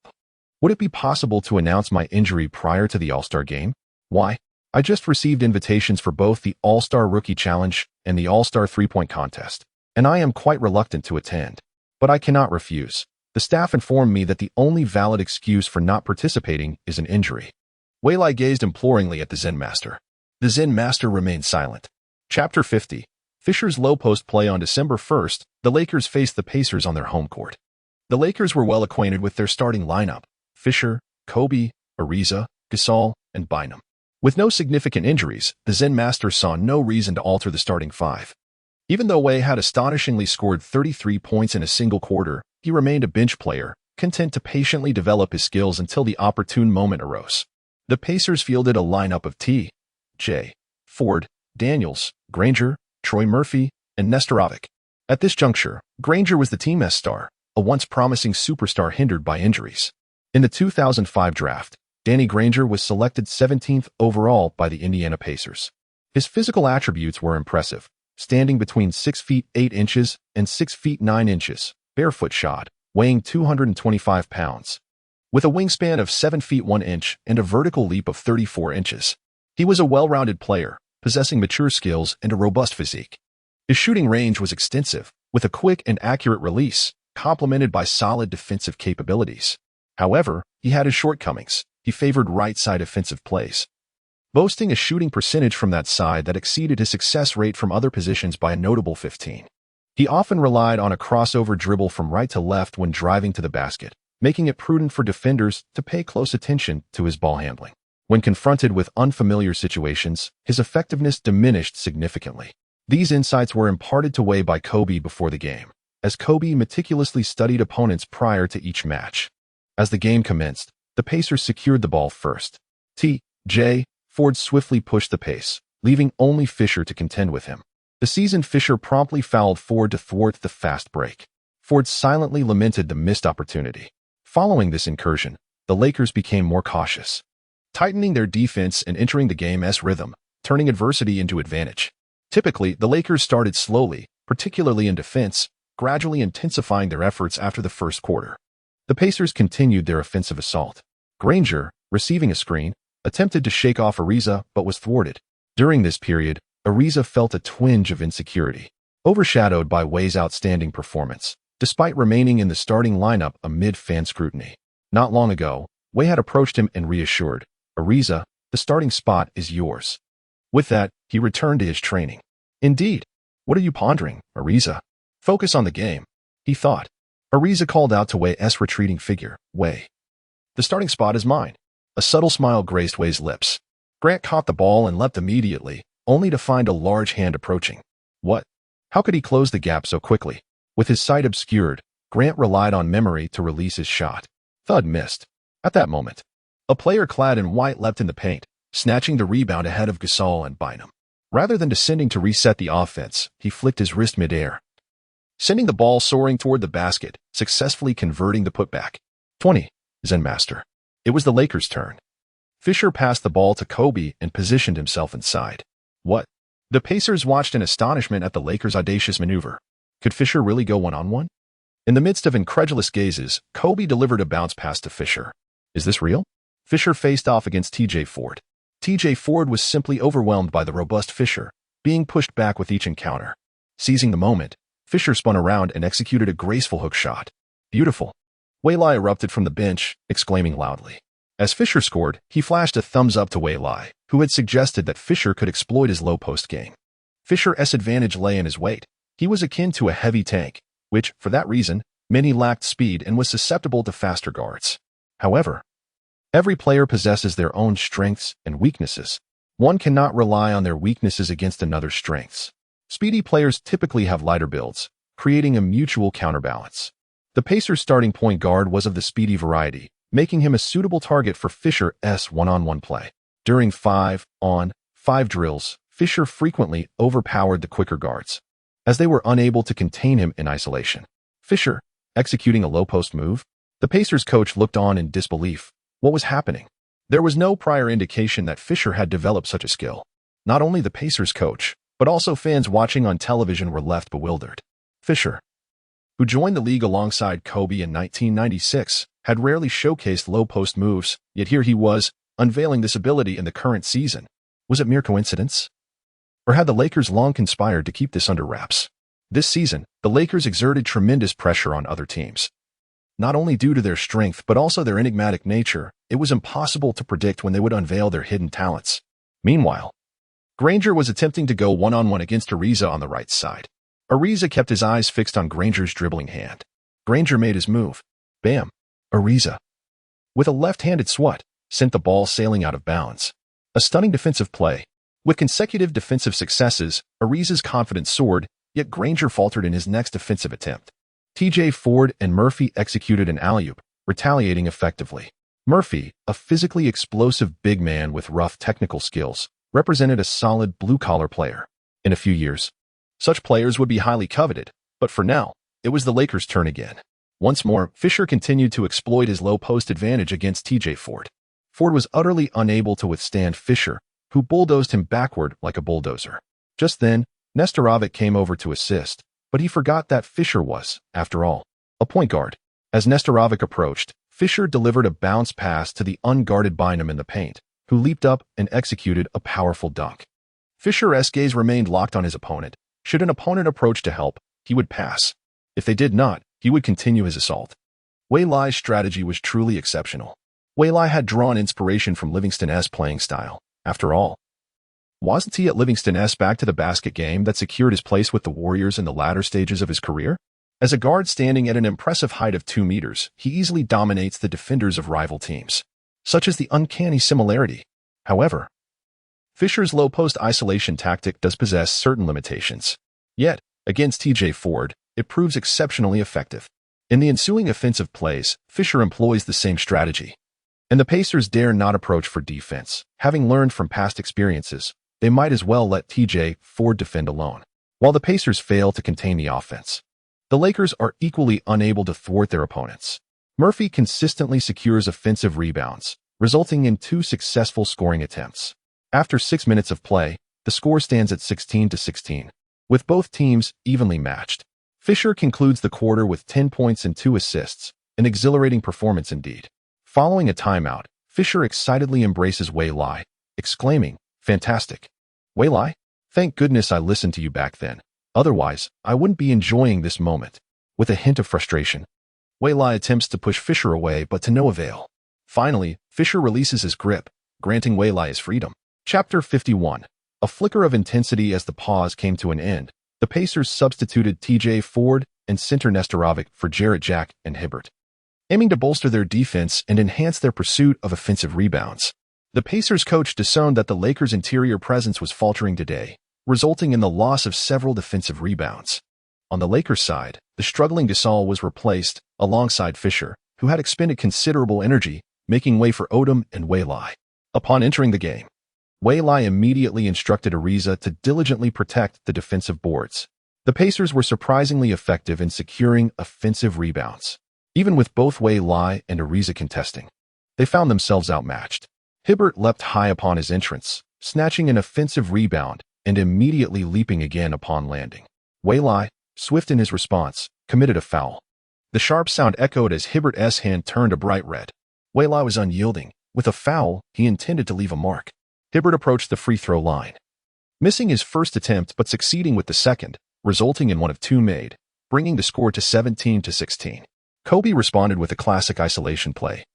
[SPEAKER 1] would it be possible to announce my injury prior to the All-Star game? Why? I just received invitations for both the All-Star Rookie Challenge and the All-Star Three-Point Contest, and I am quite reluctant to attend. But I cannot refuse. The staff informed me that the only valid excuse for not participating is an injury. Wei Lai gazed imploringly at the Zen master. The Zen master remained silent. Chapter 50. Fisher's low post play. On December 1st, the Lakers faced the Pacers on their home court. The Lakers were well acquainted with their starting lineup: Fisher, Kobe, Ariza, Gasol, and Bynum. With no significant injuries, the Zen master saw no reason to alter the starting five. Even though Wei had astonishingly scored 33 points in a single quarter, he remained a bench player, content to patiently develop his skills until the opportune moment arose. The Pacers fielded a lineup of T.J. Ford, Daniels, Granger, Troy Murphy, and Nestorovic. At this juncture, Granger was the team's star, a once promising superstar hindered by injuries. In the 2005 draft, Danny Granger was selected 17th overall by the Indiana Pacers. His physical attributes were impressive, standing between 6 feet 8 inches and 6 feet 9 inches, barefoot shod, weighing 225 pounds. With a wingspan of 7 feet 1 inch and a vertical leap of 34 inches. He was a well-rounded player, possessing mature skills and a robust physique. His shooting range was extensive, with a quick and accurate release, complemented by solid defensive capabilities. However, he had his shortcomings. He favored right-side offensive plays, boasting a shooting percentage from that side that exceeded his success rate from other positions by a notable 15. He often relied on a crossover dribble from right to left when driving to the basket, making it prudent for defenders to pay close attention to his ball handling. When confronted with unfamiliar situations, his effectiveness diminished significantly. These insights were imparted to Wei by Kobe before the game, as Kobe meticulously studied opponents prior to each match. As the game commenced, the Pacers secured the ball first. T.J. Ford swiftly pushed the pace, leaving only Fisher to contend with him. The seasoned Fisher promptly fouled Ford to thwart the fast break. Ford silently lamented the missed opportunity. Following this incursion, the Lakers became more cautious, tightening their defense and entering the game's rhythm, turning adversity into advantage. Typically, the Lakers started slowly, particularly in defense, gradually intensifying their efforts after the first quarter. The Pacers continued their offensive assault. Granger, receiving a screen, attempted to shake off Ariza but was thwarted. During this period, Ariza felt a twinge of insecurity, overshadowed by Wei's outstanding performance, despite remaining in the starting lineup amid fan scrutiny. Not long ago, Wei had approached him and reassured, Ariza, the starting spot is yours. With that, he returned to his training. Indeed. What are you pondering, Ariza? Focus on the game, he thought. Ariza called out to Wei's retreating figure. Wei. The starting spot is mine. A subtle smile graced Wei's lips. Grant caught the ball and leapt immediately, only to find a large hand approaching. What? How could he close the gap so quickly? With his sight obscured, Grant relied on memory to release his shot. Thud missed. At that moment, a player clad in white leapt in the paint, snatching the rebound ahead of Gasol and Bynum. Rather than descending to reset the offense, he flicked his wrist midair, sending the ball soaring toward the basket, successfully converting the putback. 20. Zen Master. It was the Lakers' turn. Fisher passed the ball to Kobe and positioned himself inside. What? The Pacers watched in astonishment at the Lakers' audacious maneuver. Could Fisher really go one-on-one? In the midst of incredulous gazes, Kobe delivered a bounce pass to Fisher. Is this real? Fisher faced off against T.J. Ford. T.J. Ford was simply overwhelmed by the robust Fisher, being pushed back with each encounter. Seizing the moment, Fisher spun around and executed a graceful hook shot. Beautiful. Waylai erupted from the bench, exclaiming loudly. As Fisher scored, he flashed a thumbs up to Waylai, who had suggested that Fisher could exploit his low-post game. Fisher's advantage lay in his weight. He was akin to a heavy tank, which, for that reason, many lacked speed and was susceptible to faster guards. However, every player possesses their own strengths and weaknesses. One cannot rely on their weaknesses against another's strengths. Speedy players typically have lighter builds, creating a mutual counterbalance. The Pacers' starting point guard was of the speedy variety, making him a suitable target for Fisher's one-on-one play. During 5-on-5 drills, Fisher frequently overpowered the quicker guards, as they were unable to contain him in isolation. Fisher, executing a low-post move? The Pacers coach looked on in disbelief. What was happening? There was no prior indication that Fisher had developed such a skill. Not only the Pacers coach, but also fans watching on television were left bewildered. Fisher, who joined the league alongside Kobe in 1996, had rarely showcased low-post moves, yet here he was, unveiling this ability in the current season. Was it mere coincidence? Or had the Lakers long conspired to keep this under wraps? This season, the Lakers exerted tremendous pressure on other teams. Not only due to their strength but also their enigmatic nature, it was impossible to predict when they would unveil their hidden talents. Meanwhile, Granger was attempting to go one-on-one against Ariza on the right side. Ariza kept his eyes fixed on Granger's dribbling hand. Granger made his move. Bam! Ariza, with a left-handed swat, sent the ball sailing out of bounds. A stunning defensive play. With consecutive defensive successes, Ariza's confidence soared, yet Granger faltered in his next offensive attempt. T.J. Ford and Murphy executed an alley-oop, retaliating effectively. Murphy, a physically explosive big man with rough technical skills, represented a solid blue-collar player. In a few years, such players would be highly coveted, but for now, it was the Lakers' turn again. Once more, Fisher continued to exploit his low-post advantage against T.J. Ford. Ford was utterly unable to withstand Fisher, who bulldozed him backward like a bulldozer. Just then, Nestorovic came over to assist, but he forgot that Fisher was, after all, a point guard. As Nestorovic approached, Fisher delivered a bounce pass to the unguarded Bynum in the paint, who leaped up and executed a powerful dunk. Fisher's gaze remained locked on his opponent. Should an opponent approach to help, he would pass. If they did not, he would continue his assault. Waylai's strategy was truly exceptional. Waylai had drawn inspiration from Livingston's playing style. After all, wasn't he at Livingston's back-to-the-basket game that secured his place with the Warriors in the latter stages of his career? As a guard standing at an impressive height of 2 meters, he easily dominates the defenders of rival teams. Such is the uncanny similarity. However, Fisher's low-post isolation tactic does possess certain limitations. Yet, against T.J. Ford, it proves exceptionally effective. In the ensuing offensive plays, Fisher employs the same strategy. And the Pacers dare not approach for defense. Having learned from past experiences, they might as well let T.J. Ford defend alone. While the Pacers fail to contain the offense, the Lakers are equally unable to thwart their opponents. Murphy consistently secures offensive rebounds, resulting in 2 successful scoring attempts. After 6 minutes of play, the score stands at 16-16, with both teams evenly matched. Fisher concludes the quarter with 10 points and 2 assists, an exhilarating performance indeed. Following a timeout, Fisher excitedly embraces Waylai, exclaiming, "Fantastic. Waylai, thank goodness I listened to you back then. Otherwise, I wouldn't be enjoying this moment." With a hint of frustration, Waylai attempts to push Fisher away, but to no avail. Finally, Fisher releases his grip, granting Waylai his freedom. Chapter 51. A flicker of intensity as the pause came to an end. The Pacers substituted T.J. Ford and center Nestorovic for Jarrett Jack and Hibbert, aiming to bolster their defense and enhance their pursuit of offensive rebounds. The Pacers coach discerned that the Lakers' interior presence was faltering today, resulting in the loss of several defensive rebounds. On the Lakers' side, the struggling Gasol was replaced, alongside Fisher, who had expended considerable energy, making way for Odom and Waylai. Upon entering the game, Waylai immediately instructed Ariza to diligently protect the defensive boards. The Pacers were surprisingly effective in securing offensive rebounds. Even with both Wei and Ariza contesting, they found themselves outmatched. Hibbert leapt high upon his entrance, snatching an offensive rebound and immediately leaping again upon landing. Wei, swift in his response, committed a foul. The sharp sound echoed as Hibbert's hand turned a bright red. Wei was unyielding. With a foul, he intended to leave a mark. Hibbert approached the free throw line, missing his first attempt but succeeding with the second, resulting in one of two made, bringing the score to 17-16. Kobe responded with a classic isolation play,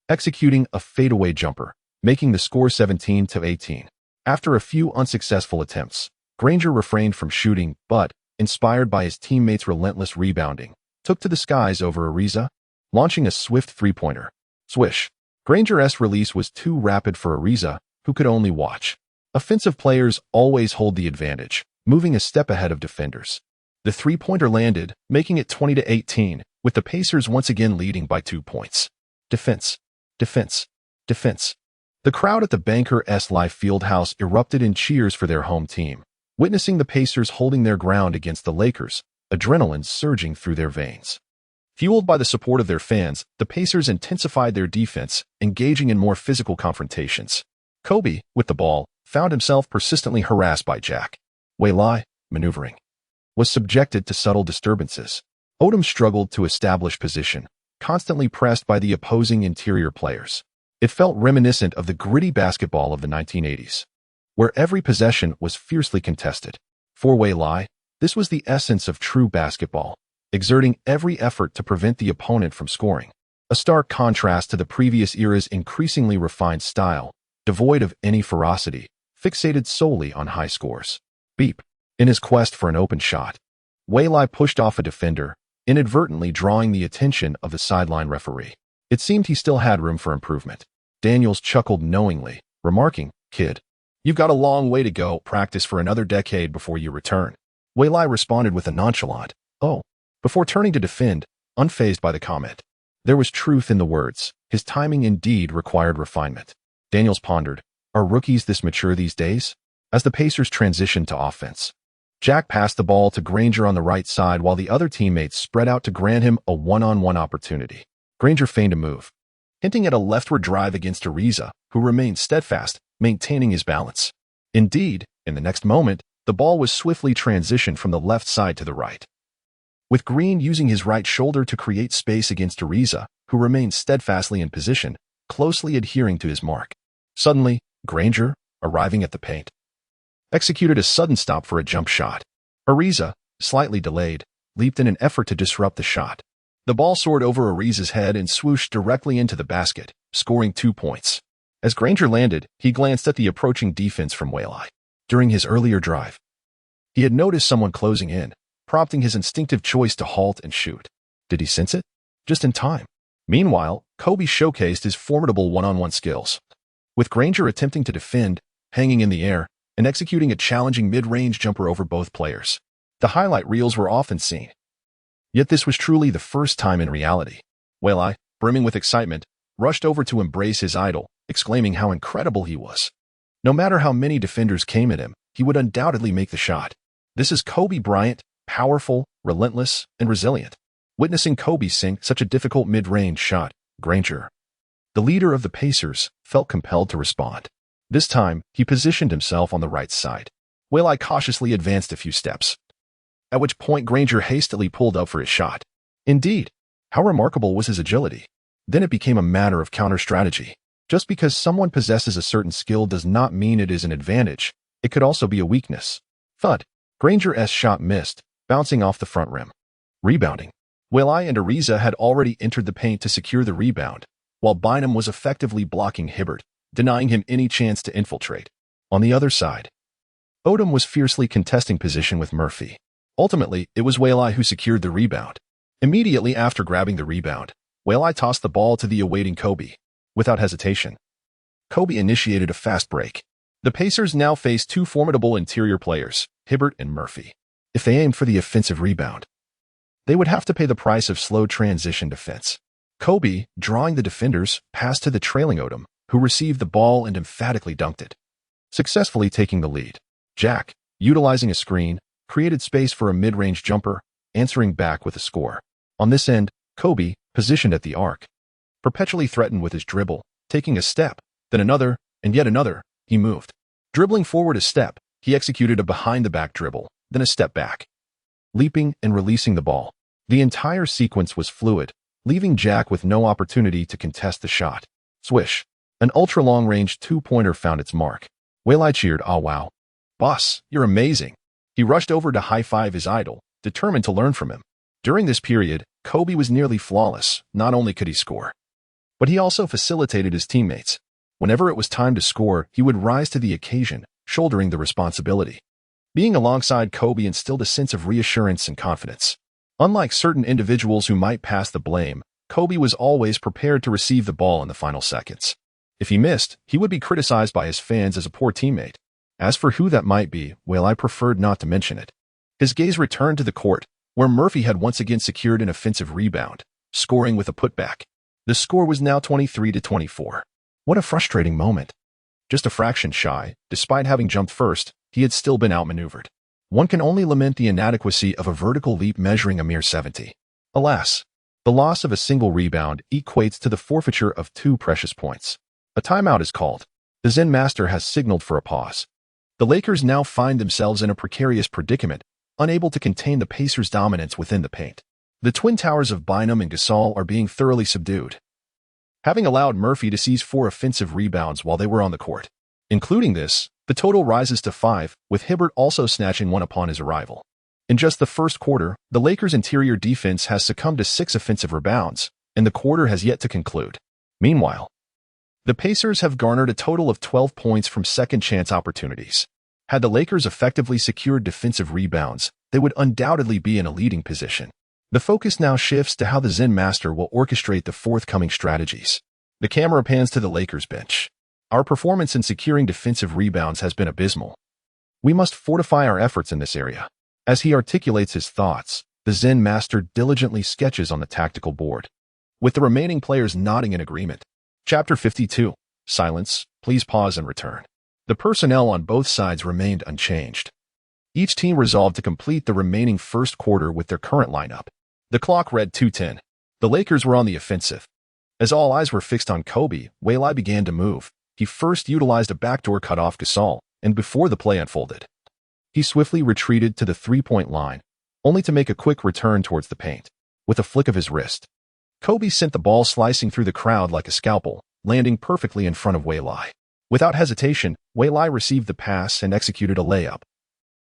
[SPEAKER 1] executing a fadeaway jumper, making the score 17-18. After a few unsuccessful attempts, Granger refrained from shooting but, inspired by his teammates' relentless rebounding, took to the skies over Ariza, launching a swift three-pointer. Swish. Granger's release was too rapid for Ariza, who could only watch. Offensive players always hold the advantage, moving a step ahead of defenders. The three-pointer landed, making it 20-18, with the Pacers once again leading by 2 points. Defense. Defense. Defense. The crowd at the Bankers Life Fieldhouse erupted in cheers for their home team. Witnessing the Pacers holding their ground against the Lakers, adrenaline surging through their veins. Fueled by the support of their fans, the Pacers intensified their defense, engaging in more physical confrontations. Kobe, with the ball, found himself persistently harassed by Jack. Wei, maneuvering, was subjected to subtle disturbances. Odom struggled to establish position, constantly pressed by the opposing interior players. It felt reminiscent of the gritty basketball of the 1980s, where every possession was fiercely contested. For Wei, this was the essence of true basketball, exerting every effort to prevent the opponent from scoring. A stark contrast to the previous era's increasingly refined style, devoid of any ferocity, fixated solely on high scores. Beep. In his quest for an open shot, Wei pushed off a defender, inadvertently drawing the attention of the sideline referee. It seemed he still had room for improvement. Daniels chuckled knowingly, remarking, "Kid, you've got a long way to go, practice for another decade before you return." Wei responded with a nonchalant, "Oh," before turning to defend, unfazed by the comment. There was truth in the words. His timing indeed required refinement. Daniels pondered, "Are rookies this mature these days?" As the Pacers transitioned to offense, Jack passed the ball to Granger on the right side while the other teammates spread out to grant him a one-on-one opportunity. Granger feigned a move, hinting at a leftward drive against Ariza, who remained steadfast, maintaining his balance. Indeed, in the next moment, the ball was swiftly transitioned from the left side to the right, with Green using his right shoulder to create space against Ariza, who remained steadfastly in position, closely adhering to his mark. Suddenly, Granger, arriving at the paint, executed a sudden stop for a jump shot. Ariza, slightly delayed, leaped in an effort to disrupt the shot. The ball soared over Ariza's head and swooshed directly into the basket, scoring 2 points. As Granger landed, he glanced at the approaching defense from Wei. During his earlier drive, he had noticed someone closing in, prompting his instinctive choice to halt and shoot. Did he sense it? Just in time. Meanwhile, Kobe showcased his formidable one-on-one skills, with Granger attempting to defend, hanging in the air, and executing a challenging mid-range jumper over both players. The highlight reels were often seen. Yet this was truly the first time in reality. Wei, brimming with excitement, rushed over to embrace his idol, exclaiming how incredible he was. No matter how many defenders came at him, he would undoubtedly make the shot. This is Kobe Bryant, powerful, relentless, and resilient. Witnessing Kobe sink such a difficult mid-range shot, Granger, the leader of the Pacers, felt compelled to respond. This time, he positioned himself on the right side. Wei cautiously advanced a few steps, at which point Granger hastily pulled up for his shot. Indeed, how remarkable was his agility. Then it became a matter of counter-strategy. Just because someone possesses a certain skill does not mean it is an advantage. It could also be a weakness. Thud. Granger's shot missed, bouncing off the front rim. Rebounding. Wei and Ariza had already entered the paint to secure the rebound, while Bynum was effectively blocking Hibbert, denying him any chance to infiltrate. On the other side, Odom was fiercely contesting position with Murphy. Ultimately, it was Wei who secured the rebound. Immediately after grabbing the rebound, Wei tossed the ball to the awaiting Kobe. Without hesitation, Kobe initiated a fast break. The Pacers now faced two formidable interior players, Hibbert and Murphy. If they aimed for the offensive rebound, they would have to pay the price of slow transition defense. Kobe, drawing the defenders, passed to the trailing Odom, who received the ball and emphatically dunked it, successfully taking the lead. Jack, utilizing a screen, created space for a mid-range jumper, answering back with a score. On this end, Kobe, positioned at the arc, perpetually threatened with his dribble, taking a step, then another, and yet another. He moved. Dribbling forward a step, he executed a behind-the-back dribble, then a step back, leaping and releasing the ball. The entire sequence was fluid, leaving Jack with no opportunity to contest the shot. Swish. An ultra-long-range two-pointer found its mark. Waylai cheered, "Ah, wow. Boss, you're amazing." He rushed over to high-five his idol, determined to learn from him. During this period, Kobe was nearly flawless. Not only could he score, but he also facilitated his teammates. Whenever it was time to score, he would rise to the occasion, shouldering the responsibility. Being alongside Kobe instilled a sense of reassurance and confidence. Unlike certain individuals who might pass the blame, Kobe was always prepared to receive the ball in the final seconds. If he missed, he would be criticized by his fans as a poor teammate. As for who that might be, well, I preferred not to mention it. His gaze returned to the court, where Murphy had once again secured an offensive rebound, scoring with a putback. The score was now 23-24. What a frustrating moment. Just a fraction shy, despite having jumped first, he had still been outmaneuvered. One can only lament the inadequacy of a vertical leap measuring a mere 70. Alas, the loss of a single rebound equates to the forfeiture of 2 precious points. A timeout is called. The Zen Master has signaled for a pause. The Lakers now find themselves in a precarious predicament, unable to contain the Pacers' dominance within the paint. The twin towers of Bynum and Gasol are being thoroughly subdued, having allowed Murphy to seize 4 offensive rebounds while they were on the court. Including this, the total rises to 5, with Hibbert also snatching one upon his arrival. In just the first quarter, the Lakers' interior defense has succumbed to 6 offensive rebounds, and the quarter has yet to conclude. Meanwhile, the Pacers have garnered a total of 12 points from second-chance opportunities. Had the Lakers effectively secured defensive rebounds, they would undoubtedly be in a leading position. The focus now shifts to how the Zen Master will orchestrate the forthcoming strategies. The camera pans to the Lakers bench. Our performance in securing defensive rebounds has been abysmal. We must fortify our efforts in this area. As he articulates his thoughts, the Zen Master diligently sketches on the tactical board, with the remaining players nodding in agreement. Chapter 52. Silence. Please pause and return. The personnel on both sides remained unchanged. Each team resolved to complete the remaining first quarter with their current lineup. The clock read 2:10. The Lakers were on the offensive. As all eyes were fixed on Kobe, Waylai began to move. He first utilized a backdoor cut off Gasol, and before the play unfolded, he swiftly retreated to the three-point line, only to make a quick return towards the paint. With a flick of his wrist, Kobe sent the ball slicing through the crowd like a scalpel, landing perfectly in front of Waylai. Without hesitation, Waylai received the pass and executed a layup,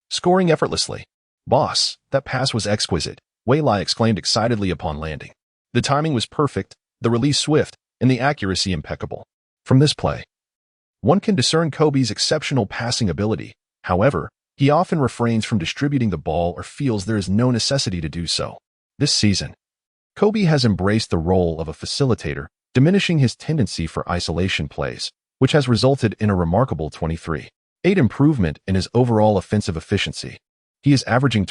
[SPEAKER 1] scoring effortlessly. "Boss, that pass was exquisite," Waylai exclaimed excitedly upon landing. The timing was perfect, the release swift, and the accuracy impeccable. From this play, one can discern Kobe's exceptional passing ability. However, he often refrains from distributing the ball or feels there is no necessity to do so. This season, Kobe has embraced the role of a facilitator, diminishing his tendency for isolation plays, which has resulted in a remarkable 23.8 improvement in his overall offensive efficiency. He is averaging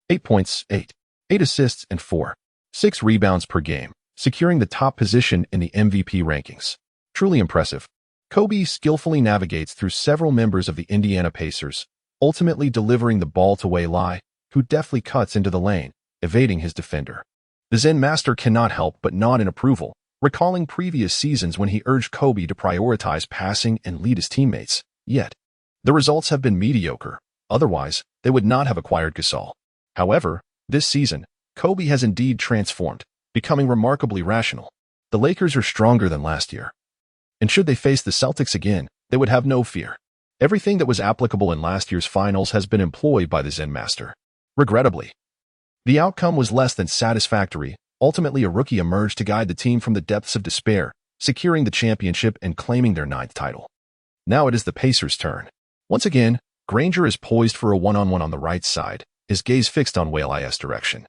[SPEAKER 1] 8 points, 8 assists, and 4.6 rebounds per game, securing the top position in the MVP rankings. Truly impressive. Kobe skillfully navigates through several members of the Indiana Pacers, ultimately delivering the ball to Waylai, who deftly cuts into the lane, evading his defender. The Zen Master cannot help but nod in approval, recalling previous seasons when he urged Kobe to prioritize passing and lead his teammates. Yet, the results have been mediocre. Otherwise, they would not have acquired Gasol. However, this season, Kobe has indeed transformed, becoming remarkably rational. The Lakers are stronger than last year, and should they face the Celtics again, they would have no fear. Everything that was applicable in last year's finals has been employed by the Zen Master. Regrettably, the outcome was less than satisfactory. Ultimately, a rookie emerged to guide the team from the depths of despair, securing the championship and claiming their 9th title. Now it is the Pacers' turn. Once again, Granger is poised for a one-on-one on the right side, his gaze fixed on Waylai's direction,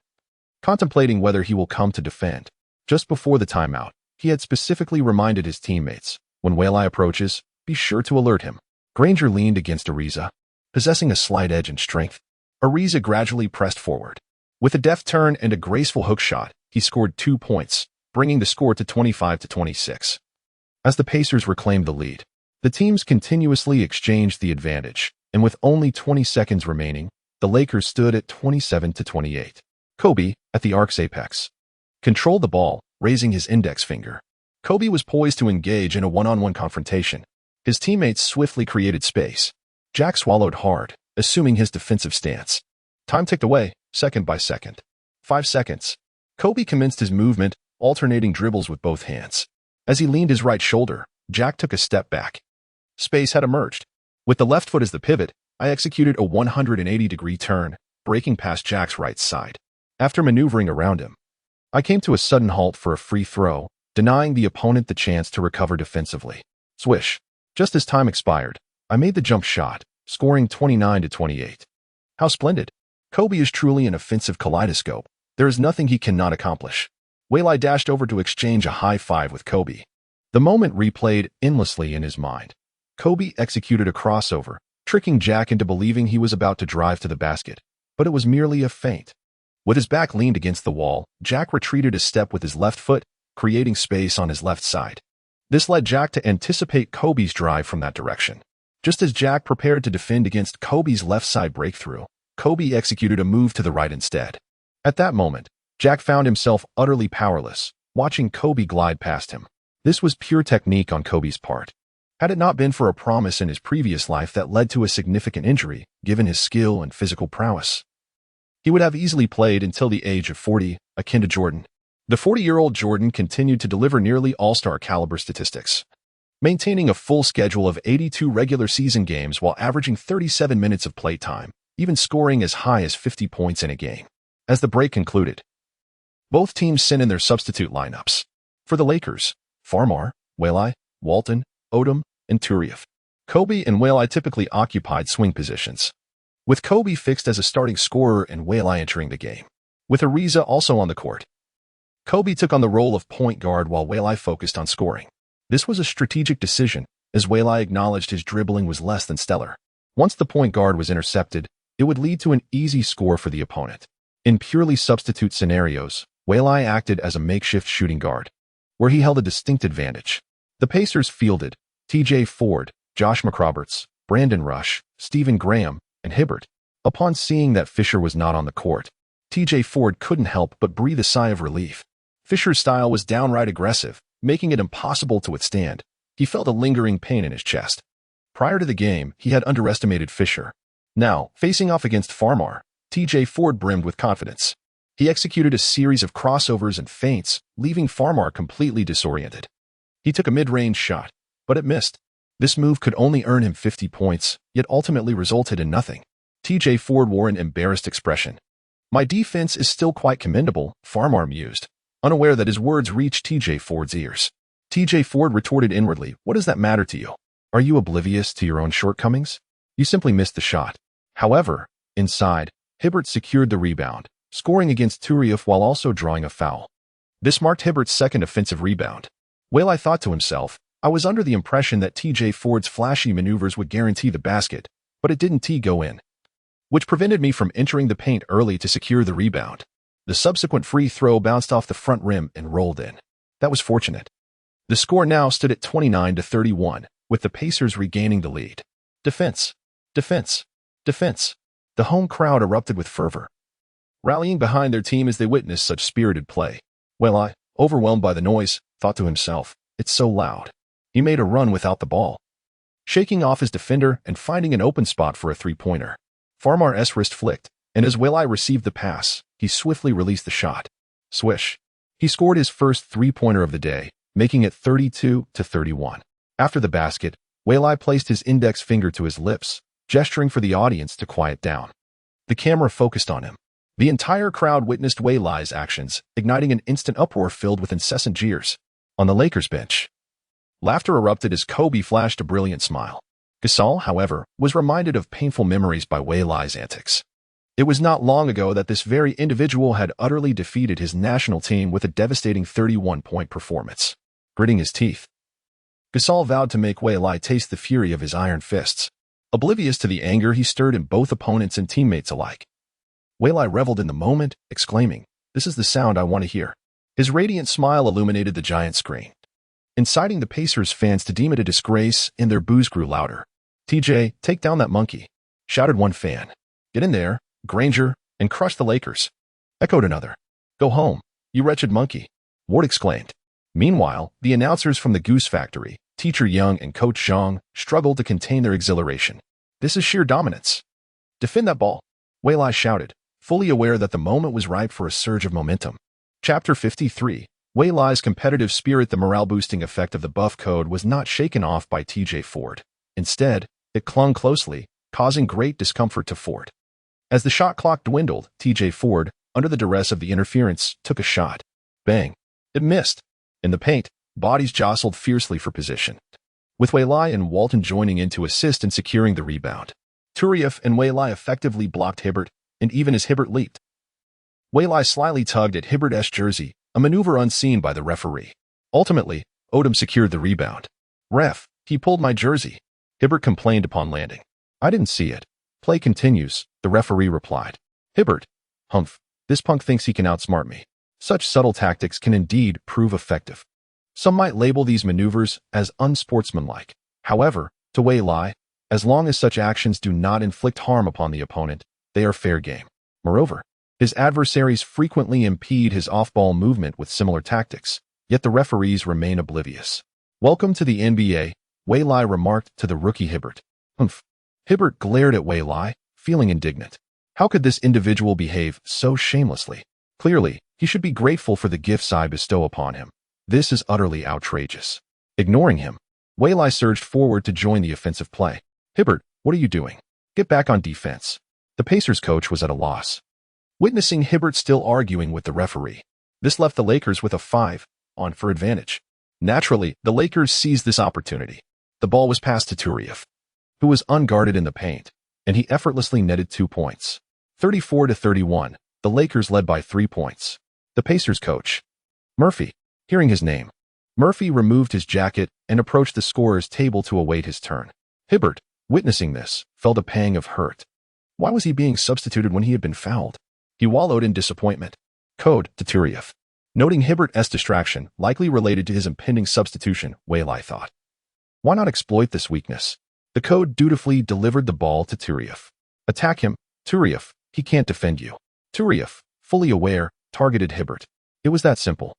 [SPEAKER 1] contemplating whether he will come to defend. Just before the timeout, he had specifically reminded his teammates, when Waylai approaches, be sure to alert him. Granger leaned against Ariza, possessing a slight edge and strength. Ariza gradually pressed forward. With a deft turn and a graceful hook shot, he scored 2 points, bringing the score to 25-26. As the Pacers reclaimed the lead, the teams continuously exchanged the advantage, and with only 20 seconds remaining, The Lakers stood at 27-28. Kobe, at the arc's apex, controlled the ball, raising his index finger. Kobe was poised to engage in a one-on-one confrontation. His teammates swiftly created space. Jack swallowed hard, assuming his defensive stance. Time ticked away, second by second. 5 seconds. Kobe commenced his movement, alternating dribbles with both hands. As he leaned his right shoulder, Jack took a step back. Space had emerged. With the left foot as the pivot, I executed a 180-degree turn, breaking past Jack's right side. After maneuvering around him, I came to a sudden halt for a free throw, denying the opponent the chance to recover defensively. Swish. Just as time expired, I made the jump shot, scoring 29-28. How splendid. Kobe is truly an offensive kaleidoscope. There is nothing he cannot accomplish. Waylai dashed over to exchange a high five with Kobe. The moment replayed endlessly in his mind. Kobe executed a crossover, tricking Jack into believing he was about to drive to the basket, but it was merely a feint. With his back leaned against the wall, Jack retreated a step with his left foot, creating space on his left side. This led Jack to anticipate Kobe's drive from that direction. Just as Jack prepared to defend against Kobe's left side breakthrough, Kobe executed a move to the right instead. At that moment, Jack found himself utterly powerless, watching Kobe glide past him. This was pure technique on Kobe's part. Had it not been for a promise in his previous life that led to a significant injury, given his skill and physical prowess, he would have easily played until the age of 40, akin to Jordan. The 40-year-old Jordan continued to deliver nearly all-star caliber statistics, maintaining a full schedule of 82 regular season games while averaging 37 minutes of playtime, even scoring as high as 50 points in a game. As the break concluded, both teams sent in their substitute lineups. For the Lakers, Farmar, Waylai, Walton, Odom, and Turieff. Kobe and Waylai typically occupied swing positions, with Kobe fixed as a starting scorer and Waylai entering the game, with Ariza also on the court. Kobe took on the role of point guard while Waylai focused on scoring. This was a strategic decision, as Waylai acknowledged his dribbling was less than stellar. Once the point guard was intercepted, it would lead to an easy score for the opponent. In purely substitute scenarios, Waylai acted as a makeshift shooting guard, where he held a distinct advantage. The Pacers fielded T.J. Ford, Josh McRoberts, Brandon Rush, Stephen Graham, and Hibbert. Upon seeing that Fisher was not on the court, T.J. Ford couldn't help but breathe a sigh of relief. Fisher's style was downright aggressive, making it impossible to withstand. He felt a lingering pain in his chest. Prior to the game, he had underestimated Fisher. Now, facing off against Farmar, T.J. Ford brimmed with confidence. He executed a series of crossovers and feints, leaving Farmar completely disoriented. He took a mid-range shot, but it missed. This move could only earn him 50 points, yet ultimately resulted in nothing. T.J. Ford wore an embarrassed expression. "My defense is still quite commendable," Farmar mused, unaware that his words reached T.J. Ford's ears. T.J. Ford retorted inwardly, "What does that matter to you? Are you oblivious to your own shortcomings? You simply missed the shot." However, inside, Hibbert secured the rebound, scoring against Turieff while also drawing a foul. This marked Hibbert's second offensive rebound. Waylai thought to himself, "I was under the impression that T.J. Ford's flashy maneuvers would guarantee the basket, but it didn't go in," which prevented me from entering the paint early to secure the rebound. The subsequent free throw bounced off the front rim and rolled in. That was fortunate. The score now stood at 29-31, with the Pacers regaining the lead. Defense. Defense. Defense. The home crowd erupted with fervor, rallying behind their team as they witnessed such spirited play. Waylai, overwhelmed by the noise, thought to himself, "It's so loud." He made a run without the ball, shaking off his defender and finding an open spot for a three-pointer. Farmar's wrist flicked, and as Waylai received the pass, he swiftly released the shot. Swish. He scored his first three-pointer of the day, making it 32-31. After the basket, Waylai placed his index finger to his lips, gesturing for the audience to quiet down. The camera focused on him. The entire crowd witnessed Waylai's actions, igniting an instant uproar filled with incessant jeers. On the Lakers bench, laughter erupted as Kobe flashed a brilliant smile. Gasol, however, was reminded of painful memories by Waylai's antics. It was not long ago that this very individual had utterly defeated his national team with a devastating 31-point performance. Gritting his teeth, Gasol vowed to make Waylai taste the fury of his iron fists, oblivious to the anger he stirred in both opponents and teammates alike. Waylai reveled in the moment, exclaiming, "This is the sound I want to hear." His radiant smile illuminated the giant screen, inciting the Pacers fans to deem it a disgrace, and their boos grew louder. "TJ, take down that monkey," shouted one fan. "Get in there, Granger, and crush the Lakers. Echoed another. Go home, you wretched monkey, Ward exclaimed. Meanwhile, the announcers from the Goose Factory, Teacher Young and Coach Zhang, struggled to contain their exhilaration. This is sheer dominance. Defend that ball, Wei Lai shouted, fully aware that the moment was ripe for a surge of momentum. Chapter 53. Wei Lai's competitive spirit. The morale-boosting effect of the buff code was not shaken off by TJ Ford. Instead, it clung closely, causing great discomfort to Ford. As the shot clock dwindled, TJ Ford, under the duress of the interference, took a shot. Bang. It missed. In the paint, bodies jostled fiercely for position, with Wei Lai and Walton joining in to assist in securing the rebound. Turiev and Wei Lai effectively blocked Hibbert, and even as Hibbert leaped, Wei Lai slyly tugged at Hibbert's jersey, a maneuver unseen by the referee. Ultimately, Odom secured the rebound. Ref, he pulled my jersey, Hibbert complained upon landing. I didn't see it. Play continues, the referee replied. Hibbert, humph, this punk thinks he can outsmart me. Such subtle tactics can indeed prove effective. Some might label these maneuvers as unsportsmanlike. However, to Wei Lai, as long as such actions do not inflict harm upon the opponent, they are fair game. Moreover, his adversaries frequently impede his off-ball movement with similar tactics, yet the referees remain oblivious. Welcome to the NBA, Wei Lai remarked to the rookie Hibbert. Humph. Hibbert glared at Wei Lai, feeling indignant. How could this individual behave so shamelessly? Clearly, he should be grateful for the gifts I bestow upon him. This is utterly outrageous. Ignoring him, Wei Lai surged forward to join the offensive play. Hibbert, what are you doing? Get back on defense. The Pacers coach was at a loss. Witnessing Hibbert still arguing with the referee, this left the Lakers with a 5-on for advantage. Naturally, the Lakers seized this opportunity. The ball was passed to Turiev, who was unguarded in the paint, and he effortlessly netted 2 points. 34-31, the Lakers led by 3 points. The Pacers coach, Murphy, hearing his name, Murphy removed his jacket and approached the scorer's table to await his turn. Hibbert, witnessing this, felt a pang of hurt. Why was he being substituted when he had been fouled? He wallowed in disappointment. Code to Turiev. Noting Hibbert's distraction, likely related to his impending substitution, Wei Lai thought. Why not exploit this weakness? The code dutifully delivered the ball to Turiev. Attack him, Turiev, he can't defend you. Turiev, fully aware, targeted Hibbert. It was that simple.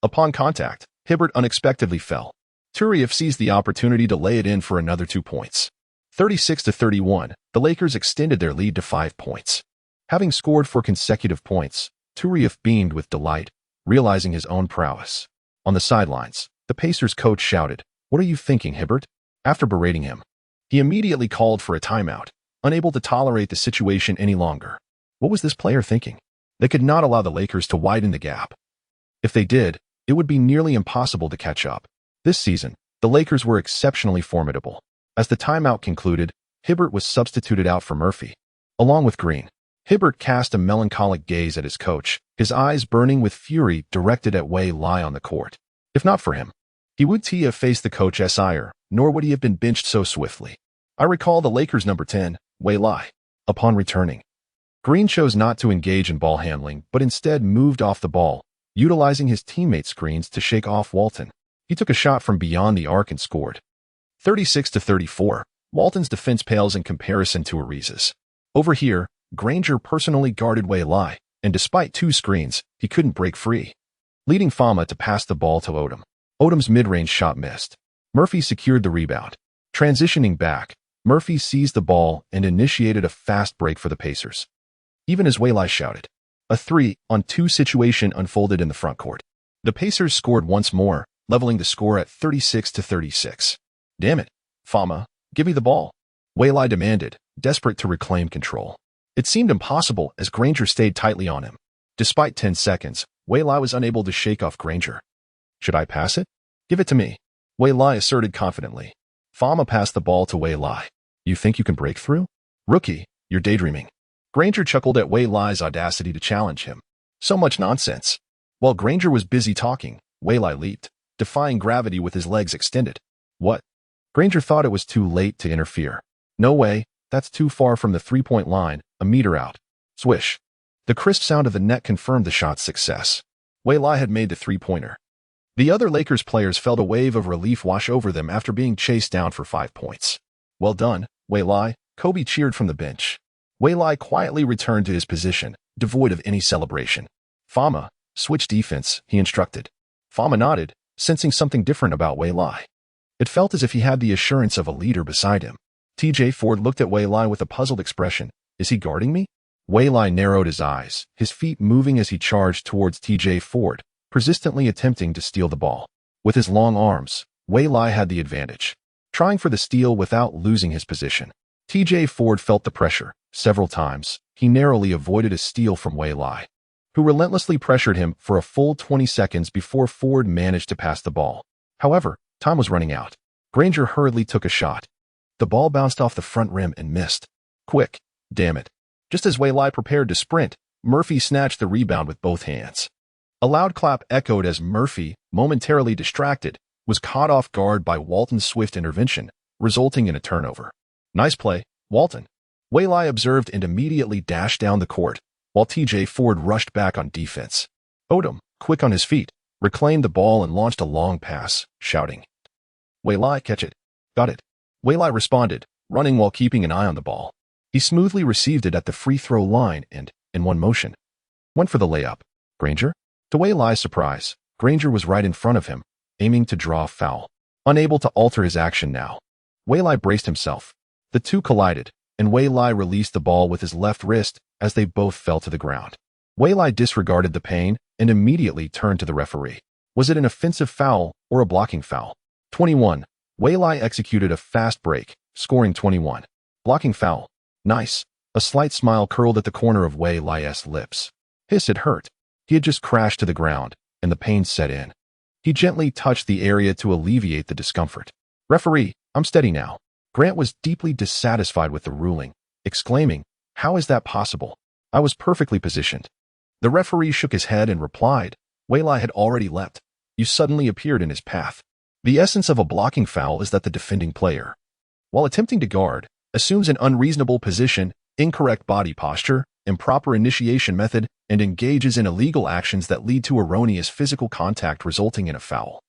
[SPEAKER 1] Upon contact, Hibbert unexpectedly fell. Turiev seized the opportunity to lay it in for another 2 points. 36-31, the Lakers extended their lead to 5 points. Having scored 4 consecutive points, Turiev beamed with delight, realizing his own prowess. On the sidelines, the Pacers coach shouted, "What are you thinking, Hibbert?" After berating him, he immediately called for a timeout, unable to tolerate the situation any longer. What was this player thinking? They could not allow the Lakers to widen the gap. If they did, it would be nearly impossible to catch up. This season, the Lakers were exceptionally formidable. As the timeout concluded, Hibbert was substituted out for Murphy, along with Green. Hibbert cast a melancholic gaze at his coach, his eyes burning with fury directed at Wei Lai on the court. If not for him, he would have faced the coach's ire, nor would he have been benched so swiftly. I recall the Lakers' number 10, Wei Lai. Upon returning, Green chose not to engage in ball handling, but instead moved off the ball, utilizing his teammates' screens to shake off Walton. He took a shot from beyond the arc and scored. 36-34, Walton's defense pales in comparison to Ariza's. Over here, Granger personally guarded Wei Lai, and despite 2 screens, he couldn't break free, leading Fama to pass the ball to Odom. Odom's mid-range shot missed. Murphy secured the rebound. Transitioning back, Murphy seized the ball and initiated a fast break for the Pacers. Even as Wei Lai shouted, a 3-on-2 situation unfolded in the front court. The Pacers scored once more, leveling the score at 36-36. Damn it, Fama, give me the ball, Wei Lai demanded, desperate to reclaim control. It seemed impossible as Granger stayed tightly on him. Despite 10 seconds, Wei Lai was unable to shake off Granger. Should I pass it? Give it to me, Wei Lai asserted confidently. Fama passed the ball to Wei Lai. You think you can break through? Rookie, you're daydreaming. Granger chuckled at Wei Lai's audacity to challenge him. So much nonsense. While Granger was busy talking, Wei Lai leaped, defying gravity with his legs extended. What? Granger thought it was too late to interfere. No way, that's too far from the 3-point line, a meter out. Swish. The crisp sound of the net confirmed the shot's success. Wei Lai had made the 3-pointer. The other Lakers players felt a wave of relief wash over them after being chased down for 5 points. Well done, Wei Lai, Kobe cheered from the bench. Wei Lai quietly returned to his position, devoid of any celebration. Fama, switch defense, he instructed. Fama nodded, sensing something different about Wei Lai. It felt as if he had the assurance of a leader beside him. TJ Ford looked at Wei Lai with a puzzled expression. Is he guarding me? Wei Lai narrowed his eyes, his feet moving as he charged towards TJ Ford, persistently attempting to steal the ball. With his long arms, Wei Lai had the advantage, trying for the steal without losing his position. TJ Ford felt the pressure. Several times, he narrowly avoided a steal from Wei Lai, who relentlessly pressured him for a full 20 seconds before Ford managed to pass the ball. However, time was running out. Granger hurriedly took a shot. The ball bounced off the front rim and missed. Quick, damn it. Just as Wei Lai prepared to sprint, Murphy snatched the rebound with both hands. A loud clap echoed as Murphy, momentarily distracted, was caught off guard by Walton's swift intervention, resulting in a turnover. Nice play, Walton. Wei Lai observed and immediately dashed down the court, while TJ Ford rushed back on defense. Odom, quick on his feet, reclaimed the ball and launched a long pass, shouting, Wei Lai, catch it. Got it. Wei Lai responded, running while keeping an eye on the ball. He smoothly received it at the free throw line and, in one motion, went for the layup. Granger? To Wei Lai's surprise, Granger was right in front of him, aiming to draw a foul. Unable to alter his action now, Wei Lai braced himself. The two collided, and Wei Lai released the ball with his left wrist as they both fell to the ground. Wei Lai disregarded the pain and immediately turned to the referee. Was it an offensive foul or a blocking foul? 21. Wei Lai executed a fast break, scoring 21. Blocking foul. Nice. A slight smile curled at the corner of Wei Lai's lips. It hurt. He had just crashed to the ground, and the pain set in. He gently touched the area to alleviate the discomfort. Referee, I'm steady now. Grant was deeply dissatisfied with the ruling, exclaiming, How is that possible? I was perfectly positioned. The referee shook his head and replied, Wei Lai had already leapt. You suddenly appeared in his path. The essence of a blocking foul is that the defending player, while attempting to guard, assumes an unreasonable position, incorrect body posture, improper initiation method, and engages in illegal actions that lead to erroneous physical contact resulting in a foul.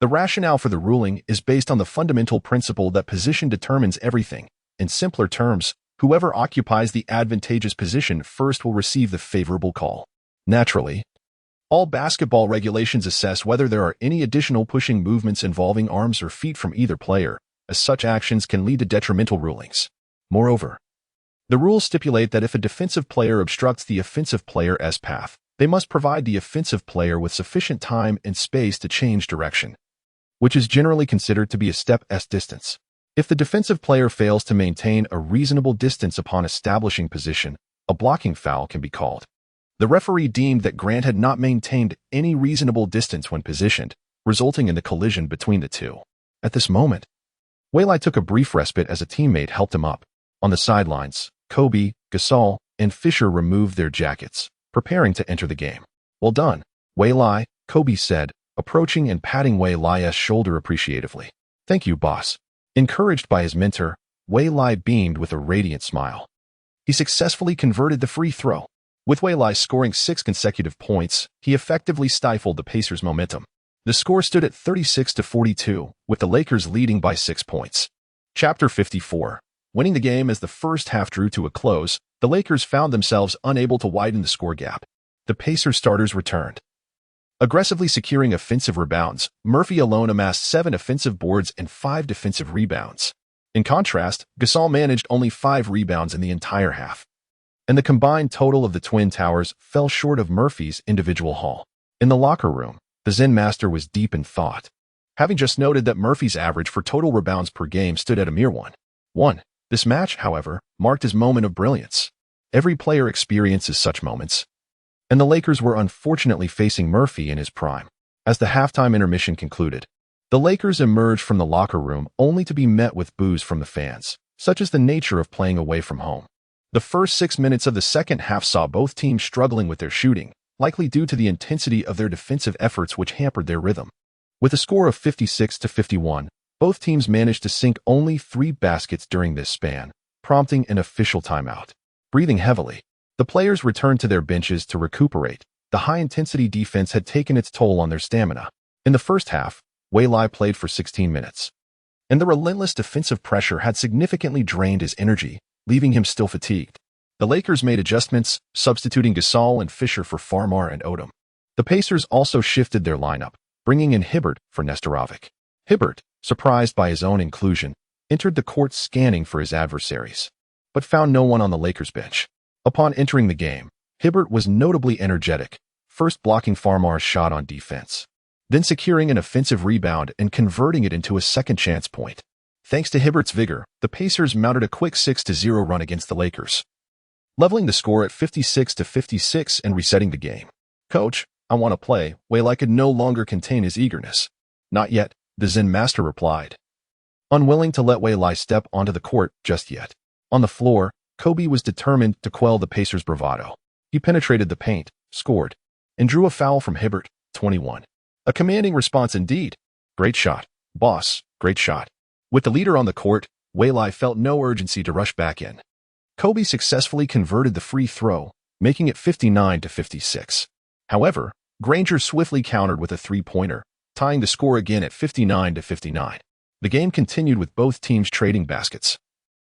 [SPEAKER 1] The rationale for the ruling is based on the fundamental principle that position determines everything. In simpler terms, whoever occupies the advantageous position first will receive the favorable call. Naturally, all basketball regulations assess whether there are any additional pushing movements involving arms or feet from either player, as such actions can lead to detrimental rulings. Moreover, the rules stipulate that if a defensive player obstructs the offensive player's path, they must provide the offensive player with sufficient time and space to change direction, which is generally considered to be a step's distance. If the defensive player fails to maintain a reasonable distance upon establishing position, a blocking foul can be called. The referee deemed that Grant had not maintained any reasonable distance when positioned, resulting in the collision between the two. At this moment, Wei Lai took a brief respite as a teammate helped him up. On the sidelines, Kobe, Gasol, and Fisher removed their jackets, preparing to enter the game. Well done, Wei Lai, Kobe said, approaching and patting Wei Lai's shoulder appreciatively. Thank you, boss. Encouraged by his mentor, Wei Lai beamed with a radiant smile. He successfully converted the free throw. With Wei Lai scoring 6 consecutive points, he effectively stifled the Pacers' momentum. The score stood at 36-42, with the Lakers leading by 6 points. Chapter 54. Winning the game as the first half drew to a close, the Lakers found themselves unable to widen the score gap. The Pacers starters returned. Aggressively securing offensive rebounds, Murphy alone amassed 7 offensive boards and 5 defensive rebounds. In contrast, Gasol managed only 5 rebounds in the entire half, and the combined total of the Twin Towers fell short of Murphy's individual haul. In the locker room, the Zen Master was deep in thought, having just noted that Murphy's average for total rebounds per game stood at a mere 1. This match, however, marked his moment of brilliance. Every player experiences such moments, and the Lakers were unfortunately facing Murphy in his prime. As the halftime intermission concluded, the Lakers emerged from the locker room only to be met with boos from the fans. Such is the nature of playing away from home. The first 6 minutes of the second half saw both teams struggling with their shooting, likely due to the intensity of their defensive efforts which hampered their rhythm. With a score of 56-51, both teams managed to sink only 3 baskets during this span, prompting an official timeout. Breathing heavily, the players returned to their benches to recuperate. The high-intensity defense had taken its toll on their stamina. In the first half, Wei Lai played for 16 minutes, and the relentless defensive pressure had significantly drained his energy, leaving him still fatigued. The Lakers made adjustments, substituting Gasol and Fisher for Farmar and Odom. The Pacers also shifted their lineup, bringing in Hibbert for Nestorovic. Hibbert, surprised by his own inclusion, entered the court scanning for his adversaries, but found no one on the Lakers bench. Upon entering the game, Hibbert was notably energetic, first blocking Farmar's shot on defense, then securing an offensive rebound and converting it into a second chance point. Thanks to Hibbert's vigor, the Pacers mounted a quick 6-0 run against the Lakers, leveling the score at 56-56 and resetting the game. "Coach, I want to play." Waylai could no longer contain his eagerness. "Not yet," the Zen master replied, unwilling to let Waylai step onto the court just yet. On the floor, Kobe was determined to quell the Pacers' bravado. He penetrated the paint, scored, and drew a foul from Hibbert, 21. A commanding response indeed. "Great shot, boss, great shot." With the leader on the court, Waylai felt no urgency to rush back in. Kobe successfully converted the free throw, making it 59-56. However, Granger swiftly countered with a three-pointer, tying the score again at 59-59. The game continued with both teams trading baskets.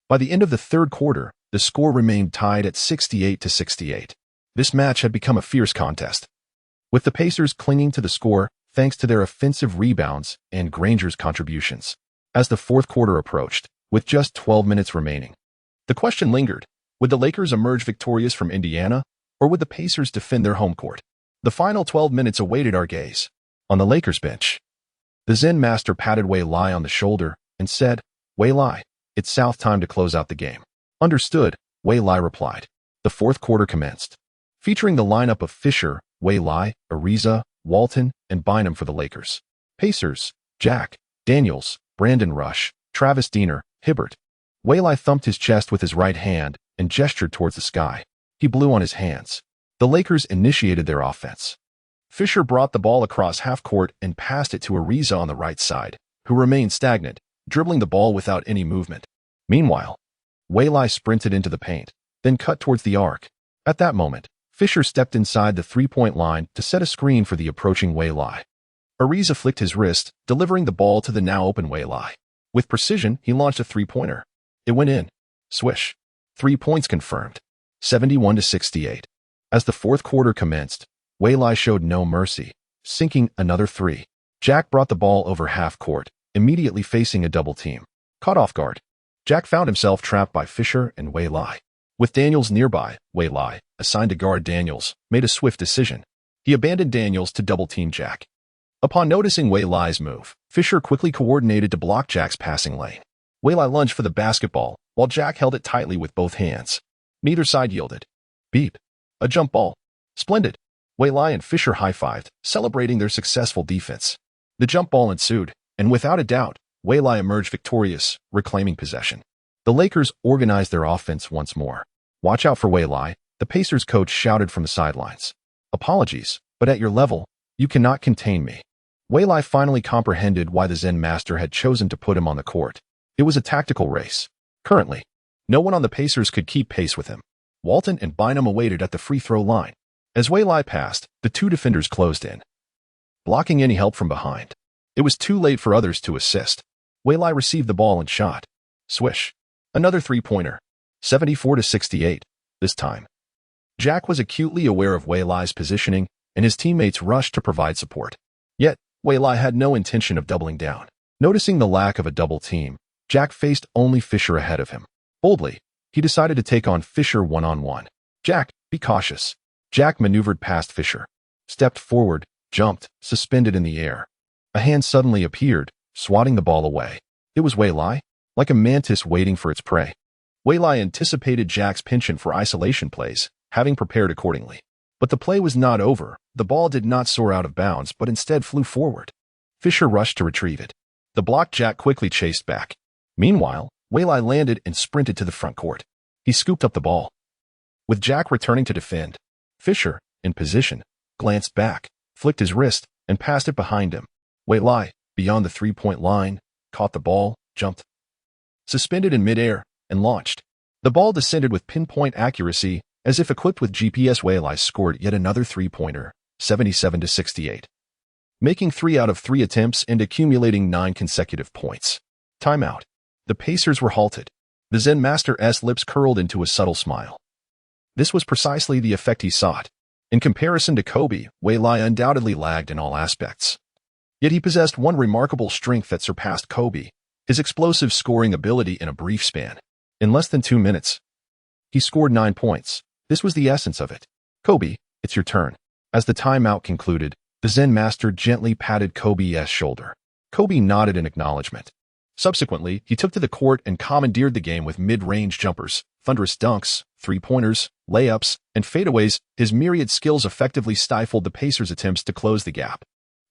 [SPEAKER 1] By the end of the third quarter, the score remained tied at 68-68. This match had become a fierce contest, with the Pacers clinging to the score thanks to their offensive rebounds and Granger's contributions. As the fourth quarter approached, with just 12 minutes remaining, the question lingered: would the Lakers emerge victorious from Indiana, or would the Pacers defend their home court? The final 12 minutes awaited our gaze. On the Lakers bench, the Zen master patted Waylai on the shoulder and said, "Waylai, it's South time to close out the game." "Understood," Waylai replied. The fourth quarter commenced, featuring the lineup of Fisher, Waylai, Ariza, Walton, and Bynum for the Lakers. Pacers: Jack, Daniels, Brandon Rush, Travis Diener, Hibbert. Waylai thumped his chest with his right hand and gestured towards the sky. He blew on his hands. The Lakers initiated their offense. Fisher brought the ball across half court and passed it to Ariza on the right side, who remained stagnant, dribbling the ball without any movement. Meanwhile, Waylai sprinted into the paint, then cut towards the arc. At that moment, Fisher stepped inside the three-point line to set a screen for the approaching Waylai. Ariza flicked his wrist, delivering the ball to the now open Waylai. With precision, he launched a three-pointer. It went in. Swish. 3 points confirmed. 71-68. As the fourth quarter commenced, Waylai showed no mercy, sinking another three. Jack brought the ball over half court, immediately facing a double team. Caught off guard, Jack found himself trapped by Fisher and Waylai. With Daniels nearby, Waylai, assigned to guard Daniels, made a swift decision. He abandoned Daniels to double-team Jack. Upon noticing Waylai's move, Fisher quickly coordinated to block Jack's passing lane. Waylai lunged for the basketball, while Jack held it tightly with both hands. Neither side yielded. Beep. A jump ball. Splendid. Waylai and Fisher high-fived, celebrating their successful defense. The jump ball ensued, and without a doubt, Waylai emerged victorious, reclaiming possession. The Lakers organized their offense once more. "Watch out for Waylai," the Pacers coach shouted from the sidelines. "Apologies, but at your level, you cannot contain me." Waylai finally comprehended why the Zen master had chosen to put him on the court. It was a tactical race. Currently, no one on the Pacers could keep pace with him. Walton and Bynum awaited at the free throw line. As Waylai passed, the two defenders closed in, blocking any help from behind. It was too late for others to assist. Waylai received the ball and shot. Swish. Another three-pointer. 74-68. This time, Jack was acutely aware of Waylai's positioning, and his teammates rushed to provide support. Yet, Waylai had no intention of doubling down. Noticing the lack of a double team, Jack faced only Fisher ahead of him. Boldly, he decided to take on Fisher one-on-one. "Jack, be cautious." Jack maneuvered past Fisher, stepped forward, jumped, suspended in the air. A hand suddenly appeared, swatting the ball away. It was Waylai, like a mantis waiting for its prey. Waylai anticipated Jack's penchant for isolation plays, having prepared accordingly. But the play was not over. The ball did not soar out of bounds, but instead flew forward. Fisher rushed to retrieve it. The blocked Jack quickly chased back. Meanwhile, Waylai landed and sprinted to the front court. He scooped up the ball. With Jack returning to defend, Fisher, in position, glanced back, flicked his wrist, and passed it behind him. Waylai, beyond the three-point line, caught the ball, jumped, suspended in midair, and launched. The ball descended with pinpoint accuracy, as if equipped with GPS. Waylai scored yet another three-pointer, 77-68, making 3 out of 3 attempts and accumulating 9 consecutive points. Timeout. The Pacers were halted. The Zen Master's lips curled into a subtle smile. This was precisely the effect he sought. In comparison to Kobe, Wei undoubtedly lagged in all aspects. Yet he possessed one remarkable strength that surpassed Kobe, his explosive scoring ability in a brief span. In less than 2 minutes, he scored 9 points. This was the essence of it. Kobe, it's your turn. As the timeout concluded, the Zen master gently patted Kobe's shoulder. Kobe nodded in acknowledgement. Subsequently, he took to the court and commandeered the game with mid-range jumpers, thunderous dunks, three-pointers, layups, and fadeaways. His myriad skills effectively stifled the Pacers' attempts to close the gap.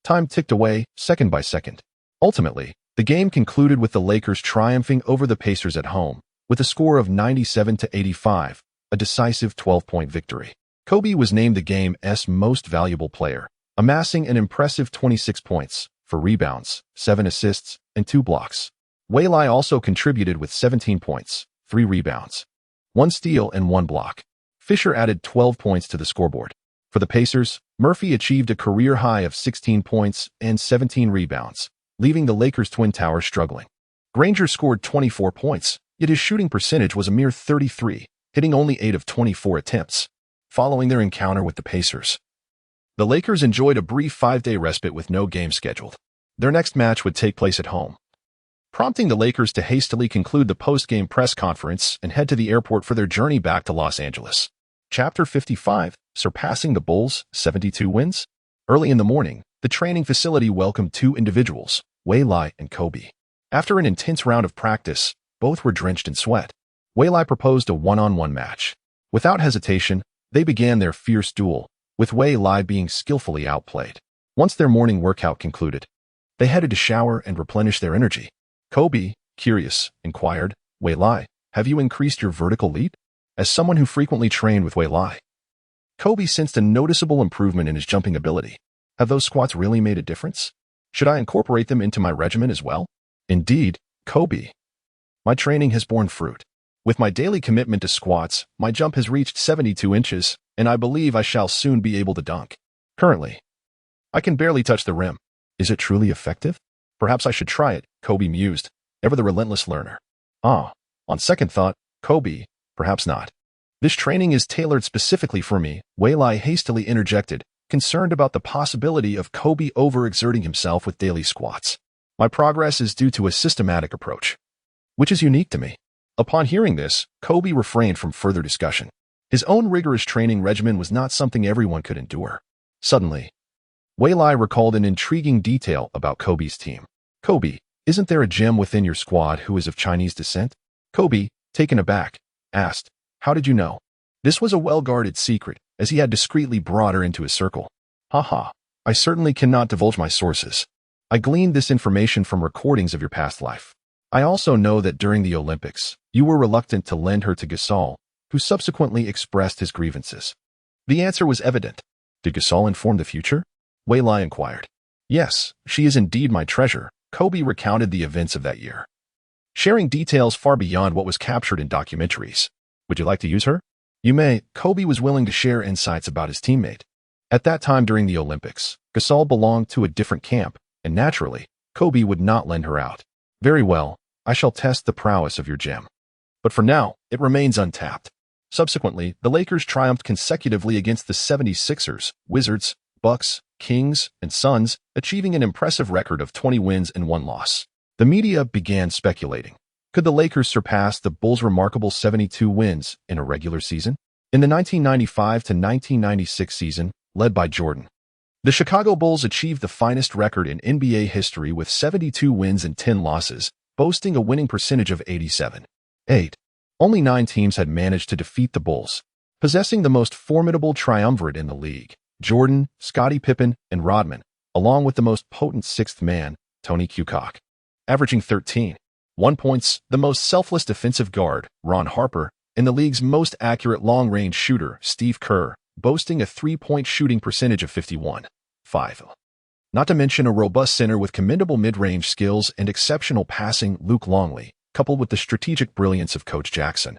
[SPEAKER 1] Time ticked away, second by second. Ultimately, the game concluded with the Lakers triumphing over the Pacers at home, with a score of 97-85, a decisive 12-point victory. Kobe was named the game's most valuable player, amassing an impressive 26 points, 4 rebounds, 7 assists, and 2 blocks. Wei also contributed with 17 points, 3 rebounds, 1 steal, and 1 block. Fisher added 12 points to the scoreboard. For the Pacers, Murphy achieved a career high of 16 points and 17 rebounds, leaving the Lakers' Twin Towers struggling. Granger scored 24 points, yet his shooting percentage was a mere 33, hitting only 8 of 24 attempts. Following their encounter with the Pacers, the Lakers enjoyed a brief 5-day respite with no game scheduled. Their next match would take place at home, prompting the Lakers to hastily conclude the post-game press conference and head to the airport for their journey back to Los Angeles. Chapter 55, Surpassing the Bulls, 72 Wins. Early in the morning, the training facility welcomed 2 individuals, Wei and Kobe. After an intense round of practice, both were drenched in sweat. Wei proposed a one-on-one match. Without hesitation, they began their fierce duel, with Wei being skillfully outplayed. Once their morning workout concluded, they headed to shower and replenish their energy. Kobe, curious, inquired, Wei, have you increased your vertical leap? As someone who frequently trained with Wei, Kobe sensed a noticeable improvement in his jumping ability. Have those squats really made a difference? Should I incorporate them into my regimen as well? Indeed, Kobe. My training has borne fruit. With my daily commitment to squats, my jump has reached 72 inches, and I believe I shall soon be able to dunk. Currently, I can barely touch the rim. Is it truly effective? Perhaps I should try it, Kobe mused, ever the relentless learner. On second thought, Kobe, perhaps not. This training is tailored specifically for me, Wei hastily interjected, concerned about the possibility of Kobe overexerting himself with daily squats. My progress is due to a systematic approach, which is unique to me. Upon hearing this, Kobe refrained from further discussion. His own rigorous training regimen was not something everyone could endure. Suddenly, Wei recalled an intriguing detail about Kobe's team. Kobe, isn't there a gem within your squad who is of Chinese descent? Kobe, taken aback, asked, how did you know? This was a well-guarded secret, as he had discreetly brought her into his circle. I certainly cannot divulge my sources. I gleaned this information from recordings of your past life. I also know that during the Olympics, you were reluctant to lend her to Gasol, who subsequently expressed his grievances. The answer was evident. Did Gasol inform the future? Wei inquired. Yes, she is indeed my treasure, Kobe recounted the events of that year, sharing details far beyond what was captured in documentaries. Would you like to use her? You may. Kobe was willing to share insights about his teammate. At that time during the Olympics, Gasol belonged to a different camp, and naturally, Kobe would not lend her out. Very well, I shall test the prowess of your gem. But for now, it remains untapped. Subsequently, the Lakers triumphed consecutively against the 76ers, Wizards, Bucks, Kings, and Suns, achieving an impressive record of 20 wins and 1 loss. The media began speculating. Could the Lakers surpass the Bulls' remarkable 72 wins in a regular season? In the 1995-1996 season, led by Jordan, the Chicago Bulls achieved the finest record in NBA history with 72 wins and 10 losses, boasting a winning percentage of 87.8. Only 9 teams had managed to defeat the Bulls, possessing the most formidable triumvirate in the league: Jordan, Scottie Pippen, and Rodman, along with the most potent sixth man, Tony Kukoc, averaging 13.1 points, the most selfless defensive guard, Ron Harper, and the league's most accurate long-range shooter, Steve Kerr, boasting a 3-point shooting percentage of 51.5. Not to mention a robust center with commendable mid-range skills and exceptional passing, Luke Longley, coupled with the strategic brilliance of Coach Jackson.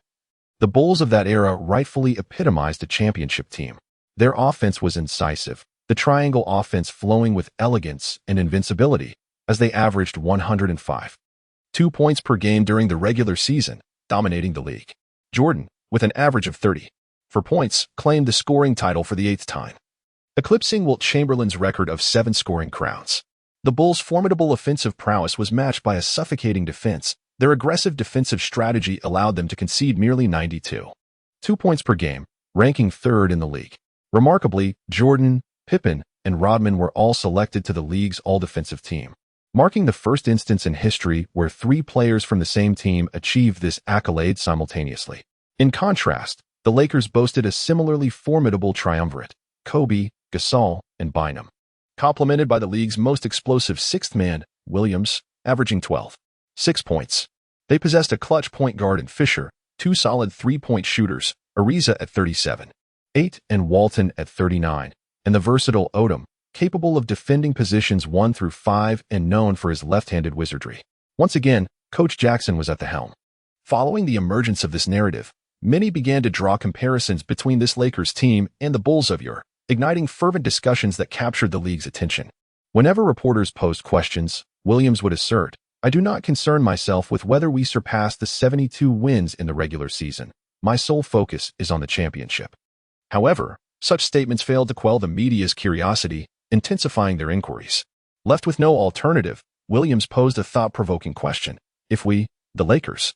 [SPEAKER 1] The Bulls of that era rightfully epitomized a championship team. Their offense was incisive, the triangle offense flowing with elegance and invincibility, as they averaged 105.2 points per game during the regular season, dominating the league. Jordan, with an average of 30 for points, claimed the scoring title for the 8th time, eclipsing Wilt Chamberlain's record of 7 scoring crowns. The Bulls' formidable offensive prowess was matched by a suffocating defense. Their aggressive defensive strategy allowed them to concede merely 92.2 points per game, ranking 3rd in the league. Remarkably, Jordan, Pippen, and Rodman were all selected to the league's all-defensive team, marking the first instance in history where 3 players from the same team achieved this accolade simultaneously. In contrast, the Lakers boasted a similarly formidable triumvirate: Kobe, Gasol, and Bynum, complemented by the league's most explosive 6th man, Williams, averaging 12.6 points. They possessed a clutch point guard in Fisher, 2 solid 3-point shooters, Ariza at 37.8 and Walton at 39, and the versatile Odom, capable of defending positions 1 through 5 and known for his left-handed wizardry. Once again, Coach Jackson was at the helm. Following the emergence of this narrative, many began to draw comparisons between this Lakers team and the Bulls of yore, igniting fervent discussions that captured the league's attention. Whenever reporters posed questions, Williams would assert, "I do not concern myself with whether we surpass the 72 wins in the regular season. My sole focus is on the championship." However, such statements failed to quell the media's curiosity, intensifying their inquiries. Left with no alternative, Williams posed a thought-provoking question. If we, the Lakers,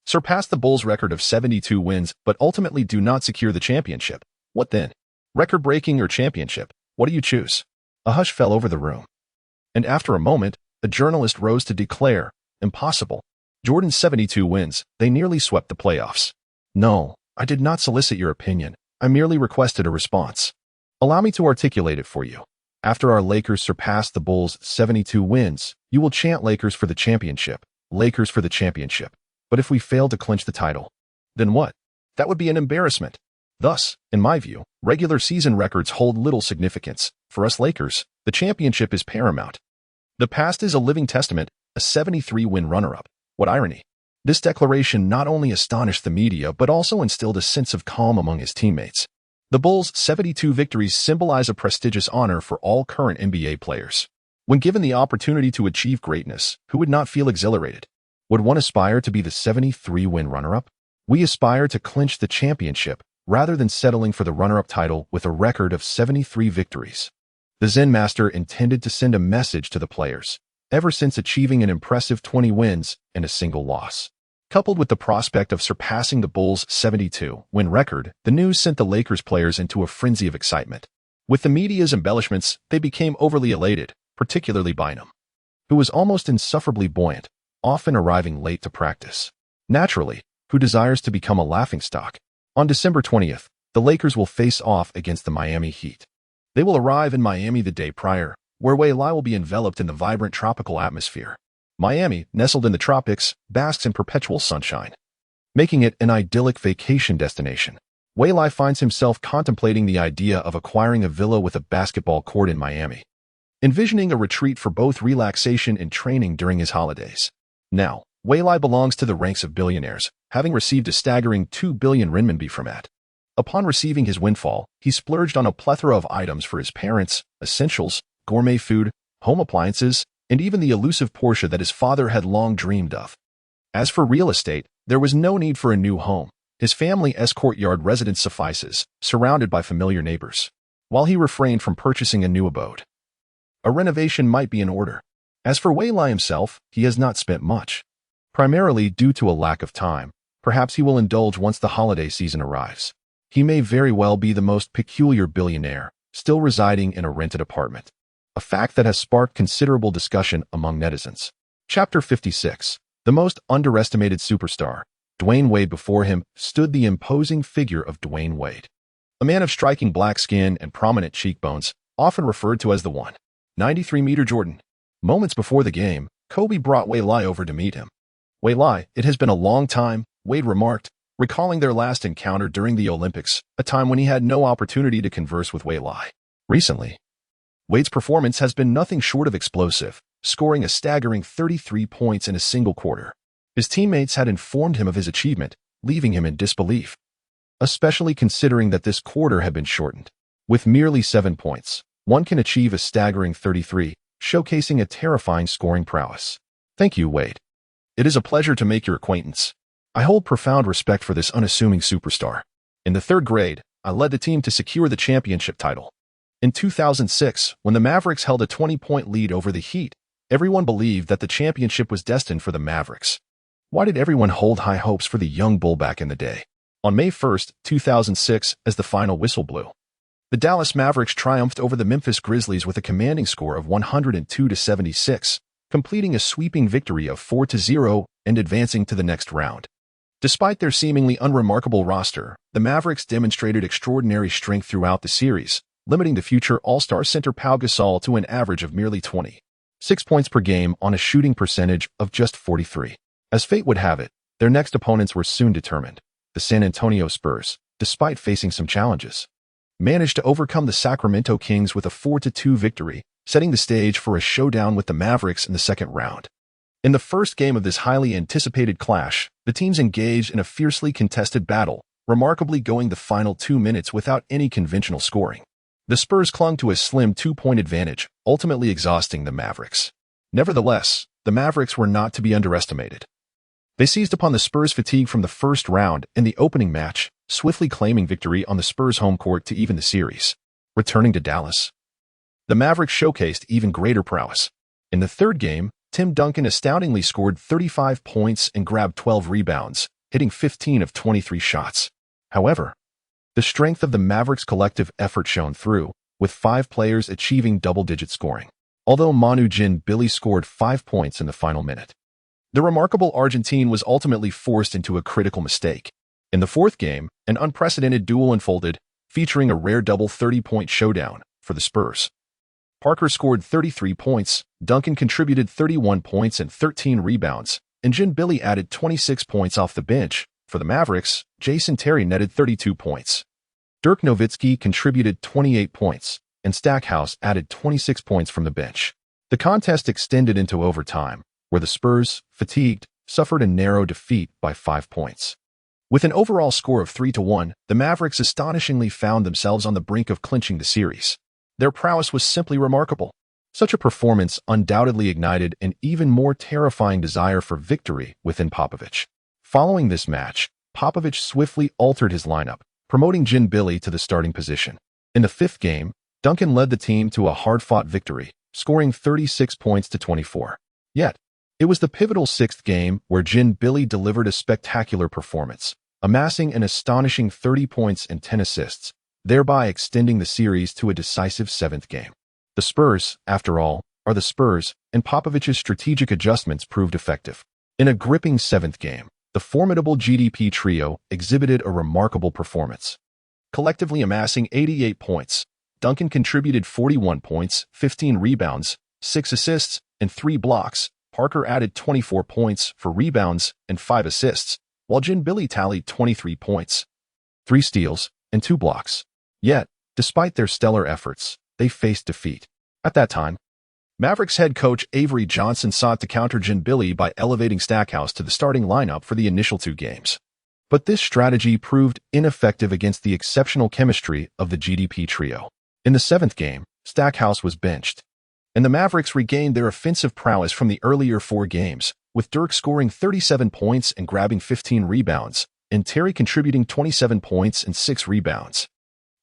[SPEAKER 1] surpass the Bulls' record of 72 wins but ultimately do not secure the championship, what then? Record-breaking or championship? What do you choose? A hush fell over the room. And after a moment, a journalist rose to declare, "Impossible. Jordan's 72 wins, they nearly swept the playoffs." "No, I did not solicit your opinion. I merely requested a response. Allow me to articulate it for you. After our Lakers surpass the Bulls' 72 wins, you will chant Lakers for the championship, Lakers for the championship. But if we fail to clinch the title, then what? That would be an embarrassment." Thus, in my view, regular season records hold little significance. For us Lakers, the championship is paramount. The past is a living testament, a 73-win runner-up. What irony. This declaration not only astonished the media but also instilled a sense of calm among his teammates. The Bulls' 72 victories symbolize a prestigious honor for all current NBA players. When given the opportunity to achieve greatness, who would not feel exhilarated? Would one aspire to be the 73-win runner-up? We aspire to clinch the championship, rather than settling for the runner-up title with a record of 73 victories. The Zen Master intended to send a message to the players, ever since achieving an impressive 20 wins and a single loss. Coupled with the prospect of surpassing the Bulls' 72-win record, the news sent the Lakers players into a frenzy of excitement. With the media's embellishments, they became overly elated, particularly Bynum, who was almost insufferably buoyant, often arriving late to practice. Naturally, who desires to become a laughingstock? On December 20th, the Lakers will face off against the Miami Heat. They will arrive in Miami the day prior, where Waylai will be enveloped in the vibrant tropical atmosphere. Miami, nestled in the tropics, basks in perpetual sunshine, making it an idyllic vacation destination. Waylai finds himself contemplating the idea of acquiring a villa with a basketball court in Miami, envisioning a retreat for both relaxation and training during his holidays. Now, Waylai belongs to the ranks of billionaires, having received a staggering 2 billion renminbi from it. Upon receiving his windfall, he splurged on a plethora of items for his parents, essentials, gourmet food, home appliances, and even the elusive Porsche that his father had long dreamed of. As for real estate, there was no need for a new home. His family's courtyard residence suffices, surrounded by familiar neighbors. While he refrained from purchasing a new abode, a renovation might be in order. As for Waylai himself, he has not spent much, primarily due to a lack of time. Perhaps he will indulge once the holiday season arrives. He may very well be the most peculiar billionaire, still residing in a rented apartment, a fact that has sparked considerable discussion among netizens. Chapter 56. The most underestimated superstar. Dwayne Wade. Before him stood the imposing figure of Dwayne Wade, a man of striking black skin and prominent cheekbones, often referred to as the 193-meter Jordan. Moments before the game, Kobe brought Waylai over to meet him. "Waylai, it has been a long time," Wade remarked, recalling their last encounter during the Olympics, a time when he had no opportunity to converse with Waylai. Recently, Wade's performance has been nothing short of explosive, scoring a staggering 33 points in a single quarter. His teammates had informed him of his achievement, leaving him in disbelief, especially considering that this quarter had been shortened. With merely 7 points, one can achieve a staggering 33, showcasing a terrifying scoring prowess. "Thank you, Wade. It is a pleasure to make your acquaintance. I hold profound respect for this unassuming superstar." In the third grade, I led the team to secure the championship title. In 2006, when the Mavericks held a 20-point lead over the Heat, everyone believed that the championship was destined for the Mavericks. Why did everyone hold high hopes for the young bull back in the day? On May 1, 2006, as the final whistle blew, the Dallas Mavericks triumphed over the Memphis Grizzlies with a commanding score of 102-76, completing a sweeping victory of 4-0 and advancing to the next round. Despite their seemingly unremarkable roster, the Mavericks demonstrated extraordinary strength throughout the series, limiting the future All-Star center Pau Gasol to an average of merely 26 points per game on a shooting percentage of just 43. As fate would have it, their next opponents were soon determined. The San Antonio Spurs, despite facing some challenges, managed to overcome the Sacramento Kings with a 4-2 victory, setting the stage for a showdown with the Mavericks in the second round. In the first game of this highly anticipated clash, the teams engaged in a fiercely contested battle, remarkably going the final 2 minutes without any conventional scoring. The Spurs clung to a slim 2-point advantage, ultimately exhausting the Mavericks. Nevertheless, the Mavericks were not to be underestimated. They seized upon the Spurs' fatigue from the first round in the opening match, swiftly claiming victory on the Spurs' home court to even the series. Returning to Dallas, the Mavericks showcased even greater prowess. In the third game, Tim Duncan astoundingly scored 35 points and grabbed 12 rebounds, hitting 15 of 23 shots. However, the strength of the Mavericks' collective effort shone through, with 5 players achieving double-digit scoring. Although Manu Ginobili scored 5 points in the final minute, the remarkable Argentine was ultimately forced into a critical mistake. In the fourth game, an unprecedented duel unfolded, featuring a rare double 30-point showdown for the Spurs. Parker scored 33 points, Duncan contributed 31 points and 13 rebounds, and Ginobili added 26 points off the bench. For the Mavericks, Jason Terry netted 32 points. Dirk Nowitzki contributed 28 points, and Stackhouse added 26 points from the bench. The contest extended into overtime, where the Spurs, fatigued, suffered a narrow defeat by 5 points. With an overall score of 3-1, the Mavericks astonishingly found themselves on the brink of clinching the series. Their prowess was simply remarkable. Such a performance undoubtedly ignited an even more terrifying desire for victory within Popovich. Following this match, Popovich swiftly altered his lineup, promoting Ginobili to the starting position. In the fifth game, Duncan led the team to a hard-fought victory, scoring 36 points to 24. Yet, it was the pivotal sixth game where Ginobili delivered a spectacular performance, amassing an astonishing 30 points and 10 assists, thereby extending the series to a decisive seventh game. The Spurs, after all, are the Spurs, and Popovich's strategic adjustments proved effective. In a gripping seventh game, the formidable GDP trio exhibited a remarkable performance. Collectively amassing 88 points, Duncan contributed 41 points, 15 rebounds, 6 assists, and 3 blocks. Parker added 24 points for rebounds and 5 assists, while Ginobili tallied 23 points, 3 steals, and 2 blocks. Yet, despite their stellar efforts, they faced defeat. At that time, Mavericks head coach Avery Johnson sought to counter Ginobili by elevating Stackhouse to the starting lineup for the initial 2 games. But this strategy proved ineffective against the exceptional chemistry of the GDP trio. In the 7th game, Stackhouse was benched, and the Mavericks regained their offensive prowess from the earlier 4 games, with Dirk scoring 37 points and grabbing 15 rebounds, and Terry contributing 27 points and 6 rebounds.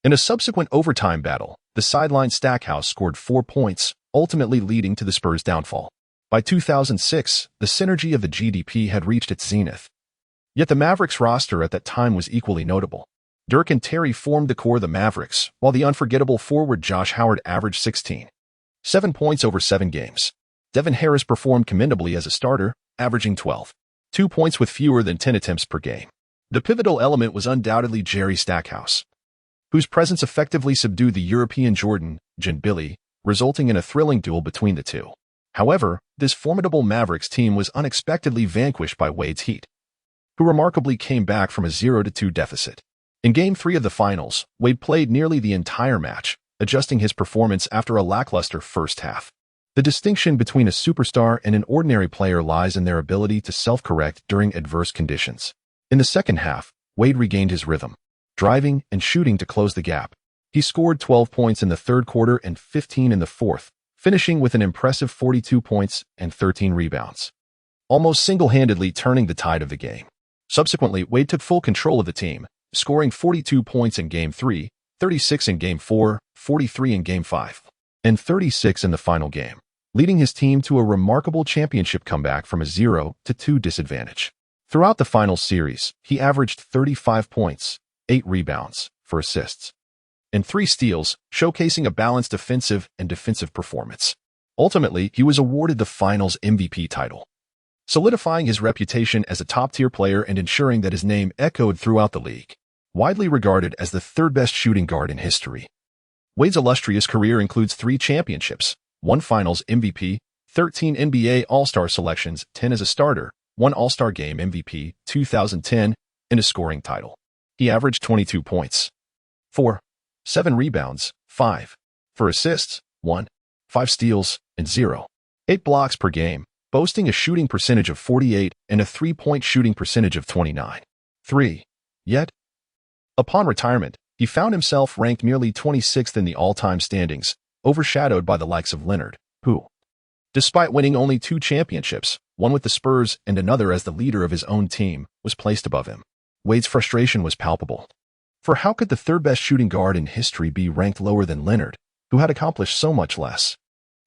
[SPEAKER 1] In a subsequent overtime battle, the sideline Stackhouse scored 4 points, ultimately leading to the Spurs' downfall. By 2006, the synergy of the GDP had reached its zenith. Yet the Mavericks roster at that time was equally notable. Dirk and Terry formed the core of the Mavericks, while the unforgettable forward Josh Howard averaged 7 points over 7 games. Devin Harris performed commendably as a starter, averaging 2 points with fewer than 10 attempts per game. The pivotal element was undoubtedly Jerry Stackhouse, whose presence effectively subdued the European Jordan, Ginobili, resulting in a thrilling duel between the two. However, this formidable Mavericks team was unexpectedly vanquished by Wade's Heat, who remarkably came back from a 0-2 deficit. In Game 3 of the finals, Wade played nearly the entire match, adjusting his performance after a lackluster first half. The distinction between a superstar and an ordinary player lies in their ability to self-correct during adverse conditions. In the second half, Wade regained his rhythm, driving and shooting to close the gap. He scored 12 points in the third quarter and 15 in the fourth, finishing with an impressive 42 points and 13 rebounds, almost single-handedly turning the tide of the game. Subsequently, Wade took full control of the team, scoring 42 points in Game 3, 36 in Game 4, 43 in Game 5, and 36 in the final game, leading his team to a remarkable championship comeback from a 0-2 disadvantage. Throughout the final series, he averaged 35 points, 8 rebounds, 4 assists, and 3 steals, showcasing a balanced offensive and defensive performance. Ultimately, he was awarded the Finals MVP title, solidifying his reputation as a top-tier player and ensuring that his name echoed throughout the league. Widely regarded as the third-best shooting guard in history, Wade's illustrious career includes 3 championships, 1 Finals MVP, 13 NBA All-Star selections, 10 as a starter, 1 All-Star Game MVP, 2010, and a scoring title. He averaged 22 points, 4, 7 rebounds, 5, 4 assists, 1, 5 steals, and 0, 8 blocks per game, boasting a shooting percentage of 48 and a 3-point shooting percentage of 29.3. Yet, upon retirement, he found himself ranked merely 26th in the all-time standings, overshadowed by the likes of Leonard, who, despite winning only 2 championships, one with the Spurs and another as the leader of his own team, was placed above him. Wade's frustration was palpable. For how could the third-best shooting guard in history be ranked lower than Leonard, who had accomplished so much less?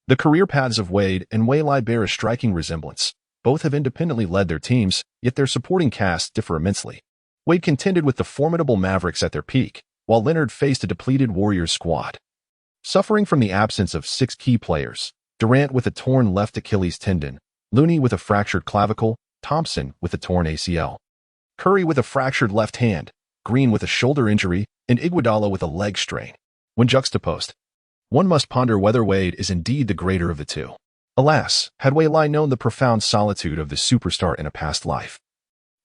[SPEAKER 1] The career paths of Wade and Waylai bear a striking resemblance. Both have independently led their teams, yet their supporting casts differ immensely. Wade contended with the formidable Mavericks at their peak, while Leonard faced a depleted Warriors squad. Suffering from the absence of 6 key players, Durant with a torn left Achilles tendon, Looney with a fractured clavicle, Thompson with a torn ACL, Curry with a fractured left hand, Green with a shoulder injury, and Iguodala with a leg strain. When juxtaposed, one must ponder whether Wade is indeed the greater of the two. Alas, had Waylai known the profound solitude of the superstar in a past life,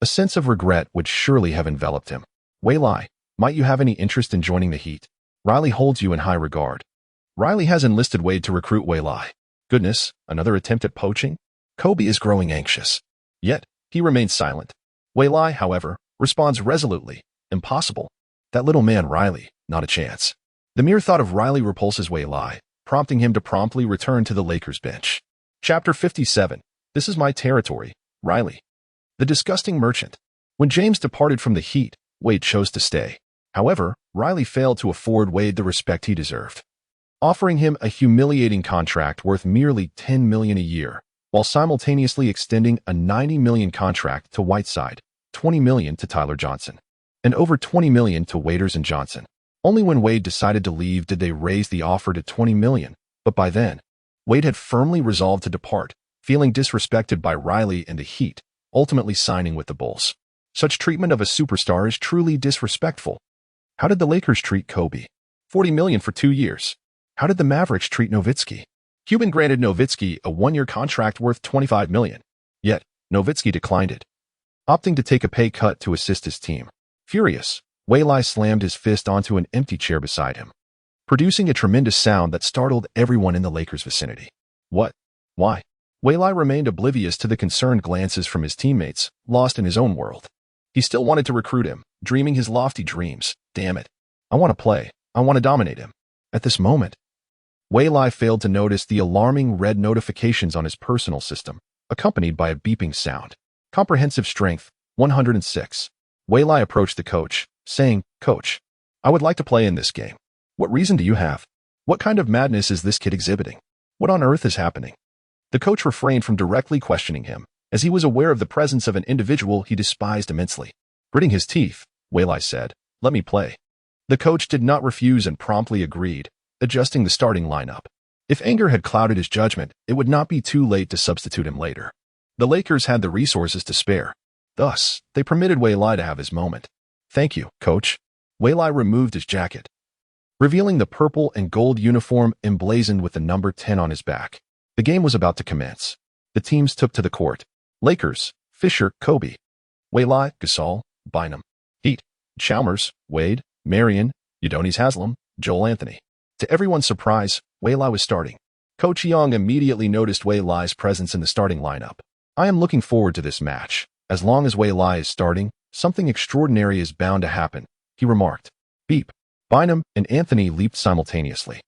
[SPEAKER 1] a sense of regret would surely have enveloped him. Waylai, might you have any interest in joining the Heat? Riley holds you in high regard. Riley has enlisted Wade to recruit Waylai. Goodness, another attempt at poaching? Kobe is growing anxious. Yet, he remains silent. Waylai, however, responds resolutely. Impossible. That little man Riley, not a chance. The mere thought of Riley repulses Waylai, prompting him to promptly return to the Lakers bench. Chapter 57. This is my territory, Riley. The disgusting merchant. When James departed from the Heat, Wade chose to stay. However, Riley failed to afford Wade the respect he deserved, offering him a humiliating contract worth merely $10 million a year, while simultaneously extending a $90 million contract to Whiteside, $20 million to Tyler Johnson, and over $20 million to Waiters and Johnson. Only when Wade decided to leave did they raise the offer to $20 million, but by then, Wade had firmly resolved to depart, feeling disrespected by Riley and the Heat, ultimately signing with the Bulls. Such treatment of a superstar is truly disrespectful. How did the Lakers treat Kobe? $40 million for 2 years. How did the Mavericks treat Nowitzki? Cuban granted Nowitzki a 1-year contract worth $25 million. Yet, Nowitzki declined it, opting to take a pay cut to assist his team. Furious, Waylai slammed his fist onto an empty chair beside him, producing a tremendous sound that startled everyone in the Lakers' vicinity. What? Why? Waylai remained oblivious to the concerned glances from his teammates, lost in his own world. He still wanted to recruit him, dreaming his lofty dreams. Damn it. I want to play. I want to dominate him. At this moment, Waylai failed to notice the alarming red notifications on his personal system, accompanied by a beeping sound. Comprehensive strength, 106. Waylai approached the coach, saying, "Coach, I would like to play in this game. What reason do you have? What kind of madness is this kid exhibiting? What on earth is happening?" The coach refrained from directly questioning him, as he was aware of the presence of an individual he despised immensely. Gritting his teeth, Waylai said, "Let me play." The coach did not refuse and promptly agreed, adjusting the starting lineup. If anger had clouded his judgment, it would not be too late to substitute him later. The Lakers had the resources to spare. Thus, they permitted Waylai to have his moment. "Thank you, coach." Waylai removed his jacket, revealing the purple and gold uniform emblazoned with the number 10 on his back. The game was about to commence. The teams took to the court. Lakers, Fisher, Kobe. Waylai, Gasol, Bynum. Heat, Chalmers, Wade, Marion, Udonis Haslem, Joel Anthony. To everyone's surprise, Waylai was starting. Coach Young immediately noticed Waylai's presence in the starting lineup. "I am looking forward to this match. As long as Waylai is starting, something extraordinary is bound to happen," he remarked. Beep. Bynum and Anthony leaped simultaneously.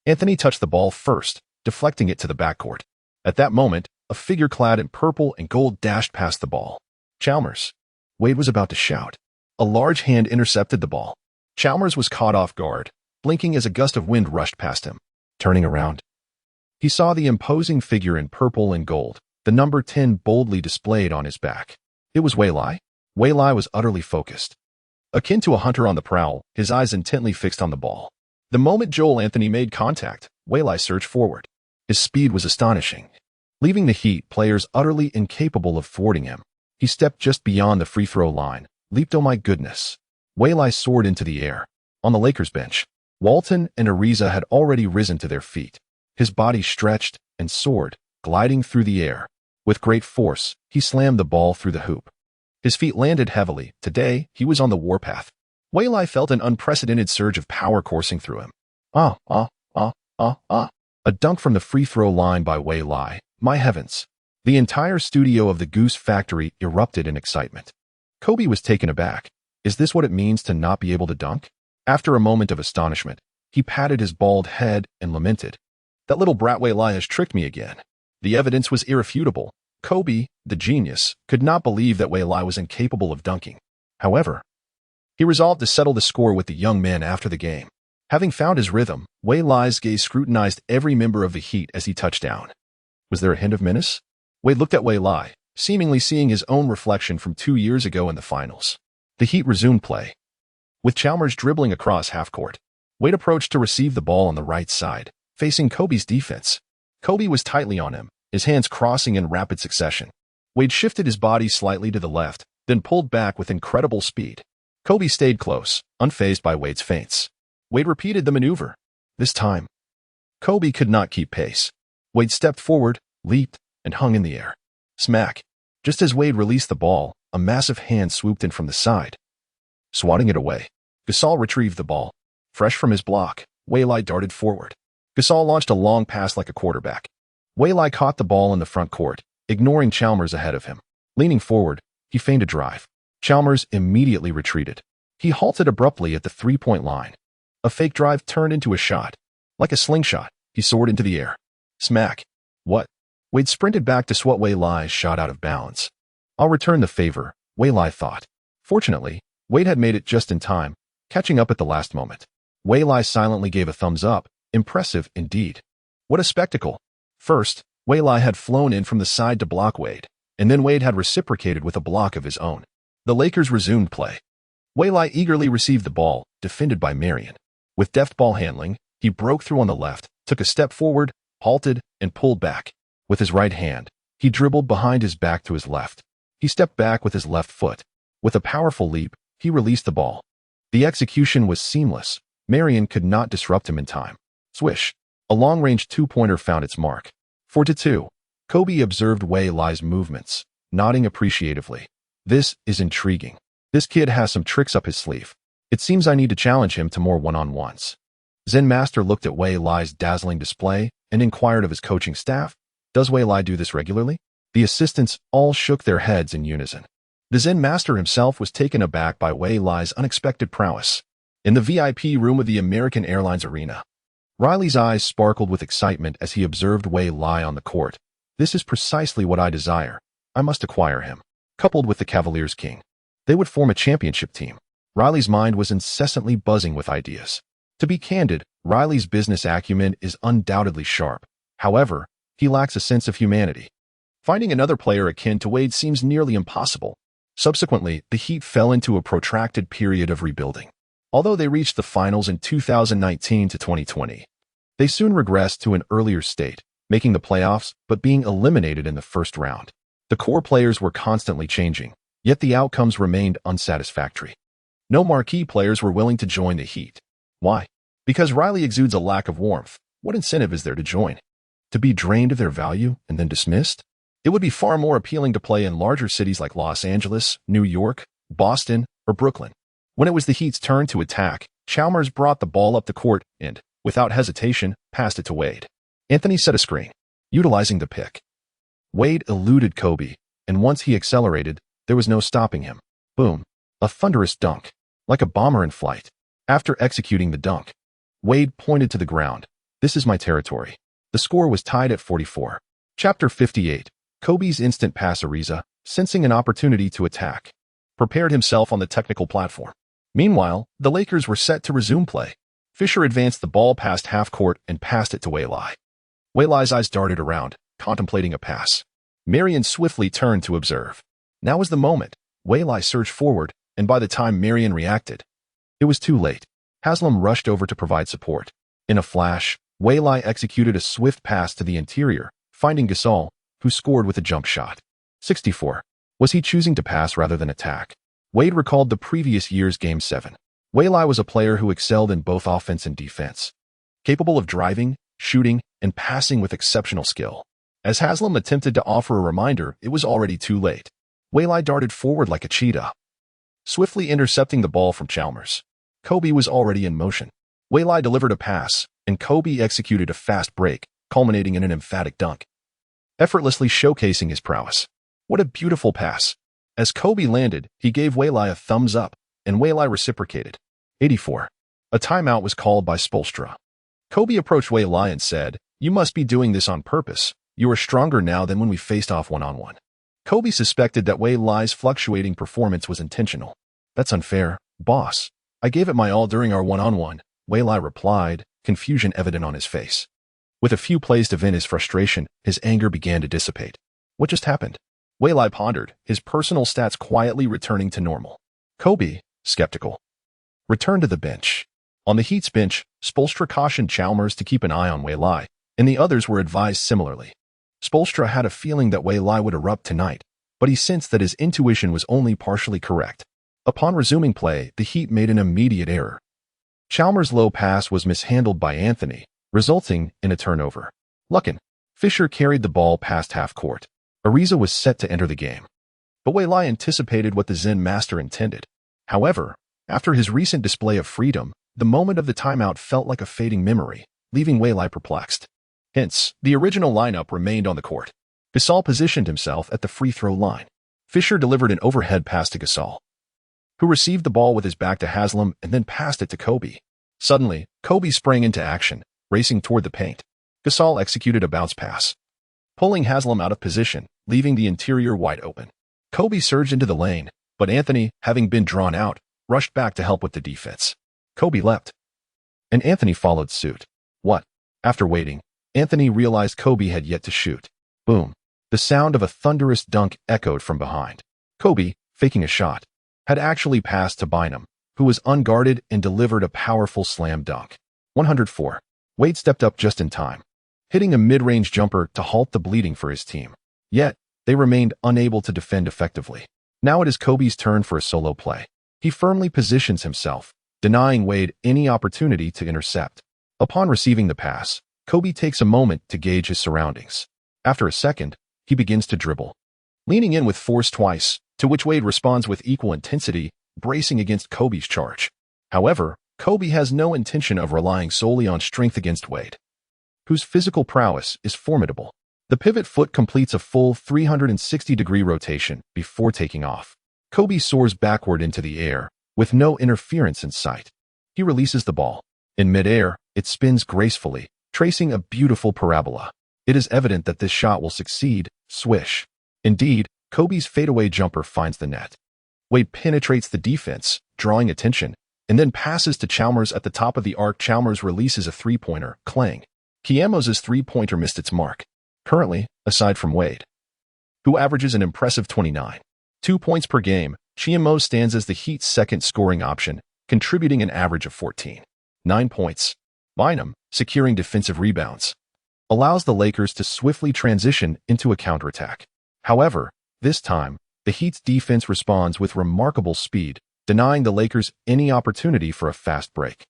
[SPEAKER 1] Anthony touched the ball first, deflecting it to the backcourt. At that moment, a figure clad in purple and gold dashed past the ball. "Chalmers." Wade was about to shout. A large hand intercepted the ball. Chalmers was caught off guard, blinking as a gust of wind rushed past him. Turning around, he saw the imposing figure in purple and gold, the number 10 boldly displayed on his back. It was Wei Lai. Wei Lai was utterly focused. Akin to a hunter on the prowl, his eyes intently fixed on the ball. The moment Joel Anthony made contact, Wei Lai surged forward. His speed was astonishing, leaving the Heat players utterly incapable of thwarting him. He stepped just beyond the free throw line, leaped, oh my goodness. Wei Lai soared into the air. On the Lakers bench, Walton and Ariza had already risen to their feet. His body stretched and soared, gliding through the air. With great force, he slammed the ball through the hoop. His feet landed heavily. Today, he was on the warpath. Wei Lai felt an unprecedented surge of power coursing through him. A dunk from the free throw line by Wei Lai. My heavens. The entire studio of the Goose Factory erupted in excitement. Kobe was taken aback. Is this what it means to not be able to dunk? After a moment of astonishment, he patted his bald head and lamented. That little brat Wei Lai has tricked me again. The evidence was irrefutable. Kobe, the genius, could not believe that Wei Lai was incapable of dunking. However, he resolved to settle the score with the young man after the game. Having found his rhythm, Wei Lai's gaze scrutinized every member of the Heat as he touched down. Was there a hint of menace? Wade looked at Wei Lai, seemingly seeing his own reflection from 2 years ago in the finals. The Heat resumed play. With Chalmers dribbling across half-court, Wade approached to receive the ball on the right side, facing Kobe's defense. Kobe was tightly on him, his hands crossing in rapid succession. Wade shifted his body slightly to the left, then pulled back with incredible speed. Kobe stayed close, unfazed by Wade's feints. Wade repeated the maneuver. This time, Kobe could not keep pace. Wade stepped forward, leaped, and hung in the air. Smack! Just as Wade released the ball, a massive hand swooped in from the side. Swatting it away, Gasol retrieved the ball. Fresh from his block, Wei Lai darted forward. Gasol launched a long pass like a quarterback. Wei Lai caught the ball in the front court, ignoring Chalmers ahead of him. Leaning forward, he feigned a drive. Chalmers immediately retreated. He halted abruptly at the three-point line. A fake drive turned into a shot. Like a slingshot, he soared into the air. Smack! What? Wade sprinted back to swat Wei Lai's shot out of bounds. I'll return the favor, Wei Lai thought. Fortunately, Wade had made it just in time, catching up at the last moment. Wei Lai silently gave a thumbs up. Impressive indeed. What a spectacle. First, Wei Lai had flown in from the side to block Wade, and then Wade had reciprocated with a block of his own. The Lakers resumed play. Wei Lai eagerly received the ball, defended by Marion. With deft ball handling, he broke through on the left, took a step forward, halted, and pulled back. With his right hand, he dribbled behind his back to his left. He stepped back with his left foot. With a powerful leap, he released the ball. The execution was seamless. Marion could not disrupt him in time. Swish! A long-range two-pointer found its mark. 4-2. Kobe observed Wei Lai's movements, nodding appreciatively. This is intriguing. This kid has some tricks up his sleeve. It seems I need to challenge him to more one-on-ones. Zen Master looked at Wei Lai's dazzling display and inquired of his coaching staff, does Wei Lai do this regularly? The assistants all shook their heads in unison. The Zen Master himself was taken aback by Wei Lai's unexpected prowess. In the VIP room of the American Airlines Arena, Riley's eyes sparkled with excitement as he observed Wei Lai on the court. This is precisely what I desire. I must acquire him. Coupled with the Cavaliers' king, they would form a championship team. Riley's mind was incessantly buzzing with ideas. To be candid, Riley's business acumen is undoubtedly sharp. However, he lacks a sense of humanity. Finding another player akin to Wade seems nearly impossible. Subsequently, the Heat fell into a protracted period of rebuilding. Although they reached the finals in 2019 to 2020, they soon regressed to an earlier state, making the playoffs but being eliminated in the first round. The core players were constantly changing, yet the outcomes remained unsatisfactory. No marquee players were willing to join the Heat. Why? Because Riley exudes a lack of warmth. What incentive is there to join? To be drained of their value and then dismissed? It would be far more appealing to play in larger cities like Los Angeles, New York, Boston, or Brooklyn. When it was the Heat's turn to attack, Chalmers brought the ball up the court and, without hesitation, passed it to Wade. Anthony set a screen, utilizing the pick. Wade eluded Kobe, and once he accelerated, there was no stopping him. Boom. A thunderous dunk, like a bomber in flight. After executing the dunk, Wade pointed to the ground. This is my territory. The score was tied at 44. Chapter 58. Kobe's instant pass. Ariza, sensing an opportunity to attack, prepared himself on the technical platform. Meanwhile, the Lakers were set to resume play. Fisher advanced the ball past half-court and passed it to Waylai. Waylai's eyes darted around, contemplating a pass. Marion swiftly turned to observe. Now was the moment. Waylai surged forward, and by the time Marion reacted, it was too late. Haslam rushed over to provide support. In a flash, Waylai executed a swift pass to the interior, finding Gasol, who scored with a jump shot. 64. Was he choosing to pass rather than attack? Wade recalled the previous year's Game 7. Waylai was a player who excelled in both offense and defense, capable of driving, shooting, and passing with exceptional skill. As Haslam attempted to offer a reminder, it was already too late. Waylai darted forward like a cheetah, swiftly intercepting the ball from Chalmers. Kobe was already in motion. Waylai delivered a pass, and Kobe executed a fast break, culminating in an emphatic dunk, effortlessly showcasing his prowess. What a beautiful pass. As Kobe landed, he gave Waylai a thumbs up, and Waylai reciprocated. 84. A timeout was called by Spoelstra. Kobe approached Waylai and said, "You must be doing this on purpose. You are stronger now than when we faced off one-on-one." Kobe suspected that Waylai's fluctuating performance was intentional. "That's unfair, boss. I gave it my all during our one-on-one," Waylai replied, confusion evident on his face. With a few plays to vent his frustration, his anger began to dissipate. What just happened? Waylai pondered, his personal stats quietly returning to normal. Kobe, skeptical, returned to the bench. On the Heat's bench, Spoelstra cautioned Chalmers to keep an eye on Waylai, and the others were advised similarly. Spoelstra had a feeling that Waylai would erupt tonight, but he sensed that his intuition was only partially correct. Upon resuming play, the Heat made an immediate error. Chalmers' low pass was mishandled by Anthony, resulting in a turnover. Luckin. Fisher carried the ball past half-court. Ariza was set to enter the game. But Waylai anticipated what the Zen master intended. However, after his recent display of freedom, the moment of the timeout felt like a fading memory, leaving Waylai perplexed. Hence, the original lineup remained on the court. Gasol positioned himself at the free-throw line. Fisher delivered an overhead pass to Gasol, who received the ball with his back to Haslam and then passed it to Kobe. Suddenly, Kobe sprang into action, racing toward the paint. Gasol executed a bounce pass, pulling Haslam out of position, leaving the interior wide open. Kobe surged into the lane, but Anthony, having been drawn out, rushed back to help with the defense. Kobe leapt, and Anthony followed suit. What? After waiting, Anthony realized Kobe had yet to shoot. Boom. The sound of a thunderous dunk echoed from behind. Kobe, faking a shot, had actually passed to Bynum, who was unguarded and delivered a powerful slam dunk. 104. Wade stepped up just in time, hitting a mid-range jumper to halt the bleeding for his team. Yet, they remained unable to defend effectively. Now it is Kobe's turn for a solo play. He firmly positions himself, denying Wade any opportunity to intercept. Upon receiving the pass, Kobe takes a moment to gauge his surroundings. After a second, he begins to dribble, leaning in with force twice, to which Wade responds with equal intensity, bracing against Kobe's charge. However, Kobe has no intention of relying solely on strength against Wade, whose physical prowess is formidable. The pivot foot completes a full 360-degree rotation before taking off. Kobe soars backward into the air, with no interference in sight. He releases the ball. In midair, it spins gracefully, tracing a beautiful parabola. It is evident that this shot will succeed. Swish. Indeed, Kobe's fadeaway jumper finds the net. Wade penetrates the defense, drawing attention, and then passes to Chalmers at the top of the arc. Chalmers releases a three-pointer, clang. Kiamos's three-pointer missed its mark. Currently, aside from Wade, who averages an impressive 29.2 points per game, Chiamos stands as the Heat's second scoring option, contributing an average of 14.9 points. Bynum, securing defensive rebounds, allows the Lakers to swiftly transition into a counterattack. However, this time, the Heat's defense responds with remarkable speed, denying the Lakers any opportunity for a fast break.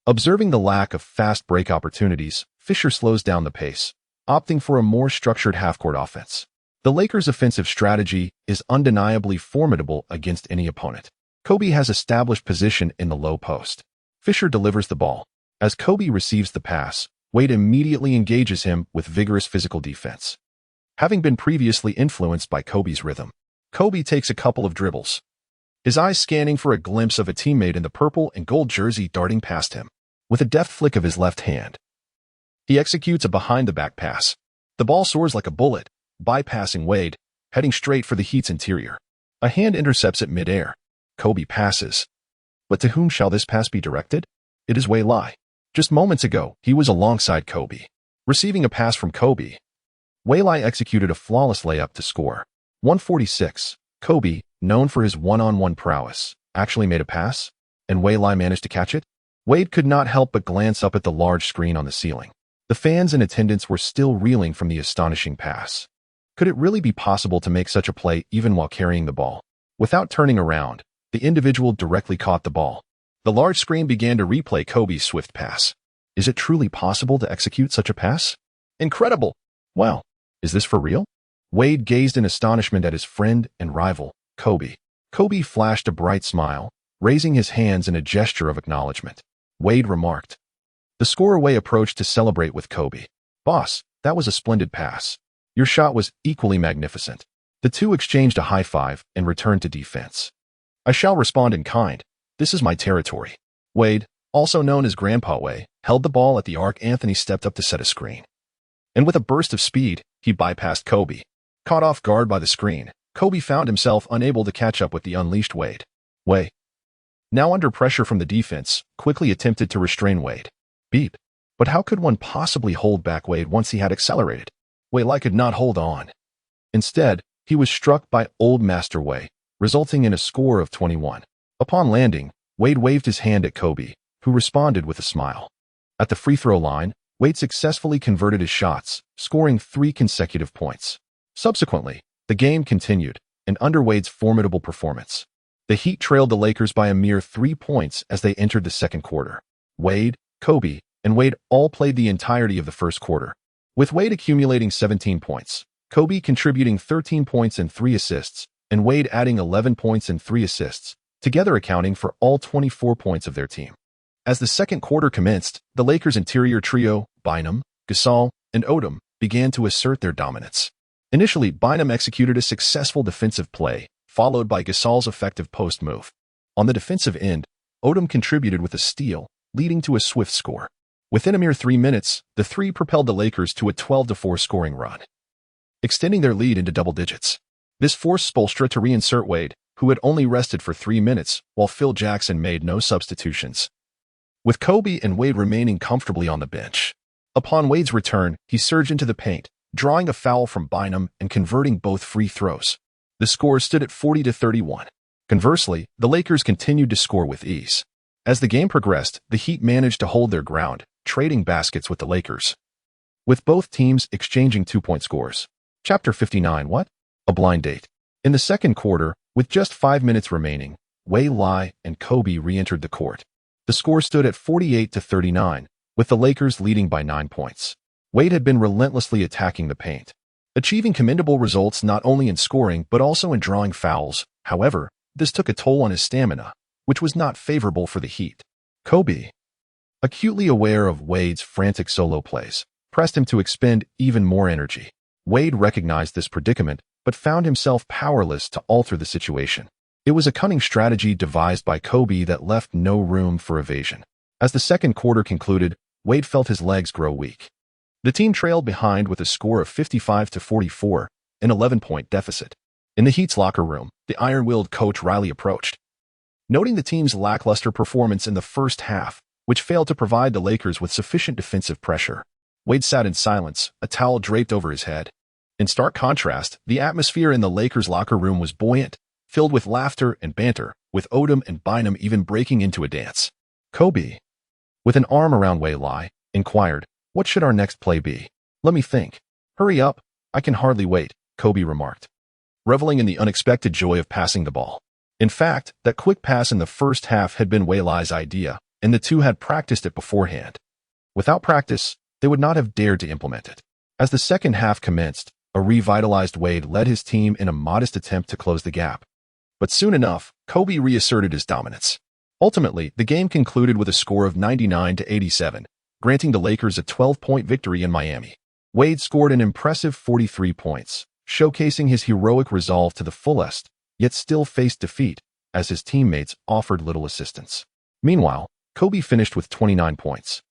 [SPEAKER 1] Observing the lack of fast break opportunities, Fisher slows down the pace, opting for a more structured half-court offense. The Lakers' offensive strategy is undeniably formidable against any opponent. Kobe has established position in the low post. Fisher delivers the ball. As Kobe receives the pass, Wade immediately engages him with vigorous physical defense. Having been previously influenced by Kobe's rhythm, Kobe takes a couple of dribbles, his eyes scanning for a glimpse of a teammate in the purple and gold jersey darting past him. With a deft flick of his left hand, he executes a behind-the-back pass. The ball soars like a bullet, bypassing Wade, heading straight for the Heat's interior. A hand intercepts it mid-air. Kobe passes. But to whom shall this pass be directed? It is Wei Lai. Just moments ago, he was alongside Kobe. Receiving a pass from Kobe, Wei Lai executed a flawless layup to score. 146. Kobe, known for his one-on-one prowess, actually made a pass, and Wei Lai managed to catch it? Wade could not help but glance up at the large screen on the ceiling. The fans in attendance were still reeling from the astonishing pass. Could it really be possible to make such a play even while carrying the ball? Without turning around, the individual directly caught the ball. The large screen began to replay Kobe's swift pass. Is it truly possible to execute such a pass? Incredible! Wow, is this for real? Wade gazed in astonishment at his friend and rival, Kobe. Kobe flashed a bright smile, raising his hands in a gesture of acknowledgement. Wade remarked. The scorer Wei approached to celebrate with Kobe. Boss, that was a splendid pass. Your shot was equally magnificent. The two exchanged a high five and returned to defense. I shall respond in kind. This is my territory. Wade, also known as Grandpa Wei, held the ball at the arc. Anthony stepped up to set a screen. And with a burst of speed, he bypassed Kobe. Caught off guard by the screen, Kobe found himself unable to catch up with the unleashed Wade. Wei, now under pressure from the defense, quickly attempted to restrain Wade. Beep. But how could one possibly hold back Wade once he had accelerated? Wei Lai could not hold on. Instead, he was struck by Old Master Wei, resulting in a score of 21. Upon landing, Wade waved his hand at Kobe, who responded with a smile. At the free throw line, Wade successfully converted his shots, scoring 3 consecutive points. Subsequently, the game continued, and under Wade's formidable performance, the Heat trailed the Lakers by a mere 3 points as they entered the second quarter. Wade, Kobe, and Wade all played the entirety of the first quarter, with Wade accumulating 17 points, Kobe contributing 13 points and 3 assists, and Wade adding 11 points and 3 assists, together accounting for all 24 points of their team. As the second quarter commenced, the Lakers' interior trio, Bynum, Gasol, and Odom, began to assert their dominance. Initially, Bynum executed a successful defensive play, followed by Gasol's effective post move. On the defensive end, Odom contributed with a steal, leading to a swift score. Within a mere 3 minutes, the three propelled the Lakers to a 12-4 scoring run, extending their lead into double digits. This forced Spoelstra to reinsert Wade, who had only rested for 3 minutes, while Phil Jackson made no substitutions, with Kobe and Wade remaining comfortably on the bench. Upon Wade's return, he surged into the paint, drawing a foul from Bynum and converting both free throws. The score stood at 40-31. Conversely, the Lakers continued to score with ease. As the game progressed, the Heat managed to hold their ground, trading baskets with the Lakers, with both teams exchanging 2-point scores. Chapter 59. What? A blind date. In the second quarter, with just 5 minutes remaining, Wei Lai and Kobe re-entered the court. The score stood at 48-39, with the Lakers leading by 9 points. Wade had been relentlessly attacking the paint, achieving commendable results not only in scoring but also in drawing fouls. However, this took a toll on his stamina, which was not favorable for the Heat. Kobe, acutely aware of Wade's frantic solo plays, pressed him to expend even more energy. Wade recognized this predicament but found himself powerless to alter the situation. It was a cunning strategy devised by Kobe that left no room for evasion. As the second quarter concluded, Wade felt his legs grow weak. The team trailed behind with a score of 55-44, an 11-point deficit. In the Heat's locker room, the iron-willed coach Riley approached. Noting the team's lackluster performance in the first half, which failed to provide the Lakers with sufficient defensive pressure, Wade sat in silence, a towel draped over his head. In stark contrast, the atmosphere in the Lakers' locker room was buoyant, filled with laughter and banter, with Odom and Bynum even breaking into a dance. Kobe, with an arm around Wei Lai, inquired, "What should our next play be?" "Let me think." "Hurry up, I can hardly wait," Kobe remarked, reveling in the unexpected joy of passing the ball. In fact, that quick pass in the first half had been Wei Lai's idea, and the two had practiced it beforehand. Without practice, they would not have dared to implement it. As the second half commenced, a revitalized Wade led his team in a modest attempt to close the gap. But soon enough, Kobe reasserted his dominance. Ultimately, the game concluded with a score of 99-87, granting the Lakers a 12-point victory in Miami. Wade scored an impressive 43 points, showcasing his heroic resolve to the fullest, yet still faced defeat, as his teammates offered little assistance. Meanwhile, Kobe finished with 29 points,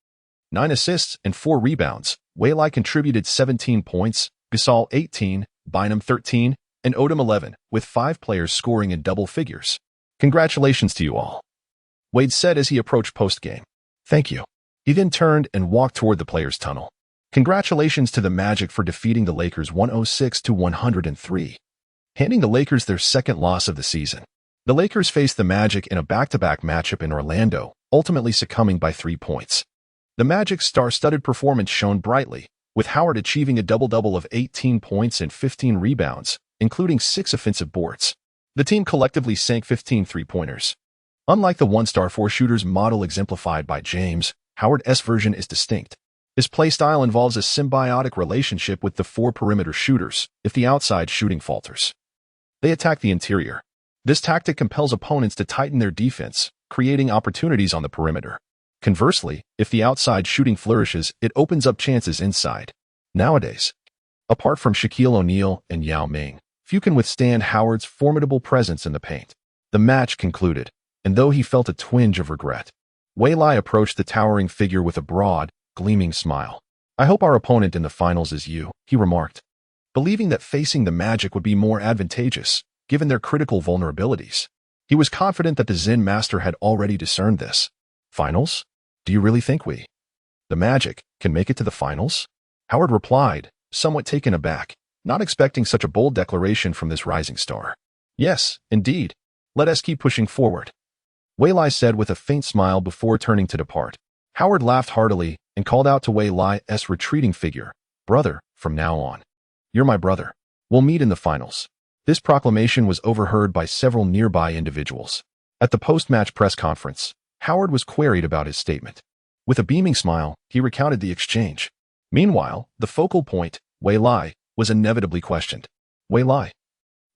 [SPEAKER 1] 9 assists, and 4 rebounds. Wei Lai contributed 17 points, Gasol 18, Bynum 13, and Odom 11, with 5 players scoring in double figures. Congratulations to you all, Wade said as he approached post-game. Thank you. He then turned and walked toward the players' tunnel. Congratulations to the Magic for defeating the Lakers 106-103, handing the Lakers their second loss of the season. The Lakers faced the Magic in a back-to-back matchup in Orlando, ultimately succumbing by 3 points. The Magic's star-studded performance shone brightly, with Howard achieving a double-double of 18 points and 15 rebounds, including 6 offensive boards. The team collectively sank 15 three-pointers. Unlike the one-star four-shooters model exemplified by James, Howard's version is distinct. His playstyle involves a symbiotic relationship with the 4 perimeter shooters if the outside shooting falters. They attack the interior. This tactic compels opponents to tighten their defense, creating opportunities on the perimeter. Conversely, if the outside shooting flourishes, it opens up chances inside. Nowadays, apart from Shaquille O'Neal and Yao Ming, few can withstand Howard's formidable presence in the paint. The match concluded, and though he felt a twinge of regret, Wei Lai approached the towering figure with a broad, gleaming smile. I hope our opponent in the finals is you, he remarked, believing that facing the Magic would be more advantageous, given their critical vulnerabilities. He was confident that the Zen master had already discerned this. Finals? Do you really think we, the Magic, can make it to the finals? Howard replied, somewhat taken aback, not expecting such a bold declaration from this rising star. Yes, indeed. Let us keep pushing forward, Wei Lai said with a faint smile before turning to depart. Howard laughed heartily and called out to Wei Lai's retreating figure, brother, from now on, you're my brother. We'll meet in the finals. This proclamation was overheard by several nearby individuals. At the post-match press conference, Howard was queried about his statement. With a beaming smile, he recounted the exchange. Meanwhile, the focal point, Wei Lai, was inevitably questioned. Wei Lai,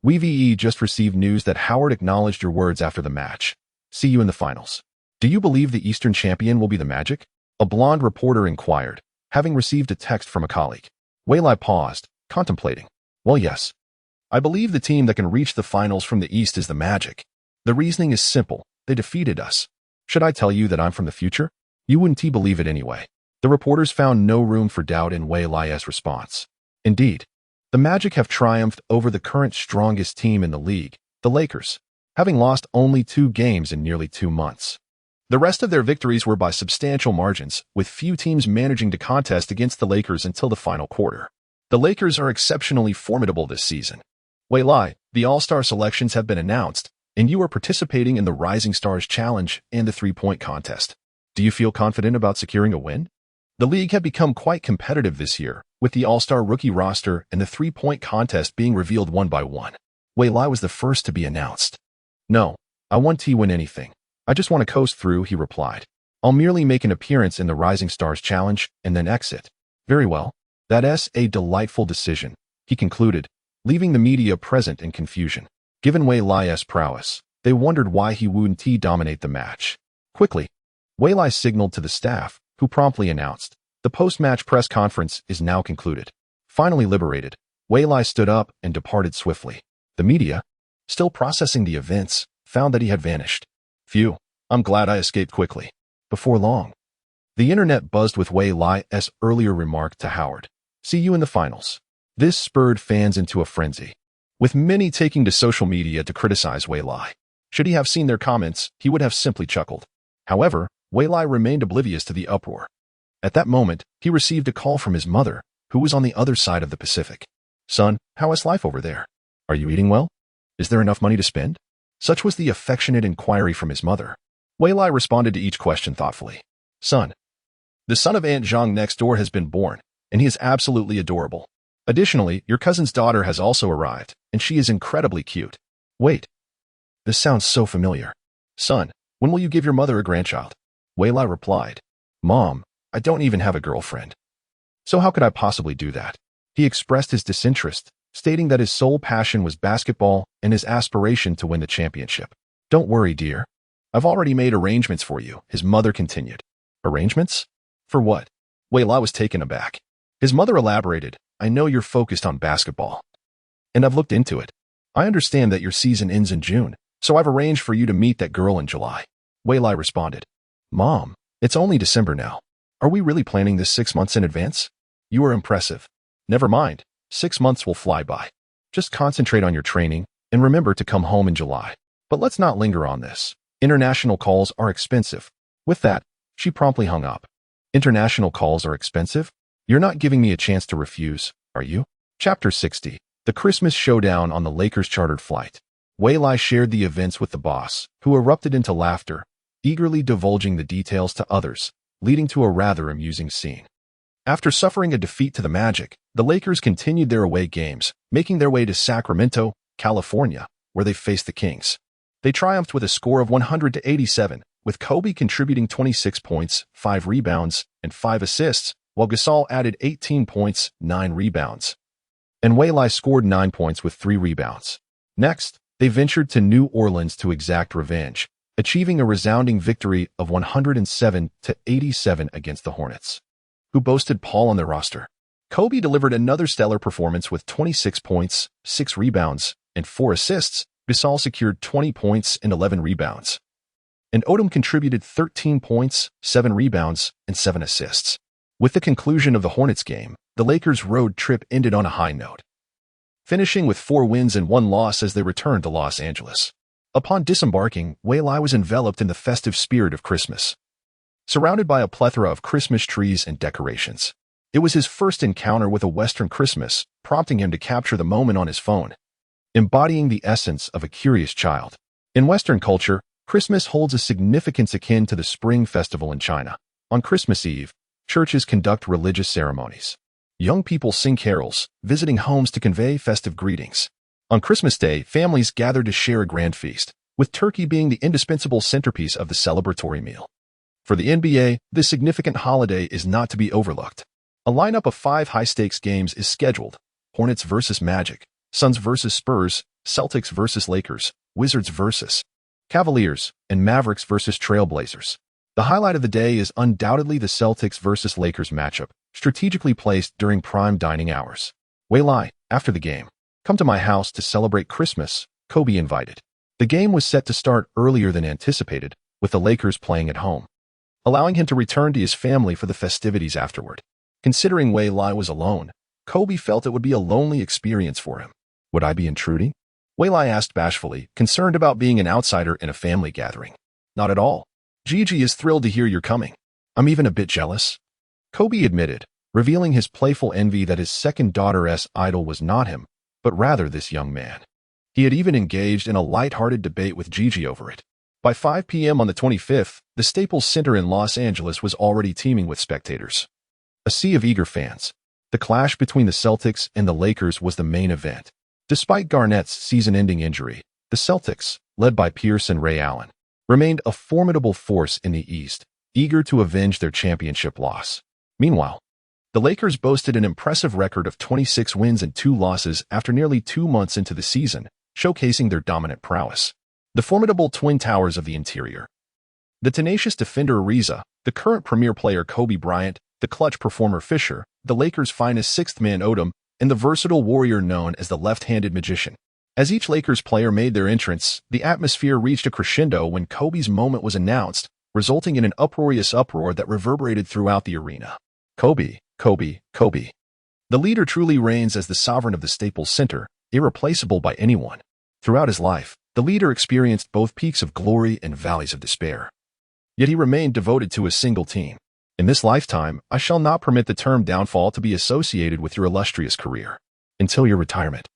[SPEAKER 1] we just received news that Howard acknowledged your words after the match. See you in the finals. Do you believe the Eastern champion will be the Magic? A blonde reporter inquired, having received a text from a colleague. Wei Lai paused, contemplating. Well, yes. I believe the team that can reach the finals from the East is the Magic. The reasoning is simple. They defeated us. Should I tell you that I'm from the future? You wouldn't believe it anyway. The reporters found no room for doubt in Wei Lai's response. Indeed, the Magic have triumphed over the current strongest team in the league, the Lakers, having lost only 2 games in nearly 2 months. The rest of their victories were by substantial margins, with few teams managing to contest against the Lakers until the final quarter. The Lakers are exceptionally formidable this season. Wei Lai, the All-Star selections have been announced, and you are participating in the Rising Stars Challenge and the 3-point contest. Do you feel confident about securing a win? The league had become quite competitive this year, with the All-Star rookie roster and the 3-point contest being revealed one by one. Wei Lai was the first to be announced. No, I won't win anything. I just want to coast through, he replied. I'll merely make an appearance in the Rising Stars Challenge and then exit. Very well. That's a delightful decision, he concluded, leaving the media present in confusion. Given Wei Lai's prowess, they wondered why he wouldn't dominate the match. Quickly, Wei Lai signaled to the staff, who promptly announced, the post-match press conference is now concluded. Finally liberated, Wei Lai stood up and departed swiftly. The media, still processing the events, found that he had vanished. Phew, I'm glad I escaped quickly. Before long, the internet buzzed with Wei Lai's earlier remark to Howard. See you in the finals. This spurred fans into a frenzy, with many taking to social media to criticize Wei Lai. Should he have seen their comments, he would have simply chuckled. However, Wei Lai remained oblivious to the uproar. At that moment, he received a call from his mother, who was on the other side of the Pacific. Son, how is life over there? Are you eating well? Is there enough money to spend? Such was the affectionate inquiry from his mother. Wei Lai responded to each question thoughtfully. Son, the son of Aunt Zhang next door has been born, and he is absolutely adorable. Additionally, your cousin's daughter has also arrived, and she is incredibly cute. Wait. This sounds so familiar. Son, when will you give your mother a grandchild? Wei Lai replied. Mom, I don't even have a girlfriend. So how could I possibly do that? He expressed his disinterest, stating that his sole passion was basketball and his aspiration to win the championship. Don't worry, dear. I've already made arrangements for you, his mother continued. Arrangements? For what? Wei Lai was taken aback. His mother elaborated, I know you're focused on basketball. And I've looked into it. I understand that your season ends in June, so I've arranged for you to meet that girl in July. Wei Lai responded. Mom, it's only December now. Are we really planning this 6 months in advance? You are impressive. Never mind. 6 months will fly by. Just concentrate on your training and remember to come home in July. But let's not linger on this. International calls are expensive. With that, she promptly hung up. International calls are expensive? You're not giving me a chance to refuse, are you? Chapter 60. The Christmas Showdown on the Lakers chartered flight. Wei Lai shared the events with the boss, who erupted into laughter, eagerly divulging the details to others, leading to a rather amusing scene. After suffering a defeat to the Magic, the Lakers continued their away games, making their way to Sacramento, California, where they faced the Kings. They triumphed with a score of 100-87, with Kobe contributing 26 points, 5 rebounds, and 5 assists, while Gasol added 18 points, 9 rebounds. And Wei Lai scored 9 points with 3 rebounds. Next, they ventured to New Orleans to exact revenge, achieving a resounding victory of 107-87 against the Hornets, who boasted Paul on their roster. Kobe delivered another stellar performance with 26 points, 6 rebounds, and 4 assists. Gasol secured 20 points and 11 rebounds. And Odom contributed 13 points, 7 rebounds, and 7 assists. With the conclusion of the Hornets game, the Lakers' road trip ended on a high note, finishing with 4 wins and 1 loss as they returned to Los Angeles. Upon disembarking, Wei Lai was enveloped in the festive spirit of Christmas, surrounded by a plethora of Christmas trees and decorations. It was his first encounter with a Western Christmas, prompting him to capture the moment on his phone, embodying the essence of a curious child. In Western culture, Christmas holds a significance akin to the Spring Festival in China. On Christmas Eve, churches conduct religious ceremonies. Young people sing carols, visiting homes to convey festive greetings. On Christmas Day, families gather to share a grand feast, with turkey being the indispensable centerpiece of the celebratory meal. For the NBA, this significant holiday is not to be overlooked. A lineup of 5 high-stakes games is scheduled: Hornets versus Magic, Suns versus Spurs, Celtics versus Lakers, Wizards versus Cavaliers, and Mavericks versus Trailblazers. The highlight of the day is undoubtedly the Celtics versus Lakers matchup, strategically placed during prime dining hours. Wei Lai, after the game, "Come to my house to celebrate Christmas," Kobe invited. The game was set to start earlier than anticipated, with the Lakers playing at home, allowing him to return to his family for the festivities afterward. Considering Wei Lai was alone, Kobe felt it would be a lonely experience for him. "Would I be intruding?" Wei Lai asked bashfully, concerned about being an outsider in a family gathering. "Not at all. Gigi is thrilled to hear you're coming. I'm even a bit jealous," Kobe admitted, revealing his playful envy that his second daughter's idol was not him, but rather this young man. He had even engaged in a light-hearted debate with Gigi over it. By 5 p.m. on the 25th, the Staples Center in Los Angeles was already teeming with spectators. A sea of eager fans. The clash between the Celtics and the Lakers was the main event. Despite Garnett's season-ending injury, the Celtics, led by Pierce and Ray Allen, remained a formidable force in the East, eager to avenge their championship loss. Meanwhile, the Lakers boasted an impressive record of 26 wins and 2 losses after nearly 2 months into the season, showcasing their dominant prowess. The formidable Twin Towers of the interior. The tenacious defender Ariza, the current premier player Kobe Bryant, the clutch performer Fisher, the Lakers' finest sixth man Odom, and the versatile warrior known as the left-handed magician. As each Lakers player made their entrance, the atmosphere reached a crescendo when Kobe's moment was announced, resulting in an uproarious uproar that reverberated throughout the arena. Kobe, Kobe, Kobe. The leader truly reigns as the sovereign of the Staples Center, irreplaceable by anyone. Throughout his life, the leader experienced both peaks of glory and valleys of despair. Yet he remained devoted to a single team. "In this lifetime, I shall not permit the term downfall to be associated with your illustrious career. Until your retirement,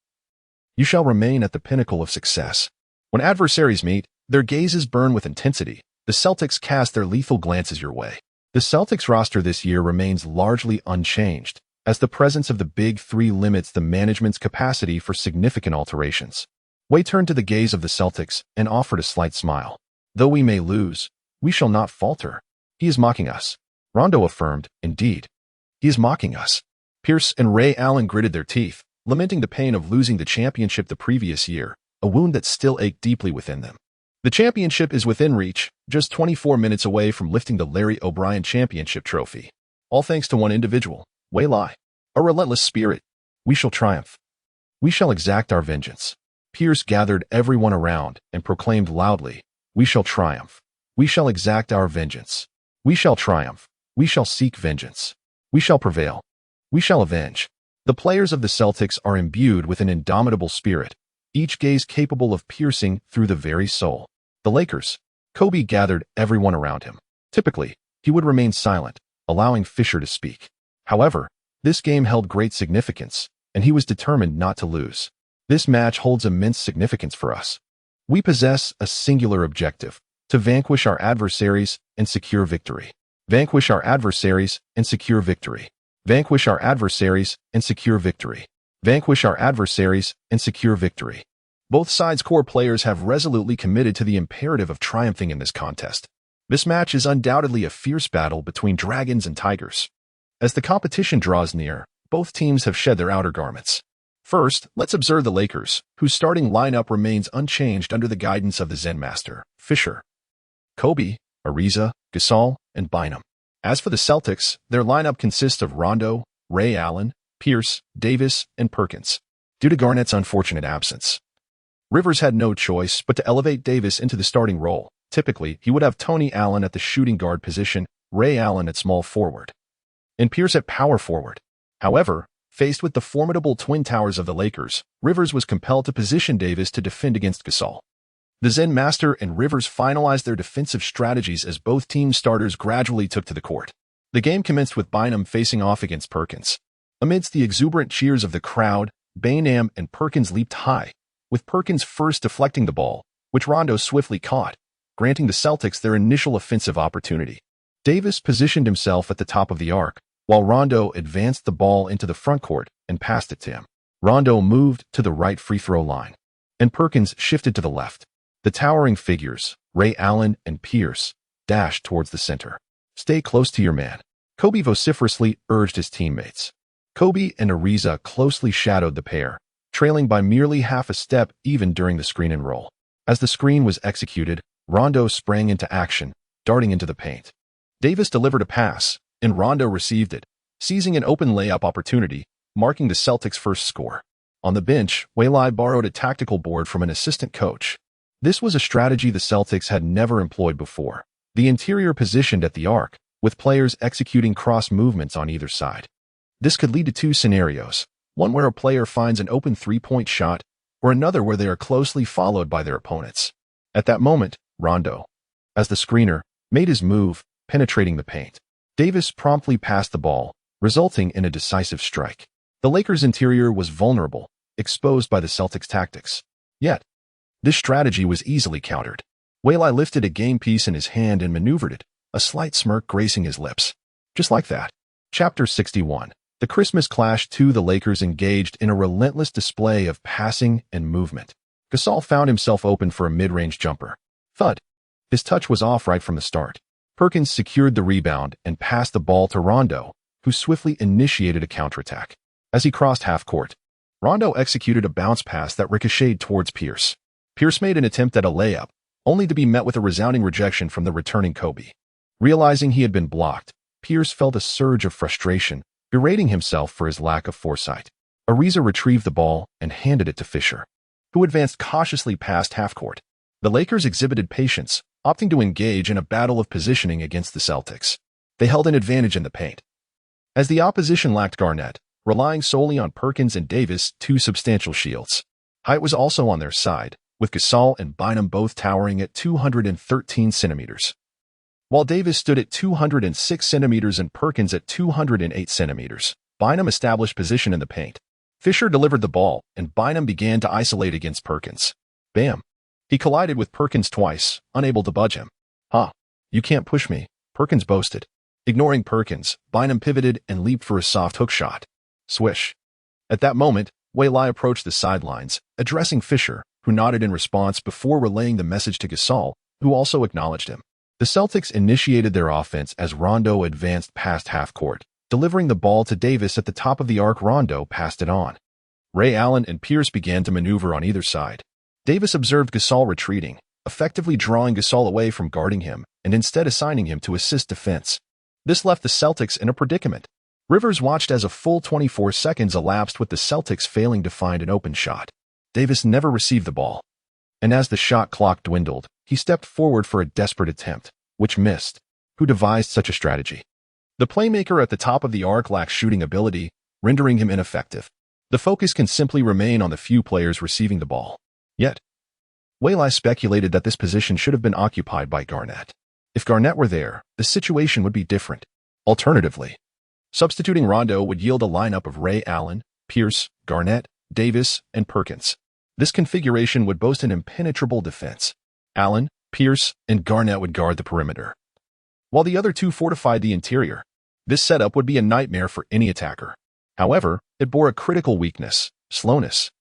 [SPEAKER 1] you shall remain at the pinnacle of success." When adversaries meet, their gazes burn with intensity. The Celtics cast their lethal glances your way. The Celtics roster this year remains largely unchanged, as the presence of the Big Three limits the management's capacity for significant alterations. Wei turned to the gaze of the Celtics and offered a slight smile. "Though we may lose, we shall not falter. He is mocking us." Rondo affirmed, "Indeed, he is mocking us." Pierce and Ray Allen gritted their teeth, lamenting the pain of losing the championship the previous year, a wound that still ached deeply within them. The championship is within reach, just 24 minutes away from lifting the Larry O'Brien Championship trophy. All thanks to one individual, Wei Lai. A relentless spirit. "We shall triumph. We shall exact our vengeance." Pierce gathered everyone around and proclaimed loudly, "We shall triumph. We shall exact our vengeance. We shall triumph. We shall seek vengeance. We shall prevail. We shall avenge." The players of the Celtics are imbued with an indomitable spirit, each gaze capable of piercing through the very soul. The Lakers. Kobe gathered everyone around him. Typically, he would remain silent, allowing Fisher to speak. However, this game held great significance, and he was determined not to lose. This match holds immense significance for us. We possess a singular objective: to vanquish our adversaries and secure victory. Vanquish our adversaries and secure victory. Vanquish our adversaries and secure victory. Vanquish our adversaries and secure victory. Both sides' core players have resolutely committed to the imperative of triumphing in this contest. This match is undoubtedly a fierce battle between dragons and tigers. As the competition draws near, both teams have shed their outer garments. First, let's observe the Lakers, whose starting lineup remains unchanged under the guidance of the Zen Master, Fisher, Kobe, Ariza, Gasol, and Bynum. As for the Celtics, their lineup consists of Rondo, Ray Allen, Pierce, Davis, and Perkins. Due to Garnett's unfortunate absence, Rivers had no choice but to elevate Davis into the starting role. Typically, he would have Tony Allen at the shooting guard position, Ray Allen at small forward, and Pierce at power forward. However, faced with the formidable twin towers of the Lakers, Rivers was compelled to position Davis to defend against Gasol. The Zen Master and Rivers finalized their defensive strategies as both team starters gradually took to the court. The game commenced with Bynum facing off against Perkins. Amidst the exuberant cheers of the crowd, Bynum and Perkins leaped high, with Perkins first deflecting the ball, which Rondo swiftly caught, granting the Celtics their initial offensive opportunity. Davis positioned himself at the top of the arc, while Rondo advanced the ball into the front court and passed it to him. Rondo moved to the right free throw line, and Perkins shifted to the left. The towering figures, Ray Allen and Pierce, dashed towards the center. "Stay close to your man," Kobe vociferously urged his teammates. Kobe and Ariza closely shadowed the pair, trailing by merely half a step even during the screen and roll. As the screen was executed, Rondo sprang into action, darting into the paint. Davis delivered a pass, and Rondo received it, seizing an open layup opportunity, marking the Celtics' first score. On the bench, Waylai borrowed a tactical board from an assistant coach. This was a strategy the Celtics had never employed before. The interior positioned at the arc, with players executing cross movements on either side. This could lead to two scenarios, one where a player finds an open three-point shot, or another where they are closely followed by their opponents. At that moment, Rondo, as the screener, made his move, penetrating the paint. Davis promptly passed the ball, resulting in a decisive strike. The Lakers' interior was vulnerable, exposed by the Celtics' tactics. Yet, this strategy was easily countered. Waylai lifted a game piece in his hand and maneuvered it, a slight smirk gracing his lips. Just like that. Chapter 61. The Christmas Clash 2. The Lakers engaged in a relentless display of passing and movement. Gasol found himself open for a mid-range jumper. Thud. His touch was off right from the start. Perkins secured the rebound and passed the ball to Rondo, who swiftly initiated a counterattack. As he crossed half court, Rondo executed a bounce pass that ricocheted towards Pierce. Pierce made an attempt at a layup, only to be met with a resounding rejection from the returning Kobe. Realizing he had been blocked, Pierce felt a surge of frustration, berating himself for his lack of foresight. Ariza retrieved the ball and handed it to Fisher, who advanced cautiously past half court. The Lakers exhibited patience, opting to engage in a battle of positioning against the Celtics. They held an advantage in the paint. As the opposition lacked Garnett, relying solely on Perkins and Davis, two substantial shields. Height was also on their side, with Gasol and Bynum both towering at 213 centimeters. While Davis stood at 206 centimeters and Perkins at 208 centimeters, Bynum established position in the paint. Fisher delivered the ball, and Bynum began to isolate against Perkins. Bam! He collided with Perkins twice, unable to budge him. "Ha! You can't push me," Perkins boasted. Ignoring Perkins, Bynum pivoted and leaped for a soft hook shot. Swish. At that moment, Waylai approached the sidelines, addressing Fisher, who nodded in response before relaying the message to Gasol, who also acknowledged him. The Celtics initiated their offense as Rondo advanced past half court, delivering the ball to Davis at the top of the arc. Rondo passed it on. Ray Allen and Pierce began to maneuver on either side. Davis observed Gasol retreating, effectively drawing Gasol away from guarding him and instead assigning him to assist defense. This left the Celtics in a predicament. Rivers watched as a full 24 seconds elapsed with the Celtics failing to find an open shot. Davis never received the ball, and as the shot clock dwindled, he stepped forward for a desperate attempt, which missed. Who devised such a strategy? The playmaker at the top of the arc lacked shooting ability, rendering him ineffective. The focus can simply remain on the few players receiving the ball. Yet, Waylai speculated that this position should have been occupied by Garnett. If Garnett were there, the situation would be different. Alternatively, substituting Rondo would yield a lineup of Ray Allen, Pierce, Garnett, Davis, and Perkins. This configuration would boast an impenetrable defense. Allen, Pierce, and Garnett would guard the perimeter, while the other two fortified the interior. This setup would be a nightmare for any attacker. However, it bore a critical weakness: slowness.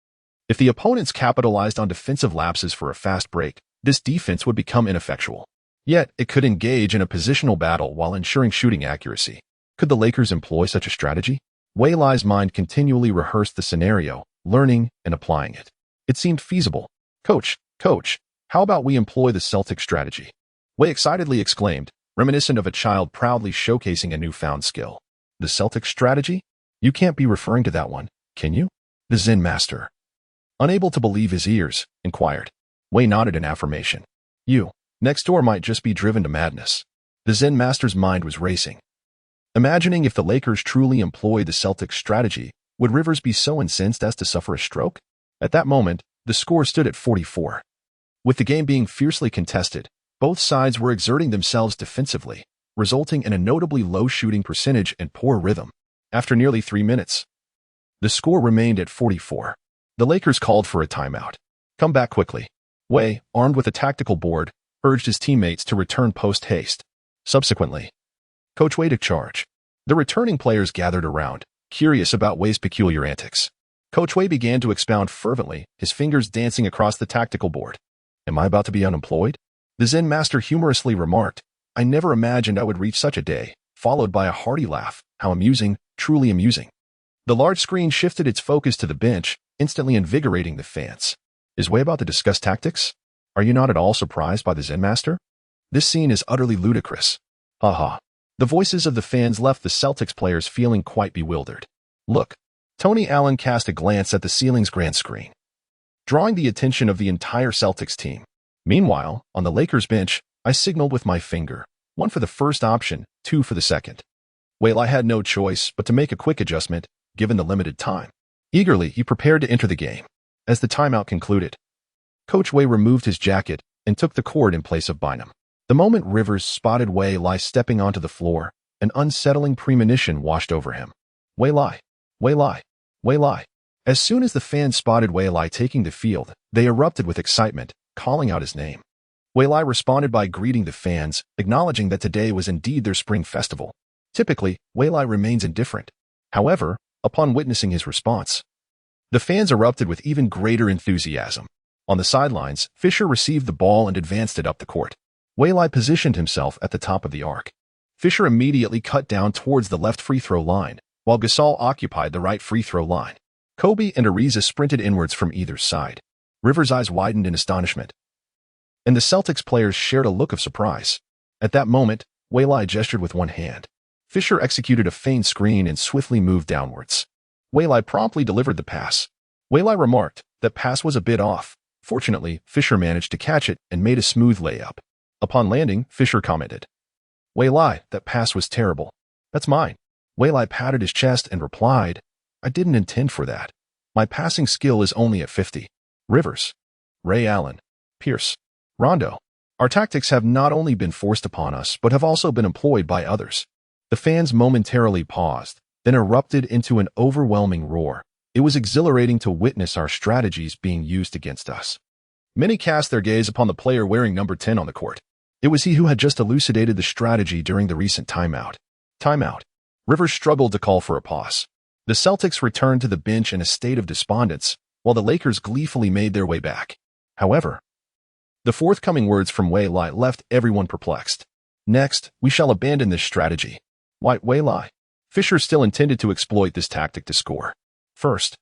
[SPEAKER 1] If the opponents capitalized on defensive lapses for a fast break, this defense would become ineffectual. Yet, it could engage in a positional battle while ensuring shooting accuracy. Could the Lakers employ such a strategy? Waylai's mind continually rehearsed the scenario, learning and applying it. It seemed feasible. Coach, how about we employ the Celtic strategy? Way excitedly exclaimed, reminiscent of a child proudly showcasing a newfound skill. The Celtic strategy? You can't be referring to that one, can you? The Zen master, unable to believe his ears, inquired. Way nodded in affirmation. You, next door, might just be driven to madness. The Zen master's mind was racing. Imagining if the Lakers truly employed the Celtics strategy, would Rivers be so incensed as to suffer a stroke? At that moment, the score stood at 44. With the game being fiercely contested, both sides were exerting themselves defensively, resulting in a notably low shooting percentage and poor rhythm. After nearly 3 minutes, the score remained at 44. The Lakers called for a timeout. Come back quickly. Way, armed with a tactical board, urged his teammates to return post-haste. Subsequently, Coach Way took charge. The returning players gathered around, curious about Way's peculiar antics. Coach Way began to expound fervently, his fingers dancing across the tactical board. Am I about to be unemployed? The Zen master humorously remarked, I never imagined I would reach such a day, followed by a hearty laugh. How amusing, truly amusing. The large screen shifted its focus to the bench, instantly invigorating the fans. Is Way about to discuss tactics? Are you not at all surprised by the Zen master? This scene is utterly ludicrous. Ha ha. The voices of the fans left the Celtics players feeling quite bewildered. Look. Tony Allen cast a glance at the ceiling's grand screen, drawing the attention of the entire Celtics team. Meanwhile, on the Lakers bench, I signaled with my finger, 1 for the first option, 2 for the second. Waylai had no choice but to make a quick adjustment, given the limited time. Eagerly, he prepared to enter the game. As the timeout concluded, Coach Way removed his jacket and took the court in place of Bynum. The moment Rivers spotted Waylai stepping onto the floor, an unsettling premonition washed over him. Waylai. As soon as the fans spotted Waylai taking the field, they erupted with excitement, calling out his name. Waylai responded by greeting the fans, acknowledging that today was indeed their spring festival. Typically, Waylai remains indifferent. However, upon witnessing his response, the fans erupted with even greater enthusiasm. On the sidelines, Fisher received the ball and advanced it up the court. Waylai positioned himself at the top of the arc. Fisher immediately cut down towards the left free throw line, while Gasol occupied the right free throw line. Kobe and Ariza sprinted inwards from either side. Rivers' eyes widened in astonishment, and the Celtics players shared a look of surprise. At that moment, Waylai gestured with one hand. Fisher executed a feint screen and swiftly moved downwards. Waylai promptly delivered the pass. Waylai remarked that pass was a bit off. Fortunately, Fisher managed to catch it and made a smooth layup. Upon landing, Fisher commented, Waylai, that pass was terrible. That's mine. Waylai patted his chest and replied, I didn't intend for that. My passing skill is only at 50. Rivers, Ray Allen, Pierce, Rondo. Our tactics have not only been forced upon us, but have also been employed by others. The fans momentarily paused, then erupted into an overwhelming roar. It was exhilarating to witness our strategies being used against us. Many cast their gaze upon the player wearing number 10 on the court. It was he who had just elucidated the strategy during the recent timeout. Timeout. Rivers struggled to call for a pause. The Celtics returned to the bench in a state of despondence, while the Lakers gleefully made their way back. However, the forthcoming words from Waylai left everyone perplexed. Next, we shall abandon this strategy. Why, Waylai? Fisher still intended to exploit this tactic to score. First,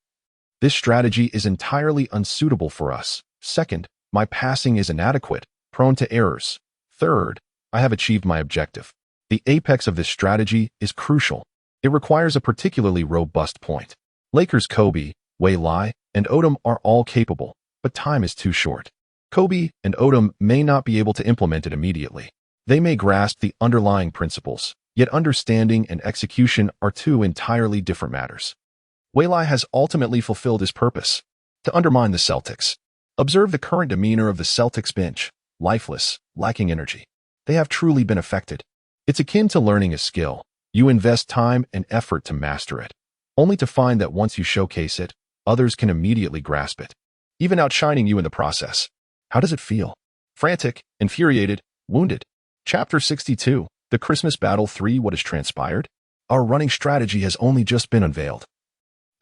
[SPEAKER 1] this strategy is entirely unsuitable for us. Second, my passing is inadequate, prone to errors. Third, I have achieved my objective. The apex of this strategy is crucial. It requires a particularly robust point. Lakers Kobe, Waylai, and Odom are all capable, but time is too short. Kobe and Odom may not be able to implement it immediately. They may grasp the underlying principles, yet understanding and execution are two entirely different matters. Waylai has ultimately fulfilled his purpose, to undermine the Celtics. Observe the current demeanor of the Celtics bench, lifeless, lacking energy. They have truly been affected. It's akin to learning a skill. You invest time and effort to master it, only to find that once you showcase it, others can immediately grasp it, even outshining you in the process. How does it feel? Frantic, infuriated, wounded. Chapter 62, The Christmas Battle 3. What has transpired? Our running strategy has only just been unveiled,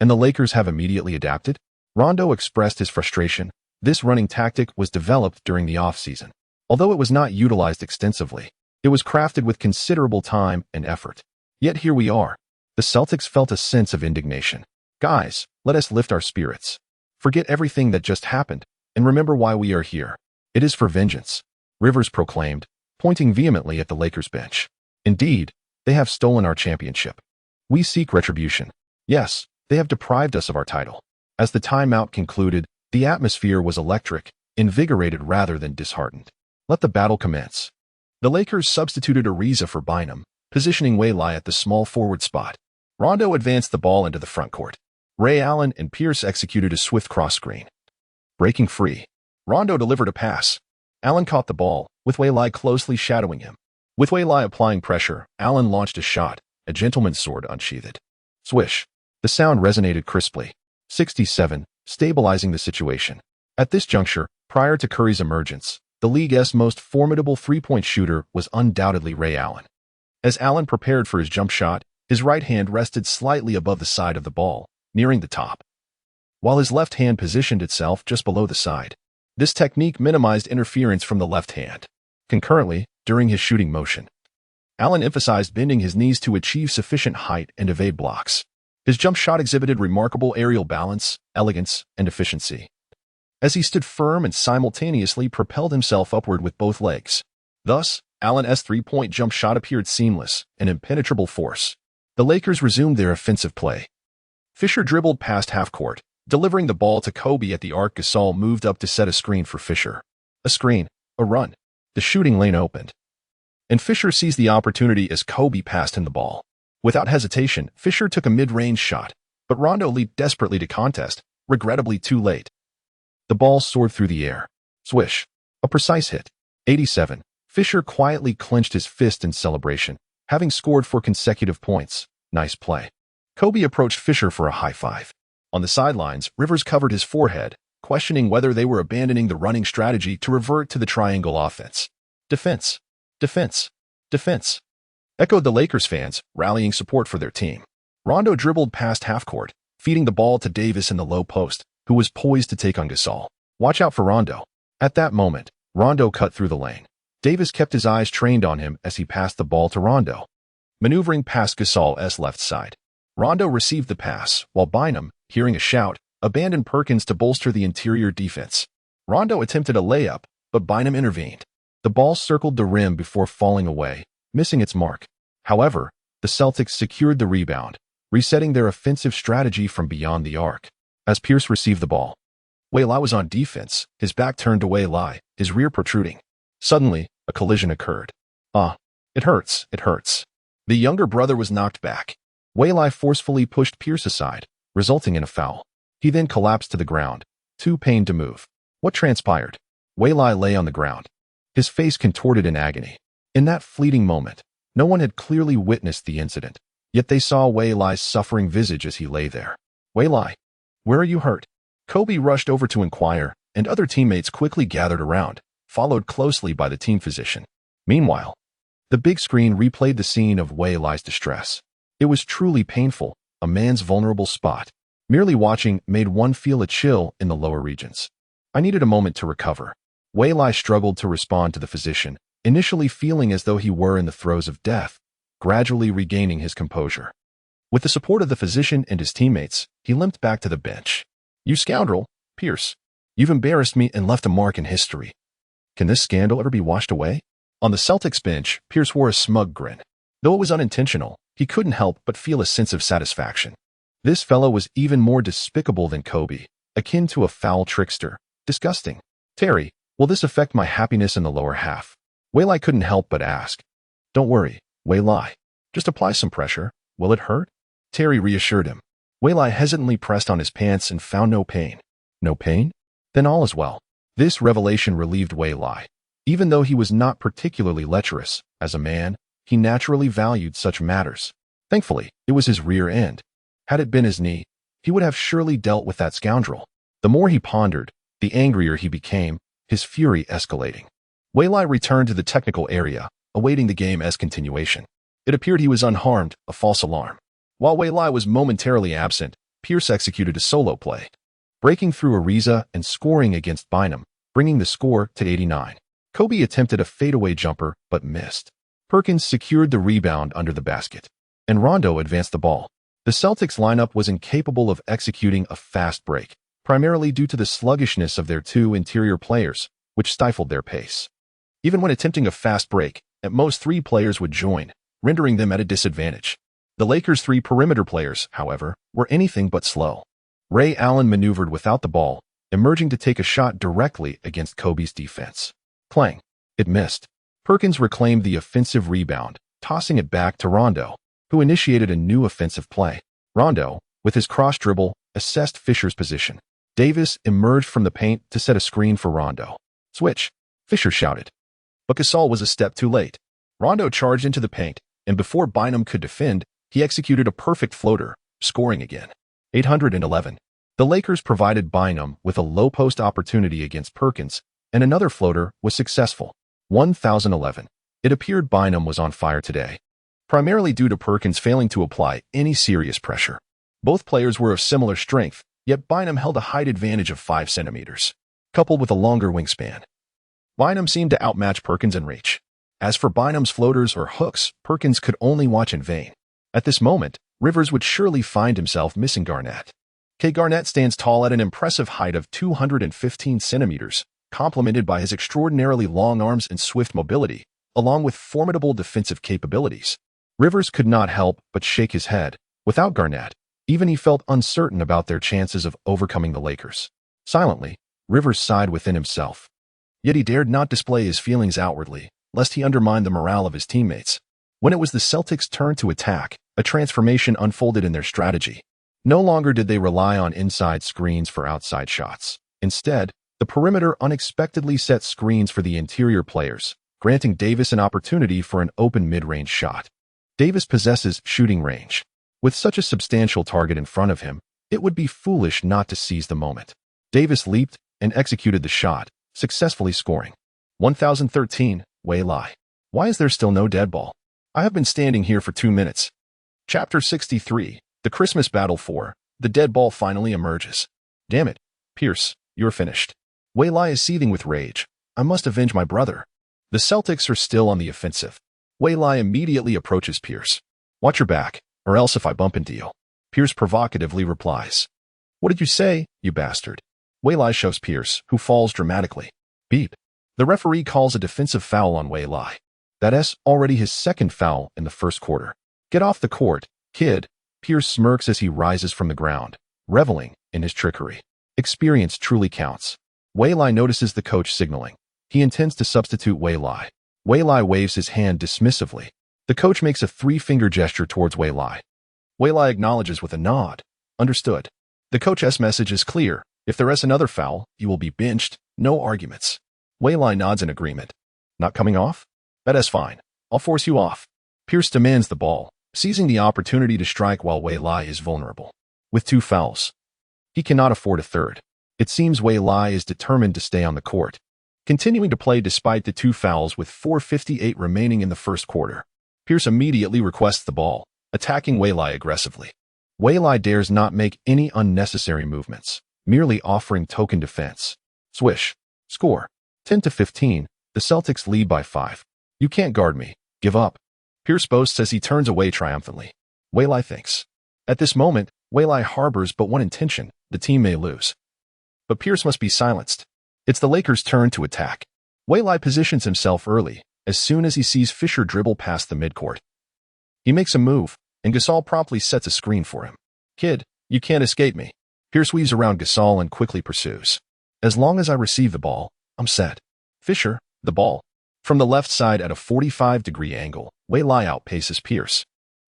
[SPEAKER 1] and the Lakers have immediately adapted? Rondo expressed his frustration. This running tactic was developed during the offseason. Although it was not utilized extensively, it was crafted with considerable time and effort. Yet here we are. The Celtics felt a sense of indignation. Guys, let us lift our spirits. Forget everything that just happened, and remember why we are here. It is for vengeance, Rivers proclaimed, pointing vehemently at the Lakers bench. Indeed, they have stolen our championship. We seek retribution. Yes, they have deprived us of our title. As the timeout concluded, the atmosphere was electric, invigorated rather than disheartened. Let the battle commence. The Lakers substituted Ariza for Bynum, positioning Waylai at the small forward spot. Rondo advanced the ball into the front court. Ray Allen and Pierce executed a swift cross screen. Breaking free, Rondo delivered a pass. Allen caught the ball, with Waylai closely shadowing him. With Waylai applying pressure, Allen launched a shot, a gentleman's sword unsheathed. Swish. The sound resonated crisply. 67, stabilizing the situation. At this juncture, prior to Curry's emergence, the league's most formidable three-point shooter was undoubtedly Ray Allen. As Allen prepared for his jump shot, his right hand rested slightly above the side of the ball, nearing the top, while his left hand positioned itself just below the side. This technique minimized interference from the left hand. Concurrently, during his shooting motion, Allen emphasized bending his knees to achieve sufficient height and evade blocks. His jump shot exhibited remarkable aerial balance, elegance, and efficiency, as he stood firm and simultaneously propelled himself upward with both legs. Thus, Allen's three-point jump shot appeared seamless, an impenetrable force. The Lakers resumed their offensive play. Fisher dribbled past half-court, delivering the ball to Kobe at the arc. Gasol moved up to set a screen for Fisher. A screen, a run. The shooting lane opened, and Fisher seized the opportunity as Kobe passed him the ball. Without hesitation, Fisher took a mid-range shot, but Rondo leaped desperately to contest, regrettably too late. The ball soared through the air. Swish. A precise hit. 87. Fisher quietly clenched his fist in celebration, having scored 4 consecutive points. Nice play. Kobe approached Fisher for a high five. On the sidelines, Rivers covered his forehead, questioning whether they were abandoning the running strategy to revert to the triangle offense. Defense. Defense. Defense. Echoed the Lakers fans, rallying support for their team. Rondo dribbled past half-court, feeding the ball to Davis in the low post, who was poised to take on Gasol. Watch out for Rondo. At that moment, Rondo cut through the lane. Davis kept his eyes trained on him as he passed the ball to Rondo, maneuvering past Gasol's left side. Rondo received the pass, while Bynum, hearing a shout, abandoned Perkins to bolster the interior defense. Rondo attempted a layup, but Bynum intervened. The ball circled the rim before falling away, missing its mark. However, the Celtics secured the rebound, resetting their offensive strategy from beyond the arc. As Pierce received the ball, Waylai was on defense, his back turned to Waylai, his rear protruding. Suddenly, a collision occurred. It hurts, it hurts. The younger brother was knocked back. Waylai forcefully pushed Pierce aside, resulting in a foul. He then collapsed to the ground, too pained to move. What transpired? Waylai lay on the ground, his face contorted in agony. In that fleeting moment, no one had clearly witnessed the incident, yet they saw Waylai's suffering visage as he lay there. Waylai, where are you hurt? Kobe rushed over to inquire, and other teammates quickly gathered around, followed closely by the team physician. Meanwhile, the big screen replayed the scene of Waylai's distress. It was truly painful, a man's vulnerable spot. Merely watching made one feel a chill in the lower regions. I needed a moment to recover. Waylai struggled to respond to the physician, initially feeling as though he were in the throes of death, gradually regaining his composure. With the support of the physician and his teammates, he limped back to the bench. You scoundrel, Pierce. You've embarrassed me and left a mark in history. Can this scandal ever be washed away? On the Celtics bench, Pierce wore a smug grin. Though it was unintentional, he couldn't help but feel a sense of satisfaction. This fellow was even more despicable than Kobe, akin to a foul trickster. Disgusting. Terry, will this affect my happiness in the lower half? Waylai couldn't help but ask. Don't worry, Waylai. Just apply some pressure. Will it hurt? Terry reassured him. Weili hesitantly pressed on his pants and found no pain. No pain? Then all is well. This revelation relieved Weili. Even though he was not particularly lecherous, as a man, he naturally valued such matters. Thankfully, it was his rear end. Had it been his knee, he would have surely dealt with that scoundrel. The more he pondered, the angrier he became, his fury escalating. Weili returned to the technical area, awaiting the game's continuation. It appeared he was unharmed, a false alarm. While Weili was momentarily absent, Pierce executed a solo play, breaking through Ariza and scoring against Bynum, bringing the score to 89. Kobe attempted a fadeaway jumper, but missed. Perkins secured the rebound under the basket, and Rondo advanced the ball. The Celtics lineup was incapable of executing a fast break, primarily due to the sluggishness of their two interior players, which stifled their pace. Even when attempting a fast break, at most 3 players would join, rendering them at a disadvantage. The Lakers' 3 perimeter players, however, were anything but slow. Ray Allen maneuvered without the ball, emerging to take a shot directly against Kobe's defense. Clang! It missed. Perkins reclaimed the offensive rebound, tossing it back to Rondo, who initiated a new offensive play. Rondo, with his cross dribble, assessed Fisher's position. Davis emerged from the paint to set a screen for Rondo. Switch! Fisher shouted. But Gasol was a step too late. Rondo charged into the paint, and before Bynum could defend, he executed a perfect floater, scoring again. 811. The Lakers provided Bynum with a low-post opportunity against Perkins, and another floater was successful. 1011. It appeared Bynum was on fire today, primarily due to Perkins failing to apply any serious pressure. Both players were of similar strength, yet Bynum held a height advantage of 5 centimeters, coupled with a longer wingspan. Bynum seemed to outmatch Perkins in reach. As for Bynum's floaters or hooks, Perkins could only watch in vain. At this moment, Rivers would surely find himself missing Garnett. Garnett stands tall at an impressive height of 215 centimeters, complemented by his extraordinarily long arms and swift mobility, along with formidable defensive capabilities. Rivers could not help but shake his head. Without Garnett, even he felt uncertain about their chances of overcoming the Lakers. Silently, Rivers sighed within himself. Yet he dared not display his feelings outwardly, lest he undermine the morale of his teammates. When it was the Celtics' turn to attack, a transformation unfolded in their strategy. No longer did they rely on inside screens for outside shots. Instead, the perimeter unexpectedly set screens for the interior players, granting Davis an opportunity for an open mid-range shot. Davis possesses shooting range. With such a substantial target in front of him, it would be foolish not to seize the moment. Davis leaped and executed the shot, successfully scoring. 1013, Weili. Why is there still no dead ball? I have been standing here for 2 minutes. Chapter 63, The Christmas Battle for the dead ball finally emerges. Damn it, Pierce, you're finished. Weili is seething with rage. I must avenge my brother. The Celtics are still on the offensive. Weili immediately approaches Pierce. Watch your back, or else if I bump into you. Pierce provocatively replies. What did you say, you bastard? Weili shoves Pierce, who falls dramatically. Beep. The referee calls a defensive foul on Weili. That's already his second foul in the first quarter. Get off the court, kid. Pierce smirks as he rises from the ground, reveling in his trickery. Experience truly counts. Weili notices the coach signaling. He intends to substitute Weili. Weili waves his hand dismissively. The coach makes a 3-finger gesture towards Weili. Weili acknowledges with a nod. Understood. The coach's message is clear. If there is another foul, you will be benched. No arguments. Weili nods in agreement. Not coming off? That is fine. I'll force you off. Pierce demands the ball, seizing the opportunity to strike while Weili is vulnerable. With 2 fouls, he cannot afford a third. It seems Weili is determined to stay on the court, continuing to play despite the 2 fouls with 4:58 remaining in the first quarter. Pierce immediately requests the ball, attacking Weili aggressively. Weili dares not make any unnecessary movements, merely offering token defense. Swish. Score. 10-15, the Celtics lead by 5. You can't guard me. Give up. Pierce boasts as he turns away triumphantly. Weili thinks. At this moment, Weili harbors but one intention: the team may lose. But Pierce must be silenced. It's the Lakers' turn to attack. Weili positions himself early, as soon as he sees Fisher dribble past the midcourt. He makes a move, and Gasol promptly sets a screen for him. Kid, you can't escape me. Pierce weaves around Gasol and quickly pursues. As long as I receive the ball, I'm set. Fisher, the ball. From the left side at a 45-degree angle, Weili outpaces Pierce.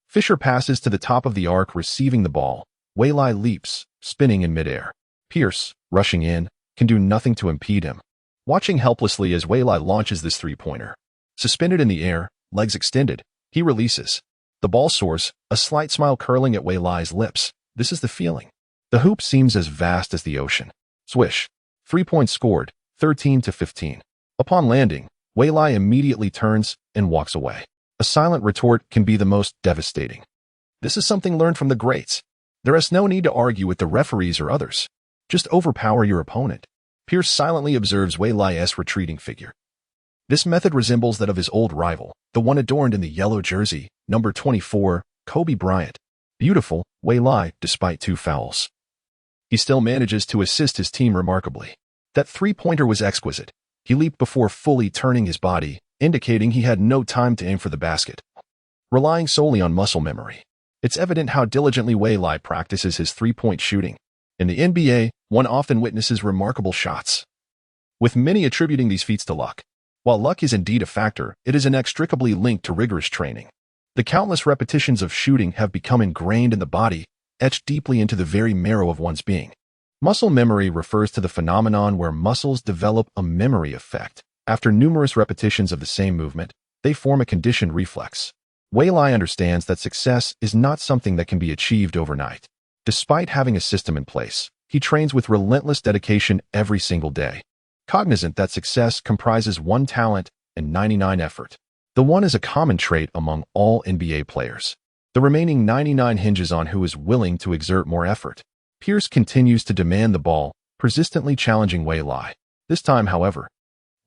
[SPEAKER 1] Fisher passes to the top of the arc, receiving the ball. Weili leaps, spinning in midair. Pierce, rushing in, can do nothing to impede him. Watching helplessly as Weili launches this three-pointer. Suspended in the air, legs extended, he releases. The ball soars, a slight smile curling at Weili's lips. This is the feeling. The hoop seems as vast as the ocean. Swish. 3 points scored, 13-15. Upon landing, Weili immediately turns and walks away. A silent retort can be the most devastating. This is something learned from the greats. There is no need to argue with the referees or others. Just overpower your opponent. Pierce silently observes Weili's retreating figure. This method resembles that of his old rival, the one adorned in the yellow jersey, number 24, Kobe Bryant. Beautiful, Weili, despite 2 fouls. He still manages to assist his team remarkably. That three-pointer was exquisite. He leaped before fully turning his body, indicating he had no time to aim for the basket. Relying solely on muscle memory, it's evident how diligently Weili practices his three-point shooting. In the NBA, one often witnesses remarkable shots, with many attributing these feats to luck. While luck is indeed a factor, it is inextricably linked to rigorous training. The countless repetitions of shooting have become ingrained in the body, etched deeply into the very marrow of one's being. Muscle memory refers to the phenomenon where muscles develop a memory effect. After numerous repetitions of the same movement, they form a conditioned reflex. Weili understands that success is not something that can be achieved overnight. Despite having a system in place, he trains with relentless dedication every single day. Cognizant that success comprises 1 talent and 99 effort. The one is a common trait among all NBA players. The remaining 99 hinges on who is willing to exert more effort. Pierce continues to demand the ball, persistently challenging Weili. This time, however,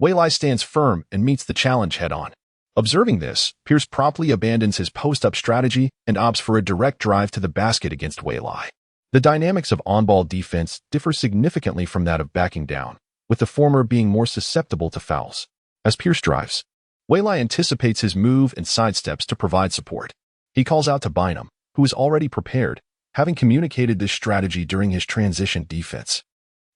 [SPEAKER 1] Weili stands firm and meets the challenge head-on. Observing this, Pierce promptly abandons his post-up strategy and opts for a direct drive to the basket against Weili. The dynamics of on-ball defense differ significantly from that of backing down, with the former being more susceptible to fouls. As Pierce drives, Weili anticipates his move and sidesteps to provide support. He calls out to Bynum, who is already prepared, having communicated this strategy during his transition defense.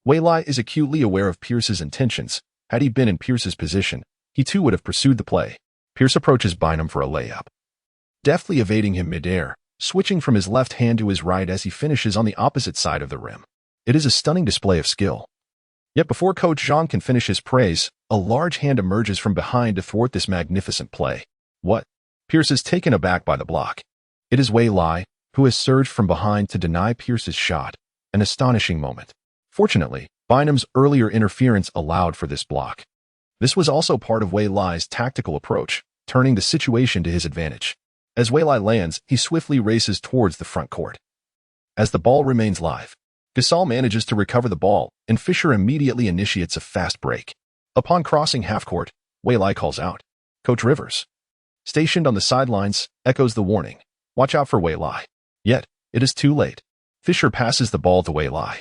[SPEAKER 1] Weili is acutely aware of Pierce's intentions. Had he been in Pierce's position, he too would have pursued the play. Pierce approaches Bynum for a layup, deftly evading him midair, switching from his left hand to his right as he finishes on the opposite side of the rim. It is a stunning display of skill. Yet before Coach Jean can finish his praise, a large hand emerges from behind to thwart this magnificent play. What? Pierce is taken aback by the block. It is Weili, who has surged from behind to deny Pierce's shot. An astonishing moment. Fortunately, Bynum's earlier interference allowed for this block. This was also part of Weili's tactical approach, turning the situation to his advantage. As Weili lands, he swiftly races towards the front court. As the ball remains live, Gasol manages to recover the ball, and Fisher immediately initiates a fast break. Upon crossing half-court, Weili calls out. Coach Rivers, stationed on the sidelines, echoes the warning. Watch out for Weili. Yet, it is too late. Fisher passes the ball to Weili,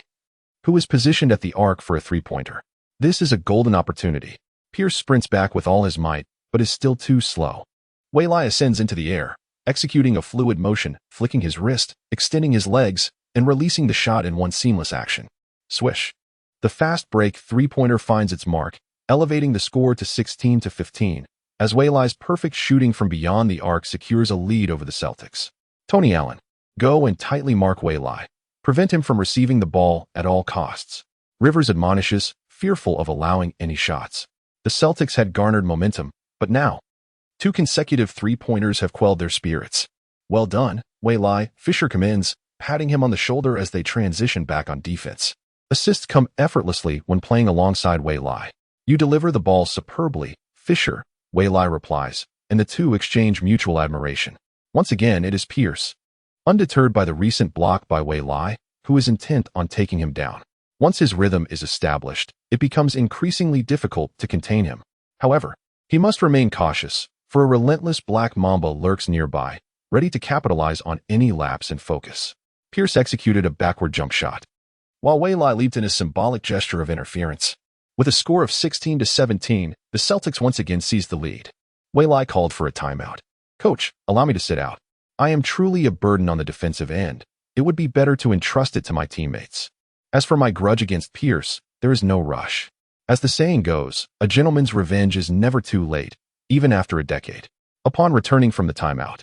[SPEAKER 1] who is positioned at the arc for a three-pointer. This is a golden opportunity. Pierce sprints back with all his might, but is still too slow. Weili ascends into the air, executing a fluid motion, flicking his wrist, extending his legs, and releasing the shot in one seamless action. Swish. The fast break three-pointer finds its mark, elevating the score to 16-15, as Weili's perfect shooting from beyond the arc secures a lead over the Celtics. Tony Allen, go and tightly mark Weili. Prevent him from receiving the ball at all costs. Rivers admonishes, fearful of allowing any shots. The Celtics had garnered momentum, but now, 2 consecutive three-pointers have quelled their spirits. Well done, Weili, Fisher commends, patting him on the shoulder as they transition back on defense. Assists come effortlessly when playing alongside Weili. You deliver the ball superbly, Fisher, Weili replies, and the two exchange mutual admiration. Once again, it is Pierce, undeterred by the recent block by Weili, who is intent on taking him down. Once his rhythm is established, it becomes increasingly difficult to contain him. However, he must remain cautious, for a relentless Black Mamba lurks nearby, ready to capitalize on any lapse in focus. Pierce executed a backward jump shot, while Weili leaped in a symbolic gesture of interference. With a score of 16-17, the Celtics once again seized the lead. Weili called for a timeout. Coach, allow me to sit out. I am truly a burden on the defensive end. It would be better to entrust it to my teammates. As for my grudge against Pierce, there is no rush. As the saying goes, a gentleman's revenge is never too late, even after a decade. Upon returning from the timeout,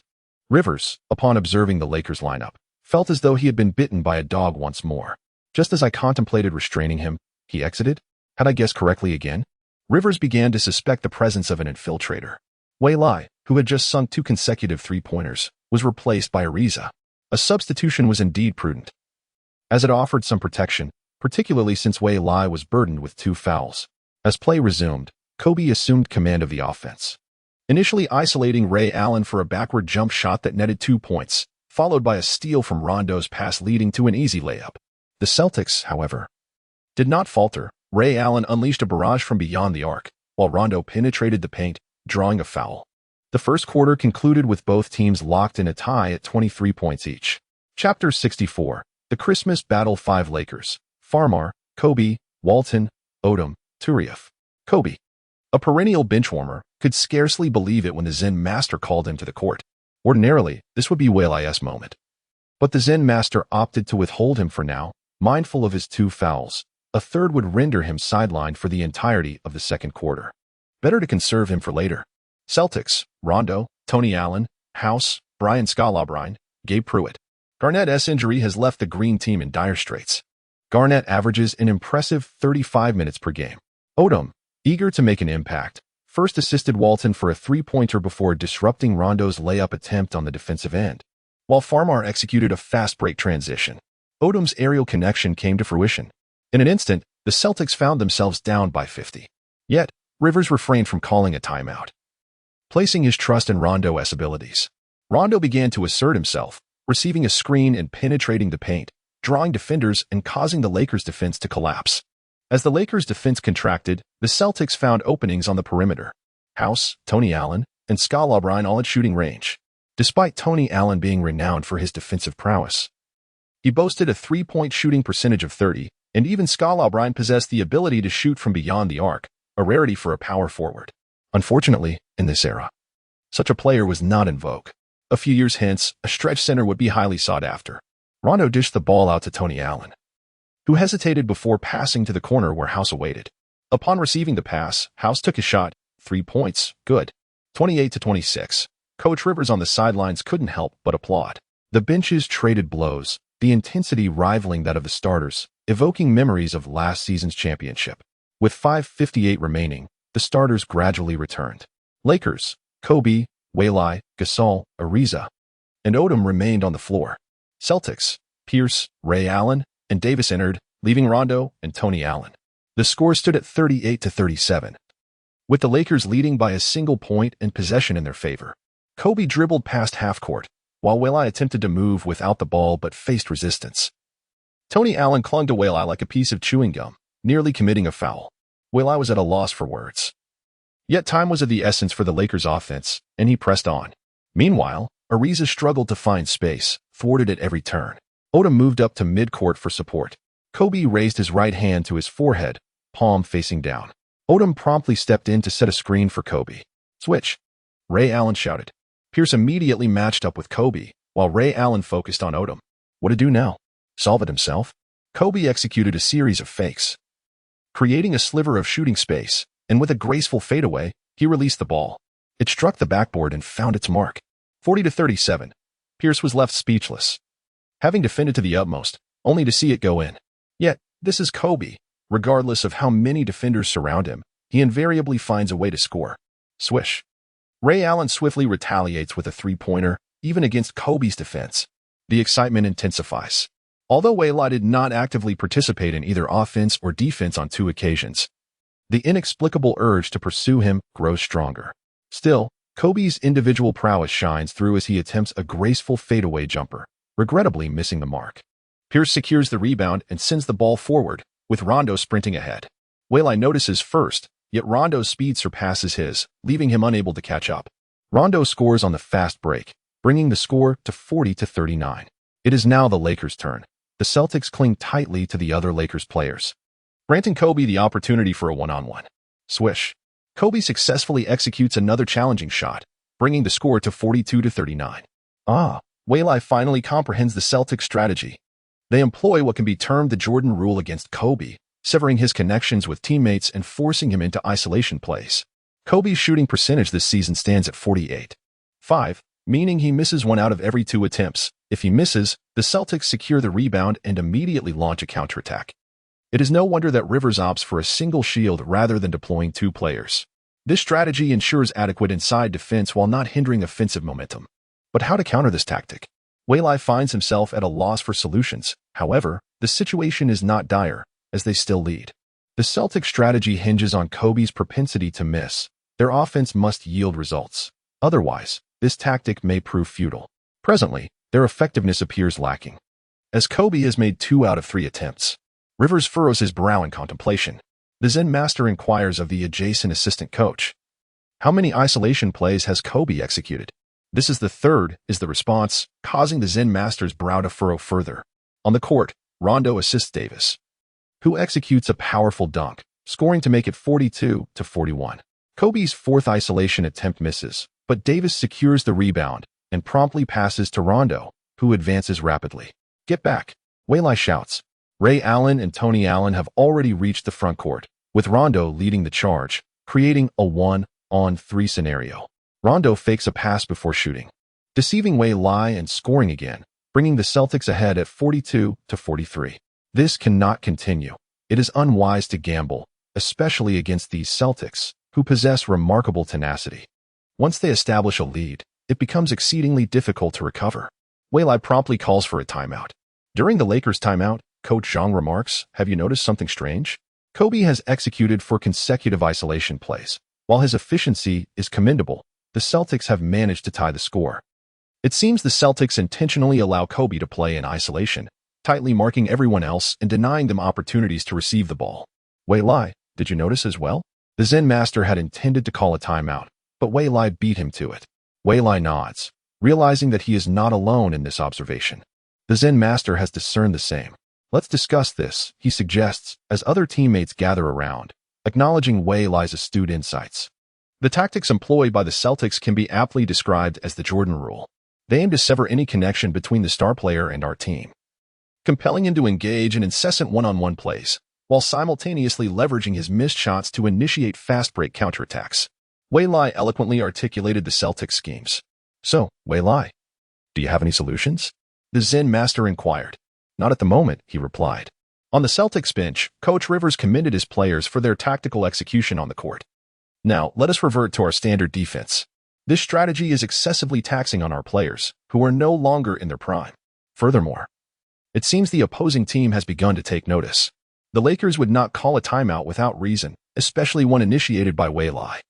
[SPEAKER 1] Rivers, upon observing the Lakers lineup, Felt as though he had been bitten by a dog once more. Just as I contemplated restraining him, he exited? Had I guessed correctly again? Rivers began to suspect the presence of an infiltrator. Wei Lai, who had just sunk 2 consecutive three-pointers, was replaced by Ariza. A substitution was indeed prudent, as it offered some protection, particularly since Wei Lai was burdened with 2 fouls. As play resumed, Kobe assumed command of the offense, initially isolating Ray Allen for a backward jump shot that netted 2 points, followed by a steal from Rondo's pass leading to an easy layup. The Celtics, however, did not falter. Ray Allen unleashed a barrage from beyond the arc, while Rondo penetrated the paint, drawing a foul. The first quarter concluded with both teams locked in a tie at 23 points each. Chapter 64. The Christmas Battle 5 Lakers. Farmar, Kobe, Walton, Odom, Turieff. Kobe, a perennial benchwarmer, could scarcely believe it when the Zen Master called him to the court. Ordinarily, this would be Wei Lai's moment. But the Zen Master opted to withhold him for now, mindful of his 2 fouls. A third would render him sidelined for the entirety of the second quarter. Better to conserve him for later. Celtics, Rondo, Tony Allen, House, Brian Scalabrine, Gabe Pruitt. Garnett's injury has left the Green team in dire straits. Garnett averages an impressive 35 minutes per game. Odom, eager to make an impact, first assisted Walton for a three-pointer before disrupting Rondo's layup attempt on the defensive end. While Farmar executed a fast break transition, Odom's aerial connection came to fruition. In an instant, the Celtics found themselves down by 50. Yet, Rivers refrained from calling a timeout, placing his trust in Rondo's abilities. Rondo began to assert himself, receiving a screen and penetrating the paint, drawing defenders and causing the Lakers' defense to collapse. As the Lakers' defense contracted, the Celtics found openings on the perimeter. House, Tony Allen, and Scalabrine all at shooting range. Despite Tony Allen being renowned for his defensive prowess, he boasted a three-point shooting percentage of 30, and even Scalabrine possessed the ability to shoot from beyond the arc, a rarity for a power forward. Unfortunately, in this era, such a player was not in vogue. A few years hence, a stretch center would be highly sought after. Rondo dished the ball out to Tony Allen, who hesitated before passing to the corner where House awaited. Upon receiving the pass, House took a shot, 3 points, good. 28-26. Coach Rivers on the sidelines couldn't help but applaud. The benches traded blows, the intensity rivaling that of the starters, evoking memories of last season's championship. With 5:58 remaining, the starters gradually returned. Lakers, Kobe, Wei Lai, Gasol, Ariza, and Odom remained on the floor. Celtics, Pierce, Ray Allen, and Davis entered, leaving Rondo and Tony Allen. The score stood at 38-37, with the Lakers leading by a single point and possession in their favor. Kobe dribbled past half-court, while Wei Lai attempted to move without the ball but faced resistance. Tony Allen clung to Wei Lai like a piece of chewing gum, nearly committing a foul. Wei Lai was at a loss for words. Yet time was of the essence for the Lakers' offense, and he pressed on. Meanwhile, Ariza struggled to find space, thwarted at every turn. Odom moved up to mid-court for support. Kobe raised his right hand to his forehead, palm facing down. Odom promptly stepped in to set a screen for Kobe. Switch, Ray Allen shouted. Pierce immediately matched up with Kobe, while Ray Allen focused on Odom. What to do now? Solve it himself? Kobe executed a series of fakes, creating a sliver of shooting space, and with a graceful fadeaway, he released the ball. It struck the backboard and found its mark. 40-37. Pierce was left speechless, having defended to the utmost, only to see it go in. Yet, this is Kobe. Regardless of how many defenders surround him, he invariably finds a way to score. Swish. Ray Allen swiftly retaliates with a three-pointer, even against Kobe's defense. The excitement intensifies. Although Wei Lai did not actively participate in either offense or defense on 2 occasions, the inexplicable urge to pursue him grows stronger. Still, Kobe's individual prowess shines through as he attempts a graceful fadeaway jumper, regrettably missing the mark. Pierce secures the rebound and sends the ball forward, with Rondo sprinting ahead. Wei Lai notices first, yet Rondo's speed surpasses his, leaving him unable to catch up. Rondo scores on the fast break, bringing the score to 40-39. It is now the Lakers' turn. The Celtics cling tightly to the other Lakers players, granting Kobe the opportunity for a one-on-one. Swish. Kobe successfully executes another challenging shot, bringing the score to 42-39. Wei Lai finally comprehends the Celtics' strategy. They employ what can be termed the Jordan rule against Kobe, severing his connections with teammates and forcing him into isolation plays. Kobe's shooting percentage this season stands at 48.5, meaning he misses 1 out of every 2 attempts, If he misses, the Celtics secure the rebound and immediately launch a counterattack. It is no wonder that Rivers opts for a single shield rather than deploying two players. This strategy ensures adequate inside defense while not hindering offensive momentum. But how to counter this tactic? Waylai finds himself at a loss for solutions. However, the situation is not dire, as they still lead. The Celtics' strategy hinges on Kobe's propensity to miss. Their offense must yield results. Otherwise, this tactic may prove futile. Presently, their effectiveness appears lacking. As Kobe has made 2 out of 3 attempts, Rivers furrows his brow in contemplation. The Zen master inquires of the adjacent assistant coach. How many isolation plays has Kobe executed? This is the third, is the response, causing the Zen master's brow to furrow further. On the court, Rondo assists Davis, who executes a powerful dunk, scoring to make it 42-41. Kobe's 4th isolation attempt misses, but Davis secures the rebound and promptly passes to Rondo, who advances rapidly. Get back, Waylai shouts. Ray Allen and Tony Allen have already reached the front court, with Rondo leading the charge, creating a 1-on-3 scenario. Rondo fakes a pass before shooting, deceiving Waylai and scoring again, bringing the Celtics ahead at 42-43. This cannot continue. It is unwise to gamble, especially against these Celtics, who possess remarkable tenacity. Once they establish a lead, it becomes exceedingly difficult to recover. Waylai promptly calls for a timeout. During the Lakers' timeout, Coach Zhang remarks, "Have you noticed something strange? Kobe has executed 4 consecutive isolation plays. While his efficiency is commendable, the Celtics have managed to tie the score. It seems the Celtics intentionally allow Kobe to play in isolation, tightly marking everyone else and denying them opportunities to receive the ball." Waylai, did you notice as well? The Zen master had intended to call a timeout, but Waylai beat him to it. Waylai nods, realizing that he is not alone in this observation. The Zen master has discerned the same. Let's discuss this, he suggests, as other teammates gather around, acknowledging Waylai's astute insights. The tactics employed by the Celtics can be aptly described as the Jordan rule. They aim to sever any connection between the star player and our team, compelling him to engage in incessant one-on-one plays, while simultaneously leveraging his missed shots to initiate fast-break counterattacks. Waylai eloquently articulated the Celtics' schemes. So, Waylai, do you have any solutions? The Zen master inquired. Not at the moment, he replied. On the Celtics bench, Coach Rivers commended his players for their tactical execution on the court. Now, let us revert to our standard defense. This strategy is excessively taxing on our players, who are no longer in their prime. Furthermore, it seems the opposing team has begun to take notice. The Lakers would not call a timeout without reason, especially one initiated by Waylai.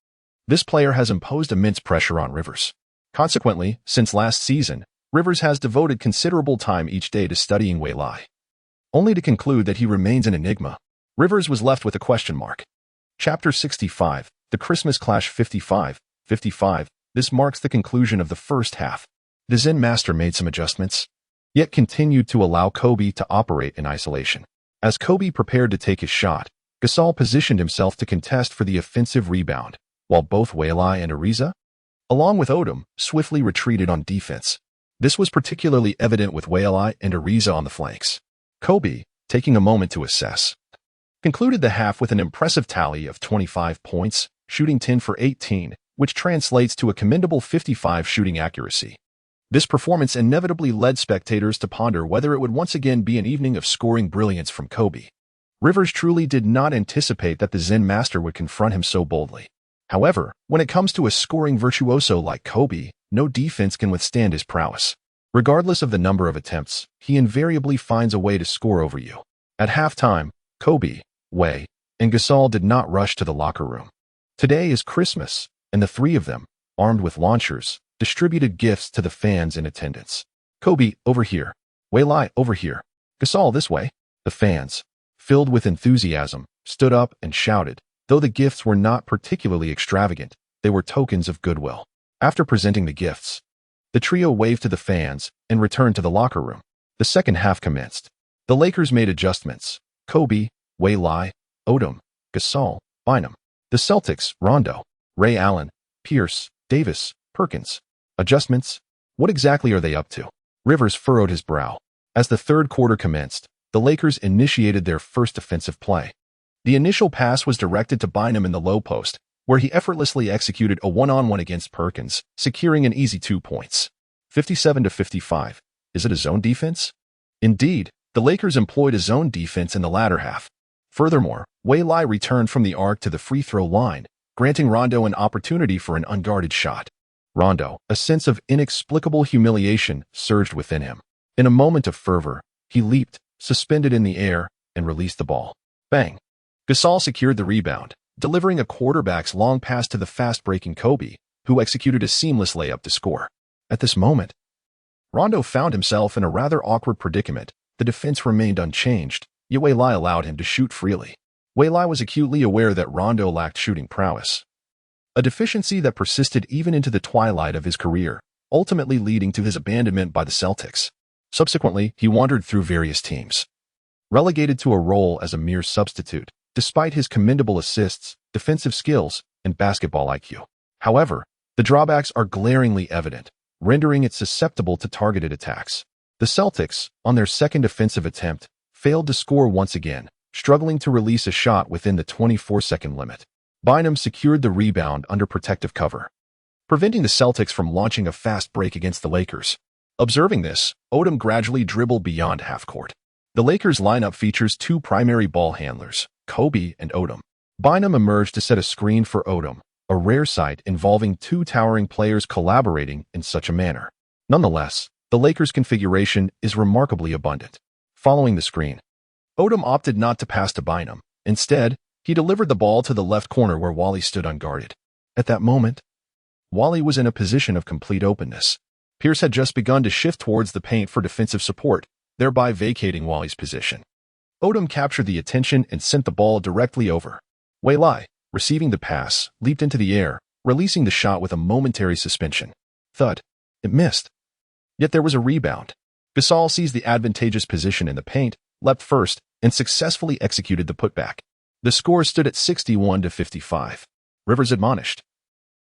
[SPEAKER 1] This player has imposed immense pressure on Rivers. Consequently, since last season, Rivers has devoted considerable time each day to studying Waylai, only to conclude that he remains an enigma. Rivers was left with a question mark. Chapter 65, The Christmas Clash 55. This marks the conclusion of the first half. The Zen master made some adjustments, yet continued to allow Kobe to operate in isolation. As Kobe prepared to take his shot, Gasol positioned himself to contest for the offensive rebound, while both Waylai and Ariza, along with Odom, swiftly retreated on defense. This was particularly evident with Waylai and Ariza on the flanks. Kobe, taking a moment to assess, concluded the half with an impressive tally of 25 points, shooting 10 for 18, which translates to a commendable 55 shooting accuracy. This performance inevitably led spectators to ponder whether it would once again be an evening of scoring brilliance from Kobe. Rivers truly did not anticipate that the Zen master would confront him so boldly. However, when it comes to a scoring virtuoso like Kobe, no defense can withstand his prowess. Regardless of the number of attempts, he invariably finds a way to score over you. At halftime, Kobe, Way, and Gasol did not rush to the locker room. Today is Christmas, and the 3 of them, armed with launchers, distributed gifts to the fans in attendance. Kobe, over here. Waylai, over here. Gasol, this way. The fans, filled with enthusiasm, stood up and shouted. Though the gifts were not particularly extravagant, they were tokens of goodwill. After presenting the gifts, the trio waved to the fans and returned to the locker room. The second half commenced. The Lakers made adjustments. Kobe, Waylai, Odom, Gasol, Bynum. The Celtics, Rondo, Ray Allen, Pierce, Davis, Perkins. Adjustments? What exactly are they up to? Rivers furrowed his brow. As the third quarter commenced, the Lakers initiated their first offensive play. The initial pass was directed to Bynum in the low post, where he effortlessly executed a one-on-one against Perkins, securing an easy 2 points. 57-55. Is it a zone defense? Indeed, the Lakers employed a zone defense in the latter half. Furthermore, Wei Lai returned from the arc to the free throw line, granting Rondo an opportunity for an unguarded shot. Rondo, a sense of inexplicable humiliation, surged within him. In a moment of fervor, he leaped, suspended in the air, and released the ball. Bang! Gasol secured the rebound, delivering a quarterback's long pass to the fast-breaking Kobe, who executed a seamless layup to score. At this moment, Rondo found himself in a rather awkward predicament. The defense remained unchanged, yet Wei Lai allowed him to shoot freely. Wei Lai was acutely aware that Rondo lacked shooting prowess, a deficiency that persisted even into the twilight of his career, ultimately leading to his abandonment by the Celtics. Subsequently, he wandered through various teams, relegated to a role as a mere substitute, despite his commendable assists, defensive skills, and basketball IQ. However, the drawbacks are glaringly evident, rendering it susceptible to targeted attacks. The Celtics, on their second offensive attempt, failed to score once again, struggling to release a shot within the 24-second limit. Bynum secured the rebound under protective cover, preventing the Celtics from launching a fast break against the Lakers. Observing this, Odom gradually dribbled beyond half-court. The Lakers' lineup features two primary ball handlers, Kobe and Odom. Bynum emerged to set a screen for Odom, a rare sight involving two towering players collaborating in such a manner. Nonetheless, the Lakers' configuration is remarkably abundant. Following the screen, Odom opted not to pass to Bynum. Instead, he delivered the ball to the left corner where Wally stood unguarded. At that moment, Wally was in a position of complete openness. Pierce had just begun to shift towards the paint for defensive support, thereby vacating Wally's position. Odom captured the attention and sent the ball directly over. Wei Lai, receiving the pass, leaped into the air, releasing the shot with a momentary suspension. Thud. It missed. Yet there was a rebound. Gasol seized the advantageous position in the paint, leapt first, and successfully executed the putback. The score stood at 61-55. Rivers admonished,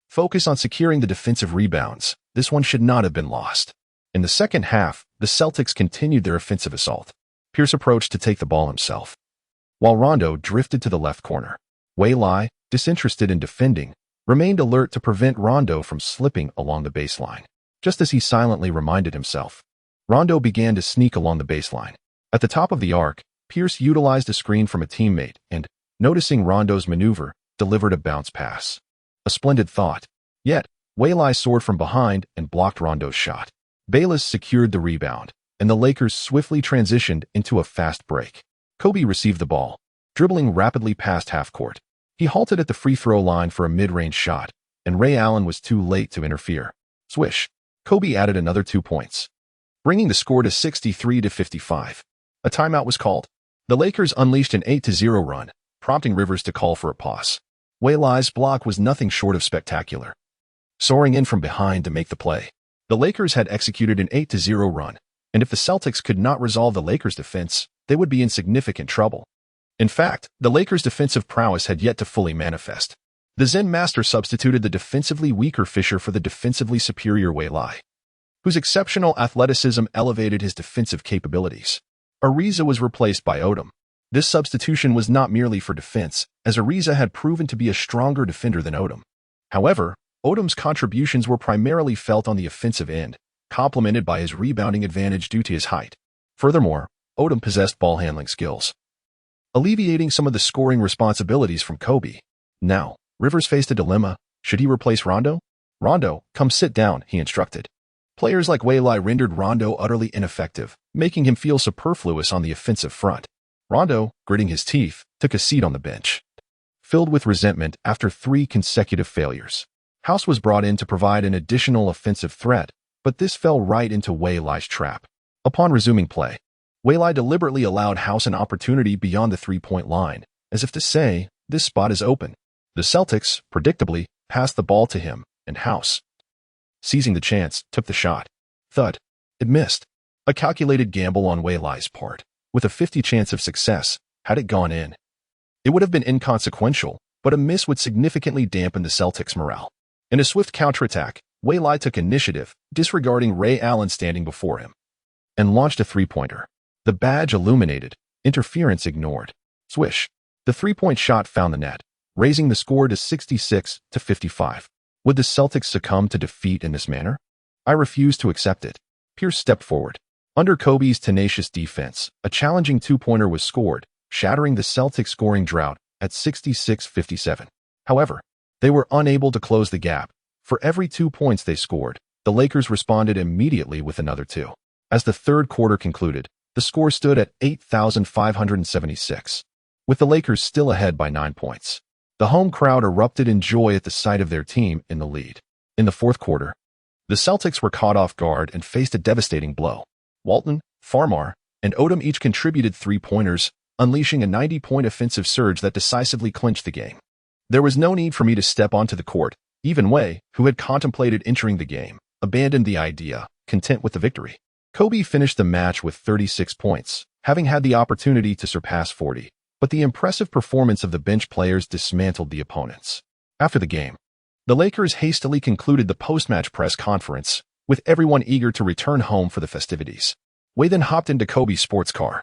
[SPEAKER 1] "Focus on securing the defensive rebounds. This one should not have been lost." In the second half, the Celtics continued their offensive assault. Pierce approached to take the ball himself, while Rondo drifted to the left corner. Wei Lai, disinterested in defending, remained alert to prevent Rondo from slipping along the baseline. Just as he silently reminded himself, Rondo began to sneak along the baseline. At the top of the arc, Pierce utilized a screen from a teammate and, noticing Rondo's maneuver, delivered a bounce pass. A splendid thought. Yet, Wei Lai soared from behind and blocked Rondo's shot. Bayless secured the rebound, and the Lakers swiftly transitioned into a fast break. Kobe received the ball, dribbling rapidly past half-court. He halted at the free throw line for a mid-range shot, and Ray Allen was too late to interfere. Swish. Kobe added another 2 points, bringing the score to 63-55. A timeout was called. The Lakers unleashed an 8-0 run, prompting Rivers to call for a pause. Wei Lai's block was nothing short of spectacular, soaring in from behind to make the play. The Lakers had executed an 8-0 run, and if the Celtics could not resolve the Lakers' defense, they would be in significant trouble. In fact, the Lakers' defensive prowess had yet to fully manifest. The Zen master substituted the defensively weaker Fisher for the defensively superior Wei Lai, whose exceptional athleticism elevated his defensive capabilities. Ariza was replaced by Odom. This substitution was not merely for defense, as Ariza had proven to be a stronger defender than Odom. However, Odom's contributions were primarily felt on the offensive end, complemented by his rebounding advantage due to his height. Furthermore, Odom possessed ball handling skills, alleviating some of the scoring responsibilities from Kobe. Now, Rivers faced a dilemma. Should he replace Rondo? "Rondo, come sit down," he instructed. Players like Wei Lai rendered Rondo utterly ineffective, making him feel superfluous on the offensive front. Rondo, gritting his teeth, took a seat on the bench, filled with resentment after 3 consecutive failures. House was brought in to provide an additional offensive threat, but this fell right into Wei Lai's trap. Upon resuming play, Wei Lai deliberately allowed House an opportunity beyond the 3-point line, as if to say, "This spot is open." The Celtics, predictably, passed the ball to him, and House, seizing the chance, took the shot. Thud. It missed. A calculated gamble on Wei Lai's part. With a 50 chance of success, had it gone in, it would have been inconsequential, but a miss would significantly dampen the Celtics' morale. In a swift counterattack, Wei Lai took initiative, disregarding Ray Allen standing before him, and launched a 3-pointer. The badge illuminated, interference ignored. Swish. The 3-point shot found the net, raising the score to 66-55. Would the Celtics succumb to defeat in this manner? I refuse to accept it. Pierce stepped forward, Under Kobe's tenacious defense, a challenging two-pointer was scored, shattering the Celtics' scoring drought at 66-57. However, they were unable to close the gap. For every 2 points they scored, the Lakers responded immediately with another 2. As the third quarter concluded, the score stood at 8,576, with the Lakers still ahead by 9 points. The home crowd erupted in joy at the sight of their team in the lead. In the fourth quarter, the Celtics were caught off guard and faced a devastating blow. Walton, Farmar, and Odom each contributed 3-pointers, unleashing a 90-point offensive surge that decisively clinched the game. There was no need for me to step onto the court. Even Way, who had contemplated entering the game, abandoned the idea, content with the victory. Kobe finished the match with 36 points, having had the opportunity to surpass 40, but the impressive performance of the bench players dismantled the opponents. After the game, the Lakers hastily concluded the post-match press conference, with everyone eager to return home for the festivities. Way then hopped into Kobe's sports car,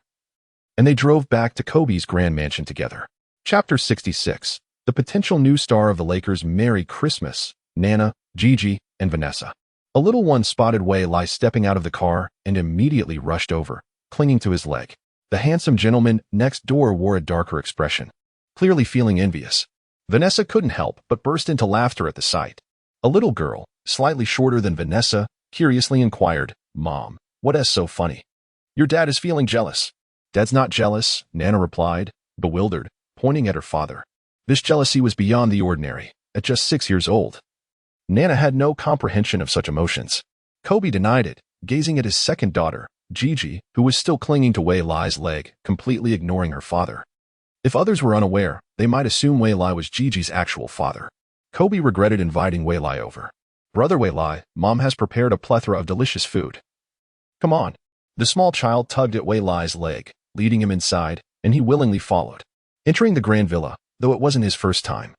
[SPEAKER 1] and they drove back to Kobe's grand mansion together. Chapter 66. The potential new star of the Lakers' Merry Christmas, Nana, Gigi, and Vanessa. A little one spotted Way lie stepping out of the car and immediately rushed over, clinging to his leg. The handsome gentleman next door wore a darker expression, clearly feeling envious. Vanessa couldn't help but burst into laughter at the sight. A little girl, slightly shorter than Vanessa, curiously inquired, "Mom, what is so funny?" "Your dad is feeling jealous." "Dad's not jealous," Nana replied, bewildered, pointing at her father. This jealousy was beyond the ordinary, at just 6 years old. Nana had no comprehension of such emotions. Kobe denied it, gazing at his second daughter, Gigi, who was still clinging to Wei Lai's leg, completely ignoring her father. If others were unaware, they might assume Wei Lai was Gigi's actual father. Kobe regretted inviting Wei Lai over. "Brother Wei Lai, Mom has prepared a plethora of delicious food. Come on." The small child tugged at Wei Lai's leg, leading him inside, and he willingly followed. Entering the grand villa, though it wasn't his first time,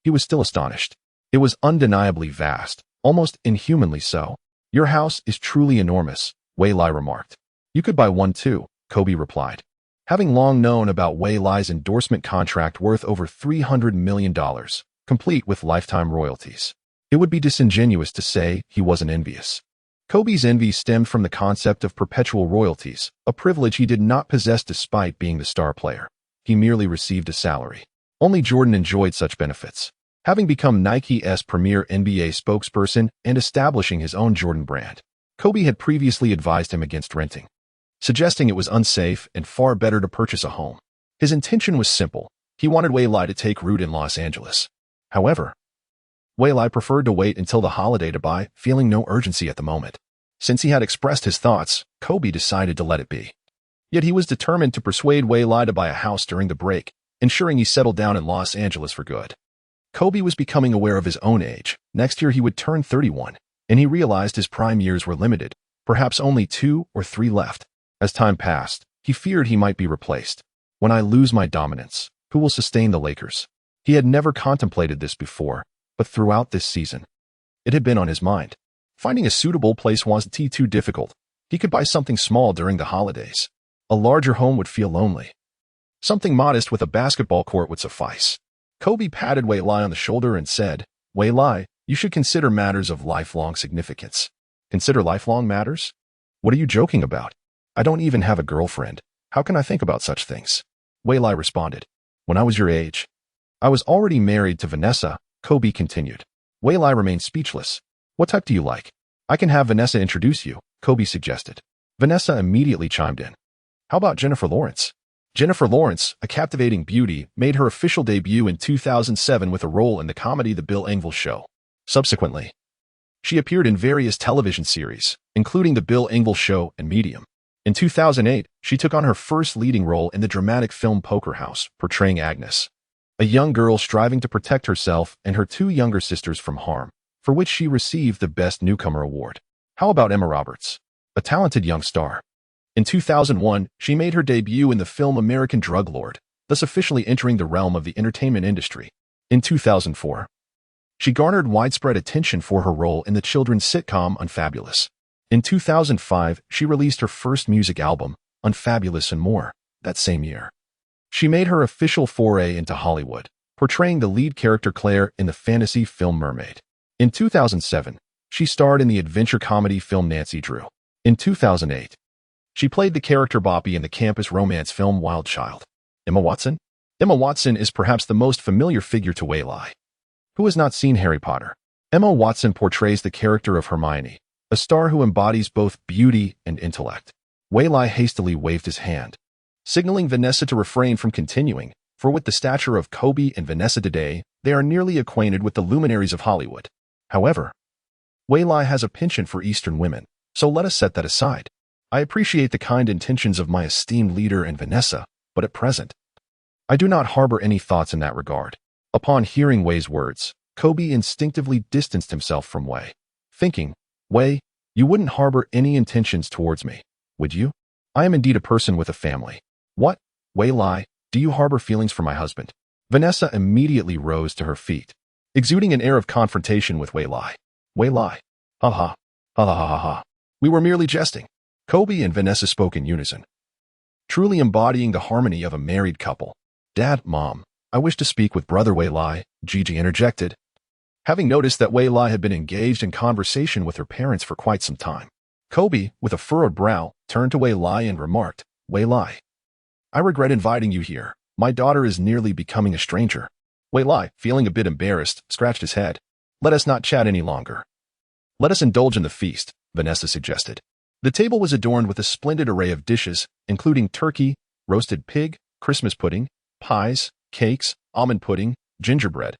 [SPEAKER 1] he was still astonished. It was undeniably vast, almost inhumanly so. "Your house is truly enormous," Wei Lai remarked. "You could buy one too," Kobe replied. Having long known about Wei Lai's endorsement contract worth over $300 million, complete with lifetime royalties, it would be disingenuous to say he wasn't envious. Kobe's envy stemmed from the concept of perpetual royalties, a privilege he did not possess despite being the star player. He merely received a salary. Only Jordan enjoyed such benefits. Having become Nike's premier NBA spokesperson and establishing his own Jordan brand, Kobe had previously advised him against renting, suggesting it was unsafe and far better to purchase a home. His intention was simple. He wanted Wei Lai to take root in Los Angeles. However, Wei Lai preferred to wait until the holiday to buy, feeling no urgency at the moment. Since he had expressed his thoughts, Kobe decided to let it be. Yet he was determined to persuade Wei Lai to buy a house during the break, ensuring he settled down in Los Angeles for good. Kobe was becoming aware of his own age. Next year he would turn 31, and he realized his prime years were limited, perhaps only 2 or 3 left. As time passed, he feared he might be replaced. "When I lose my dominance, who will sustain the Lakers?" He had never contemplated this before, but throughout this season, it had been on his mind. Finding a suitable place wasn't too difficult. He could buy something small during the holidays. A larger home would feel lonely. Something modest with a basketball court would suffice. Kobe patted Wei Lai on the shoulder and said, "Wei Lai, you should consider matters of lifelong significance." "Consider lifelong matters? What are you joking about? I don't even have a girlfriend. How can I think about such things?" Wei Lai responded. "When I was your age, I was already married to Vanessa," Kobe continued. Wei Lai remained speechless. "What type do you like? I can have Vanessa introduce you," Kobe suggested. Vanessa immediately chimed in. "How about Jennifer Lawrence?" Jennifer Lawrence, a captivating beauty, made her official debut in 2007 with a role in the comedy The Bill Engvall Show. Subsequently, she appeared in various television series, including The Bill Engvall Show and Medium. In 2008, she took on her first leading role in the dramatic film Poker House, portraying Agnes, a young girl striving to protect herself and her 2 younger sisters from harm, for which she received the Best Newcomer Award. How about Emma Roberts, a talented young star? In 2001, she made her debut in the film American Drug Lord, thus officially entering the realm of the entertainment industry. In 2004, she garnered widespread attention for her role in the children's sitcom Unfabulous. In 2005, she released her first music album, Unfabulous and More, that same year. She made her official foray into Hollywood, portraying the lead character Claire in the fantasy film Mermaid. In 2007, she starred in the adventure comedy film Nancy Drew. In 2008, She played the character Boppy in the campus romance film Wild Child. Emma Watson? Emma Watson is perhaps the most familiar figure to Wei Lai. Who has not seen Harry Potter? Emma Watson portrays the character of Hermione, a star who embodies both beauty and intellect. Wei Lai hastily waved his hand, signaling Vanessa to refrain from continuing, for with the stature of Kobe and Vanessa today, they are nearly acquainted with the luminaries of Hollywood. However, Wei Lai has a penchant for Eastern women, so let us set that aside. I appreciate the kind intentions of my esteemed leader and Vanessa, but at present, I do not harbor any thoughts in that regard. Upon hearing Wei's words, Kobe instinctively distanced himself from Wei, thinking, Wei, you wouldn't harbor any intentions towards me, would you? I am indeed a person with a family. What? Wei Lai, do you harbor feelings for my husband? Vanessa immediately rose to her feet, exuding an air of confrontation with Wei Lai. Wei Lai. Ha ha. Ha ha ha ha. We were merely jesting. Kobe and Vanessa spoke in unison, truly embodying the harmony of a married couple. Dad, Mom, I wish to speak with Brother Wei Lai, Gigi interjected, having noticed that Wei Lai had been engaged in conversation with her parents for quite some time. Kobe, with a furrowed brow, turned to Wei Lai and remarked, Wei Lai, I regret inviting you here. My daughter is nearly becoming a stranger. Wei Lai, feeling a bit embarrassed, scratched his head. Let us not chat any longer. Let us indulge in the feast, Vanessa suggested. The table was adorned with a splendid array of dishes, including turkey, roasted pig, Christmas pudding, pies, cakes, almond pudding, gingerbread,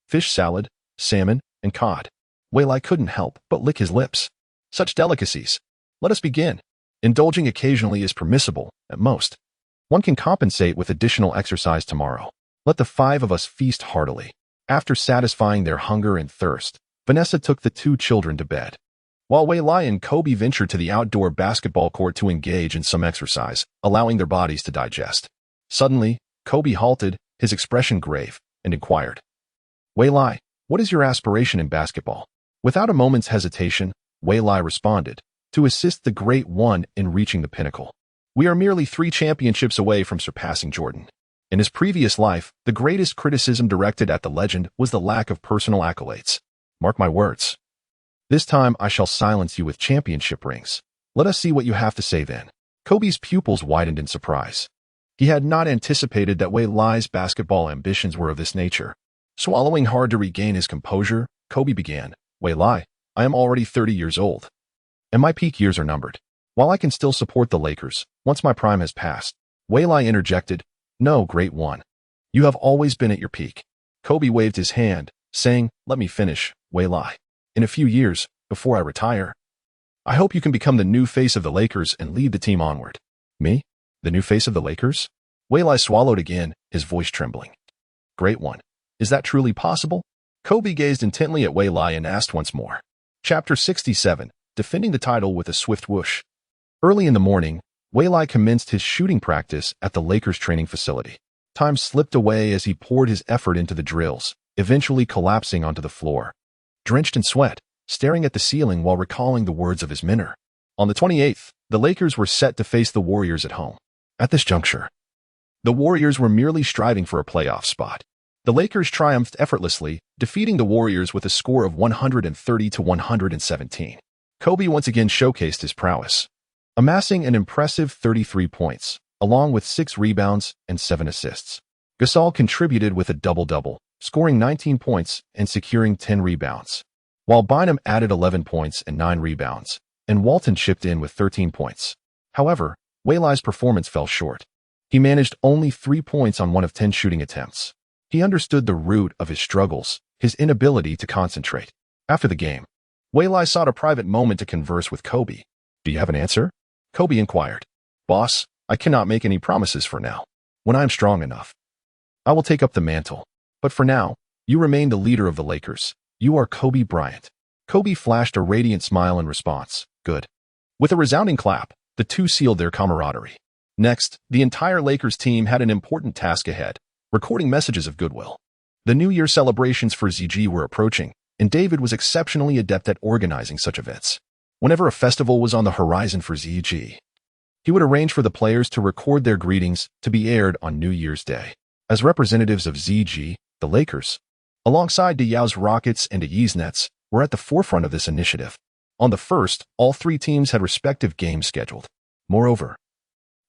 [SPEAKER 1] fish salad, salmon, and cod. Wei Lai couldn't help but lick his lips. Such delicacies. Let us begin. Indulging occasionally is permissible, at most. One can compensate with additional exercise tomorrow. Let the 5 of us feast heartily. After satisfying their hunger and thirst, Vanessa took the 2 children to bed, while Wei Lai and Kobe ventured to the outdoor basketball court to engage in some exercise, allowing their bodies to digest. Suddenly, Kobe halted, his expression grave, and inquired, Wei Lai, what is your aspiration in basketball? Without a moment's hesitation, Wei Lai responded, to assist the Great One in reaching the pinnacle. We are merely 3 championships away from surpassing Jordan. In his previous life, the greatest criticism directed at the legend was the lack of personal accolades. Mark my words. This time I shall silence you with championship rings. Let us see what you have to say then. Kobe's pupils widened in surprise. He had not anticipated that Wei Lai's basketball ambitions were of this nature. Swallowing hard to regain his composure, Kobe began, Wei Lai, I am already 30 years old, and my peak years are numbered. While I can still support the Lakers, once my prime has passed, Wei Lai interjected, No, Great One. You have always been at your peak. Kobe waved his hand, saying, Let me finish, Wei Lai. In a few years, before I retire, I hope you can become the new face of the Lakers and lead the team onward. Me? The new face of the Lakers? Wei Lai swallowed again, his voice trembling. Great One. Is that truly possible? Kobe gazed intently at Wei Lai and asked once more. Chapter 67, defending the title with a swift whoosh. Early in the morning, Wei Lai commenced his shooting practice at the Lakers training facility. Time slipped away as he poured his effort into the drills, eventually collapsing onto the floor, drenched in sweat, staring at the ceiling while recalling the words of his mentor. On the 28th, the Lakers were set to face the Warriors at home. At this juncture, the Warriors were merely striving for a playoff spot. The Lakers triumphed effortlessly, defeating the Warriors with a score of 130-117. Kobe once again showcased his prowess, amassing an impressive 33 points, along with 6 rebounds and 7 assists. Gasol contributed with a double-double, scoring 19 points and securing 10 rebounds, while Bynum added 11 points and 9 rebounds, and Walton chipped in with 13 points. However, Wei Lai's performance fell short. He managed only 3 points on 1 of 10 shooting attempts. He understood the root of his struggles, his inability to concentrate. After the game, Wei Lai sought a private moment to converse with Kobe. Do you have an answer? Kobe inquired. Boss, I cannot make any promises for now. When I am strong enough, I will take up the mantle. But for now, you remain the leader of the Lakers. You are Kobe Bryant. Kobe flashed a radiant smile in response. Good. With a resounding clap, the two sealed their camaraderie. Next, the entire Lakers team had an important task ahead, recording messages of goodwill. The New Year celebrations for ZG were approaching, and David was exceptionally adept at organizing such events. Whenever a festival was on the horizon for ZG, he would arrange for the players to record their greetings to be aired on New Year's Day. As representatives of ZG, the Lakers, alongside Diaw's Rockets and Diaw's Nets, were at the forefront of this initiative. On the first, all 3 teams had respective games scheduled. Moreover,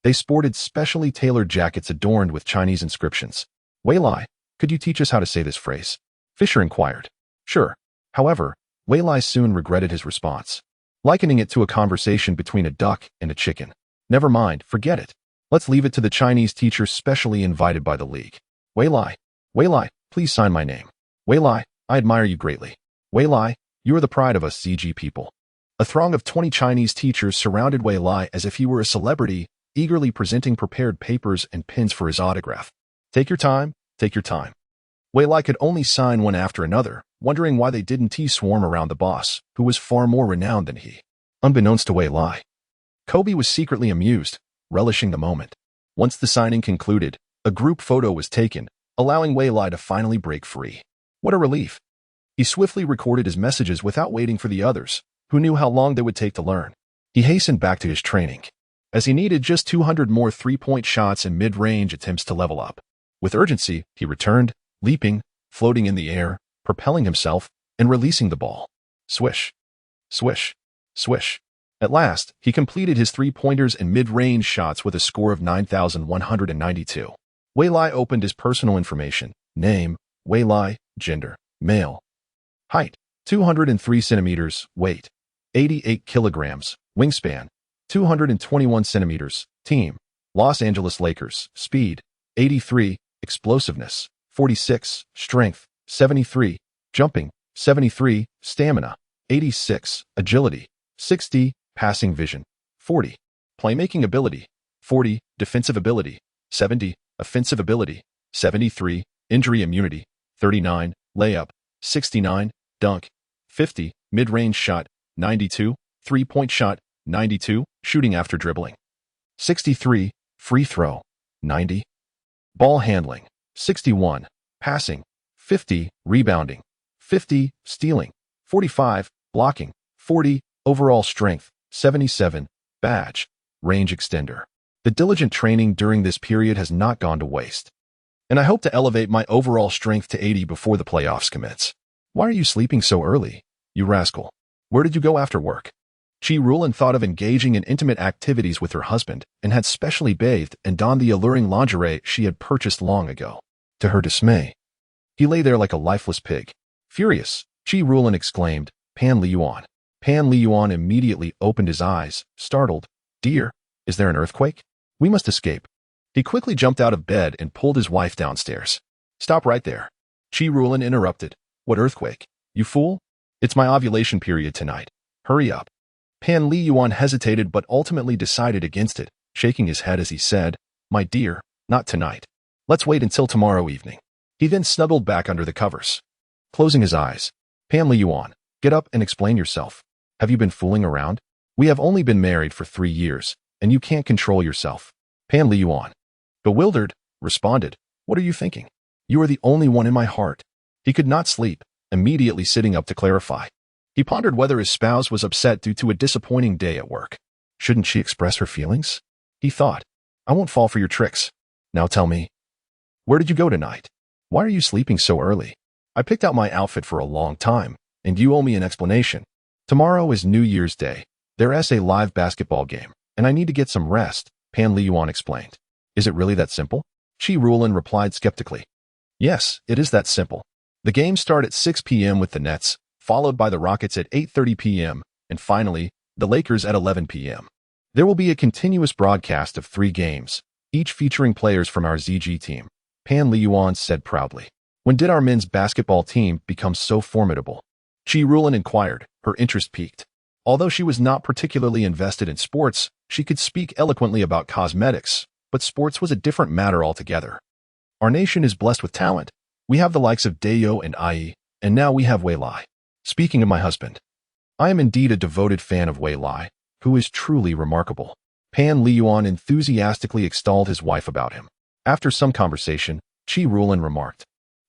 [SPEAKER 1] they sported specially tailored jackets adorned with Chinese inscriptions. Wei Lai, could you teach us how to say this phrase? Fisher inquired. Sure. However, Wei Lai soon regretted his response, likening it to a conversation between a duck and a chicken. Never mind, forget it. Let's leave it to the Chinese teacher specially invited by the league. Wei Lai, please sign my name. Wei Lai, I admire you greatly. Wei Lai, you are the pride of us ZG people. A throng of 20 Chinese teachers surrounded Wei Lai as if he were a celebrity, eagerly presenting prepared papers and pins for his autograph. Take your time, take your time. Wei Lai could only sign one after another, wondering why they didn't swarm around the boss, who was far more renowned than he. Unbeknownst to Wei Lai, Kobe was secretly amused, relishing the moment. Once the signing concluded, a group photo was taken, allowing Wei Lai to finally break free. What a relief. He swiftly recorded his messages without waiting for the others, who knew how long they would take to learn. He hastened back to his training, as he needed just 200 more three-point shots and mid-range attempts to level up. With urgency, he returned, leaping, floating in the air, propelling himself, and releasing the ball. Swish, swish, swish. At last, he completed his three-pointers and mid-range shots with a score of 9,192. Wei Lai opened his personal information. Name, Wei Lai, gender, male. Height, 203 centimeters, weight, 88 kilograms, wingspan, 221 centimeters, team, Los Angeles Lakers, speed, 83, explosiveness, 46, strength, 73, jumping, 73, stamina, 86, agility, 60, passing vision, 40, playmaking ability, 40, defensive ability, 70, offensive ability, 73, injury immunity, 39, layup, 69, dunk, 50, mid-range shot, 92, three-point shot, 92, shooting after dribbling, 63, free throw, 90, ball handling, 61, passing, 50, rebounding, 50, stealing, 45, blocking, 40, overall strength, 77, badge, range extender. The diligent training during this period has not gone to waste, and I hope to elevate my overall strength to 80 before the playoffs commence. Why are you sleeping so early, you rascal? Where did you go after work? Chi Rulin thought of engaging in intimate activities with her husband and had specially bathed and donned the alluring lingerie she had purchased long ago. To her dismay, he lay there like a lifeless pig. Furious, Chi Rulin exclaimed, Pan Liyuan. Pan Liyuan immediately opened his eyes, startled. Dear, is there an earthquake? We must escape. He quickly jumped out of bed and pulled his wife downstairs. Stop right there. Chi Rulin interrupted. What earthquake? You fool? It's my ovulation period tonight. Hurry up. Pan Liyuan hesitated but ultimately decided against it, shaking his head as he said, My dear, not tonight. Let's wait until tomorrow evening. He then snuggled back under the covers. Closing his eyes. Pan Liyuan, get up and explain yourself. Have you been fooling around? We have only been married for 3 years, and you can't control yourself. Pan Liyuan, bewildered, responded, What are you thinking? You are the only one in my heart. He could not sleep, immediately sitting up to clarify. He pondered whether his spouse was upset due to a disappointing day at work. Shouldn't she express her feelings? He thought, I won't fall for your tricks. Now tell me, where did you go tonight? Why are you sleeping so early? I picked out my outfit for a long time, and you owe me an explanation. Tomorrow is New Year's Day. There is a live basketball game, and I need to get some rest, Pan Liyuan explained. Is it really that simple? Chi Rulin replied skeptically. Yes, it is that simple. The games start at 6 p.m. with the Nets, followed by the Rockets at 8:30 p.m., and finally, the Lakers at 11 p.m. There will be a continuous broadcast of 3 games, each featuring players from our ZG team, Pan Liyuan said proudly. When did our men's basketball team become so formidable? Chi Rulin inquired, her interest piqued. Although she was not particularly invested in sports, she could speak eloquently about cosmetics, but sports was a different matter altogether. Our nation is blessed with talent. We have the likes of Dayo and Ai, and now we have Wei Lai. Speaking of my husband, I am indeed a devoted fan of Wei Lai, who is truly remarkable. Pan Liyuan enthusiastically extolled his wife about him. After some conversation, Chi Rulin remarked,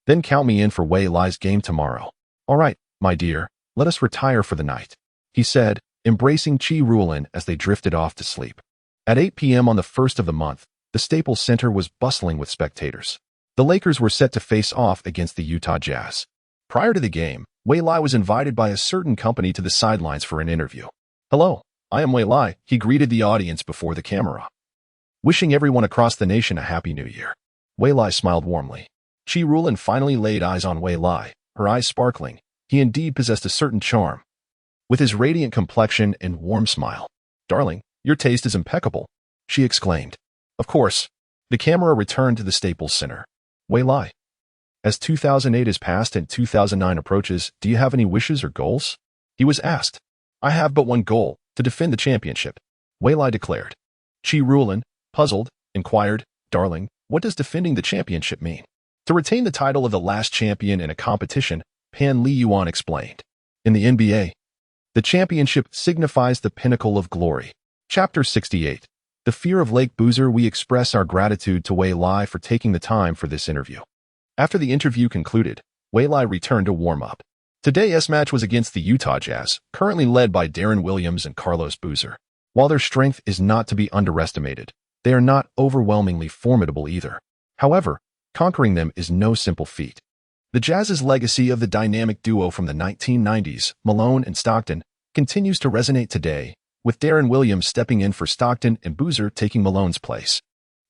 [SPEAKER 1] Then count me in for Wei Lai's game tomorrow. All right, my dear, let us retire for the night, he said, embracing Chi Rulin as they drifted off to sleep. At 8 p.m. on the 1st of the month, the Staples Center was bustling with spectators. The Lakers were set to face off against the Utah Jazz. Prior to the game, Wei Lai was invited by a certain company to the sidelines for an interview. Hello, I am Wei Lai, he greeted the audience before the camera, wishing everyone across the nation a happy new year. Wei Lai smiled warmly. Qi Rulin finally laid eyes on Wei Lai, her eyes sparkling. He indeed possessed a certain charm, with his radiant complexion and warm smile. "Darling, your taste is impeccable," she exclaimed. Of course, the camera returned to the Staples Center. "Wei Lai, as 2008 is past and 2009 approaches, do you have any wishes or goals?" he was asked. "I have but one goal, to defend the championship," Wei Lai declared. Qi Rulin, puzzled, inquired, "Darling, what does defending the championship mean?" "To retain the title of the last champion in a competition," Pan Li Yuan explained. "In the NBA, the championship signifies the pinnacle of glory." Chapter 68. The Fear of Lake Boozer. We express our gratitude to Wei Lai for taking the time for this interview. After the interview concluded, Wei Lai returned to warm up. Today's match was against the Utah Jazz, currently led by Deron Williams and Carlos Boozer. While their strength is not to be underestimated, they are not overwhelmingly formidable either. However, conquering them is no simple feat. The Jazz's legacy of the dynamic duo from the 1990s, Malone and Stockton, continues to resonate today, with Deron Williams stepping in for Stockton and Boozer taking Malone's place.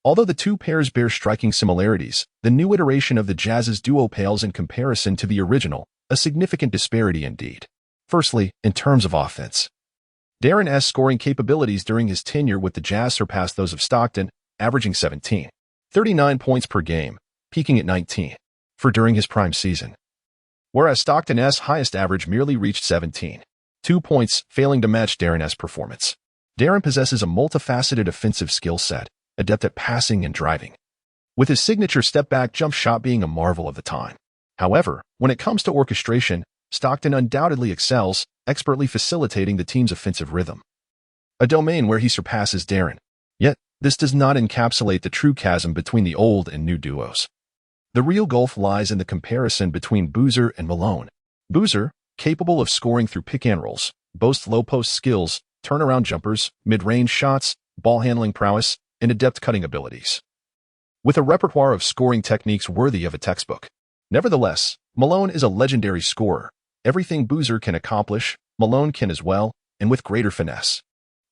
[SPEAKER 1] Although the two pairs bear striking similarities, the new iteration of the Jazz's duo pales in comparison to the original, a significant disparity indeed. Firstly, in terms of offense, Deron's scoring capabilities during his tenure with the Jazz surpassed those of Stockton, averaging 17.39 points per game, peaking at 19 for during his prime season, whereas Stockton's highest average merely reached 17.2 points, failing to match Deron's performance. Deron possesses a multifaceted offensive skill set, adept at passing and driving, with his signature step-back jump shot being a marvel of the time. However, when it comes to orchestration, Stockton undoubtedly excels, expertly facilitating the team's offensive rhythm, a domain where he surpasses Deron. Yet, this does not encapsulate the true chasm between the old and new duos. The real gulf lies in the comparison between Boozer and Malone. Boozer, capable of scoring through pick-and-rolls, boasts low-post skills, turnaround jumpers, mid-range shots, ball-handling prowess, and adept cutting abilities, with a repertoire of scoring techniques worthy of a textbook. Nevertheless, Malone is a legendary scorer. Everything Boozer can accomplish, Malone can as well, and with greater finesse.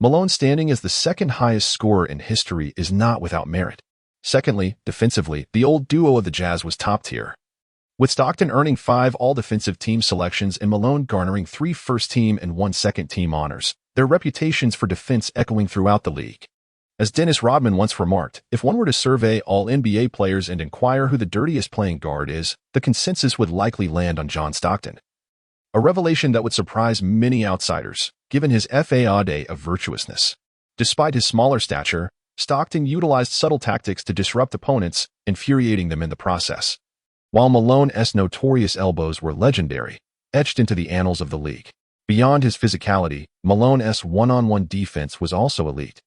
[SPEAKER 1] Malone standing as the second highest scorer in history is not without merit. Secondly, defensively, the old duo of the Jazz was top tier, with Stockton earning 5 all-defensive team selections and Malone garnering 3 first-team and 1 second-team honors, their reputations for defense echoing throughout the league. As Dennis Rodman once remarked, if one were to survey all NBA players and inquire who the dirtiest playing guard is, the consensus would likely land on John Stockton. A revelation that would surprise many outsiders, given his fade of virtuousness. Despite his smaller stature, Stockton utilized subtle tactics to disrupt opponents, infuriating them in the process. While Malone's notorious elbows were legendary, etched into the annals of the league. Beyond his physicality, Malone's one-on-one defense was also elite.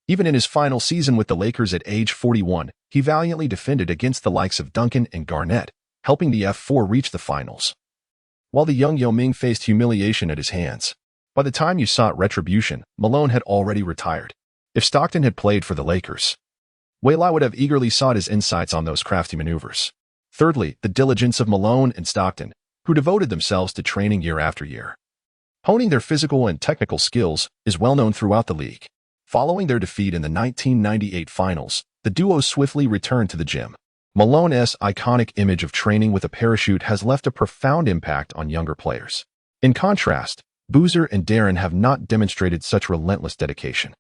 [SPEAKER 1] Even in his final season with the Lakers at age 41, he valiantly defended against the likes of Duncan and Garnett, helping the F4 reach the finals. While the young Yao Ming faced humiliation at his hands, by the time you sought retribution, Malone had already retired. If Stockton had played for the Lakers, Wei Lai would have eagerly sought his insights on those crafty maneuvers. Thirdly, the diligence of Malone and Stockton, who devoted themselves to training year after year. Honing their physical and technical skills is well known throughout the league. Following their defeat in the 1998 finals, the duo swiftly returned to the gym. Malone's iconic image of training with a parachute has left a profound impact on younger players. In contrast, Boozer and Deron have not demonstrated such relentless dedication.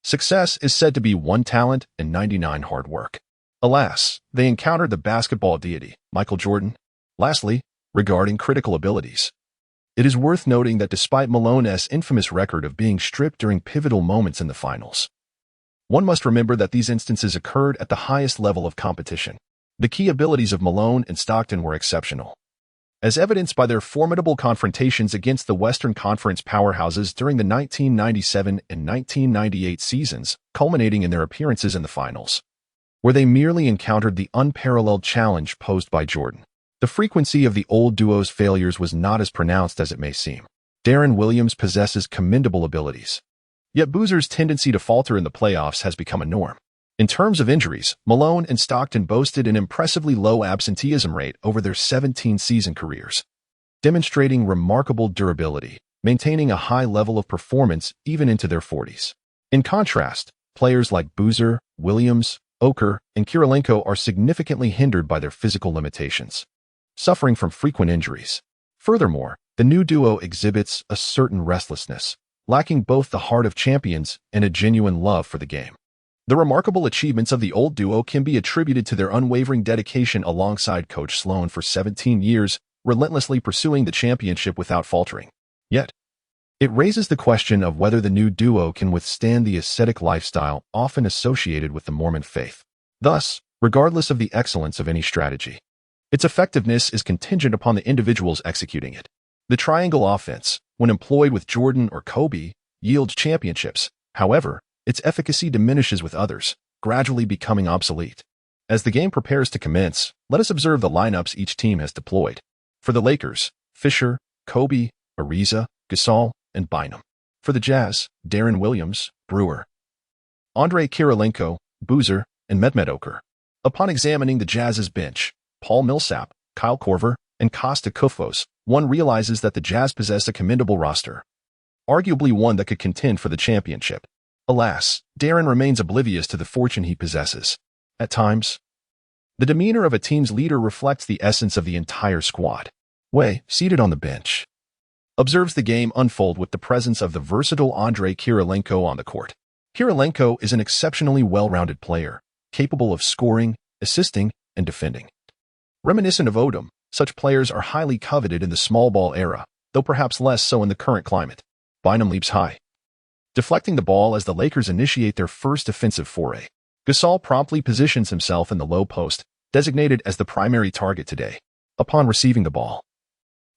[SPEAKER 1] Success is said to be 1 talent and 99 hard work. Alas, they encountered the basketball deity, Michael Jordan. Lastly, regarding critical abilities, it is worth noting that despite Malone's infamous record of being stripped during pivotal moments in the finals, one must remember that these instances occurred at the highest level of competition. The key abilities of Malone and Stockton were exceptional, as evidenced by their formidable confrontations against the Western Conference powerhouses during the 1997 and 1998 seasons, culminating in their appearances in the finals, where they merely encountered the unparalleled challenge posed by Jordan. The frequency of the old duo's failures was not as pronounced as it may seem. Deron Williams possesses commendable abilities, yet Boozer's tendency to falter in the playoffs has become a norm. In terms of injuries, Malone and Stockton boasted an impressively low absenteeism rate over their 17-season careers, demonstrating remarkable durability. maintaining a high level of performance even into their 40s. In contrast, players like Boozer, Williams, Oker, and Kirilenko are significantly hindered by their physical limitations, suffering from frequent injuries. Furthermore, the new duo exhibits a certain restlessness, lacking both the heart of champions and a genuine love for the game. The remarkable achievements of the old duo can be attributed to their unwavering dedication alongside Coach Sloan for 17 years, relentlessly pursuing the championship without faltering. Yet, it raises the question of whether the new duo can withstand the ascetic lifestyle often associated with the Mormon faith. Thus, regardless of the excellence of any strategy, its effectiveness is contingent upon the individuals executing it. The triangle offense, when employed with Jordan or Kobe, yields championships. However, its efficacy diminishes with others, gradually becoming obsolete. As the game prepares to commence, let us observe the lineups each team has deployed. For the Lakers, Fisher, Kobe, Ariza, Gasol, and Bynum. For the Jazz, Deron Williams, Brewer, Andrei Kirilenko, Boozer, and Mehmet Oker. Upon examining the Jazz's bench, Paul Millsap, Kyle Korver, and Costa Kufos, one realizes that the Jazz possess a commendable roster, arguably one that could contend for the championship. Alas, Deron remains oblivious to the fortune he possesses. At times, the demeanor of a team's leader reflects the essence of the entire squad. Way, seated on the bench, observes the game unfold with the presence of the versatile Andrei Kirilenko on the court. Kirilenko is an exceptionally well-rounded player, capable of scoring, assisting, and defending. Reminiscent of Odom, such players are highly coveted in the small ball era, though perhaps less so in the current climate. Bynum leaps high, deflecting the ball as the Lakers initiate their first offensive foray. Gasol promptly positions himself in the low post, designated as the primary target today. Upon receiving the ball,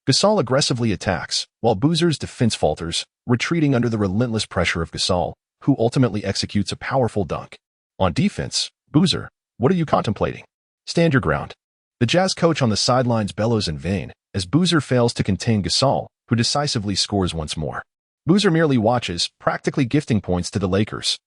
[SPEAKER 1] Gasol aggressively attacks, while Boozer's defense falters, retreating under the relentless pressure of Gasol, who ultimately executes a powerful dunk. On defense, Boozer, what are you contemplating? Stand your ground. The Jazz coach on the sidelines bellows in vain, as Boozer fails to contain Gasol, who decisively scores once more. Boozer merely watches, practically gifting points to the Lakers.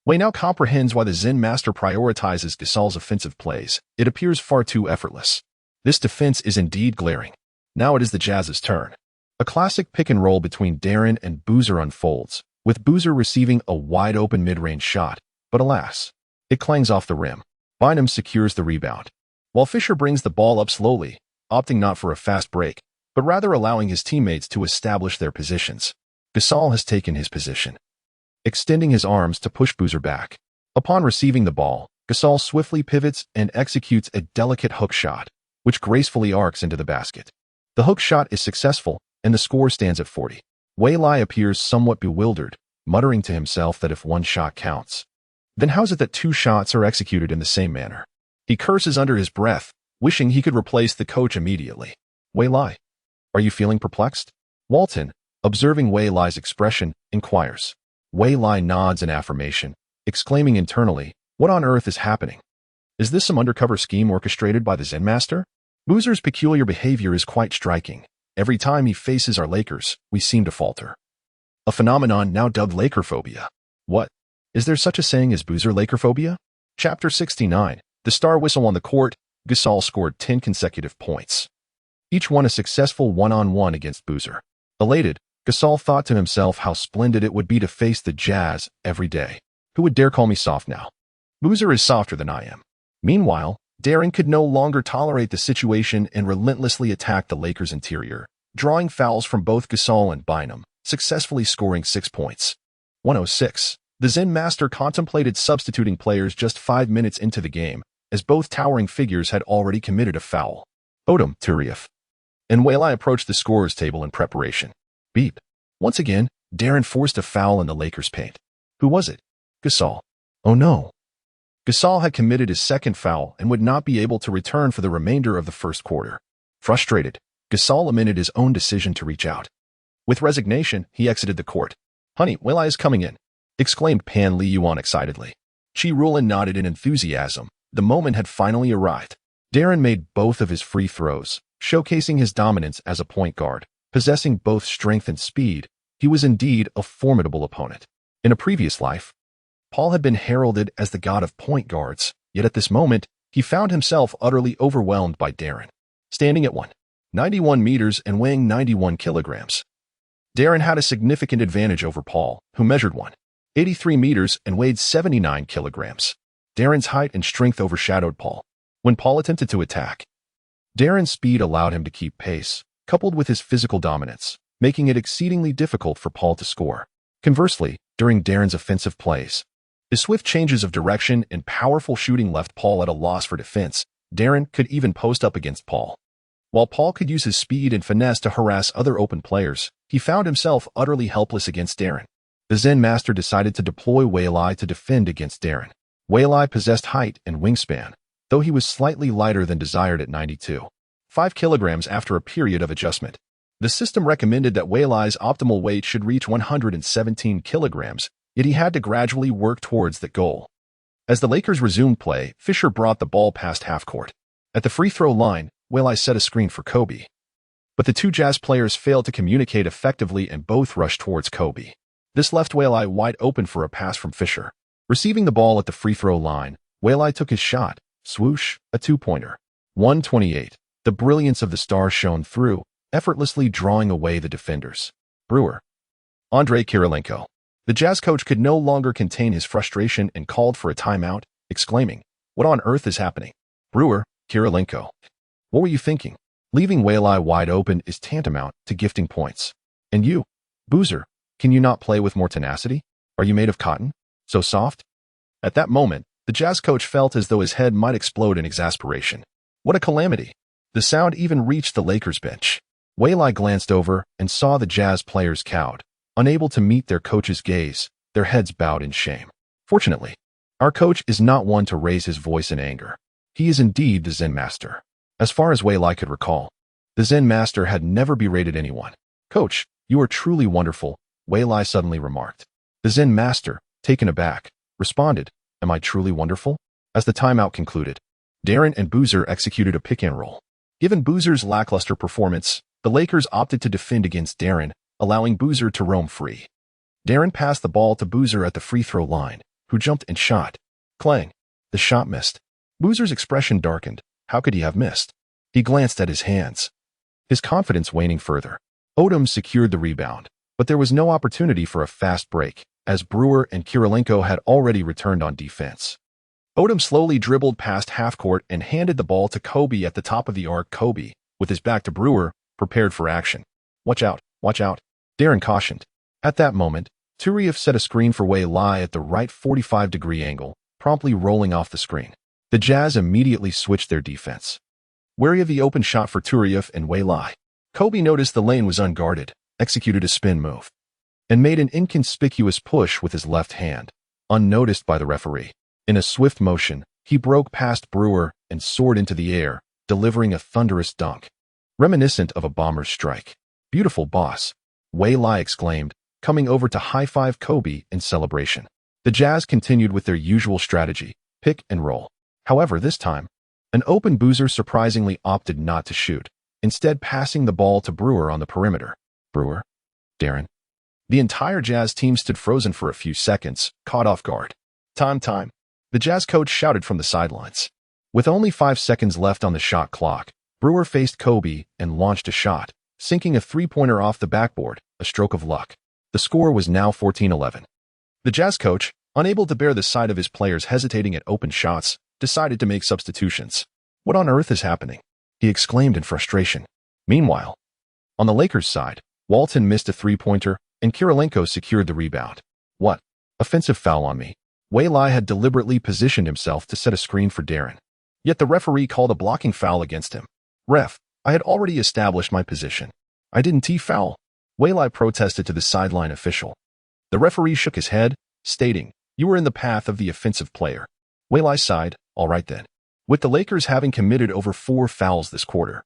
[SPEAKER 1] Way now comprehends why the Zen master prioritizes Gasol's offensive plays. It appears far too effortless. This defense is indeed glaring. Now it is the Jazz's turn. A classic pick-and-roll between Deron and Boozer unfolds, with Boozer receiving a wide-open mid-range shot, but alas, it clangs off the rim. Bynum secures the rebound, while Fisher brings the ball up slowly, opting not for a fast break, but rather allowing his teammates to establish their positions. Gasol has taken his position, extending his arms to push Boozer back. Upon receiving the ball, Gasol swiftly pivots and executes a delicate hook shot, which gracefully arcs into the basket. The hook shot is successful, and the score stands at 40. Waylai appears somewhat bewildered, muttering to himself that if one shot counts, then how's it that two shots are executed in the same manner? He curses under his breath, wishing he could replace the coach immediately. Waylai, are you feeling perplexed? Walton, observing Waylai's expression, inquires. Waylai nods in affirmation, exclaiming internally, what on earth is happening? Is this some undercover scheme orchestrated by the Zen master? Boozer's peculiar behavior is quite striking. Every time he faces our Lakers, we seem to falter. A phenomenon now dubbed Lakerphobia. What? Is there such a saying as Boozer Lakerphobia? Chapter 69. The star whistle on the court. Gasol scored 10 consecutive points, each one a successful one-on-one against Boozer. Elated, Gasol thought to himself how splendid it would be to face the Jazz every day. Who would dare call me soft now? Boozer is softer than I am. Meanwhile, Deron could no longer tolerate the situation and relentlessly attacked the Lakers' interior, drawing fouls from both Gasol and Bynum, successfully scoring 6 points. 106. The Zen master contemplated substituting players just 5 minutes into the game, as both towering figures had already committed a foul. Odom, Turiaf, and Waylai approached the scorer's table in preparation. Beep. Once again, Deron forced a foul in the Lakers' paint. Who was it? Gasol. Oh no. Gasol had committed his second foul and would not be able to return for the remainder of the first quarter. Frustrated, Gasol lamented his own decision to reach out. With resignation, he exited the court. Honey, Waylai is coming in, exclaimed Pan Li Yuan excitedly. Chi Rulin nodded in enthusiasm. The moment had finally arrived. Deron made both of his free throws, showcasing his dominance as a point guard. Possessing both strength and speed, he was indeed a formidable opponent. In a previous life, Paul had been heralded as the god of point guards, yet at this moment, he found himself utterly overwhelmed by Deron. Standing at 191 meters and weighing 91 kilograms, Darren had a significant advantage over Paul, who measured 183 meters and weighed 79 kilograms. Darren's height and strength overshadowed Paul. When Paul attempted to attack, Darren's speed allowed him to keep pace, coupled with his physical dominance, making it exceedingly difficult for Paul to score. Conversely, during Darren's offensive plays, his swift changes of direction and powerful shooting left Paul at a loss for defense. Darren could even post up against Paul. While Paul could use his speed and finesse to harass other open players, he found himself utterly helpless against Darren. The Zen master decided to deploy Weili to defend against Darren. Weili possessed height and wingspan, though he was slightly lighter than desired at 92.5 kilograms after a period of adjustment. The system recommended that Weili's optimal weight should reach 117 kilograms, yet he had to gradually work towards that goal. As the Lakers resumed play, Fisher brought the ball past half-court. At the free throw line, Weili set a screen for Kobe. But the two Jazz players failed to communicate effectively and both rushed towards Kobe. This left Weili wide open for a pass from Fisher. Receiving the ball at the free throw line, Weili took his shot. Swoosh, a two-pointer. 128. The brilliance of the star shone through, effortlessly drawing away the defenders. Brewer. Andrei Kirilenko. The Jazz coach could no longer contain his frustration and called for a timeout, exclaiming, "What on earth is happening?" Brewer, Kirilenko. What were you thinking? Leaving Weili wide open is tantamount to gifting points. And you, Boozer, can you not play with more tenacity? Are you made of cotton? So soft? At that moment, the Jazz coach felt as though his head might explode in exasperation. What a calamity. The sound even reached the Lakers bench. Weili glanced over and saw the Jazz players cowed, unable to meet their coach's gaze, their heads bowed in shame. Fortunately, our coach is not one to raise his voice in anger. He is indeed the Zen master. As far as Weili could recall, the Zen master had never berated anyone. "Coach, you are truly wonderful," Weili suddenly remarked. The Zen master, taken aback, responded, "Am I truly wonderful?" As the timeout concluded, Darren and Boozer executed a pick-and-roll. Given Boozer's lackluster performance, the Lakers opted to defend against Darren, allowing Boozer to roam free. Darren passed the ball to Boozer at the free throw line, who jumped and shot. Clang. The shot missed. Boozer's expression darkened. How could he have missed? He glanced at his hands, his confidence waning further. Odom secured the rebound, but there was no opportunity for a fast break, as Brewer and Kirilenko had already returned on defense. Odom slowly dribbled past half-court and handed the ball to Kobe at the top of the arc. Kobe, with his back to Brewer, prepared for action. Watch out, Darren cautioned. At that moment, Turiev set a screen for Weili at the right 45-degree angle, promptly rolling off the screen. The Jazz immediately switched their defense. Wary of the open shot for Turiev and Weili, Kobe noticed the lane was unguarded, executed a spin move, and made an inconspicuous push with his left hand, unnoticed by the referee. In a swift motion, he broke past Brewer and soared into the air, delivering a thunderous dunk, reminiscent of a bomber's strike. "Beautiful, boss," Weili exclaimed, coming over to high-five Kobe in celebration. The Jazz continued with their usual strategy, pick and roll. However, this time, an open Boozer surprisingly opted not to shoot, instead passing the ball to Brewer on the perimeter. Brewer. Darren. The entire Jazz team stood frozen for a few seconds, caught off guard. Time. The Jazz coach shouted from the sidelines. With only 5 seconds left on the shot clock, Brewer faced Kobe and launched a shot, sinking a three-pointer off the backboard, a stroke of luck. The score was now 14-11. The Jazz coach, unable to bear the sight of his players hesitating at open shots, decided to make substitutions. "What on earth is happening?" he exclaimed in frustration. Meanwhile, on the Lakers' side, Walton missed a three-pointer and Kirilenko secured the rebound. "What? Offensive foul on me." Weili had deliberately positioned himself to set a screen for Darren. Yet the referee called a blocking foul against him. "Ref, I had already established my position. I didn't foul," Weili protested to the sideline official. The referee shook his head, stating, "You were in the path of the offensive player." Weili sighed, "All right then." With the Lakers having committed over 4 fouls this quarter,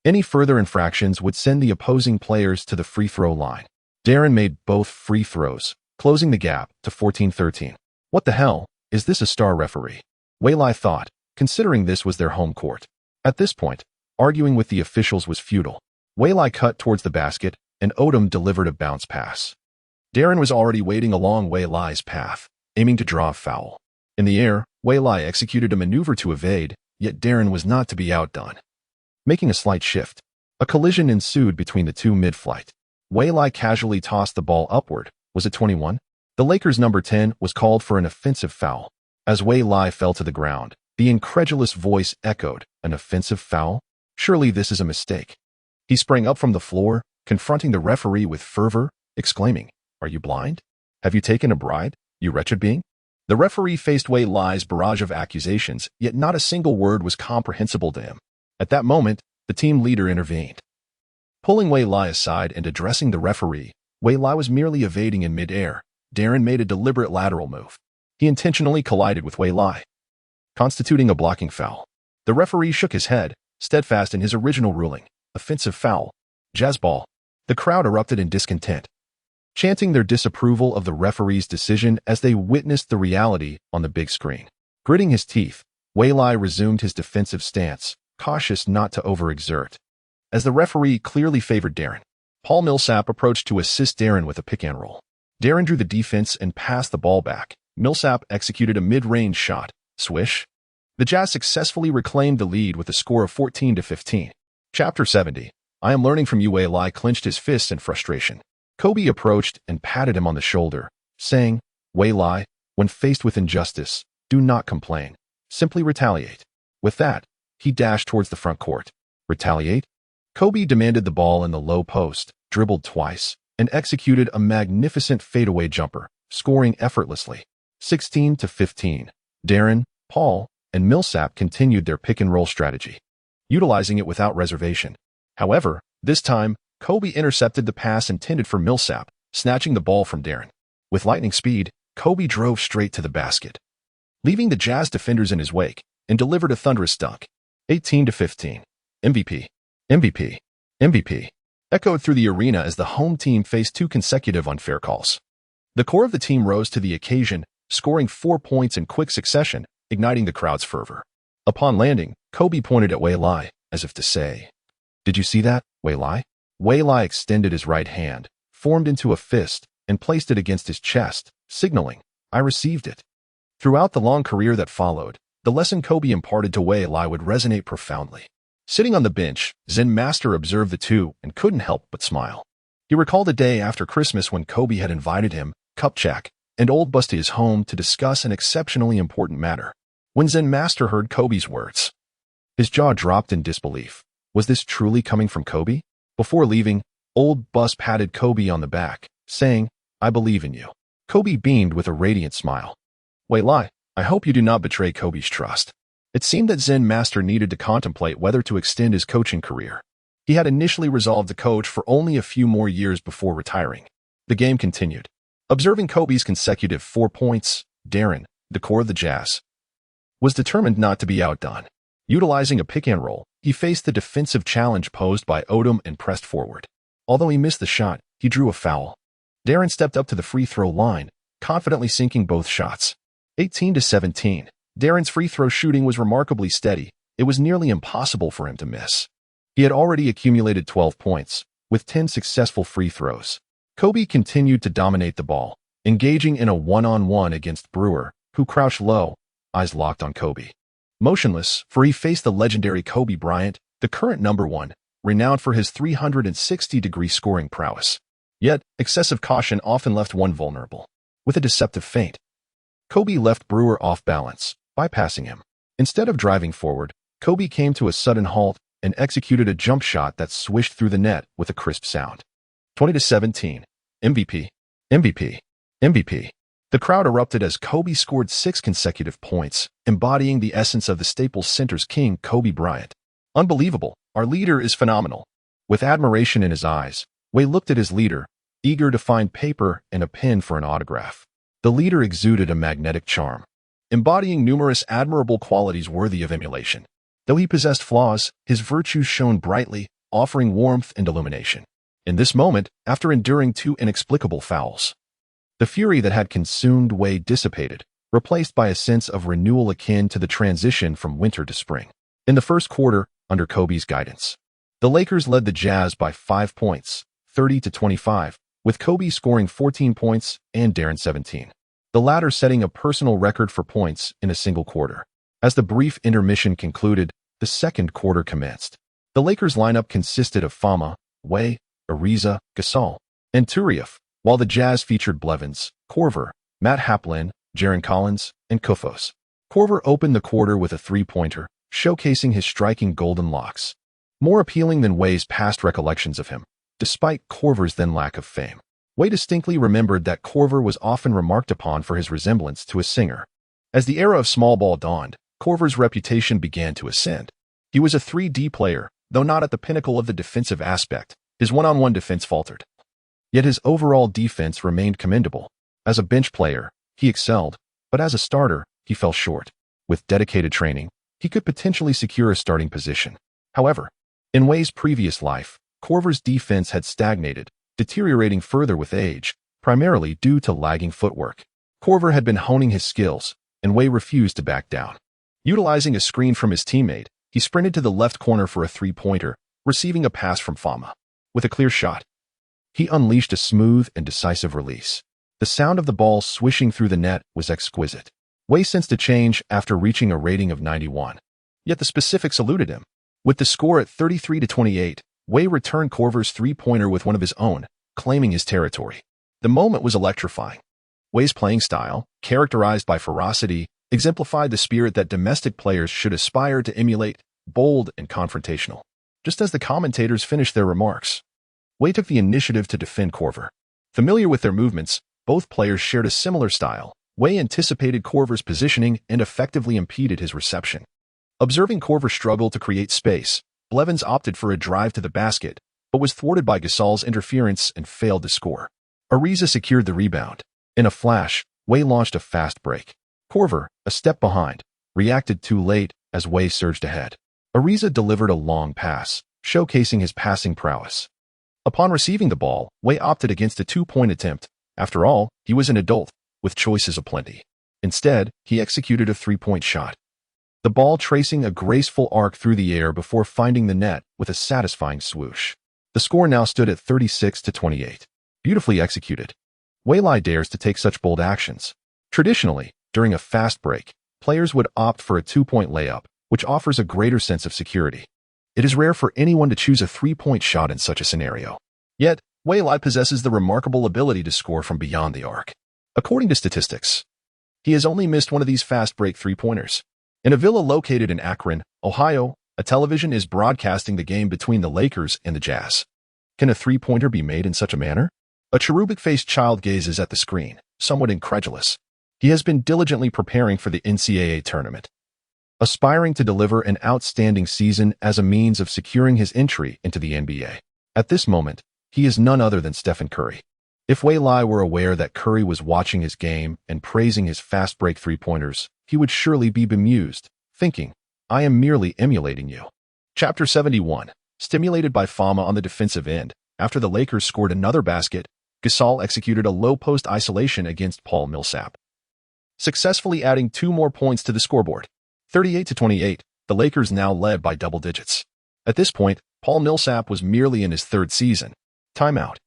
[SPEAKER 1] any further infractions would send the opposing players to the free throw line. Darren made both free throws, closing the gap to 14-13. What the hell, is this a star referee? Weili thought, considering this was their home court. At this point, arguing with the officials was futile. Weili cut towards the basket, and Odom delivered a bounce pass. Darren was already waiting along Weili's path, aiming to draw a foul. In the air, Weili executed a maneuver to evade, yet Darren was not to be outdone. Making a slight shift, a collision ensued between the two mid-flight. Wei casually tossed the ball upward. Was it 21? The Lakers' number 10 was called for an offensive foul. As Wei fell to the ground, the incredulous voice echoed, "An offensive foul? Surely this is a mistake." He sprang up from the floor, confronting the referee with fervor, exclaiming, "Are you blind? Have you taken a bride, you wretched being?" The referee faced Wei's barrage of accusations, yet not a single word was comprehensible to him. At that moment, the team leader intervened. Pulling Wei aside and addressing the referee, Wei was merely evading in midair. Darren made a deliberate lateral move. He intentionally collided with Wei, constituting a blocking foul. The referee shook his head, steadfast in his original ruling, offensive foul, jazz ball. The crowd erupted in discontent, chanting their disapproval of the referee's decision as they witnessed the reality on the big screen. Gritting his teeth, Wei resumed his defensive stance, cautious not to overexert. As the referee clearly favored Darren, Paul Millsap approached to assist Darren with a pick-and-roll. Darren drew the defense and passed the ball back. Millsap executed a mid-range shot. Swish. The Jazz successfully reclaimed the lead with a score of 14-15. Chapter 70. I am learning from you. Wei clenched his fists in frustration. Kobe approached and patted him on the shoulder, saying, "Wei, when faced with injustice, do not complain. Simply retaliate." With that, he dashed towards the front court. Retaliate? Kobe demanded the ball in the low post, dribbled twice, and executed a magnificent fadeaway jumper, scoring effortlessly. 16-15. Darren, Paul, and Millsap continued their pick-and-roll strategy, utilizing it without reservation. However, this time, Kobe intercepted the pass intended for Millsap, snatching the ball from Darren. With lightning speed, Kobe drove straight to the basket, leaving the Jazz defenders in his wake, and delivered a thunderous dunk. 18-15. MVP. MVP. MVP. Echoed through the arena as the home team faced two consecutive unfair calls. The core of the team rose to the occasion, scoring 4 points in quick succession, igniting the crowd's fervor. Upon landing, Kobe pointed at Wei, as if to say, "Did you see that, Wei?" Wei extended his right hand, formed into a fist, and placed it against his chest, signaling, "I received it." Throughout the long career that followed, the lesson Kobe imparted to Wei would resonate profoundly. Sitting on the bench, Zen Master observed the two and couldn't help but smile. He recalled a day after Christmas when Kobe had invited him, Kupchak, and Old Bus to his home to discuss an exceptionally important matter. When Zen Master heard Kobe's words, his jaw dropped in disbelief. Was this truly coming from Kobe? Before leaving, Old Bus patted Kobe on the back, saying, "I believe in you." Kobe beamed with a radiant smile. Wei, I hope you do not betray Kobe's trust. It seemed that Zen Master needed to contemplate whether to extend his coaching career. He had initially resolved to coach for only a few more years before retiring. The game continued. Observing Kobe's consecutive 4 points, Darren, the core of the Jazz, was determined not to be outdone. Utilizing a pick-and-roll, he faced the defensive challenge posed by Odom and pressed forward. Although he missed the shot, he drew a foul. Darren stepped up to the free throw line, confidently sinking both shots. 18-17. Darren's free throw shooting was remarkably steady. It was nearly impossible for him to miss. He had already accumulated 12 points, with 10 successful free throws. Kobe continued to dominate the ball, engaging in a one-on-one against Brewer, who crouched low, eyes locked on Kobe. Motionless, for he faced the legendary Kobe Bryant, the current number 1, renowned for his 360-degree scoring prowess. Yet, excessive caution often left one vulnerable. With a deceptive feint, Kobe left Brewer off balance, bypassing him. Instead of driving forward, Kobe came to a sudden halt and executed a jump shot that swished through the net with a crisp sound. 20-17. MVP. MVP. MVP. The crowd erupted as Kobe scored 6 consecutive points, embodying the essence of the Staples Center's king, Kobe Bryant. Unbelievable. Our leader is phenomenal. With admiration in his eyes, Wei looked at his leader, eager to find paper and a pen for an autograph. The leader exuded a magnetic charm, embodying numerous admirable qualities worthy of emulation. Though he possessed flaws, his virtues shone brightly, offering warmth and illumination. In this moment, after enduring 2 inexplicable fouls, the fury that had consumed Wei dissipated, replaced by a sense of renewal akin to the transition from winter to spring. In the first quarter, under Kobe's guidance, the Lakers led the Jazz by 5 points, 30-25, with Kobe scoring 14 points and Darren 17. The latter setting a personal record for points in a single quarter. As the brief intermission concluded, the second quarter commenced. The Lakers lineup consisted of Fama, Wei, Ariza, Gasol, and Turieff, while the Jazz featured Blevins, Korver, Matt Haplin, Jaren Collins, and Kufos. Korver opened the quarter with a three-pointer, showcasing his striking golden locks, more appealing than Way's past recollections of him, despite Korver's then lack of fame. Way distinctly remembered that Korver was often remarked upon for his resemblance to a singer. As the era of small ball dawned, Korver's reputation began to ascend. He was a 3D player, though not at the pinnacle of the defensive aspect. His one-on-one defense faltered. Yet his overall defense remained commendable. As a bench player, he excelled, but as a starter, he fell short. With dedicated training, he could potentially secure a starting position. However, in Way's previous life, Korver's defense had stagnated, deteriorating further with age, primarily due to lagging footwork. Korver had been honing his skills, and Way refused to back down. Utilizing a screen from his teammate, he sprinted to the left corner for a three-pointer, receiving a pass from Fama. With a clear shot, he unleashed a smooth and decisive release. The sound of the ball swishing through the net was exquisite. Way sensed a change after reaching a rating of 91. Yet the specifics eluded him. With the score at 33-28, Way returned Korver's three-pointer with one of his own, claiming his territory. The moment was electrifying. Way's playing style, characterized by ferocity, exemplified the spirit that domestic players should aspire to emulate, bold and confrontational. Just as the commentators finished their remarks, Way took the initiative to defend Korver. Familiar with their movements, both players shared a similar style. Way anticipated Korver's positioning and effectively impeded his reception. Observing Korver struggle to create space, Blevins opted for a drive to the basket, but was thwarted by Gasol's interference and failed to score. Ariza secured the rebound. In a flash, Way launched a fast break. Korver, a step behind, reacted too late as Way surged ahead. Ariza delivered a long pass, showcasing his passing prowess. Upon receiving the ball, Way opted against a two-point attempt. After all, he was an adult, with choices aplenty. Instead, he executed a three-point shot, the ball tracing a graceful arc through the air before finding the net with a satisfying swoosh. The score now stood at 36-28. Beautifully executed. Way dares to take such bold actions. Traditionally, during a fast break, players would opt for a two-point layup, which offers a greater sense of security. It is rare for anyone to choose a three-point shot in such a scenario. Yet, Way possesses the remarkable ability to score from beyond the arc. According to statistics, he has only missed one of these fast break three-pointers. In a villa located in Akron, Ohio, a television is broadcasting the game between the Lakers and the Jazz. Can a three-pointer be made in such a manner? A cherubic-faced child gazes at the screen, somewhat incredulous. He has been diligently preparing for the NCAA tournament, aspiring to deliver an outstanding season as a means of securing his entry into the NBA. At this moment, he is none other than Stephen Curry. If Way were aware that Curry was watching his game and praising his fast break three-pointers, he would surely be bemused, thinking, "I am merely emulating you." Chapter 71. Stimulated by Fama on the defensive end, after the Lakers scored another basket, Gasol executed a low-post isolation against Paul Millsap, successfully adding 2 more points to the scoreboard. 38-28, the Lakers now led by double digits. At this point, Paul Millsap was merely in his 3rd season. Timeout.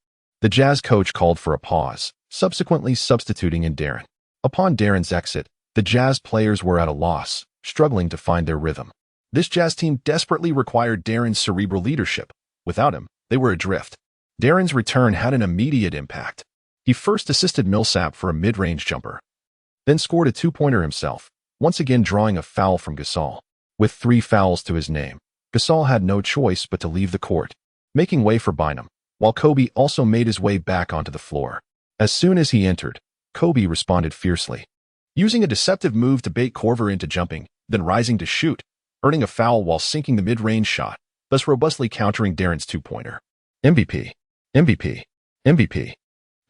[SPEAKER 1] The Jazz coach called for a pause, subsequently substituting in Darren. Upon Darren's exit, the Jazz players were at a loss, struggling to find their rhythm. This Jazz team desperately required Darren's cerebral leadership. Without him, they were adrift. Darren's return had an immediate impact. He first assisted Millsap for a mid-range jumper, then scored a two-pointer himself, once again drawing a foul from Gasol. With 3 fouls to his name, Gasol had no choice but to leave the court, making way for Bynum, while Kobe also made his way back onto the floor. As soon as he entered, Kobe responded fiercely, using a deceptive move to bait Korver into jumping, then rising to shoot, earning a foul while sinking the mid-range shot, thus robustly countering Darren's two-pointer. MVP. MVP. MVP.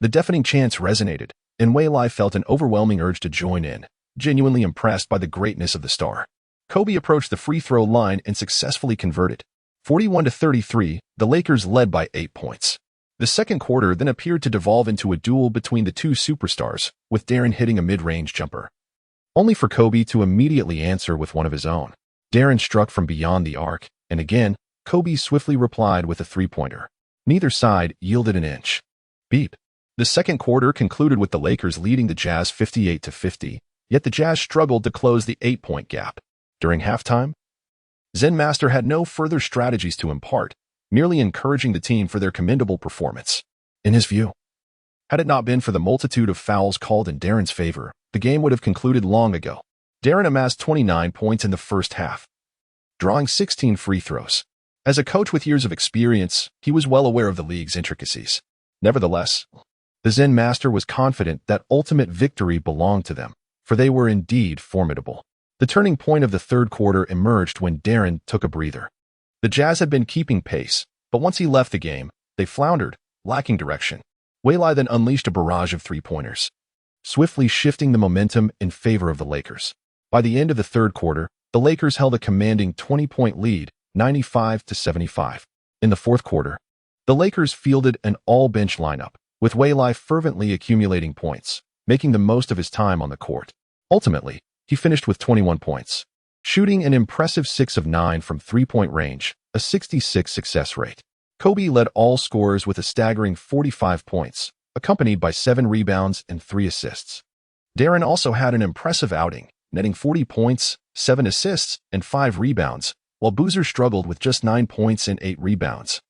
[SPEAKER 1] The deafening chants resonated, and Way felt an overwhelming urge to join in, genuinely impressed by the greatness of the star. Kobe approached the free throw line and successfully converted. 41-33, the Lakers led by 8 points. The second quarter then appeared to devolve into a duel between the two superstars, with Darren hitting a mid-range jumper, only for Kobe to immediately answer with one of his own. Darren struck from beyond the arc, and again, Kobe swiftly replied with a three-pointer. Neither side yielded an inch. Beep. The second quarter concluded with the Lakers leading the Jazz 58-50, yet the Jazz struggled to close the 8-point gap. During halftime, Zen Master had no further strategies to impart, merely encouraging the team for their commendable performance. In his view, had it not been for the multitude of fouls called in Darren's favor, the game would have concluded long ago. Darren amassed 29 points in the first half, drawing 16 free throws. As a coach with years of experience, he was well aware of the league's intricacies. Nevertheless, the Zen master was confident that ultimate victory belonged to them, for they were indeed formidable. The turning point of the third quarter emerged when Darren took a breather. The Jazz had been keeping pace, but once he left the game, they floundered, lacking direction. Waylai then unleashed a barrage of three-pointers, swiftly shifting the momentum in favor of the Lakers. By the end of the third quarter, the Lakers held a commanding 20-point lead, 95-75. In the fourth quarter, the Lakers fielded an all-bench lineup, with Waylai fervently accumulating points, making the most of his time on the court. Ultimately, he finished with 21 points, shooting an impressive 6 of 9 from three-point range, a 66% success rate. Kobe led all scorers with a staggering 45 points, accompanied by 7 rebounds and 3 assists. Darren also had an impressive outing, netting 40 points, 7 assists, and 5 rebounds, while Boozer struggled with just 9 points and 8 rebounds,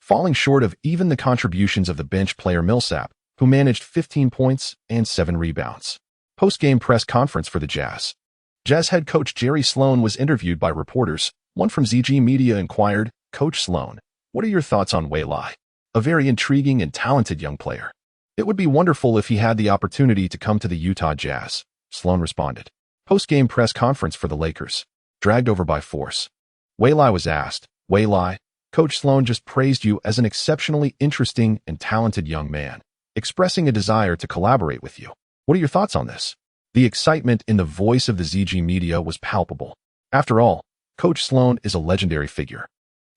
[SPEAKER 1] falling short of even the contributions of the bench player Millsap, who managed 15 points and 7 rebounds. Post-game press conference for the Jazz. Jazz head coach Jerry Sloan was interviewed by reporters. One from ZG Media inquired, "Coach Sloan, what are your thoughts on Waylai? A very intriguing and talented young player. It would be wonderful if he had the opportunity to come to the Utah Jazz," Sloan responded. Post-game press conference for the Lakers. Dragged over by force. Waylai was asked, "Waylai, Coach Sloan just praised you as an exceptionally interesting and talented young man, expressing a desire to collaborate with you. What are your thoughts on this?" The excitement in the voice of the ZG Media was palpable. After all, Coach Sloan is a legendary figure,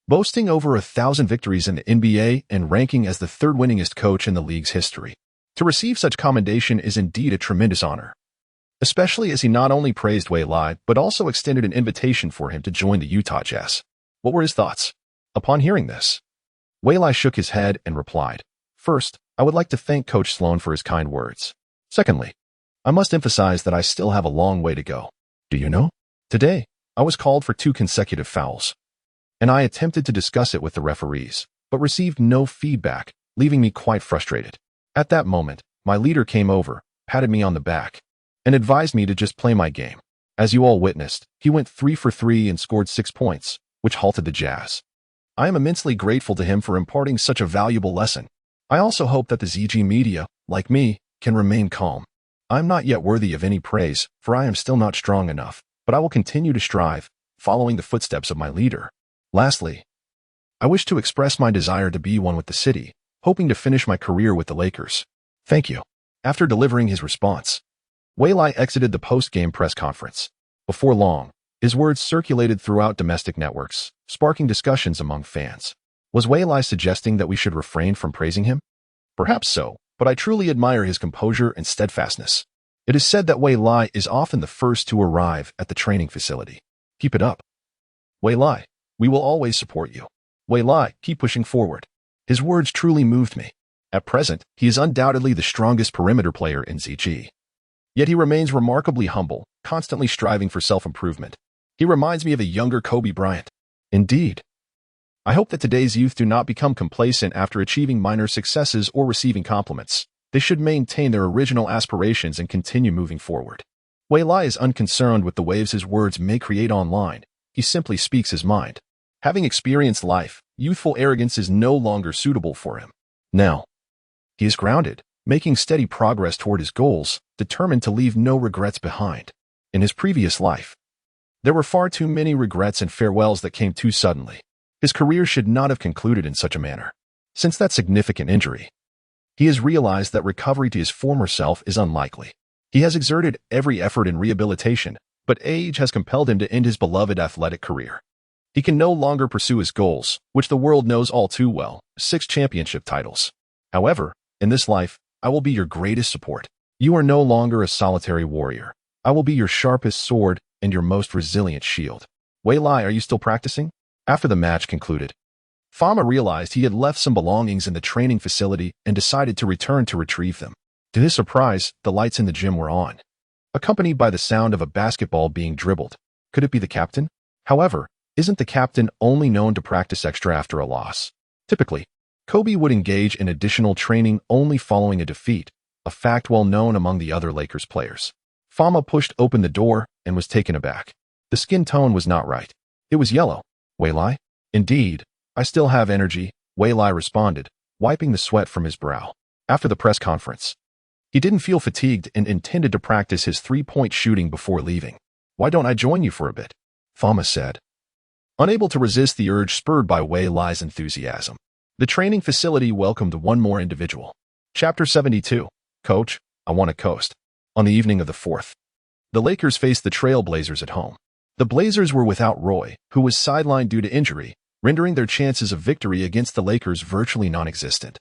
[SPEAKER 1] boasting over 1,000 victories in the NBA and ranking as the third winningest coach in the league's history. To receive such commendation is indeed a tremendous honor, especially as he not only praised Waylai, but also extended an invitation for him to join the Utah Jazz. What were his thoughts? Upon hearing this, Waylai shook his head and replied, "First, I would like to thank Coach Sloan for his kind words. Secondly, I must emphasize that I still have a long way to go. Do you know? Today, I was called for 2 consecutive fouls, and I attempted to discuss it with the referees, but received no feedback, leaving me quite frustrated. At that moment, my leader came over, patted me on the back, and advised me to just play my game. As you all witnessed, he went 3 for 3 and scored 6 points, which halted the Jazz. I am immensely grateful to him for imparting such a valuable lesson. I also hope that the ZG Media, like me, can remain calm. I'm not yet worthy of any praise, for I am still not strong enough, but I will continue to strive, following the footsteps of my leader. Lastly, I wish to express my desire to be one with the city, hoping to finish my career with the Lakers. Thank you." After delivering his response, Waylai exited the post-game press conference. Before long, his words circulated throughout domestic networks, sparking discussions among fans. Was Waylai suggesting that we should refrain from praising him? Perhaps so, but I truly admire his composure and steadfastness. It is said that Waylai is often the first to arrive at the training facility. Keep it up. Waylai, we will always support you. Waylai, keep pushing forward. His words truly moved me. At present, he is undoubtedly the strongest perimeter player in ZG. Yet he remains remarkably humble, constantly striving for self-improvement. He reminds me of a younger Kobe Bryant. Indeed. I hope that today's youth do not become complacent after achieving minor successes or receiving compliments. They should maintain their original aspirations and continue moving forward. Waylai is unconcerned with the waves his words may create online. He simply speaks his mind. Having experienced life, youthful arrogance is no longer suitable for him. Now, he is grounded, making steady progress toward his goals, determined to leave no regrets behind. In his previous life, there were far too many regrets and farewells that came too suddenly. His career should not have concluded in such a manner. Since that significant injury, he has realized that recovery to his former self is unlikely. He has exerted every effort in rehabilitation, but age has compelled him to end his beloved athletic career. He can no longer pursue his goals, which the world knows all too well, 6 championship titles. However, in this life, I will be your greatest support. You are no longer a solitary warrior. I will be your sharpest sword and your most resilient shield. Waylai, are you still practicing? After the match concluded, Fama realized he had left some belongings in the training facility and decided to return to retrieve them. To his surprise, the lights in the gym were on, accompanied by the sound of a basketball being dribbled. Could it be the captain? However, isn't the captain only known to practice extra after a loss? Typically, Kobe would engage in additional training only following a defeat, a fact well known among the other Lakers players. Fama pushed open the door and was taken aback. The skin tone was not right. It was yellow. Waylai? Indeed. I still have energy, Waylai responded, wiping the sweat from his brow. After the press conference, he didn't feel fatigued and intended to practice his three-point shooting before leaving. Why don't I join you for a bit? Fama said, unable to resist the urge spurred by Waylai's enthusiasm. The training facility welcomed one more individual. Chapter 72. Coach, I want to coast. On the evening of the 4th, the Lakers faced the Trail Blazers at home. The Blazers were without Roy, who was sidelined due to injury, rendering their chances of victory against the Lakers virtually non-existent,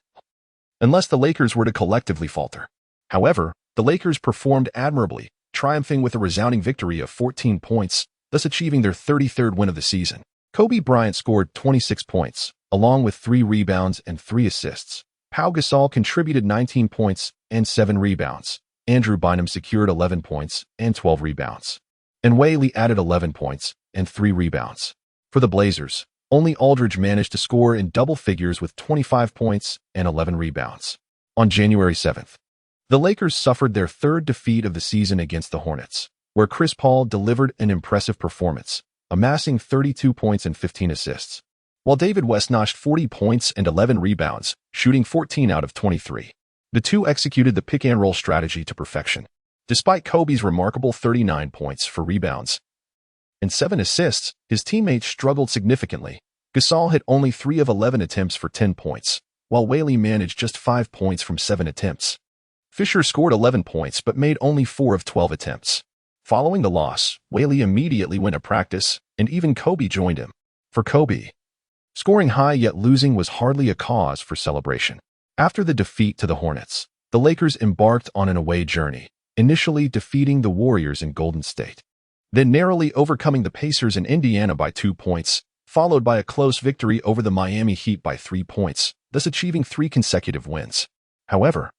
[SPEAKER 1] unless the Lakers were to collectively falter. However, the Lakers performed admirably, triumphing with a resounding victory of 14 points, thus achieving their 33rd win of the season. Kobe Bryant scored 26 points, along with 3 rebounds and 3 assists. Pau Gasol contributed 19 points and 7 rebounds. Andrew Bynum secured 11 points and 12 rebounds. And Whaley added 11 points and 3 rebounds. For the Blazers, only Aldridge managed to score in double figures with 25 points and 11 rebounds. On January 7th, the Lakers suffered their 3rd defeat of the season against the Hornets, where Chris Paul delivered an impressive performance, amassing 32 points and 15 assists, while David West notched 40 points and 11 rebounds, shooting 14 out of 23. The two executed the pick-and-roll strategy to perfection. Despite Kobe's remarkable 39 points for rebounds and 7 assists, his teammates struggled significantly. Gasol hit only 3 of 11 attempts for 10 points, while Whaley managed just 5 points from 7 attempts. Fisher scored 11 points but made only 4 of 12 attempts. Following the loss, Whaley immediately went to practice, and even Kobe joined him. For Kobe, scoring high yet losing was hardly a cause for celebration. After the defeat to the Hornets, the Lakers embarked on an away journey, initially defeating the Warriors in Golden State, then narrowly overcoming the Pacers in Indiana by 2 points, followed by a close victory over the Miami Heat by 3 points, thus achieving 3 consecutive wins. However,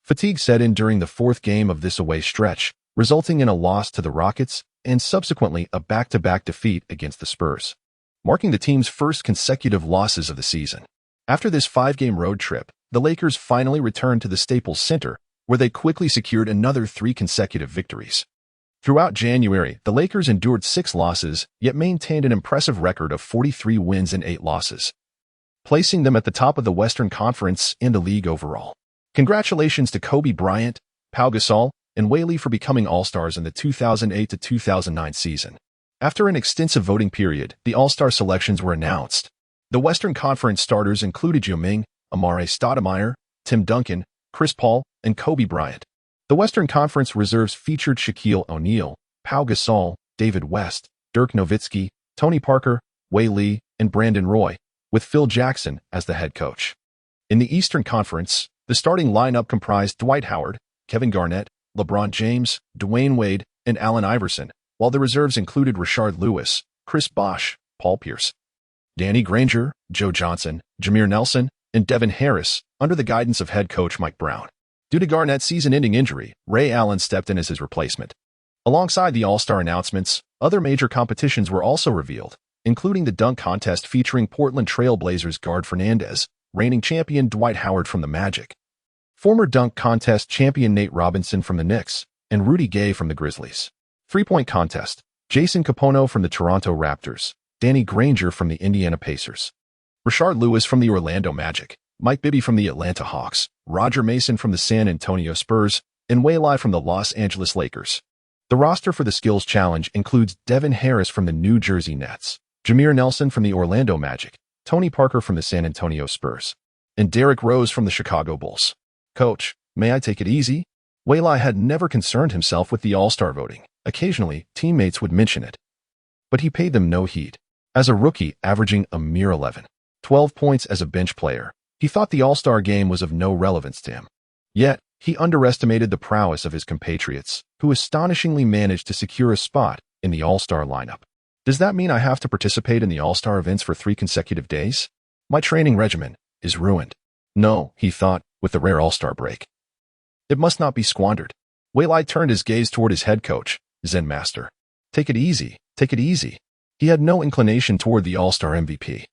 [SPEAKER 1] fatigue set in during the 4th game of this away stretch, resulting in a loss to the Rockets and subsequently a back-to-back defeat against the Spurs, marking the team's first consecutive losses of the season. After this 5-game road trip, the Lakers finally returned to the Staples Center, where they quickly secured another 3 consecutive victories. Throughout January, the Lakers endured 6 losses, yet maintained an impressive record of 43 wins and 8 losses, placing them at the top of the Western Conference and the league overall. Congratulations to Kobe Bryant, Pau Gasol, and Whaley for becoming All-Stars in the 2008 to 2009 season. After an extensive voting period, the All-Star selections were announced. The Western Conference starters included Yao Ming, Amare Stoudemire, Tim Duncan, Chris Paul, and Kobe Bryant. The Western Conference reserves featured Shaquille O'Neal, Pau Gasol, David West, Dirk Nowitzki, Tony Parker, Whaley, and Brandon Roy, with Phil Jackson as the head coach. In the Eastern Conference, the starting lineup comprised Dwight Howard, Kevin Garnett, LeBron James, Dwayne Wade, and Allen Iverson, while the reserves included Rashard Lewis, Chris Bosh, Paul Pierce, Danny Granger, Joe Johnson, Jameer Nelson, and Devin Harris, under the guidance of head coach Mike Brown. Due to Garnett's season-ending injury, Ray Allen stepped in as his replacement. Alongside the All-Star announcements, other major competitions were also revealed, including the dunk contest featuring Portland Trail Blazers guard Fernandez, reigning champion Dwight Howard from the Magic, former dunk contest champion Nate Robinson from the Knicks, and Rudy Gay from the Grizzlies. Three-point contest, Jason Capono from the Toronto Raptors, Danny Granger from the Indiana Pacers, Rashard Lewis from the Orlando Magic, Mike Bibby from the Atlanta Hawks, Roger Mason from the San Antonio Spurs, and Whaley from the Los Angeles Lakers. The roster for the Skills Challenge includes Devin Harris from the New Jersey Nets, Jameer Nelson from the Orlando Magic, Tony Parker from the San Antonio Spurs, and Derrick Rose from the Chicago Bulls. Coach, may I take it easy? Whaley had never concerned himself with the All-Star voting. Occasionally, teammates would mention it, but he paid them no heed. As a rookie, averaging a mere 12 points as a bench player, he thought the All-Star game was of no relevance to him. Yet, he underestimated the prowess of his compatriots, who astonishingly managed to secure a spot in the All-Star lineup. Does that mean I have to participate in the All-Star events for 3 consecutive days? My training regimen is ruined. No, he thought, with the rare All-Star break. It must not be squandered. Whaley turned his gaze toward his head coach, Zen Master. Take it easy, take it easy. He had no inclination toward the All-Star MVP.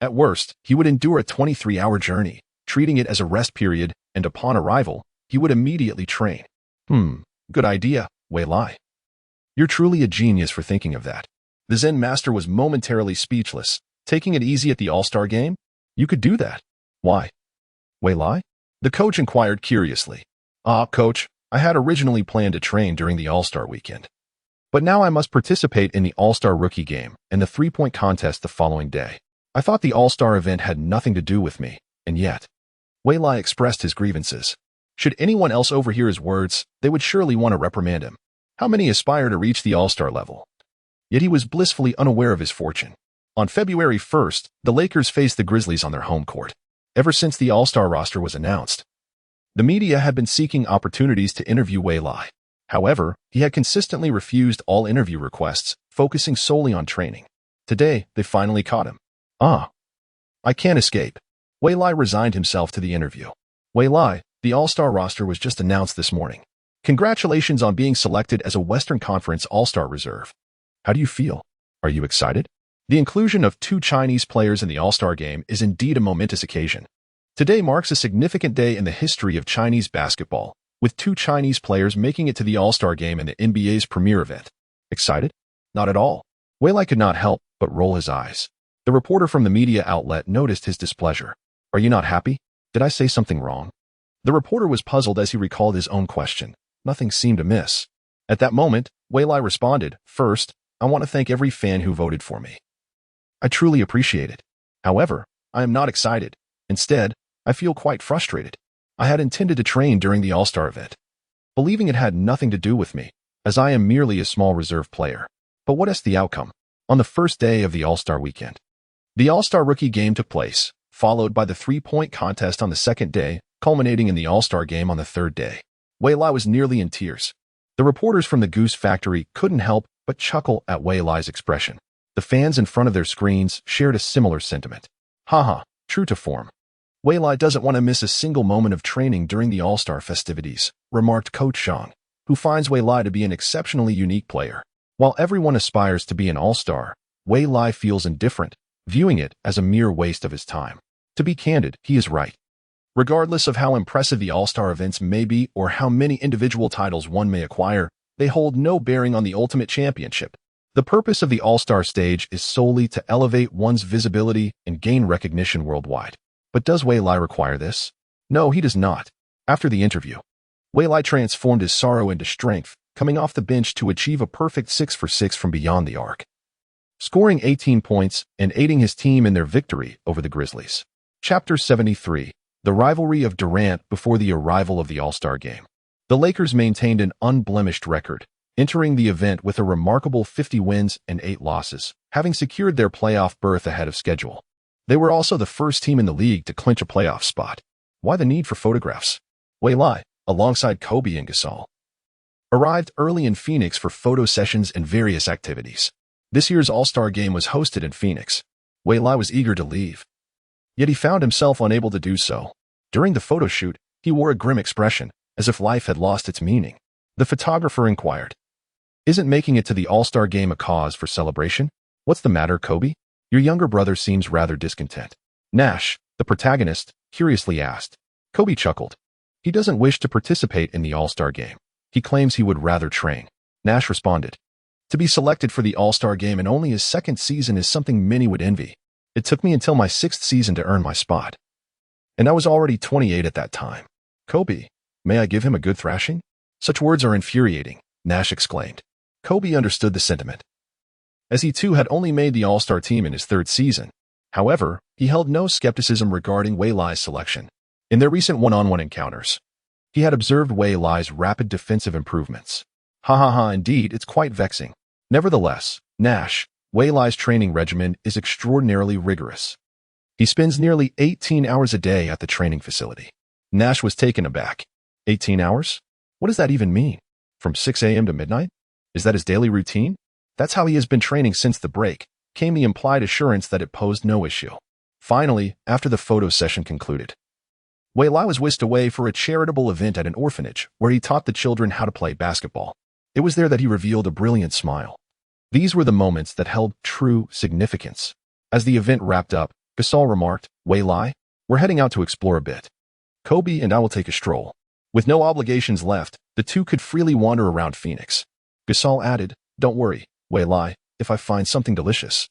[SPEAKER 1] At worst, he would endure a 23-hour journey, treating it as a rest period, and upon arrival, he would immediately train. Good idea, Wei Lai. You're truly a genius for thinking of that. The Zen master was momentarily speechless. Taking it easy at the All-Star game? You could do that. Why? Wei Lai? The coach inquired curiously. Coach, I had originally planned to train during the All-Star weekend. But now I must participate in the All-Star rookie game and the three-point contest the following day. I thought the All-Star event had nothing to do with me, and yet. Wei Lai expressed his grievances. Should anyone else overhear his words, they would surely want to reprimand him. How many aspire to reach the All-Star level? Yet he was blissfully unaware of his fortune. On February 1st, the Lakers faced the Grizzlies on their home court. Ever since the All-Star roster was announced, the media had been seeking opportunities to interview Wei Lai. However, he had consistently refused all interview requests, focusing solely on training. Today, they finally caught him. I can't escape. Wei Lai resigned himself to the interview. Wei Lai, the All-Star roster was just announced this morning. Congratulations on being selected as a Western Conference All-Star reserve. How do you feel? Are you excited? The inclusion of 2 Chinese players in the All-Star game is indeed a momentous occasion. Today marks a significant day in the history of Chinese basketball, with 2 Chinese players making it to the All-Star game in the NBA's premier event. Excited? Not at all. Wei Lai could not help but roll his eyes. The reporter from the media outlet noticed his displeasure. Are you not happy? Did I say something wrong? The reporter was puzzled as he recalled his own question. Nothing seemed amiss. At that moment, Wei Lai responded, First, I want to thank every fan who voted for me. I truly appreciate it. However, I am not excited. Instead, I feel quite frustrated. I had intended to train during the All-Star event, believing it had nothing to do with me, as I am merely a small reserve player. But what is the outcome? On the first day of the All-Star weekend, the All-Star rookie game took place, followed by the three-point contest on the second day, culminating in the All-Star game on the third day. Wei Lai was nearly in tears. The reporters from the Goose Factory couldn't help but chuckle at Wei Lai's expression. The fans in front of their screens shared a similar sentiment. Haha, true to form. Wei Lai doesn't want to miss a single moment of training during the All-Star festivities, remarked Coach Zhang, who finds Wei Lai to be an exceptionally unique player. While everyone aspires to be an All-Star, Wei Lai feels indifferent, viewing it as a mere waste of his time. To be candid, he is right. Regardless of how impressive the All-Star events may be or how many individual titles one may acquire, they hold no bearing on the ultimate championship. The purpose of the All-Star stage is solely to elevate one's visibility and gain recognition worldwide. But does Wei Lai require this? No, he does not. After the interview, Wei Lai transformed his sorrow into strength, coming off the bench to achieve a perfect 6 for 6 from beyond the arc, scoring 18 points and aiding his team in their victory over the Grizzlies. Chapter 73. The rivalry of Durant before the arrival of the All-Star game. The Lakers maintained an unblemished record, entering the event with a remarkable 50 wins and 8 losses, having secured their playoff berth ahead of schedule. They were also the first team in the league to clinch a playoff spot. Why the need for photographs? Wei Lai, alongside Kobe and Gasol, arrived early in Phoenix for photo sessions and various activities. This year's All-Star game was hosted in Phoenix. Wei Lai was eager to leave, yet he found himself unable to do so. During the photo shoot, he wore a grim expression, as if life had lost its meaning. The photographer inquired, Isn't making it to the All-Star game a cause for celebration? What's the matter, Kobe? Your younger brother seems rather discontent. Nash, the protagonist, curiously asked. Kobe chuckled. He doesn't wish to participate in the All-Star game. He claims he would rather train. Nash responded. To be selected for the All-Star game in only his second season is something many would envy. It took me until my 6th season to earn my spot. And I was already 28 at that time. Kobe, may I give him a good thrashing? Such words are infuriating, Nash exclaimed. Kobe understood the sentiment, as he too had only made the All-Star team in his 3rd season. However, he held no skepticism regarding Wei Lai's selection. In their recent one-on-one encounters, he had observed Wei Lai's rapid defensive improvements. Indeed, it's quite vexing. Nevertheless, Nash, Wei Lai's training regimen is extraordinarily rigorous. He spends nearly 18 hours a day at the training facility. Nash was taken aback. 18 hours? What does that even mean? From 6 a.m. to midnight? Is that his daily routine? That's how he has been training since the break, came the implied assurance that it posed no issue. Finally, after the photo session concluded, Wei Lai was whisked away for a charitable event at an orphanage where he taught the children how to play basketball. It was there that he revealed a brilliant smile. These were the moments that held true significance. As the event wrapped up, Gasol remarked. Wei Lai, we're heading out to explore a bit. Kobe and I will take a stroll. With no obligations left, the two could freely wander around Phoenix. Gasol added, don't worry, Wei Lai, if I find something delicious,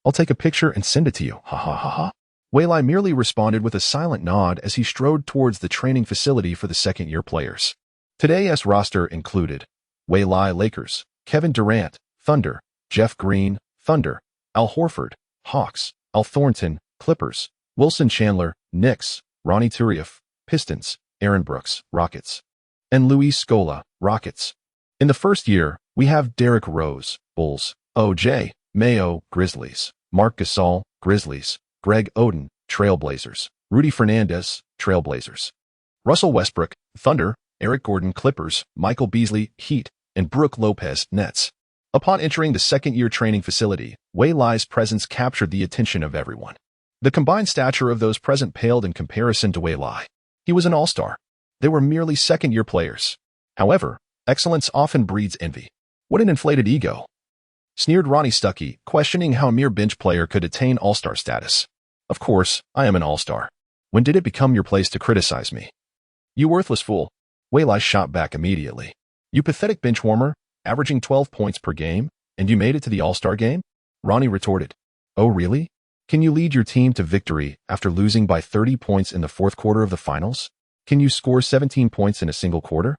[SPEAKER 1] I'll take a picture and send it to you. Ha ha ha ha. Wei Lai merely responded with a silent nod as he strode towards the training facility for the second-year players. Today's roster included Wei Lai Lakers, Kevin Durant, Thunder, Jeff Green, Thunder, Al Horford, Hawks, Al Thornton, Clippers, Wilson Chandler, Knicks, Ronnie Turiaf, Pistons, Aaron Brooks, Rockets, and Luis Scola, Rockets. In the first year, we have Derrick Rose, Bulls, O.J. Mayo, Grizzlies, Marc Gasol, Grizzlies, Greg Oden, Trailblazers, Rudy Fernandez, Trailblazers, Russell Westbrook, Thunder, Eric Gordon, Clippers, Michael Beasley, Heat, and Brook Lopez, Nets. Upon entering the second-year training facility, Wei Lai's presence captured the attention of everyone. The combined stature of those present paled in comparison to Wei Lai. He was an all-star. They were merely second-year players. However, excellence often breeds envy. What an inflated ego, sneered Ronnie Stuckey, questioning how a mere bench player could attain all-star status. Of course, I am an all-star. When did it become your place to criticize me? You worthless fool. Wei Lai shot back immediately. You pathetic bench warmer, averaging 12 points per game, and you made it to the all-star game? Ronnie retorted. Oh really? Can you lead your team to victory after losing by 30 points in the fourth quarter of the finals? Can you score 17 points in a single quarter?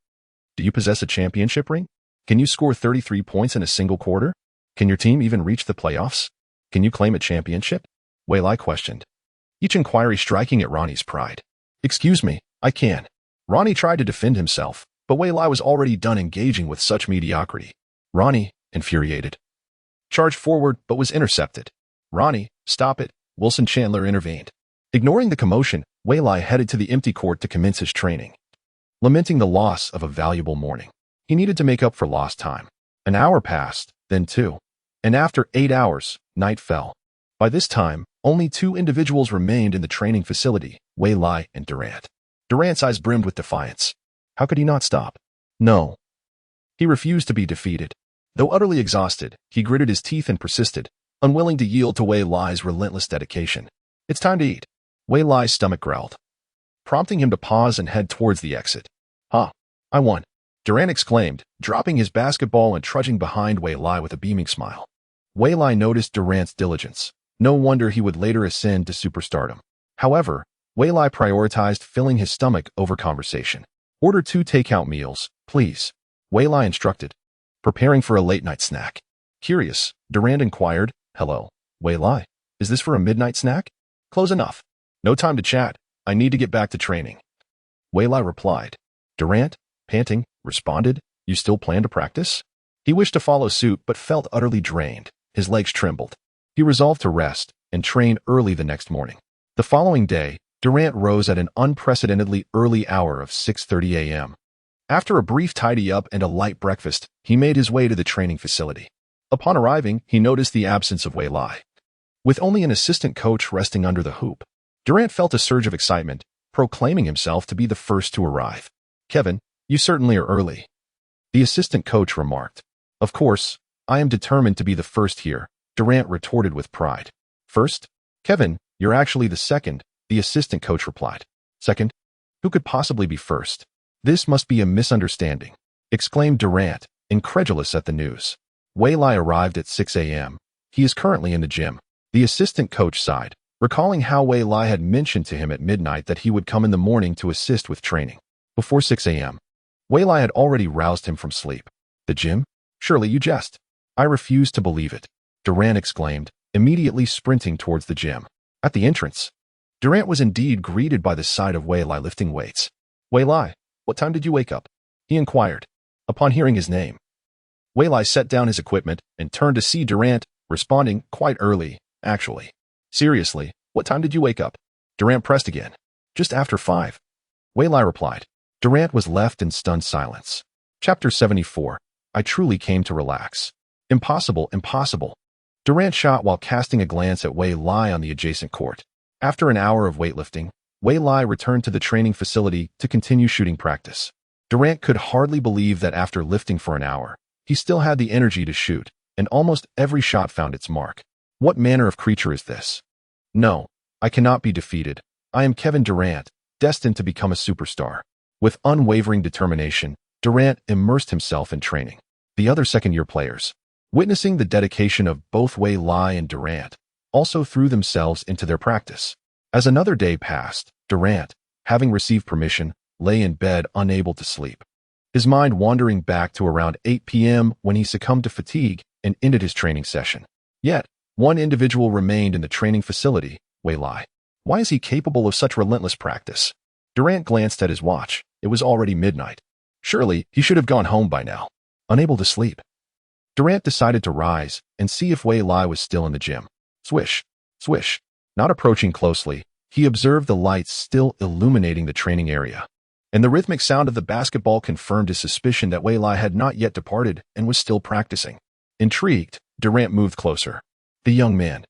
[SPEAKER 1] Do you possess a championship ring? Can you score 33 points in a single quarter? Can your team even reach the playoffs? Can you claim a championship? Wei Lai questioned, each inquiry striking at Ronnie's pride. Excuse me, I can. Ronnie tried to defend himself, but Wei Lai was already done engaging with such mediocrity. Ronnie, infuriated, charged forward but was intercepted. Ronnie, stop it, Wilson Chandler intervened. Ignoring the commotion, Wei Lai headed to the empty court to commence his training. Lamenting the loss of a valuable morning, he needed to make up for lost time. An hour passed, then 2. And after 8 hours, night fell. By this time, only 2 individuals remained in the training facility, Wei Lai and Durant. Durant's eyes brimmed with defiance. How could he not stop? No. He refused to be defeated. Though utterly exhausted, he gritted his teeth and persisted, unwilling to yield to Wei Lai's relentless dedication. It's time to eat. Wei Lai's stomach growled, prompting him to pause and head towards the exit. Ha! I won, Durant exclaimed, dropping his basketball and trudging behind Wei Lai with a beaming smile. Wei Lai noticed Durant's diligence. No wonder he would later ascend to superstardom. However, Wei Lai prioritized filling his stomach over conversation. Order 2 takeout meals, please, Wei Lai instructed, preparing for a late-night snack. Curious, Durant inquired, hello, Wei Lai, is this for a midnight snack? Close enough. No time to chat, I need to get back to training. Wei Lai replied. Durant, panting, responded, you still plan to practice? He wished to follow suit but felt utterly drained. His legs trembled. He resolved to rest and train early the next morning. The following day, Durant rose at an unprecedentedly early hour of 6:30 a.m. After a brief tidy-up and a light breakfast, he made his way to the training facility. Upon arriving, he noticed the absence of Wei Lai. With only an assistant coach resting under the hoop, Durant felt a surge of excitement, proclaiming himself to be the first to arrive. Kevin, you certainly are early, the assistant coach remarked. Of course, I am determined to be the first here, Durant retorted with pride. First? Kevin, you're actually the second, the assistant coach replied. Second? Who could possibly be first? This must be a misunderstanding, exclaimed Durant, incredulous at the news. Wei Lai arrived at 6 a.m. He is currently in the gym. The assistant coach sighed, recalling how Wei Lai had mentioned to him at midnight that he would come in the morning to assist with training. Before 6 a.m., Wei Lai had already roused him from sleep. The gym? Surely you jest. I refuse to believe it, Durant exclaimed, immediately sprinting towards the gym. At the entrance, Durant was indeed greeted by the sight of Wei Lai lifting weights. Wei Lai, what time did you wake up? He inquired. Upon hearing his name, Wei Lai set down his equipment and turned to see Durant, responding, quite early, actually. Seriously, what time did you wake up? Durant pressed again. Just after 5. Wei Lai replied. Durant was left in stunned silence. Chapter 74. I truly came to relax. Impossible, impossible. Durant shot while casting a glance at Wei Lai on the adjacent court. After an hour of weightlifting, Wei Lai returned to the training facility to continue shooting practice. Durant could hardly believe that after lifting for an hour, he still had the energy to shoot, and almost every shot found its mark. What manner of creature is this? No, I cannot be defeated. I am Kevin Durant, destined to become a superstar. With unwavering determination, Durant immersed himself in training. The other second-year players, witnessing the dedication of both Wei Lai and Durant, also threw themselves into their practice. As another day passed, Durant, having received permission, lay in bed unable to sleep. His mind wandering back to around 8 p.m. when he succumbed to fatigue and ended his training session. Yet, one individual remained in the training facility, Wei Lai. Why is he capable of such relentless practice? Durant glanced at his watch. It was already midnight. Surely, he should have gone home by now. Unable to sleep, Durant decided to rise and see if Wei Lai was still in the gym. Swish, swish. Not approaching closely, he observed the lights still illuminating the training area. And the rhythmic sound of the basketball confirmed his suspicion that Wei Lai had not yet departed and was still practicing. Intrigued, Durant moved closer. The young man,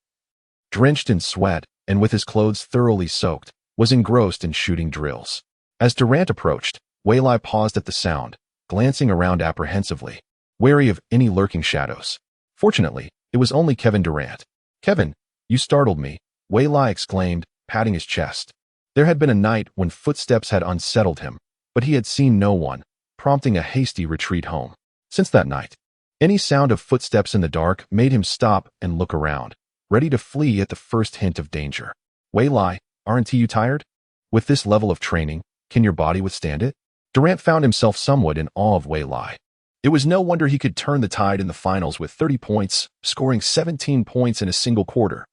[SPEAKER 1] drenched in sweat and with his clothes thoroughly soaked, was engrossed in shooting drills. As Durant approached, Wei Lai paused at the sound, glancing around apprehensively, wary of any lurking shadows. Fortunately, it was only Kevin Durant. "Kevin, you startled me," Wei Lai exclaimed, patting his chest. There had been a night when footsteps had unsettled him, but he had seen no one, prompting a hasty retreat home. Since that night, any sound of footsteps in the dark made him stop and look around, ready to flee at the first hint of danger. "Wei Lai, aren't you tired? With this level of training, can your body withstand it?" Durant found himself somewhat in awe of Wei Lai. It was no wonder he could turn the tide in the finals with 30 points, scoring 17 points in a single quarter,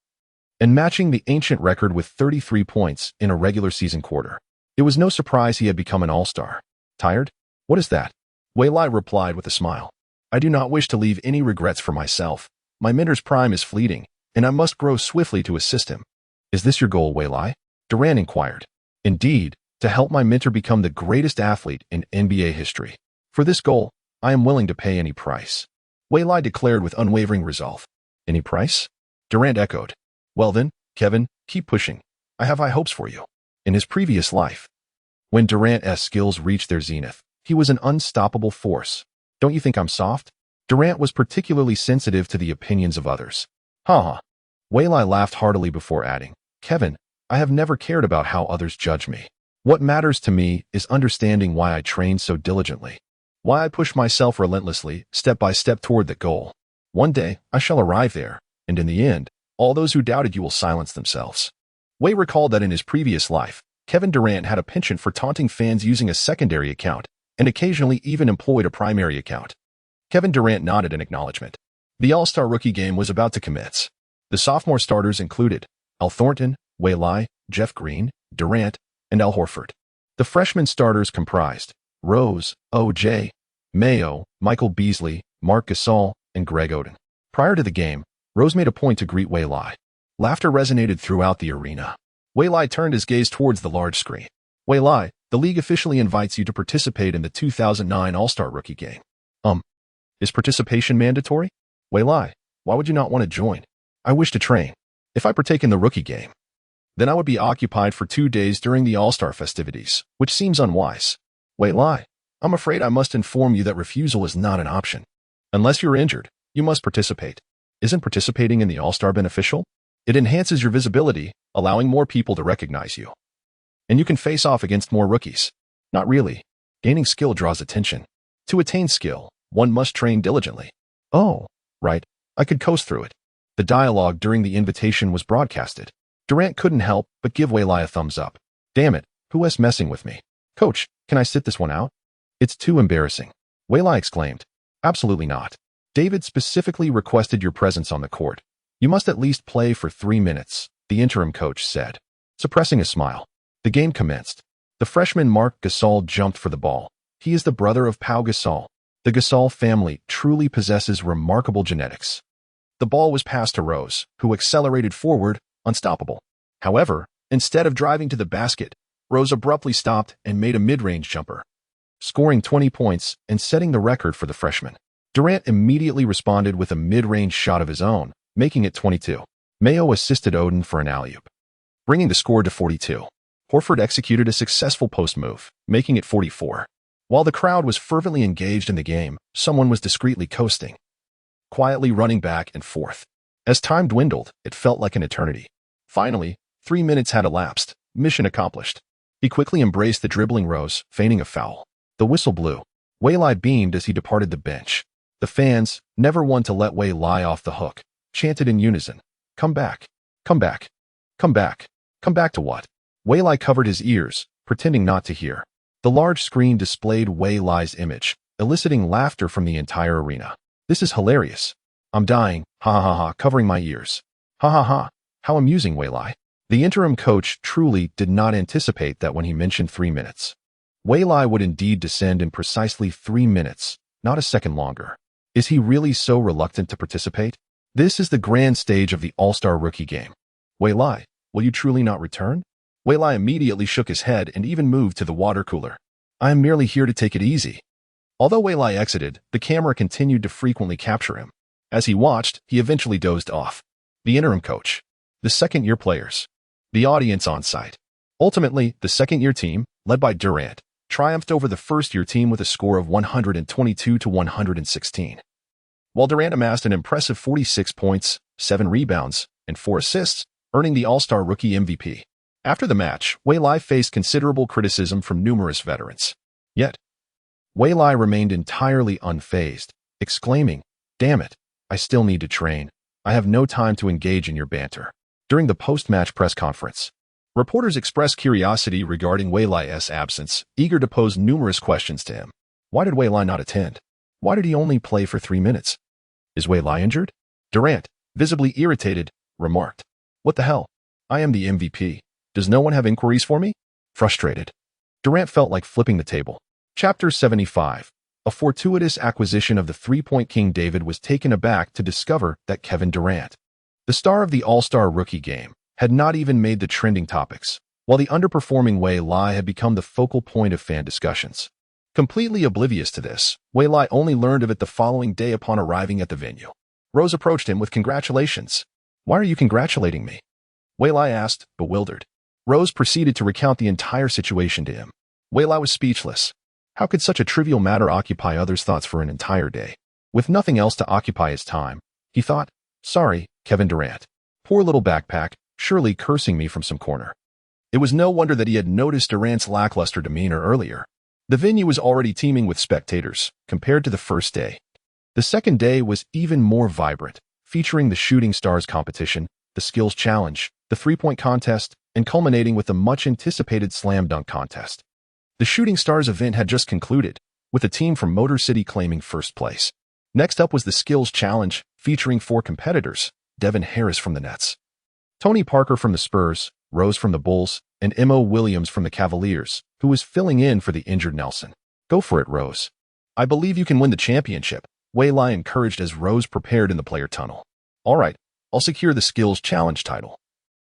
[SPEAKER 1] and matching the ancient record with 33 points in a regular season quarter. It was no surprise he had become an all-star. "Tired? What is that?" Wei Lai replied with a smile. "I do not wish to leave any regrets for myself. My mentor's prime is fleeting, and I must grow swiftly to assist him." "Is this your goal, Wei Lai?" Durant inquired. "Indeed, to help my mentor become the greatest athlete in NBA history. For this goal, I am willing to pay any price," Wei Lai declared with unwavering resolve. "Any price?" Durant echoed. "Well then, Kevin, keep pushing. I have high hopes for you." In his previous life, when Durant's skills reached their zenith, he was an unstoppable force. "Don't you think I'm soft?" Durant was particularly sensitive to the opinions of others. "Ha." Wei Lai laughed heartily before adding, "Kevin, I have never cared about how others judge me. What matters to me is understanding why I train so diligently, why I push myself relentlessly, step by step toward the goal. One day, I shall arrive there, and in the end, all those who doubted you will silence themselves." Wei recalled that in his previous life, Kevin Durant had a penchant for taunting fans using a secondary account, and occasionally even employed a primary account. Kevin Durant nodded in acknowledgement. The All-Star rookie game was about to commence. The sophomore starters included Al Thornton, Wei Lai, Jeff Green, Durant, and Al Horford. The freshman starters comprised Rose, O.J., Mayo, Michael Beasley, Marc Gasol, and Greg Oden. Prior to the game, Rose made a point to greet Wei Lai. Laughter resonated throughout the arena. Wei Lai turned his gaze towards the large screen. "Wei Lai, the league officially invites you to participate in the 2009 All-Star Rookie Game." Is participation mandatory?" "Wei Lai, why would you not want to join?" "I wish to train. If I partake in the Rookie Game, then I would be occupied for 2 days during the All-Star festivities, which seems unwise." "Wei Lai, I'm afraid I must inform you that refusal is not an option. Unless you're injured, you must participate." "Isn't participating in the All-Star beneficial? It enhances your visibility, allowing more people to recognize you. And you can face off against more rookies." "Not really. Gaining skill draws attention. To attain skill, one must train diligently." "Oh, right. I could coast through it." The dialogue during the invitation was broadcasted. Durant couldn't help but give Wei Lai a thumbs up. "Damn it, who is messing with me? Coach, can I sit this one out?" "It's too embarrassing," Wei Lai exclaimed. "Absolutely not. David specifically requested your presence on the court. You must at least play for 3 minutes," the interim coach said. Suppressing a smile, the game commenced. The freshman Marc Gasol jumped for the ball. He is the brother of Pau Gasol. The Gasol family truly possesses remarkable genetics. The ball was passed to Rose, who accelerated forward, unstoppable. However, instead of driving to the basket, Rose abruptly stopped and made a mid-range jumper, scoring 20 points and setting the record for the freshman. Durant immediately responded with a mid-range shot of his own, making it 22. Mayo assisted Oden for an alley-oop, bringing the score to 42. Horford executed a successful post move, making it 44. While the crowd was fervently engaged in the game, someone was discreetly coasting, quietly running back and forth. As time dwindled, it felt like an eternity. Finally, 3 minutes had elapsed. Mission accomplished. He quickly embraced the dribbling Rose, feigning a foul. The whistle blew. Wei Lai beamed as he departed the bench. The fans, never one to let Wei Lai off the hook, chanted in unison, "Come back! Come back! Come back! Come back to what?" Wei Lai covered his ears, pretending not to hear. The large screen displayed Wei Lai's image, eliciting laughter from the entire arena. "This is hilarious. I'm dying, ha ha ha, covering my ears. Ha ha ha, how amusing, Wei Lai." The interim coach truly did not anticipate that when he mentioned 3 minutes. Wei Lai would indeed descend in precisely 3 minutes, not a second longer. Is he really so reluctant to participate? This is the grand stage of the All-Star Rookie game. "Wei Lai, will you truly not return?" Wei Lai immediately shook his head and even moved to the water cooler. "I am merely here to take it easy." Although Wei Lai exited, the camera continued to frequently capture him. As he watched, he eventually dozed off. The interim coach. The second-year players. The audience on site. Ultimately, the second-year team, led by Durant, triumphed over the first-year team with a score of 122 to 116. While Durant amassed an impressive 46 points, 7 rebounds, and 4 assists, earning the All-Star Rookie MVP. After the match, Wei Lai faced considerable criticism from numerous veterans. Yet, Wei Lai remained entirely unfazed, exclaiming, "Damn it, I still need to train. I have no time to engage in your banter." During the post-match press conference, reporters expressed curiosity regarding Wei Lai's absence, eager to pose numerous questions to him. Why did Wei Lai not attend? Why did he only play for 3 minutes? Is Wei Lai injured? Durant, visibly irritated, remarked, "What the hell? I am the MVP. Does no one have inquiries for me?" Frustrated, Durant felt like flipping the table. Chapter 75. A fortuitous acquisition of the three-point king. David was taken aback to discover that Kevin Durant, the star of the All-Star Rookie game, had not even made the trending topics, while the underperforming Wei Lai had become the focal point of fan discussions. Completely oblivious to this, Wei Lai only learned of it the following day upon arriving at the venue. Rose approached him with congratulations. "Why are you congratulating me?" Wei Lai asked, bewildered. Rose proceeded to recount the entire situation to him. Wei Lai was speechless. How could such a trivial matter occupy others' thoughts for an entire day? With nothing else to occupy his time, he thought, "Sorry, Kevin Durant. Poor little backpack, surely cursing me from some corner." It was no wonder that he had noticed Durant's lackluster demeanor earlier. The venue was already teeming with spectators, compared to the first day. The second day was even more vibrant, featuring the Shooting Stars competition, the Skills Challenge, the three-point contest, and culminating with the much-anticipated Slam Dunk contest. The Shooting Stars event had just concluded, with a team from Motor City claiming first place. Next up was the Skills Challenge, featuring 4 competitors, Devin Harris from the Nets, Tony Parker from the Spurs, Rose from the Bulls, and Mo Williams from the Cavaliers, who was filling in for the injured Nelson. "Go for it, Rose. I believe you can win the championship," Wei Lai encouraged as Rose prepared in the player tunnel. "All right, I'll secure the Skills Challenge title."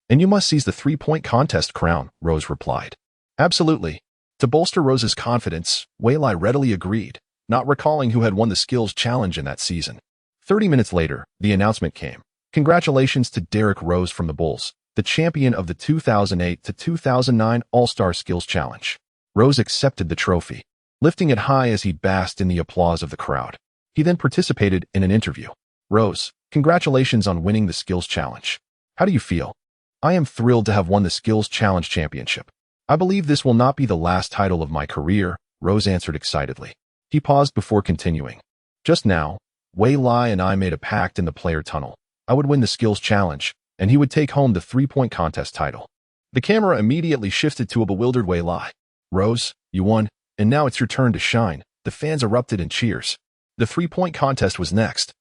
[SPEAKER 1] "And you must seize the three-point contest crown," Rose replied. "Absolutely." To bolster Rose's confidence, Wei Lai readily agreed, not recalling who had won the Skills Challenge in that season. 30 minutes later, the announcement came. Congratulations to Derrick Rose from the Bulls, the champion of the 2008 to 2009 All-Star Skills Challenge. Rose accepted the trophy, lifting it high as he basked in the applause of the crowd. He then participated in an interview. "Rose, congratulations on winning the Skills Challenge. How do you feel?" "I am thrilled to have won the Skills Challenge championship. I believe this will not be the last title of my career," Rose answered excitedly. He paused before continuing. "Just now, Wei Lai and I made a pact in the player tunnel. I would win the Skills Challenge, and he would take home the three-point contest title." The camera immediately shifted to a bewildered Wei Lai. "Rose, you won, and now it's your turn to shine." The fans erupted in cheers. The three-point contest was next,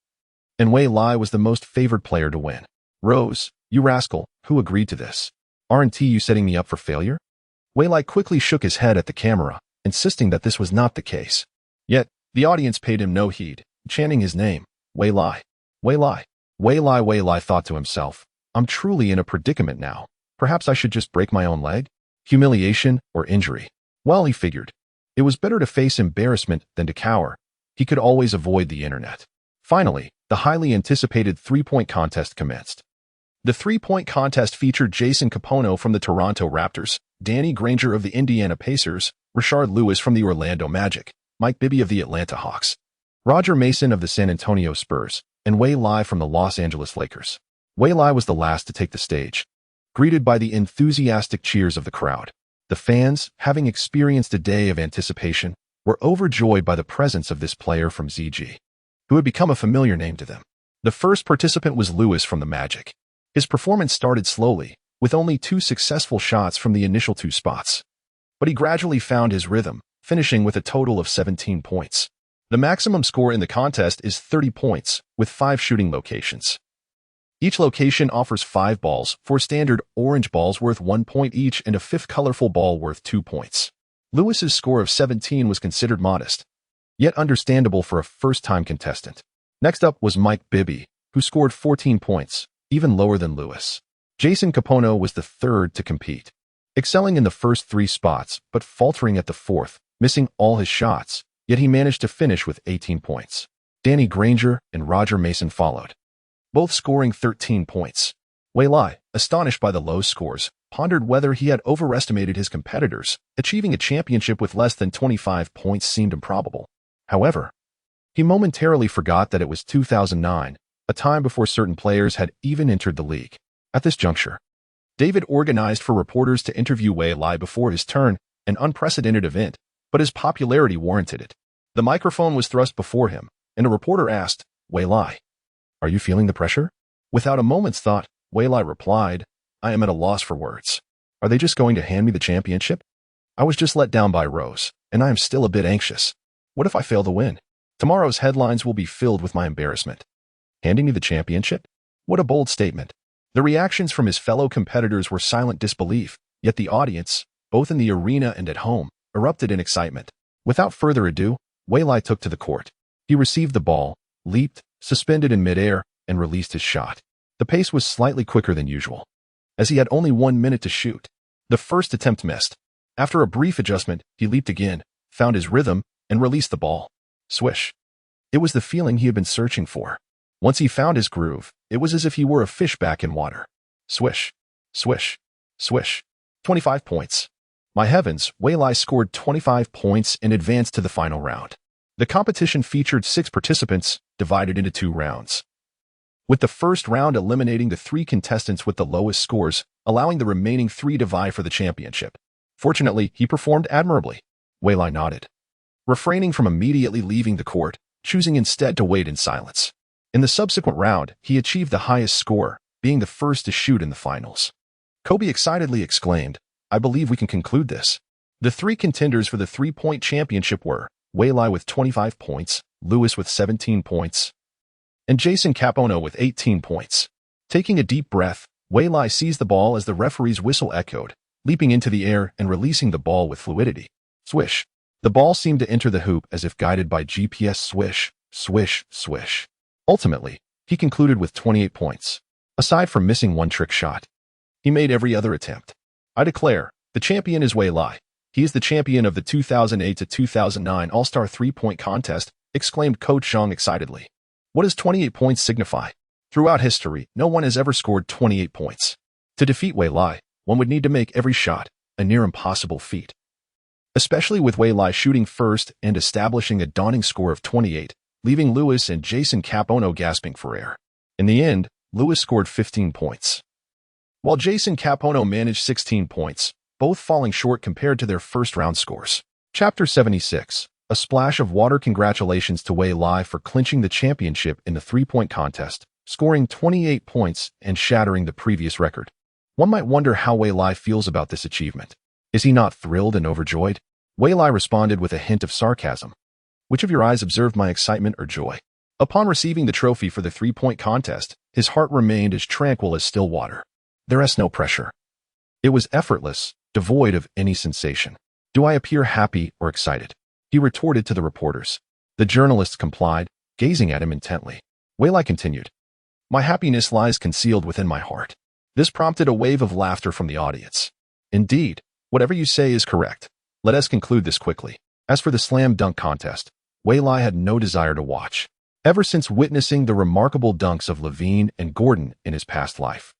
[SPEAKER 1] and Wei Lai was the most favored player to win. "Rose, you rascal, who agreed to this? Aren't you setting me up for failure?" Wei Lai quickly shook his head at the camera, insisting that this was not the case. Yet, the audience paid him no heed, chanting his name, "Wei Lai, Wei Lai, Wei Lai." Wei Lai thought to himself, "I'm truly in a predicament now. Perhaps I should just break my own leg? Humiliation or injury?" Well, he figured, it was better to face embarrassment than to cower. He could always avoid the internet. Finally, the highly anticipated three-point contest commenced. The three-point contest featured Jason Capono from the Toronto Raptors, Danny Granger of the Indiana Pacers, Rashard Lewis from the Orlando Magic, Mike Bibby of the Atlanta Hawks, Roger Mason of the San Antonio Spurs, and Wei Lai from the Los Angeles Lakers. Wei Lai was the last to take the stage. greeted by the enthusiastic cheers of the crowd. The fans, having experienced a day of anticipation, were overjoyed by the presence of this player from ZG, who had become a familiar name to them. The first participant was Lewis from the Magic. His performance started slowly, with only 2 successful shots from the initial 2 spots. But he gradually found his rhythm, finishing with a total of 17 points. The maximum score in the contest is 30 points, with 5 shooting locations. Each location offers 5 balls, 4 standard orange balls worth 1 point each and a 5th colorful ball worth 2 points. Lewis's score of 17 was considered modest, yet understandable for a first-time contestant. Next up was Mike Bibby, who scored 14 points, even lower than Lewis. Jason Capono was the third to compete, excelling in the first 3 spots, but faltering at the 4th, missing all his shots, yet he managed to finish with 18 points. Danny Granger and Roger Mason followed, both scoring 13 points. Wei Lai, astonished by the low scores, pondered whether he had overestimated his competitors. Achieving a championship with less than 25 points seemed improbable. However, he momentarily forgot that it was 2009, a time before certain players had even entered the league. At this juncture, David organized for reporters to interview Wei Lai before his turn, an unprecedented event, but his popularity warranted it. The microphone was thrust before him, and a reporter asked, "Wei Lai, are you feeling the pressure?" Without a moment's thought, Wei Lai replied, "I am at a loss for words. Are they just going to hand me the championship? I was just let down by Rose, and I am still a bit anxious. What if I fail to win? Tomorrow's headlines will be filled with my embarrassment. Handing me the championship? What a bold statement." The reactions from his fellow competitors were silent disbelief, yet the audience, both in the arena and at home, erupted in excitement. Without further ado, Wei Lai took to the court. He received the ball, leaped, suspended in midair, and released his shot. The pace was slightly quicker than usual, as he had only 1 minute to shoot. The first attempt missed. After a brief adjustment, he leaped again, found his rhythm, and released the ball. Swish. It was the feeling he had been searching for. Once he found his groove, it was as if he were a fish back in water. Swish. Swish. Swish. 25 points. My heavens, Wei Lai scored 25 points and advanced to the final round. The competition featured 6 participants, divided into 2 rounds, with the first round eliminating the 3 contestants with the lowest scores, allowing the remaining 3 to vie for the championship. Fortunately, he performed admirably. Wei Lai nodded, refraining from immediately leaving the court, choosing instead to wait in silence. In the subsequent round, he achieved the highest score, being the first to shoot in the finals. Kobe excitedly exclaimed, "I believe we can conclude this." The 3 contenders for the 3-point championship were Wei Lai with 25 points, Lewis with 17 points, and Jason Capono with 18 points. Taking a deep breath, Wei Lai seized the ball as the referee's whistle echoed, leaping into the air and releasing the ball with fluidity. Swish. The ball seemed to enter the hoop as if guided by GPS. Swish, swish, swish. Ultimately, he concluded with 28 points. Aside from missing 1 trick shot, he made every other attempt. "I declare, the champion is Wei Lai. He is the champion of the 2008 to 2009 All-Star 3-point contest," exclaimed Coach Zhang excitedly. What does 28 points signify? Throughout history, no one has ever scored 28 points. To defeat Wei Lai, one would need to make every shot, a near impossible feat. Especially with Wei Lai shooting first and establishing a daunting score of 28, leaving Lewis and Jason Capono gasping for air. In the end, Lewis scored 15 points, while Jason Capono managed 16 points, both falling short compared to their first-round scores. Chapter 76. A splash of water. Congratulations to Wei Lai for clinching the championship in the 3-point contest, scoring 28 points and shattering the previous record. One might wonder how Wei Lai feels about this achievement. Is he not thrilled and overjoyed? Wei Lai responded with a hint of sarcasm. "Which of your eyes observed my excitement or joy?" Upon receiving the trophy for the 3-point contest, his heart remained as tranquil as still water. There is no pressure. It was effortless, devoid of any sensation. "Do I appear happy or excited?" he retorted to the reporters. The journalists complied, gazing at him intently. Wei Lai continued, "My happiness lies concealed within my heart." This prompted a wave of laughter from the audience. "Indeed, whatever you say is correct. Let us conclude this quickly." As for the slam dunk contest, Wei Lai had no desire to watch, ever since witnessing the remarkable dunks of Levine and Gordon in his past life.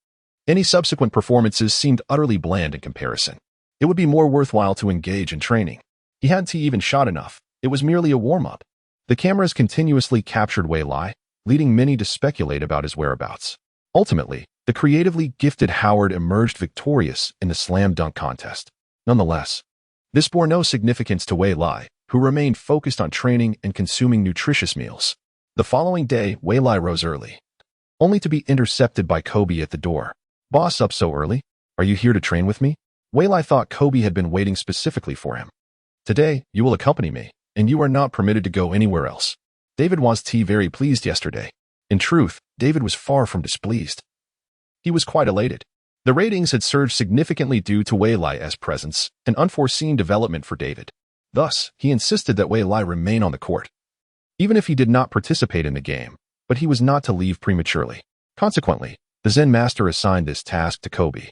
[SPEAKER 1] Any subsequent performances seemed utterly bland in comparison. It would be more worthwhile to engage in training. He hadn't even shot enough. It was merely a warm-up. The cameras continuously captured Wei Lai, leading many to speculate about his whereabouts. Ultimately, The creatively gifted Howard emerged victorious in the slam dunk contest. Nonetheless, this bore no significance to Wei Lai, who remained focused on training and consuming nutritious meals. The following day, Wei Lai rose early, only to be intercepted by Kobe at the door. "Boss, up so early? Are you here to train with me?" Wei Lai thought Kobe had been waiting specifically for him. "Today, you will accompany me, and you are not permitted to go anywhere else." David was very pleased yesterday. In truth, David was far from displeased. He was quite elated. The ratings had surged significantly due to Wei Lai's presence, an unforeseen development for David. Thus, he insisted that Wei Lai remain on the court, even if he did not participate in the game, but he was not to leave prematurely. Consequently, the Zen master assigned this task to Kobe.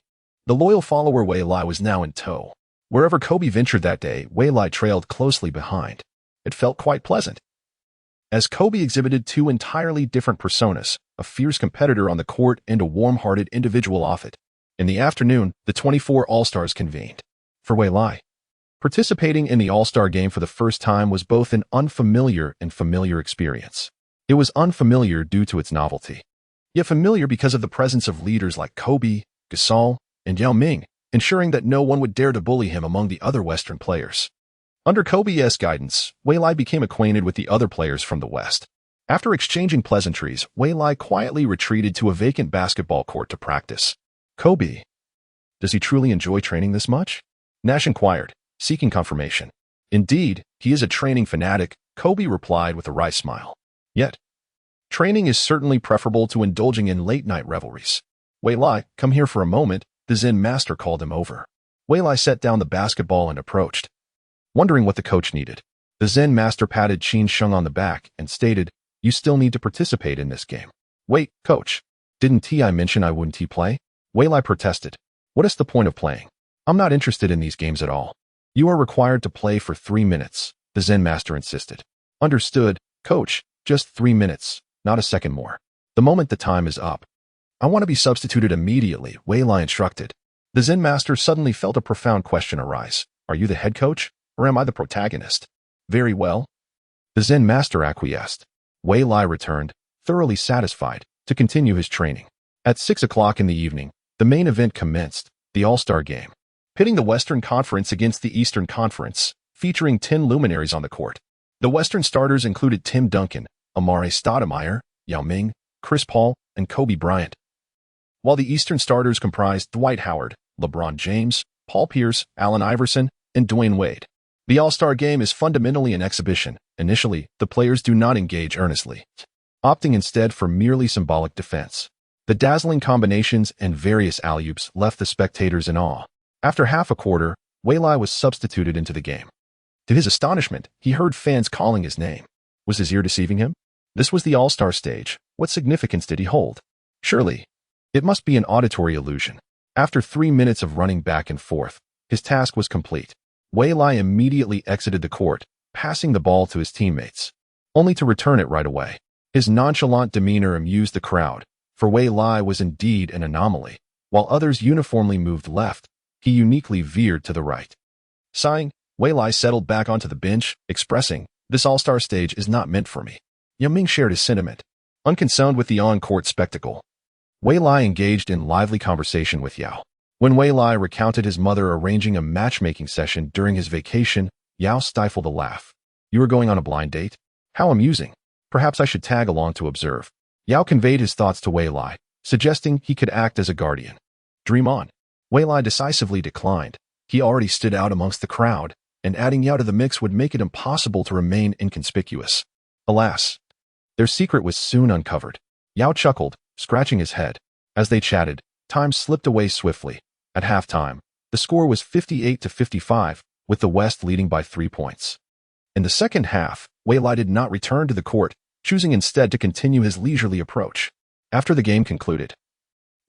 [SPEAKER 1] The loyal follower Wei Lai was now in tow. Wherever Kobe ventured that day, Wei Lai trailed closely behind. It felt quite pleasant, as Kobe exhibited two entirely different personas, a fierce competitor on the court and a warm-hearted individual off it. In the afternoon, the 24 All-Stars convened. For Wei Lai, participating in the All-Star game for the first time was both an unfamiliar and familiar experience. It was unfamiliar due to its novelty, yet familiar because of the presence of leaders like Kobe, Gasol, and Yao Ming, ensuring that no one would dare to bully him among the other Western players. Under Kobe's guidance, Wei Lai became acquainted with the other players from the West. After exchanging pleasantries, Wei Lai quietly retreated to a vacant basketball court to practice. "Kobe, does he truly enjoy training this much?" Nash inquired, seeking confirmation. "Indeed, he is a training fanatic," Kobe replied with a wry smile. "Yet, training is certainly preferable to indulging in late-night revelries." "Wei Lai, come here for a moment," the Zen master called him over. Wei Lai set down the basketball and approached, wondering what the coach needed. The Zen master patted Qin Sheng on the back and stated, "You still need to participate in this game." "Wait, coach, didn't I mention I wouldn't play?" Wei Lai protested. "What is the point of playing? I'm not interested in these games at all." "You are required to play for 3 minutes, the Zen master insisted. "Understood, coach, just 3 minutes, not a second more. The moment the time is up, I want to be substituted immediately," Wei Lai instructed. The Zen master suddenly felt a profound question arise. "Are you the head coach, or am I the protagonist?" "Very well." The Zen master acquiesced. Wei Lai returned, thoroughly satisfied, to continue his training. At 6 o'clock in the evening, the main event commenced, the All-Star Game, pitting the Western Conference against the Eastern Conference, featuring 10 luminaries on the court. The Western starters included Tim Duncan, Amare Stoudemire, Yao Ming, Chris Paul, and Kobe Bryant, while the Eastern starters comprised Dwight Howard, LeBron James, Paul Pierce, Allen Iverson, and Dwayne Wade. The All-Star Game is fundamentally an exhibition. Initially, the players do not engage earnestly, opting instead for merely symbolic defense. The dazzling combinations and various alley-oops left the spectators in awe. After half a quarter, Wei Lai was substituted into the game. To his astonishment, he heard fans calling his name. Was his ear deceiving him? This was the All-Star stage. What significance did he hold? Surely, it must be an auditory illusion. After 3 minutes of running back and forth, his task was complete. Wei Lai immediately exited the court, passing the ball to his teammates, only to return it right away. His nonchalant demeanor amused the crowd, for Wei Lai was indeed an anomaly. While others uniformly moved left, he uniquely veered to the right. Sighing, Wei Lai settled back onto the bench, expressing, "This all-star stage is not meant for me." Yao Ming shared his sentiment. Unconcerned with the on-court spectacle, Wei Lai engaged in lively conversation with Yao. When Wei Lai recounted his mother arranging a matchmaking session during his vacation, Yao stifled a laugh. "You are going on a blind date? How amusing. Perhaps I should tag along to observe." Yao conveyed his thoughts to Wei Lai, suggesting he could act as a guardian. "Dream on." Wei Lai decisively declined. He already stood out amongst the crowd, and adding Yao to the mix would make it impossible to remain inconspicuous. Alas, their secret was soon uncovered. Yao chuckled, scratching his head. As they chatted, time slipped away swiftly. At halftime, the score was 58-55, with the West leading by 3 points. In the second half, Wei Lai did not return to the court, choosing instead to continue his leisurely approach. After the game concluded,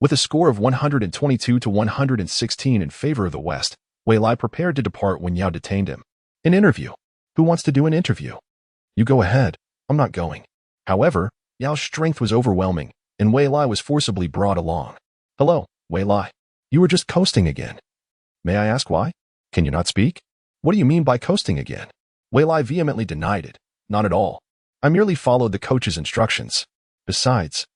[SPEAKER 1] with a score of 122-116 in favor of the West, Wei Lai prepared to depart when Yao detained him. "An interview? Who wants to do an interview?" "You go ahead. I'm not going." However, Yao's strength was overwhelming, and Wei Lai was forcibly brought along. "Hello, Wei Lai. You were just coasting again." "May I ask why? Can you not speak?" "What do you mean by coasting again?" Wei Lai vehemently denied it. "Not at all. I merely followed the coach's instructions. Besides,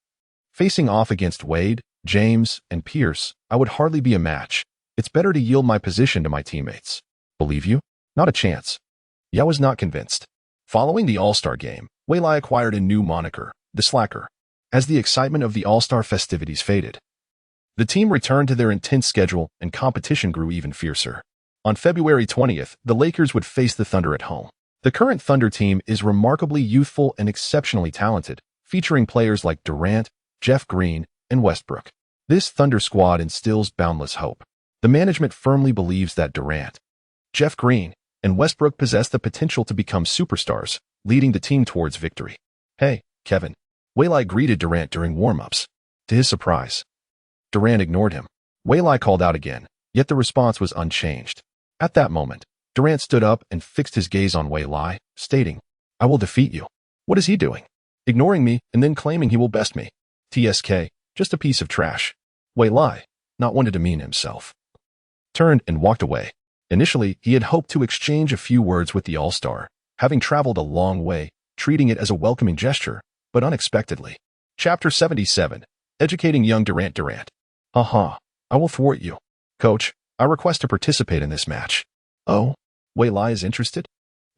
[SPEAKER 1] facing off against Wade, James, and Pierce, I would hardly be a match. It's better to yield my position to my teammates. Believe you? Not a chance. Yeah, I was not convinced. Following the All-Star game, Wei Lai acquired a new moniker, the Slacker. As the excitement of the All-Star festivities faded, the team returned to their intense schedule and competition grew even fiercer. On February 20th, the Lakers would face the Thunder at home. The current Thunder team is remarkably youthful and exceptionally talented, featuring players like Durant, Jeff Green, and Westbrook. This Thunder squad instills boundless hope. The management firmly believes that Durant, Jeff Green, and Westbrook possess the potential to become superstars, leading the team towards victory. "Hey, Kevin." Wei Lai greeted Durant during warm-ups. To his surprise, Durant ignored him. Wei Lai called out again, yet the response was unchanged. At that moment, Durant stood up and fixed his gaze on Wei Lai, stating, "I will defeat you." What is he doing? Ignoring me and then claiming he will best me. TSK, just a piece of trash. Wei Lai, not one to demean himself, turned and walked away. Initially, he had hoped to exchange a few words with the All-Star, having traveled a long way, treating it as a welcoming gesture, but unexpectedly. Chapter 77, Educating Young Durant. I will thwart you. Coach, I request to participate in this match. Oh, Wei Lai is interested?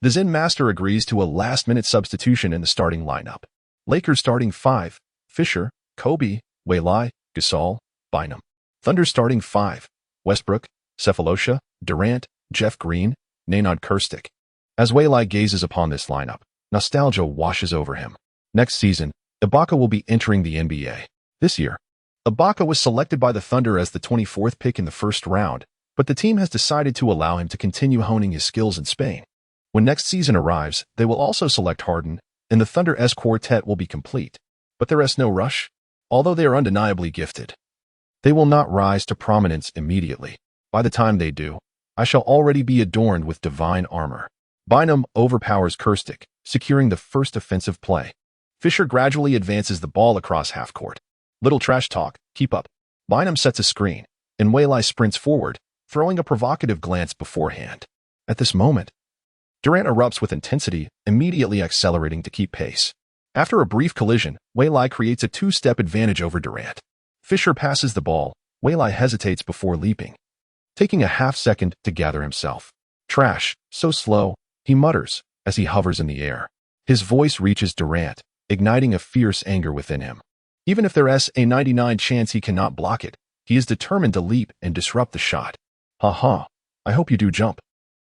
[SPEAKER 1] The Zen Master agrees to a last-minute substitution in the starting lineup. Lakers starting 5, Fisher, Kobe, Wei Lai, Gasol, Bynum. Thunder starting 5, Westbrook, Cephalosha, Durant, Jeff Green, Nenad Kirstic. As Wei Lai gazes upon this lineup, nostalgia washes over him. Next season, Ibaka will be entering the NBA. This year, Ibaka was selected by the Thunder as the 24th pick in the first round, but the team has decided to allow him to continue honing his skills in Spain. When next season arrives, they will also select Harden, and the Thunder's quartet will be complete. But there is no rush. Although they are undeniably gifted, they will not rise to prominence immediately. By the time they do, I shall already be adorned with divine armor. Bynum overpowers Kirstic, securing the first offensive play. Fisher gradually advances the ball across half-court. Little trash talk, keep up. Bynum sets a screen, and Wei Lai sprints forward, throwing a provocative glance beforehand. At this moment, Durant erupts with intensity, immediately accelerating to keep pace. After a brief collision, Wei Lai creates a two-step advantage over Durant. Fisher passes the ball. Wei Lai hesitates before leaping, taking a half-second to gather himself. Trash, so slow, he mutters as he hovers in the air. His voice reaches Durant, igniting a fierce anger within him. Even if there's a 99 chance he cannot block it, he is determined to leap and disrupt the shot. I hope you do jump.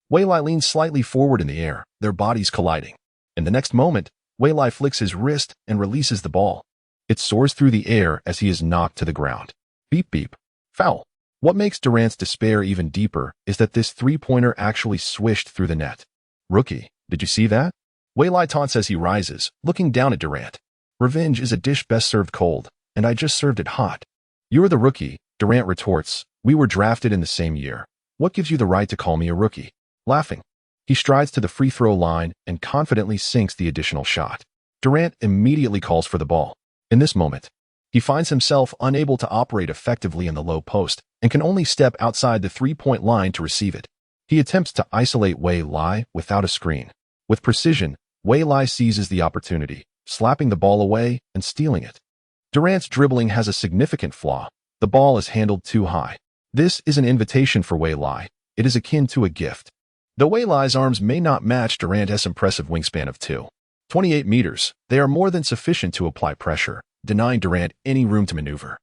[SPEAKER 1] Wei Lai leans slightly forward in the air, their bodies colliding. In the next moment, Wei Lai flicks his wrist and releases the ball. It soars through the air as he is knocked to the ground. Beep beep. Foul. What makes Durant's despair even deeper is that this three-pointer actually swished through the net. Rookie, did you see that? Wei Lai taunts as he rises, looking down at Durant. Revenge is a dish best served cold, and I just served it hot. You're the rookie, Durant retorts. We were drafted in the same year. What gives you the right to call me a rookie? Laughing, he strides to the free throw line and confidently sinks the additional shot. Durant immediately calls for the ball. In this moment, he finds himself unable to operate effectively in the low post and can only step outside the three-point line to receive it. He attempts to isolate Wei Lai without a screen. With precision, Wei Lai seizes the opportunity, slapping the ball away and stealing it. Durant's dribbling has a significant flaw. The ball is handled too high. This is an invitation for Wei Lai. It is akin to a gift. Though Wei Lai's arms may not match Durant's impressive wingspan of 2.28 meters, they are more than sufficient to apply pressure, denying Durant any room to maneuver.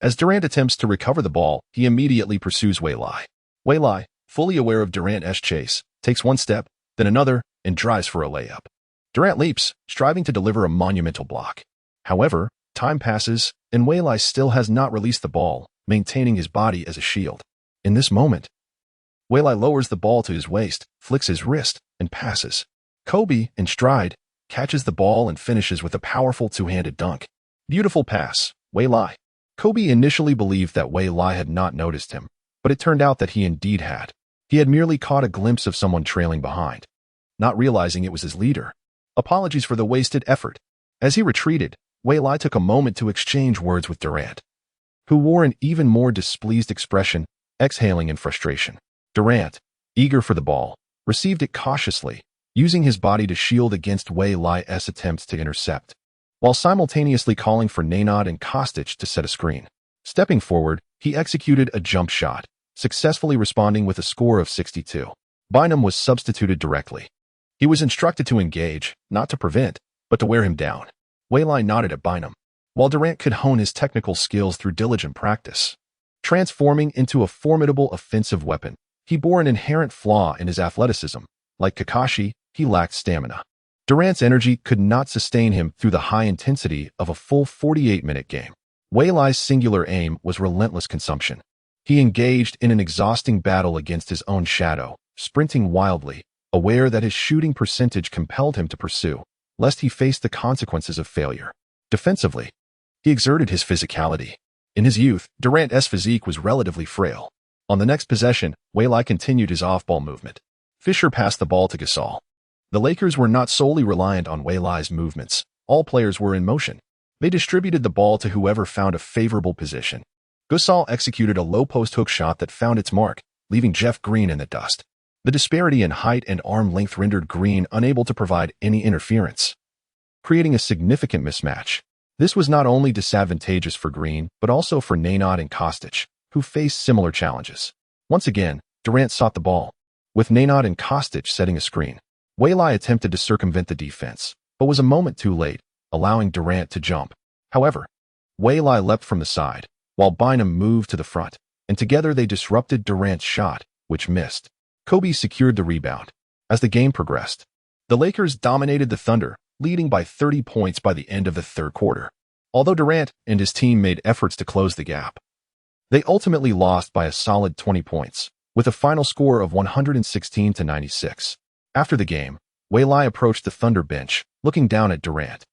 [SPEAKER 1] As Durant attempts to recover the ball, he immediately pursues Wei Lai. Wei Lai, fully aware of Durant's chase, takes one step, then another, and drives for a layup. Durant leaps, striving to deliver a monumental block. However, time passes, and Wei Lai still has not released the ball, maintaining his body as a shield. In this moment, Wei Lai lowers the ball to his waist, flicks his wrist, and passes. Kobe, in stride, catches the ball and finishes with a powerful two-handed dunk. Beautiful pass, Wei Lai. Kobe initially believed that Wei Lai had not noticed him, but it turned out that he indeed had. He had merely caught a glimpse of someone trailing behind, not realizing it was his leader. Apologies for the wasted effort. As he retreated, Wei Lai took a moment to exchange words with Durant, who wore an even more displeased expression, exhaling in frustration. Durant, eager for the ball, received it cautiously, using his body to shield against Wei Lai's attempts to intercept, while simultaneously calling for Nenad and Kostic to set a screen. Stepping forward, he executed a jump shot, successfully responding with a score of 62. Bynum was substituted directly. He was instructed to engage, not to prevent, but to wear him down. Waylai nodded at Bynum, while Durant could hone his technical skills through diligent practice. Transforming into a formidable offensive weapon, he bore an inherent flaw in his athleticism. Like Kakashi, he lacked stamina. Durant's energy could not sustain him through the high intensity of a full 48-minute game. Waylai's singular aim was relentless consumption. He engaged in an exhausting battle against his own shadow, sprinting wildly, aware that his shooting percentage compelled him to pursue, lest he face the consequences of failure. Defensively, he exerted his physicality. In his youth, Durant's physique was relatively frail. On the next possession, Waylai continued his off-ball movement. Fisher passed the ball to Gasol. The Lakers were not solely reliant on Waylai's movements. All players were in motion. They distributed the ball to whoever found a favorable position. Gasol executed a low-post hook shot that found its mark, leaving Jeff Green in the dust. The disparity in height and arm length rendered Green unable to provide any interference, creating a significant mismatch. This was not only disadvantageous for Green, but also for Nenad and Kostic, who faced similar challenges. Once again, Durant sought the ball, with Nenad and Kostic setting a screen. Waylai attempted to circumvent the defense, but was a moment too late, allowing Durant to jump. However, Waylai leapt from the side, while Bynum moved to the front, and together they disrupted Durant's shot, which missed. Kobe secured the rebound. As the game progressed, the Lakers dominated the Thunder, leading by 30 points by the end of the third quarter. Although Durant and his team made efforts to close the gap, they ultimately lost by a solid 20 points, with a final score of 116-96. After the game, Waylai approached the Thunder bench, looking down at Durant.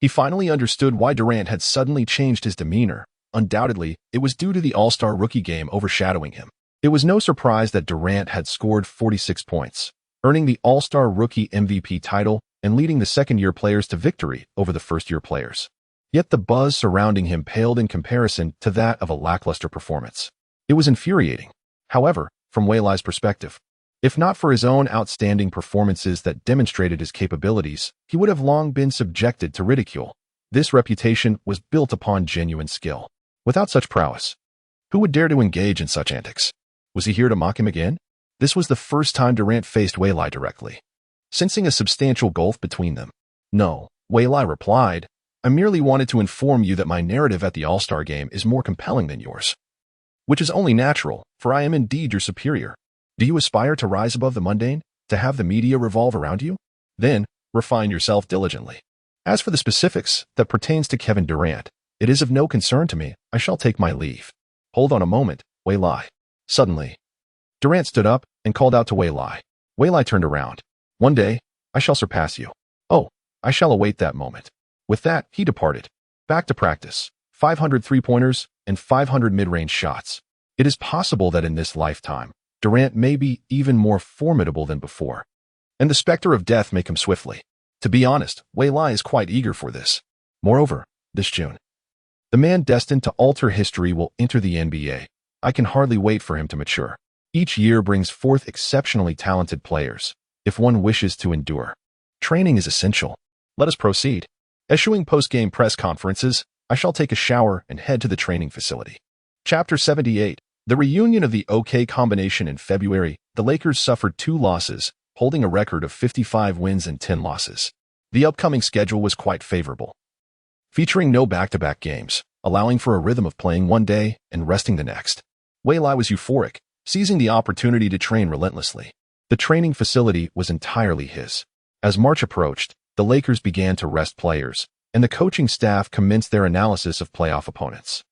[SPEAKER 1] He finally understood why Durant had suddenly changed his demeanor. Undoubtedly, it was due to the All-Star rookie game overshadowing him. It was no surprise that Durant had scored 46 points, earning the All-Star rookie MVP title and leading the second-year players to victory over the first-year players. Yet the buzz surrounding him paled in comparison to that of a lackluster performance. It was infuriating. However, from Waylai's perspective, if not for his own outstanding performances that demonstrated his capabilities, he would have long been subjected to ridicule. This reputation was built upon genuine skill. Without such prowess, who would dare to engage in such antics? Was he here to mock him again? This was the first time Durant faced Waylai directly, sensing a substantial gulf between them. No, Waylai replied, I merely wanted to inform you that my narrative at the All-Star game is more compelling than yours. Which is only natural, for I am indeed your superior. Do you aspire to rise above the mundane, to have the media revolve around you? Then, refine yourself diligently. As for the specifics that pertains to Kevin Durant, it is of no concern to me. I shall take my leave. Hold on a moment, Waylai. Suddenly, Durant stood up and called out to Waylai. Waylai turned around. One day, I shall surpass you. Oh, I shall await that moment. With that, he departed. Back to practice. 500 three-pointers and 500 mid-range shots. It is possible that in this lifetime, Durant may be even more formidable than before, and the specter of death may come swiftly. To be honest, Waylai is quite eager for this. Moreover, this June, the man destined to alter history will enter the NBA. I can hardly wait for him to mature. Each year brings forth exceptionally talented players, if one wishes to endure. Training is essential. Let us proceed. Eschewing post-game press conferences, I shall take a shower and head to the training facility. Chapter 78. The reunion of the OK combination in February, the Lakers suffered 2 losses, holding a record of 55 wins and 10 losses. The upcoming schedule was quite favorable, featuring no back-to-back games, allowing for a rhythm of playing one day and resting the next. Waylai was euphoric, seizing the opportunity to train relentlessly. The training facility was entirely his. As March approached, the Lakers began to rest players, and the coaching staff commenced their analysis of playoff opponents.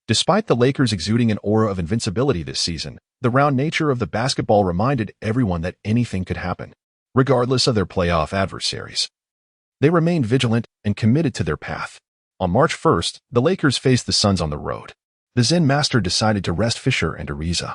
[SPEAKER 1] Despite the Lakers exuding an aura of invincibility this season, the round nature of the basketball reminded everyone that anything could happen, regardless of their playoff adversaries. They remained vigilant and committed to their path. On March 1st, the Lakers faced the Suns on the road. The Zen master decided to rest Fisher and Ariza,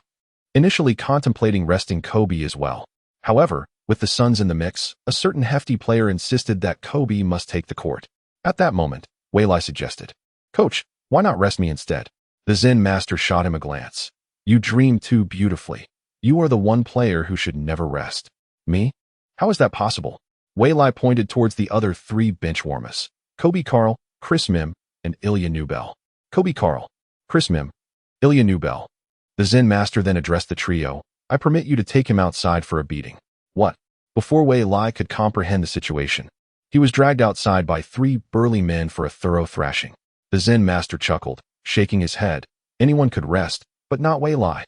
[SPEAKER 1] initially contemplating resting Kobe as well. However, with the Suns in the mix, a certain hefty player insisted that Kobe must take the court. At that moment, Waylai suggested, Coach, why not rest me instead? The Zen master shot him a glance. You dream too beautifully. You are the one player who should never rest. Me? How is that possible? Waylai pointed towards the other 3 bench warmers, Kobe Carl, Chris Mim, and Ilya Newbell. Kobe Carl, Chris Mim, Ilya Newbell. The Zen master then addressed the trio. I permit you to take him outside for a beating. What? Before Wei Lai could comprehend the situation, he was dragged outside by 3 burly men for a thorough thrashing. The Zen master chuckled, shaking his head. Anyone could rest, but not Wei Lai.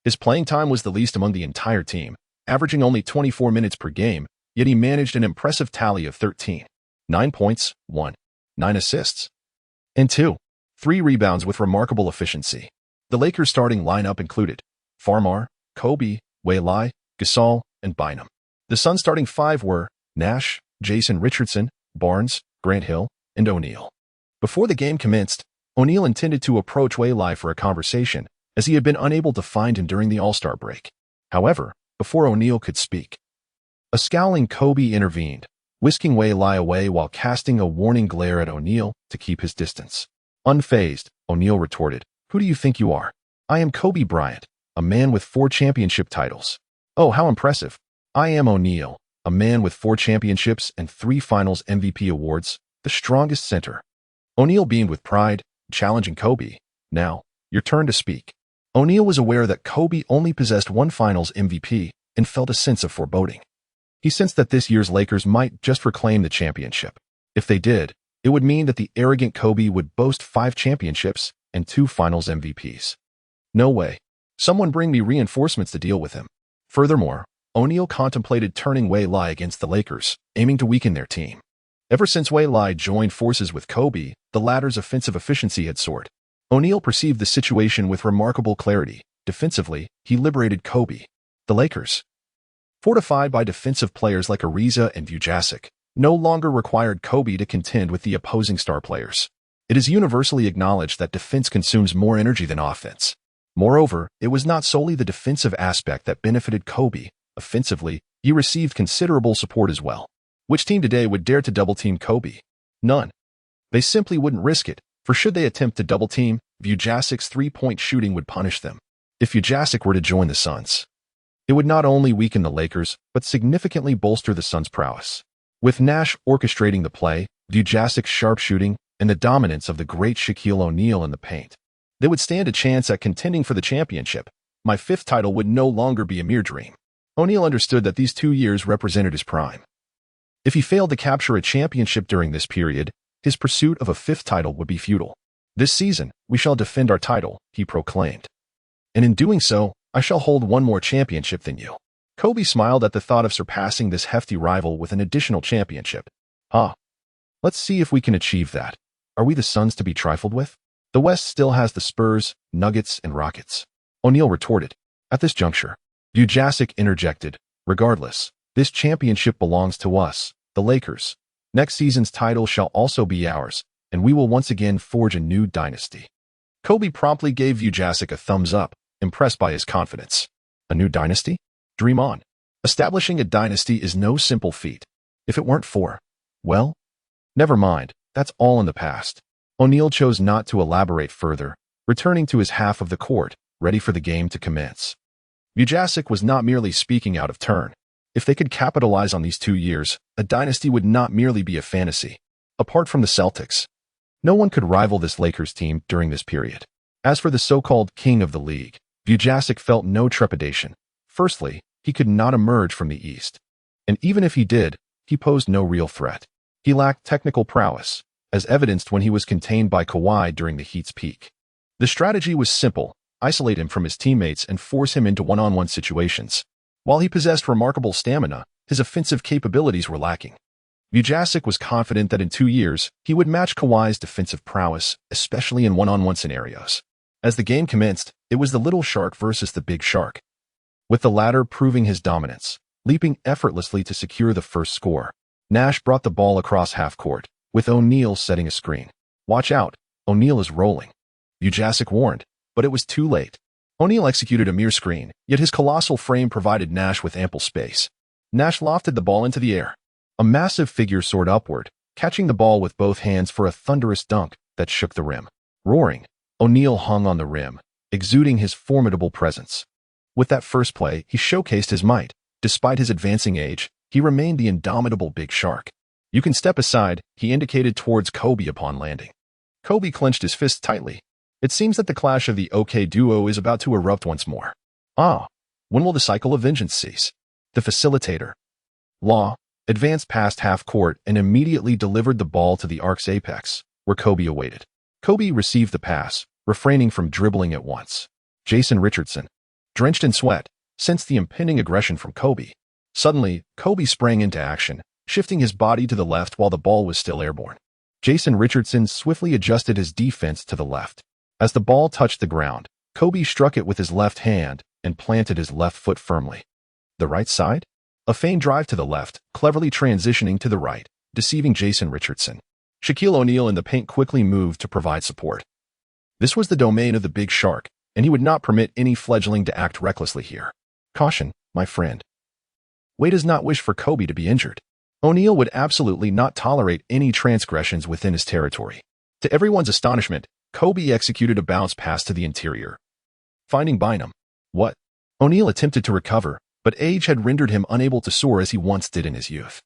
[SPEAKER 1] His playing time was the least among the entire team, averaging only 24 minutes per game, yet he managed an impressive tally of 13. 9 points, 9 assists, and 3 rebounds with remarkable efficiency. The Lakers' starting lineup included Farmar, Kobe, Wei Lai, Gasol, and Bynum. The Suns' starting 5 were Nash, Jason Richardson, Barnes, Grant Hill, and O'Neal. Before the game commenced, O'Neal intended to approach Wei Lai for a conversation, as he had been unable to find him during the All-Star break. However, before O'Neal could speak, a scowling Kobe intervened, whisking Wei Lai away while casting a warning glare at O'Neal to keep his distance. Unfazed, O'Neal retorted, "Who do you think you are? I am Kobe Bryant, a man with 4 championship titles." "Oh, how impressive. I am O'Neal, a man with 4 championships and 3 finals MVP awards, the strongest center." O'Neal beamed with pride, challenging Kobe. "Now, your turn to speak." O'Neal was aware that Kobe only possessed 1 finals MVP and felt a sense of foreboding. He sensed that this year's Lakers might just reclaim the championship. If they did, it would mean that the arrogant Kobe would boast 5 championships and 2 finals MVPs. No way. Someone bring me reinforcements to deal with him. Furthermore, O'Neal contemplated turning Wei Lai against the Lakers, aiming to weaken their team. Ever since Wei Lai joined forces with Kobe, the latter's offensive efficiency had soared. O'Neal perceived the situation with remarkable clarity. Defensively, he liberated Kobe. The Lakers, fortified by defensive players like Ariza and Vujacic, no longer required Kobe to contend with the opposing star players. It is universally acknowledged that defense consumes more energy than offense. Moreover, it was not solely the defensive aspect that benefited Kobe. Offensively, he received considerable support as well. Which team today would dare to double-team Kobe? None. They simply wouldn't risk it, for should they attempt to double-team, Vujacic's 3-point shooting would punish them. If Vujacic were to join the Suns, it would not only weaken the Lakers, but significantly bolster the Suns' prowess. With Nash orchestrating the play, Vujacic's sharp shooting, and the dominance of the great Shaquille O'Neal in the paint, they would stand a chance at contending for the championship. My 5th title would no longer be a mere dream. O'Neal understood that these 2 years represented his prime. If he failed to capture a championship during this period, his pursuit of a 5th title would be futile. "This season, we shall defend our title," he proclaimed. "And in doing so, I shall hold 1 more championship than you." Kobe smiled at the thought of surpassing this hefty rival with an additional championship. Let's see if we can achieve that. Are we the Suns to be trifled with? The West still has the Spurs, Nuggets, and Rockets." O'Neal retorted. At this juncture, Vujacic interjected, "Regardless, this championship belongs to us, the Lakers. Next season's title shall also be ours, and we will once again forge a new dynasty." Kobe promptly gave Vujacic a thumbs up, impressed by his confidence. A new dynasty? Dream on. Establishing a dynasty is no simple feat. If it weren't for, well, never mind, that's all in the past. O'Neal chose not to elaborate further, returning to his half of the court, ready for the game to commence. Vujacic was not merely speaking out of turn. If they could capitalize on these 2 years, a dynasty would not merely be a fantasy. Apart from the Celtics, no one could rival this Lakers team during this period. As for the so-called king of the league, Vujacic felt no trepidation. Firstly, he could not emerge from the East. And even if he did, he posed no real threat. He lacked technical prowess, as evidenced when he was contained by Kawhi during the Heat's peak. The strategy was simple: isolate him from his teammates and force him into one-on-one situations. While he possessed remarkable stamina, his offensive capabilities were lacking. Vujacic was confident that in 2 years, he would match Kawhi's defensive prowess, especially in one-on-one scenarios. As the game commenced, it was the little shark versus the big shark, with the latter proving his dominance, leaping effortlessly to secure the first score. Nash brought the ball across half-court, with O'Neal setting a screen. "Watch out, O'Neal is rolling," Vujacic warned, but it was too late. O'Neal executed a mere screen, yet his colossal frame provided Nash with ample space. Nash lofted the ball into the air. A massive figure soared upward, catching the ball with both hands for a thunderous dunk that shook the rim. Roaring, O'Neal hung on the rim, exuding his formidable presence. With that first play, he showcased his might. Despite his advancing age, he remained the indomitable big shark. "You can step aside," he indicated towards Kobe upon landing. Kobe clenched his fists tightly. It seems that the clash of the OK duo is about to erupt once more. Ah, when will the cycle of vengeance cease? The facilitator, Law, advanced past half court and immediately delivered the ball to the arc's apex, where Kobe awaited. Kobe received the pass, refraining from dribbling at once. Jason Richardson, drenched in sweat, sensed the impending aggression from Kobe. Suddenly, Kobe sprang into action, shifting his body to the left while the ball was still airborne. Jason Richardson swiftly adjusted his defense to the left. As the ball touched the ground, Kobe struck it with his left hand and planted his left foot firmly. The right side? A feigned drive to the left, cleverly transitioning to the right, deceiving Jason Richardson. Shaquille O'Neal in the paint quickly moved to provide support. This was the domain of the big shark, and he would not permit any fledgling to act recklessly here. Caution, my friend. Wade does not wish for Kobe to be injured. O'Neal would absolutely not tolerate any transgressions within his territory. To everyone's astonishment, Kobe executed a bounce pass to the interior. Finding Bynum. What? O'Neal attempted to recover, but age had rendered him unable to soar as he once did in his youth.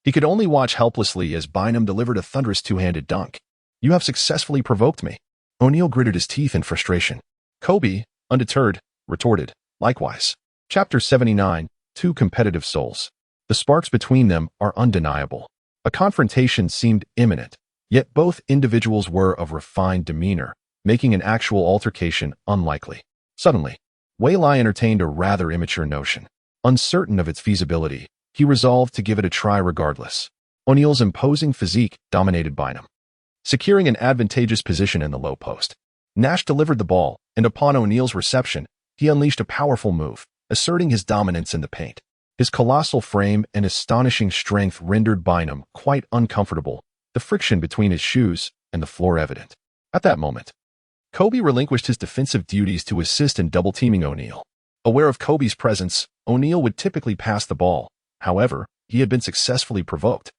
[SPEAKER 1] He could only watch helplessly as Bynum delivered a thunderous two-handed dunk. You have successfully provoked me. O'Neal gritted his teeth in frustration. Kobe, undeterred, retorted, likewise. Chapter 79, Two Competitive Souls. The sparks between them are undeniable. A confrontation seemed imminent, yet both individuals were of refined demeanor, making an actual altercation unlikely. Suddenly, Waylai entertained a rather immature notion. Uncertain of its feasibility, he resolved to give it a try regardless. O'Neal's imposing physique dominated Bynum. Securing an advantageous position in the low post, Nash delivered the ball, and upon O'Neal's reception, he unleashed a powerful move, asserting his dominance in the paint. His colossal frame and astonishing strength rendered Bynum quite uncomfortable, the friction between his shoes and the floor evident. At that moment, Kobe relinquished his defensive duties to assist in double-teaming O'Neal. Aware of Kobe's presence, O'Neal would typically pass the ball. However, he had been successfully provoked.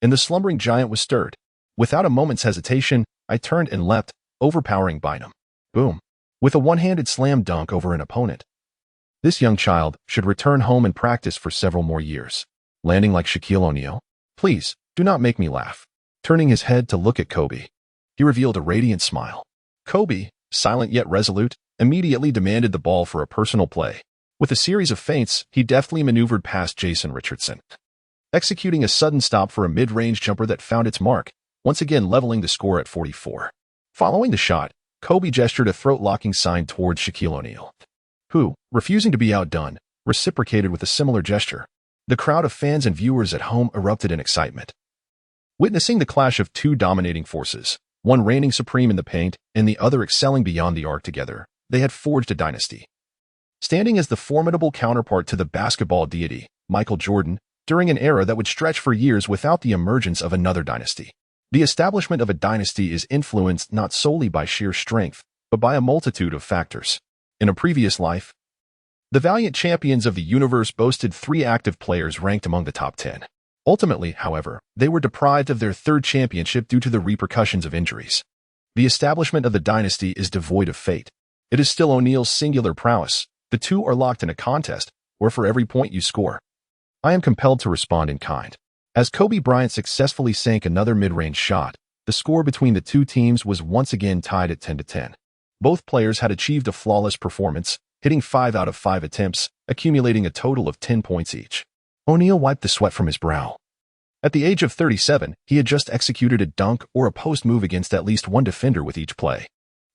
[SPEAKER 1] And the slumbering giant was stirred. Without a moment's hesitation, I turned and leapt, overpowering Bynum. Boom. With a one-handed slam dunk over an opponent. This young child should return home and practice for several more years. Landing like Shaquille O'Neal? Please, do not make me laugh. Turning his head to look at Kobe, he revealed a radiant smile. Kobe, silent yet resolute, immediately demanded the ball for a personal play. With a series of feints, he deftly maneuvered past Jason Richardson, executing a sudden stop for a mid-range jumper that found its mark, once again leveling the score at 44. Following the shot, Kobe gestured a throat-locking sign towards Shaquille O'Neal, who, refusing to be outdone, reciprocated with a similar gesture. The crowd of fans and viewers at home erupted in excitement. Witnessing the clash of two dominating forces, one reigning supreme in the paint and the other excelling beyond the arc together, they had forged a dynasty. Standing as the formidable counterpart to the basketball deity, Michael Jordan, during an era that would stretch for years without the emergence of another dynasty. The establishment of a dynasty is influenced not solely by sheer strength, but by a multitude of factors. In a previous life, the valiant champions of the universe boasted 3 active players ranked among the top 10. Ultimately, however, they were deprived of their third championship due to the repercussions of injuries. The establishment of the dynasty is devoid of fate. It is still O'Neal's singular prowess. The two are locked in a contest, where for every point you score, I am compelled to respond in kind. As Kobe Bryant successfully sank another mid-range shot, the score between the two teams was once again tied at 10-10. Both players had achieved a flawless performance, hitting 5 out of 5 attempts, accumulating a total of 10 points each. O'Neal wiped the sweat from his brow. At the age of 37, he had just executed a dunk or a post move against at least one defender with each play.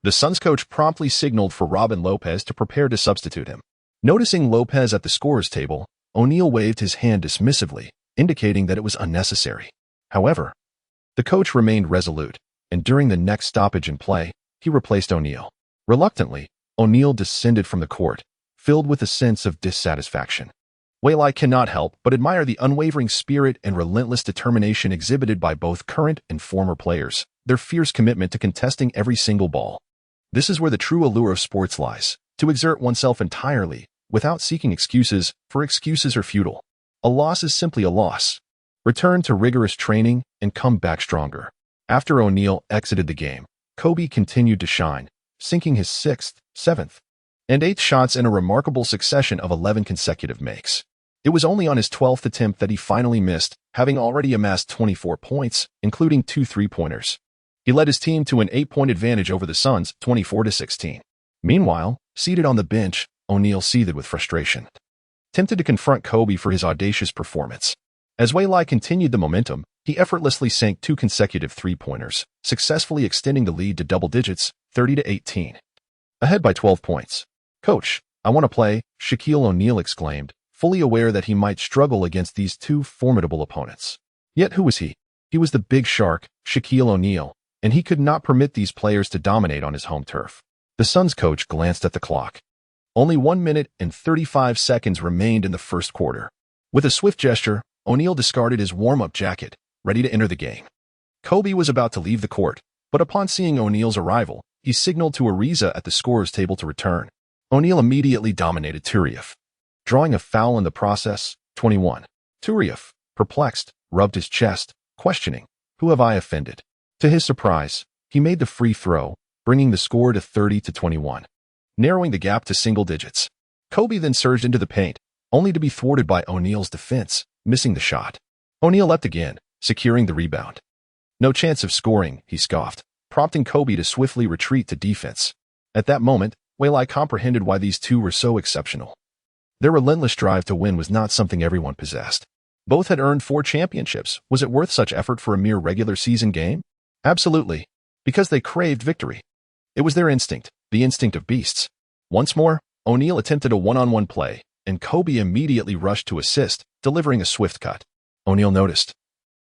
[SPEAKER 1] The Suns coach promptly signaled for Robin Lopez to prepare to substitute him. Noticing Lopez at the scorer's table, O'Neal waved his hand dismissively, indicating that it was unnecessary. However, the coach remained resolute, and during the next stoppage in play, he replaced O'Neal. Reluctantly, O'Neal descended from the court, filled with a sense of dissatisfaction. Waylai cannot help but admire the unwavering spirit and relentless determination exhibited by both current and former players, their fierce commitment to contesting every single ball. This is where the true allure of sports lies, to exert oneself entirely, without seeking excuses, for excuses are futile. A loss is simply a loss. Return to rigorous training and come back stronger. After O'Neal exited the game, Kobe continued to shine, sinking his 6th, 7th, and 8th shots in a remarkable succession of 11 consecutive makes. It was only on his 12th attempt that he finally missed, having already amassed 24 points, including 2 3-pointers. He led his team to an 8-point advantage over the Suns, 24-16. Meanwhile, seated on the bench, O'Neal seethed with frustration, tempted to confront Kobe for his audacious performance. As Waylai continued the momentum, he effortlessly sank 2 consecutive three-pointers, successfully extending the lead to double digits, 30-18. Ahead by 12 points. "Coach, I want to play," Shaquille O'Neal exclaimed, fully aware that he might struggle against these two formidable opponents. Yet who was he? He was the big shark, Shaquille O'Neal, and he could not permit these players to dominate on his home turf. The Suns coach glanced at the clock. Only 1 minute and 35 seconds remained in the first quarter. With a swift gesture, O'Neal discarded his warm-up jacket, ready to enter the game. Kobe was about to leave the court, but upon seeing O'Neal's arrival, he signaled to Ariza at the scorer's table to return. O'Neal immediately dominated Turiaf, drawing a foul in the process, 21. Turiaf, perplexed, rubbed his chest, questioning, "Who have I offended?" To his surprise, he made the free throw, bringing the score to 30-21, narrowing the gap to single digits. Kobe then surged into the paint, only to be thwarted by O'Neal's defense, missing the shot. O'Neal leapt again, securing the rebound. "No chance of scoring," he scoffed, prompting Kobe to swiftly retreat to defense. At that moment, Waylai comprehended why these two were so exceptional. Their relentless drive to win was not something everyone possessed. Both had earned 4 championships. Was it worth such effort for a mere regular season game? Absolutely, because they craved victory. It was their instinct, the instinct of beasts. Once more, O'Neal attempted a one-on-one play, and Kobe immediately rushed to assist, delivering a swift cut. O'Neal noticed,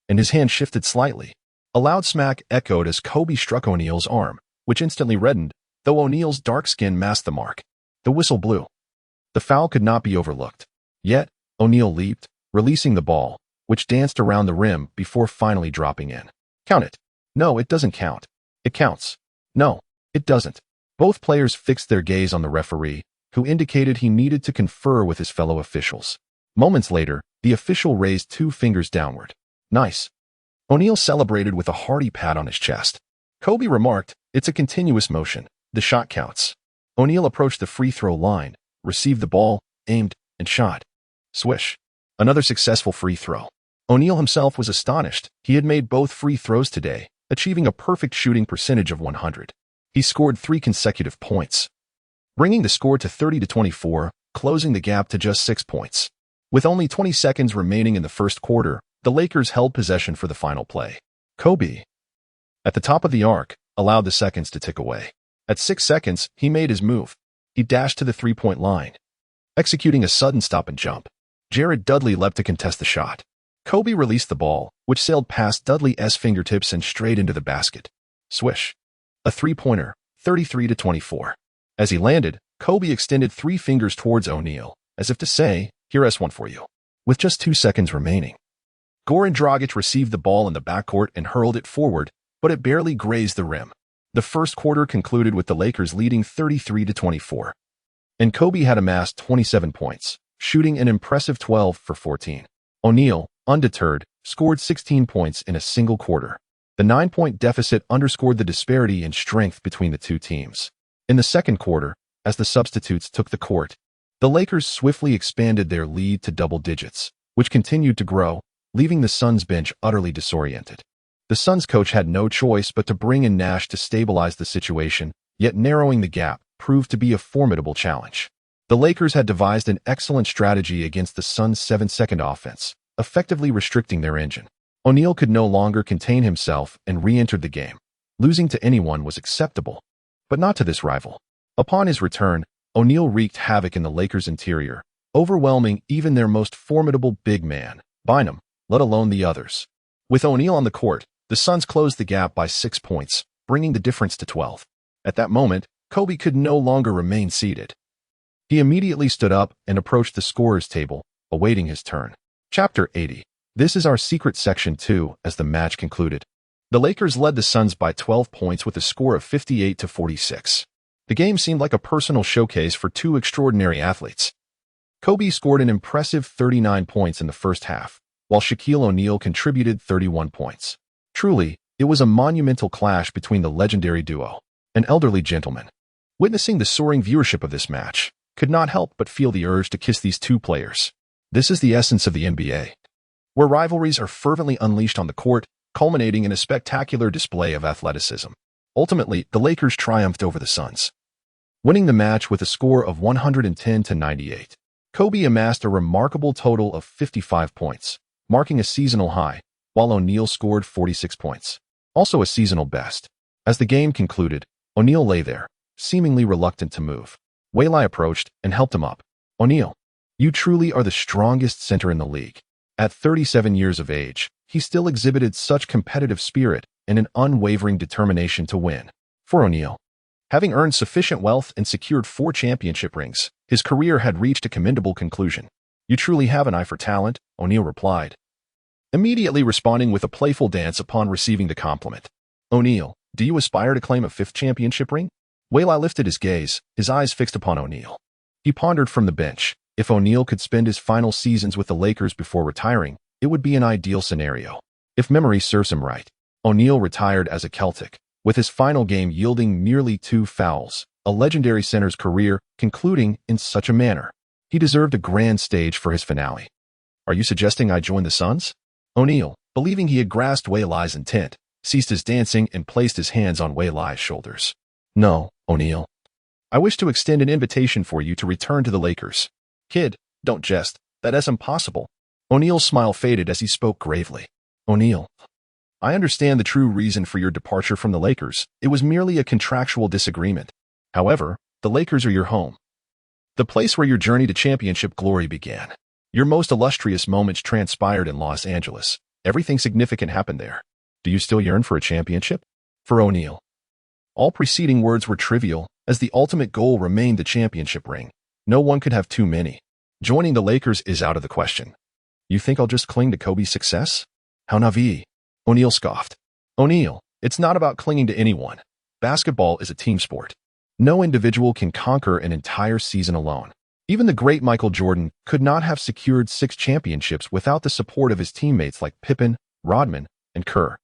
[SPEAKER 1] and his hand shifted slightly. A loud smack echoed as Kobe struck O'Neal's arm, which instantly reddened, though O'Neal's dark skin masked the mark. The whistle blew. The foul could not be overlooked. Yet, O'Neal leaped, releasing the ball, which danced around the rim before finally dropping in. "Count it." "No, it doesn't count." "It counts." "No, it doesn't." Both players fixed their gaze on the referee, who indicated he needed to confer with his fellow officials. Moments later, the official raised 2 fingers downward. "Nice." O'Neal celebrated with a hearty pat on his chest. Kobe remarked, "It's a continuous motion. The shot counts." O'Neal approached the free throw line, received the ball, aimed, and shot. Swish. Another successful free throw. O'Neal himself was astonished. He had made both free throws today, achieving a perfect shooting percentage of 100. He scored 3 consecutive points, bringing the score to 30-24, closing the gap to just 6 points. With only 20 seconds remaining in the first quarter, the Lakers held possession for the final play. Kobe, at the top of the arc, allowed the seconds to tick away. At 6 seconds, he made his move. He dashed to the three-point line, executing a sudden stop and jump. Jared Dudley leapt to contest the shot. Kobe released the ball, which sailed past Dudley's fingertips and straight into the basket. Swish. A three-pointer, 33-24. As he landed, Kobe extended 3 fingers towards O'Neal, as if to say, "Here's one for you." With just 2 seconds remaining, Goran Dragic received the ball in the backcourt and hurled it forward, but it barely grazed the rim. The first quarter concluded with the Lakers leading 33-24. And Kobe had amassed 27 points, shooting an impressive 12 for 14. O'Neal, undeterred, scored 16 points in a single quarter. The 9-point deficit underscored the disparity in strength between the two teams. In the second quarter, as the substitutes took the court, the Lakers swiftly expanded their lead to double digits, which continued to grow, leaving the Suns bench utterly disoriented. The Suns coach had no choice but to bring in Nash to stabilize the situation, yet narrowing the gap proved to be a formidable challenge. The Lakers had devised an excellent strategy against the Suns' 7-second offense, effectively restricting their engine. O'Neal could no longer contain himself and re-entered the game. Losing to anyone was acceptable, but not to this rival. Upon his return, O'Neal wreaked havoc in the Lakers' interior, overwhelming even their most formidable big man, Bynum, let alone the others. With O'Neal on the court, the Suns closed the gap by 6 points, bringing the difference to 12. At that moment, Kobe could no longer remain seated. He immediately stood up and approached the scorer's table, awaiting his turn. Chapter 80. This is our secret section 2 as the match concluded. The Lakers led the Suns by 12 points with a score of 58-46. The game seemed like a personal showcase for 2 extraordinary athletes. Kobe scored an impressive 39 points in the first half, while Shaquille O'Neal contributed 31 points. Truly, it was a monumental clash between the legendary duo. An elderly gentleman, witnessing the soaring viewership of this match, could not help but feel the urge to kiss these 2 players. This is the essence of the NBA, where rivalries are fervently unleashed on the court, culminating in a spectacular display of athleticism. Ultimately, the Lakers triumphed over the Suns, winning the match with a score of 110-98. Kobe amassed a remarkable total of 55 points, marking a seasonal high, while O'Neal scored 46 points, also a seasonal best. As the game concluded, O'Neal lay there, seemingly reluctant to move. Waylai approached and helped him up. "O'Neal, you truly are the strongest center in the league." At 37 years of age, he still exhibited such competitive spirit and an unwavering determination to win. For O'Neal, having earned sufficient wealth and secured 4 championship rings, his career had reached a commendable conclusion. "You truly have an eye for talent," O'Neal replied, immediately responding with a playful dance upon receiving the compliment. "O'Neal, do you aspire to claim a 5th championship ring?" Waylai lifted his gaze, his eyes fixed upon O'Neal. He pondered from the bench. If O'Neal could spend his final seasons with the Lakers before retiring, it would be an ideal scenario. If memory serves him right, O'Neal retired as a Celtic, with his final game yielding merely 2 fouls, a legendary center's career concluding in such a manner. He deserved a grand stage for his finale. "Are you suggesting I join the Suns?" O'Neal, believing he had grasped Waylai's intent, ceased his dancing and placed his hands on Waylai's shoulders. "No, O'Neal. I wish to extend an invitation for you to return to the Lakers." "Kid, don't jest. That is impossible." O'Neal's smile faded as he spoke gravely. "O'Neal, I understand the true reason for your departure from the Lakers. It was merely a contractual disagreement. However, the Lakers are your home, the place where your journey to championship glory began. Your most illustrious moments transpired in Los Angeles. Everything significant happened there. Do you still yearn for a championship?" For O'Neal, all preceding words were trivial, as the ultimate goal remained the championship ring. No one could have too many. Joining the Lakers is out of the question. "You think I'll just cling to Kobe's success?" "How naive." O'Neal scoffed. "O'Neal, it's not about clinging to anyone. Basketball is a team sport. No individual can conquer an entire season alone. Even the great Michael Jordan could not have secured 6 championships without the support of his teammates like Pippen, Rodman, and Kerr,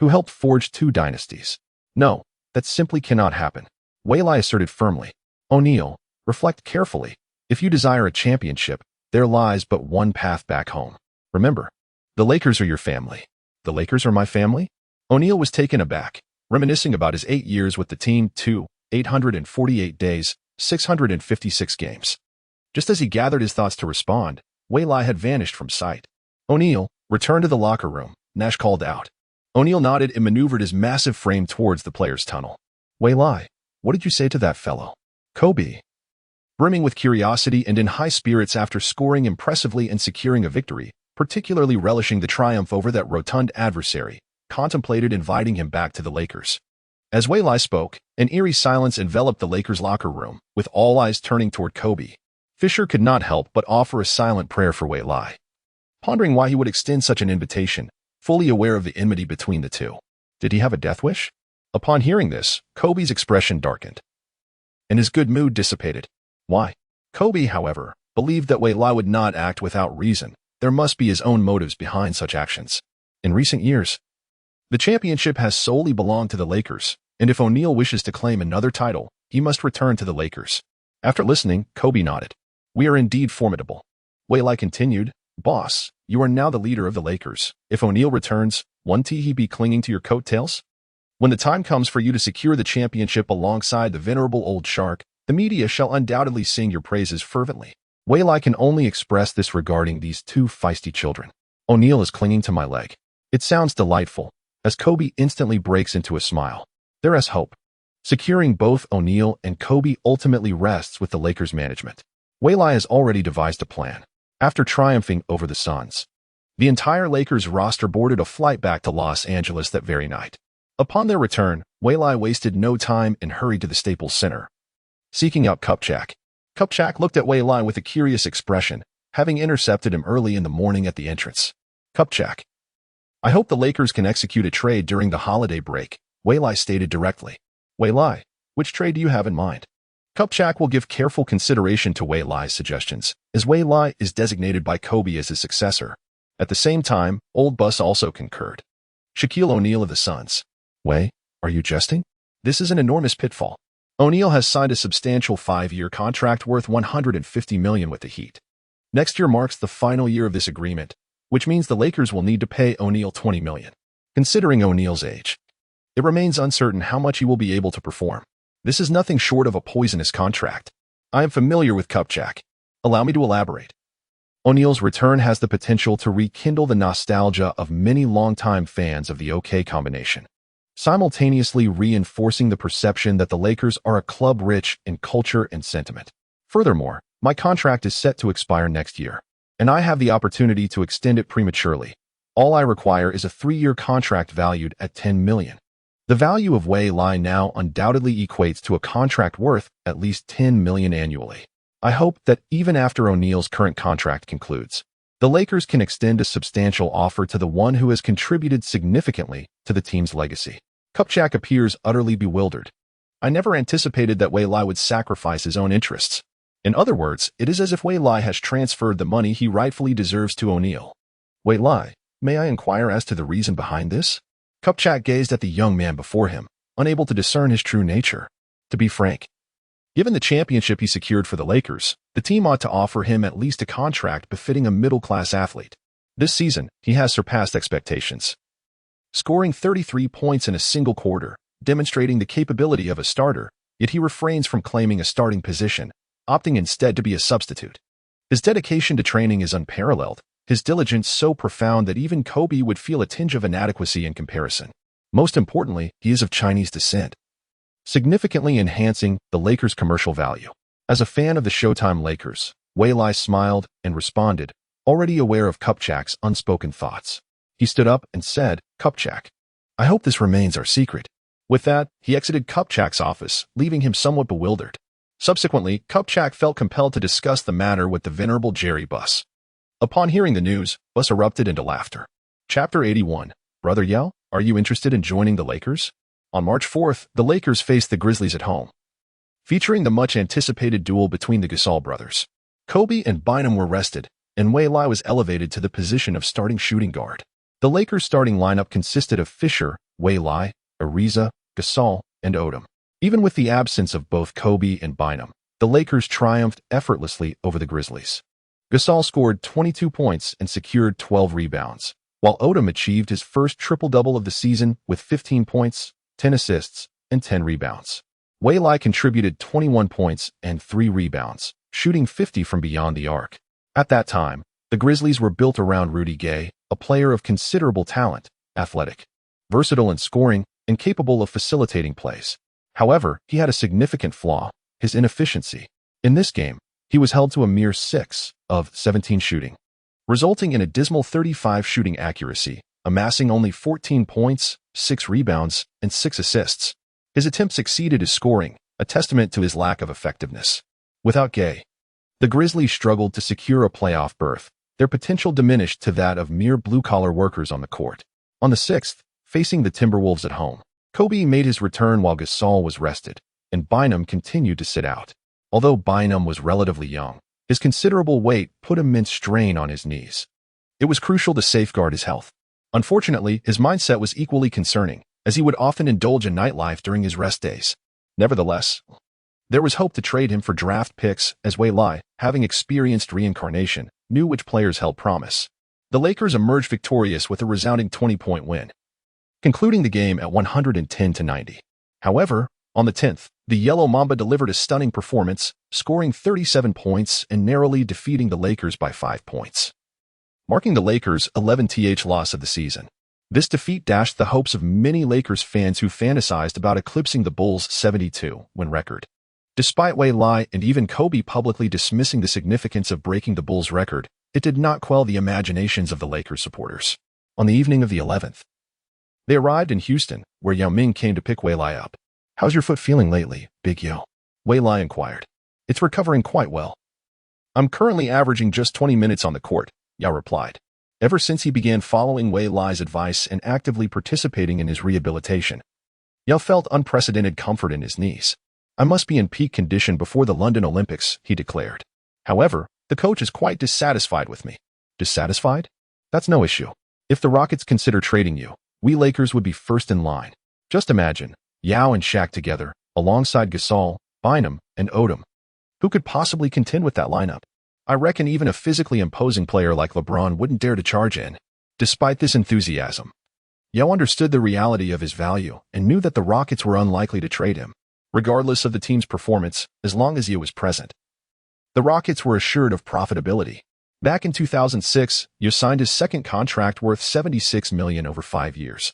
[SPEAKER 1] who helped forge 2 dynasties. No, that simply cannot happen." Waylai asserted firmly. "O'Neal, reflect carefully. If you desire a championship, there lies but one path back home. Remember, the Lakers are your family." "The Lakers are my family?" O'Neal was taken aback, reminiscing about his 8 years with the team, 848 days, 656 games. Just as he gathered his thoughts to respond, Waylai had vanished from sight. "O'Neal, return to the locker room," Nash called out. O'Neal nodded and maneuvered his massive frame towards the players' tunnel. "Waylai, what did you say to that fellow?" Kobe, brimming with curiosity and in high spirits after scoring impressively and securing a victory, particularly relishing the triumph over that rotund adversary, contemplated inviting him back to the Lakers. As Waylai spoke, an eerie silence enveloped the Lakers' locker room, with all eyes turning toward Kobe. Fisher could not help but offer a silent prayer for Waylai, pondering why he would extend such an invitation, fully aware of the enmity between the two. Did he have a death wish? Upon hearing this, Kobe's expression darkened, and his good mood dissipated. Why? Kobe, however, believed that Waylai would not act without reason. There must be his own motives behind such actions. In recent years, the championship has solely belonged to the Lakers, and if O'Neal wishes to claim another title, he must return to the Lakers. After listening, Kobe nodded. "We are indeed formidable." Waylai continued, "Boss, you are now the leader of the Lakers. If O'Neal returns, won't he be clinging to your coattails? When the time comes for you to secure the championship alongside the venerable old shark, the media shall undoubtedly sing your praises fervently." Waylai can only express this regarding these 2 feisty children. "O'Neal is clinging to my leg. It sounds delightful," as Kobe instantly breaks into a smile. There is hope. Securing both O'Neal and Kobe ultimately rests with the Lakers management. Waylai has already devised a plan. After triumphing over the Suns, the entire Lakers roster boarded a flight back to Los Angeles that very night. Upon their return, Waylai wasted no time and hurried to the Staples Center, seeking out Kupchak. Kupchak looked at Waylai with a curious expression, having intercepted him early in the morning at the entrance. "Kupchak, I hope the Lakers can execute a trade during the holiday break," Waylai stated directly. "Waylai, which trade do you have in mind?" Kupchak will give careful consideration to Waylai's suggestions, as Waylai is designated by Kobe as his successor. At the same time, Old Bus also concurred. "Shaquille O'Neal of the Suns." "Way, are you jesting? This is an enormous pitfall. O'Neal has signed a substantial 5-year contract worth $150 million with the Heat. Next year marks the final year of this agreement, which means the Lakers will need to pay O'Neal $20 million. Considering O'Neal's age, it remains uncertain how much he will be able to perform. This is nothing short of a poisonous contract. I am familiar with Kupchak. Allow me to elaborate. O'Neal's return has the potential to rekindle the nostalgia of many longtime fans of the OK combination, simultaneously reinforcing the perception that the Lakers are a club rich in culture and sentiment. Furthermore, my contract is set to expire next year, and I have the opportunity to extend it prematurely. All I require is a 3-year contract valued at $10 million. The value of Wei Lai now undoubtedly equates to a contract worth at least $10 million annually. I hope that even after O'Neal's current contract concludes, the Lakers can extend a substantial offer to the one who has contributed significantly to the team's legacy. Kupchak appears utterly bewildered. I never anticipated that Wei Lai would sacrifice his own interests. In other words, it is as if Wei Lai has transferred the money he rightfully deserves to O'Neal. Wei Lai, may I inquire as to the reason behind this? Kupchak gazed at the young man before him, unable to discern his true nature. To be frank, given the championship he secured for the Lakers, the team ought to offer him at least a contract befitting a middle-class athlete. This season, he has surpassed expectations, scoring 33 points in a single quarter, demonstrating the capability of a starter, yet he refrains from claiming a starting position, opting instead to be a substitute. His dedication to training is unparalleled, his diligence so profound that even Kobe would feel a tinge of inadequacy in comparison. Most importantly, he is of Chinese descent, significantly enhancing the Lakers' commercial value. As a fan of the Showtime Lakers, Wei Lai smiled and responded, already aware of Kupchak's unspoken thoughts. He stood up and said, "Kupchak, I hope this remains our secret." With that, he exited Kupchak's office, leaving him somewhat bewildered. Subsequently, Kupchak felt compelled to discuss the matter with the venerable Jerry Buss. Upon hearing the news, Buss erupted into laughter. Chapter 81. Brother Yao, are you interested in joining the Lakers? On March 4th, the Lakers faced the Grizzlies at home, featuring the much-anticipated duel between the Gasol brothers. Kobe and Bynum were rested, and Wei Lai was elevated to the position of starting shooting guard. The Lakers' starting lineup consisted of Fisher, Wei Lai, Ariza, Gasol, and Odom. Even with the absence of both Kobe and Bynum, the Lakers triumphed effortlessly over the Grizzlies. Gasol scored 22 points and secured 12 rebounds, while Odom achieved his first triple-double of the season with 15 points, 10 assists, and 10 rebounds. Wei Lai contributed 21 points and 3 rebounds, shooting 50 from beyond the arc. At that time, the Grizzlies were built around Rudy Gay, a player of considerable talent, athletic, versatile in scoring, and capable of facilitating plays. However, he had a significant flaw, his inefficiency. In this game, he was held to a mere 6 of 17 shooting, resulting in a dismal 35 shooting accuracy, amassing only 14 points, 6 rebounds, and 6 assists. His attempts exceeded his scoring, a testament to his lack of effectiveness. Without Gay, the Grizzlies struggled to secure a playoff berth, their potential diminished to that of mere blue-collar workers on the court. On the 6th, facing the Timberwolves at home, Kobe made his return while Gasol was rested, and Bynum continued to sit out. Although Bynum was relatively young, his considerable weight put immense strain on his knees. It was crucial to safeguard his health. Unfortunately, his mindset was equally concerning, as he would often indulge in nightlife during his rest days. Nevertheless, there was hope to trade him for draft picks, as Wei Lai, having experienced reincarnation, knew which players held promise. The Lakers emerged victorious with a resounding 20-point win, concluding the game at 110-90. However, on the 10th, the Yellow Mamba delivered a stunning performance, scoring 37 points and narrowly defeating the Lakers by 5 points, marking the Lakers' 11th loss of the season. This defeat dashed the hopes of many Lakers fans who fantasized about eclipsing the Bulls' 72-win record. Despite Wei Lai and even Kobe publicly dismissing the significance of breaking the Bulls' record, it did not quell the imaginations of the Lakers supporters. On the evening of the 11th, they arrived in Houston, where Yao Ming came to pick Wei Lai up. "How's your foot feeling lately, Big Yo?" Wei Lai inquired. "It's recovering quite well. I'm currently averaging just 20 minutes on the court," Yao replied. Ever since he began following Wei Lai's advice and actively participating in his rehabilitation, Yao felt unprecedented comfort in his knees. "I must be in peak condition before the London Olympics," he declared. "However, the coach is quite dissatisfied with me." "Dissatisfied? That's no issue. If the Rockets consider trading you, we Lakers would be first in line. Just imagine, Yao and Shaq together, alongside Gasol, Bynum, and Odom. Who could possibly contend with that lineup? I reckon even a physically imposing player like LeBron wouldn't dare to charge in." Despite this enthusiasm, Yao understood the reality of his value and knew that the Rockets were unlikely to trade him, regardless of the team's performance, as long as Yao was present. The Rockets were assured of profitability. Back in 2006, Yao signed his second contract worth $76 million over 5 years.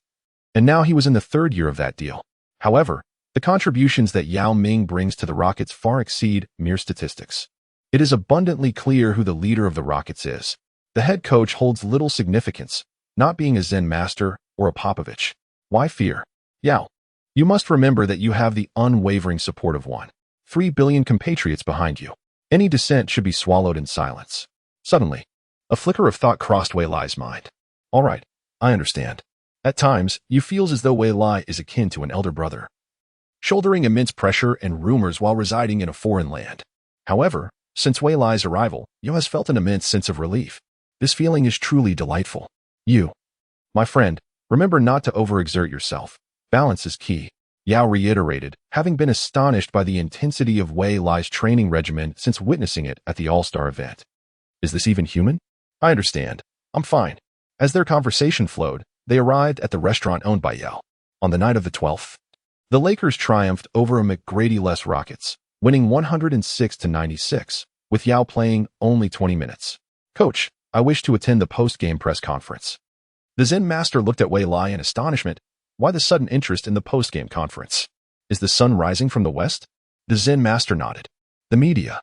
[SPEAKER 1] And now he was in the third year of that deal. However, the contributions that Yao Ming brings to the Rockets far exceed mere statistics. It is abundantly clear who the leader of the Rockets is. The head coach holds little significance, not being a Zen master or a Popovich. Why fear? Yao, you must remember that you have the unwavering support of 1.3 billion compatriots behind you. Any dissent should be swallowed in silence. Suddenly, a flicker of thought crossed Wei Lai's mind. All right, I understand. At times, you feel as though Wei Lai is akin to an elder brother, shouldering immense pressure and rumors while residing in a foreign land. However, since Wei Lai's arrival, Yao has felt an immense sense of relief. This feeling is truly delightful. You, my friend, remember not to overexert yourself. Balance is key, Yao reiterated, having been astonished by the intensity of Wei Lai's training regimen since witnessing it at the All-Star event. Is this even human? I understand. I'm fine. As their conversation flowed, they arrived at the restaurant owned by Yao. On the night of the 12th, the Lakers triumphed over a McGrady-less Rockets, winning 106-96, with Yao playing only 20 minutes. Coach, I wish to attend the post-game press conference. The Zen master looked at Wei Lai in astonishment. Why the sudden interest in the post-game conference? Is the sun rising from the west? The Zen master nodded. The media,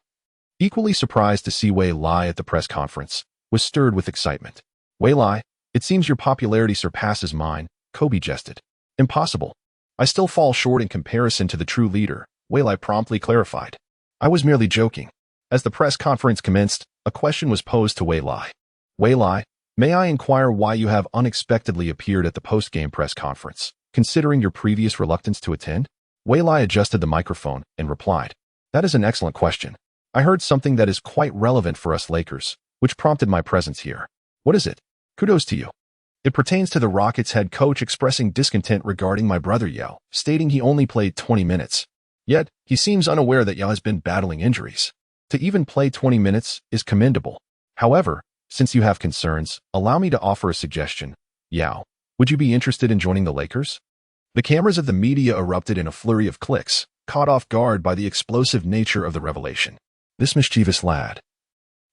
[SPEAKER 1] equally surprised to see Wei Lai at the press conference, was stirred with excitement. Wei Lai, it seems your popularity surpasses mine, Kobe jested. Impossible. I still fall short in comparison to the true leader, Wei Lai promptly clarified. I was merely joking. As the press conference commenced, a question was posed to Wei Lai. Wei Lai, may I inquire why you have unexpectedly appeared at the post-game press conference, considering your previous reluctance to attend? Wei Lai adjusted the microphone and replied, that is an excellent question. I heard something that is quite relevant for us Lakers, which prompted my presence here. What is it? Kudos to you. It pertains to the Rockets head coach expressing discontent regarding my brother Yao, stating he only played 20 minutes. Yet, he seems unaware that Yao has been battling injuries. To even play 20 minutes is commendable. However, since you have concerns, allow me to offer a suggestion. Yao, would you be interested in joining the Lakers? The cameras of the media erupted in a flurry of clicks, caught off guard by the explosive nature of the revelation. This mischievous lad.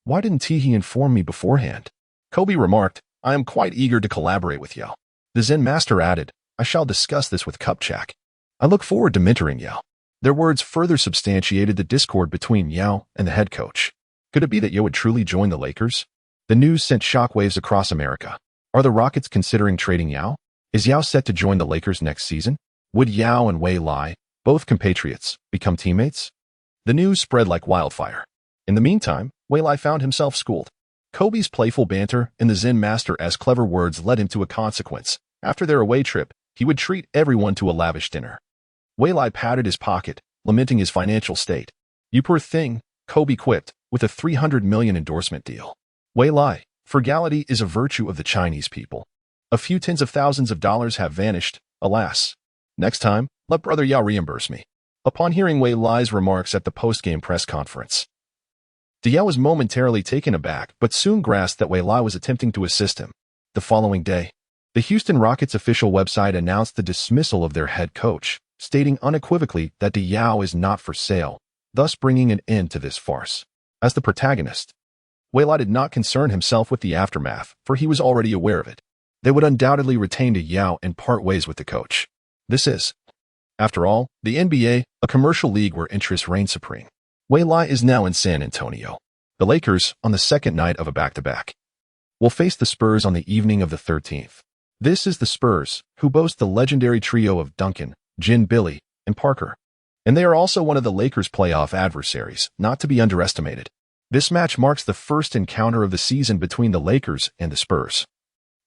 [SPEAKER 1] Why didn't he inform me beforehand? Kobe remarked, I am quite eager to collaborate with Yao. The Zen master added, I shall discuss this with Kupchak. I look forward to mentoring Yao. Their words further substantiated the discord between Yao and the head coach. Could it be that Yao would truly join the Lakers? The news sent shockwaves across America. Are the Rockets considering trading Yao? Is Yao set to join the Lakers next season? Would Yao and Wei Lai, both compatriots, become teammates? The news spread like wildfire. In the meantime, Wei Lai found himself schooled. Kobe's playful banter and the Zen master's clever words led him to a consequence. After their away trip, he would treat everyone to a lavish dinner. Wei Lai patted his pocket, lamenting his financial state. You poor thing, Kobe quipped, with a $300 million endorsement deal. Wei Lai, frugality is a virtue of the Chinese people. A few tens of thousands of dollars have vanished, alas. Next time, let Brother Yao reimburse me. Upon hearing Wei Lai's remarks at the post-game press conference, Yao was momentarily taken aback but soon grasped that Wei Lai was attempting to assist him. The following day, the Houston Rockets official website announced the dismissal of their head coach, stating unequivocally that Yao is not for sale, thus bringing an end to this farce. As the protagonist, Wei Lai did not concern himself with the aftermath, for he was already aware of it. They would undoubtedly retain Yao and part ways with the coach. This is, after all, the NBA, a commercial league where interests reign supreme. Wei Lai is now in San Antonio. The Lakers, on the second night of a back-to-back, will face the Spurs on the evening of the 13th. This is the Spurs, who boast the legendary trio of Duncan, Jin Billy, and Parker. And they are also one of the Lakers' playoff adversaries, not to be underestimated. This match marks the first encounter of the season between the Lakers and the Spurs,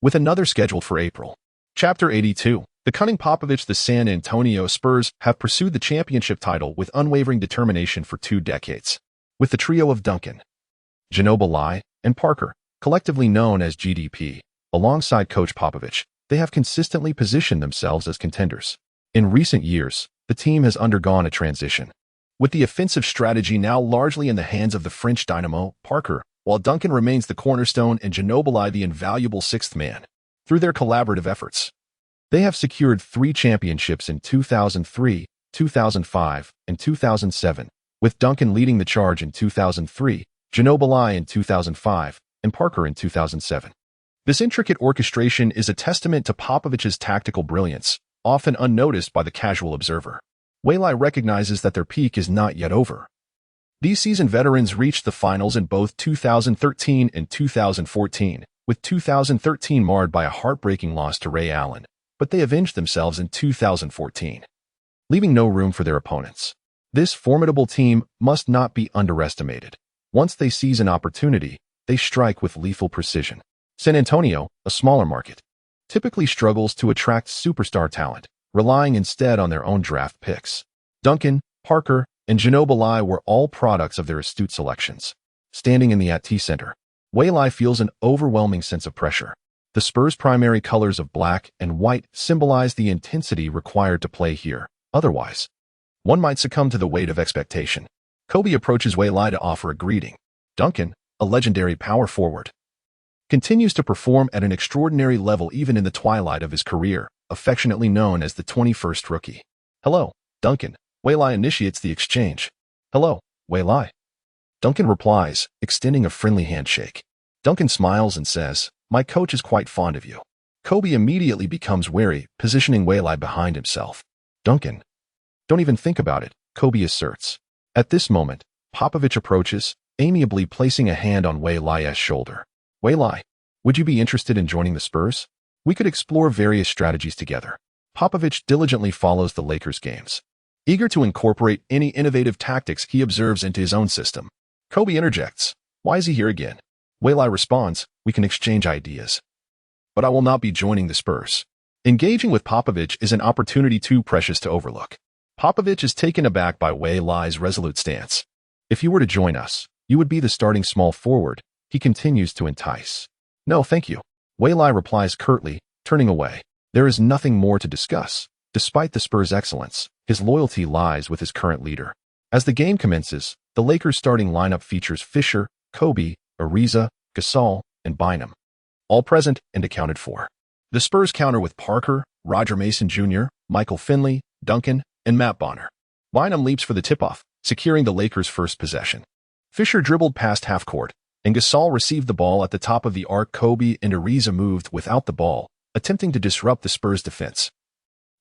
[SPEAKER 1] with another scheduled for April. Chapter 82. The cunning Popovich. The San Antonio Spurs have pursued the championship title with unwavering determination for 2 decades. With the trio of Duncan, Ginobili, and Parker, collectively known as GDP, alongside Coach Popovich, they have consistently positioned themselves as contenders. In recent years, the team has undergone a transition, with the offensive strategy now largely in the hands of the French dynamo, Parker, while Duncan remains the cornerstone and Ginobili the invaluable sixth man. Through their collaborative efforts, They have secured 3 championships in 2003, 2005, and 2007, with Duncan leading the charge in 2003, Ginobili in 2005, and Parker in 2007. This intricate orchestration is a testament to Popovich's tactical brilliance, often unnoticed by the casual observer. Waylai recognizes that their peak is not yet over. These seasoned veterans reached the finals in both 2013 and 2014, with 2013 marred by a heartbreaking loss to Ray Allen, but they avenged themselves in 2014, leaving no room for their opponents. This formidable team must not be underestimated. Once they seize an opportunity, they strike with lethal precision. San Antonio, a smaller market, typically struggles to attract superstar talent, relying instead on their own draft picks. Duncan, Parker, and Ginobili were all products of their astute selections. Standing in the AT Center, Waylai feels an overwhelming sense of pressure. The Spurs' primary colors of black and white symbolize the intensity required to play here. Otherwise, one might succumb to the weight of expectation. Kobe approaches Waylai to offer a greeting. Duncan, a legendary power forward, continues to perform at an extraordinary level even in the twilight of his career, affectionately known as the 21st rookie. Hello, Duncan. Waylai initiates the exchange. Hello, Waylai. Duncan replies, extending a friendly handshake. Duncan smiles and says, my coach is quite fond of you. Kobe immediately becomes wary, positioning Waylai behind himself. Duncan, don't even think about it, Kobe asserts. At this moment, Popovich approaches, amiably placing a hand on Waylai's shoulder. Waylai, would you be interested in joining the Spurs? We could explore various strategies together. Popovich diligently follows the Lakers' games, eager to incorporate any innovative tactics he observes into his own system. Kobe interjects, why is he here again? Waylai responds, we can exchange ideas. But I will not be joining the Spurs. Engaging with Popovich is an opportunity too precious to overlook. Popovich is taken aback by Waylai's resolute stance. If you were to join us, you would be the starting small forward, he continues to entice. No, thank you. Waylai replies curtly, turning away. There is nothing more to discuss. Despite the Spurs' excellence, his loyalty lies with his current leader. As the game commences, the Lakers' starting lineup features Fisher, Kobe, Ariza, Gasol, and Bynum, all present and accounted for. The Spurs counter with Parker, Roger Mason Jr., Michael Finley, Duncan, and Matt Bonner. Bynum leaps for the tip-off, securing the Lakers' first possession. Fisher dribbled past half-court, and Gasol received the ball at the top of the arc. Kobe and Ariza moved without the ball, attempting to disrupt the Spurs' defense.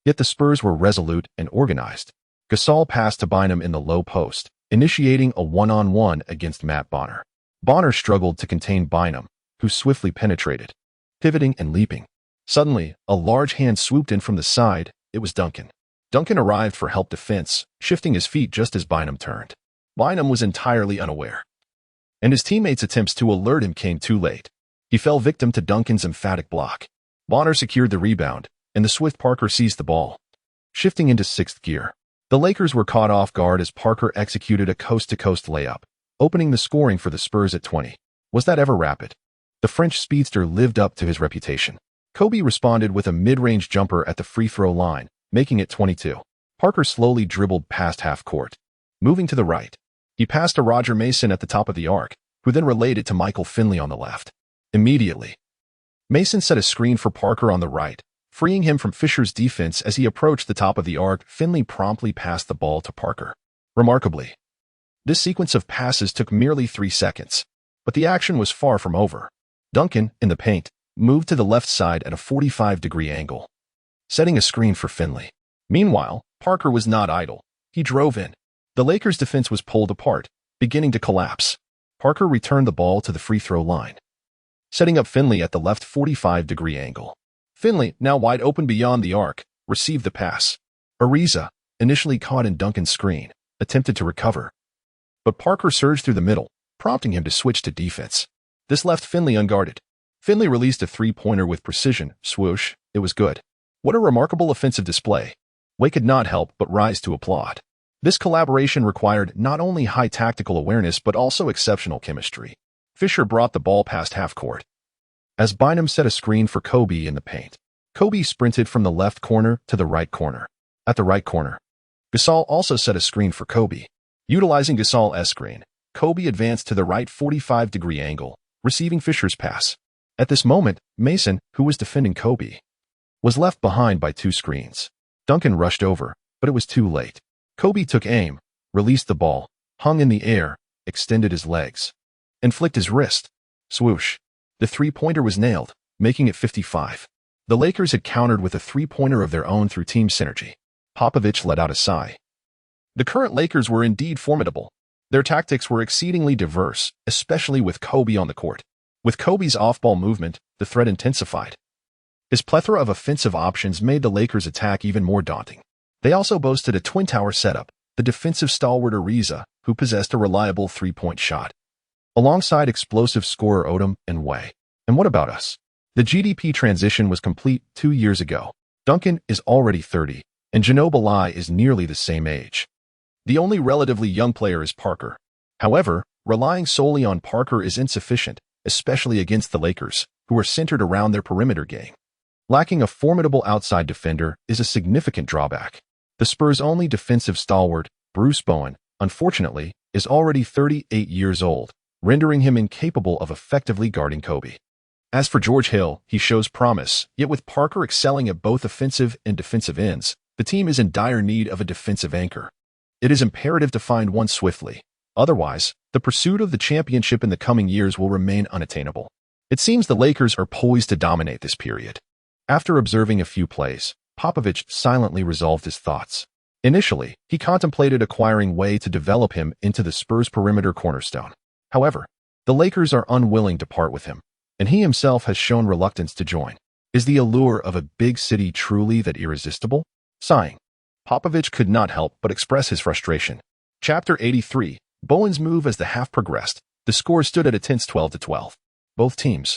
[SPEAKER 1] Yet the Spurs were resolute and organized. Gasol passed to Bynum in the low post, initiating a one-on-one against Matt Bonner. Bonner struggled to contain Bynum, who swiftly penetrated, pivoting and leaping. Suddenly, a large hand swooped in from the side. It was Duncan. Duncan arrived for help defense, shifting his feet just as Bynum turned. Bynum was entirely unaware, and his teammates' attempts to alert him came too late. He fell victim to Duncan's emphatic block. Bonner secured the rebound, and the swift Parker seized the ball. Shifting into sixth gear, the Lakers were caught off guard as Parker executed a coast-to-coast layup, opening the scoring for the Spurs at 20. Was that ever rapid? The French speedster lived up to his reputation. Kobe responded with a mid-range jumper at the free-throw line, making it 22. Parker slowly dribbled past half-court. Moving to the right, he passed to Roger Mason at the top of the arc, who then relayed it to Michael Finley on the left. Immediately, Mason set a screen for Parker on the right, freeing him from Fisher's defense as he approached the top of the arc. Finley promptly passed the ball to Parker. Remarkably, this sequence of passes took merely 3 seconds, but the action was far from over. Duncan, in the paint, moved to the left side at a 45-degree angle, setting a screen for Finley. Meanwhile, Parker was not idle. He drove in. The Lakers' defense was pulled apart, beginning to collapse. Parker returned the ball to the free-throw line, setting up Finley at the left 45-degree angle. Finley, now wide open beyond the arc, received the pass. Ariza, initially caught in Duncan's screen, attempted to recover, but Parker surged through the middle, prompting him to switch to defense. This left Finley unguarded. Finley released a three-pointer with precision. Swoosh, it was good. What a remarkable offensive display. Wade could not help but rise to applaud. This collaboration required not only high tactical awareness but also exceptional chemistry. Fisher brought the ball past half-court, as Bynum set a screen for Kobe in the paint. Kobe sprinted from the left corner to the right corner. At the right corner, Gasol also set a screen for Kobe. Utilizing Gasol's screen, Kobe advanced to the right 45-degree angle, receiving Fisher's pass. At this moment, Mason, who was defending Kobe, was left behind by 2 screens. Duncan rushed over, but it was too late. Kobe took aim, released the ball, hung in the air, extended his legs, and flicked his wrist. Swoosh. The three-pointer was nailed, making it 55. The Lakers had countered with a three-pointer of their own through team synergy. Popovich let out a sigh. The current Lakers were indeed formidable. Their tactics were exceedingly diverse, especially with Kobe on the court. With Kobe's off-ball movement, the threat intensified. His plethora of offensive options made the Lakers' attack even more daunting. They also boasted a twin-tower setup, the defensive stalwart Ariza, who possessed a reliable three-point shot, alongside explosive scorer Odom and Way. And what about us? The GDP transition was complete 2 years ago. Duncan is already 30, and Ginobili is nearly the same age. The only relatively young player is Parker. However, relying solely on Parker is insufficient, especially against the Lakers, who are centered around their perimeter game. Lacking a formidable outside defender is a significant drawback. The Spurs' only defensive stalwart, Bruce Bowen, unfortunately, is already 38 years old, rendering him incapable of effectively guarding Kobe. As for George Hill, he shows promise, yet with Parker excelling at both offensive and defensive ends, the team is in dire need of a defensive anchor. It is imperative to find one swiftly. Otherwise, the pursuit of the championship in the coming years will remain unattainable. It seems the Lakers are poised to dominate this period. After observing a few plays, Popovich silently resolved his thoughts. Initially, he contemplated acquiring Way to develop him into the Spurs' perimeter cornerstone. However, the Lakers are unwilling to part with him, and he himself has shown reluctance to join. Is the allure of a big city truly that irresistible? Sighing, Popovich could not help but express his frustration. Chapter 83. Bowen's move. As the half progressed, the score stood at a tense 12-12. Both teams,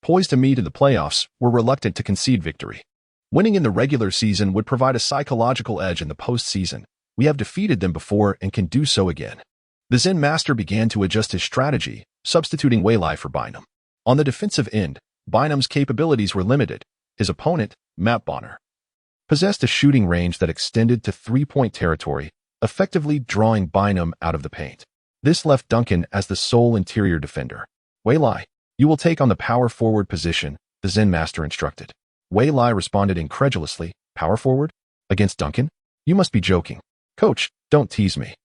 [SPEAKER 1] poised to meet in the playoffs, were reluctant to concede victory. Winning in the regular season would provide a psychological edge in the postseason. We have defeated them before and can do so again. The Zen Master began to adjust his strategy, substituting Waylai for Bynum. On the defensive end, Bynum's capabilities were limited. His opponent, Matt Bonner, possessed a shooting range that extended to three-point territory, effectively drawing Bynum out of the paint. This left Duncan as the sole interior defender. Waylai, you will take on the power forward position, the Zen Master instructed. Waylai responded incredulously. Power forward? Against Duncan? You must be joking. Coach, don't tease me.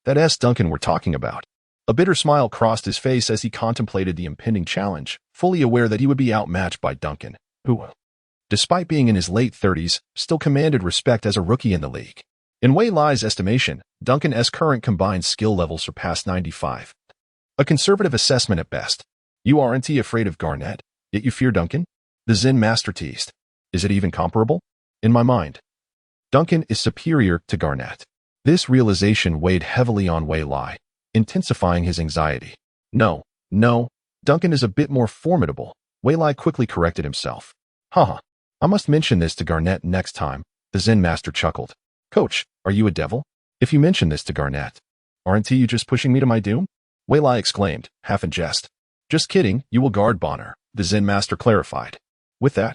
[SPEAKER 1] That's Duncan we're talking about. A bitter smile crossed his face as he contemplated the impending challenge, fully aware that he would be outmatched by Duncan, who, despite being in his late 30s, still commanded respect as a rookie in the league. In Waylai's estimation, Duncan's current combined skill level surpassed 95. A conservative assessment at best. You aren't afraid of Garnett, yet you fear Duncan? The Zen Master teased. Is it even comparable? In my mind, Duncan is superior to Garnett. This realization weighed heavily on Waylai, intensifying his anxiety. No, Duncan is a bit more formidable. Waylai quickly corrected himself. Haha, I must mention this to Garnett next time, the Zen Master chuckled. Coach, are you a devil? If you mention this to Garnett, aren't you just pushing me to my doom? Waylai exclaimed, half in jest. Just kidding, you will guard Bonner, the Zen Master clarified. With that,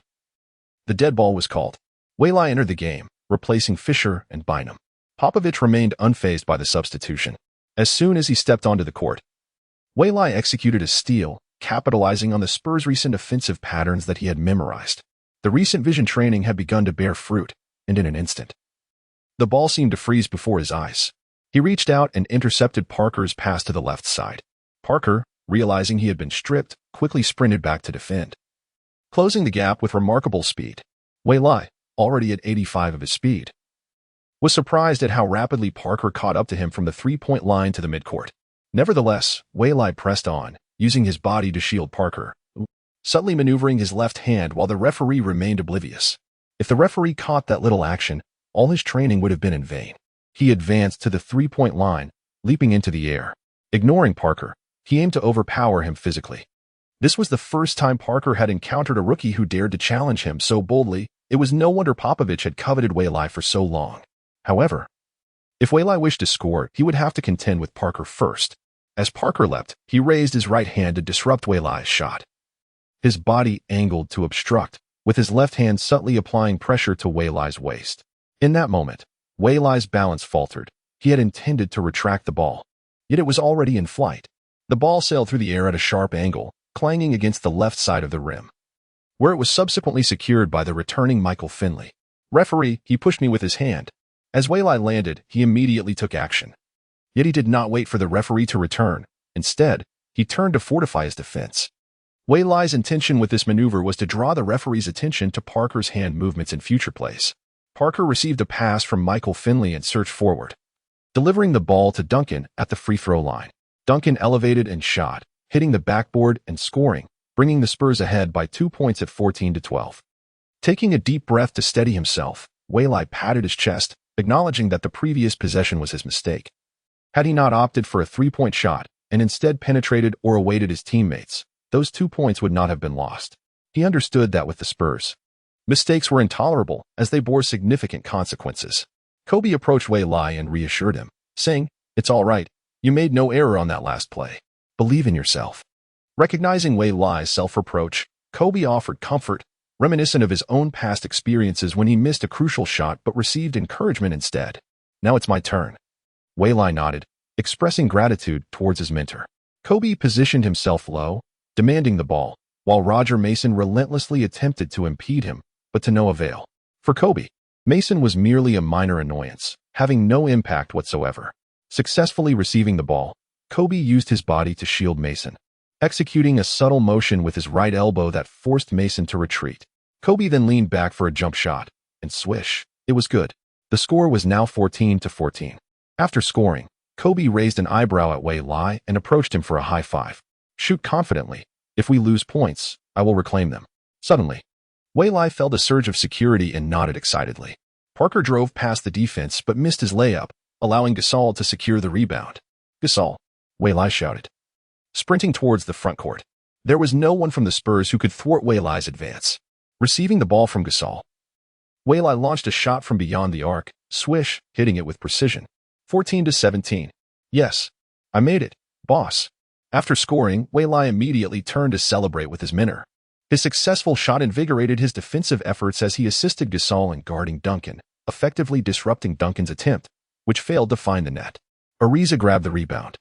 [SPEAKER 1] the dead ball was called. Waylai entered the game, replacing Fisher and Bynum. Popovich remained unfazed by the substitution. As soon as he stepped onto the court, Waylai executed a steal, capitalizing on the Spurs' recent offensive patterns that he had memorized. The recent vision training had begun to bear fruit, and in an instant, the ball seemed to freeze before his eyes. He reached out and intercepted Parker's pass to the left side. Parker, realizing he had been stripped, quickly sprinted back to defend, closing the gap with remarkable speed. Waylai, already at 85 of his speed, was surprised at how rapidly Parker caught up to him from the three-point line to the midcourt. Nevertheless, Waylai pressed on, using his body to shield Parker, subtly maneuvering his left hand while the referee remained oblivious. If the referee caught that little action, all his training would have been in vain. He advanced to the three-point line, leaping into the air. Ignoring Parker, he aimed to overpower him physically. This was the first time Parker had encountered a rookie who dared to challenge him so boldly. It was no wonder Popovich had coveted Waylai for so long. However, if Waylai wished to score, he would have to contend with Parker first. As Parker leapt, he raised his right hand to disrupt Waylai's shot. His body angled to obstruct, with his left hand subtly applying pressure to Waylai's waist. In that moment, Waylai's balance faltered. He had intended to retract the ball, yet it was already in flight. The ball sailed through the air at a sharp angle, clanging against the left side of the rim. where it was subsequently secured by the returning Michael Finley. Referee, he pushed me with his hand. As Wei Lai landed, he immediately took action. Yet he did not wait for the referee to return. Instead, he turned to fortify his defense. Wei Lai's intention with this maneuver was to draw the referee's attention to Parker's hand movements in future plays. Parker received a pass from Michael Finley and surged forward, delivering the ball to Duncan at the free throw line. Duncan elevated and shot, hitting the backboard and scoring, bringing the Spurs ahead by 2 points at 14-12. Taking a deep breath to steady himself, Wei Lai patted his chest, acknowledging that the previous possession was his mistake. Had he not opted for a three-point shot and instead penetrated or awaited his teammates, those 2 points would not have been lost. He understood that with the Spurs, mistakes were intolerable as they bore significant consequences. Kobe approached Wei Lai and reassured him, saying, "It's all right. You made no error on that last play. Believe in yourself." Recognizing Wei Lai's self-reproach, Kobe offered comfort, reminiscent of his own past experiences when he missed a crucial shot but received encouragement instead. "Now it's my turn." Wei Lai nodded, expressing gratitude towards his mentor. Kobe positioned himself low, demanding the ball, while Roger Mason relentlessly attempted to impede him, but to no avail. For Kobe, Mason was merely a minor annoyance, having no impact whatsoever. Successfully receiving the ball, Kobe used his body to shield Mason, executing a subtle motion with his right elbow that forced Mason to retreat. Kobe then leaned back for a jump shot, and swish, it was good. The score was now 14-14. After scoring, Kobe raised an eyebrow at Wei Lai and approached him for a high five. "Shoot confidently. If we lose points, I will reclaim them." Suddenly, Wei Lai felt a surge of security and nodded excitedly. Parker drove past the defense but missed his layup, allowing Gasol to secure the rebound. "Gasol," Wei Lai shouted, sprinting towards the front court. There was no one from the Spurs who could thwart Wei Lai's advance. Receiving the ball from Gasol, Wei Lai launched a shot from beyond the arc, swish, hitting it with precision. 14-17. "Yes, I made it, boss." After scoring, Wei Lai immediately turned to celebrate with his mentor. His successful shot invigorated his defensive efforts as he assisted Gasol in guarding Duncan, effectively disrupting Duncan's attempt, which failed to find the net. Ariza grabbed the rebound,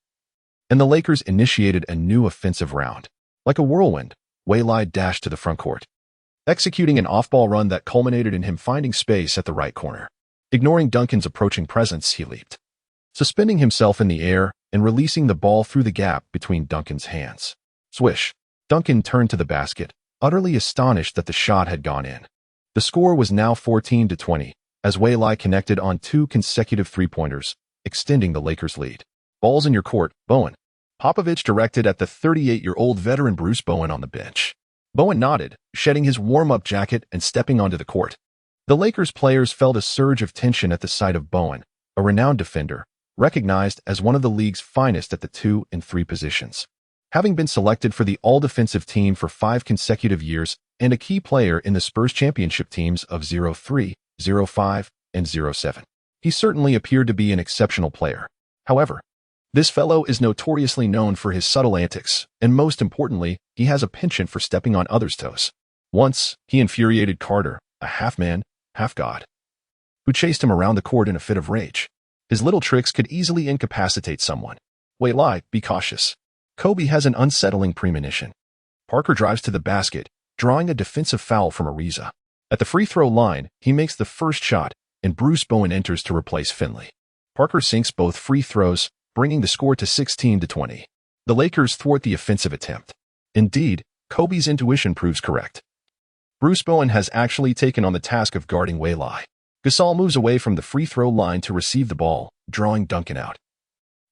[SPEAKER 1] and the Lakers initiated a new offensive round. Like a whirlwind, Wei Lai dashed to the front court, executing an off-ball run that culminated in him finding space at the right corner. Ignoring Duncan's approaching presence, he leaped, suspending himself in the air and releasing the ball through the gap between Duncan's hands. Swish. Duncan turned to the basket, utterly astonished that the shot had gone in. The score was now 14-20, as Wei Lai connected on 2 consecutive three-pointers, extending the Lakers' lead. "Ball's in your court, Bowen," Popovich directed at the 38-year-old veteran Bruce Bowen on the bench. Bowen nodded, shedding his warm-up jacket and stepping onto the court. The Lakers players felt a surge of tension at the sight of Bowen, a renowned defender, recognized as one of the league's finest at the 2 and 3 positions. Having been selected for the all-defensive team for 5 consecutive years and a key player in the Spurs championship teams of 03, 05, and 07. He certainly appeared to be an exceptional player. However, this fellow is notoriously known for his subtle antics, and most importantly, he has a penchant for stepping on others' toes. Once, he infuriated Carter, a half-man, half-god, who chased him around the court in a fit of rage. His little tricks could easily incapacitate someone. "Wei Lai, be cautious." Kobe has an unsettling premonition. Parker drives to the basket, drawing a defensive foul from Ariza. At the free throw line, he makes the first shot, and Bruce Bowen enters to replace Finley. Parker sinks both free throws, bringing the score to 16-20. The Lakers thwart the offensive attempt. Indeed, Kobe's intuition proves correct. Bruce Bowen has actually taken on the task of guarding Wei Lai. Gasol moves away from the free throw line to receive the ball, drawing Duncan out,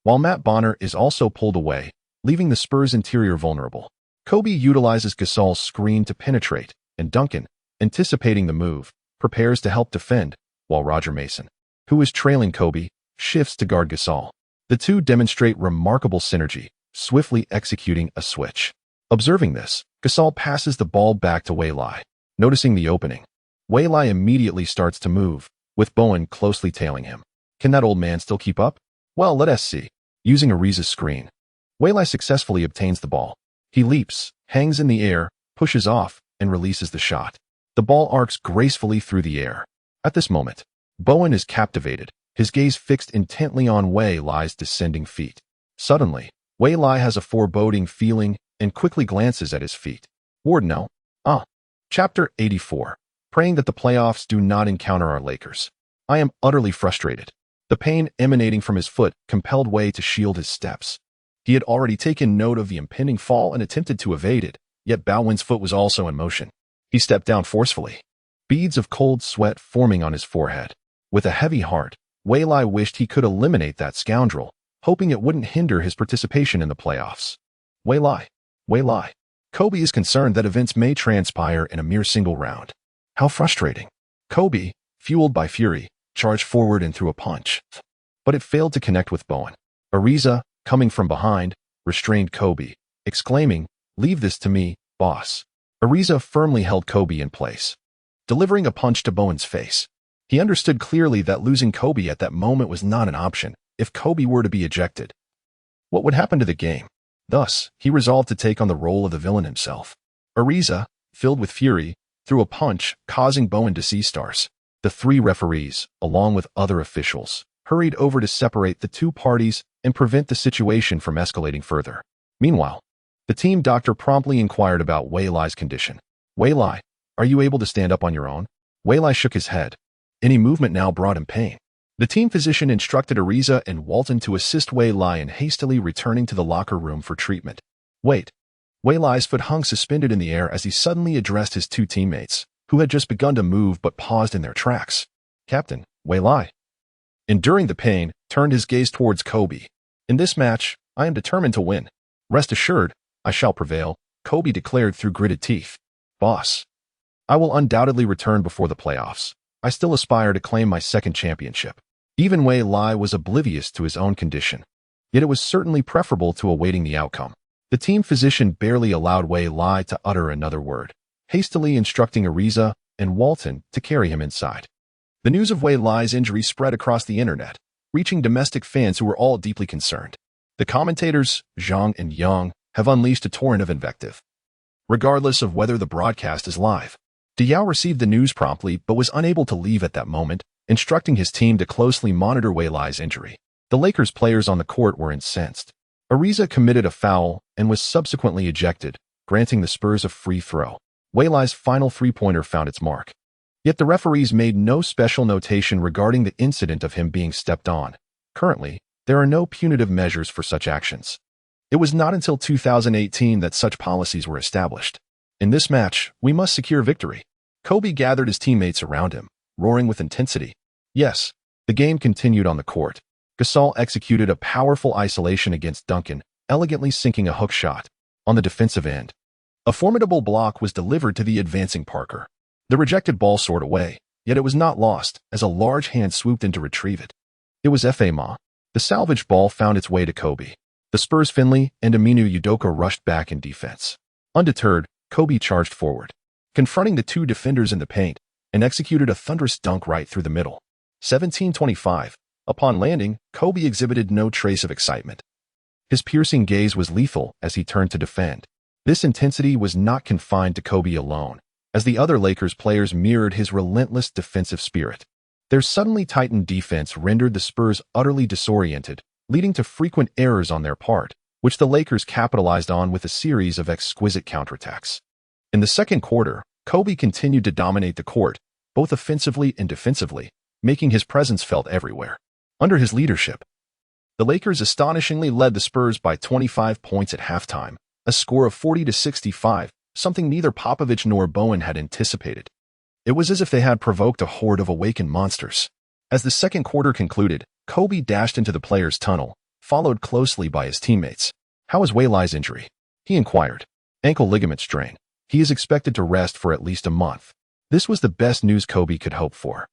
[SPEAKER 1] while Matt Bonner is also pulled away, leaving the Spurs' interior vulnerable. Kobe utilizes Gasol's screen to penetrate, and Duncan, anticipating the move, prepares to help defend, while Roger Mason, who is trailing Kobe, shifts to guard Gasol. The two demonstrate remarkable synergy, swiftly executing a switch. Observing this, Gasol passes the ball back to Wei Lai. Noticing the opening, Wei Lai immediately starts to move, with Bowen closely tailing him. Can that old man still keep up? Well, let us see. Using Ariza's screen, Wei Lai successfully obtains the ball. He leaps, hangs in the air, pushes off, and releases the shot. The ball arcs gracefully through the air. At this moment, Bowen is captivated, his gaze fixed intently on Wei Lai's descending feet. Suddenly, Wei Lai has a foreboding feeling and quickly glances at his feet. "Ward, no. Chapter 84. Praying that the playoffs do not encounter our Lakers. I am utterly frustrated. The pain emanating from his foot compelled Wei to shield his steps. He had already taken note of the impending fall and attempted to evade it, yet Bowen's foot was also in motion. He stepped down forcefully, beads of cold sweat forming on his forehead. With a heavy heart, Wei Lai wished he could eliminate that scoundrel, hoping it wouldn't hinder his participation in the playoffs. Wei Lai. Kobe is concerned that events may transpire in a mere single round. How frustrating. Kobe, fueled by fury, charged forward and threw a punch. But it failed to connect with Bowen. Ariza, coming from behind, restrained Kobe, exclaiming, "Leave this to me, boss." Ariza firmly held Kobe in place, delivering a punch to Bowen's face. He understood clearly that losing Kobe at that moment was not an option if Kobe were to be ejected. What would happen to the game? Thus, he resolved to take on the role of the villain himself. Ariza, filled with fury, threw a punch, causing Bowen to see stars. The three referees, along with other officials, hurried over to separate the two parties and prevent the situation from escalating further. Meanwhile, the team doctor promptly inquired about Wei Lai's condition. "Wei Lai, are you able to stand up on your own?" Wei Lai shook his head. Any movement now brought him pain. The team physician instructed Ariza and Walton to assist Wei Lai in hastily returning to the locker room for treatment. Wait. Wei Lai's foot hung suspended in the air as he suddenly addressed his two teammates, who had just begun to move but paused in their tracks. "Captain, Wei Lai." Enduring the pain, turned his gaze towards Kobe. "In this match, I am determined to win. Rest assured, I shall prevail," Kobe declared through gritted teeth. "Boss, I will undoubtedly return before the playoffs. I still aspire to claim my second championship." Even Wei Lai was oblivious to his own condition. Yet it was certainly preferable to awaiting the outcome. The team physician barely allowed Wei Lai to utter another word, hastily instructing Ariza and Walton to carry him inside. The news of Wei Lai's injury spread across the internet, reaching domestic fans who were all deeply concerned. The commentators, Zhang and Yang, have unleashed a torrent of invective. Regardless of whether the broadcast is live, Diao received the news promptly but was unable to leave at that moment, instructing his team to closely monitor Wei Lai's injury. The Lakers players on the court were incensed. Ariza committed a foul and was subsequently ejected, granting the Spurs a free throw. Wei Lai's final three-pointer found its mark. Yet the referees made no special notation regarding the incident of him being stepped on. Currently, there are no punitive measures for such actions. It was not until 2018 that such policies were established. In this match, we must secure victory. Kobe gathered his teammates around him, roaring with intensity. Yes, the game continued on the court. Gasol executed a powerful isolation against Duncan, elegantly sinking a hook shot. On the defensive end, a formidable block was delivered to the advancing Parker. The rejected ball soared away, yet it was not lost as a large hand swooped in to retrieve it. It was F.A. Ma. The salvaged ball found its way to Kobe. The Spurs' Finley and Aminu Udoka rushed back in defense. Undeterred, Kobe charged forward, confronting the two defenders in the paint, and executed a thunderous dunk right through the middle. 17-25. Upon landing, Kobe exhibited no trace of excitement. His piercing gaze was lethal as he turned to defend. This intensity was not confined to Kobe alone, as the other Lakers players mirrored his relentless defensive spirit. Their suddenly tightened defense rendered the Spurs utterly disoriented, leading to frequent errors on their part, which the Lakers capitalized on with a series of exquisite counterattacks. In the second quarter, Kobe continued to dominate the court, both offensively and defensively, making his presence felt everywhere. Under his leadership, the Lakers astonishingly led the Spurs by 25 points at halftime, a score of 40-65, something neither Popovich nor Bowen had anticipated. It was as if they had provoked a horde of awakened monsters. As the second quarter concluded, Kobe dashed into the players' tunnel, followed closely by his teammates. "How is Wei Lai's injury?" he inquired. "Ankle ligament strain. He is expected to rest for at least a month." This was the best news Kobe could hope for,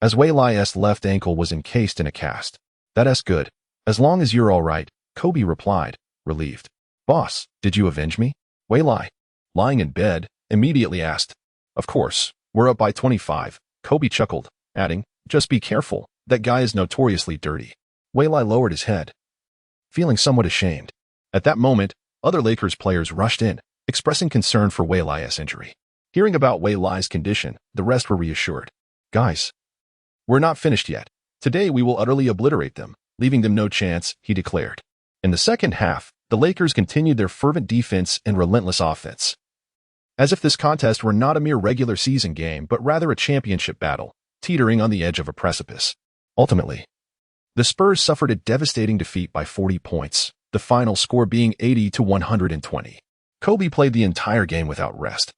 [SPEAKER 1] as Wei Lai's left ankle was encased in a cast. "That's good. As long as you're all right," Kobe replied, relieved. "Boss, did you avenge me?" Wei Lai, lying in bed, immediately asked. "Of course, we're up by 25, Kobe chuckled, adding, "Just be careful, that guy is notoriously dirty." Wei Lai lowered his head, feeling somewhat ashamed. At that moment, other Lakers players rushed in, expressing concern for Wei Lai's injury. Hearing about Wei Lai's condition, the rest were reassured. "Guys, we're not finished yet. Today we will utterly obliterate them, leaving them no chance," he declared. In the second half, the Lakers continued their fervent defense and relentless offense. as if this contest were not a mere regular season game but rather a championship battle, teetering on the edge of a precipice. Ultimately, the Spurs suffered a devastating defeat by 40 points, the final score being 80-120. Kobe played the entire game without rest,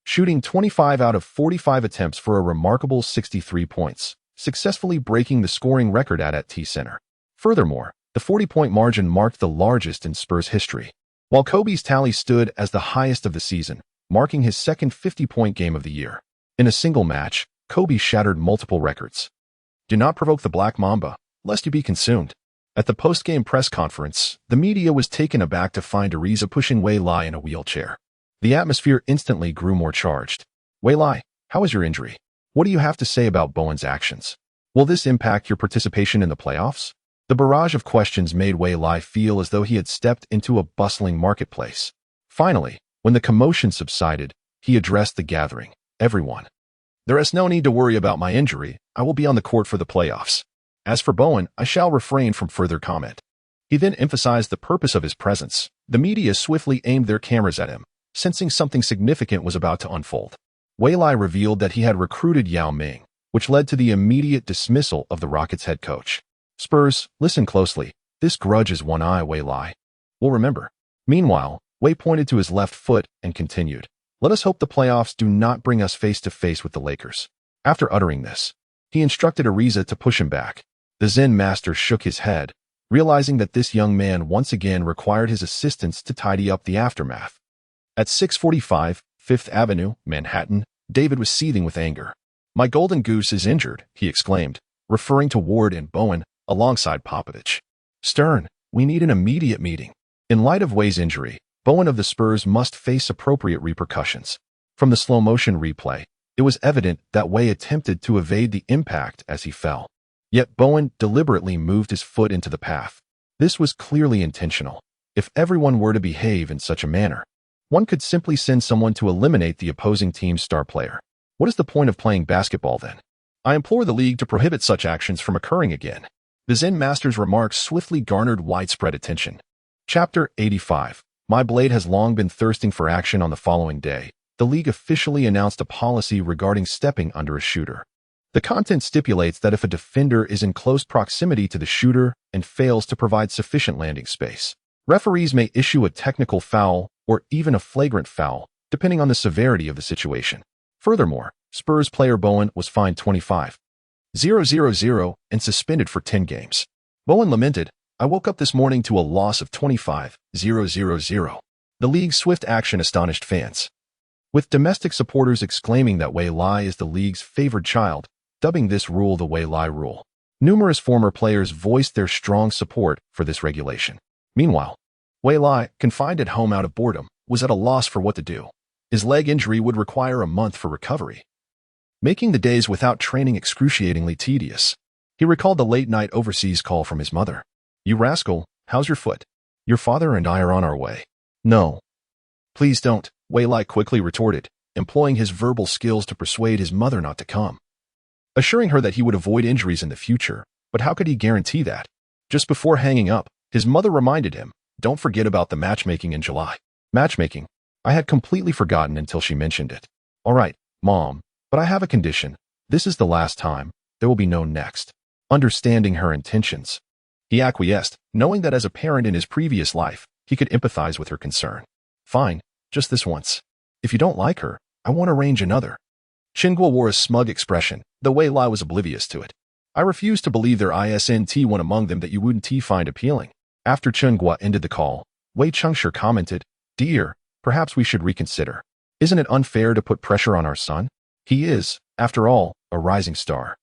[SPEAKER 1] shooting 25 out of 45 attempts for a remarkable 63 points, successfully breaking the scoring record at T-Center. Furthermore, the 40-point margin marked the largest in Spurs history, while Kobe's tally stood as the highest of the season, marking his second 50-point game of the year. In a single match, Kobe shattered multiple records. Do not provoke the Black Mamba, lest you be consumed. At the post-game press conference, the media was taken aback to find Ariza pushing Wei Lai in a wheelchair. The atmosphere instantly grew more charged. Wei Lai, how is your injury? What do you have to say about Bowen's actions? Will this impact your participation in the playoffs? The barrage of questions made Wei Lai feel as though he had stepped into a bustling marketplace. Finally, when the commotion subsided, he addressed the gathering. Everyone, there is no need to worry about my injury. I will be on the court for the playoffs. As for Bowen, I shall refrain from further comment. He then emphasized the purpose of his presence. The media swiftly aimed their cameras at him, sensing something significant was about to unfold. Wei Lai revealed that he had recruited Yao Ming, which led to the immediate dismissal of the Rockets' head coach. Spurs, listen closely. This grudge is one I, Wei Lai, will remember. Meanwhile, Wei pointed to his left foot and continued, let us hope the playoffs do not bring us face to face with the Lakers. After uttering this, he instructed Ariza to push him back. The Zen master shook his head, realizing that this young man once again required his assistance to tidy up the aftermath. At 645 Fifth Avenue, Manhattan, David was seething with anger. My golden goose is injured, he exclaimed, referring to Ward and Bowen alongside Popovich. Stern, we need an immediate meeting. In light of Wei's injury, Bowen of the Spurs must face appropriate repercussions. From the slow-motion replay, it was evident that Wei attempted to evade the impact as he fell. Yet Bowen deliberately moved his foot into the path. This was clearly intentional. If everyone were to behave in such a manner, one could simply send someone to eliminate the opposing team's star player. What is the point of playing basketball then? I implore the league to prohibit such actions from occurring again. The Zen master's remarks swiftly garnered widespread attention. Chapter 85. My blade has long been thirsting for action. On the following day, the league officially announced a policy regarding stepping under a shooter. The content stipulates that if a defender is in close proximity to the shooter and fails to provide sufficient landing space, referees may issue a technical foul or even a flagrant foul, depending on the severity of the situation. Furthermore, Spurs player Bowen was fined $25,000 and suspended for 10 games. Bowen lamented, I woke up this morning to a loss of $25,000. The league's swift action astonished fans, with domestic supporters exclaiming that Wei Lai is the league's favored child, dubbing this rule the Wei Lai rule. Numerous former players voiced their strong support for this regulation. Meanwhile, Wei Lai, confined at home out of boredom, was at a loss for what to do. His leg injury would require a month for recovery, making the days without training excruciatingly tedious. He recalled the late-night overseas call from his mother. You rascal, how's your foot? Your father and I are on our way. No. Please don't, Wei Lai quickly retorted, employing his verbal skills to persuade his mother not to come, assuring her that he would avoid injuries in the future, but how could he guarantee that? Just before hanging up, his mother reminded him, don't forget about the matchmaking in July. Matchmaking? I had completely forgotten until she mentioned it. All right, Mom, but I have a condition. This is the last time. There will be no next. Understanding her intentions, he acquiesced, knowing that as a parent in his previous life, he could empathize with her concern. Fine, just this once. If you don't like her, I won't arrange another. Chingguo wore a smug expression, though Wei Lai was oblivious to it. I refuse to believe there isn't one among them that you wouldn't find appealing. After Chingguo ended the call, Wei Chengshi commented, Dear, perhaps we should reconsider. Isn't it unfair to put pressure on our son? He is, after all, a rising star.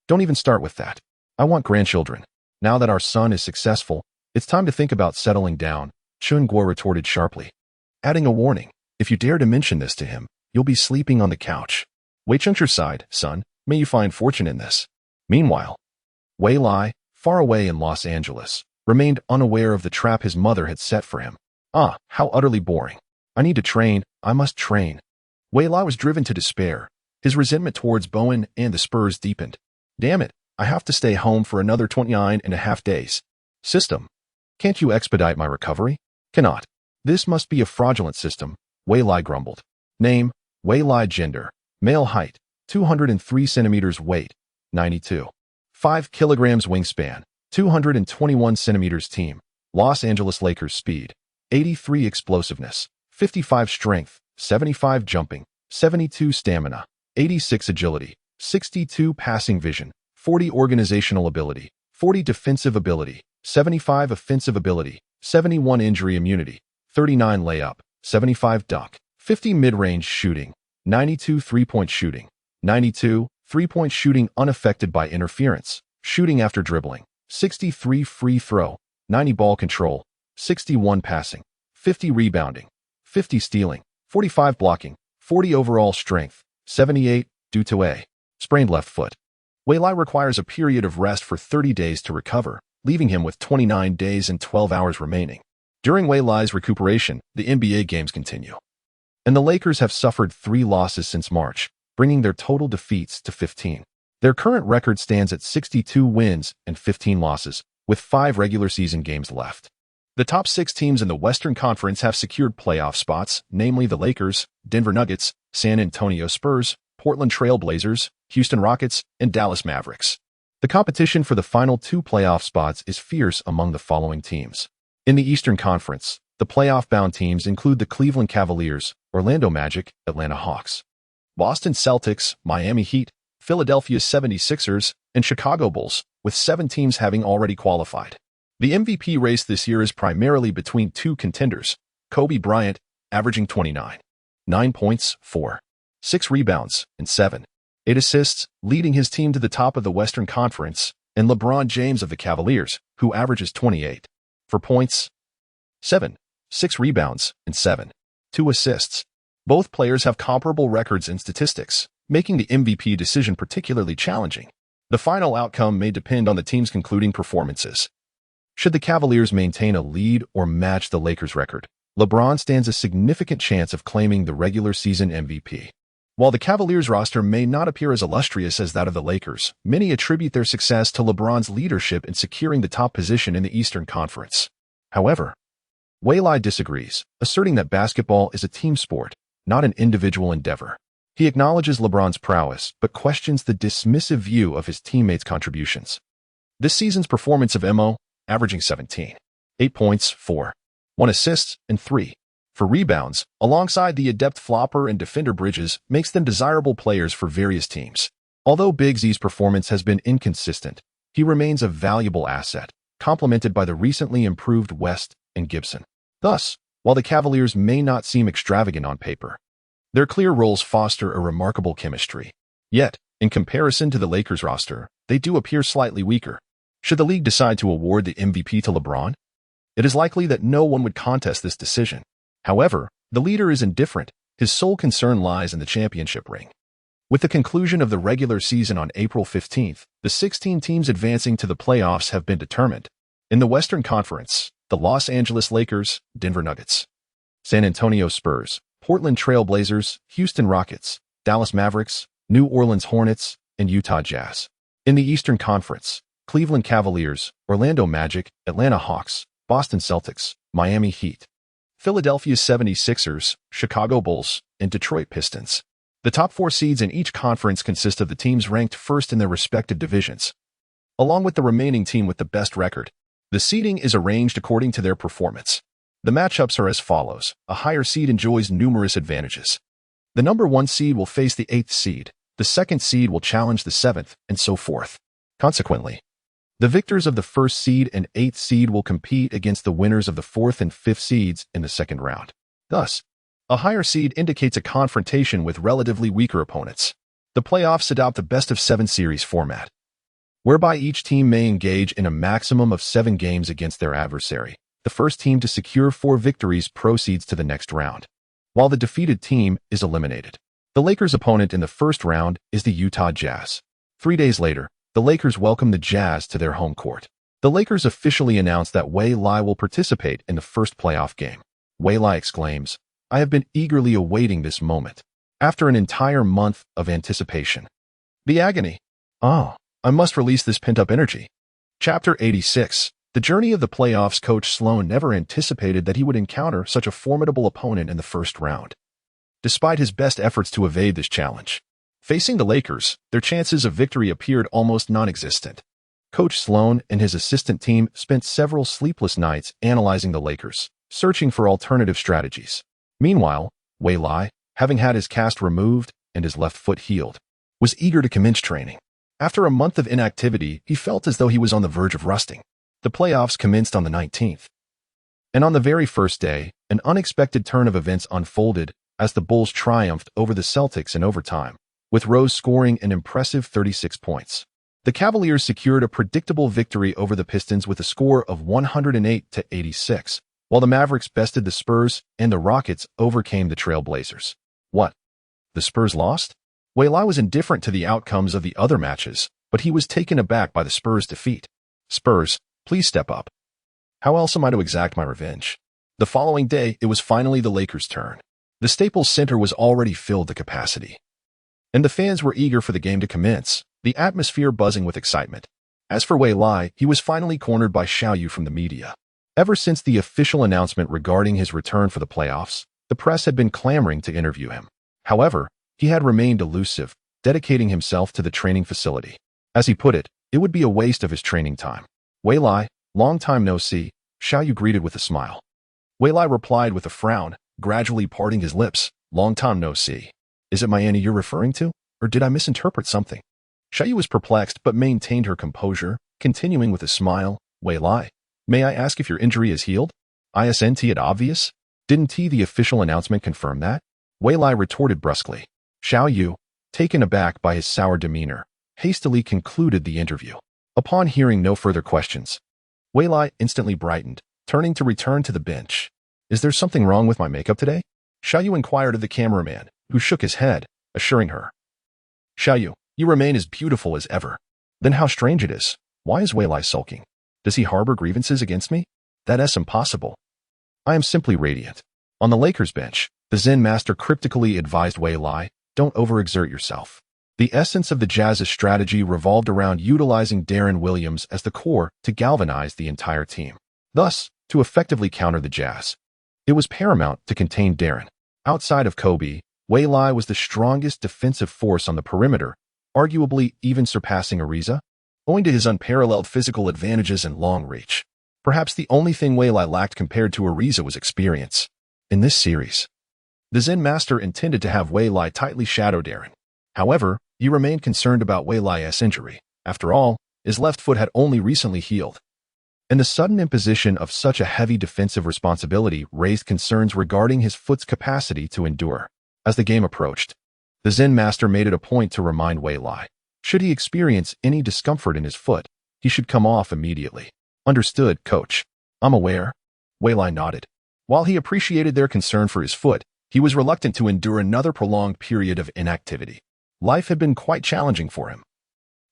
[SPEAKER 1] Don't even start with that. I want grandchildren. Now that our son is successful, it's time to think about settling down, Chingguo retorted sharply, adding a warning. If you dare to mention this to him, you'll be sleeping on the couch. Wei Chengshi sighed, Son, may you find fortune in this. Meanwhile, Wei Lai, far away in Los Angeles, remained unaware of the trap his mother had set for him. Ah, how utterly boring. I need to train, I must train. Wei Lai was driven to despair. His resentment towards Bowen and the Spurs deepened. Damn it, I have to stay home for another 29.5 days. System, can't you expedite my recovery? Cannot. This must be a fraudulent system, Wei Lai grumbled. Name, Wei Lai. Gender, male. Height, 203 centimeters. Weight, 92. 5 kilograms. Wingspan, 221 centimeters. Team, Los Angeles Lakers. Speed, 83. Explosiveness, 55. Strength, 75. Jumping, 72. Stamina, 86. Agility, 62. Passing vision, 40. Organizational ability, 40. Defensive ability, 75. Offensive ability, 71. Injury immunity, 39. Layup, 75. Dunk, 50. Mid-range shooting, 92. Three-point shooting, 92. Three-point shooting unaffected by interference, shooting after dribbling, 63. Free throw, 90. Ball control, 61. Passing, 50. Rebounding, 50. Stealing, 45. Blocking, 40. Overall strength, 78. Due to a sprained left foot, Wei Lai requires a period of rest for 30 days to recover, leaving him with 29 days and 12 hours remaining. During Wei Lai's recuperation, the NBA games continue. And the Lakers have suffered 3 losses since March, bringing their total defeats to 15. Their current record stands at 62 wins and 15 losses, with 5 regular season games left. The top 6 teams in the Western Conference have secured playoff spots, namely the Lakers, Denver Nuggets, San Antonio Spurs, Portland Trail Blazers, Houston Rockets, and Dallas Mavericks. The competition for the final 2 playoff spots is fierce among the following teams. In the Eastern Conference, the playoff-bound teams include the Cleveland Cavaliers, Orlando Magic, Atlanta Hawks, Boston Celtics, Miami Heat, Philadelphia 76ers, and Chicago Bulls, with 7 teams having already qualified. The MVP race this year is primarily between 2 contenders: Kobe Bryant, averaging 9 points, 6 rebounds, and 8 assists, leading his team to the top of the Western Conference, and LeBron James of the Cavaliers, who averages 4 points, 6 rebounds, and 2 assists. Both players have comparable records and statistics, making the MVP decision particularly challenging. The final outcome may depend on the team's concluding performances. Should the Cavaliers maintain a lead or match the Lakers' record, LeBron stands a significant chance of claiming the regular season MVP. While the Cavaliers' roster may not appear as illustrious as that of the Lakers, many attribute their success to LeBron's leadership in securing the top position in the Eastern Conference. However, Wei Lai disagrees, asserting that basketball is a team sport, not an individual endeavor. He acknowledges LeBron's prowess, but questions the dismissive view of his teammates' contributions. This season's performance of Mo, averaging 8 points, 1 assist, and 3 rebounds, alongside the adept flopper and defender Bridges, makes them desirable players for various teams. Although Big Z's performance has been inconsistent, he remains a valuable asset, complemented by the recently improved West and Gibson. Thus, while the Cavaliers may not seem extravagant on paper, their clear roles foster a remarkable chemistry. Yet, in comparison to the Lakers roster, they do appear slightly weaker. Should the league decide to award the MVP to LeBron, it is likely that no one would contest this decision. However, the leader is indifferent. His sole concern lies in the championship ring. With the conclusion of the regular season on April 15th, the 16 teams advancing to the playoffs have been determined. In the Western Conference, the Los Angeles Lakers, Denver Nuggets, San Antonio Spurs, Portland Trail Blazers, Houston Rockets, Dallas Mavericks, New Orleans Hornets, and Utah Jazz. In the Eastern Conference, Cleveland Cavaliers, Orlando Magic, Atlanta Hawks, Boston Celtics, Miami Heat, Philadelphia 76ers, Chicago Bulls, and Detroit Pistons. The top 4 seeds in each conference consist of the teams ranked first in their respective divisions, along with the remaining team with the best record. The seeding is arranged according to their performance. The matchups are as follows. A higher seed enjoys numerous advantages. The number 1 seed will face the 8th seed, the 2nd seed will challenge the 7th, and so forth. Consequently, the victors of the 1st seed and 8th seed will compete against the winners of the 4th and 5th seeds in the 2nd round. Thus, a higher seed indicates a confrontation with relatively weaker opponents. The playoffs adopt a best-of-7 series format, whereby each team may engage in a maximum of 7 games against their adversary. The first team to secure 4 victories proceeds to the next round, while the defeated team is eliminated. The Lakers' opponent in the first round is the Utah Jazz. 3 days later, the Lakers welcome the Jazz to their home court. The Lakers officially announce that Wei Lai will participate in the first playoff game. Wei Lai exclaims, "I have been eagerly awaiting this moment. After an entire month of anticipation. The agony. Oh, I must release this pent-up energy." Chapter 86. The journey of the playoffs. Coach Sloan never anticipated that he would encounter such a formidable opponent in the first round. despite his best efforts to evade this challenge. Facing the Lakers, their chances of victory appeared almost non-existent. Coach Sloan and his assistant team spent several sleepless nights analyzing the Lakers, searching for alternative strategies. Meanwhile, Wei Lai, having had his cast removed and his left foot healed, was eager to commence training. After a month of inactivity, he felt as though he was on the verge of rusting. The playoffs commenced on the 19th. And on the very first day, an unexpected turn of events unfolded as the Bulls triumphed over the Celtics in overtime, with Rose scoring an impressive 36 points. The Cavaliers secured a predictable victory over the Pistons with a score of 108-86, while the Mavericks bested the Spurs and the Rockets overcame the Trail Blazers. What? The Spurs lost? Wei Lai was indifferent to the outcomes of the other matches, but he was taken aback by the Spurs' defeat. Spurs, please step up. How else am I to exact my revenge? The following day, it was finally the Lakers' turn. The Staples Center was already filled to capacity, and the fans were eager for the game to commence, the atmosphere buzzing with excitement. As for Wei Lai, he was finally cornered by Xiaoyu from the media. Ever since the official announcement regarding his return for the playoffs, the press had been clamoring to interview him. However, he had remained elusive, dedicating himself to the training facility. As he put it, it would be a waste of his training time. Wei Lai, long time no see, Xiaoyu greeted with a smile. Wei Lai replied with a frown, gradually parting his lips. Long time no see. Is it my Annie you're referring to? Or did I misinterpret something? Xiaoyu was perplexed but maintained her composure, continuing with a smile. Wei Lai, may I ask if your injury is healed? Isn't it obvious? Didn't the official announcement confirm that? Wei Lai retorted brusquely. Xiaoyu, taken aback by his sour demeanor, hastily concluded the interview. Upon hearing no further questions, Wei Lai instantly brightened, turning to return to the bench. Is there something wrong with my makeup today? Xiaoyu inquired of the cameraman, who shook his head, assuring her. Xiaoyu, you remain as beautiful as ever. Then how strange it is. Why is Wei Lai sulking? Does he harbor grievances against me? That is impossible. I am simply radiant. On the Lakers bench, the Zen master cryptically advised Wei Lai, don't overexert yourself. The essence of the Jazz's strategy revolved around utilizing Deron Williams as the core to galvanize the entire team. Thus, to effectively counter the Jazz, it was paramount to contain Deron. Outside of Kobe, Wei Lai was the strongest defensive force on the perimeter, arguably even surpassing Ariza, owing to his unparalleled physical advantages and long reach. Perhaps the only thing Wei Lai lacked compared to Ariza was experience. In this series, the Zen master intended to have Wei Lai tightly shadow Deron. However, he remained concerned about Wei Lai's injury. After all, his left foot had only recently healed, and the sudden imposition of such a heavy defensive responsibility raised concerns regarding his foot's capacity to endure. As the game approached, the Zen master made it a point to remind Wei Lai, should he experience any discomfort in his foot, he should come off immediately. Understood, coach. I'm aware. Wei Lai nodded. While he appreciated their concern for his foot, he was reluctant to endure another prolonged period of inactivity. Life had been quite challenging for him,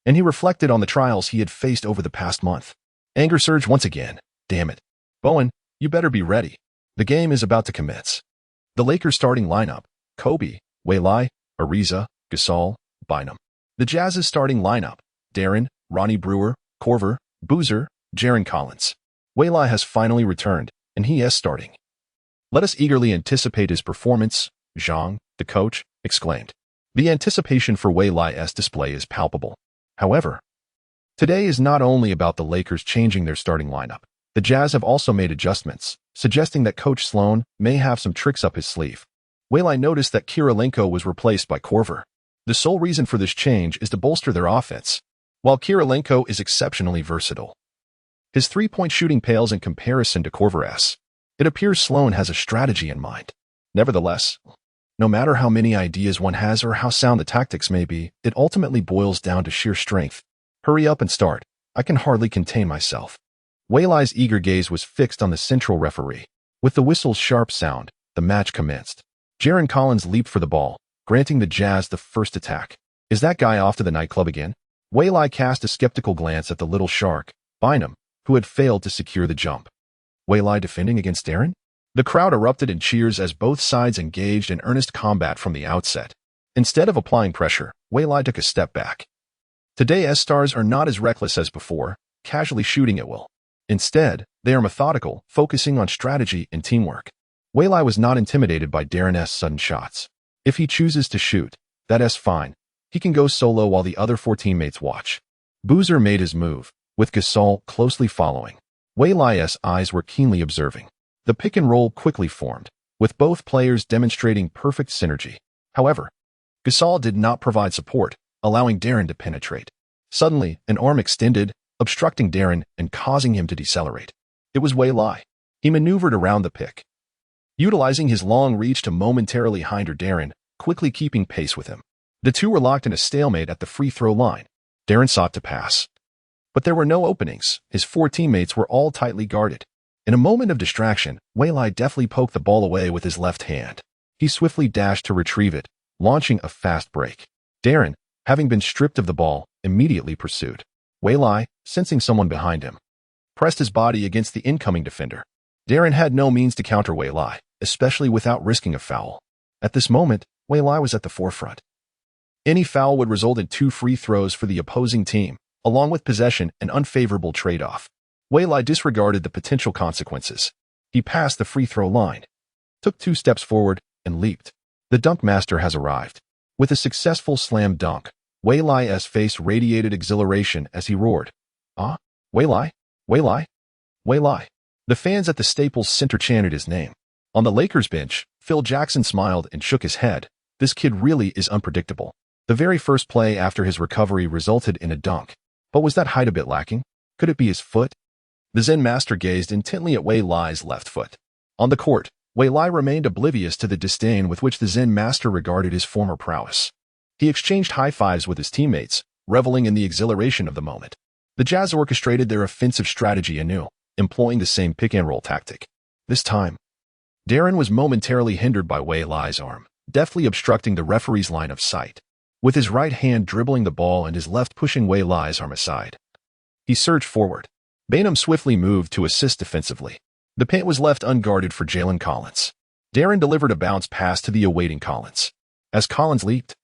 [SPEAKER 1] and he reflected on the trials he had faced over the past month. Anger surged once again. Damn it. Bowen, you better be ready. The game is about to commence. The Lakers starting lineup: Kobe, Wei Lai, Ariza, Gasol, Bynum. The Jazz's starting lineup: Deron, Ronnie Brewer, Korver, Boozer, Jaren Collins. Wei Lai has finally returned, and he is starting. Let us eagerly anticipate his performance, Zhang, the coach, exclaimed. The anticipation for Wei Lai's display is palpable. However, today is not only about the Lakers changing their starting lineup. The Jazz have also made adjustments, suggesting that Coach Sloan may have some tricks up his sleeve. Wei Lai noticed that Kirilenko was replaced by Korver. The sole reason for this change is to bolster their offense. While Kirilenko is exceptionally versatile, his three-point shooting pales in comparison to Korver's. It appears Sloan has a strategy in mind. Nevertheless, no matter how many ideas one has or how sound the tactics may be, it ultimately boils down to sheer strength. Hurry up and start. I can hardly contain myself. Wei Lai's eager gaze was fixed on the central referee. With the whistle's sharp sound, the match commenced. Jaren Collins leaped for the ball, granting the Jazz the first attack. Is that guy off to the nightclub again? Wei Lai cast a skeptical glance at the little shark, Bynum, who had failed to secure the jump. Wei Lai defending against Deron? The crowd erupted in cheers as both sides engaged in earnest combat from the outset. Instead of applying pressure, Wei Lai took a step back. Today's stars are not as reckless as before, casually shooting at will. Instead, they are methodical, focusing on strategy and teamwork. Wei Lai was not intimidated by Deron's sudden shots. If he chooses to shoot, that's fine. He can go solo while the other 4 teammates watch. Boozer made his move, with Gasol closely following. Wei Lai's eyes were keenly observing. The pick and roll quickly formed, with both players demonstrating perfect synergy. However, Gasol did not provide support, allowing Darren to penetrate. Suddenly, an arm extended, obstructing Darren and causing him to decelerate. It was Wei Lai. He maneuvered around the pick, utilizing his long reach to momentarily hinder Darren, quickly keeping pace with him. The two were locked in a stalemate at the free throw line. Darren sought to pass, but there were no openings. His 4 teammates were all tightly guarded. In a moment of distraction, Wei Lai deftly poked the ball away with his left hand. He swiftly dashed to retrieve it, launching a fast break. Darren, having been stripped of the ball, immediately pursued. Wei Lai, sensing someone behind him, pressed his body against the incoming defender. Darren had no means to counter Wei Lai, especially without risking a foul. At this moment, Wei Lai was at the forefront. Any foul would result in 2 free throws for the opposing team, along with possession and unfavorable trade-off. Wei Lai disregarded the potential consequences. He passed the free throw line, took 2 steps forward, and leaped. The dunk master has arrived. With a successful slam dunk, Wei Lai's face radiated exhilaration as he roared, "Ah, Wei Lai, Wei Lai, Wei Lai." The fans at the Staples Center chanted his name. On the Lakers bench, Phil Jackson smiled and shook his head. This kid really is unpredictable. The very first play after his recovery resulted in a dunk. But was that height a bit lacking? Could it be his foot? The Zen master gazed intently at Wei Lai's left foot. On the court, Wei Lai remained oblivious to the disdain with which the Zen master regarded his former prowess. He exchanged high fives with his teammates, reveling in the exhilaration of the moment. The Jazz orchestrated their offensive strategy anew, employing the same pick-and-roll tactic. This time, Darren was momentarily hindered by Wei Lai's arm, deftly obstructing the referee's line of sight. With his right hand dribbling the ball and his left pushing Wei Lai's arm aside, he surged forward. Bainham swiftly moved to assist defensively. The paint was left unguarded for Jalen Collins. Darren delivered a bounce pass to the awaiting Collins. As Collins leaped,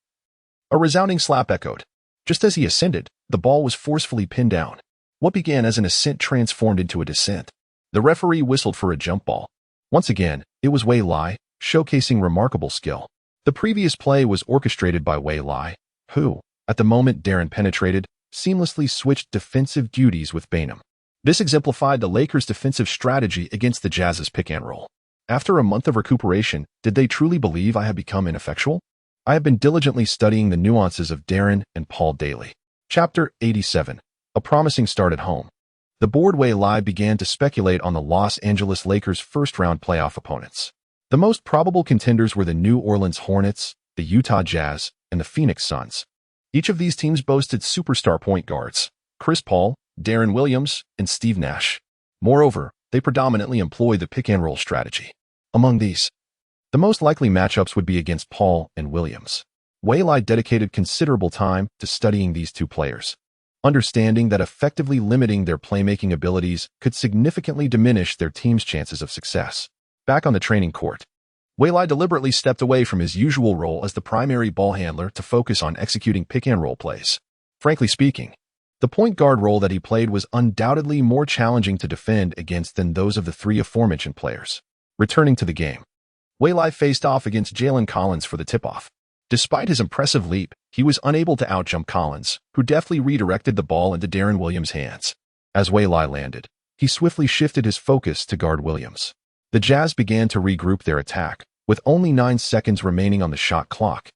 [SPEAKER 1] a resounding slap echoed. Just as he ascended, the ball was forcefully pinned down. What began as an ascent transformed into a descent. The referee whistled for a jump ball. Once again, it was Wei Lai, showcasing remarkable skill. The previous play was orchestrated by Wei Lai, who, at the moment Darren penetrated, seamlessly switched defensive duties with Bainham. This exemplified the Lakers' defensive strategy against the Jazz's pick-and-roll. After a month of recuperation, did they truly believe I had become ineffectual? I have been diligently studying the nuances of Darren and Paul Daly. Chapter 87. A promising start at home. The board Wei Lai began to speculate on the Los Angeles Lakers' first-round playoff opponents. The most probable contenders were the New Orleans Hornets, the Utah Jazz, and the Phoenix Suns. Each of these teams boasted superstar point guards, Chris Paul, Darren Williams, and Steve Nash. Moreover, they predominantly employed the pick-and-roll strategy. Among these, the most likely matchups would be against Paul and Williams. Wei Lai dedicated considerable time to studying these 2 players, understanding that effectively limiting their playmaking abilities could significantly diminish their team's chances of success. Back on the training court, Wei Lai deliberately stepped away from his usual role as the primary ball handler to focus on executing pick-and-roll plays. Frankly speaking, the point guard role that he played was undoubtedly more challenging to defend against than those of the 3 aforementioned players. Returning to the game, Wei Lai faced off against Jalen Collins for the tip-off. Despite his impressive leap, he was unable to outjump Collins, who deftly redirected the ball into Darren Williams' hands. As Wei Lai landed, he swiftly shifted his focus to guard Williams. The Jazz began to regroup their attack, with only 9 seconds remaining on the shot clock.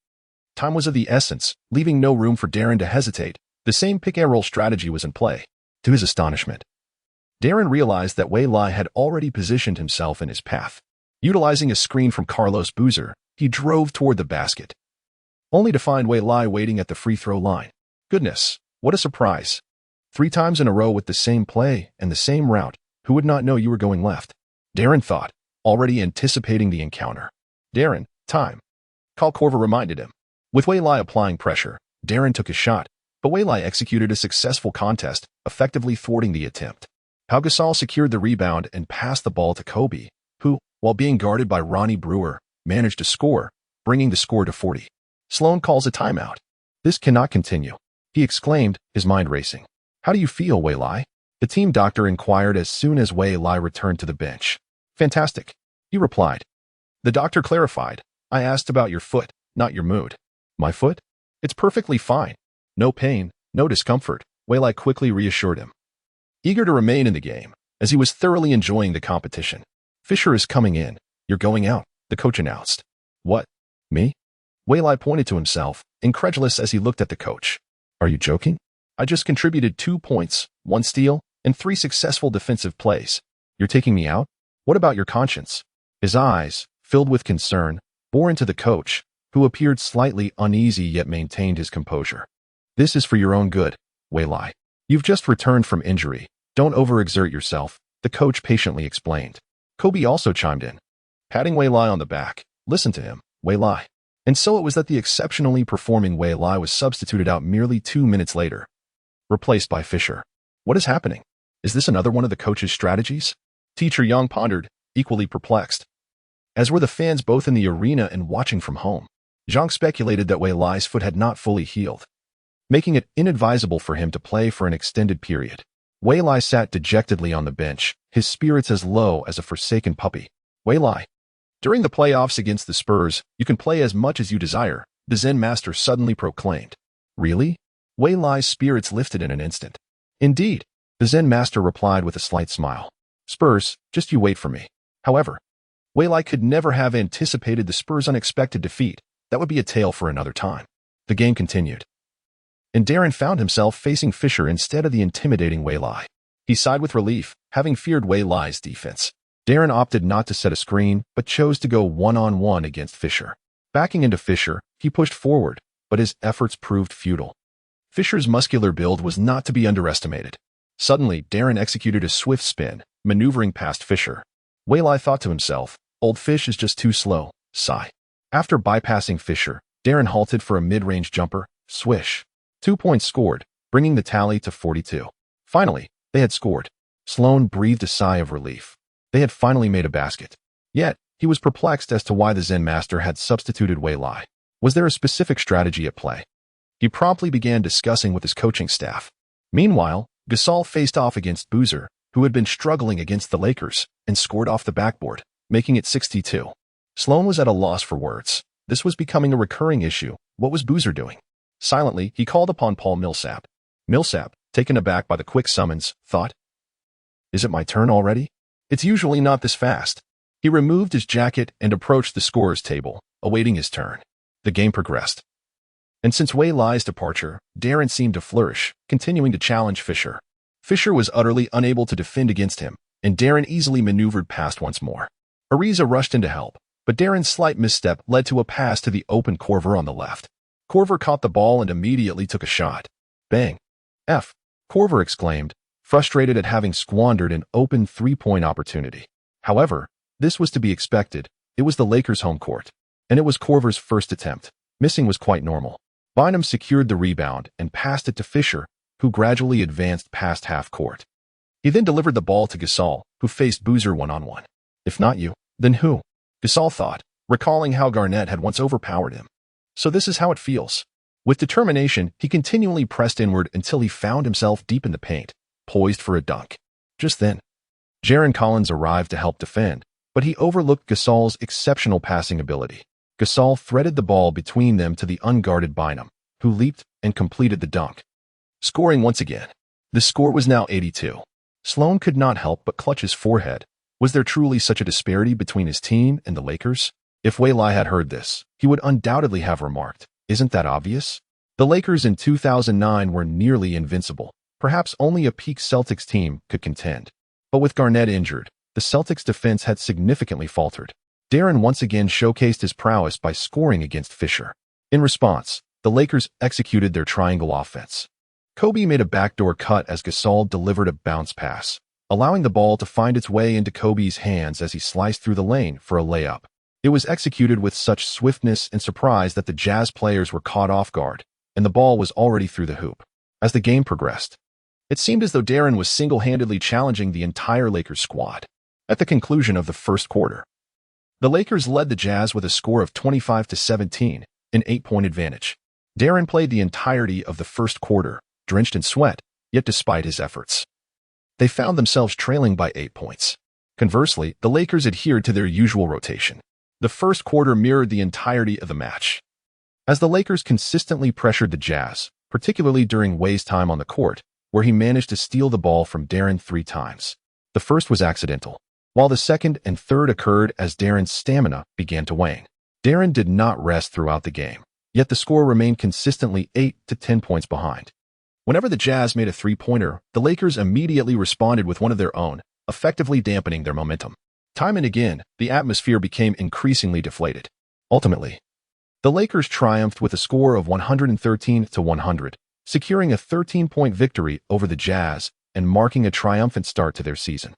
[SPEAKER 1] Time was of the essence, leaving no room for Darren to hesitate. The same pick-and-roll strategy was in play. To his astonishment, Darren realized that Wei Lai had already positioned himself in his path. Utilizing a screen from Carlos Boozer, he drove toward the basket, only to find Wei Lai waiting at the free throw line. Goodness, what a surprise. 3 times in a row with the same play and the same route. Who would not know you were going left? Darren thought, already anticipating the encounter. Darren, time. Kyle Korver reminded him. With Wei Lai applying pressure, Darren took a shot, but Wei Lai executed a successful contest, effectively thwarting the attempt. Pau Gasol secured the rebound and passed the ball to Kobe, who, while being guarded by Ronnie Brewer, managed to score, bringing the score to 40. Sloan calls a timeout. This cannot continue, he exclaimed, his mind racing. How do you feel, Wei Lai? The team doctor inquired as soon as Wei Lai returned to the bench. Fantastic, he replied. The doctor clarified. I asked about your foot, not your mood. My foot? It's perfectly fine. No pain, no discomfort, Waylai quickly reassured him. Eager to remain in the game, as he was thoroughly enjoying the competition. Fisher is coming in. You're going out, the coach announced. What? Me? Waylai pointed to himself, incredulous as he looked at the coach. Are you joking? I just contributed 2 points, 1 steal, and 3 successful defensive plays. You're taking me out? What about your conscience? His eyes, filled with concern, bore into the coach, who appeared slightly uneasy yet maintained his composure. This is for your own good, Waylai. You've just returned from injury. Don't overexert yourself, the coach patiently explained. Kobe also chimed in, patting Waylai on the back. Listen to him, Waylai. And so it was that the exceptionally performing Waylai was substituted out merely 2 minutes later, replaced by Fisher. What is happening? Is this another one of the coach's strategies? Teacher Young pondered, equally perplexed. As were the fans both in the arena and watching from home. Zhang speculated that Waylai's foot had not fully healed, making it inadvisable for him to play for an extended period. Waylai sat dejectedly on the bench, his spirits as low as a forsaken puppy. Waylai. During the playoffs against the Spurs, you can play as much as you desire, the Zen master suddenly proclaimed. Really? Waylai's spirits lifted in an instant. Indeed, the Zen master replied with a slight smile. Spurs, just you wait for me. However, Waylai could never have anticipated the Spurs' unexpected defeat. That would be a tale for another time. The game continued, and Darren found himself facing Fisher instead of the intimidating Waylai. He sighed with relief, having feared Waylai's defense. Darren opted not to set a screen, but chose to go one-on-one against Fisher. Backing into Fisher, he pushed forward, but his efforts proved futile. Fisher's muscular build was not to be underestimated. Suddenly, Darren executed a swift spin, maneuvering past Fisher. Waylai thought to himself, old fish is just too slow, sigh. After bypassing Fisher, Darren halted for a mid-range jumper, swish. 2 points scored, bringing the tally to 42. Finally, they had scored. Sloan breathed a sigh of relief. They had finally made a basket. Yet, he was perplexed as to why the Zen master had substituted Waylai. Was there a specific strategy at play? He promptly began discussing with his coaching staff. Meanwhile, Gasol faced off against Boozer, who had been struggling against the Lakers, and scored off the backboard, making it 62. Sloan was at a loss for words. This was becoming a recurring issue. What was Boozer doing? Silently, he called upon Paul Millsap. Millsap, taken aback by the quick summons, thought, is it my turn already? It's usually not this fast. He removed his jacket and approached the scorer's table, awaiting his turn. The game progressed. And since Waylai's departure, Darren seemed to flourish, continuing to challenge Fisher. Fisher was utterly unable to defend against him, and Darren easily maneuvered past once more. Ariza rushed in to help, but Darren's slight misstep led to a pass to the open Korver on the left. Korver caught the ball and immediately took a shot. Bang! F. Korver exclaimed, frustrated at having squandered an open 3-point opportunity. However, this was to be expected. It was the Lakers' home court, and it was Korver's first attempt. Missing was quite normal. Bynum secured the rebound and passed it to Fisher, who gradually advanced past half court. He then delivered the ball to Gasol, who faced Boozer one-on-one. If not you, then who? Gasol thought, recalling how Garnett had once overpowered him. So this is how it feels. With determination, he continually pressed inward until he found himself deep in the paint, poised for a dunk. Just then, Jaren Collins arrived to help defend, but he overlooked Gasol's exceptional passing ability. Gasol threaded the ball between them to the unguarded Bynum, who leaped and completed the dunk, scoring once again. The score was now 82. Sloan could not help but clutch his forehead. Was there truly such a disparity between his team and the Lakers? If Waylai had heard this, he would undoubtedly have remarked, isn't that obvious? The Lakers in 2009 were nearly invincible. Perhaps only a peak Celtics team could contend. But with Garnett injured, the Celtics' defense had significantly faltered. Darren once again showcased his prowess by scoring against Fisher. In response, the Lakers executed their triangle offense. Kobe made a backdoor cut as Gasol delivered a bounce pass, allowing the ball to find its way into Kobe's hands as he sliced through the lane for a layup. It was executed with such swiftness and surprise that the Jazz players were caught off guard, and the ball was already through the hoop. As the game progressed, it seemed as though Darren was single-handedly challenging the entire Lakers squad. At the conclusion of the first quarter, the Lakers led the Jazz with a score of 25-17, an 8-point advantage. Darren played the entirety of the first quarter, drenched in sweat, yet despite his efforts, they found themselves trailing by 8 points. Conversely, the Lakers adhered to their usual rotation. The first quarter mirrored the entirety of the match. as the Lakers consistently pressured the Jazz, particularly during Way's time on the court, where he managed to steal the ball from Deron 3 times. The first was accidental, while the second and third occurred as Deron's stamina began to wane. Deron did not rest throughout the game, yet the score remained consistently 8 to 10 points behind. Whenever the Jazz made a three-pointer, the Lakers immediately responded with one of their own, effectively dampening their momentum. Time and again, the atmosphere became increasingly deflated. Ultimately, the Lakers triumphed with a score of 113 to 100, securing a 13-point victory over the Jazz and marking a triumphant start to their season.